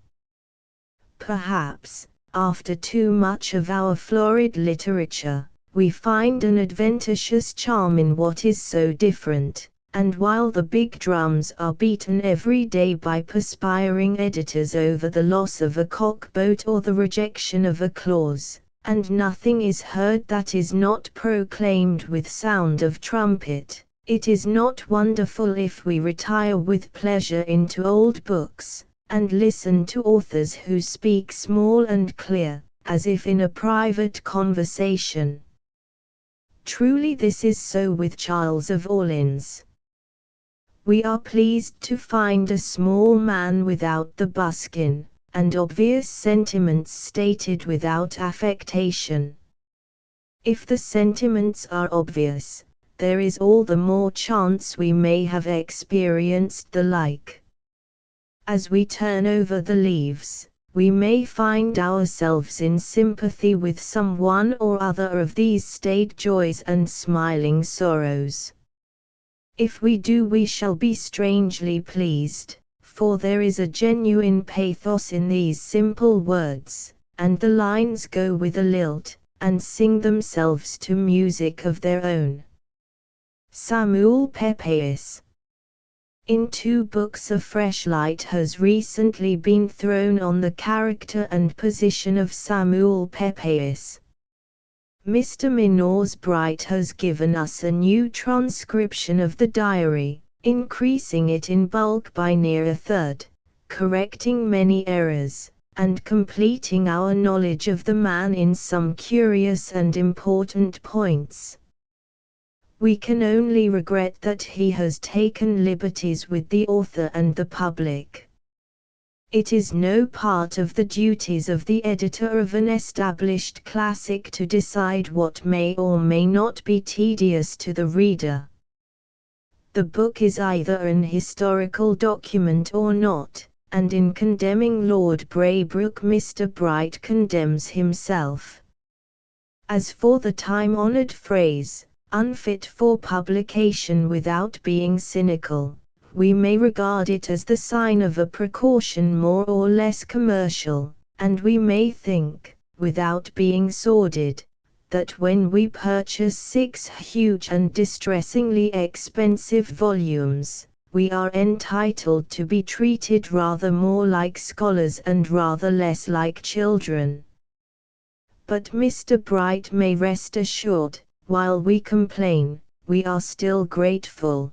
Perhaps, after too much of our florid literature, we find an adventitious charm in what is so different, and while the big drums are beaten every day by perspiring editors over the loss of a cockboat or the rejection of a clause, and nothing is heard that is not proclaimed with sound of trumpet, it is not wonderful if we retire with pleasure into old books, and listen to authors who speak small and clear, as if in a private conversation. Truly this is so with Charles of Orleans. We are pleased to find a small man without the buskin, and obvious sentiments stated without affectation. If the sentiments are obvious, there is all the more chance we may have experienced the like. As we turn over the leaves, we may find ourselves in sympathy with some one or other of these staid joys and smiling sorrows. If we do, we shall be strangely pleased, for there is a genuine pathos in these simple words, and the lines go with a lilt, and sing themselves to music of their own. Samuel Pepys. In 2 books a fresh light has recently been thrown on the character and position of Samuel Pepys. Mr. Minors Bright has given us a new transcription of the diary, increasing it in bulk by near a third, correcting many errors, and completing our knowledge of the man in some curious and important points. We can only regret that he has taken liberties with the author and the public. It is no part of the duties of the editor of an established classic to decide what may or may not be tedious to the reader. The book is either an historical document or not, and in condemning Lord Braybrooke Mr. Bright condemns himself. As for the time-honored phrase, unfit for publication without being cynical, we may regard it as the sign of a precaution more or less commercial, and we may think, without being sordid, that when we purchase 6 huge and distressingly expensive volumes, we are entitled to be treated rather more like scholars and rather less like children. But Mr. Bright may rest assured, while we complain, we are still grateful.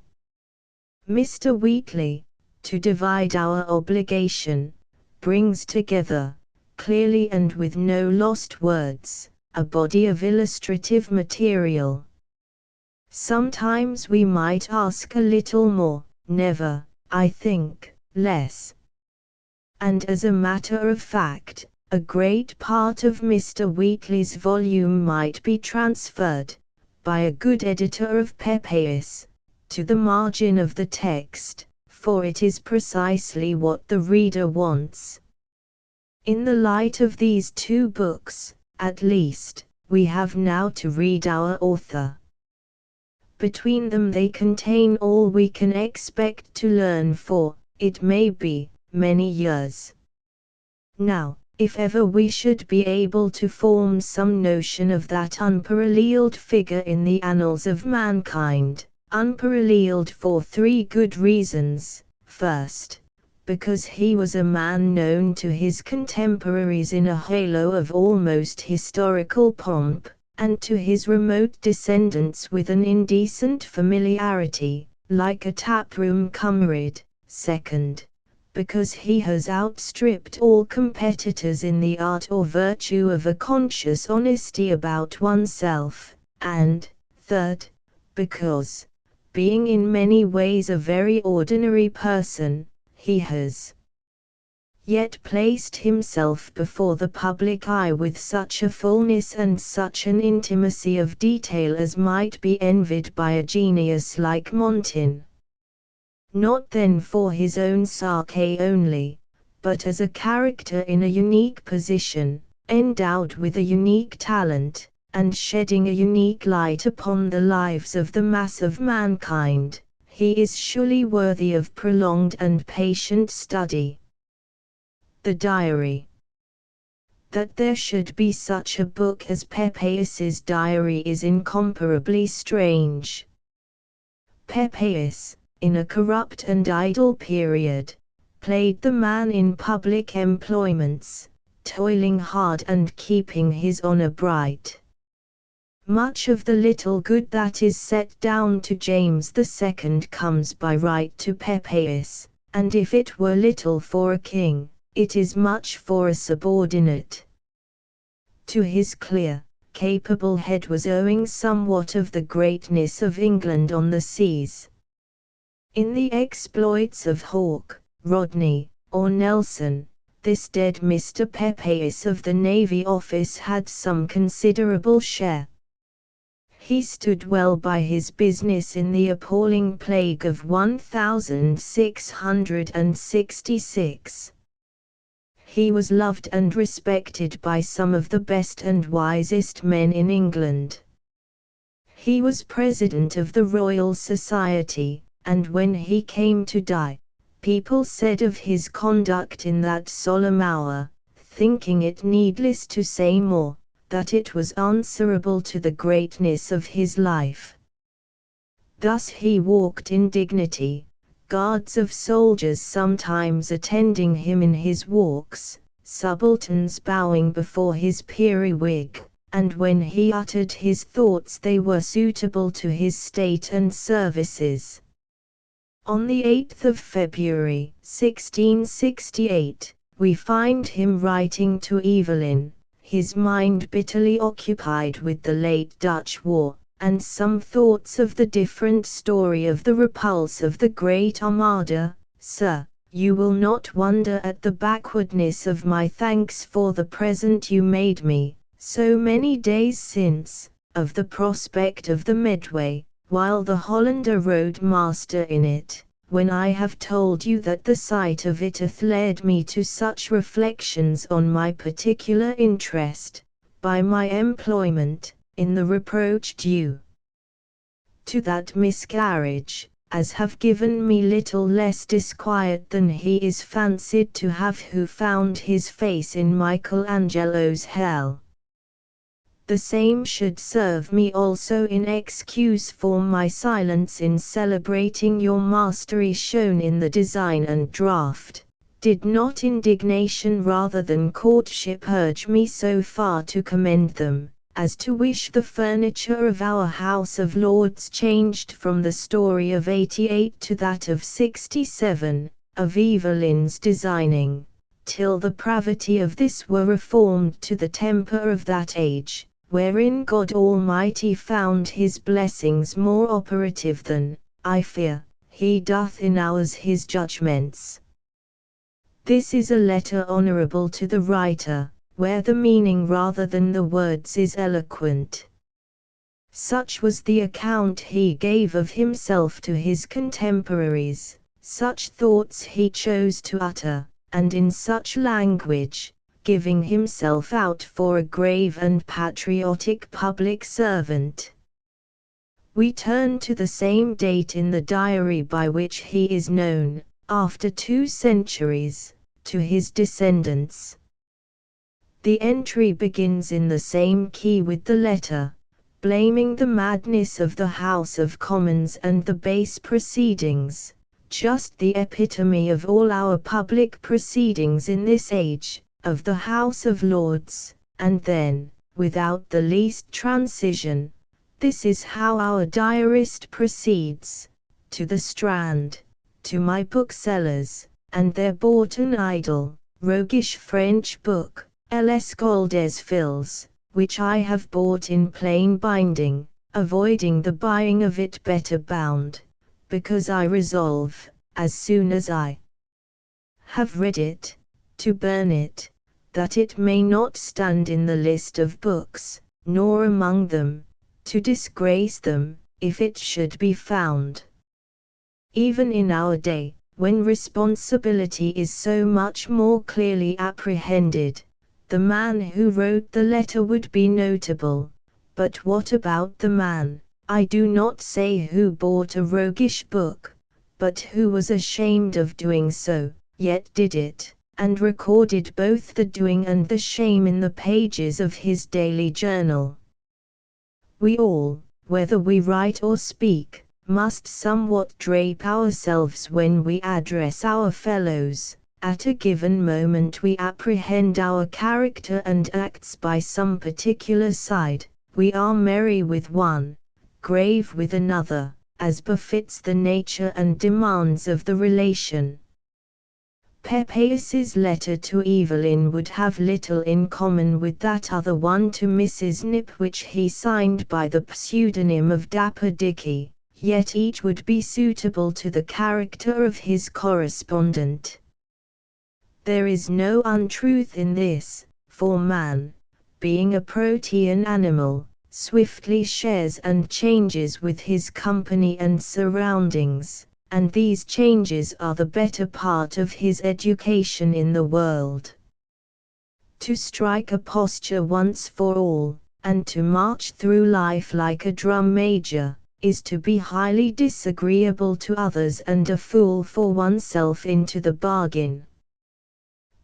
Mr. Wheatley, to divide our obligation, brings together, clearly and with no lost words, a body of illustrative material. Sometimes we might ask a little more, never, I think, less. And as a matter of fact, a great part of Mr. Wheatley's volume might be transferred, by a good editor of Pepys, to the margin of the text, for it is precisely what the reader wants. In the light of these 2 books, at least, we have now to read our author. Between them they contain all we can expect to learn for, it may be, many years. Now, if ever we should be able to form some notion of that unparalleled figure in the annals of mankind, unparalleled for 3 good reasons. First, because he was a man known to his contemporaries in a halo of almost historical pomp, and to his remote descendants with an indecent familiarity, like a taproom comrade. Second, because he has outstripped all competitors in the art or virtue of a conscious honesty about oneself, and, third, because, being in many ways a very ordinary person, he has yet placed himself before the public eye with such a fullness and such an intimacy of detail as might be envied by a genius like Montaigne. not then for his own sake only, but as a character in a unique position, endowed with a unique talent, and shedding a unique light upon the lives of the mass of mankind, he is surely worthy of prolonged and patient study. The Diary. That there should be such a book as Pepys's Diary is incomparably strange. Pepys, in a corrupt and idle period, played the man in public employments, toiling hard and keeping his honor bright. Much of the little good that is set down to James II comes by right to Pepys, and if it were little for a king, it is much for a subordinate. To his clear, capable head was owing somewhat of the greatness of England on the seas. In the exploits of Hawke, Rodney, or Nelson, this dead Mr. Pepys of the Navy Office had some considerable share. He stood well by his business in the appalling plague of 1666. He was loved and respected by some of the best and wisest men in England. He was president of the Royal Society, and when he came to die, people said of his conduct in that solemn hour, thinking it needless to say more, that it was answerable to the greatness of his life. Thus he walked in dignity, guards of soldiers sometimes attending him in his walks, subalterns bowing before his periwig, and when he uttered his thoughts they were suitable to his state and services. On the 8th of February, 1668, we find him writing to Evelyn, his mind bitterly occupied with the late Dutch War, and some thoughts of the different story of the repulse of the Great Armada. Sir, you will not wonder at the backwardness of my thanks for the present you made me, so many days since, of the prospect of the Medway, while the Hollander rode master in it, when I have told you that the sight of it hath led me to such reflections on my particular interest, by my employment, in the reproach due to that miscarriage, as have given me little less disquiet than he is fancied to have who found his face in Michelangelo's hell. The same should serve me also in excuse for my silence in celebrating your mastery shown in the design and draught. Did not indignation rather than courtship urge me so far to commend them, as to wish the furniture of our House of Lords changed from the story of 88 to that of 67, of Evelyn's designing, till the pravity of this were reformed to the temper of that age, wherein God Almighty found his blessings more operative than, I fear, he doth in ours his judgments. This is a letter honorable to the writer, where the meaning rather than the words is eloquent. Such was the account he gave of himself to his contemporaries, such thoughts he chose to utter, and in such language, giving himself out for a grave and patriotic public servant. We turn to the same date in the diary by which he is known, after 2 centuries, to his descendants. The entry begins in the same key with the letter, blaming the madness of the House of Commons and the base proceedings, just the epitome of all our public proceedings in this age, of the House of Lords, and then, without the least transition, this is how our diarist proceeds: to the Strand, to my booksellers, and there bought an idle, roguish French book, L.S. Goldes Fils, which I have bought in plain binding, avoiding the buying of it better bound, because I resolve, as soon as I have read it, to burn it, that it may not stand in the list of books, nor among them, to disgrace them, if it should be found. Even in our day, when responsibility is so much more clearly apprehended, the man who wrote the letter would be notable. But what about the man, I do not say who bought a roguish book, but who was ashamed of doing so, yet did it, and recorded both the doing and the shame in the pages of his daily journal? We all, whether we write or speak, must somewhat drape ourselves when we address our fellows. At a given moment we apprehend our character and acts by some particular side, we are merry with one, grave with another, as befits the nature and demands of the relation. Pepys's letter to Evelyn would have little in common with that other one to Mrs. Nip which he signed by the pseudonym of Dapper Dicky, yet each would be suitable to the character of his correspondent. There is no untruth in this, for man, being a protean animal, swiftly shares and changes with his company and surroundings, and these changes are the better part of his education in the world. To strike a posture once for all, and to march through life like a drum major, is to be highly disagreeable to others and a fool for oneself into the bargain.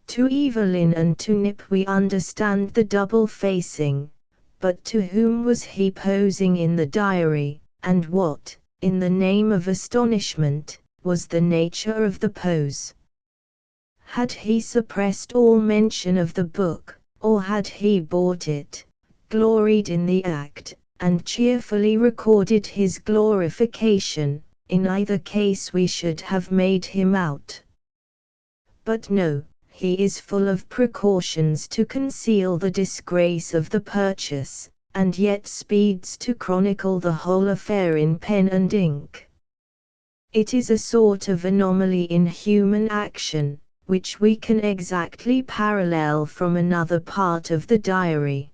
To Evelyn and to Nip we understand the double facing, but to whom was he posing in the diary, and what, in the name of astonishment, was the nature of the pose? Had he suppressed all mention of the book, or had he bought it, gloried in the act, and cheerfully recorded his glorification? In either case we should have made him out. But no, he is full of precautions to conceal the disgrace of the purchase, and yet speeds to chronicle the whole affair in pen and ink. It is a sort of anomaly in human action, which we can exactly parallel from another part of the diary.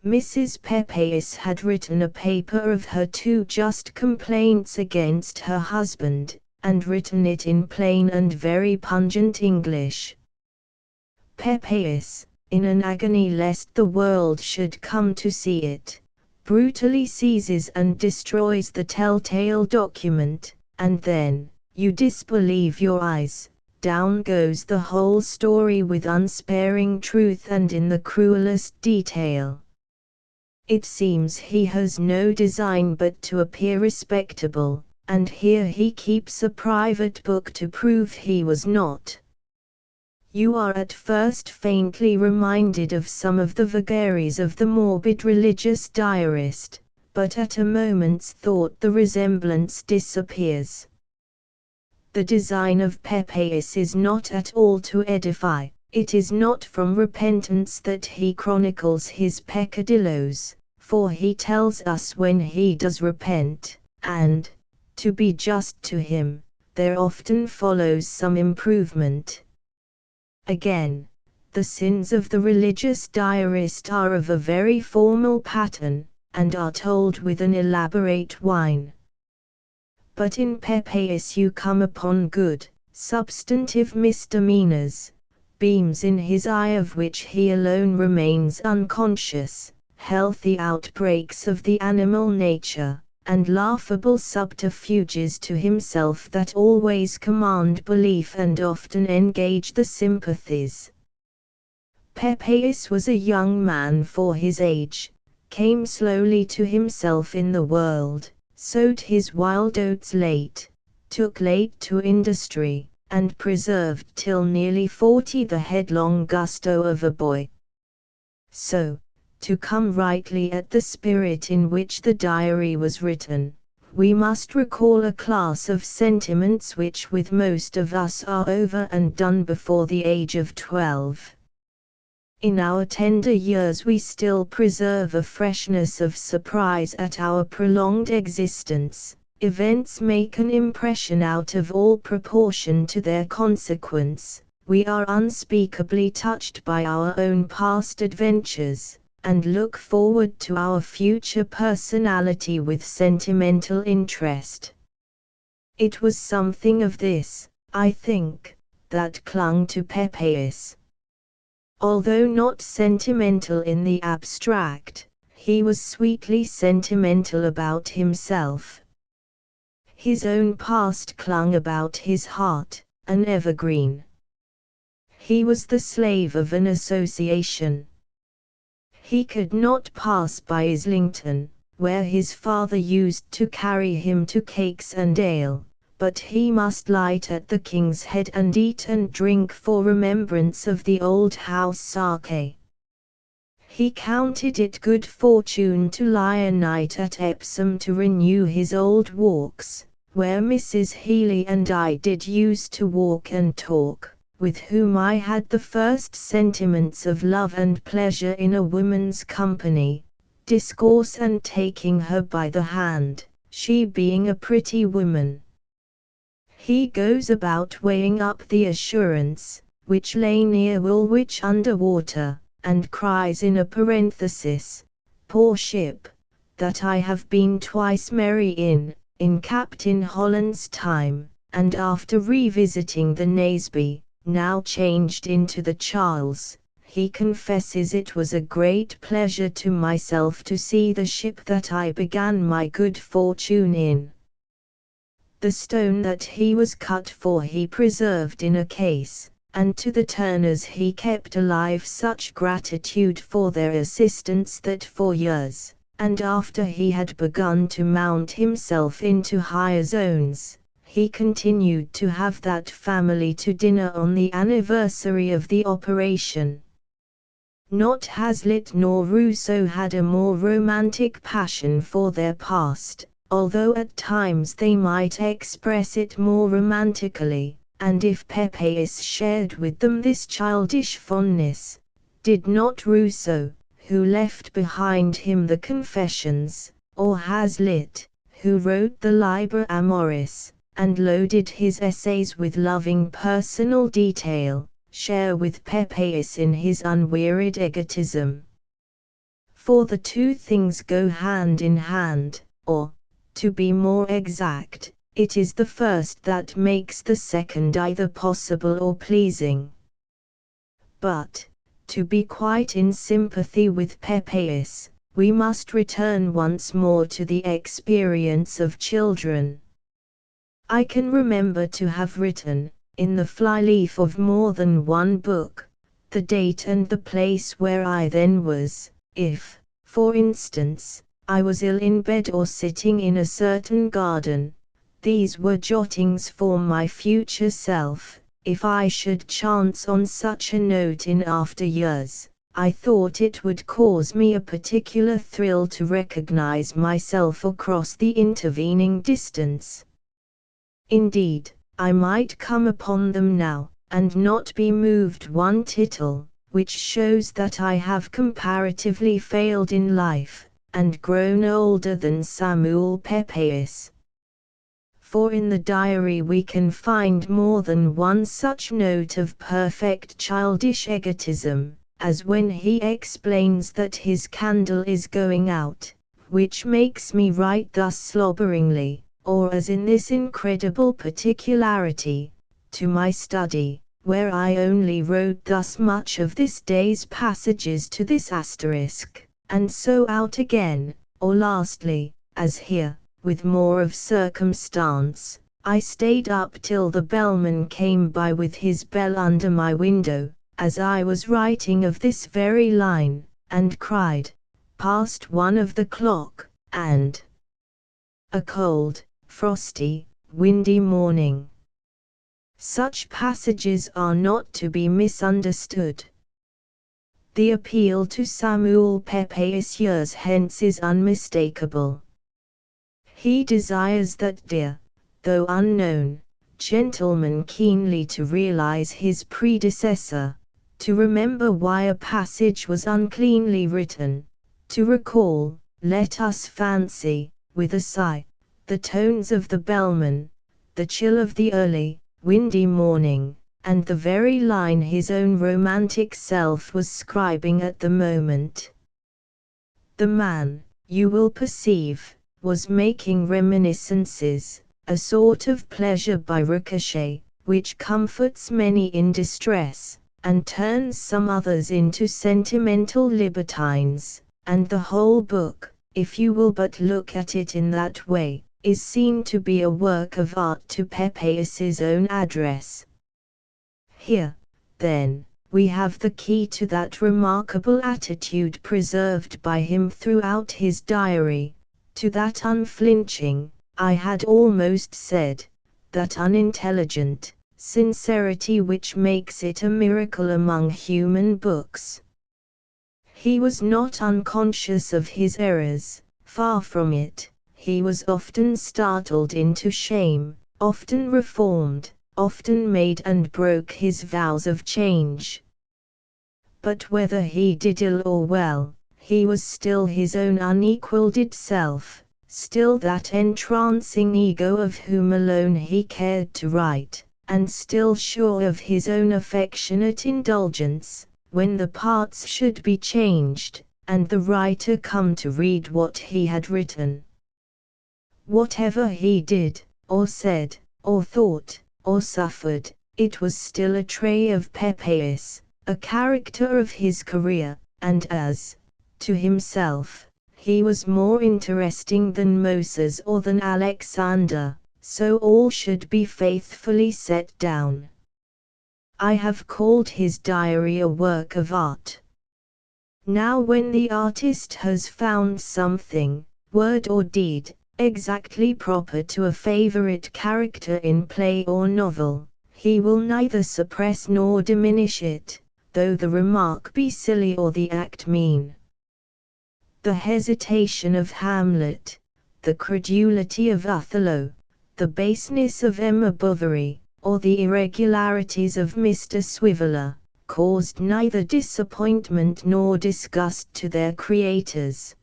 Mrs. Pepys had written a paper of her two just complaints against her husband, and written it in plain and very pungent English. Pepys, in an agony lest the world should come to see it, brutally seizes and destroys the telltale document, and then, you disbelieve your eyes, down goes the whole story with unsparing truth and in the cruelest detail. It seems he has no design but to appear respectable, and here he keeps a private book to prove he was not. You are at first faintly reminded of some of the vagaries of the morbid religious diarist, but at a moment's thought the resemblance disappears. The design of Pepys is not at all to edify. It is not from repentance that he chronicles his peccadilloes, for he tells us when he does repent, and, to be just to him, there often follows some improvement. Again, the sins of the religious diarist are of a very formal pattern, and are told with an elaborate whine. But in Pepys you come upon good, substantive misdemeanors, beams in his eye of which he alone remains unconscious, healthy outbreaks of the animal nature, and laughable subterfuges to himself that always command belief and often engage the sympathies. Pepys was a young man for his age, came slowly to himself in the world, sowed his wild oats late, took late to industry, and preserved till nearly 40 the headlong gusto of a boy. So, to come rightly at the spirit in which the diary was written, we must recall a class of sentiments which with most of us are over and done before the age of 12. In our tender years we still preserve a freshness of surprise at our prolonged existence. Events make an impression out of all proportion to their consequence. We are unspeakably touched by our own past adventures, and look forward to our future personality with sentimental interest. It was something of this, I think, that clung to Pepeus. Although not sentimental in the abstract, he was sweetly sentimental about himself. His own past clung about his heart, an evergreen. He was the slave of an association. He could not pass by Islington, where his father used to carry him to cakes and ale, but he must light at the King's Head and eat and drink for remembrance of the old house Sake. He counted it good fortune to lie a night at Epsom to renew his old walks, where Mrs. Healy and I did use to walk and talk, with whom I had the first sentiments of love and pleasure in a woman's company, discourse and taking her by the hand, she being a pretty woman. He goes about weighing up the Assurance, which lay near Woolwich under water, and cries in a parenthesis, poor ship, that I have been twice merry in Captain Holland's time, and after revisiting the Naseby, now changed into the Charles, he confesses it was a great pleasure to myself to see the ship that I began my good fortune in. The stone that he was cut for he preserved in a case, and to the turners he kept alive such gratitude for their assistance that for years, and after he had begun to mount himself into higher zones, he continued to have that family to dinner on the anniversary of the operation. Not Hazlitt nor Rousseau had a more romantic passion for their past, although at times they might express it more romantically, and if Pepeus shared with them this childish fondness, did not Rousseau, who left behind him the Confessions, or Hazlitt, who wrote the Liber Amoris, and loaded his essays with loving personal detail, share with Pepeus in his unwearied egotism? For the two things go hand in hand, or, to be more exact, it is the first that makes the second either possible or pleasing. But, to be quite in sympathy with Pepeus, we must return once more to the experience of children. I can remember to have written, in the flyleaf of more than one book, the date and the place where I then was, if, for instance, I was ill in bed or sitting in a certain garden. These were jottings for my future self. If I should chance on such a note in after years, I thought it would cause me a particular thrill to recognize myself across the intervening distance. Indeed, I might come upon them now, and not be moved one tittle, which shows that I have comparatively failed in life, and grown older than Samuel Pepeus. For in the diary we can find more than one such note of perfect childish egotism, as when he explains that his candle is going out, which makes me write thus slobberingly, or as in this incredible particularity, to my study, where I only wrote thus much of this day's passages to this asterisk, and so out again, or lastly, as here, with more of circumstance, I stayed up till the bellman came by with his bell under my window, as I was writing of this very line, and cried, "Past 1 of the clock," and a cold, frosty, windy morning. Such passages are not to be misunderstood. The appeal to Samuel Pepeus years hence is unmistakable. He desires that dear, though unknown, gentleman keenly to realize his predecessor, to remember why a passage was uncleanly written, to recall, let us fancy, with a sigh, the tones of the bellman, the chill of the early, windy morning, and the very line his own romantic self was scribing at the moment. The man, you will perceive, was making reminiscences, a sort of pleasure by ricochet, which comforts many in distress, and turns some others into sentimental libertines, and the whole book, if you will but look at it in that way, is seen to be a work of art to Pepys's own address. Here, then, we have the key to that remarkable attitude preserved by him throughout his diary, to that unflinching, I had almost said, that unintelligent, sincerity which makes it a miracle among human books. He was not unconscious of his errors, far from it. He was often startled into shame, often reformed, often made and broke his vows of change. But whether he did ill or well, he was still his own unequalled self, still that entrancing ego of whom alone he cared to write, and still sure of his own affectionate indulgence, when the parts should be changed, and the writer come to read what he had written. Whatever he did, or said, or thought, or suffered, it was still a trait of Pepys, a character of his career, and as, to himself, he was more interesting than Moses or than Alexander, so all should be faithfully set down. I have called his diary a work of art. Now when the artist has found something, word or deed, exactly proper to a favorite character in play or novel, he will neither suppress nor diminish it, though the remark be silly or the act mean. The hesitation of Hamlet, the credulity of Othello, the baseness of Emma Bovary, or the irregularities of Mr. Swiveller, caused neither disappointment nor disgust to their creators.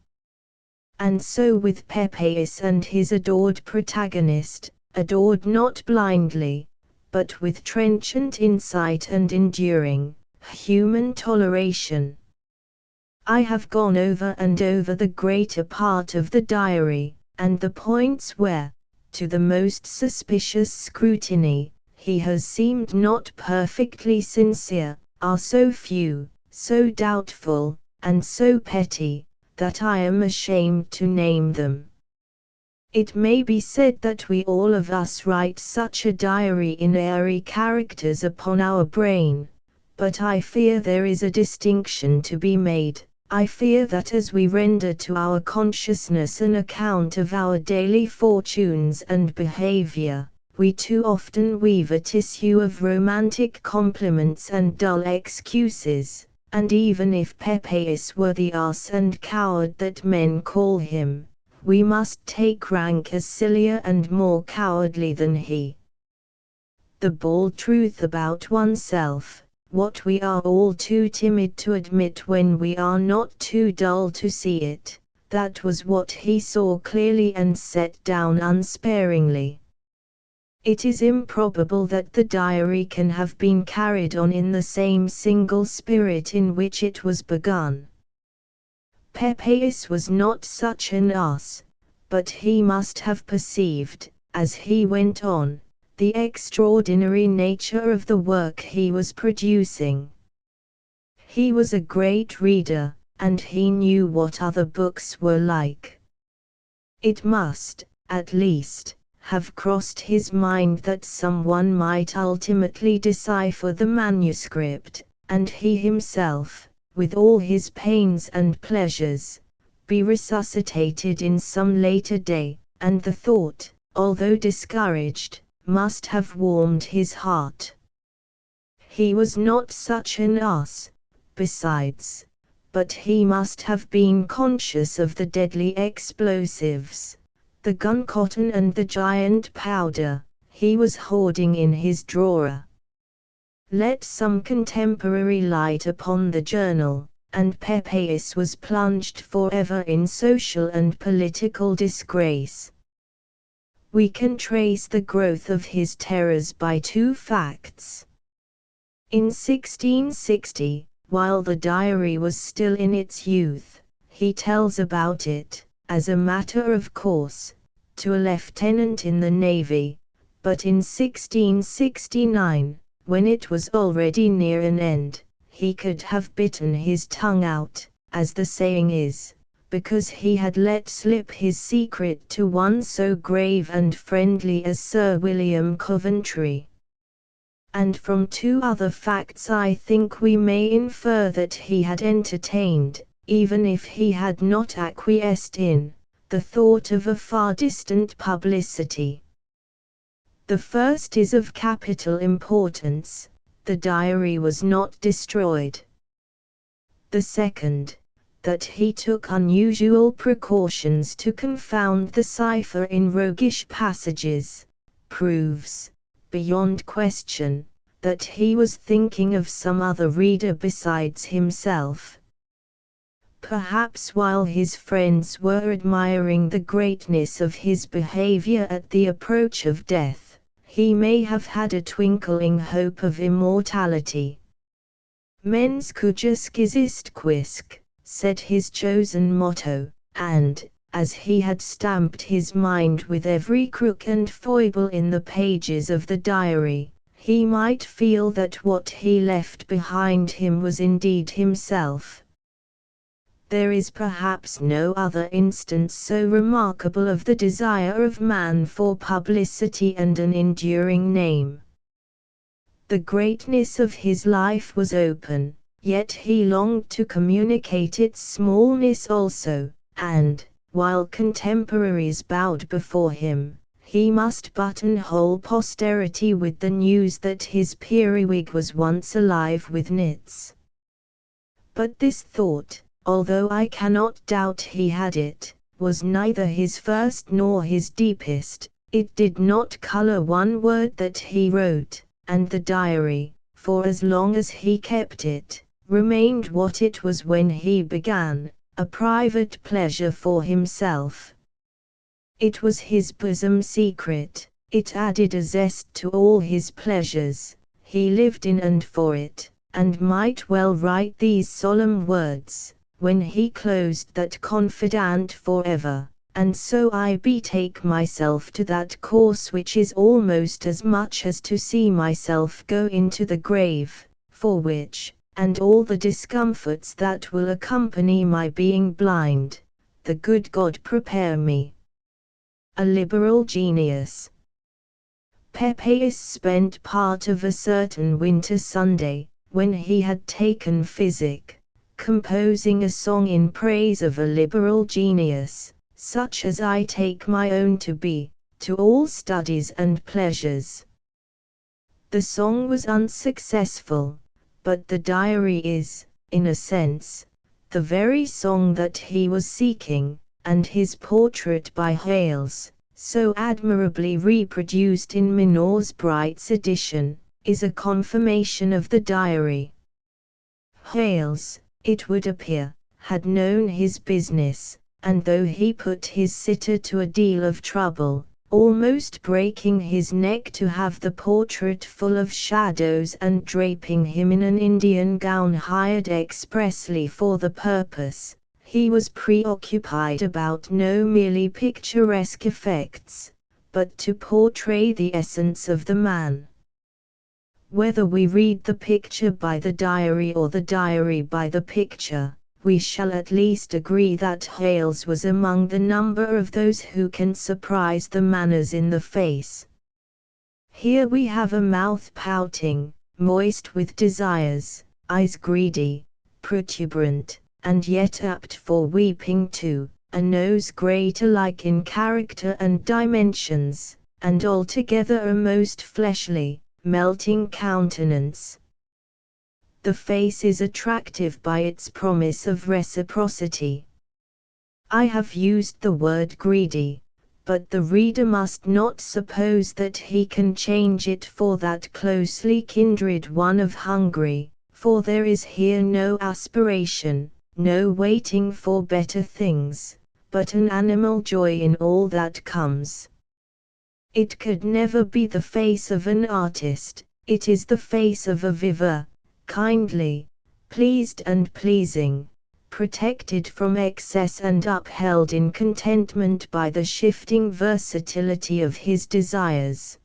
And so with Pepys and his adored protagonist, adored not blindly, but with trenchant insight and enduring, human toleration. I have gone over and over the greater part of the diary, and the points where, to the most suspicious scrutiny, he has seemed not perfectly sincere, are so few, so doubtful, and so petty, that I am ashamed to name them. It may be said that we all of us write such a diary in airy characters upon our brain, but I fear there is a distinction to be made. I fear that as we render to our consciousness an account of our daily fortunes and behavior, we too often weave a tissue of romantic compliments and dull excuses, and even if Pepys were the ass and coward that men call him, we must take rank as sillier and more cowardly than he. The bald truth about oneself, what we are all too timid to admit when we are not too dull to see it, that was what he saw clearly and set down unsparingly. It is improbable that the diary can have been carried on in the same single spirit in which it was begun. Pepys was not such an ass, but he must have perceived, as he went on, the extraordinary nature of the work he was producing. He was a great reader, and he knew what other books were like. It must, at least, have crossed his mind that someone might ultimately decipher the manuscript, and he himself, with all his pains and pleasures, be resuscitated in some later day, and the thought, although discouraged, must have warmed his heart. He was not such an ass, besides, but he must have been conscious of the deadly explosives, the gun-cotton and the giant powder, he was hoarding in his drawer. Let some contemporary light upon the journal, and Pepys was plunged forever in social and political disgrace. We can trace the growth of his terrors by two facts. In 1660, while the diary was still in its youth, he tells about it, as a matter of course, to a lieutenant in the Navy, but in 1669, when it was already near an end, he could have bitten his tongue out, as the saying is, because he had let slip his secret to one so grave and friendly as Sir William Coventry. And from two other facts I think we may infer that he had entertained, even if he had not acquiesced in, the thought of a far distant publicity. The first is of capital importance: the diary was not destroyed. The second, that he took unusual precautions to confound the cipher in roguish passages, proves, beyond question, that he was thinking of some other reader besides himself. Perhaps while his friends were admiring the greatness of his behavior at the approach of death, he may have had a twinkling hope of immortality. Mens cujusque est quisque, said his chosen motto, and, as he had stamped his mind with every crook and foible in the pages of the diary, he might feel that what he left behind him was indeed himself. There is perhaps no other instance so remarkable of the desire of man for publicity and an enduring name. The greatness of his life was open, yet he longed to communicate its smallness also, and, while contemporaries bowed before him, he must buttonhole posterity with the news that his periwig was once alive with nits. But this thought, although I cannot doubt he had it, was neither his first nor his deepest. It did not color one word that he wrote, and the diary, for as long as he kept it, remained what it was when he began, a private pleasure for himself. It was his bosom secret, it added a zest to all his pleasures, he lived in and for it, and might well write these solemn words, when he closed that confidant forever, and so I betake myself to that course which is almost as much as to see myself go into the grave, for which, and all the discomforts that will accompany my being blind, the good God prepare me. A liberal genius. Pepys spent part of a certain winter Sunday, when he had taken physic, composing a song in praise of a liberal genius, such as I take my own to be, to all studies and pleasures. The song was unsuccessful, but the diary is, in a sense, the very song that he was seeking, and his portrait by Hales, so admirably reproduced in Minor's Bright's edition, is a confirmation of the diary. Hales, it would appear, had known his business, and though he put his sitter to a deal of trouble, almost breaking his neck to have the portrait full of shadows and draping him in an Indian gown hired expressly for the purpose, he was preoccupied about no merely picturesque effects, but to portray the essence of the man. Whether we read the picture by the diary or the diary by the picture, we shall at least agree that Hales was among the number of those who can surprise the manners in the face. Here we have a mouth pouting, moist with desires, eyes greedy, protuberant, and yet apt for weeping too, a nose great alike in character and dimensions, and altogether a most fleshly, melting countenance. The face is attractive by its promise of reciprocity. I have used the word greedy, but the reader must not suppose that he can change it for that closely kindred one of hungry, for there is here no aspiration, no waiting for better things, but an animal joy in all that comes. It could never be the face of an artist, it is the face of a viveur, kindly, pleased and pleasing, protected from excess and upheld in contentment by the shifting versatility of his desires.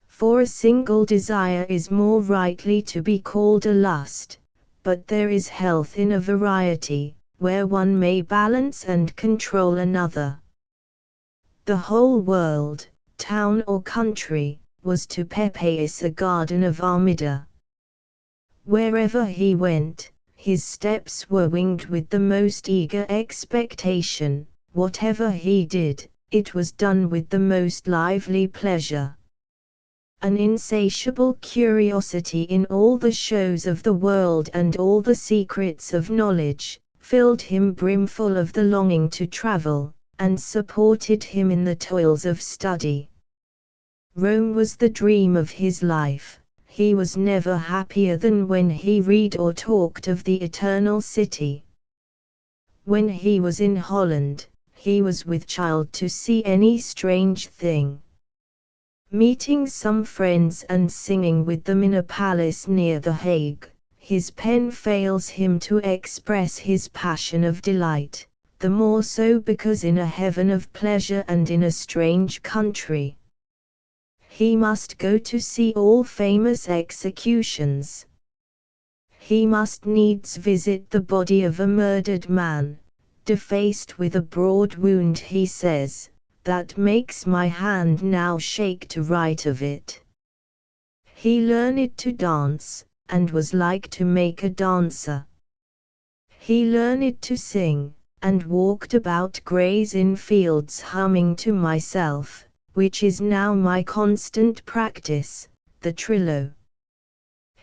For a single desire is more rightly to be called a lust, but there is health in a variety, where one may balance and control another. The whole world, town or country, was to Pepeus a garden of Armida. Wherever he went, his steps were winged with the most eager expectation. Whatever he did, it was done with the most lively pleasure. An insatiable curiosity in all the shows of the world and all the secrets of knowledge, filled him brimful of the longing to travel, and supported him in the toils of study. Rome was the dream of his life. He was never happier than when he read or talked of the eternal city. When he was in Holland, he was with child to see any strange thing. Meeting some friends and singing with them in a palace near The Hague, his pen fails him to express his passion of delight, the more so because in a heaven of pleasure and in a strange country. He must go to see all famous executions. He must needs visit the body of a murdered man, defaced with a broad wound, he says, that makes my hand now shake to write of it. He learned to dance, and was like to make a dancer. He learned to sing, and walked about Gray's Inn Fields humming to myself, which is now my constant practice, the trillo.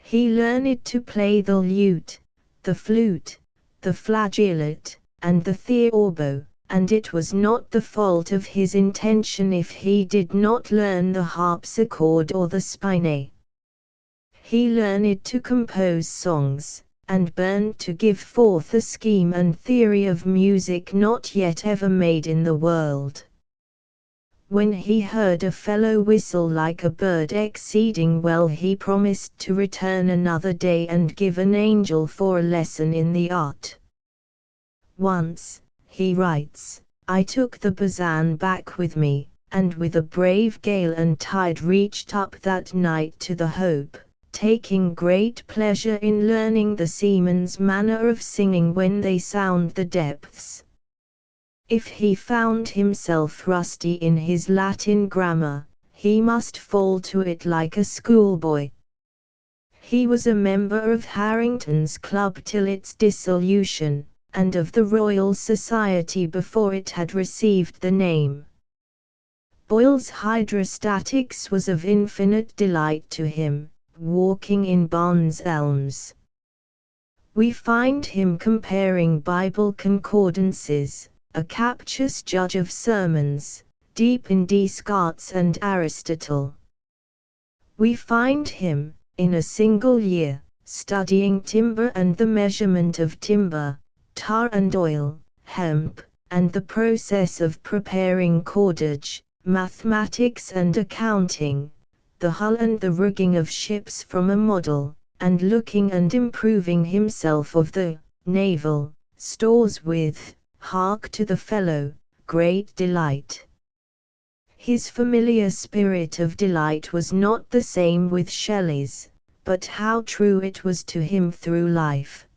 He learned to play the lute, the flute, the flageolet, and the theorbo, and it was not the fault of his intention if he did not learn the harpsichord or the spine. He learned to compose songs, and burned to give forth a scheme and theory of music not yet ever made in the world. When he heard a fellow whistle like a bird exceeding well, he promised to return another day and give an angel for a lesson in the art. Once, he writes, I took the Bazan back with me, and with a brave gale and tide reached up that night to the Hope, taking great pleasure in learning the seaman's manner of singing when they sound the depths. If he found himself rusty in his Latin grammar, he must fall to it like a schoolboy. He was a member of Harrington's Club till its dissolution, and of the Royal Society before it had received the name. Boyle's hydrostatics was of infinite delight to him, walking in Barnes' Elms. We find him comparing Bible concordances, a captious judge of sermons, deep in Descartes and Aristotle. We find him, in a single year, studying timber and the measurement of timber, tar and oil, hemp, and the process of preparing cordage, mathematics and accounting, the hull and the rigging of ships from a model, and looking and improving himself of the naval stores with, hark to the fellow, great delight. His familiar spirit of delight was not the same with Shelley's, but how true it was to him through life.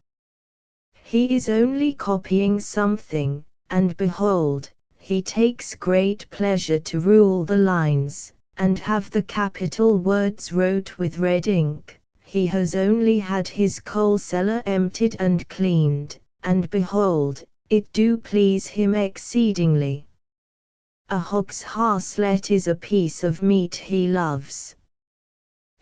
He is only copying something, and behold, he takes great pleasure to rule the lines, and have the capital words wrote with red ink. He has only had his coal cellar emptied and cleaned, and behold, it do please him exceedingly. A hog's harslet is a piece of meat he loves.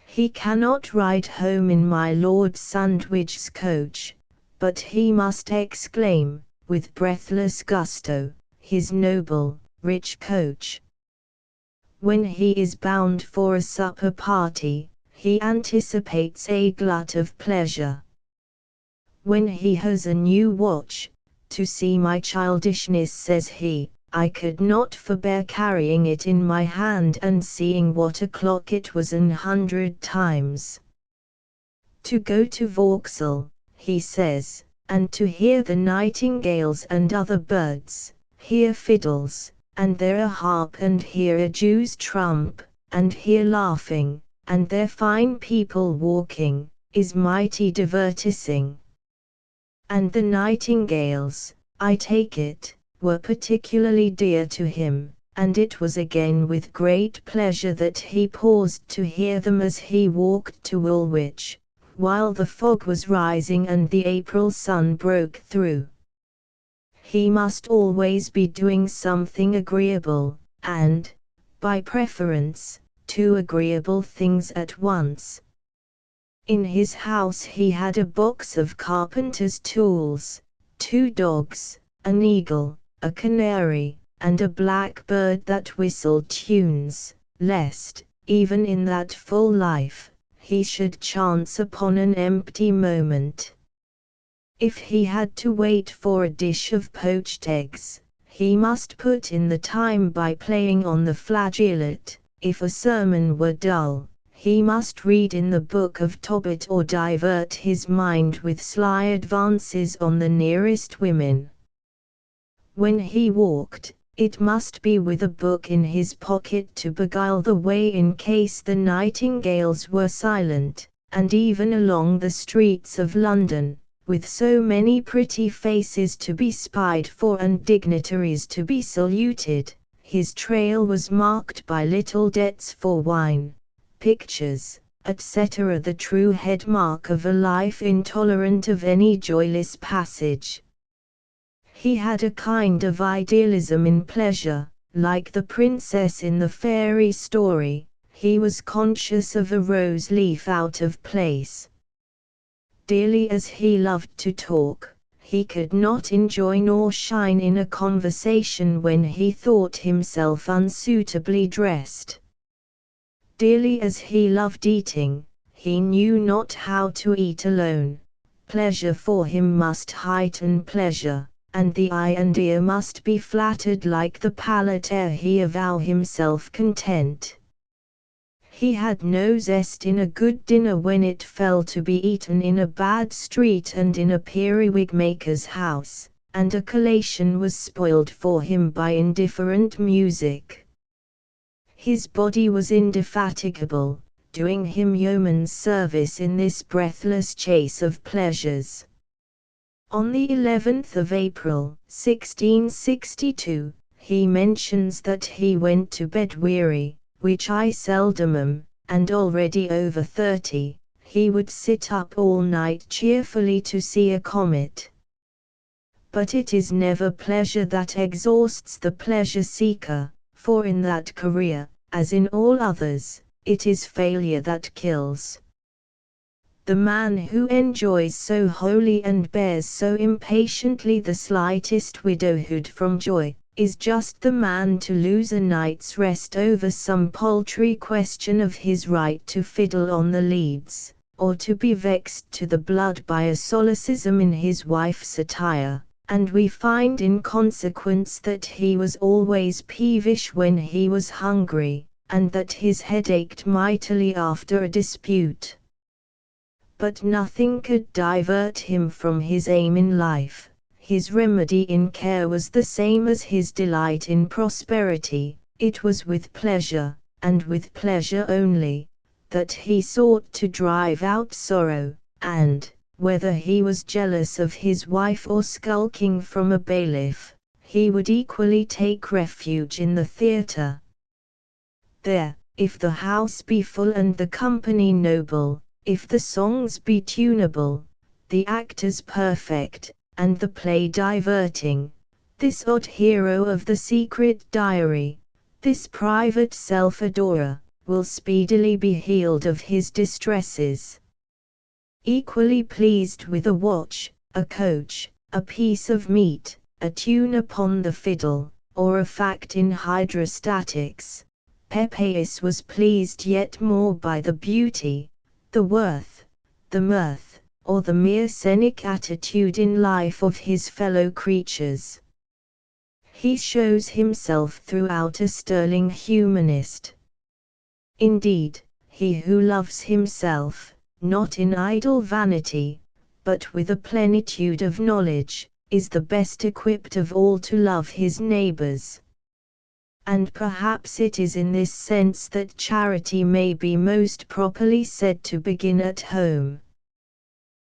He cannot ride home in my Lord Sandwich's coach, but he must exclaim, with breathless gusto, his noble, rich coach. When he is bound for a supper party, he anticipates a glut of pleasure. When he has a new watch, to see my childishness, says he, I could not forbear carrying it in my hand and seeing what o'clock it was 100 times. To go to Vauxhall, he says, and to hear the nightingales and other birds, hear fiddles, and there a harp, and hear a Jew's trump, and hear laughing, and there fine people walking, is mighty divertising. And the nightingales, I take it, were particularly dear to him, and it was again with great pleasure that he paused to hear them as he walked to Woolwich, while the fog was rising and the April sun broke through. He must always be doing something agreeable, and, by preference, 2 agreeable things at once. In his house he had a box of carpenter's tools, 2 dogs, an eagle, a canary, and a blackbird that whistled tunes, lest, even in that full life, he should chance upon an empty moment. If he had to wait for a dish of poached eggs, he must put in the time by playing on the flageolet. If a sermon were dull, he must read in the book of Tobit or divert his mind with sly advances on the nearest women. When he walked, it must be with a book in his pocket to beguile the way in case the nightingales were silent, and even along the streets of London, with so many pretty faces to be spied for and dignitaries to be saluted, his trail was marked by little debts for wine, pictures, etc., the true head mark of a life intolerant of any joyless passage. He had a kind of idealism in pleasure, like the princess in the fairy story. He was conscious of a rose leaf out of place. Dearly as he loved to talk, he could not enjoy nor shine in a conversation when he thought himself unsuitably dressed. Dearly as he loved eating, he knew not how to eat alone. Pleasure for him must heighten pleasure, and the eye and ear must be flattered like the palate ere he avow himself content. He had no zest in a good dinner when it fell to be eaten in a bad street and in a periwig maker's house, and a collation was spoiled for him by indifferent music. His body was indefatigable, doing him yeoman's service in this breathless chase of pleasures. On the 11th of April, 1662, he mentions that he went to bed weary, which I seldom am, and already over 30, he would sit up all night cheerfully to see a comet. But it is never pleasure that exhausts the pleasure seeker, for in that career, as in all others, it is failure that kills. The man who enjoys so wholly and bears so impatiently the slightest widowhood from joy, is just the man to lose a night's rest over some paltry question of his right to fiddle on the leads, or to be vexed to the blood by a solecism in his wife's attire, and we find in consequence that he was always peevish when he was hungry, and that his head ached mightily after a dispute. But nothing could divert him from his aim in life. His remedy in care was the same as his delight in prosperity. It was with pleasure, and with pleasure only, that he sought to drive out sorrow, and, whether he was jealous of his wife or skulking from a bailiff, he would equally take refuge in the theatre. There, if the house be full and the company noble, if the songs be tunable, the actors perfect, and the play diverting, this odd hero of the secret diary, this private self-adorer, will speedily be healed of his distresses. Equally pleased with a watch, a coach, a piece of meat, a tune upon the fiddle, or a fact in hydrostatics, Pepys was pleased yet more by the beauty, the worth, the mirth, or the mere scenic attitude in life of his fellow creatures. He shows himself throughout a sterling humanist. Indeed, he who loves himself, not in idle vanity, but with a plenitude of knowledge, is the best equipped of all to love his neighbors. And perhaps it is in this sense that charity may be most properly said to begin at home.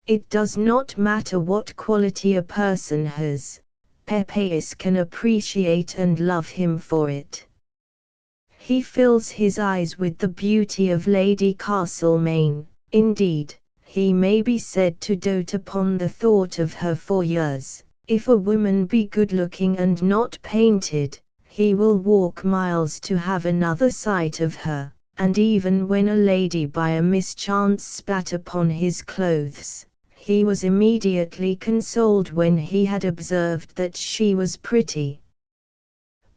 It does not matter what quality a person has, Pepys can appreciate and love him for it. He fills his eyes with the beauty of Lady Castlemaine. Indeed, he may be said to dote upon the thought of her for years. If a woman be good-looking and not painted, he will walk miles to have another sight of her, and even when a lady by a mischance spat upon his clothes, he was immediately consoled when he had observed that she was pretty.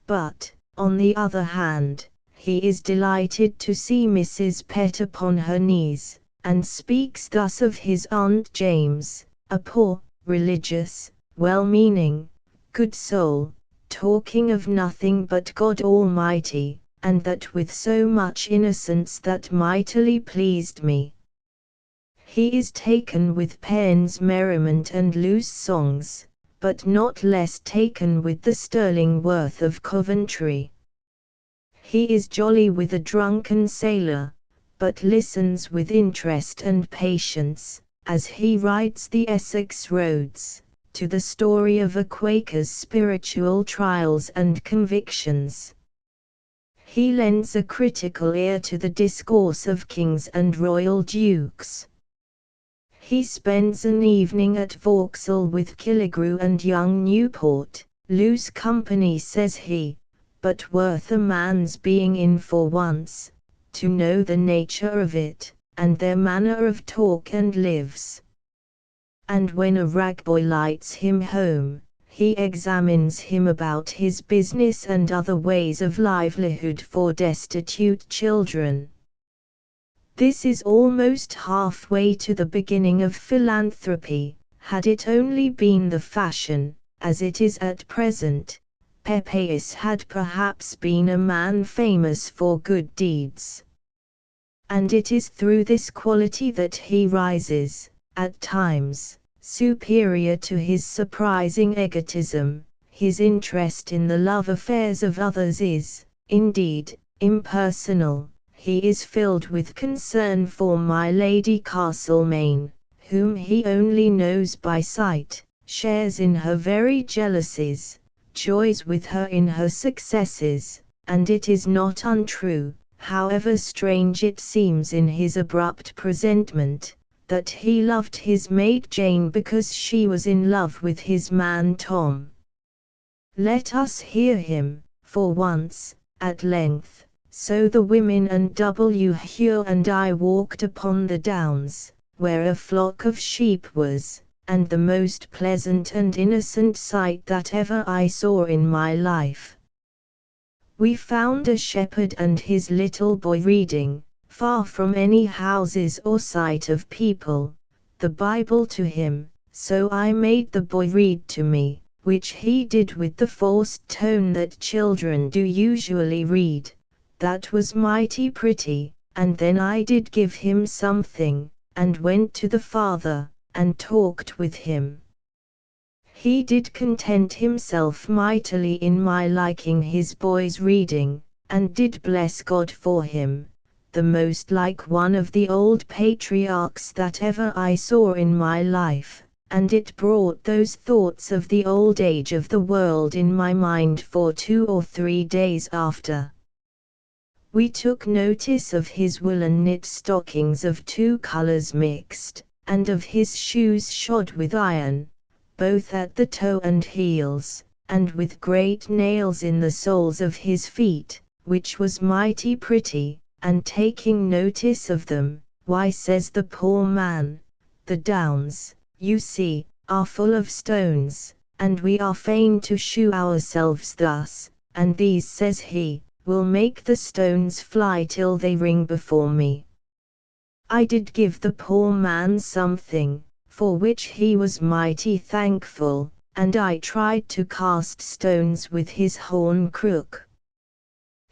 But, on the other hand, he is delighted to see Mrs. Pett upon her knees, and speaks thus of his Aunt James, a poor, religious, well-meaning, good soul, talking of nothing but God Almighty, and that with so much innocence that mightily pleased me. He is taken with Penn's merriment and loose songs, but not less taken with the sterling worth of Coventry. He is jolly with a drunken sailor, but listens with interest and patience, as he rides the Essex roads, to the story of a Quaker's spiritual trials and convictions. He lends a critical ear to the discourse of kings and royal dukes. He spends an evening at Vauxhall with Killigrew and young Newport, loose company says he, but worth a man's being in for once, to know the nature of it, and their manner of talk and lives. And when a ragboy lights him home, he examines him about his business and other ways of livelihood for destitute children. This is almost halfway to the beginning of philanthropy. Had it only been the fashion, as it is at present, Pepys had perhaps been a man famous for good deeds. And it is through this quality that he rises, at times, superior to his surprising egotism. His interest in the love affairs of others is, indeed, impersonal. He is filled with concern for my Lady Castlemaine, whom he only knows by sight, shares in her very jealousies, joys with her in her successes, and it is not untrue, however strange it seems in his abrupt presentment, that he loved his maid Jane because she was in love with his man Tom. Let us hear him, for once, at length. So the women and W. Hugh and I walked upon the downs, where a flock of sheep was, and the most pleasant and innocent sight that ever I saw in my life. We found a shepherd and his little boy reading, far from any houses or sight of people, the Bible to him, so I made the boy read to me, which he did with the forced tone that children do usually read. That was mighty pretty, and then I did give him something, and went to the father, and talked with him. He did content himself mightily in my liking his boy's reading, and did bless God for him, the most like one of the old patriarchs that ever I saw in my life, and it brought those thoughts of the old age of the world in my mind for 2 or 3 days after. We took notice of his woolen knit stockings of 2 colors mixed, and of his shoes shod with iron, both at the toe and heels, and with great nails in the soles of his feet, which was mighty pretty, and taking notice of them, why says the poor man, the downs, you see, are full of stones, and we are fain to shew ourselves thus, and these, says he, will make the stones fly till they ring before me. I did give the poor man something, for which he was mighty thankful, and I tried to cast stones with his horn crook.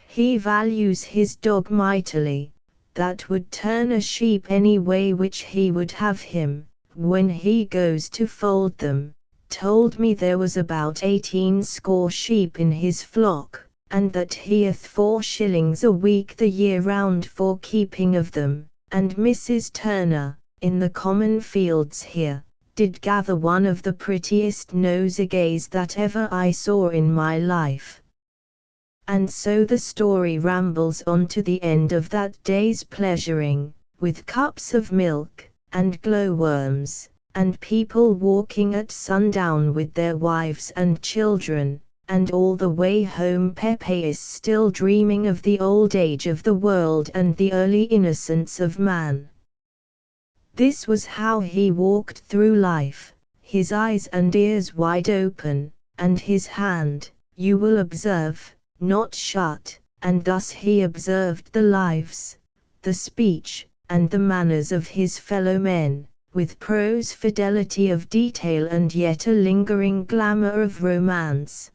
He values his dog mightily, that would turn a sheep any way which he would have him, when he goes to fold them, told me there was about 18 score sheep in his flock, and that he hath 4 shillings a week the year round for keeping of them, and Mrs. Turner, in the common fields here, did gather one of the prettiest nosegays that ever I saw in my life. And so the story rambles on to the end of that day's pleasuring, with cups of milk, and glowworms, and people walking at sundown with their wives and children, and all the way home Pepe is still dreaming of the old age of the world and the early innocence of man. This was how he walked through life, his eyes and ears wide open, and his hand, you will observe, not shut, and thus he observed the lives, the speech, and the manners of his fellow men, with prose fidelity of detail and yet a lingering glamour of romance.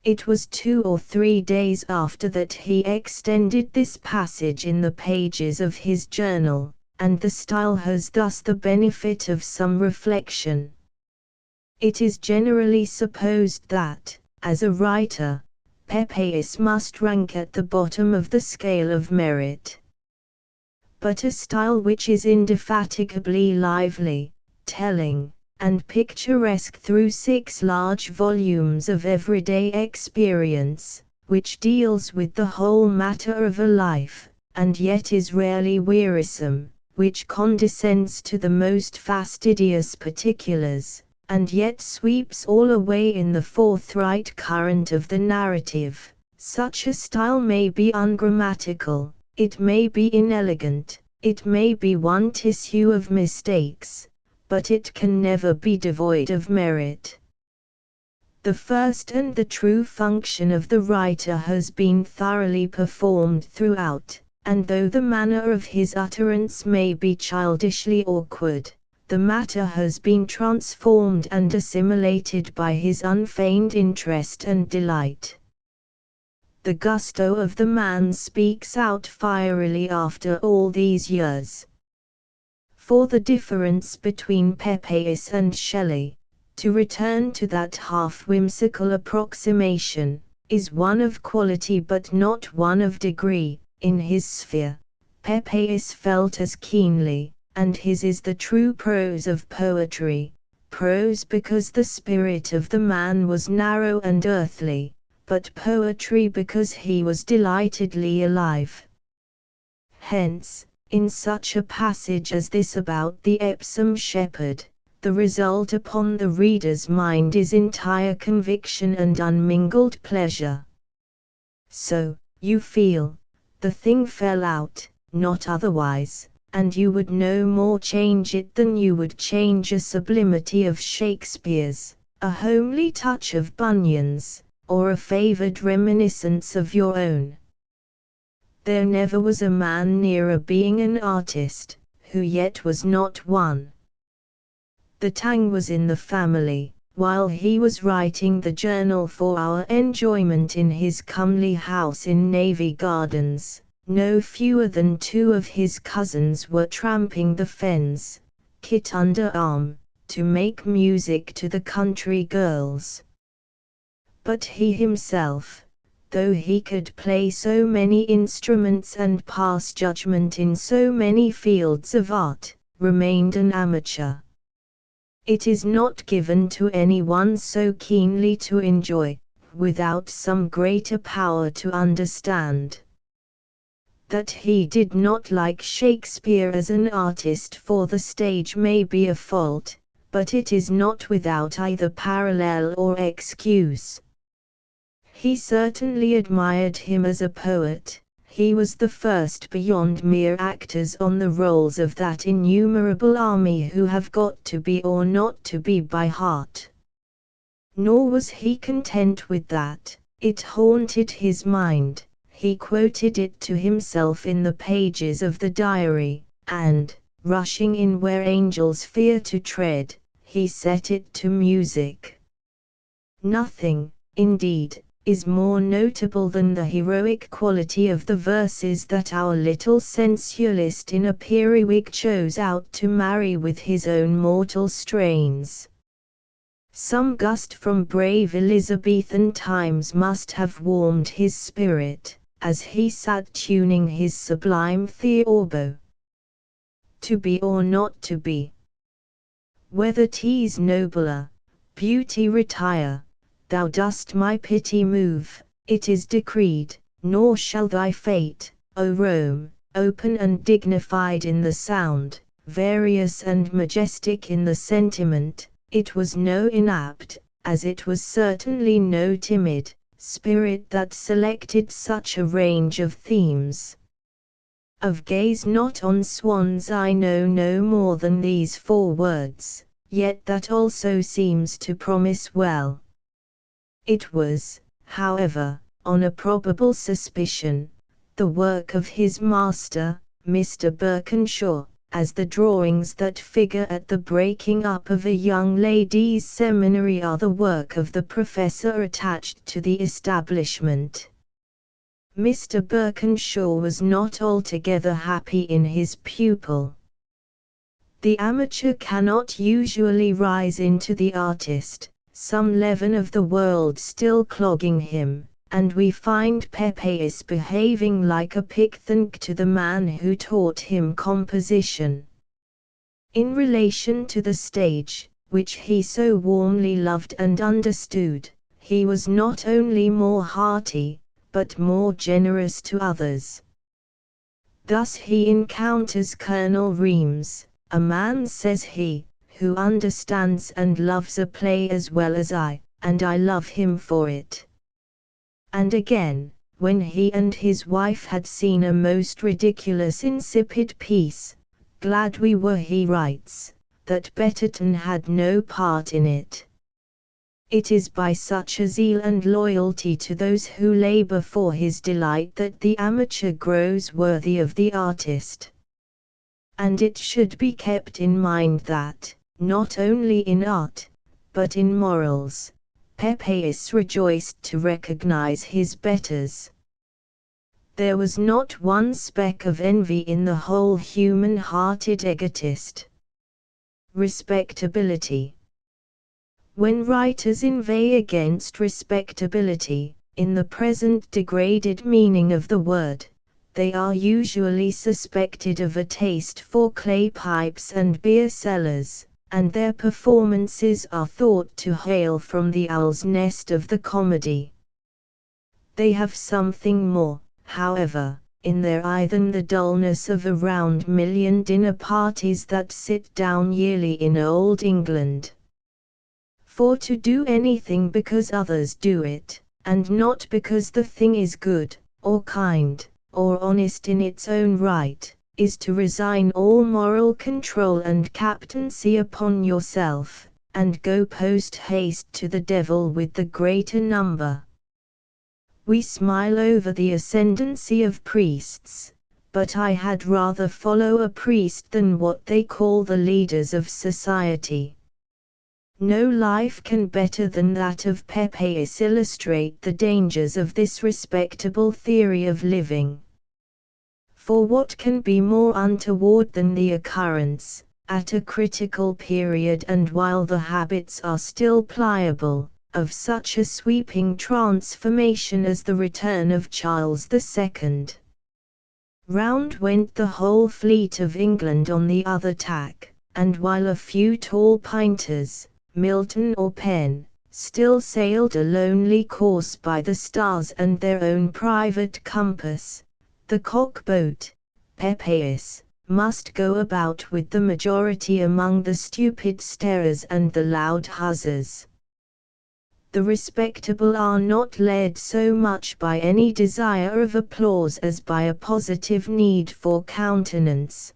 It was 2 or 3 days after that he extended this passage in the pages of his journal, and the style has thus the benefit of some reflection. It is generally supposed that, as a writer, Pepys must rank at the bottom of the scale of merit. But a style which is indefatigably lively, telling, and picturesque through 6 large volumes of everyday experience, which deals with the whole matter of a life, and yet is rarely wearisome, which condescends to the most fastidious particulars, and yet sweeps all away in the forthright current of the narrative. Such a style may be ungrammatical, it may be inelegant, it may be one tissue of mistakes, but it can never be devoid of merit. The first and the true function of the writer has been thoroughly performed throughout, and though the manner of his utterance may be childishly awkward, the matter has been transformed and assimilated by his unfeigned interest and delight. The gusto of the man speaks out fierily after all these years. For the difference between Pepys and Shelley, to return to that half-whimsical approximation, is one of quality but not one of degree. In his sphere, Pepys felt as keenly, and his is the true prose of poetry, prose because the spirit of the man was narrow and earthly, but poetry because he was delightedly alive. Hence, in such a passage as this about the Epsom shepherd, the result upon the reader's mind is entire conviction and unmingled pleasure. So, you feel, the thing fell out, not otherwise, and you would no more change it than you would change a sublimity of Shakespeare's, a homely touch of Bunyan's, or a favoured reminiscence of your own. There never was a man nearer being an artist, who yet was not one. The tang was in the family, while he was writing the journal for our enjoyment in his comely house in Navy Gardens. No fewer than 2 of his cousins were tramping the fens, kit under arm, to make music to the country girls. But he himself, though he could play so many instruments and pass judgment in so many fields of art, remained an amateur. It is not given to anyone so keenly to enjoy, without some greater power to understand. That he did not like Shakespeare as an artist for the stage may be a fault, but it is not without either parallel or excuse. He certainly admired him as a poet. He was the first beyond mere actors on the rolls of that innumerable army who have got to be or not to be by heart. Nor was he content with that, it haunted his mind, he quoted it to himself in the pages of the diary, and, rushing in where angels fear to tread, he set it to music. Nothing, indeed, is more notable than the heroic quality of the verses that our little sensualist in a periwig chose out to marry with his own mortal strains. Some gust from brave Elizabethan times must have warmed his spirit, as he sat tuning his sublime theorbo. To be or not to be. Whether 'tis nobler, beauty retire, thou dost my pity move, it is decreed, nor shall thy fate, O Rome, open and dignified in the sound, various and majestic in the sentiment, it was no inapt, as it was certainly no timid, spirit that selected such a range of themes. Of gaze not on swans I know no more than these 4 words, yet that also seems to promise well. It was, however, on a probable suspicion, the work of his master, Mr. Birkenshaw, as the drawings that figure at the breaking up of a young ladies' seminary are the work of the professor attached to the establishment. Mr. Birkenshaw was not altogether happy in his pupil. The amateur cannot usually rise into the artist, some leaven of the world still clogging him, and we find Pepys behaving like a picthunk to the man who taught him composition. In relation to the stage, which he so warmly loved and understood, he was not only more hearty, but more generous to others. Thus he encounters Colonel Reams, a man, says he, who understands and loves a play as well as I, and I love him for it. And again, when he and his wife had seen a most ridiculous insipid piece, glad we were, he writes, that Betterton had no part in it. It is by such a zeal and loyalty to those who labor for his delight that the amateur grows worthy of the artist. And it should be kept in mind that, not only in art, but in morals, Pepys rejoiced to recognize his betters. There was not one speck of envy in the whole human-hearted egotist. Respectability. When writers inveigh against respectability, in the present degraded meaning of the word, they are usually suspected of a taste for clay pipes and beer cellars, and their performances are thought to hail from the owl's nest of the comedy. They have something more, however, in their eye than the dullness of a round million dinner parties that sit down yearly in old England. For to do anything because others do it, and not because the thing is good, or kind, or honest in its own right, is to resign all moral control and captaincy upon yourself, and go post-haste to the devil with the greater number. We smile over the ascendancy of priests, but I had rather follow a priest than what they call the leaders of society. No life can better than that of Pepys illustrate the dangers of this respectable theory of living. For what can be more untoward than the occurrence, at a critical period and while the habits are still pliable, of such a sweeping transformation as the return of Charles II? Round went the whole fleet of England on the other tack, and while a few tall painters, Milton or Penn, still sailed a lonely course by the stars and their own private compass, the cock-boat, Pepys, must go about with the majority among the stupid starers and the loud huzzers. The respectable are not led so much by any desire of applause as by a positive need for countenance.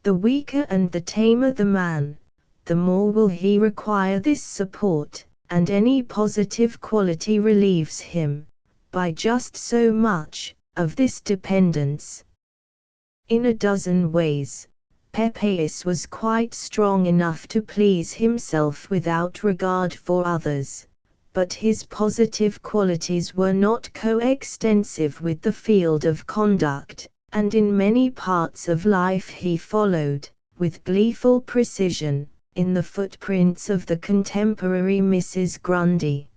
The weaker and the tamer the man, the more will he require this support, and any positive quality relieves him, by just so much, of this dependence. In a dozen ways, Pepys was quite strong enough to please himself without regard for others, but his positive qualities were not coextensive with the field of conduct, and in many parts of life he followed, with gleeful precision, in the footprints of the contemporary Mrs. Grundy.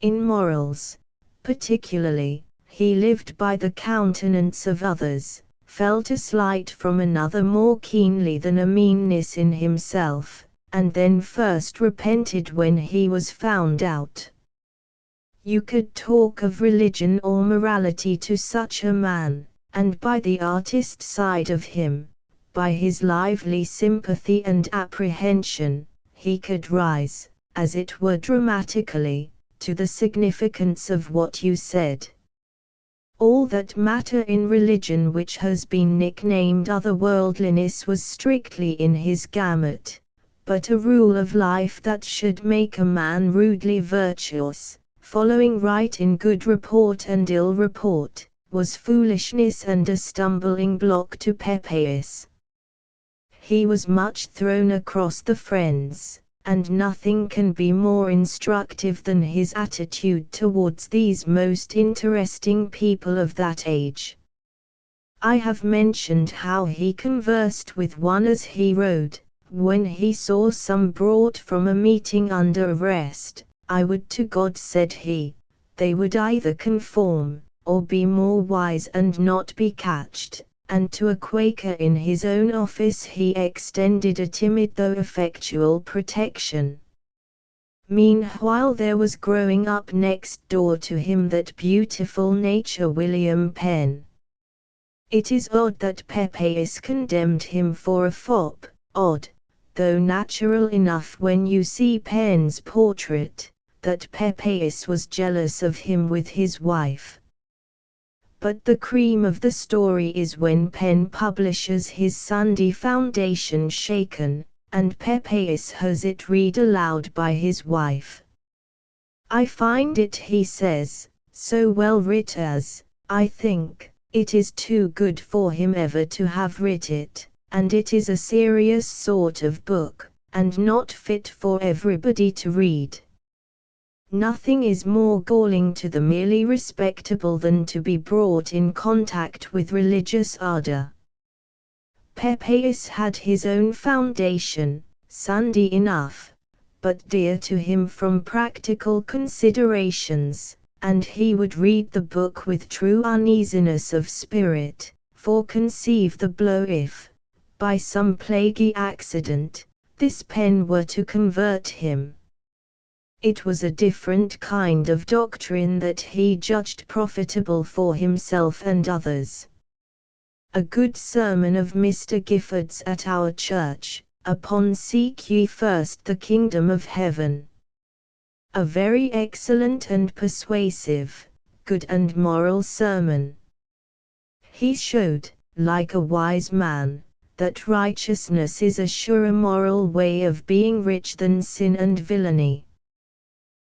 In morals, particularly, he lived by the countenance of others, felt a slight from another more keenly than a meanness in himself, and then first repented when he was found out. You could talk of religion or morality to such a man, and by the artist side of him, by his lively sympathy and apprehension, he could rise, as it were dramatically, to the significance of what you said. All that matter in religion which has been nicknamed otherworldliness was strictly in his gamut, but a rule of life that should make a man rudely virtuous, following right in good report and ill report, was foolishness and a stumbling block to Pepys. He was much thrown across the friends, and nothing can be more instructive than his attitude towards these most interesting people of that age. I have mentioned how he conversed with one as he rode, when he saw some brought from a meeting under arrest. I would to God, said he, they would either conform, or be more wise and not be catched. And to a Quaker in his own office he extended a timid though effectual protection. Meanwhile there was growing up next door to him that beautiful nature William Penn. It is odd that Pepys condemned him for a fop, odd, though natural enough when you see Penn's portrait, that Pepys was jealous of him with his wife. But the cream of the story is when Penn publishes his Sunday Foundation Shaken, and Pepys has it read aloud by his wife. I find it, he says, so well writ as, I think, it is too good for him ever to have writ it, and it is a serious sort of book, and not fit for everybody to read. Nothing is more galling to the merely respectable than to be brought in contact with religious ardor. Pepys had his own foundation, Sunday enough, but dear to him from practical considerations, and he would read the book with true uneasiness of spirit, for conceive the blow if, by some plaguy accident, this pen were to convert him. It was a different kind of doctrine that he judged profitable for himself and others. A good sermon of Mr. Gifford's at our church, upon Seek ye first the kingdom of heaven. A very excellent and persuasive, good and moral sermon. He showed, like a wise man, that righteousness is a surer moral way of being rich than sin and villainy.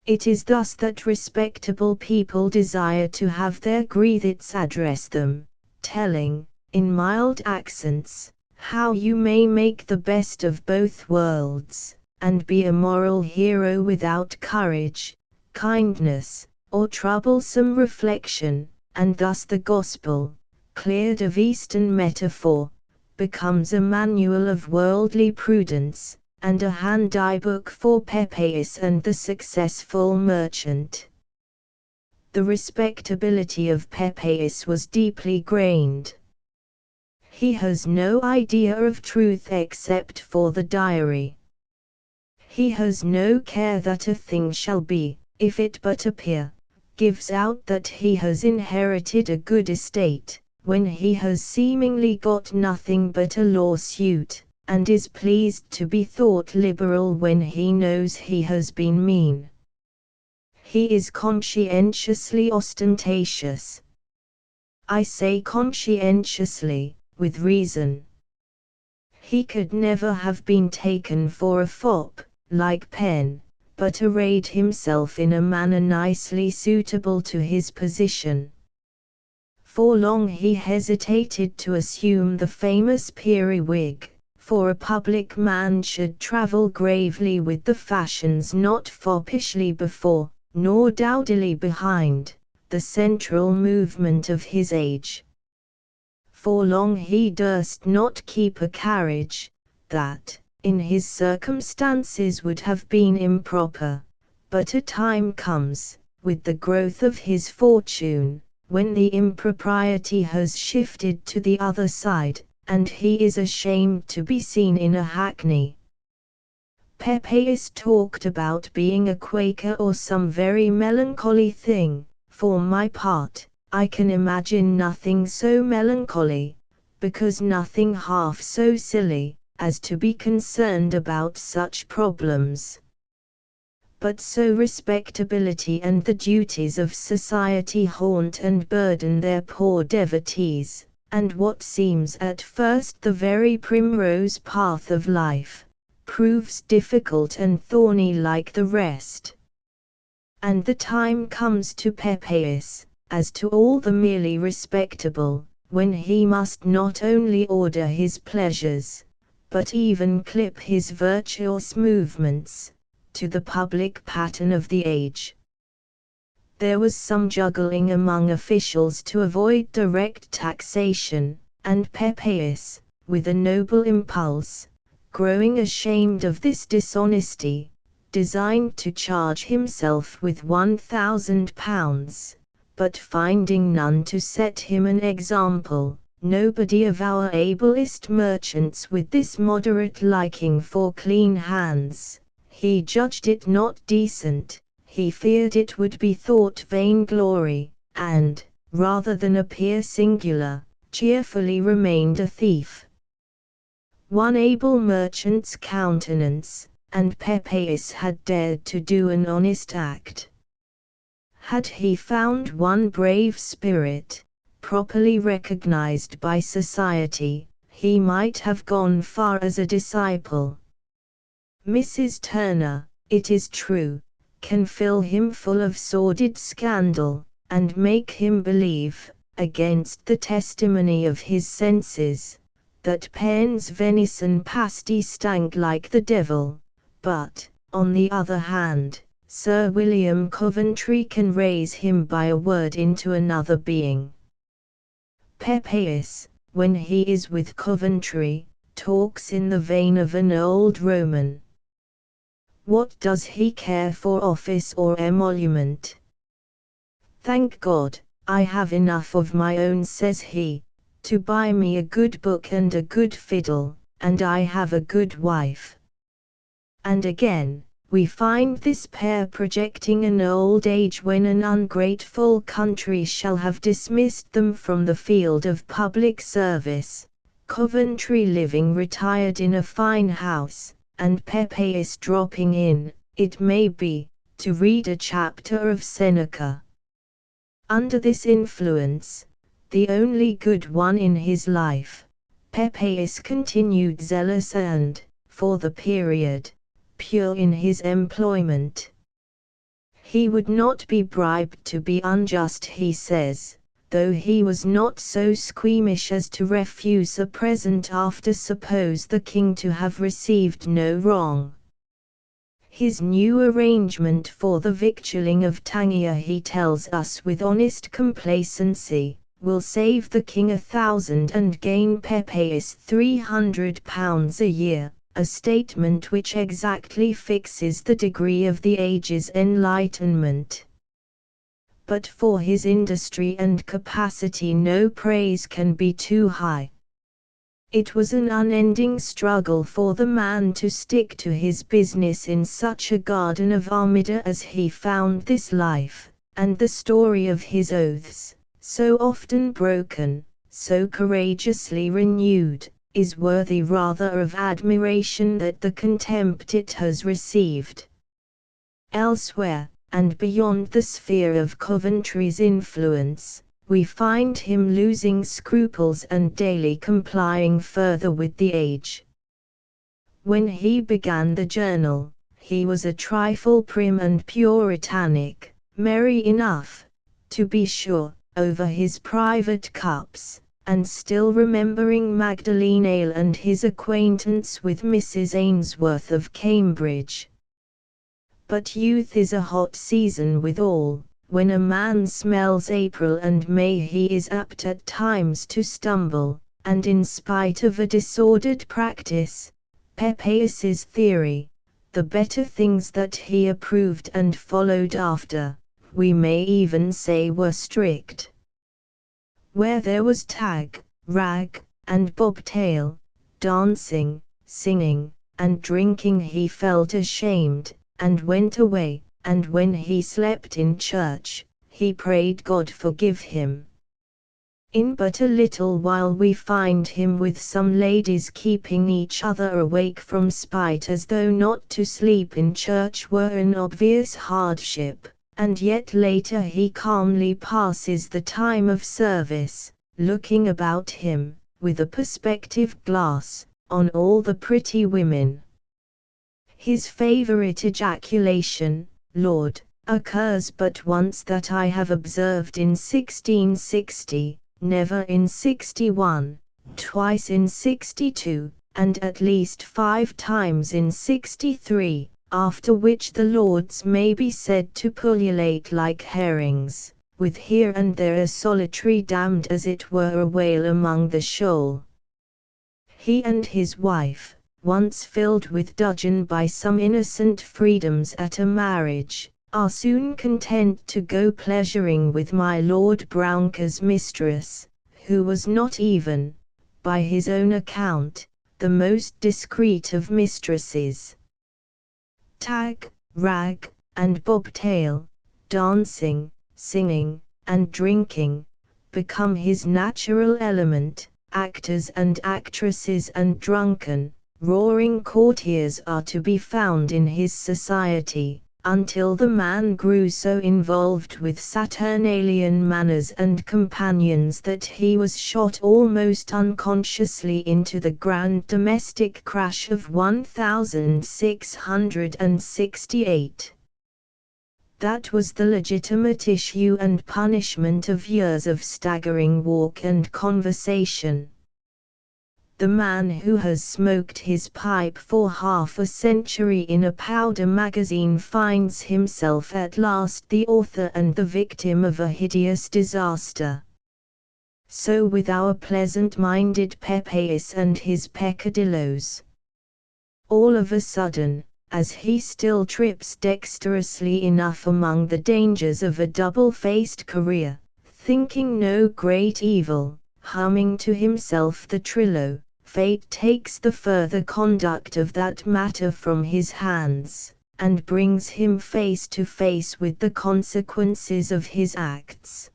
It is thus that respectable people desire to have their grievits address them, telling, in mild accents, how you may make the best of both worlds, and be a moral hero without courage, kindness, or troublesome reflection, and thus the gospel, cleared of Eastern metaphor, becomes a manual of worldly prudence, and a handy-book for Pepys and the successful merchant. The respectability of Pepys was deeply grained. He has no idea of truth except for the diary. He has no care that a thing shall be, if it but appear, gives out that he has inherited a good estate, when he has seemingly got nothing but a lawsuit, and is pleased to be thought liberal when he knows he has been mean. He is conscientiously ostentatious. I say conscientiously, with reason. He could never have been taken for a fop, like Penn, but arrayed himself in a manner nicely suitable to his position. For long he hesitated to assume the famous periwig, for a public man should travel gravely with the fashions, not foppishly before, nor dowdily behind, the central movement of his age. For long he durst not keep a carriage, that, in his circumstances would have been improper, but a time comes, with the growth of his fortune, when the impropriety has shifted to the other side, and he is ashamed to be seen in a hackney. Pepys talked about being a Quaker or some very melancholy thing. For my part, I can imagine nothing so melancholy, because nothing half so silly, as to be concerned about such problems. But so respectability and the duties of society haunt and burden their poor devotees, and what seems at first the very primrose path of life, proves difficult and thorny like the rest. And the time comes to Pepys, as to all the merely respectable, when he must not only order his pleasures, but even clip his virtuous movements, to the public pattern of the age. There was some juggling among officials to avoid direct taxation, and Pepys, with a noble impulse, growing ashamed of this dishonesty, designed to charge himself with £1,000, but finding none to set him an example, nobody of our ablest merchants with this moderate liking for clean hands, he judged it not decent, he feared it would be thought vainglory, and, rather than appear singular, cheerfully remained a thief. One able merchant's countenance, and Pepys had dared to do an honest act. Had he found one brave spirit, properly recognized by society, he might have gone far as a disciple. Mrs. Turner, it is true, can fill him full of sordid scandal, and make him believe, against the testimony of his senses, that Penn's venison pasty stank like the devil. But, on the other hand, Sir William Coventry can raise him by a word into another being. Pepys, when he is with Coventry, talks in the vein of an old Roman. What does he care for office or emolument? Thank God, I have enough of my own, says he, to buy me a good book and a good fiddle, and I have a good wife. And again, we find this pair projecting an old age when an ungrateful country shall have dismissed them from the field of public service, Coventry living retired in a fine house, and Pepys dropping in, it may be, to read a chapter of Seneca. Under this influence, the only good one in his life, Pepys continued zealous and, for the period, pure in his employment. He would not be bribed to be unjust, he says, though he was not so squeamish as to refuse a present after suppose the king to have received no wrong. His new arrangement for the victualling of Tangier, he tells us with honest complacency, will save the king 1,000 and gain Pepys £300 a year, a statement which exactly fixes the degree of the age's enlightenment. But for his industry and capacity no praise can be too high. It was an unending struggle for the man to stick to his business in such a garden of Armida as he found this life, and the story of his oaths, so often broken, so courageously renewed, is worthy rather of admiration than the contempt it has received. Elsewhere, and beyond the sphere of Coventry's influence, we find him losing scruples and daily complying further with the age. When he began the journal, he was a trifle prim and puritanic, merry enough, to be sure, over his private cups, and still remembering Magdalene Ale and his acquaintance with Mrs. Ainsworth of Cambridge. But youth is a hot season withal. When a man smells April and May he is apt at times to stumble, and in spite of a disordered practice, Pepys's theory, the better things that he approved and followed after, we may even say were strict. Where there was tag, rag, and bobtail, dancing, singing, and drinking he felt ashamed, and went away, and when he slept in church, he prayed God forgive him. In but a little while we find him with some ladies keeping each other awake from spite, as though not to sleep in church were an obvious hardship, and yet later he calmly passes the time of service, looking about him, with a perspective glass, on all the pretty women. His favorite ejaculation, Lord, occurs but once that I have observed in 1660, never in 61, twice in 62, and at least 5 times in 63, after which the lords may be said to pullulate like herrings, with here and there a solitary damned as it were a whale among the shoal. He and his wife, once filled with dudgeon by some innocent freedoms at a marriage, are soon content to go pleasuring with my Lord Brounker's mistress, who was not even, by his own account, the most discreet of mistresses. Tag, rag, and bobtail, dancing, singing, and drinking, become his natural element. Actors and actresses and drunken, roaring courtiers are to be found in his society, until the man grew so involved with Saturnalian manners and companions that he was shot almost unconsciously into the grand domestic crash of 1668. That was the legitimate issue and punishment of years of staggering walk and conversation. The man who has smoked his pipe for half a century in a powder magazine finds himself at last the author and the victim of a hideous disaster. So with our pleasant-minded Pepys and his peccadilloes. All of a sudden, as he still trips dexterously enough among the dangers of a double-faced career, thinking no great evil, humming to himself the trillo, fate takes the further conduct of that matter from his hands, and brings him face to face with the consequences of his acts.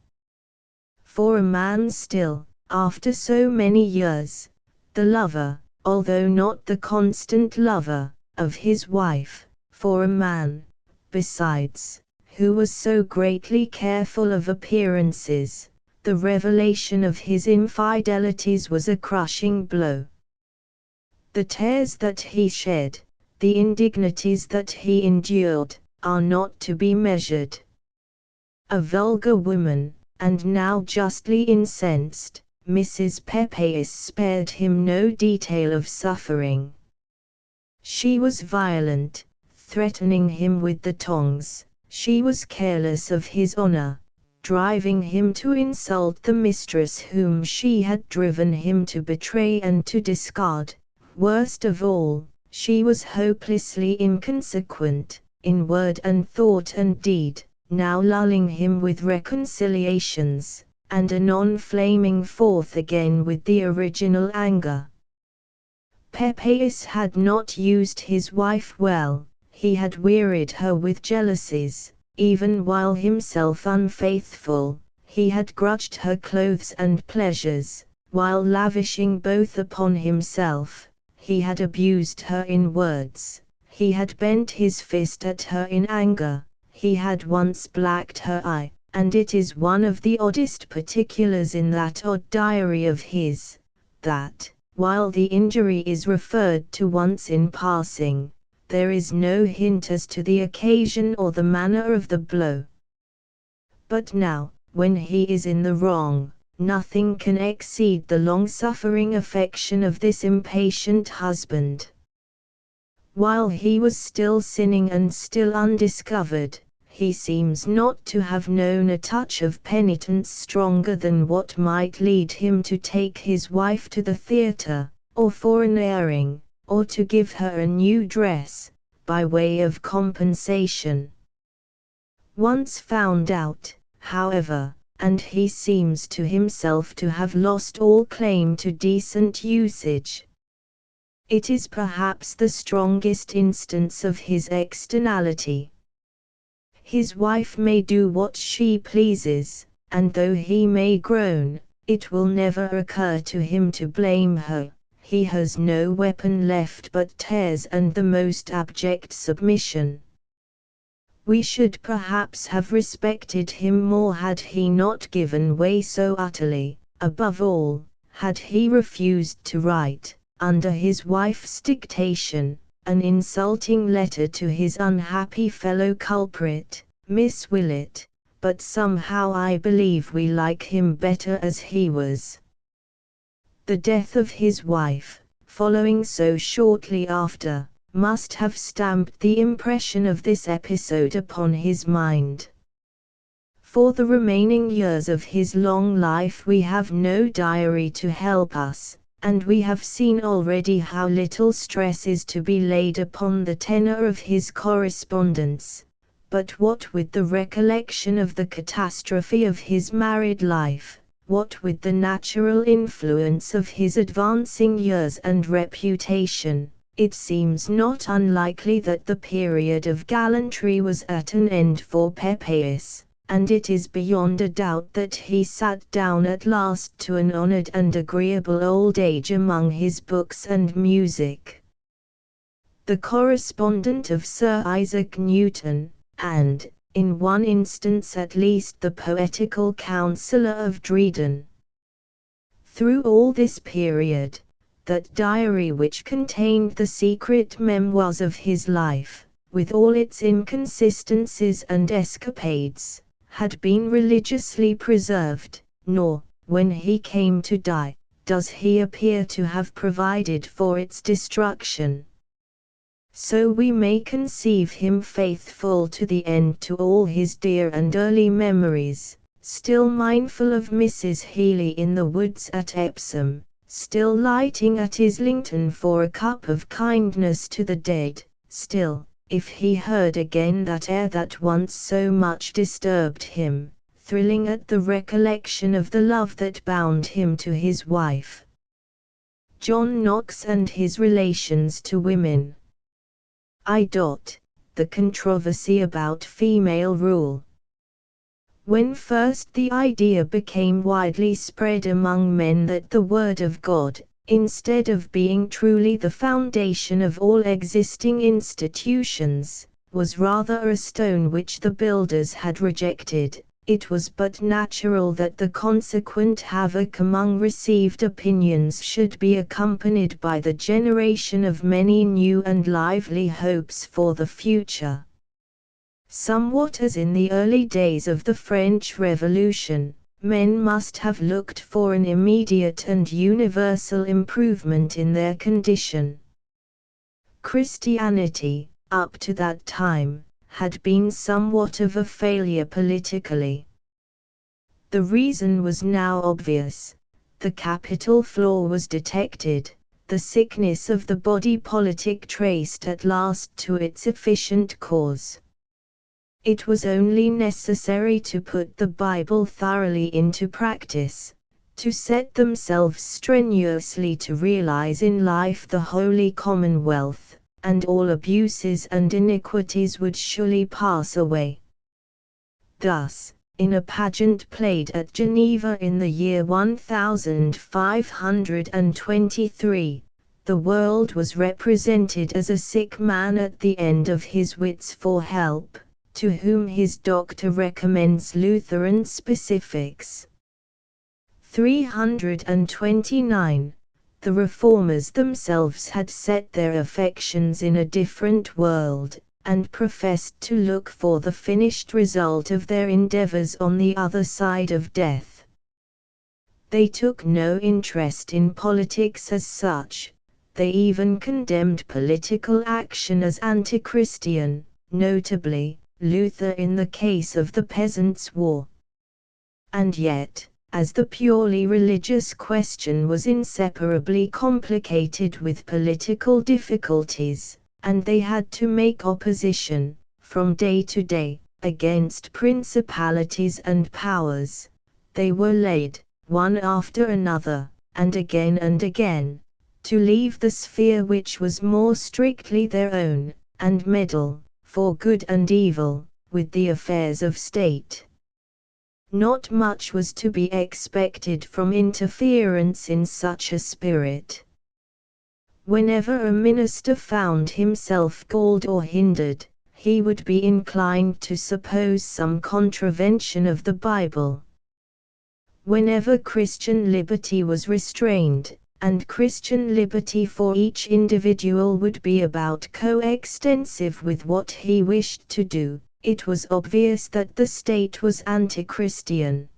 For a man still, after so many years, the lover, although not the constant lover, of his wife, for a man, besides, who was so greatly careful of appearances, the revelation of his infidelities was a crushing blow. The tears that he shed, the indignities that he endured, are not to be measured. A vulgar woman, and now justly incensed, Mrs. Pepys spared him no detail of suffering. She was violent, threatening him with the tongs. She was careless of his honor, driving him to insult the mistress whom she had driven him to betray and to discard. Worst of all, she was hopelessly inconsequent, in word and thought and deed, now lulling him with reconciliations, and anon flaming forth again with the original anger. Pepys had not used his wife well, he had wearied her with jealousies, even while himself unfaithful, he had grudged her clothes and pleasures, while lavishing both upon himself, he had abused her in words, he had bent his fist at her in anger, he had once blacked her eye, and it is one of the oddest particulars in that odd diary of his, that, while the injury is referred to once in passing, there is no hint as to the occasion or the manner of the blow. But now, when he is in the wrong, nothing can exceed the long-suffering affection of this impatient husband. While he was still sinning and still undiscovered, he seems not to have known a touch of penitence stronger than what might lead him to take his wife to the theatre, or for an airing, or to give her a new dress, by way of compensation. Once found out, however, and he seems to himself to have lost all claim to decent usage. It is perhaps the strongest instance of his externality. His wife may do what she pleases, and though he may groan, it will never occur to him to blame her. He has no weapon left but tears and the most abject submission. We should perhaps have respected him more had he not given way so utterly, above all, had he refused to write, under his wife's dictation, an insulting letter to his unhappy fellow culprit, Miss Willett, but somehow I believe we like him better as he was. The death of his wife, following so shortly after, must have stamped the impression of this episode upon his mind. For the remaining years of his long life we have no diary to help us, and we have seen already how little stress is to be laid upon the tenor of his correspondence. But what with the recollection of the catastrophe of his married life, what with the natural influence of his advancing years and reputation, it seems not unlikely that the period of gallantry was at an end for Pepys, and it is beyond a doubt that he sat down at last to an honored and agreeable old age among his books and music. The correspondent of Sir Isaac Newton, and, in one instance at least, the poetical counsellor of Dryden. Through all this period, that diary which contained the secret memoirs of his life, with all its inconsistencies and escapades, had been religiously preserved, nor, when he came to die, does he appear to have provided for its destruction. So we may conceive him faithful to the end to all his dear and early memories, still mindful of Mrs. Healy in the woods at Epsom, still lighting at Islington for a cup of kindness to the dead, still, if he heard again that air that once so much disturbed him, thrilling at the recollection of the love that bound him to his wife. John Knox and his relations to women. The controversy about female rule. When first the idea became widely spread among men that the Word of God, instead of being truly the foundation of all existing institutions, was rather a stone which the builders had rejected, it was but natural that the consequent havoc among received opinions should be accompanied by the generation of many new and lively hopes for the future. Somewhat as in the early days of the French Revolution, men must have looked for an immediate and universal improvement in their condition. Christianity, up to that time, had been somewhat of a failure politically. The reason was now obvious. The capital flaw was detected, the sickness of the body politic traced at last to its efficient cause. It was only necessary to put the Bible thoroughly into practice, to set themselves strenuously to realize in life the holy commonwealth, and all abuses and iniquities would surely pass away. Thus, in a pageant played at Geneva in the year 1523, the world was represented as a sick man at the end of his wits for help, to whom his doctor recommends Lutheran specifics. 329. The reformers themselves had set their affections in a different world, and professed to look for the finished result of their endeavors on the other side of death. They took no interest in politics as such. They even condemned political action as anti-Christian, notably, Luther in the case of the Peasants' War. And yet, as the purely religious question was inseparably complicated with political difficulties, and they had to make opposition, from day to day, against principalities and powers, they were led, one after another, and again, to leave the sphere which was more strictly their own, and meddle, for good and evil, with the affairs of state. Not much was to be expected from interference in such a spirit. Whenever a minister found himself galled or hindered, he would be inclined to suppose some contravention of the Bible. Whenever Christian liberty was restrained, and Christian liberty for each individual would be about coextensive with what he wished to do, it was obvious that the state was anti-Christian.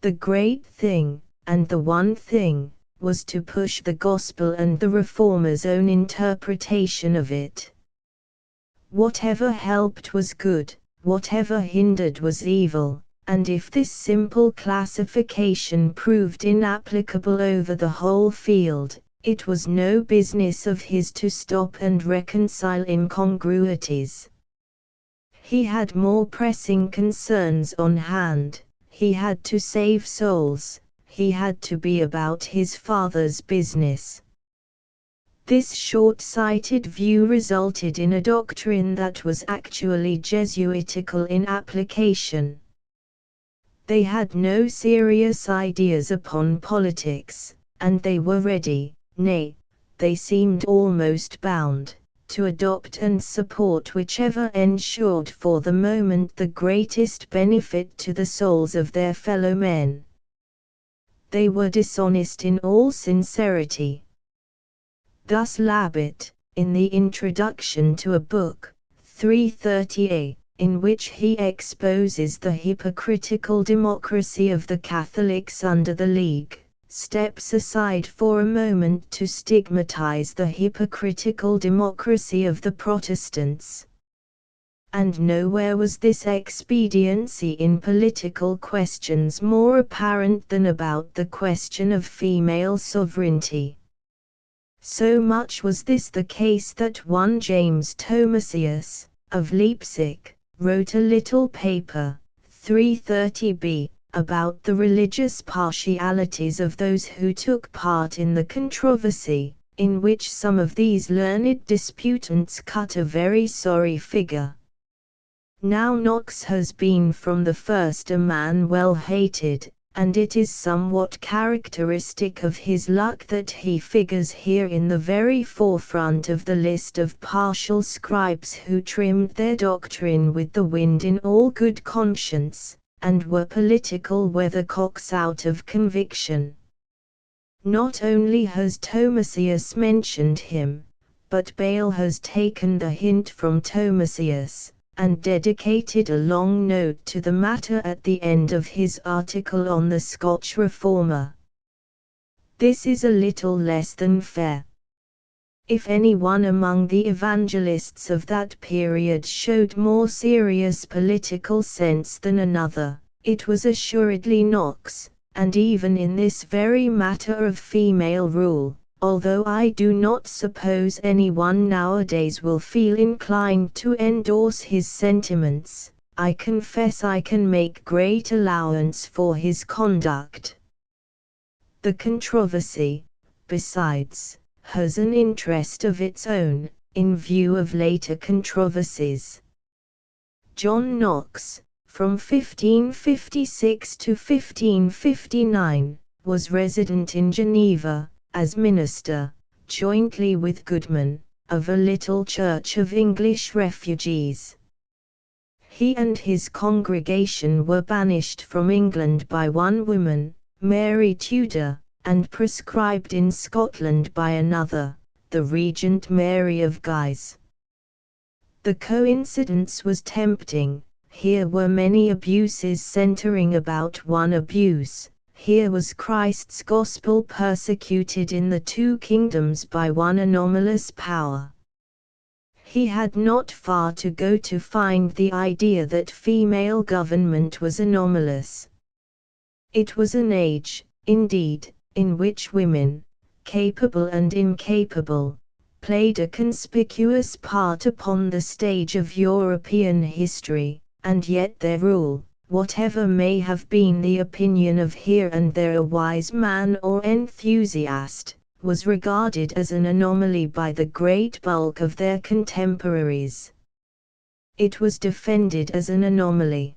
The great thing, and the one thing, was to push the gospel and the reformers' own interpretation of it. Whatever helped was good, whatever hindered was evil, and if this simple classification proved inapplicable over the whole field, it was no business of his to stop and reconcile incongruities. He had more pressing concerns on hand. He had to save souls, he had to be about his Father's business. This short-sighted view resulted in a doctrine that was actually Jesuitical in application. They had no serious ideas upon politics, and they were ready, nay, they seemed almost bound, to adopt and support whichever ensured for the moment the greatest benefit to the souls of their fellow men. They were dishonest in all sincerity. Thus Labbit, in the introduction to a book, 330a, in which he exposes the hypocritical democracy of the Catholics under the League, steps aside for a moment to stigmatize the hypocritical democracy of the Protestants. And nowhere was this expediency in political questions more apparent than about the question of female sovereignty. So much was this the case that one James Thomasius, of Leipzig, wrote a little paper, 330b, about the religious partialities of those who took part in the controversy, in which some of these learned disputants cut a very sorry figure. Now Knox has been from the first a man well hated, and it is somewhat characteristic of his luck that he figures here in the very forefront of the list of partial scribes who trimmed their doctrine with the wind in all good conscience, and were political weathercocks out of conviction. Not only has Thomasius mentioned him, but Bale has taken the hint from Thomasius, and dedicated a long note to the matter at the end of his article on the Scotch Reformer. This is a little less than fair. If anyone among the evangelists of that period showed more serious political sense than another, it was assuredly Knox, and even in this very matter of female rule, although I do not suppose anyone nowadays will feel inclined to endorse his sentiments, I confess I can make great allowance for his conduct. The controversy, besides, has an interest of its own, in view of later controversies. John Knox, from 1556 to 1559, was resident in Geneva, as minister, jointly with Goodman, of a little church of English refugees. He and his congregation were banished from England by one woman, Mary Tudor, and proscribed in Scotland by another, the Regent Mary of Guise. The coincidence was tempting. Here were many abuses centering about one abuse. Here was Christ's gospel persecuted in the two kingdoms by one anomalous power. He had not far to go to find the idea that female government was anomalous. It was an age, indeed, in which women, capable and incapable, played a conspicuous part upon the stage of European history, and yet their rule, whatever may have been the opinion of here and there a wise man or enthusiast, was regarded as an anomaly by the great bulk of their contemporaries. It was defended as an anomaly.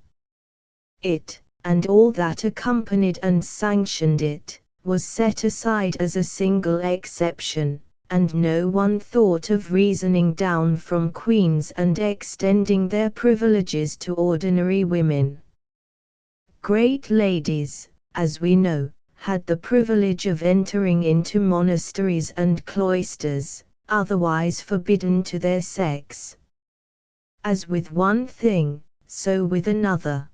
It, and all that accompanied and sanctioned it, was set aside as a single exception, and no one thought of reasoning down from queens and extending their privileges to ordinary women. Great ladies, as we know, had the privilege of entering into monasteries and cloisters, otherwise forbidden to their sex. As with one thing, so with another.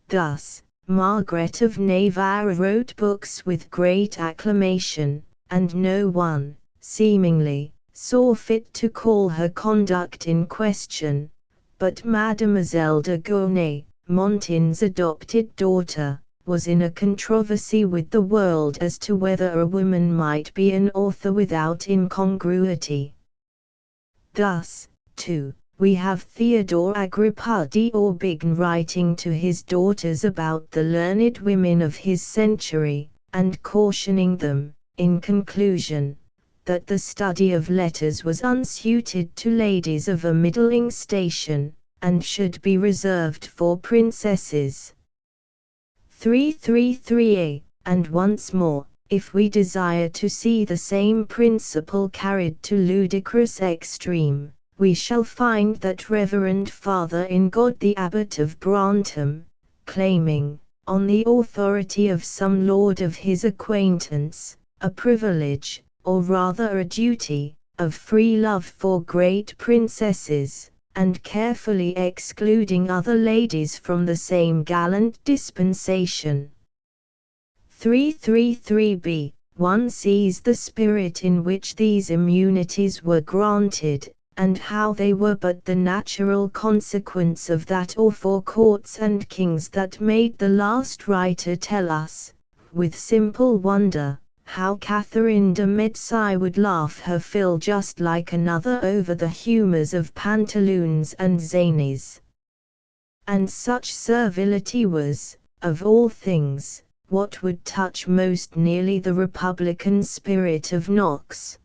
Thus, Margaret of Navarre wrote books with great acclamation, and no one, seemingly, saw fit to call her conduct in question, but Mademoiselle de Gournay, Montaigne's adopted daughter, was in a controversy with the world as to whether a woman might be an author without incongruity. Thus, too, we have Theodore Agrippa d'Orbigny writing to his daughters about the learned women of his century, and cautioning them, in conclusion, that the study of letters was unsuited to ladies of a middling station, and should be reserved for princesses. 333a, and once more, if we desire to see the same principle carried to ludicrous extreme, we shall find that Reverend Father in God the Abbot of Brantôme, claiming, on the authority of some lord of his acquaintance, a privilege, or rather a duty, of free love for great princesses, and carefully excluding other ladies from the same gallant dispensation. 333b, one sees the spirit in which these immunities were granted, and how they were but the natural consequence of that awe for courts and kings that made the last writer tell us, with simple wonder, how Catherine de' Medici would laugh her fill just like another over the humours of pantaloons and zanies. And such servility was, of all things, what would touch most nearly the republican spirit of Knox.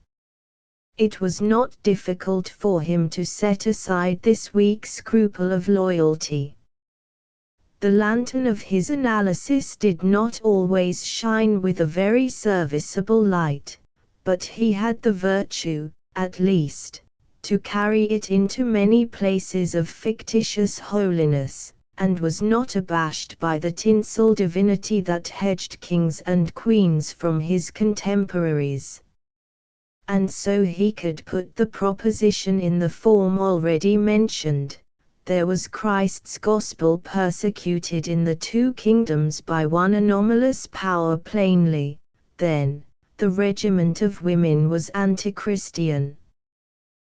It was not difficult for him to set aside this weak scruple of loyalty. The lantern of his analysis did not always shine with a very serviceable light, but he had the virtue, at least, to carry it into many places of fictitious holiness, and was not abashed by the tinsel divinity that hedged kings and queens from his contemporaries. And so he could put the proposition in the form already mentioned. There was Christ's gospel persecuted in the two kingdoms by one anomalous power plainly, then, the regiment of women was anti-Christian.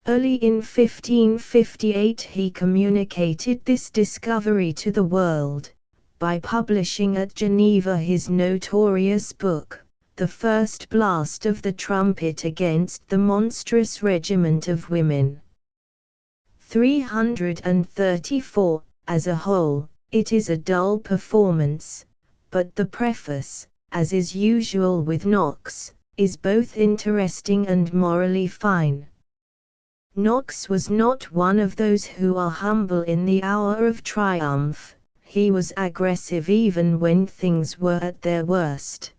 Early in 1558 he communicated this discovery to the world, by publishing at Geneva his notorious book, The First Blast of the Trumpet Against the Monstrous Regiment of Women. 334, as a whole, it is a dull performance, but the preface, as is usual with Knox, is both interesting and morally fine. Knox was not one of those who are humble in the hour of triumph, he was aggressive even when things were at their worst.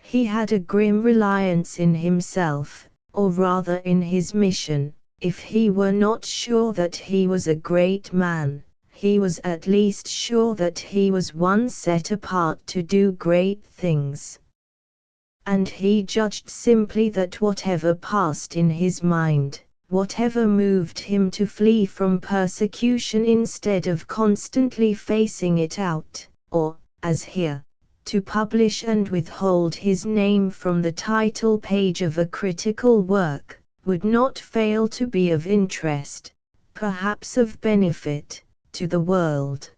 He had a grim reliance in himself, or rather in his mission. If he were not sure that he was a great man, he was at least sure that he was one set apart to do great things. And he judged simply that whatever passed in his mind, whatever moved him to flee from persecution instead of constantly facing it out, or, as here, to publish and withhold his name from the title page of a critical work, would not fail to be of interest, perhaps of benefit, to the world.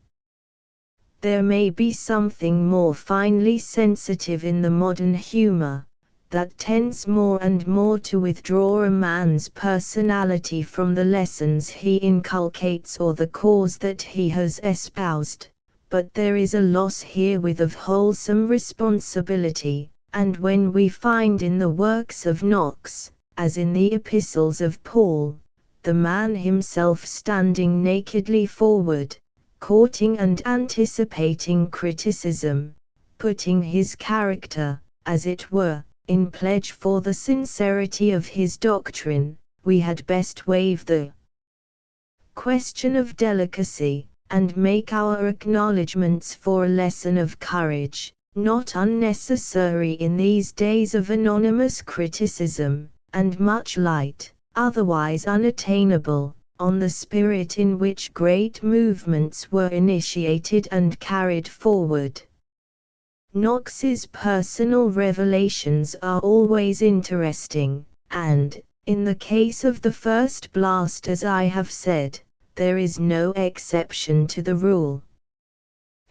There may be something more finely sensitive in the modern humor, that tends more and more to withdraw a man's personality from the lessons he inculcates or the cause that he has espoused, but there is a loss herewith of wholesome responsibility, and when we find in the works of Knox, as in the epistles of Paul, the man himself standing nakedly forward, courting and anticipating criticism, putting his character, as it were, in pledge for the sincerity of his doctrine, we had best waive the question of delicacy, and make our acknowledgments for a lesson of courage, not unnecessary in these days of anonymous criticism, and much light, otherwise unattainable, on the spirit in which great movements were initiated and carried forward. Knox's personal revelations are always interesting, and, in the case of the first blast, as I have said, there is no exception to the rule.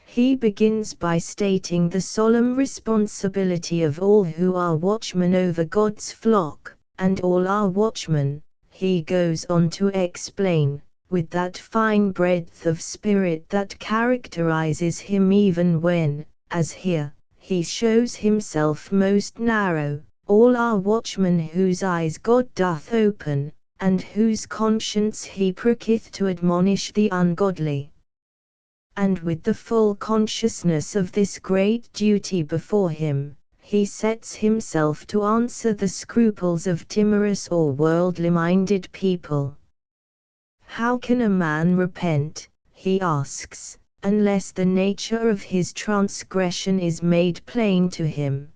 He begins by stating the solemn responsibility of all who are watchmen over God's flock, and all are watchmen. He goes on to explain, with that fine breadth of spirit that characterizes him even when, as here, he shows himself most narrow, all are watchmen whose eyes God doth open, and whose conscience he pricketh to admonish the ungodly. And with the full consciousness of this great duty before him, he sets himself to answer the scruples of timorous or worldly-minded people. How can a man repent, he asks, unless the nature of his transgression is made plain to him?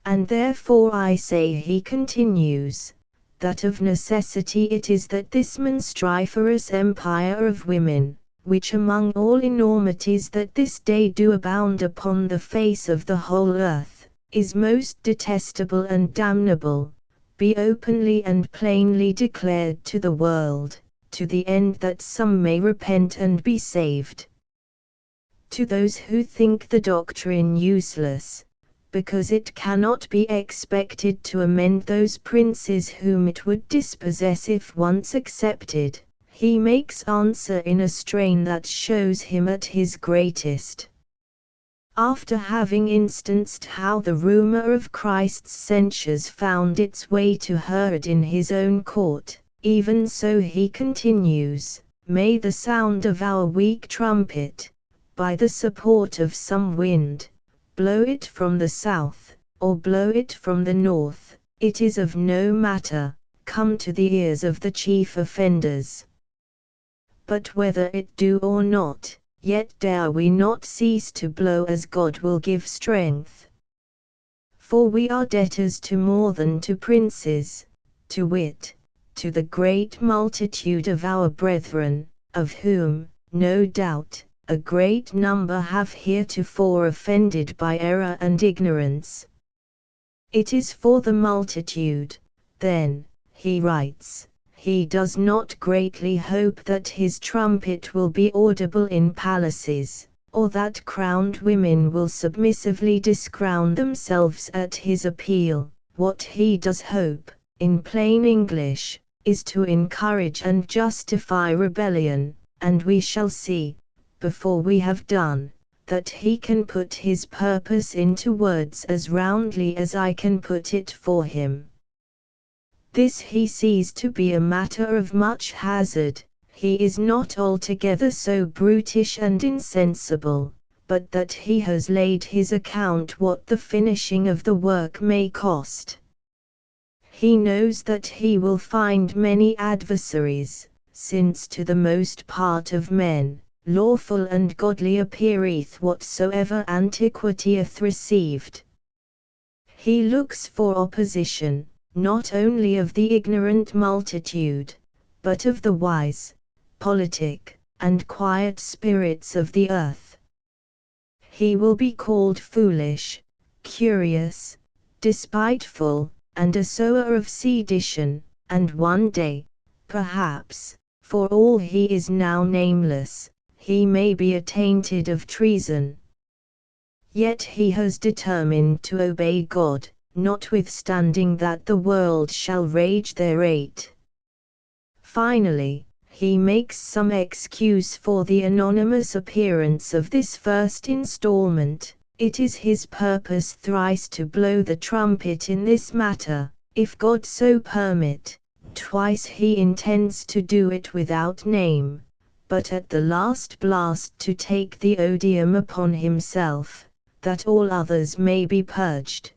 And therefore I say, he continues, that of necessity it is that this monstriferous empire of women, which among all enormities that this day do abound upon the face of the whole earth, is most detestable and damnable, be openly and plainly declared to the world, to the end that some may repent and be saved. To those who think the doctrine useless, because it cannot be expected to amend those princes whom it would dispossess if once accepted, he makes answer in a strain that shows him at his greatest. After having instanced how the rumor of Christ's censures found its way to Herod in his own court, even so he continues, may the sound of our weak trumpet, by the support of some wind, blow it from the south, or blow it from the north, it is of no matter, come to the ears of the chief offenders. But whether it do or not, yet dare we not cease to blow as God will give strength. For we are debtors to more than to princes, to wit, to the great multitude of our brethren, of whom, no doubt, a great number have heretofore offended by error and ignorance. It is for the multitude, then, he writes, he does not greatly hope that his trumpet will be audible in palaces, or that crowned women will submissively discrown themselves at his appeal. What he does hope, in plain English, is to encourage and justify rebellion, and we shall see, before we have done, that he can put his purpose into words as roundly as I can put it for him. This he sees to be a matter of much hazard. He is not altogether so brutish and insensible, but that he has laid his account what the finishing of the work may cost. He knows that he will find many adversaries, since to the most part of men, lawful and godly appeareth whatsoever antiquity hath received. He looks for opposition, not only of the ignorant multitude, but of the wise, politic, and quiet spirits of the earth. he will be called foolish, curious, despiteful, and a sower of sedition, and one day, perhaps, for all he is now nameless, he may be attainted of treason. Yet he has determined to obey God, notwithstanding that the world shall rage thereat. Finally, he makes some excuse for the anonymous appearance of this first installment. It is his purpose thrice to blow the trumpet in this matter, if God so permit. Twice he intends to do it without name, but at the last blast to take the odium upon himself, that all others may be purged.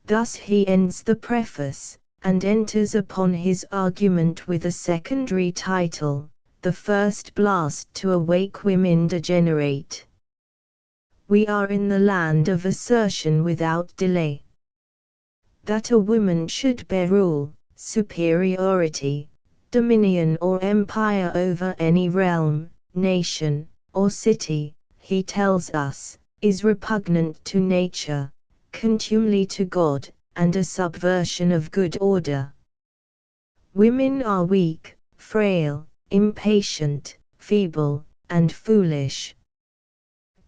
Thus he ends the preface, and enters upon his argument with a secondary title, The First Blast to Awake Women Degenerate. We are in the land of assertion without delay. That a woman should bear rule, superiority, dominion or empire over any realm, nation, or city, he tells us, is repugnant to nature, contumely to God, and a subversion of good order. Women are weak, frail, impatient, feeble, and foolish.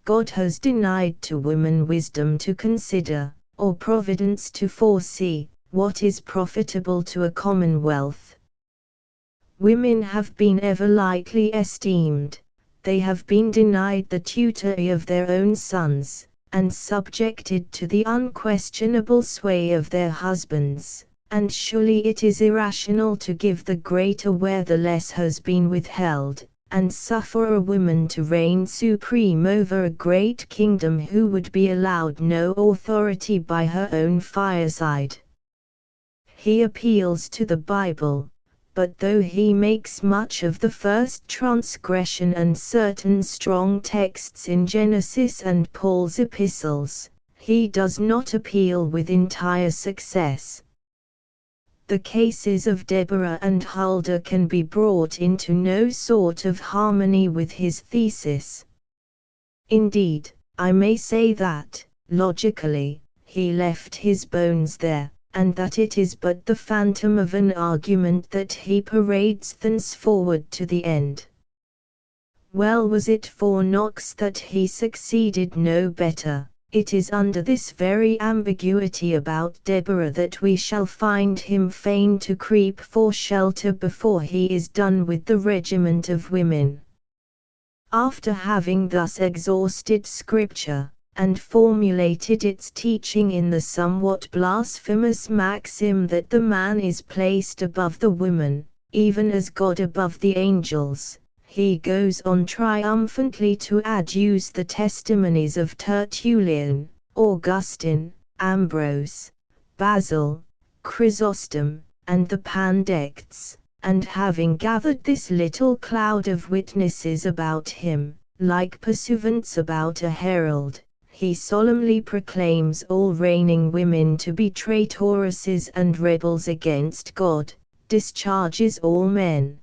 God has denied to woman wisdom to consider, or providence to foresee, what is profitable to a commonwealth. Women have been ever lightly esteemed, they have been denied the tutory of their own sons, and subjected to the unquestionable sway of their husbands, and surely it is irrational to give the greater where the less has been withheld, and suffer a woman to reign supreme over a great kingdom who would be allowed no authority by her own fireside. He appeals to the Bible, but though he makes much of the first transgression and certain strong texts in Genesis and Paul's epistles, he does not appeal with entire success. The cases of Deborah and Huldah can be brought into no sort of harmony with his thesis. Indeed, I may say that, logically, he left his bones there, and that it is but the phantom of an argument that he parades thenceforward to the end. Well was it for Knox that he succeeded no better. It is under this very ambiguity about Deborah that we shall find him fain to creep for shelter before he is done with the regiment of women. After having thus exhausted Scripture, and formulated its teaching in the somewhat blasphemous maxim that the man is placed above the woman, even as God above the angels, he goes on triumphantly to adduce the testimonies of Tertullian, Augustine, Ambrose, Basil, Chrysostom, and the Pandects, and having gathered this little cloud of witnesses about him, like pursuivants about a herald, he solemnly proclaims all reigning women to be traitoresses and rebels against God, discharges all men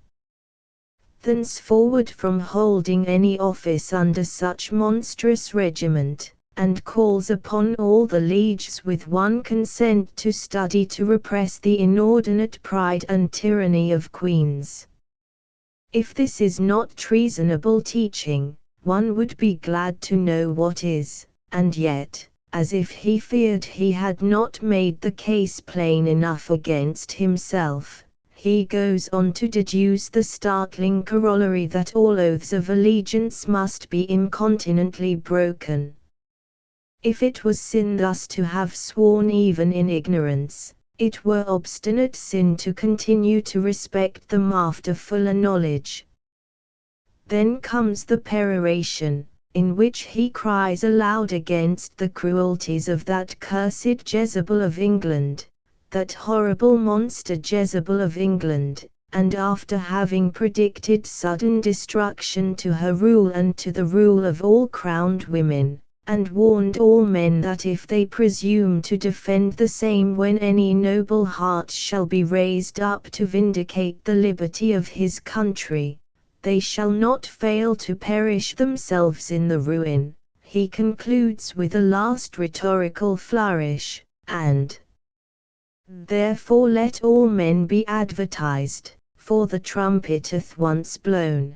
thenceforward from holding any office under such monstrous regiment, and calls upon all the lieges with one consent to study to repress the inordinate pride and tyranny of queens. If this is not treasonable teaching, one would be glad to know what is, and yet, as if he feared he had not made the case plain enough against himself, he goes on to deduce the startling corollary that all oaths of allegiance must be incontinently broken. If it was sin thus to have sworn even in ignorance, it were obstinate sin to continue to respect them after fuller knowledge. Then comes the peroration, in which he cries aloud against the cruelties of that cursed Jezebel of England, that horrible monster Jezebel of England, and after having predicted sudden destruction to her rule and to the rule of all crowned women, and warned all men that if they presume to defend the same when any noble heart shall be raised up to vindicate the liberty of his country, they shall not fail to perish themselves in the ruin, he concludes with a last rhetorical flourish, and therefore let all men be advertised, for the trumpet hath once blown.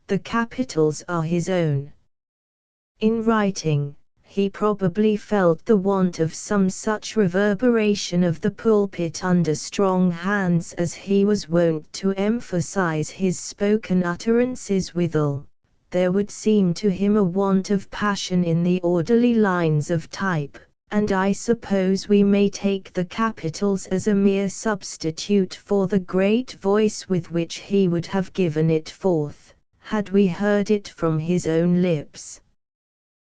The capitals are his own. In writing, he probably felt the want of some such reverberation of the pulpit under strong hands as he was wont to emphasize his spoken utterances withal. There would seem to him a want of passion in the orderly lines of type, and I suppose we may take the capitals as a mere substitute for the great voice with which he would have given it forth, had we heard it from his own lips.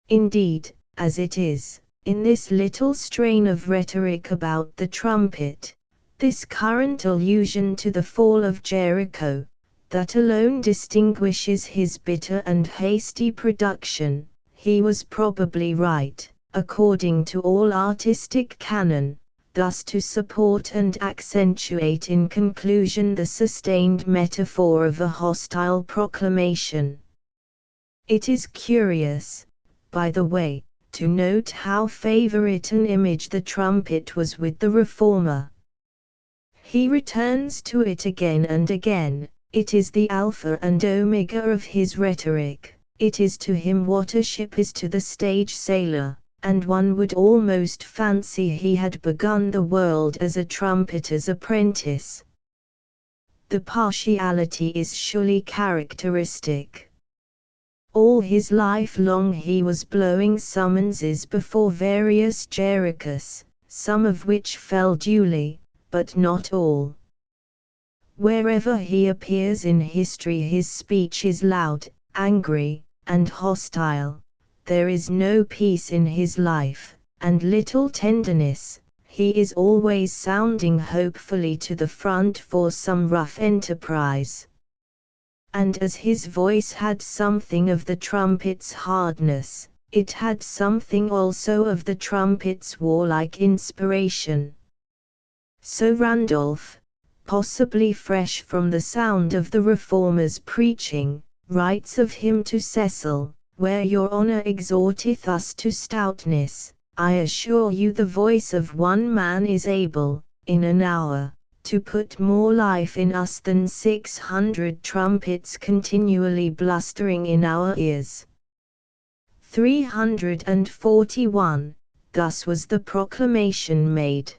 Indeed, as it is, in this little strain of rhetoric about the trumpet, this current allusion to the fall of Jericho, that alone distinguishes his bitter and hasty production, he was probably right, according to all artistic canon, thus to support and accentuate in conclusion the sustained metaphor of a hostile proclamation. It is curious, by the way, to note how favorite an image the trumpet was with the reformer. He returns to it again and again. It is the alpha and omega of his rhetoric. It is to him what a ship is to the stage sailor, and one would almost fancy he had begun the world as a trumpeter's apprentice. The partiality is surely characteristic. All his life long he was blowing summonses before various Jerichos, some of which fell duly, but not all. Wherever he appears in history his speech is loud, angry, and hostile. There is no peace in his life, and little tenderness. He is always sounding hopefully to the front for some rough enterprise. And as his voice had something of the trumpet's hardness, it had something also of the trumpet's warlike inspiration. So Randolph, possibly fresh from the sound of the Reformer's preaching, writes of him to Cecil, "Where your honour exhorteth us to stoutness, I assure you the voice of one man is able, in an hour, to put more life in us than 600 trumpets continually blustering in our ears." 341. Thus was the proclamation made.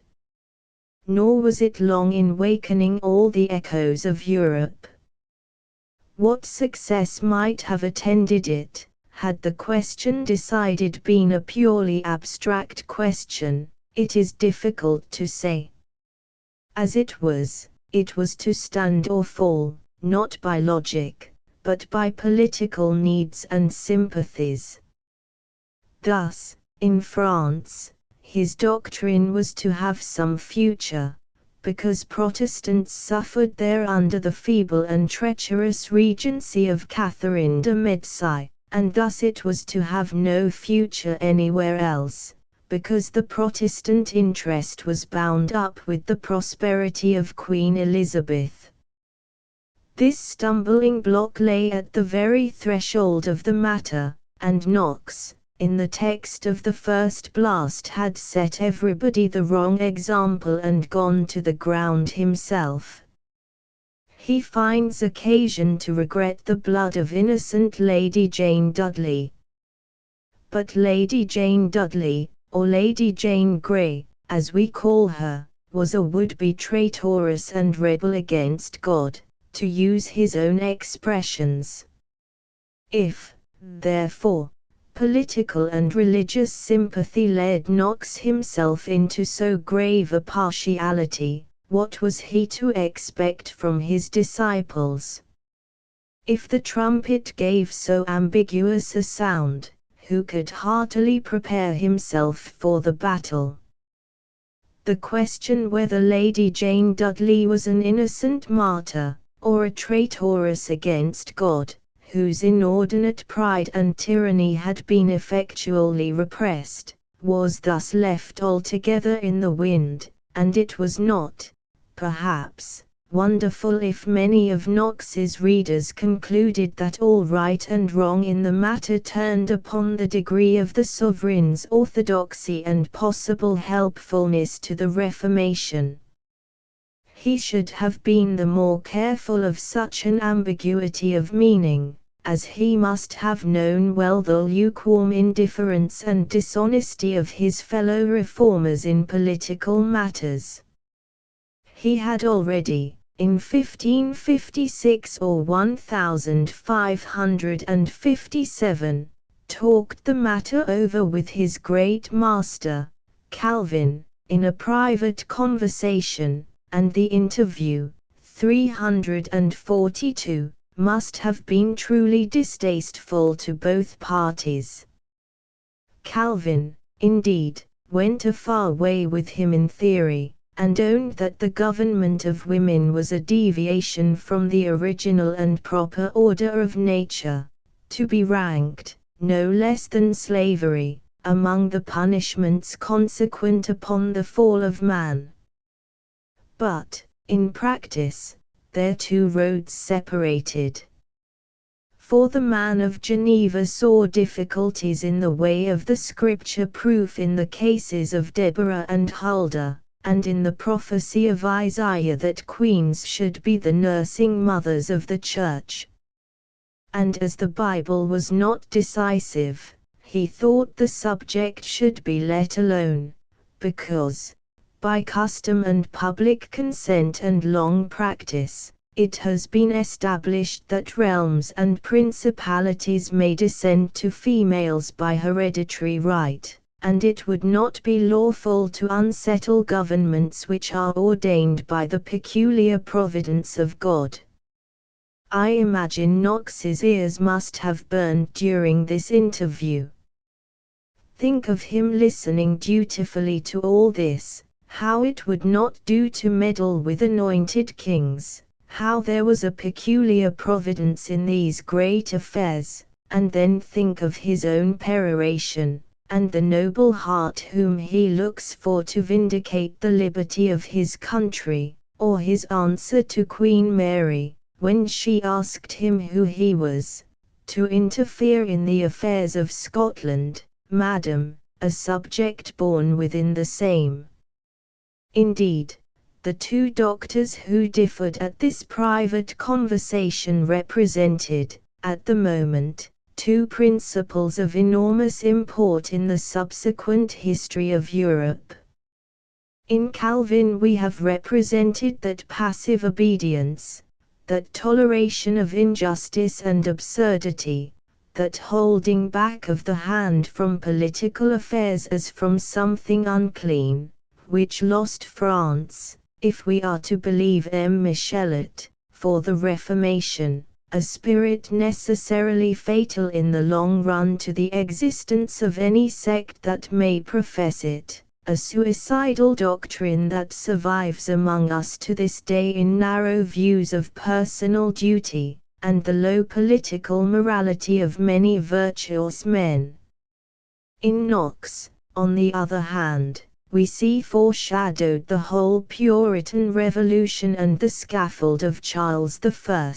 Nor was it long in wakening all the echoes of Europe. What success might have attended it, had the question decided been a purely abstract question, it is difficult to say. As it was to stand or fall, not by logic, but by political needs and sympathies. Thus, in France, his doctrine was to have some future, because Protestants suffered there under the feeble and treacherous regency of Catherine de' Medici, and thus it was to have no future anywhere else, because the Protestant interest was bound up with the prosperity of Queen Elizabeth. This stumbling block lay at the very threshold of the matter, and Knox, in the text of the first blast, had set everybody the wrong example and gone to the ground himself. He finds occasion to regret the blood of innocent Lady Jane Dudley. But Lady Jane Dudley, or Lady Jane Grey, as we call her, was a would-be traitoress and rebel against God, to use his own expressions. If, therefore, political and religious sympathy led Knox himself into so grave a partiality, what was he to expect from his disciples? If the trumpet gave so ambiguous a sound, who could heartily prepare himself for the battle? The question whether Lady Jane Dudley was an innocent martyr, or a traitoress against God, whose inordinate pride and tyranny had been effectually repressed, was thus left altogether in the wind, and it was not, perhaps, Wonderful if many of Knox's readers concluded that all right and wrong in the matter turned upon the degree of the sovereign's orthodoxy and possible helpfulness to the Reformation. He should have been the more careful of such an ambiguity of meaning, as he must have known well the lukewarm indifference and dishonesty of his fellow reformers in political matters. He had already, in 1556 or 1557, talked the matter over with his great master, Calvin, in a private conversation, and the interview, 342, must have been truly distasteful to both parties. Calvin, indeed, went a far way with him in theory, and owned that the government of women was a deviation from the original and proper order of nature, to be ranked, no less than slavery, among the punishments consequent upon the fall of man. But, in practice, their two roads separated. For the man of Geneva saw difficulties in the way of the scripture proof in the cases of Deborah and Huldah, and in the prophecy of Isaiah that queens should be the nursing mothers of the church. And as the Bible was not decisive, he thought the subject should be let alone, because, by custom and public consent and long practice, it has been established that realms and principalities may descend to females by hereditary right, and it would not be lawful to unsettle governments which are ordained by the peculiar providence of God. I imagine Knox's ears must have burned during this interview. Think of him listening dutifully to all this, how it would not do to meddle with anointed kings, how there was a peculiar providence in these great affairs, and then think of his own peroration, and the noble heart whom he looks for to vindicate the liberty of his country, or his answer to Queen Mary, when she asked him who he was, to interfere in the affairs of Scotland, madam, a subject born within the same. Indeed, the two doctors who differed at this private conversation represented, at the moment, two principles of enormous import in the subsequent history of Europe. In Calvin we have represented that passive obedience, that toleration of injustice and absurdity, that holding back of the hand from political affairs as from something unclean, which lost France, if we are to believe M. Michelet, for the Reformation, a spirit necessarily fatal in the long run to the existence of any sect that may profess it, a suicidal doctrine that survives among us to this day in narrow views of personal duty, and the low political morality of many virtuous men. In Knox, on the other hand, we see foreshadowed the whole Puritan Revolution and the scaffold of Charles I.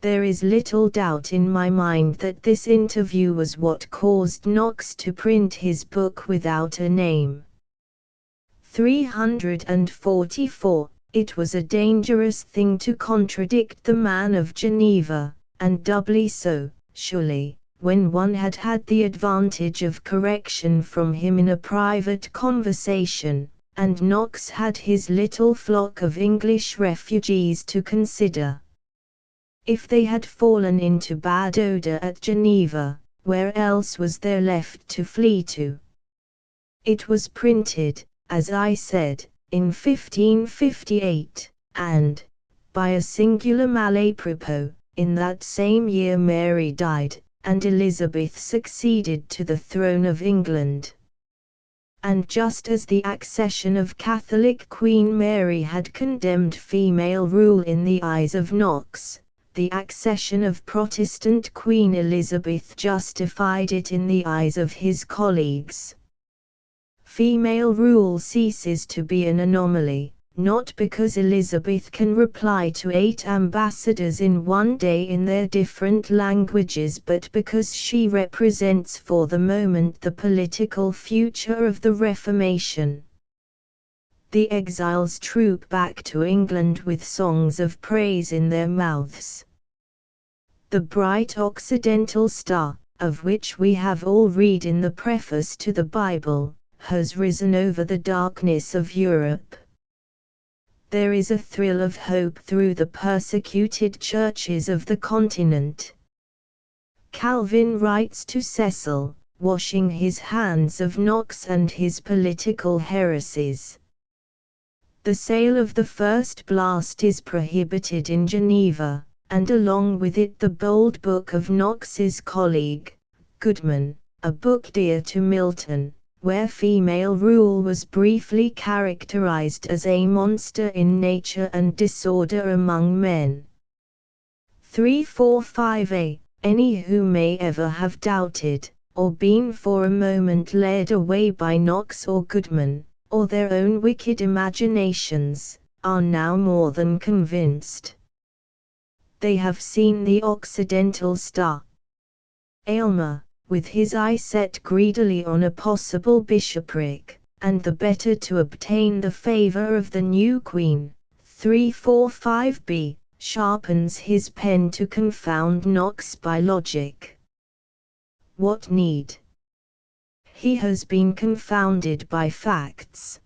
There is little doubt in my mind that this interview was what caused Knox to print his book without a name. 344. It was a dangerous thing to contradict the man of Geneva, and doubly so, surely, when one had had the advantage of correction from him in a private conversation, and Knox had his little flock of English refugees to consider. If they had fallen into bad odor at Geneva, where else was there left to flee to? It was printed, as I said, in 1558, and, by a singular malapropos, in that same year Mary died, and Elizabeth succeeded to the throne of England. And just as the accession of Catholic Queen Mary had condemned female rule in the eyes of Knox, the accession of Protestant Queen Elizabeth justified it in the eyes of his colleagues. Female rule ceases to be an anomaly, not because Elizabeth can reply to 8 ambassadors in one day in their different languages, but because she represents for the moment the political future of the Reformation. The exiles troop back to England with songs of praise in their mouths. The bright Occidental star, of which we have all read in the preface to the Bible, has risen over the darkness of Europe. There is a thrill of hope through the persecuted churches of the continent. Calvin writes to Cecil, washing his hands of Knox and his political heresies. The sale of the first blast is prohibited in Geneva, and along with it the bold book of Knox's colleague, Goodman, a book dear to Milton, where female rule was briefly characterized as a monster in nature and disorder among men. 345a. Any who may ever have doubted, or been for a moment led away by Knox or Goodman, or their own wicked imaginations, are now more than convinced. They have seen the Occidental star. Aylmer, with his eye set greedily on a possible bishopric, and the better to obtain the favor of the new Queen, 345b, sharpens his pen to confound Knox by logic. What need? He has been confounded by facts.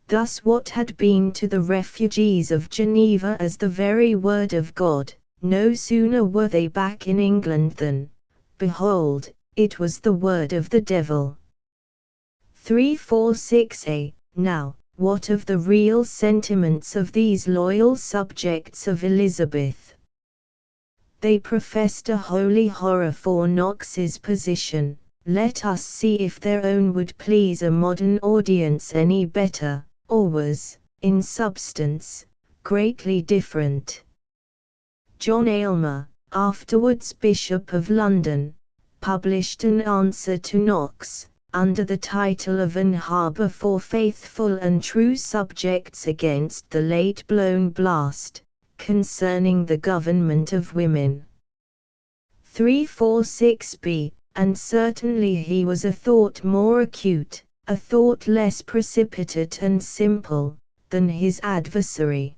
Thus what had been to the refugees of Geneva as the very word of God, no sooner were they back in England than, behold, it was the word of the devil. 346a. Now, what of the real sentiments of these loyal subjects of Elizabeth? They professed a holy horror for Knox's position. Let us see if their own would please a modern audience any better, or was, in substance, greatly different. John Aylmer, afterwards Bishop of London, published an answer to Knox, under the title of An Harbour for Faithful and True Subjects against the Late Blown Blast, concerning the government of women. 346b, and certainly he was a thought more acute, a thought less precipitate and simple, than his adversary.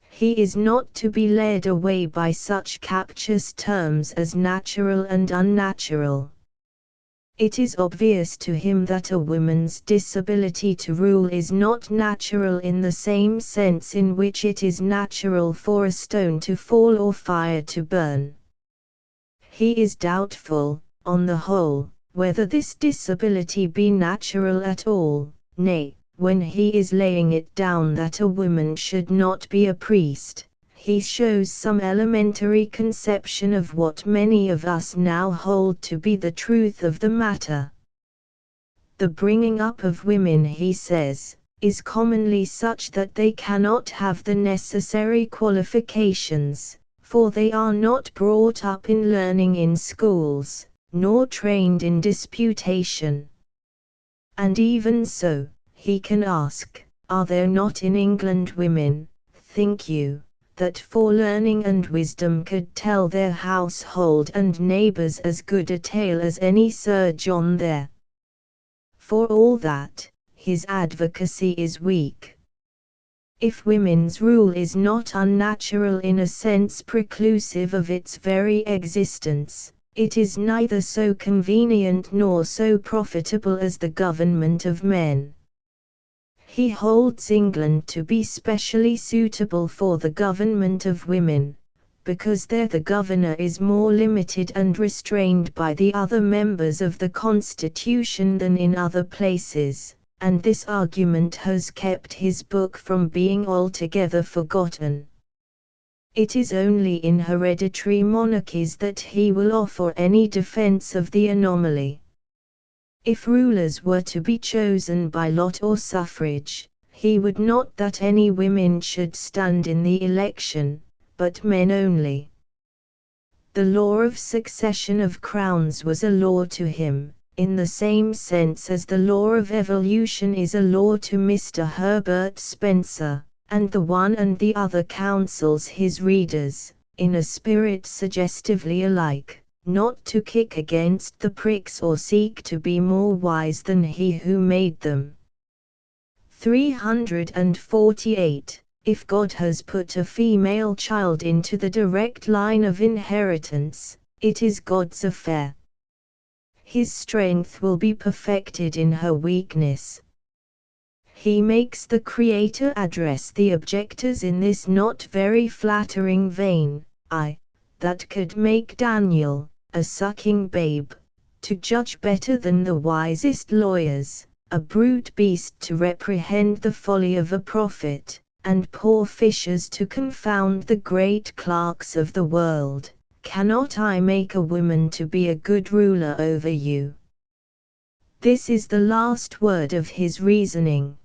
He is not to be led away by such captious terms as natural and unnatural. It is obvious to him that a woman's disability to rule is not natural in the same sense in which it is natural for a stone to fall or fire to burn. He is doubtful, on the whole, whether this disability be natural at all, nay, when he is laying it down that a woman should not be a priest, he shows some elementary conception of what many of us now hold to be the truth of the matter. The bringing up of women, he says, is commonly such that they cannot have the necessary qualifications, for they are not brought up in learning in schools, nor trained in disputation. And even so, he can ask, are there not in England women, think you, that for learning and wisdom could tell their household and neighbours as good a tale as any Sir John there? For all that, his advocacy is weak. If women's rule is not unnatural in a sense preclusive of its very existence, it is neither so convenient nor so profitable as the government of men. He holds England to be specially suitable for the government of women, because there the governor is more limited and restrained by the other members of the Constitution than in other places, and this argument has kept his book from being altogether forgotten. It is only in hereditary monarchies that he will offer any defense of the anomaly. If rulers were to be chosen by lot or suffrage, he would not that any women should stand in the election, but men only. The law of succession of crowns was a law to him, in the same sense as the law of evolution is a law to Mr. Herbert Spencer, and the one and the other counsels his readers, in a spirit suggestively alike, not to kick against the pricks or seek to be more wise than he who made them. 348. If God has put a female child into the direct line of inheritance, it is God's affair. His strength will be perfected in her weakness. He makes the Creator address the objectors in this not very flattering vein: I, that could make Daniel, a sucking babe, to judge better than the wisest lawyers, a brute beast to reprehend the folly of a prophet, and poor fishers to confound the great clerks of the world. Cannot I make a woman to be a good ruler over you? This is the last word of his reasoning.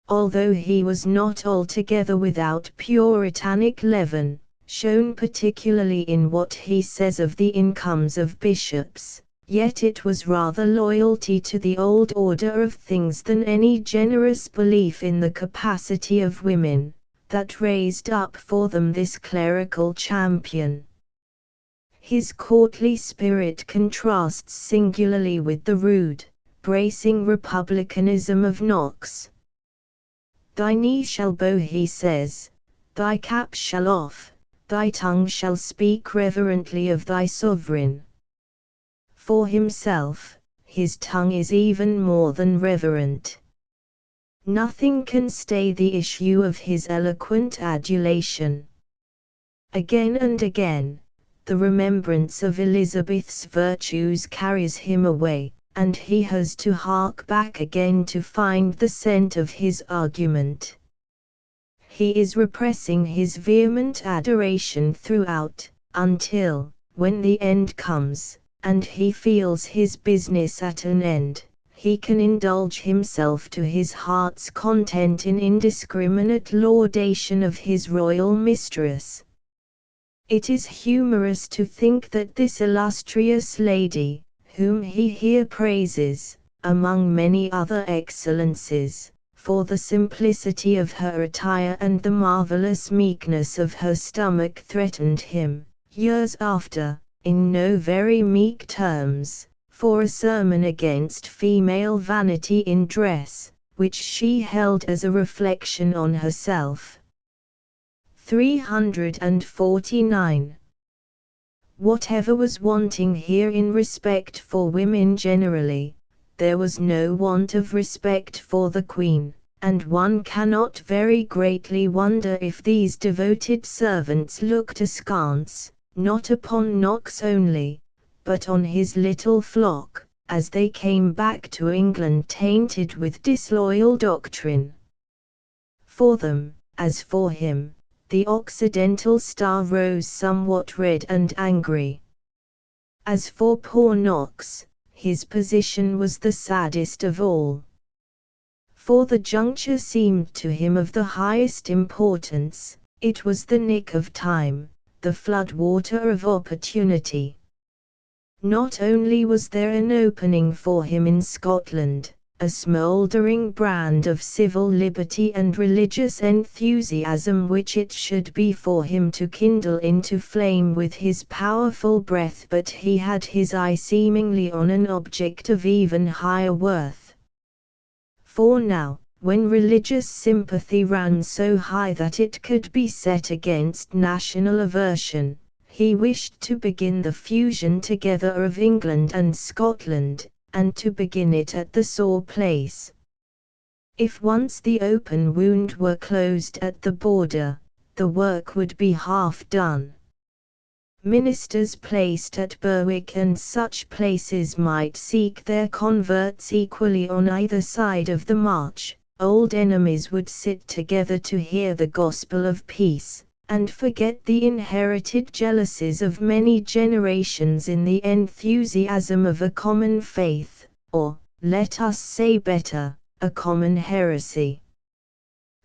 Although he was not altogether without puritanic leaven, shown particularly in what he says of the incomes of bishops, yet it was rather loyalty to the old order of things than any generous belief in the capacity of women, that raised up for them this clerical champion. His courtly spirit contrasts singularly with the rude, bracing republicanism of Knox. Thy knee shall bow, he says, thy cap shall off, thy tongue shall speak reverently of thy sovereign. For himself, his tongue is even more than reverent. Nothing can stay the issue of his eloquent adulation. Again and again, the remembrance of Elizabeth's virtues carries him away, and he has to hark back again to find the scent of his argument. He is repressing his vehement adoration throughout, until, when the end comes, and he feels his business at an end, he can indulge himself to his heart's content in indiscriminate laudation of his royal mistress. It is humorous to think that this illustrious lady, whom he here praises, among many other excellences, for the simplicity of her attire and the marvelous meekness of her stomach, threatened him, years after, in no very meek terms, for a sermon against female vanity in dress, which she held as a reflection on herself. 349. Whatever was wanting here in respect for women generally, there was no want of respect for the Queen, and one cannot very greatly wonder if these devoted servants looked askance, not upon Knox only, but on his little flock, as they came back to England tainted with disloyal doctrine. For them, as for him, the Occidental star rose somewhat red and angry. As for poor Knox, his position was the saddest of all. For the juncture seemed to him of the highest importance, it was the nick of time, the flood water of opportunity. Not only was there an opening for him in Scotland, a smouldering brand of civil liberty and religious enthusiasm which it should be for him to kindle into flame with his powerful breath, but he had his eye seemingly on an object of even higher worth. For now, when religious sympathy ran so high that it could be set against national aversion, he wished to begin the fusion together of England and Scotland, and to begin it at the sore place. If once the open wound were closed at the border, the work would be half done. Ministers placed at Berwick and such places might seek their converts equally on either side of the march. Old enemies would sit together to hear the gospel of peace, and forget the inherited jealousies of many generations in the enthusiasm of a common faith, or, let us say better, a common heresy.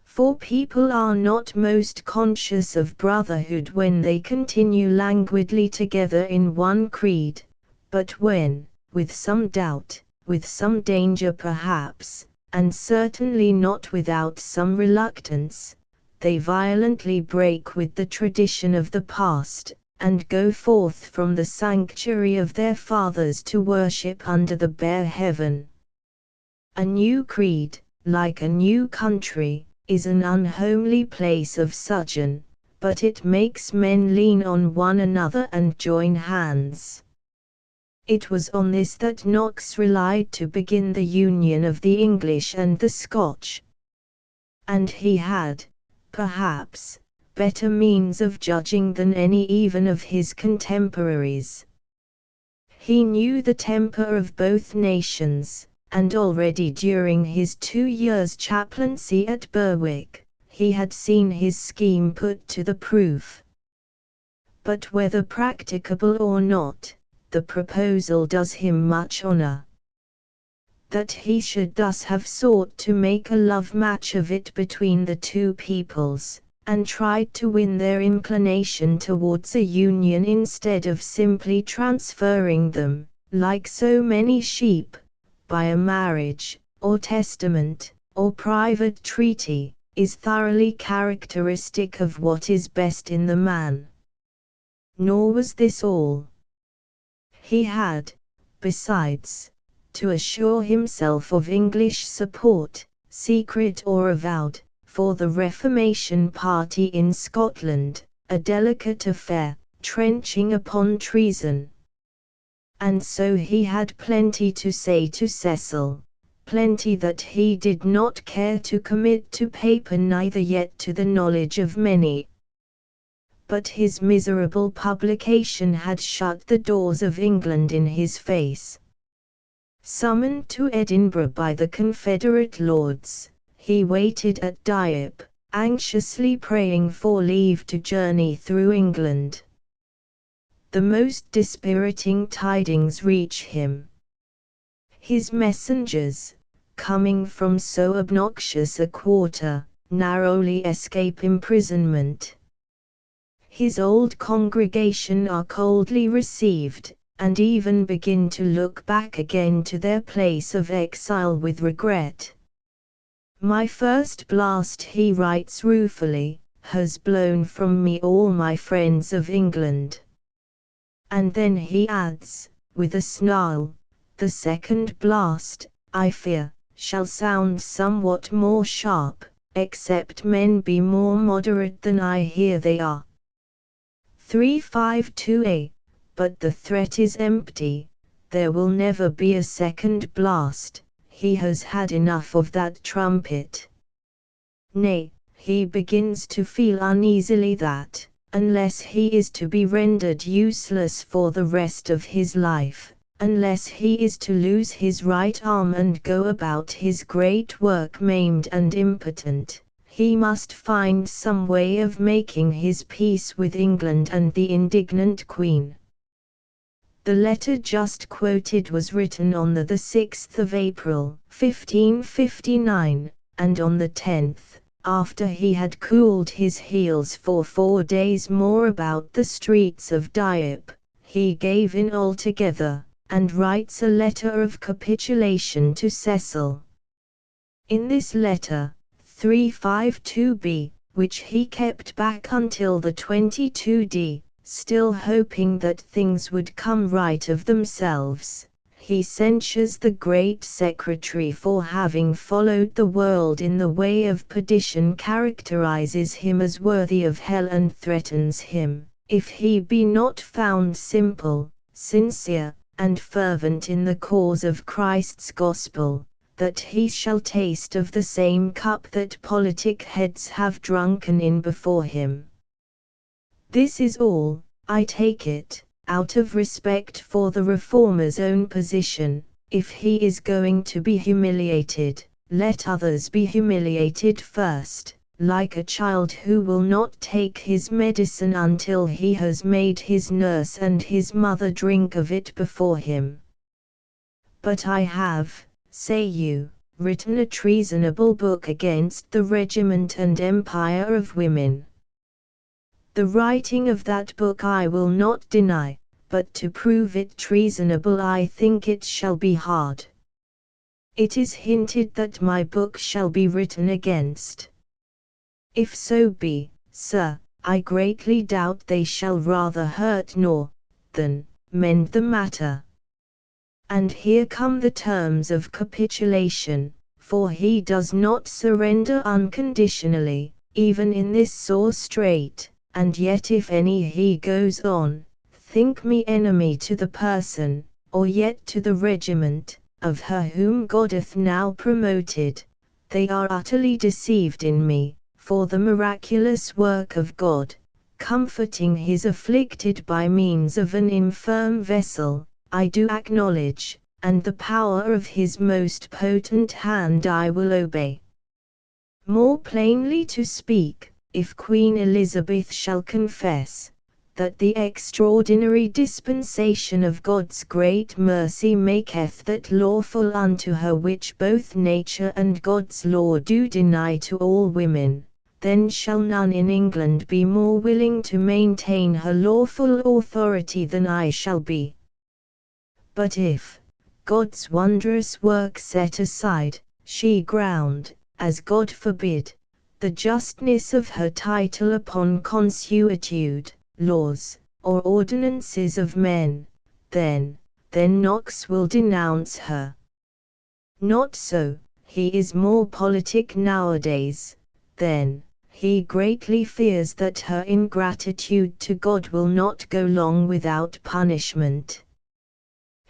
For people are not most conscious of brotherhood when they continue languidly together in one creed, but when, with some doubt, with some danger perhaps, and certainly not without some reluctance, they violently break with the tradition of the past, and go forth from the sanctuary of their fathers to worship under the bare heaven. A new creed, like a new country, is an unhomely place of sojourn, but it makes men lean on one another and join hands. It was on this that Knox relied to begin the union of the English and the Scotch. And he had, perhaps, better means of judging than any even of his contemporaries. He knew the temper of both nations, and already during his 2 years' chaplaincy at Berwick, he had seen his scheme put to the proof. But whether practicable or not, the proposal does him much honor. That he should thus have sought to make a love match of it between the two peoples, and tried to win their inclination towards a union instead of simply transferring them, like so many sheep, by a marriage, or testament, or private treaty, is thoroughly characteristic of what is best in the man. Nor was this all. He had, besides, to assure himself of English support, secret or avowed, for the Reformation party in Scotland, a delicate affair, trenching upon treason. And so he had plenty to say to Cecil, plenty that he did not care to commit to paper neither yet to the knowledge of many. But his miserable publication had shut the doors of England in his face. Summoned to Edinburgh by the Confederate Lords, he waited at Dieppe, anxiously praying for leave to journey through England. The most dispiriting tidings reach him. His messengers, coming from so obnoxious a quarter, narrowly escape imprisonment. His old congregation are coldly received, and even begin to look back again to their place of exile with regret. My first blast, he writes ruefully, has blown from me all my friends of England. And then he adds, with a snarl, the second blast, I fear, shall sound somewhat more sharp, except men be more moderate than I hear they are. 352a. But the threat is empty, there will never be a second blast, he has had enough of that trumpet. Nay, he begins to feel uneasily that, unless he is to be rendered useless for the rest of his life, unless he is to lose his right arm and go about his great work maimed and impotent, he must find some way of making his peace with England and the indignant Queen. The letter just quoted was written on the 6th of April, 1559, and on the 10th, after he had cooled his heels for 4 days more about the streets of Dieppe, he gave in altogether, and writes a letter of capitulation to Cecil. In this letter, 352b, which he kept back until the 22d, still hoping that things would come right of themselves, he censures the great secretary for having followed the world in the way of perdition, characterizes him as worthy of hell, and threatens him, if he be not found simple, sincere, and fervent in the cause of Christ's gospel, that he shall taste of the same cup that politic heads have drunken in before him. This is all, I take it, out of respect for the reformer's own position. If he is going to be humiliated, let others be humiliated first, like a child who will not take his medicine until he has made his nurse and his mother drink of it before him. But I have, say you, written a treasonable book against the regiment and empire of women. The writing of that book I will not deny, but to prove it treasonable I think it shall be hard. It is hinted that my book shall be written against. If so be, sir, I greatly doubt they shall rather hurt nor, than, mend the matter. And here come the terms of capitulation, for he does not surrender unconditionally, even in this sore strait, and yet if any he goes on, think me enemy to the person, or yet to the regiment, of her whom God hath now promoted, they are utterly deceived in me, for the miraculous work of God, comforting his afflicted by means of an infirm vessel, I do acknowledge, and the power of his most potent hand I will obey. More plainly to speak, if Queen Elizabeth shall confess, that the extraordinary dispensation of God's great mercy maketh that lawful unto her which both nature and God's law do deny to all women, then shall none in England be more willing to maintain her lawful authority than I shall be. But if, God's wondrous work set aside, she ground, as God forbid, the justness of her title upon consuetude, laws, or ordinances of men, then Knox will denounce her. Not so, he is more politic nowadays, then, he greatly fears that her ingratitude to God will not go long without punishment.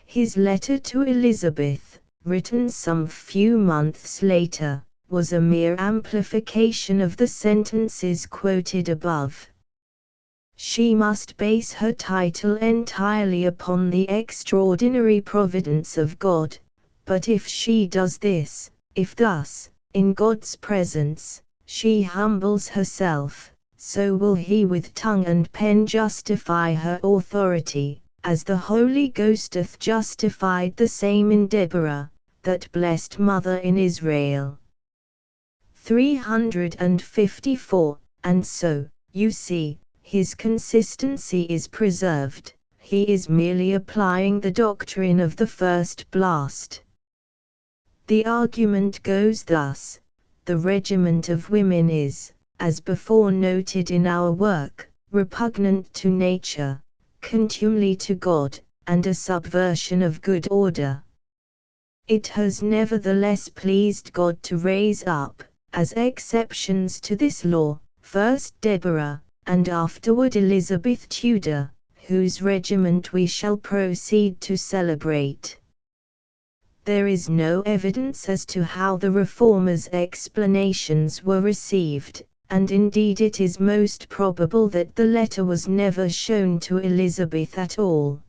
His letter to Elizabeth, written some few months later, was a mere amplification of the sentences quoted above. She must base her title entirely upon the extraordinary providence of God, but if she does this, if thus, in God's presence, she humbles herself, so will he with tongue and pen justify her authority, as the Holy Ghost hath justified the same in Deborah, that blessed mother in Israel. 354, and so, you see, his consistency is preserved, he is merely applying the doctrine of the first blast. The argument goes thus: the regiment of women is, as before noted in our work, repugnant to nature, contumely to God, and a subversion of good order. It has nevertheless pleased God to raise up, as exceptions to this law, first Deborah, and afterward Elizabeth Tudor, whose regiment we shall proceed to celebrate. There is no evidence as to how the Reformers' explanations were received, and indeed it is most probable that the letter was never shown to Elizabeth at all.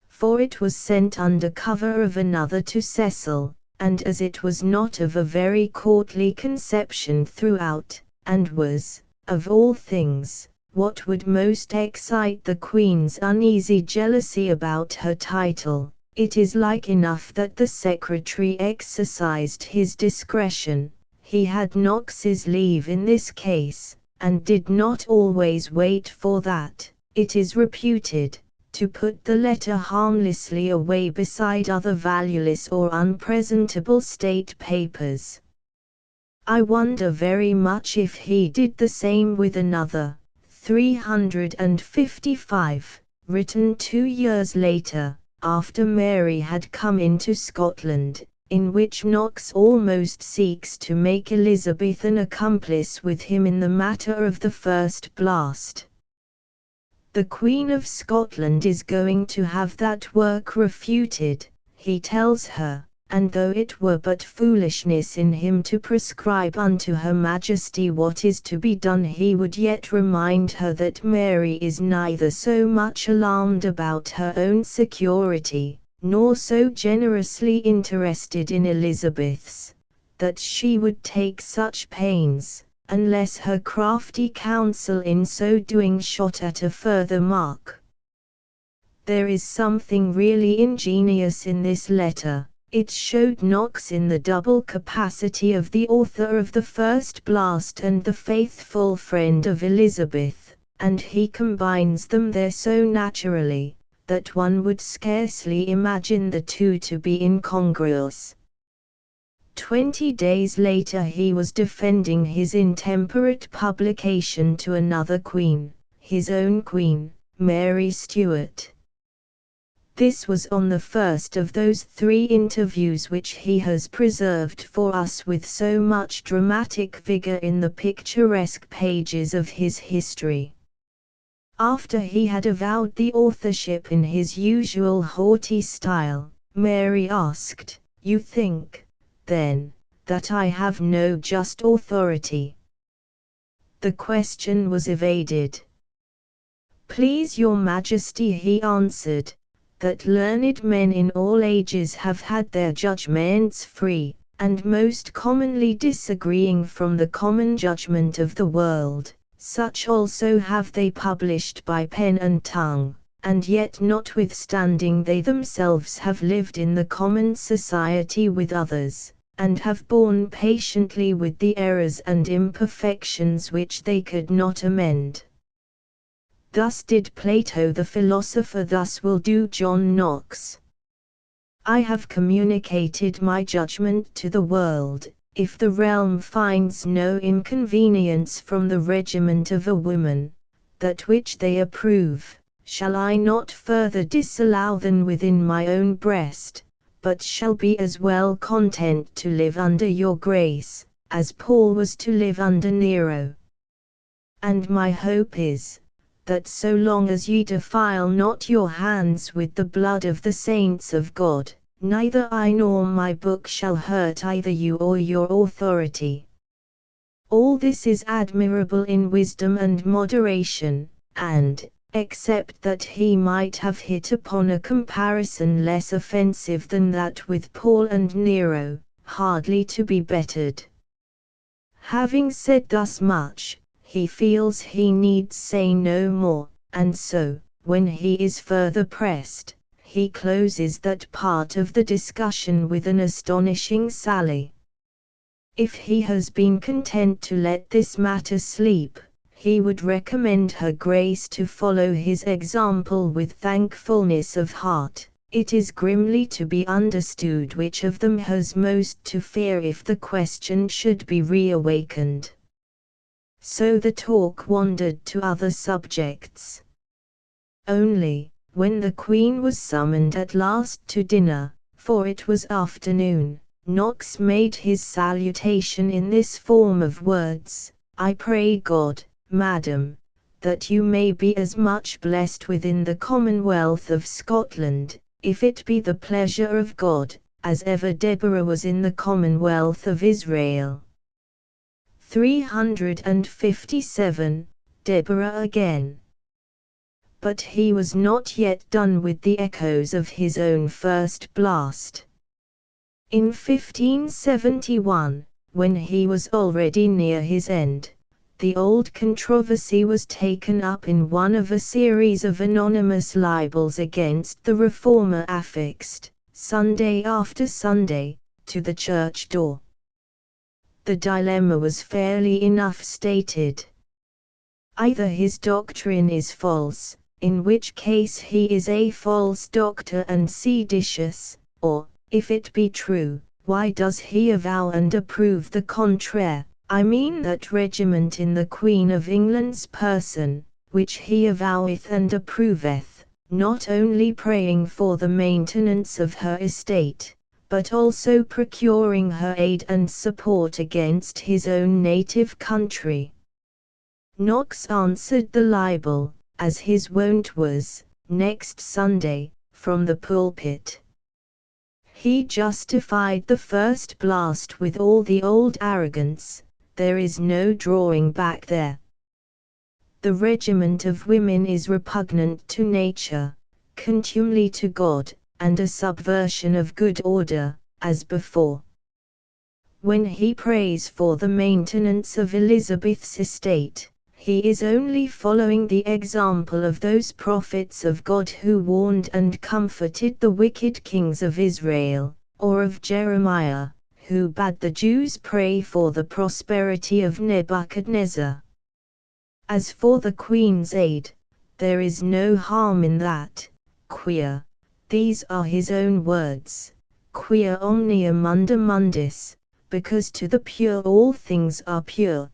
For it was sent under cover of another to Cecil, and as it was not of a very courtly conception throughout, and was, of all things, what would most excite the Queen's uneasy jealousy about her title, it is like enough that the Secretary exercised his discretion. He had Knox's leave in this case, and did not always wait for that, it is reputed, to put the letter harmlessly away beside other valueless or unpresentable state papers. I wonder very much if he did the same with another, 355, written 2 years later, after Mary had come into Scotland, in which Knox almost seeks to make Elizabeth an accomplice with him in the matter of the first blast. The Queen of Scotland is going to have that work refuted, he tells her, and though it were but foolishness in him to prescribe unto her Majesty what is to be done, he would yet remind her that Mary is neither so much alarmed about her own security, nor so generously interested in Elizabeth's, that she would take such pains, unless her crafty counsel in so doing shot at a further mark. There is something really ingenious in this letter. It showed Knox in the double capacity of the author of the first blast and the faithful friend of Elizabeth, and he combines them there so naturally, that one would scarcely imagine the two to be incongruous. 20 days later he was defending his intemperate publication to another queen, his own queen, Mary Stuart. This was on the first of those 3 interviews which he has preserved for us with so much dramatic vigor in the picturesque pages of his history. After he had avowed the authorship in his usual haughty style, Mary asked, "You think, then, that I have no just authority?" The question was evaded. "Please your Majesty," he answered, "that learned men in all ages have had their judgments free, and most commonly disagreeing from the common judgment of the world, such also have they published by pen and tongue, and yet notwithstanding they themselves have lived in the common society with others, and have borne patiently with the errors and imperfections which they could not amend. Thus did Plato the philosopher, thus will do John Knox. I have communicated my judgment to the world. If the realm finds no inconvenience from the regiment of a woman, that which they approve, shall I not further disallow than within my own breast, but shall be as well content to live under your grace, as Paul was to live under Nero. And my hope is, that so long as ye defile not your hands with the blood of the saints of God, neither I nor my book shall hurt either you or your authority. All this is admirable in wisdom and moderation, and, except that he might have hit upon a comparison less offensive than that with Paul and Nero, hardly to be bettered." Having said thus much, he feels he needs say no more, and so, when he is further pressed, he closes that part of the discussion with an astonishing sally. If he has been content to let this matter sleep, he would recommend her Grace to follow his example with thankfulness of heart. It is grimly to be understood which of them has most to fear if the question should be reawakened. So the talk wandered to other subjects. Only, when the Queen was summoned at last to dinner, for it was afternoon, Knox made his salutation in this form of words: "I pray God, Madam, that you may be as much blessed within the Commonwealth of Scotland, if it be the pleasure of God, as ever Deborah was in the Commonwealth of Israel." 357, Deborah again. But he was not yet done with the echoes of his own first blast. In 1571, when he was already near his end, the old controversy was taken up in one of a series of anonymous libels against the reformer affixed, Sunday after Sunday, to the church door. The dilemma was fairly enough stated. Either his doctrine is false, in which case he is a false doctor and seditious, or, if it be true, why does he avow and approve the contraire, I mean that regiment in the Queen of England's person, which he avoweth and approveth, not only praying for the maintenance of her estate, but also procuring her aid and support against his own native country. Knox answered the libel, as his wont was, next Sunday, from the pulpit. He justified the first blast with all the old arrogance: there is no drawing back there. The regiment of women is repugnant to nature, contumely to God, and a subversion of good order, as before. When he prays for the maintenance of Elizabeth's estate, he is only following the example of those prophets of God who warned and comforted the wicked kings of Israel, or of Jeremiah, who bade the Jews pray for the prosperity of Nebuchadnezzar. As for the Queen's aid, there is no harm in that, quia, these are his own words, quia omnia munda mundis, because to the pure all things are pure.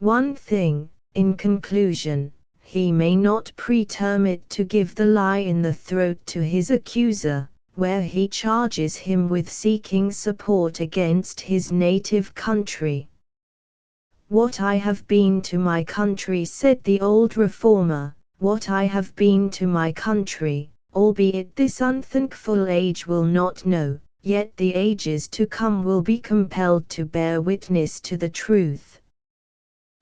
One thing, in conclusion, he may not preterm it to give the lie in the throat to his accuser, where he charges him with seeking support against his native country. What I have been to my country, said the old reformer, what I have been to my country, albeit this unthankful age will not know, yet the ages to come will be compelled to bear witness to the truth.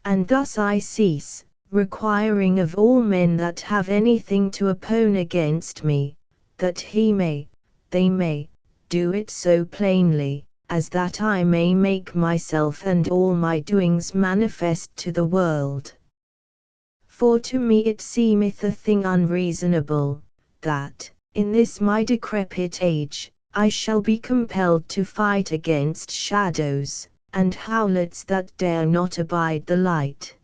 And thus I cease, requiring of all men that have anything to oppone against me, that they may, do it so plainly, as that I may make myself and all my doings manifest to the world. For to me it seemeth a thing unreasonable, that, in this my decrepit age, I shall be compelled to fight against shadows, and howlets that dare not abide the light.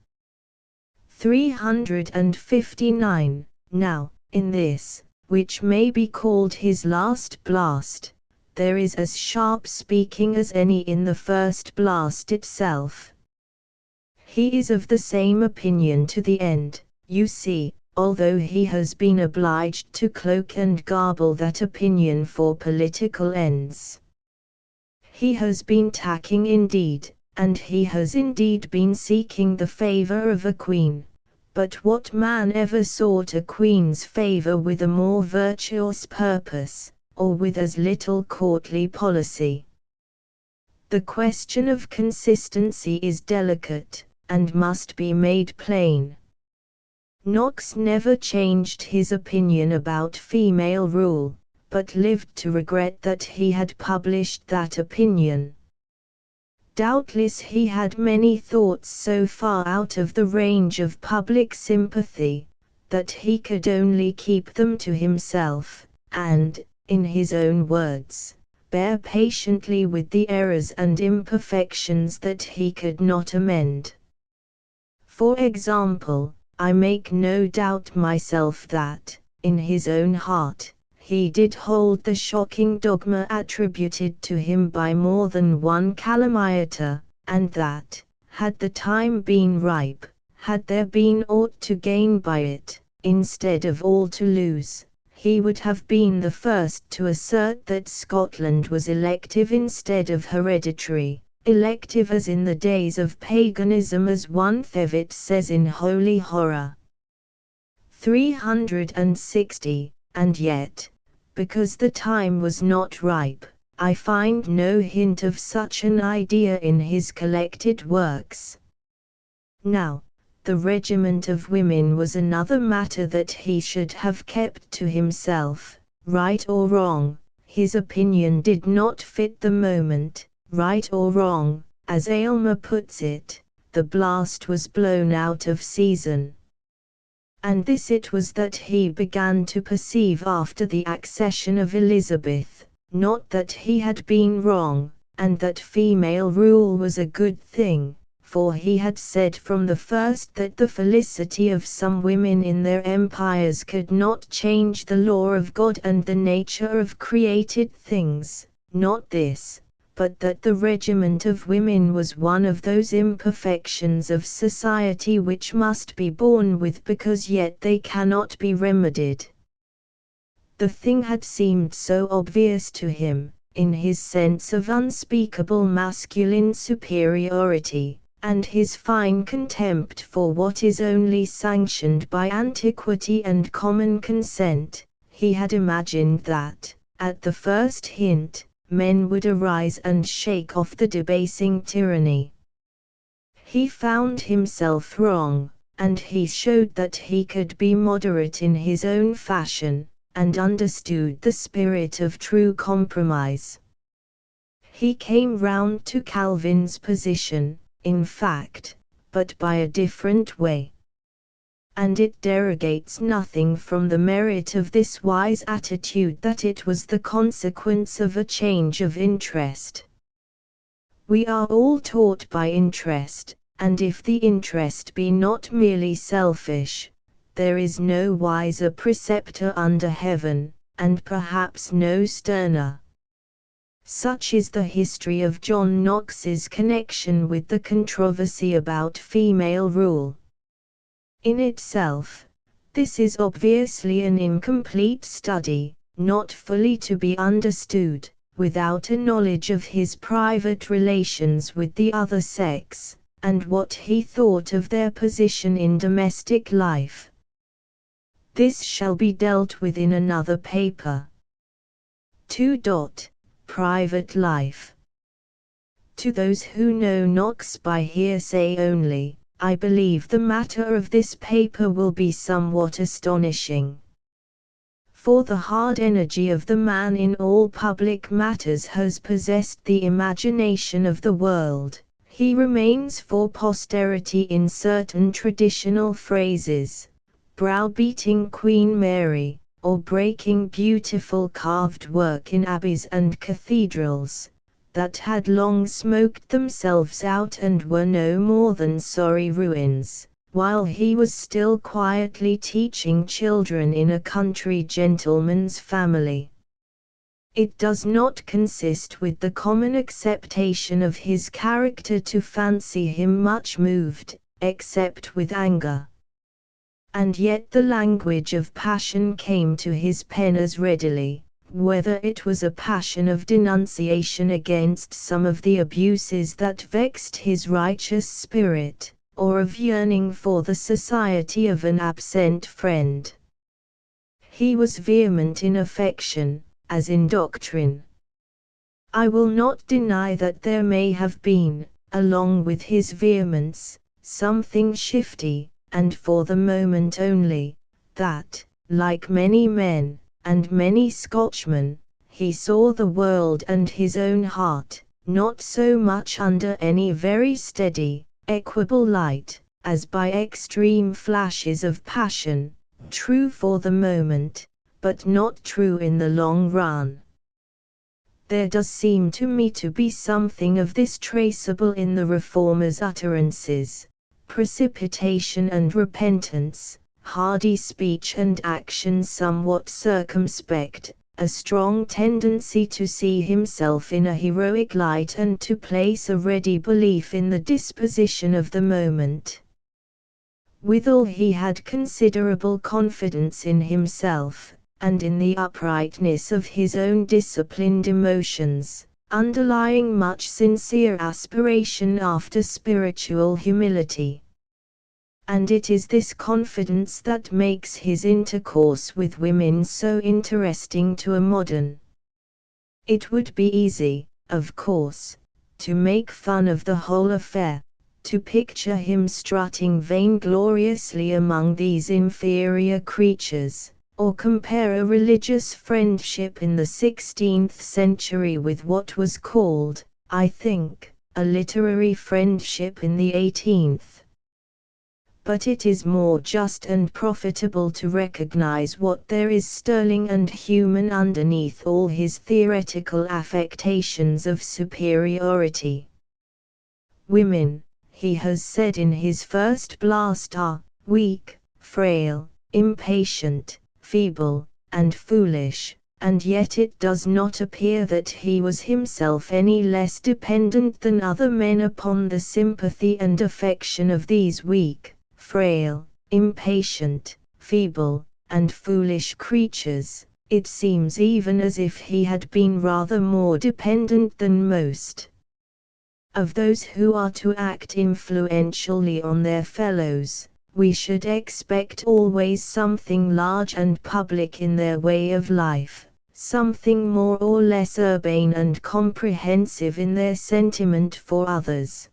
359. Now, in this, which may be called his last blast, there is as sharp speaking as any in the first blast itself. He is of the same opinion to the end, you see, although he has been obliged to cloak and garble that opinion for political ends. He has been tacking indeed, and he has indeed been seeking the favor of a queen. But what man ever sought a queen's favor with a more virtuous purpose, or with as little courtly policy? The question of consistency is delicate, and must be made plain. Knox never changed his opinion about female rule, but lived to regret that he had published that opinion. Doubtless he had many thoughts so far out of the range of public sympathy, that he could only keep them to himself, and, in his own words, bear patiently with the errors and imperfections that he could not amend. For example, I make no doubt myself that, in his own heart, he did hold the shocking dogma attributed to him by more than one calumniator, and that, had the time been ripe, had there been aught to gain by it, instead of all to lose, he would have been the first to assert that Scotland was elective instead of hereditary, elective as in the days of paganism, as one Thevet says in Holy Horror. 360, and yet, because the time was not ripe, I find no hint of such an idea in his collected works. Now, the regiment of women was another matter that he should have kept to himself, right or wrong, his opinion did not fit the moment, right or wrong, as Aylmer puts it, the blast was blown out of season. And this it was that he began to perceive after the accession of Elizabeth, not that he had been wrong, and that female rule was a good thing, for he had said from the first that the felicity of some women in their empires could not change the law of God and the nature of created things, not this, but that the regiment of women was one of those imperfections of society which must be borne with because yet they cannot be remedied. The thing had seemed so obvious to him, in his sense of unspeakable masculine superiority, and his fine contempt for what is only sanctioned by antiquity and common consent, he had imagined that, at the first hint, men would arise and shake off the debasing tyranny. He found himself wrong, and he showed that he could be moderate in his own fashion, and understood the spirit of true compromise. He came round to Calvin's position, in fact, but by a different way. And it derogates nothing from the merit of this wise attitude that it was the consequence of a change of interest. We are all taught by interest, and if the interest be not merely selfish, there is no wiser preceptor under heaven, and perhaps no sterner. Such is the history of John Knox's connection with the controversy about female rule. In itself, this is obviously an incomplete study, not fully to be understood, without a knowledge of his private relations with the other sex, and what he thought of their position in domestic life. This shall be dealt with in another paper. 2. Private life. To those who know Knox by hearsay only, I believe the matter of this paper will be somewhat astonishing. For the hard energy of the man in all public matters has possessed the imagination of the world. He remains for posterity in certain traditional phrases, browbeating Queen Mary, or breaking beautiful carved work in abbeys and cathedrals, that had long smoked themselves out and were no more than sorry ruins, while he was still quietly teaching children in a country gentleman's family. It does not consist with the common acceptation of his character to fancy him much moved, except with anger. And yet the language of passion came to his pen as readily, whether it was a passion of denunciation against some of the abuses that vexed his righteous spirit, or of yearning for the society of an absent friend. He was vehement in affection, as in doctrine. I will not deny that there may have been, along with his vehemence, something shifty, and for the moment only, that, like many men, and many Scotchmen, he saw the world and his own heart, not so much under any very steady, equable light, as by extreme flashes of passion, true for the moment, but not true in the long run. There does seem to me to be something of this traceable in the Reformer's utterances, precipitation and repentance, hardy speech and action somewhat circumspect, a strong tendency to see himself in a heroic light and to place a ready belief in the disposition of the moment. Withal he had considerable confidence in himself, and in the uprightness of his own disciplined emotions, underlying much sincere aspiration after spiritual humility. And it is this confidence that makes his intercourse with women so interesting to a modern. It would be easy, of course, to make fun of the whole affair, to picture him strutting vaingloriously among these inferior creatures, or compare a religious friendship in the 16th century with what was called, I think, a literary friendship in the 18th. But it is more just and profitable to recognize what there is sterling and human underneath all his theoretical affectations of superiority. Women, he has said in his first blast, are weak, frail, impatient, feeble, and foolish, and yet it does not appear that he was himself any less dependent than other men upon the sympathy and affection of these weak, frail, impatient, feeble, and foolish creatures. It seems even as if he had been rather more dependent than most of those who are to act influentially on their fellows. We should expect always something large and public in their way of life, something more or less urbane and comprehensive in their sentiment for others.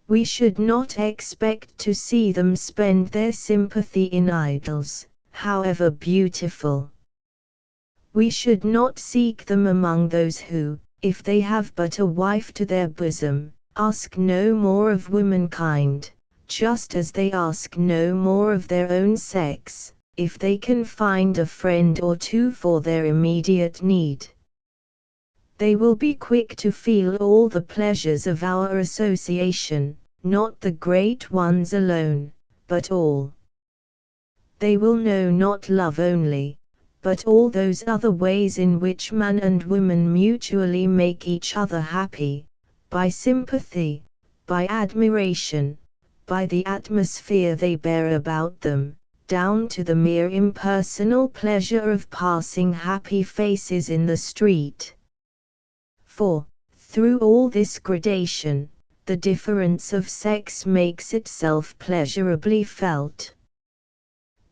We should not expect to see them spend their sympathy in idols, however beautiful. We should not seek them among those who, if they have but a wife to their bosom, ask no more of womankind, just as they ask no more of their own sex, if they can find a friend or two for their immediate need. They will be quick to feel all the pleasures of our association, not the great ones alone, but all. they will know not love only, but all those other ways in which man and woman mutually make each other happy, by sympathy, by admiration, by the atmosphere they bear about them, down to the mere impersonal pleasure of passing happy faces in the street. For, through all this gradation, the difference of sex makes itself pleasurably felt.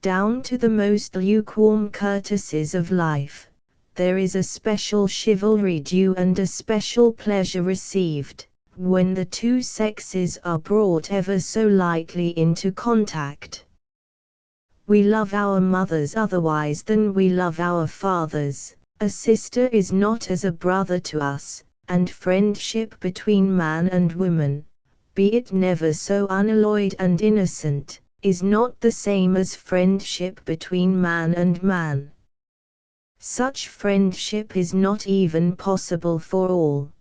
Down to the most lukewarm courtesies of life, there is a special chivalry due and a special pleasure received, when the two sexes are brought ever so lightly into contact. We love our mothers otherwise than we love our fathers. A sister is not as a brother to us, and friendship between man and woman, be it never so unalloyed and innocent, is not the same as friendship between man and man. Such friendship is not even possible for all.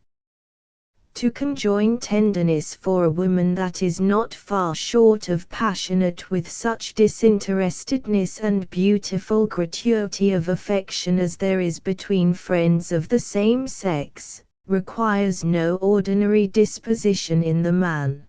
To conjoin tenderness for a woman that is not far short of passionate with such disinterestedness and beautiful gratuity of affection as there is between friends of the same sex, requires no ordinary disposition in the man.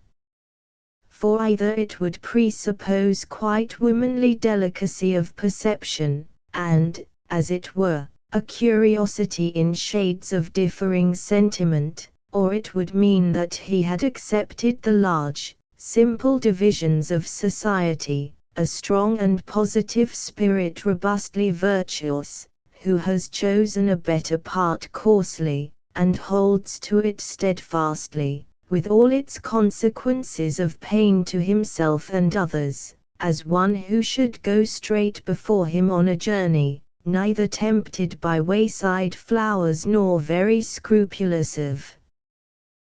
For either it would presuppose quite womanly delicacy of perception, and, as it were, a curiosity in shades of differing sentiment, or it would mean that he had accepted the large, simple divisions of society, a strong and positive spirit robustly virtuous, who has chosen a better part coarsely, and holds to it steadfastly, with all its consequences of pain to himself and others, as one who should go straight before him on a journey, neither tempted by wayside flowers nor very scrupulous of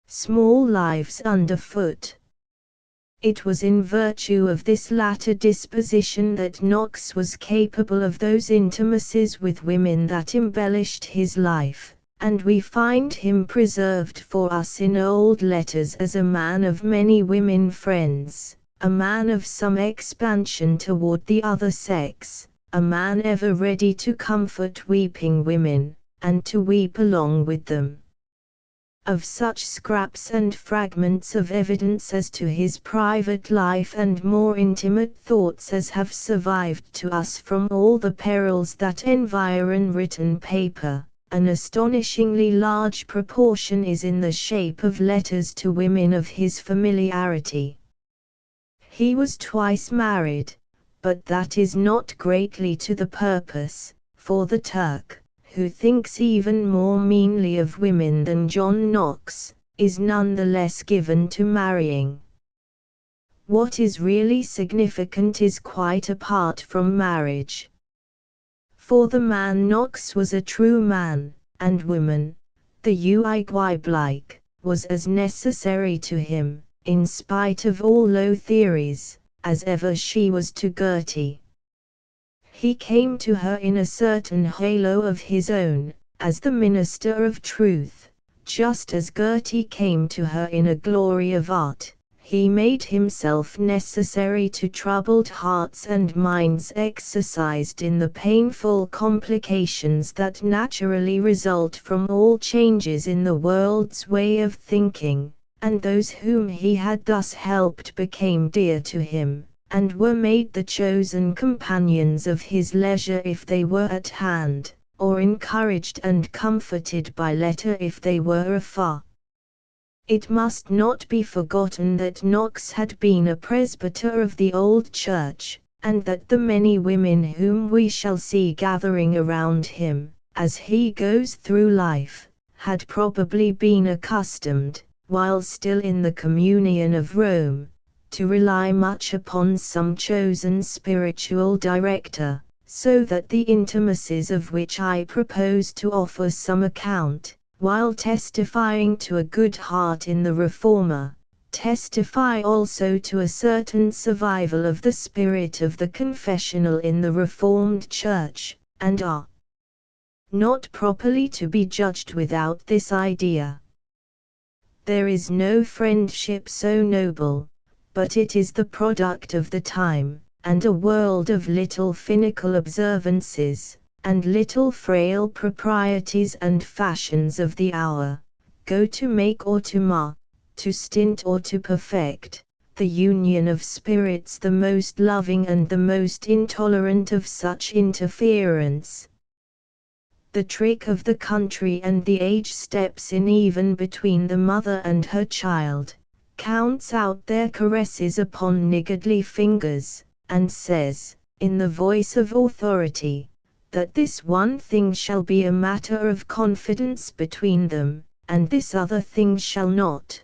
small lives underfoot. It was in virtue of this latter disposition that Knox was capable of those intimacies with women that embellished his life, and we find him preserved for us in old letters as a man of many women friends, a man of some expansion toward the other sex, a man ever ready to comfort weeping women, and to weep along with them. Of such scraps and fragments of evidence as to his private life and more intimate thoughts as have survived to us from all the perils that environ written paper, an astonishingly large proportion is in the shape of letters to women of his familiarity. He was twice married, but that is not greatly to the purpose, for the Turk, who thinks even more meanly of women than John Knox, is none the less given to marrying. What is really significant is quite apart from marriage. For the man Knox was a true man, and woman, the Uigwiblik, was as necessary to him, in spite of all low theories, as ever she was to Gertie. He came to her in a certain halo of his own, as the minister of truth, just as Gertie came to her in a glory of art. He made himself necessary to troubled hearts and minds exercised in the painful complications that naturally result from all changes in the world's way of thinking, and those whom he had thus helped became dear to him, and were made the chosen companions of his leisure if they were at hand, or encouraged and comforted by letter if they were afar. It must not be forgotten that Knox had been a presbyter of the old church, and that the many women whom we shall see gathering around him, as he goes through life, had probably been accustomed, while still in the communion of Rome, to rely much upon some chosen spiritual director, so that the intimacies of which I propose to offer some account, while testifying to a good heart in the Reformer, testify also to a certain survival of the spirit of the confessional in the Reformed Church, and are not properly to be judged without this idea. There is no friendship so noble, but it is the product of the time, and a world of little finical observances, and little frail proprieties and fashions of the hour, go to make or to mar, to stint or to perfect, the union of spirits the most loving and the most intolerant of such interference. The trick of the country and the age steps in even between the mother and her child, counts out their caresses upon niggardly fingers, and says, in the voice of authority, that this one thing shall be a matter of confidence between them, and this other thing shall not.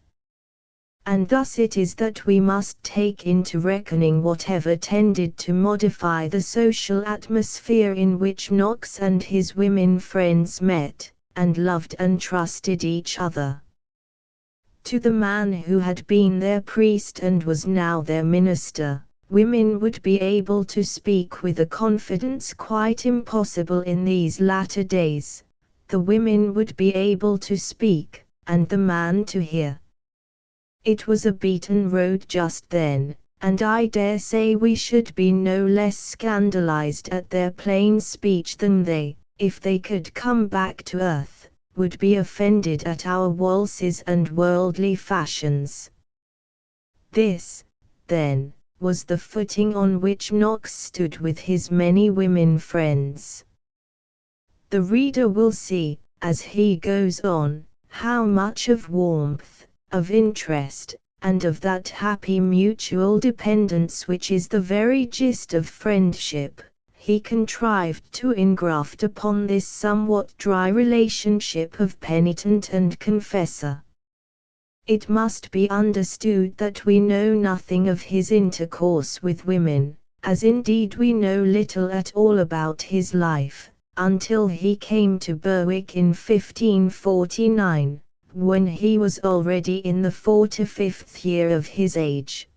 And thus it is that we must take into reckoning whatever tended to modify the social atmosphere in which Knox and his women friends met, and loved and trusted each other. To the man who had been their priest and was now their minister, women would be able to speak with a confidence quite impossible in these latter days. The women would be able to speak, and the man to hear. It was a beaten road just then, and I dare say we should be no less scandalized at their plain speech than they, if they could come back to earth, would be offended at our waltzes and worldly fashions. This, then, was the footing on which Knox stood with his many women friends. The reader will see, as he goes on, how much of warmth, of interest, and of that happy mutual dependence which is the very gist of friendship, he contrived to engraft upon this somewhat dry relationship of penitent and confessor. It must be understood that we know nothing of his intercourse with women, as indeed we know little at all about his life, until he came to Berwick in 1549. When he was already in the 45th year of his age.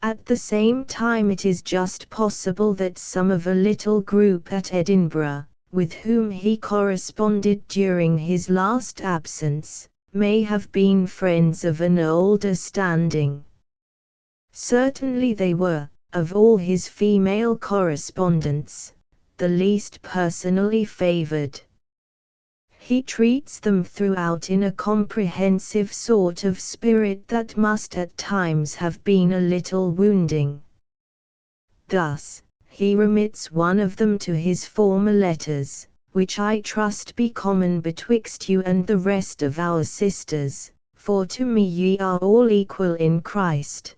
At the same time it is just possible that some of a little group at Edinburgh, with whom he corresponded during his last absence, may have been friends of an older standing. Certainly they were, of all his female correspondents, the least personally favored. He treats them throughout in a comprehensive sort of spirit that must at times have been a little wounding. Thus, he remits one of them to his former letters, which I trust be common betwixt you and the rest of our sisters, for to me ye are all equal in Christ.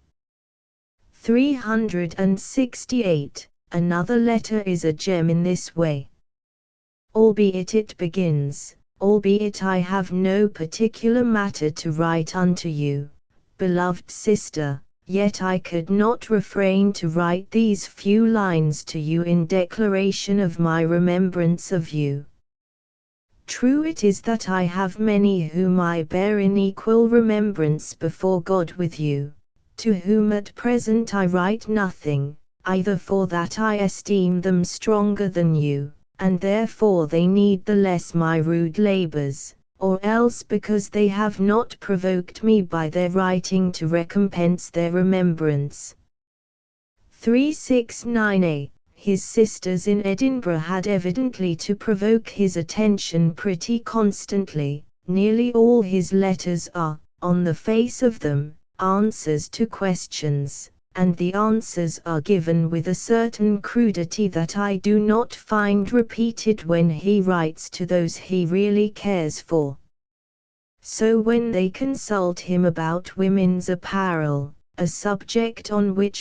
368. Another letter is a gem in this way. Albeit it begins, albeit I have no particular matter to write unto you, beloved sister, yet I could not refrain to write these few lines to you in declaration of my remembrance of you. True it is that I have many whom I bear in equal remembrance before God with you, to whom at present I write nothing, either for that I esteem them stronger than you, and therefore they need the less my rude labors, or else because they have not provoked me by their writing to recompense their remembrance. 369a. His sisters in Edinburgh had evidently to provoke his attention pretty constantly. Nearly all his letters are, on the face of them, answers to questions, and the answers are given with a certain crudity that I do not find repeated when he writes to those he really cares for. So when they consult him about women's apparel, a subject on which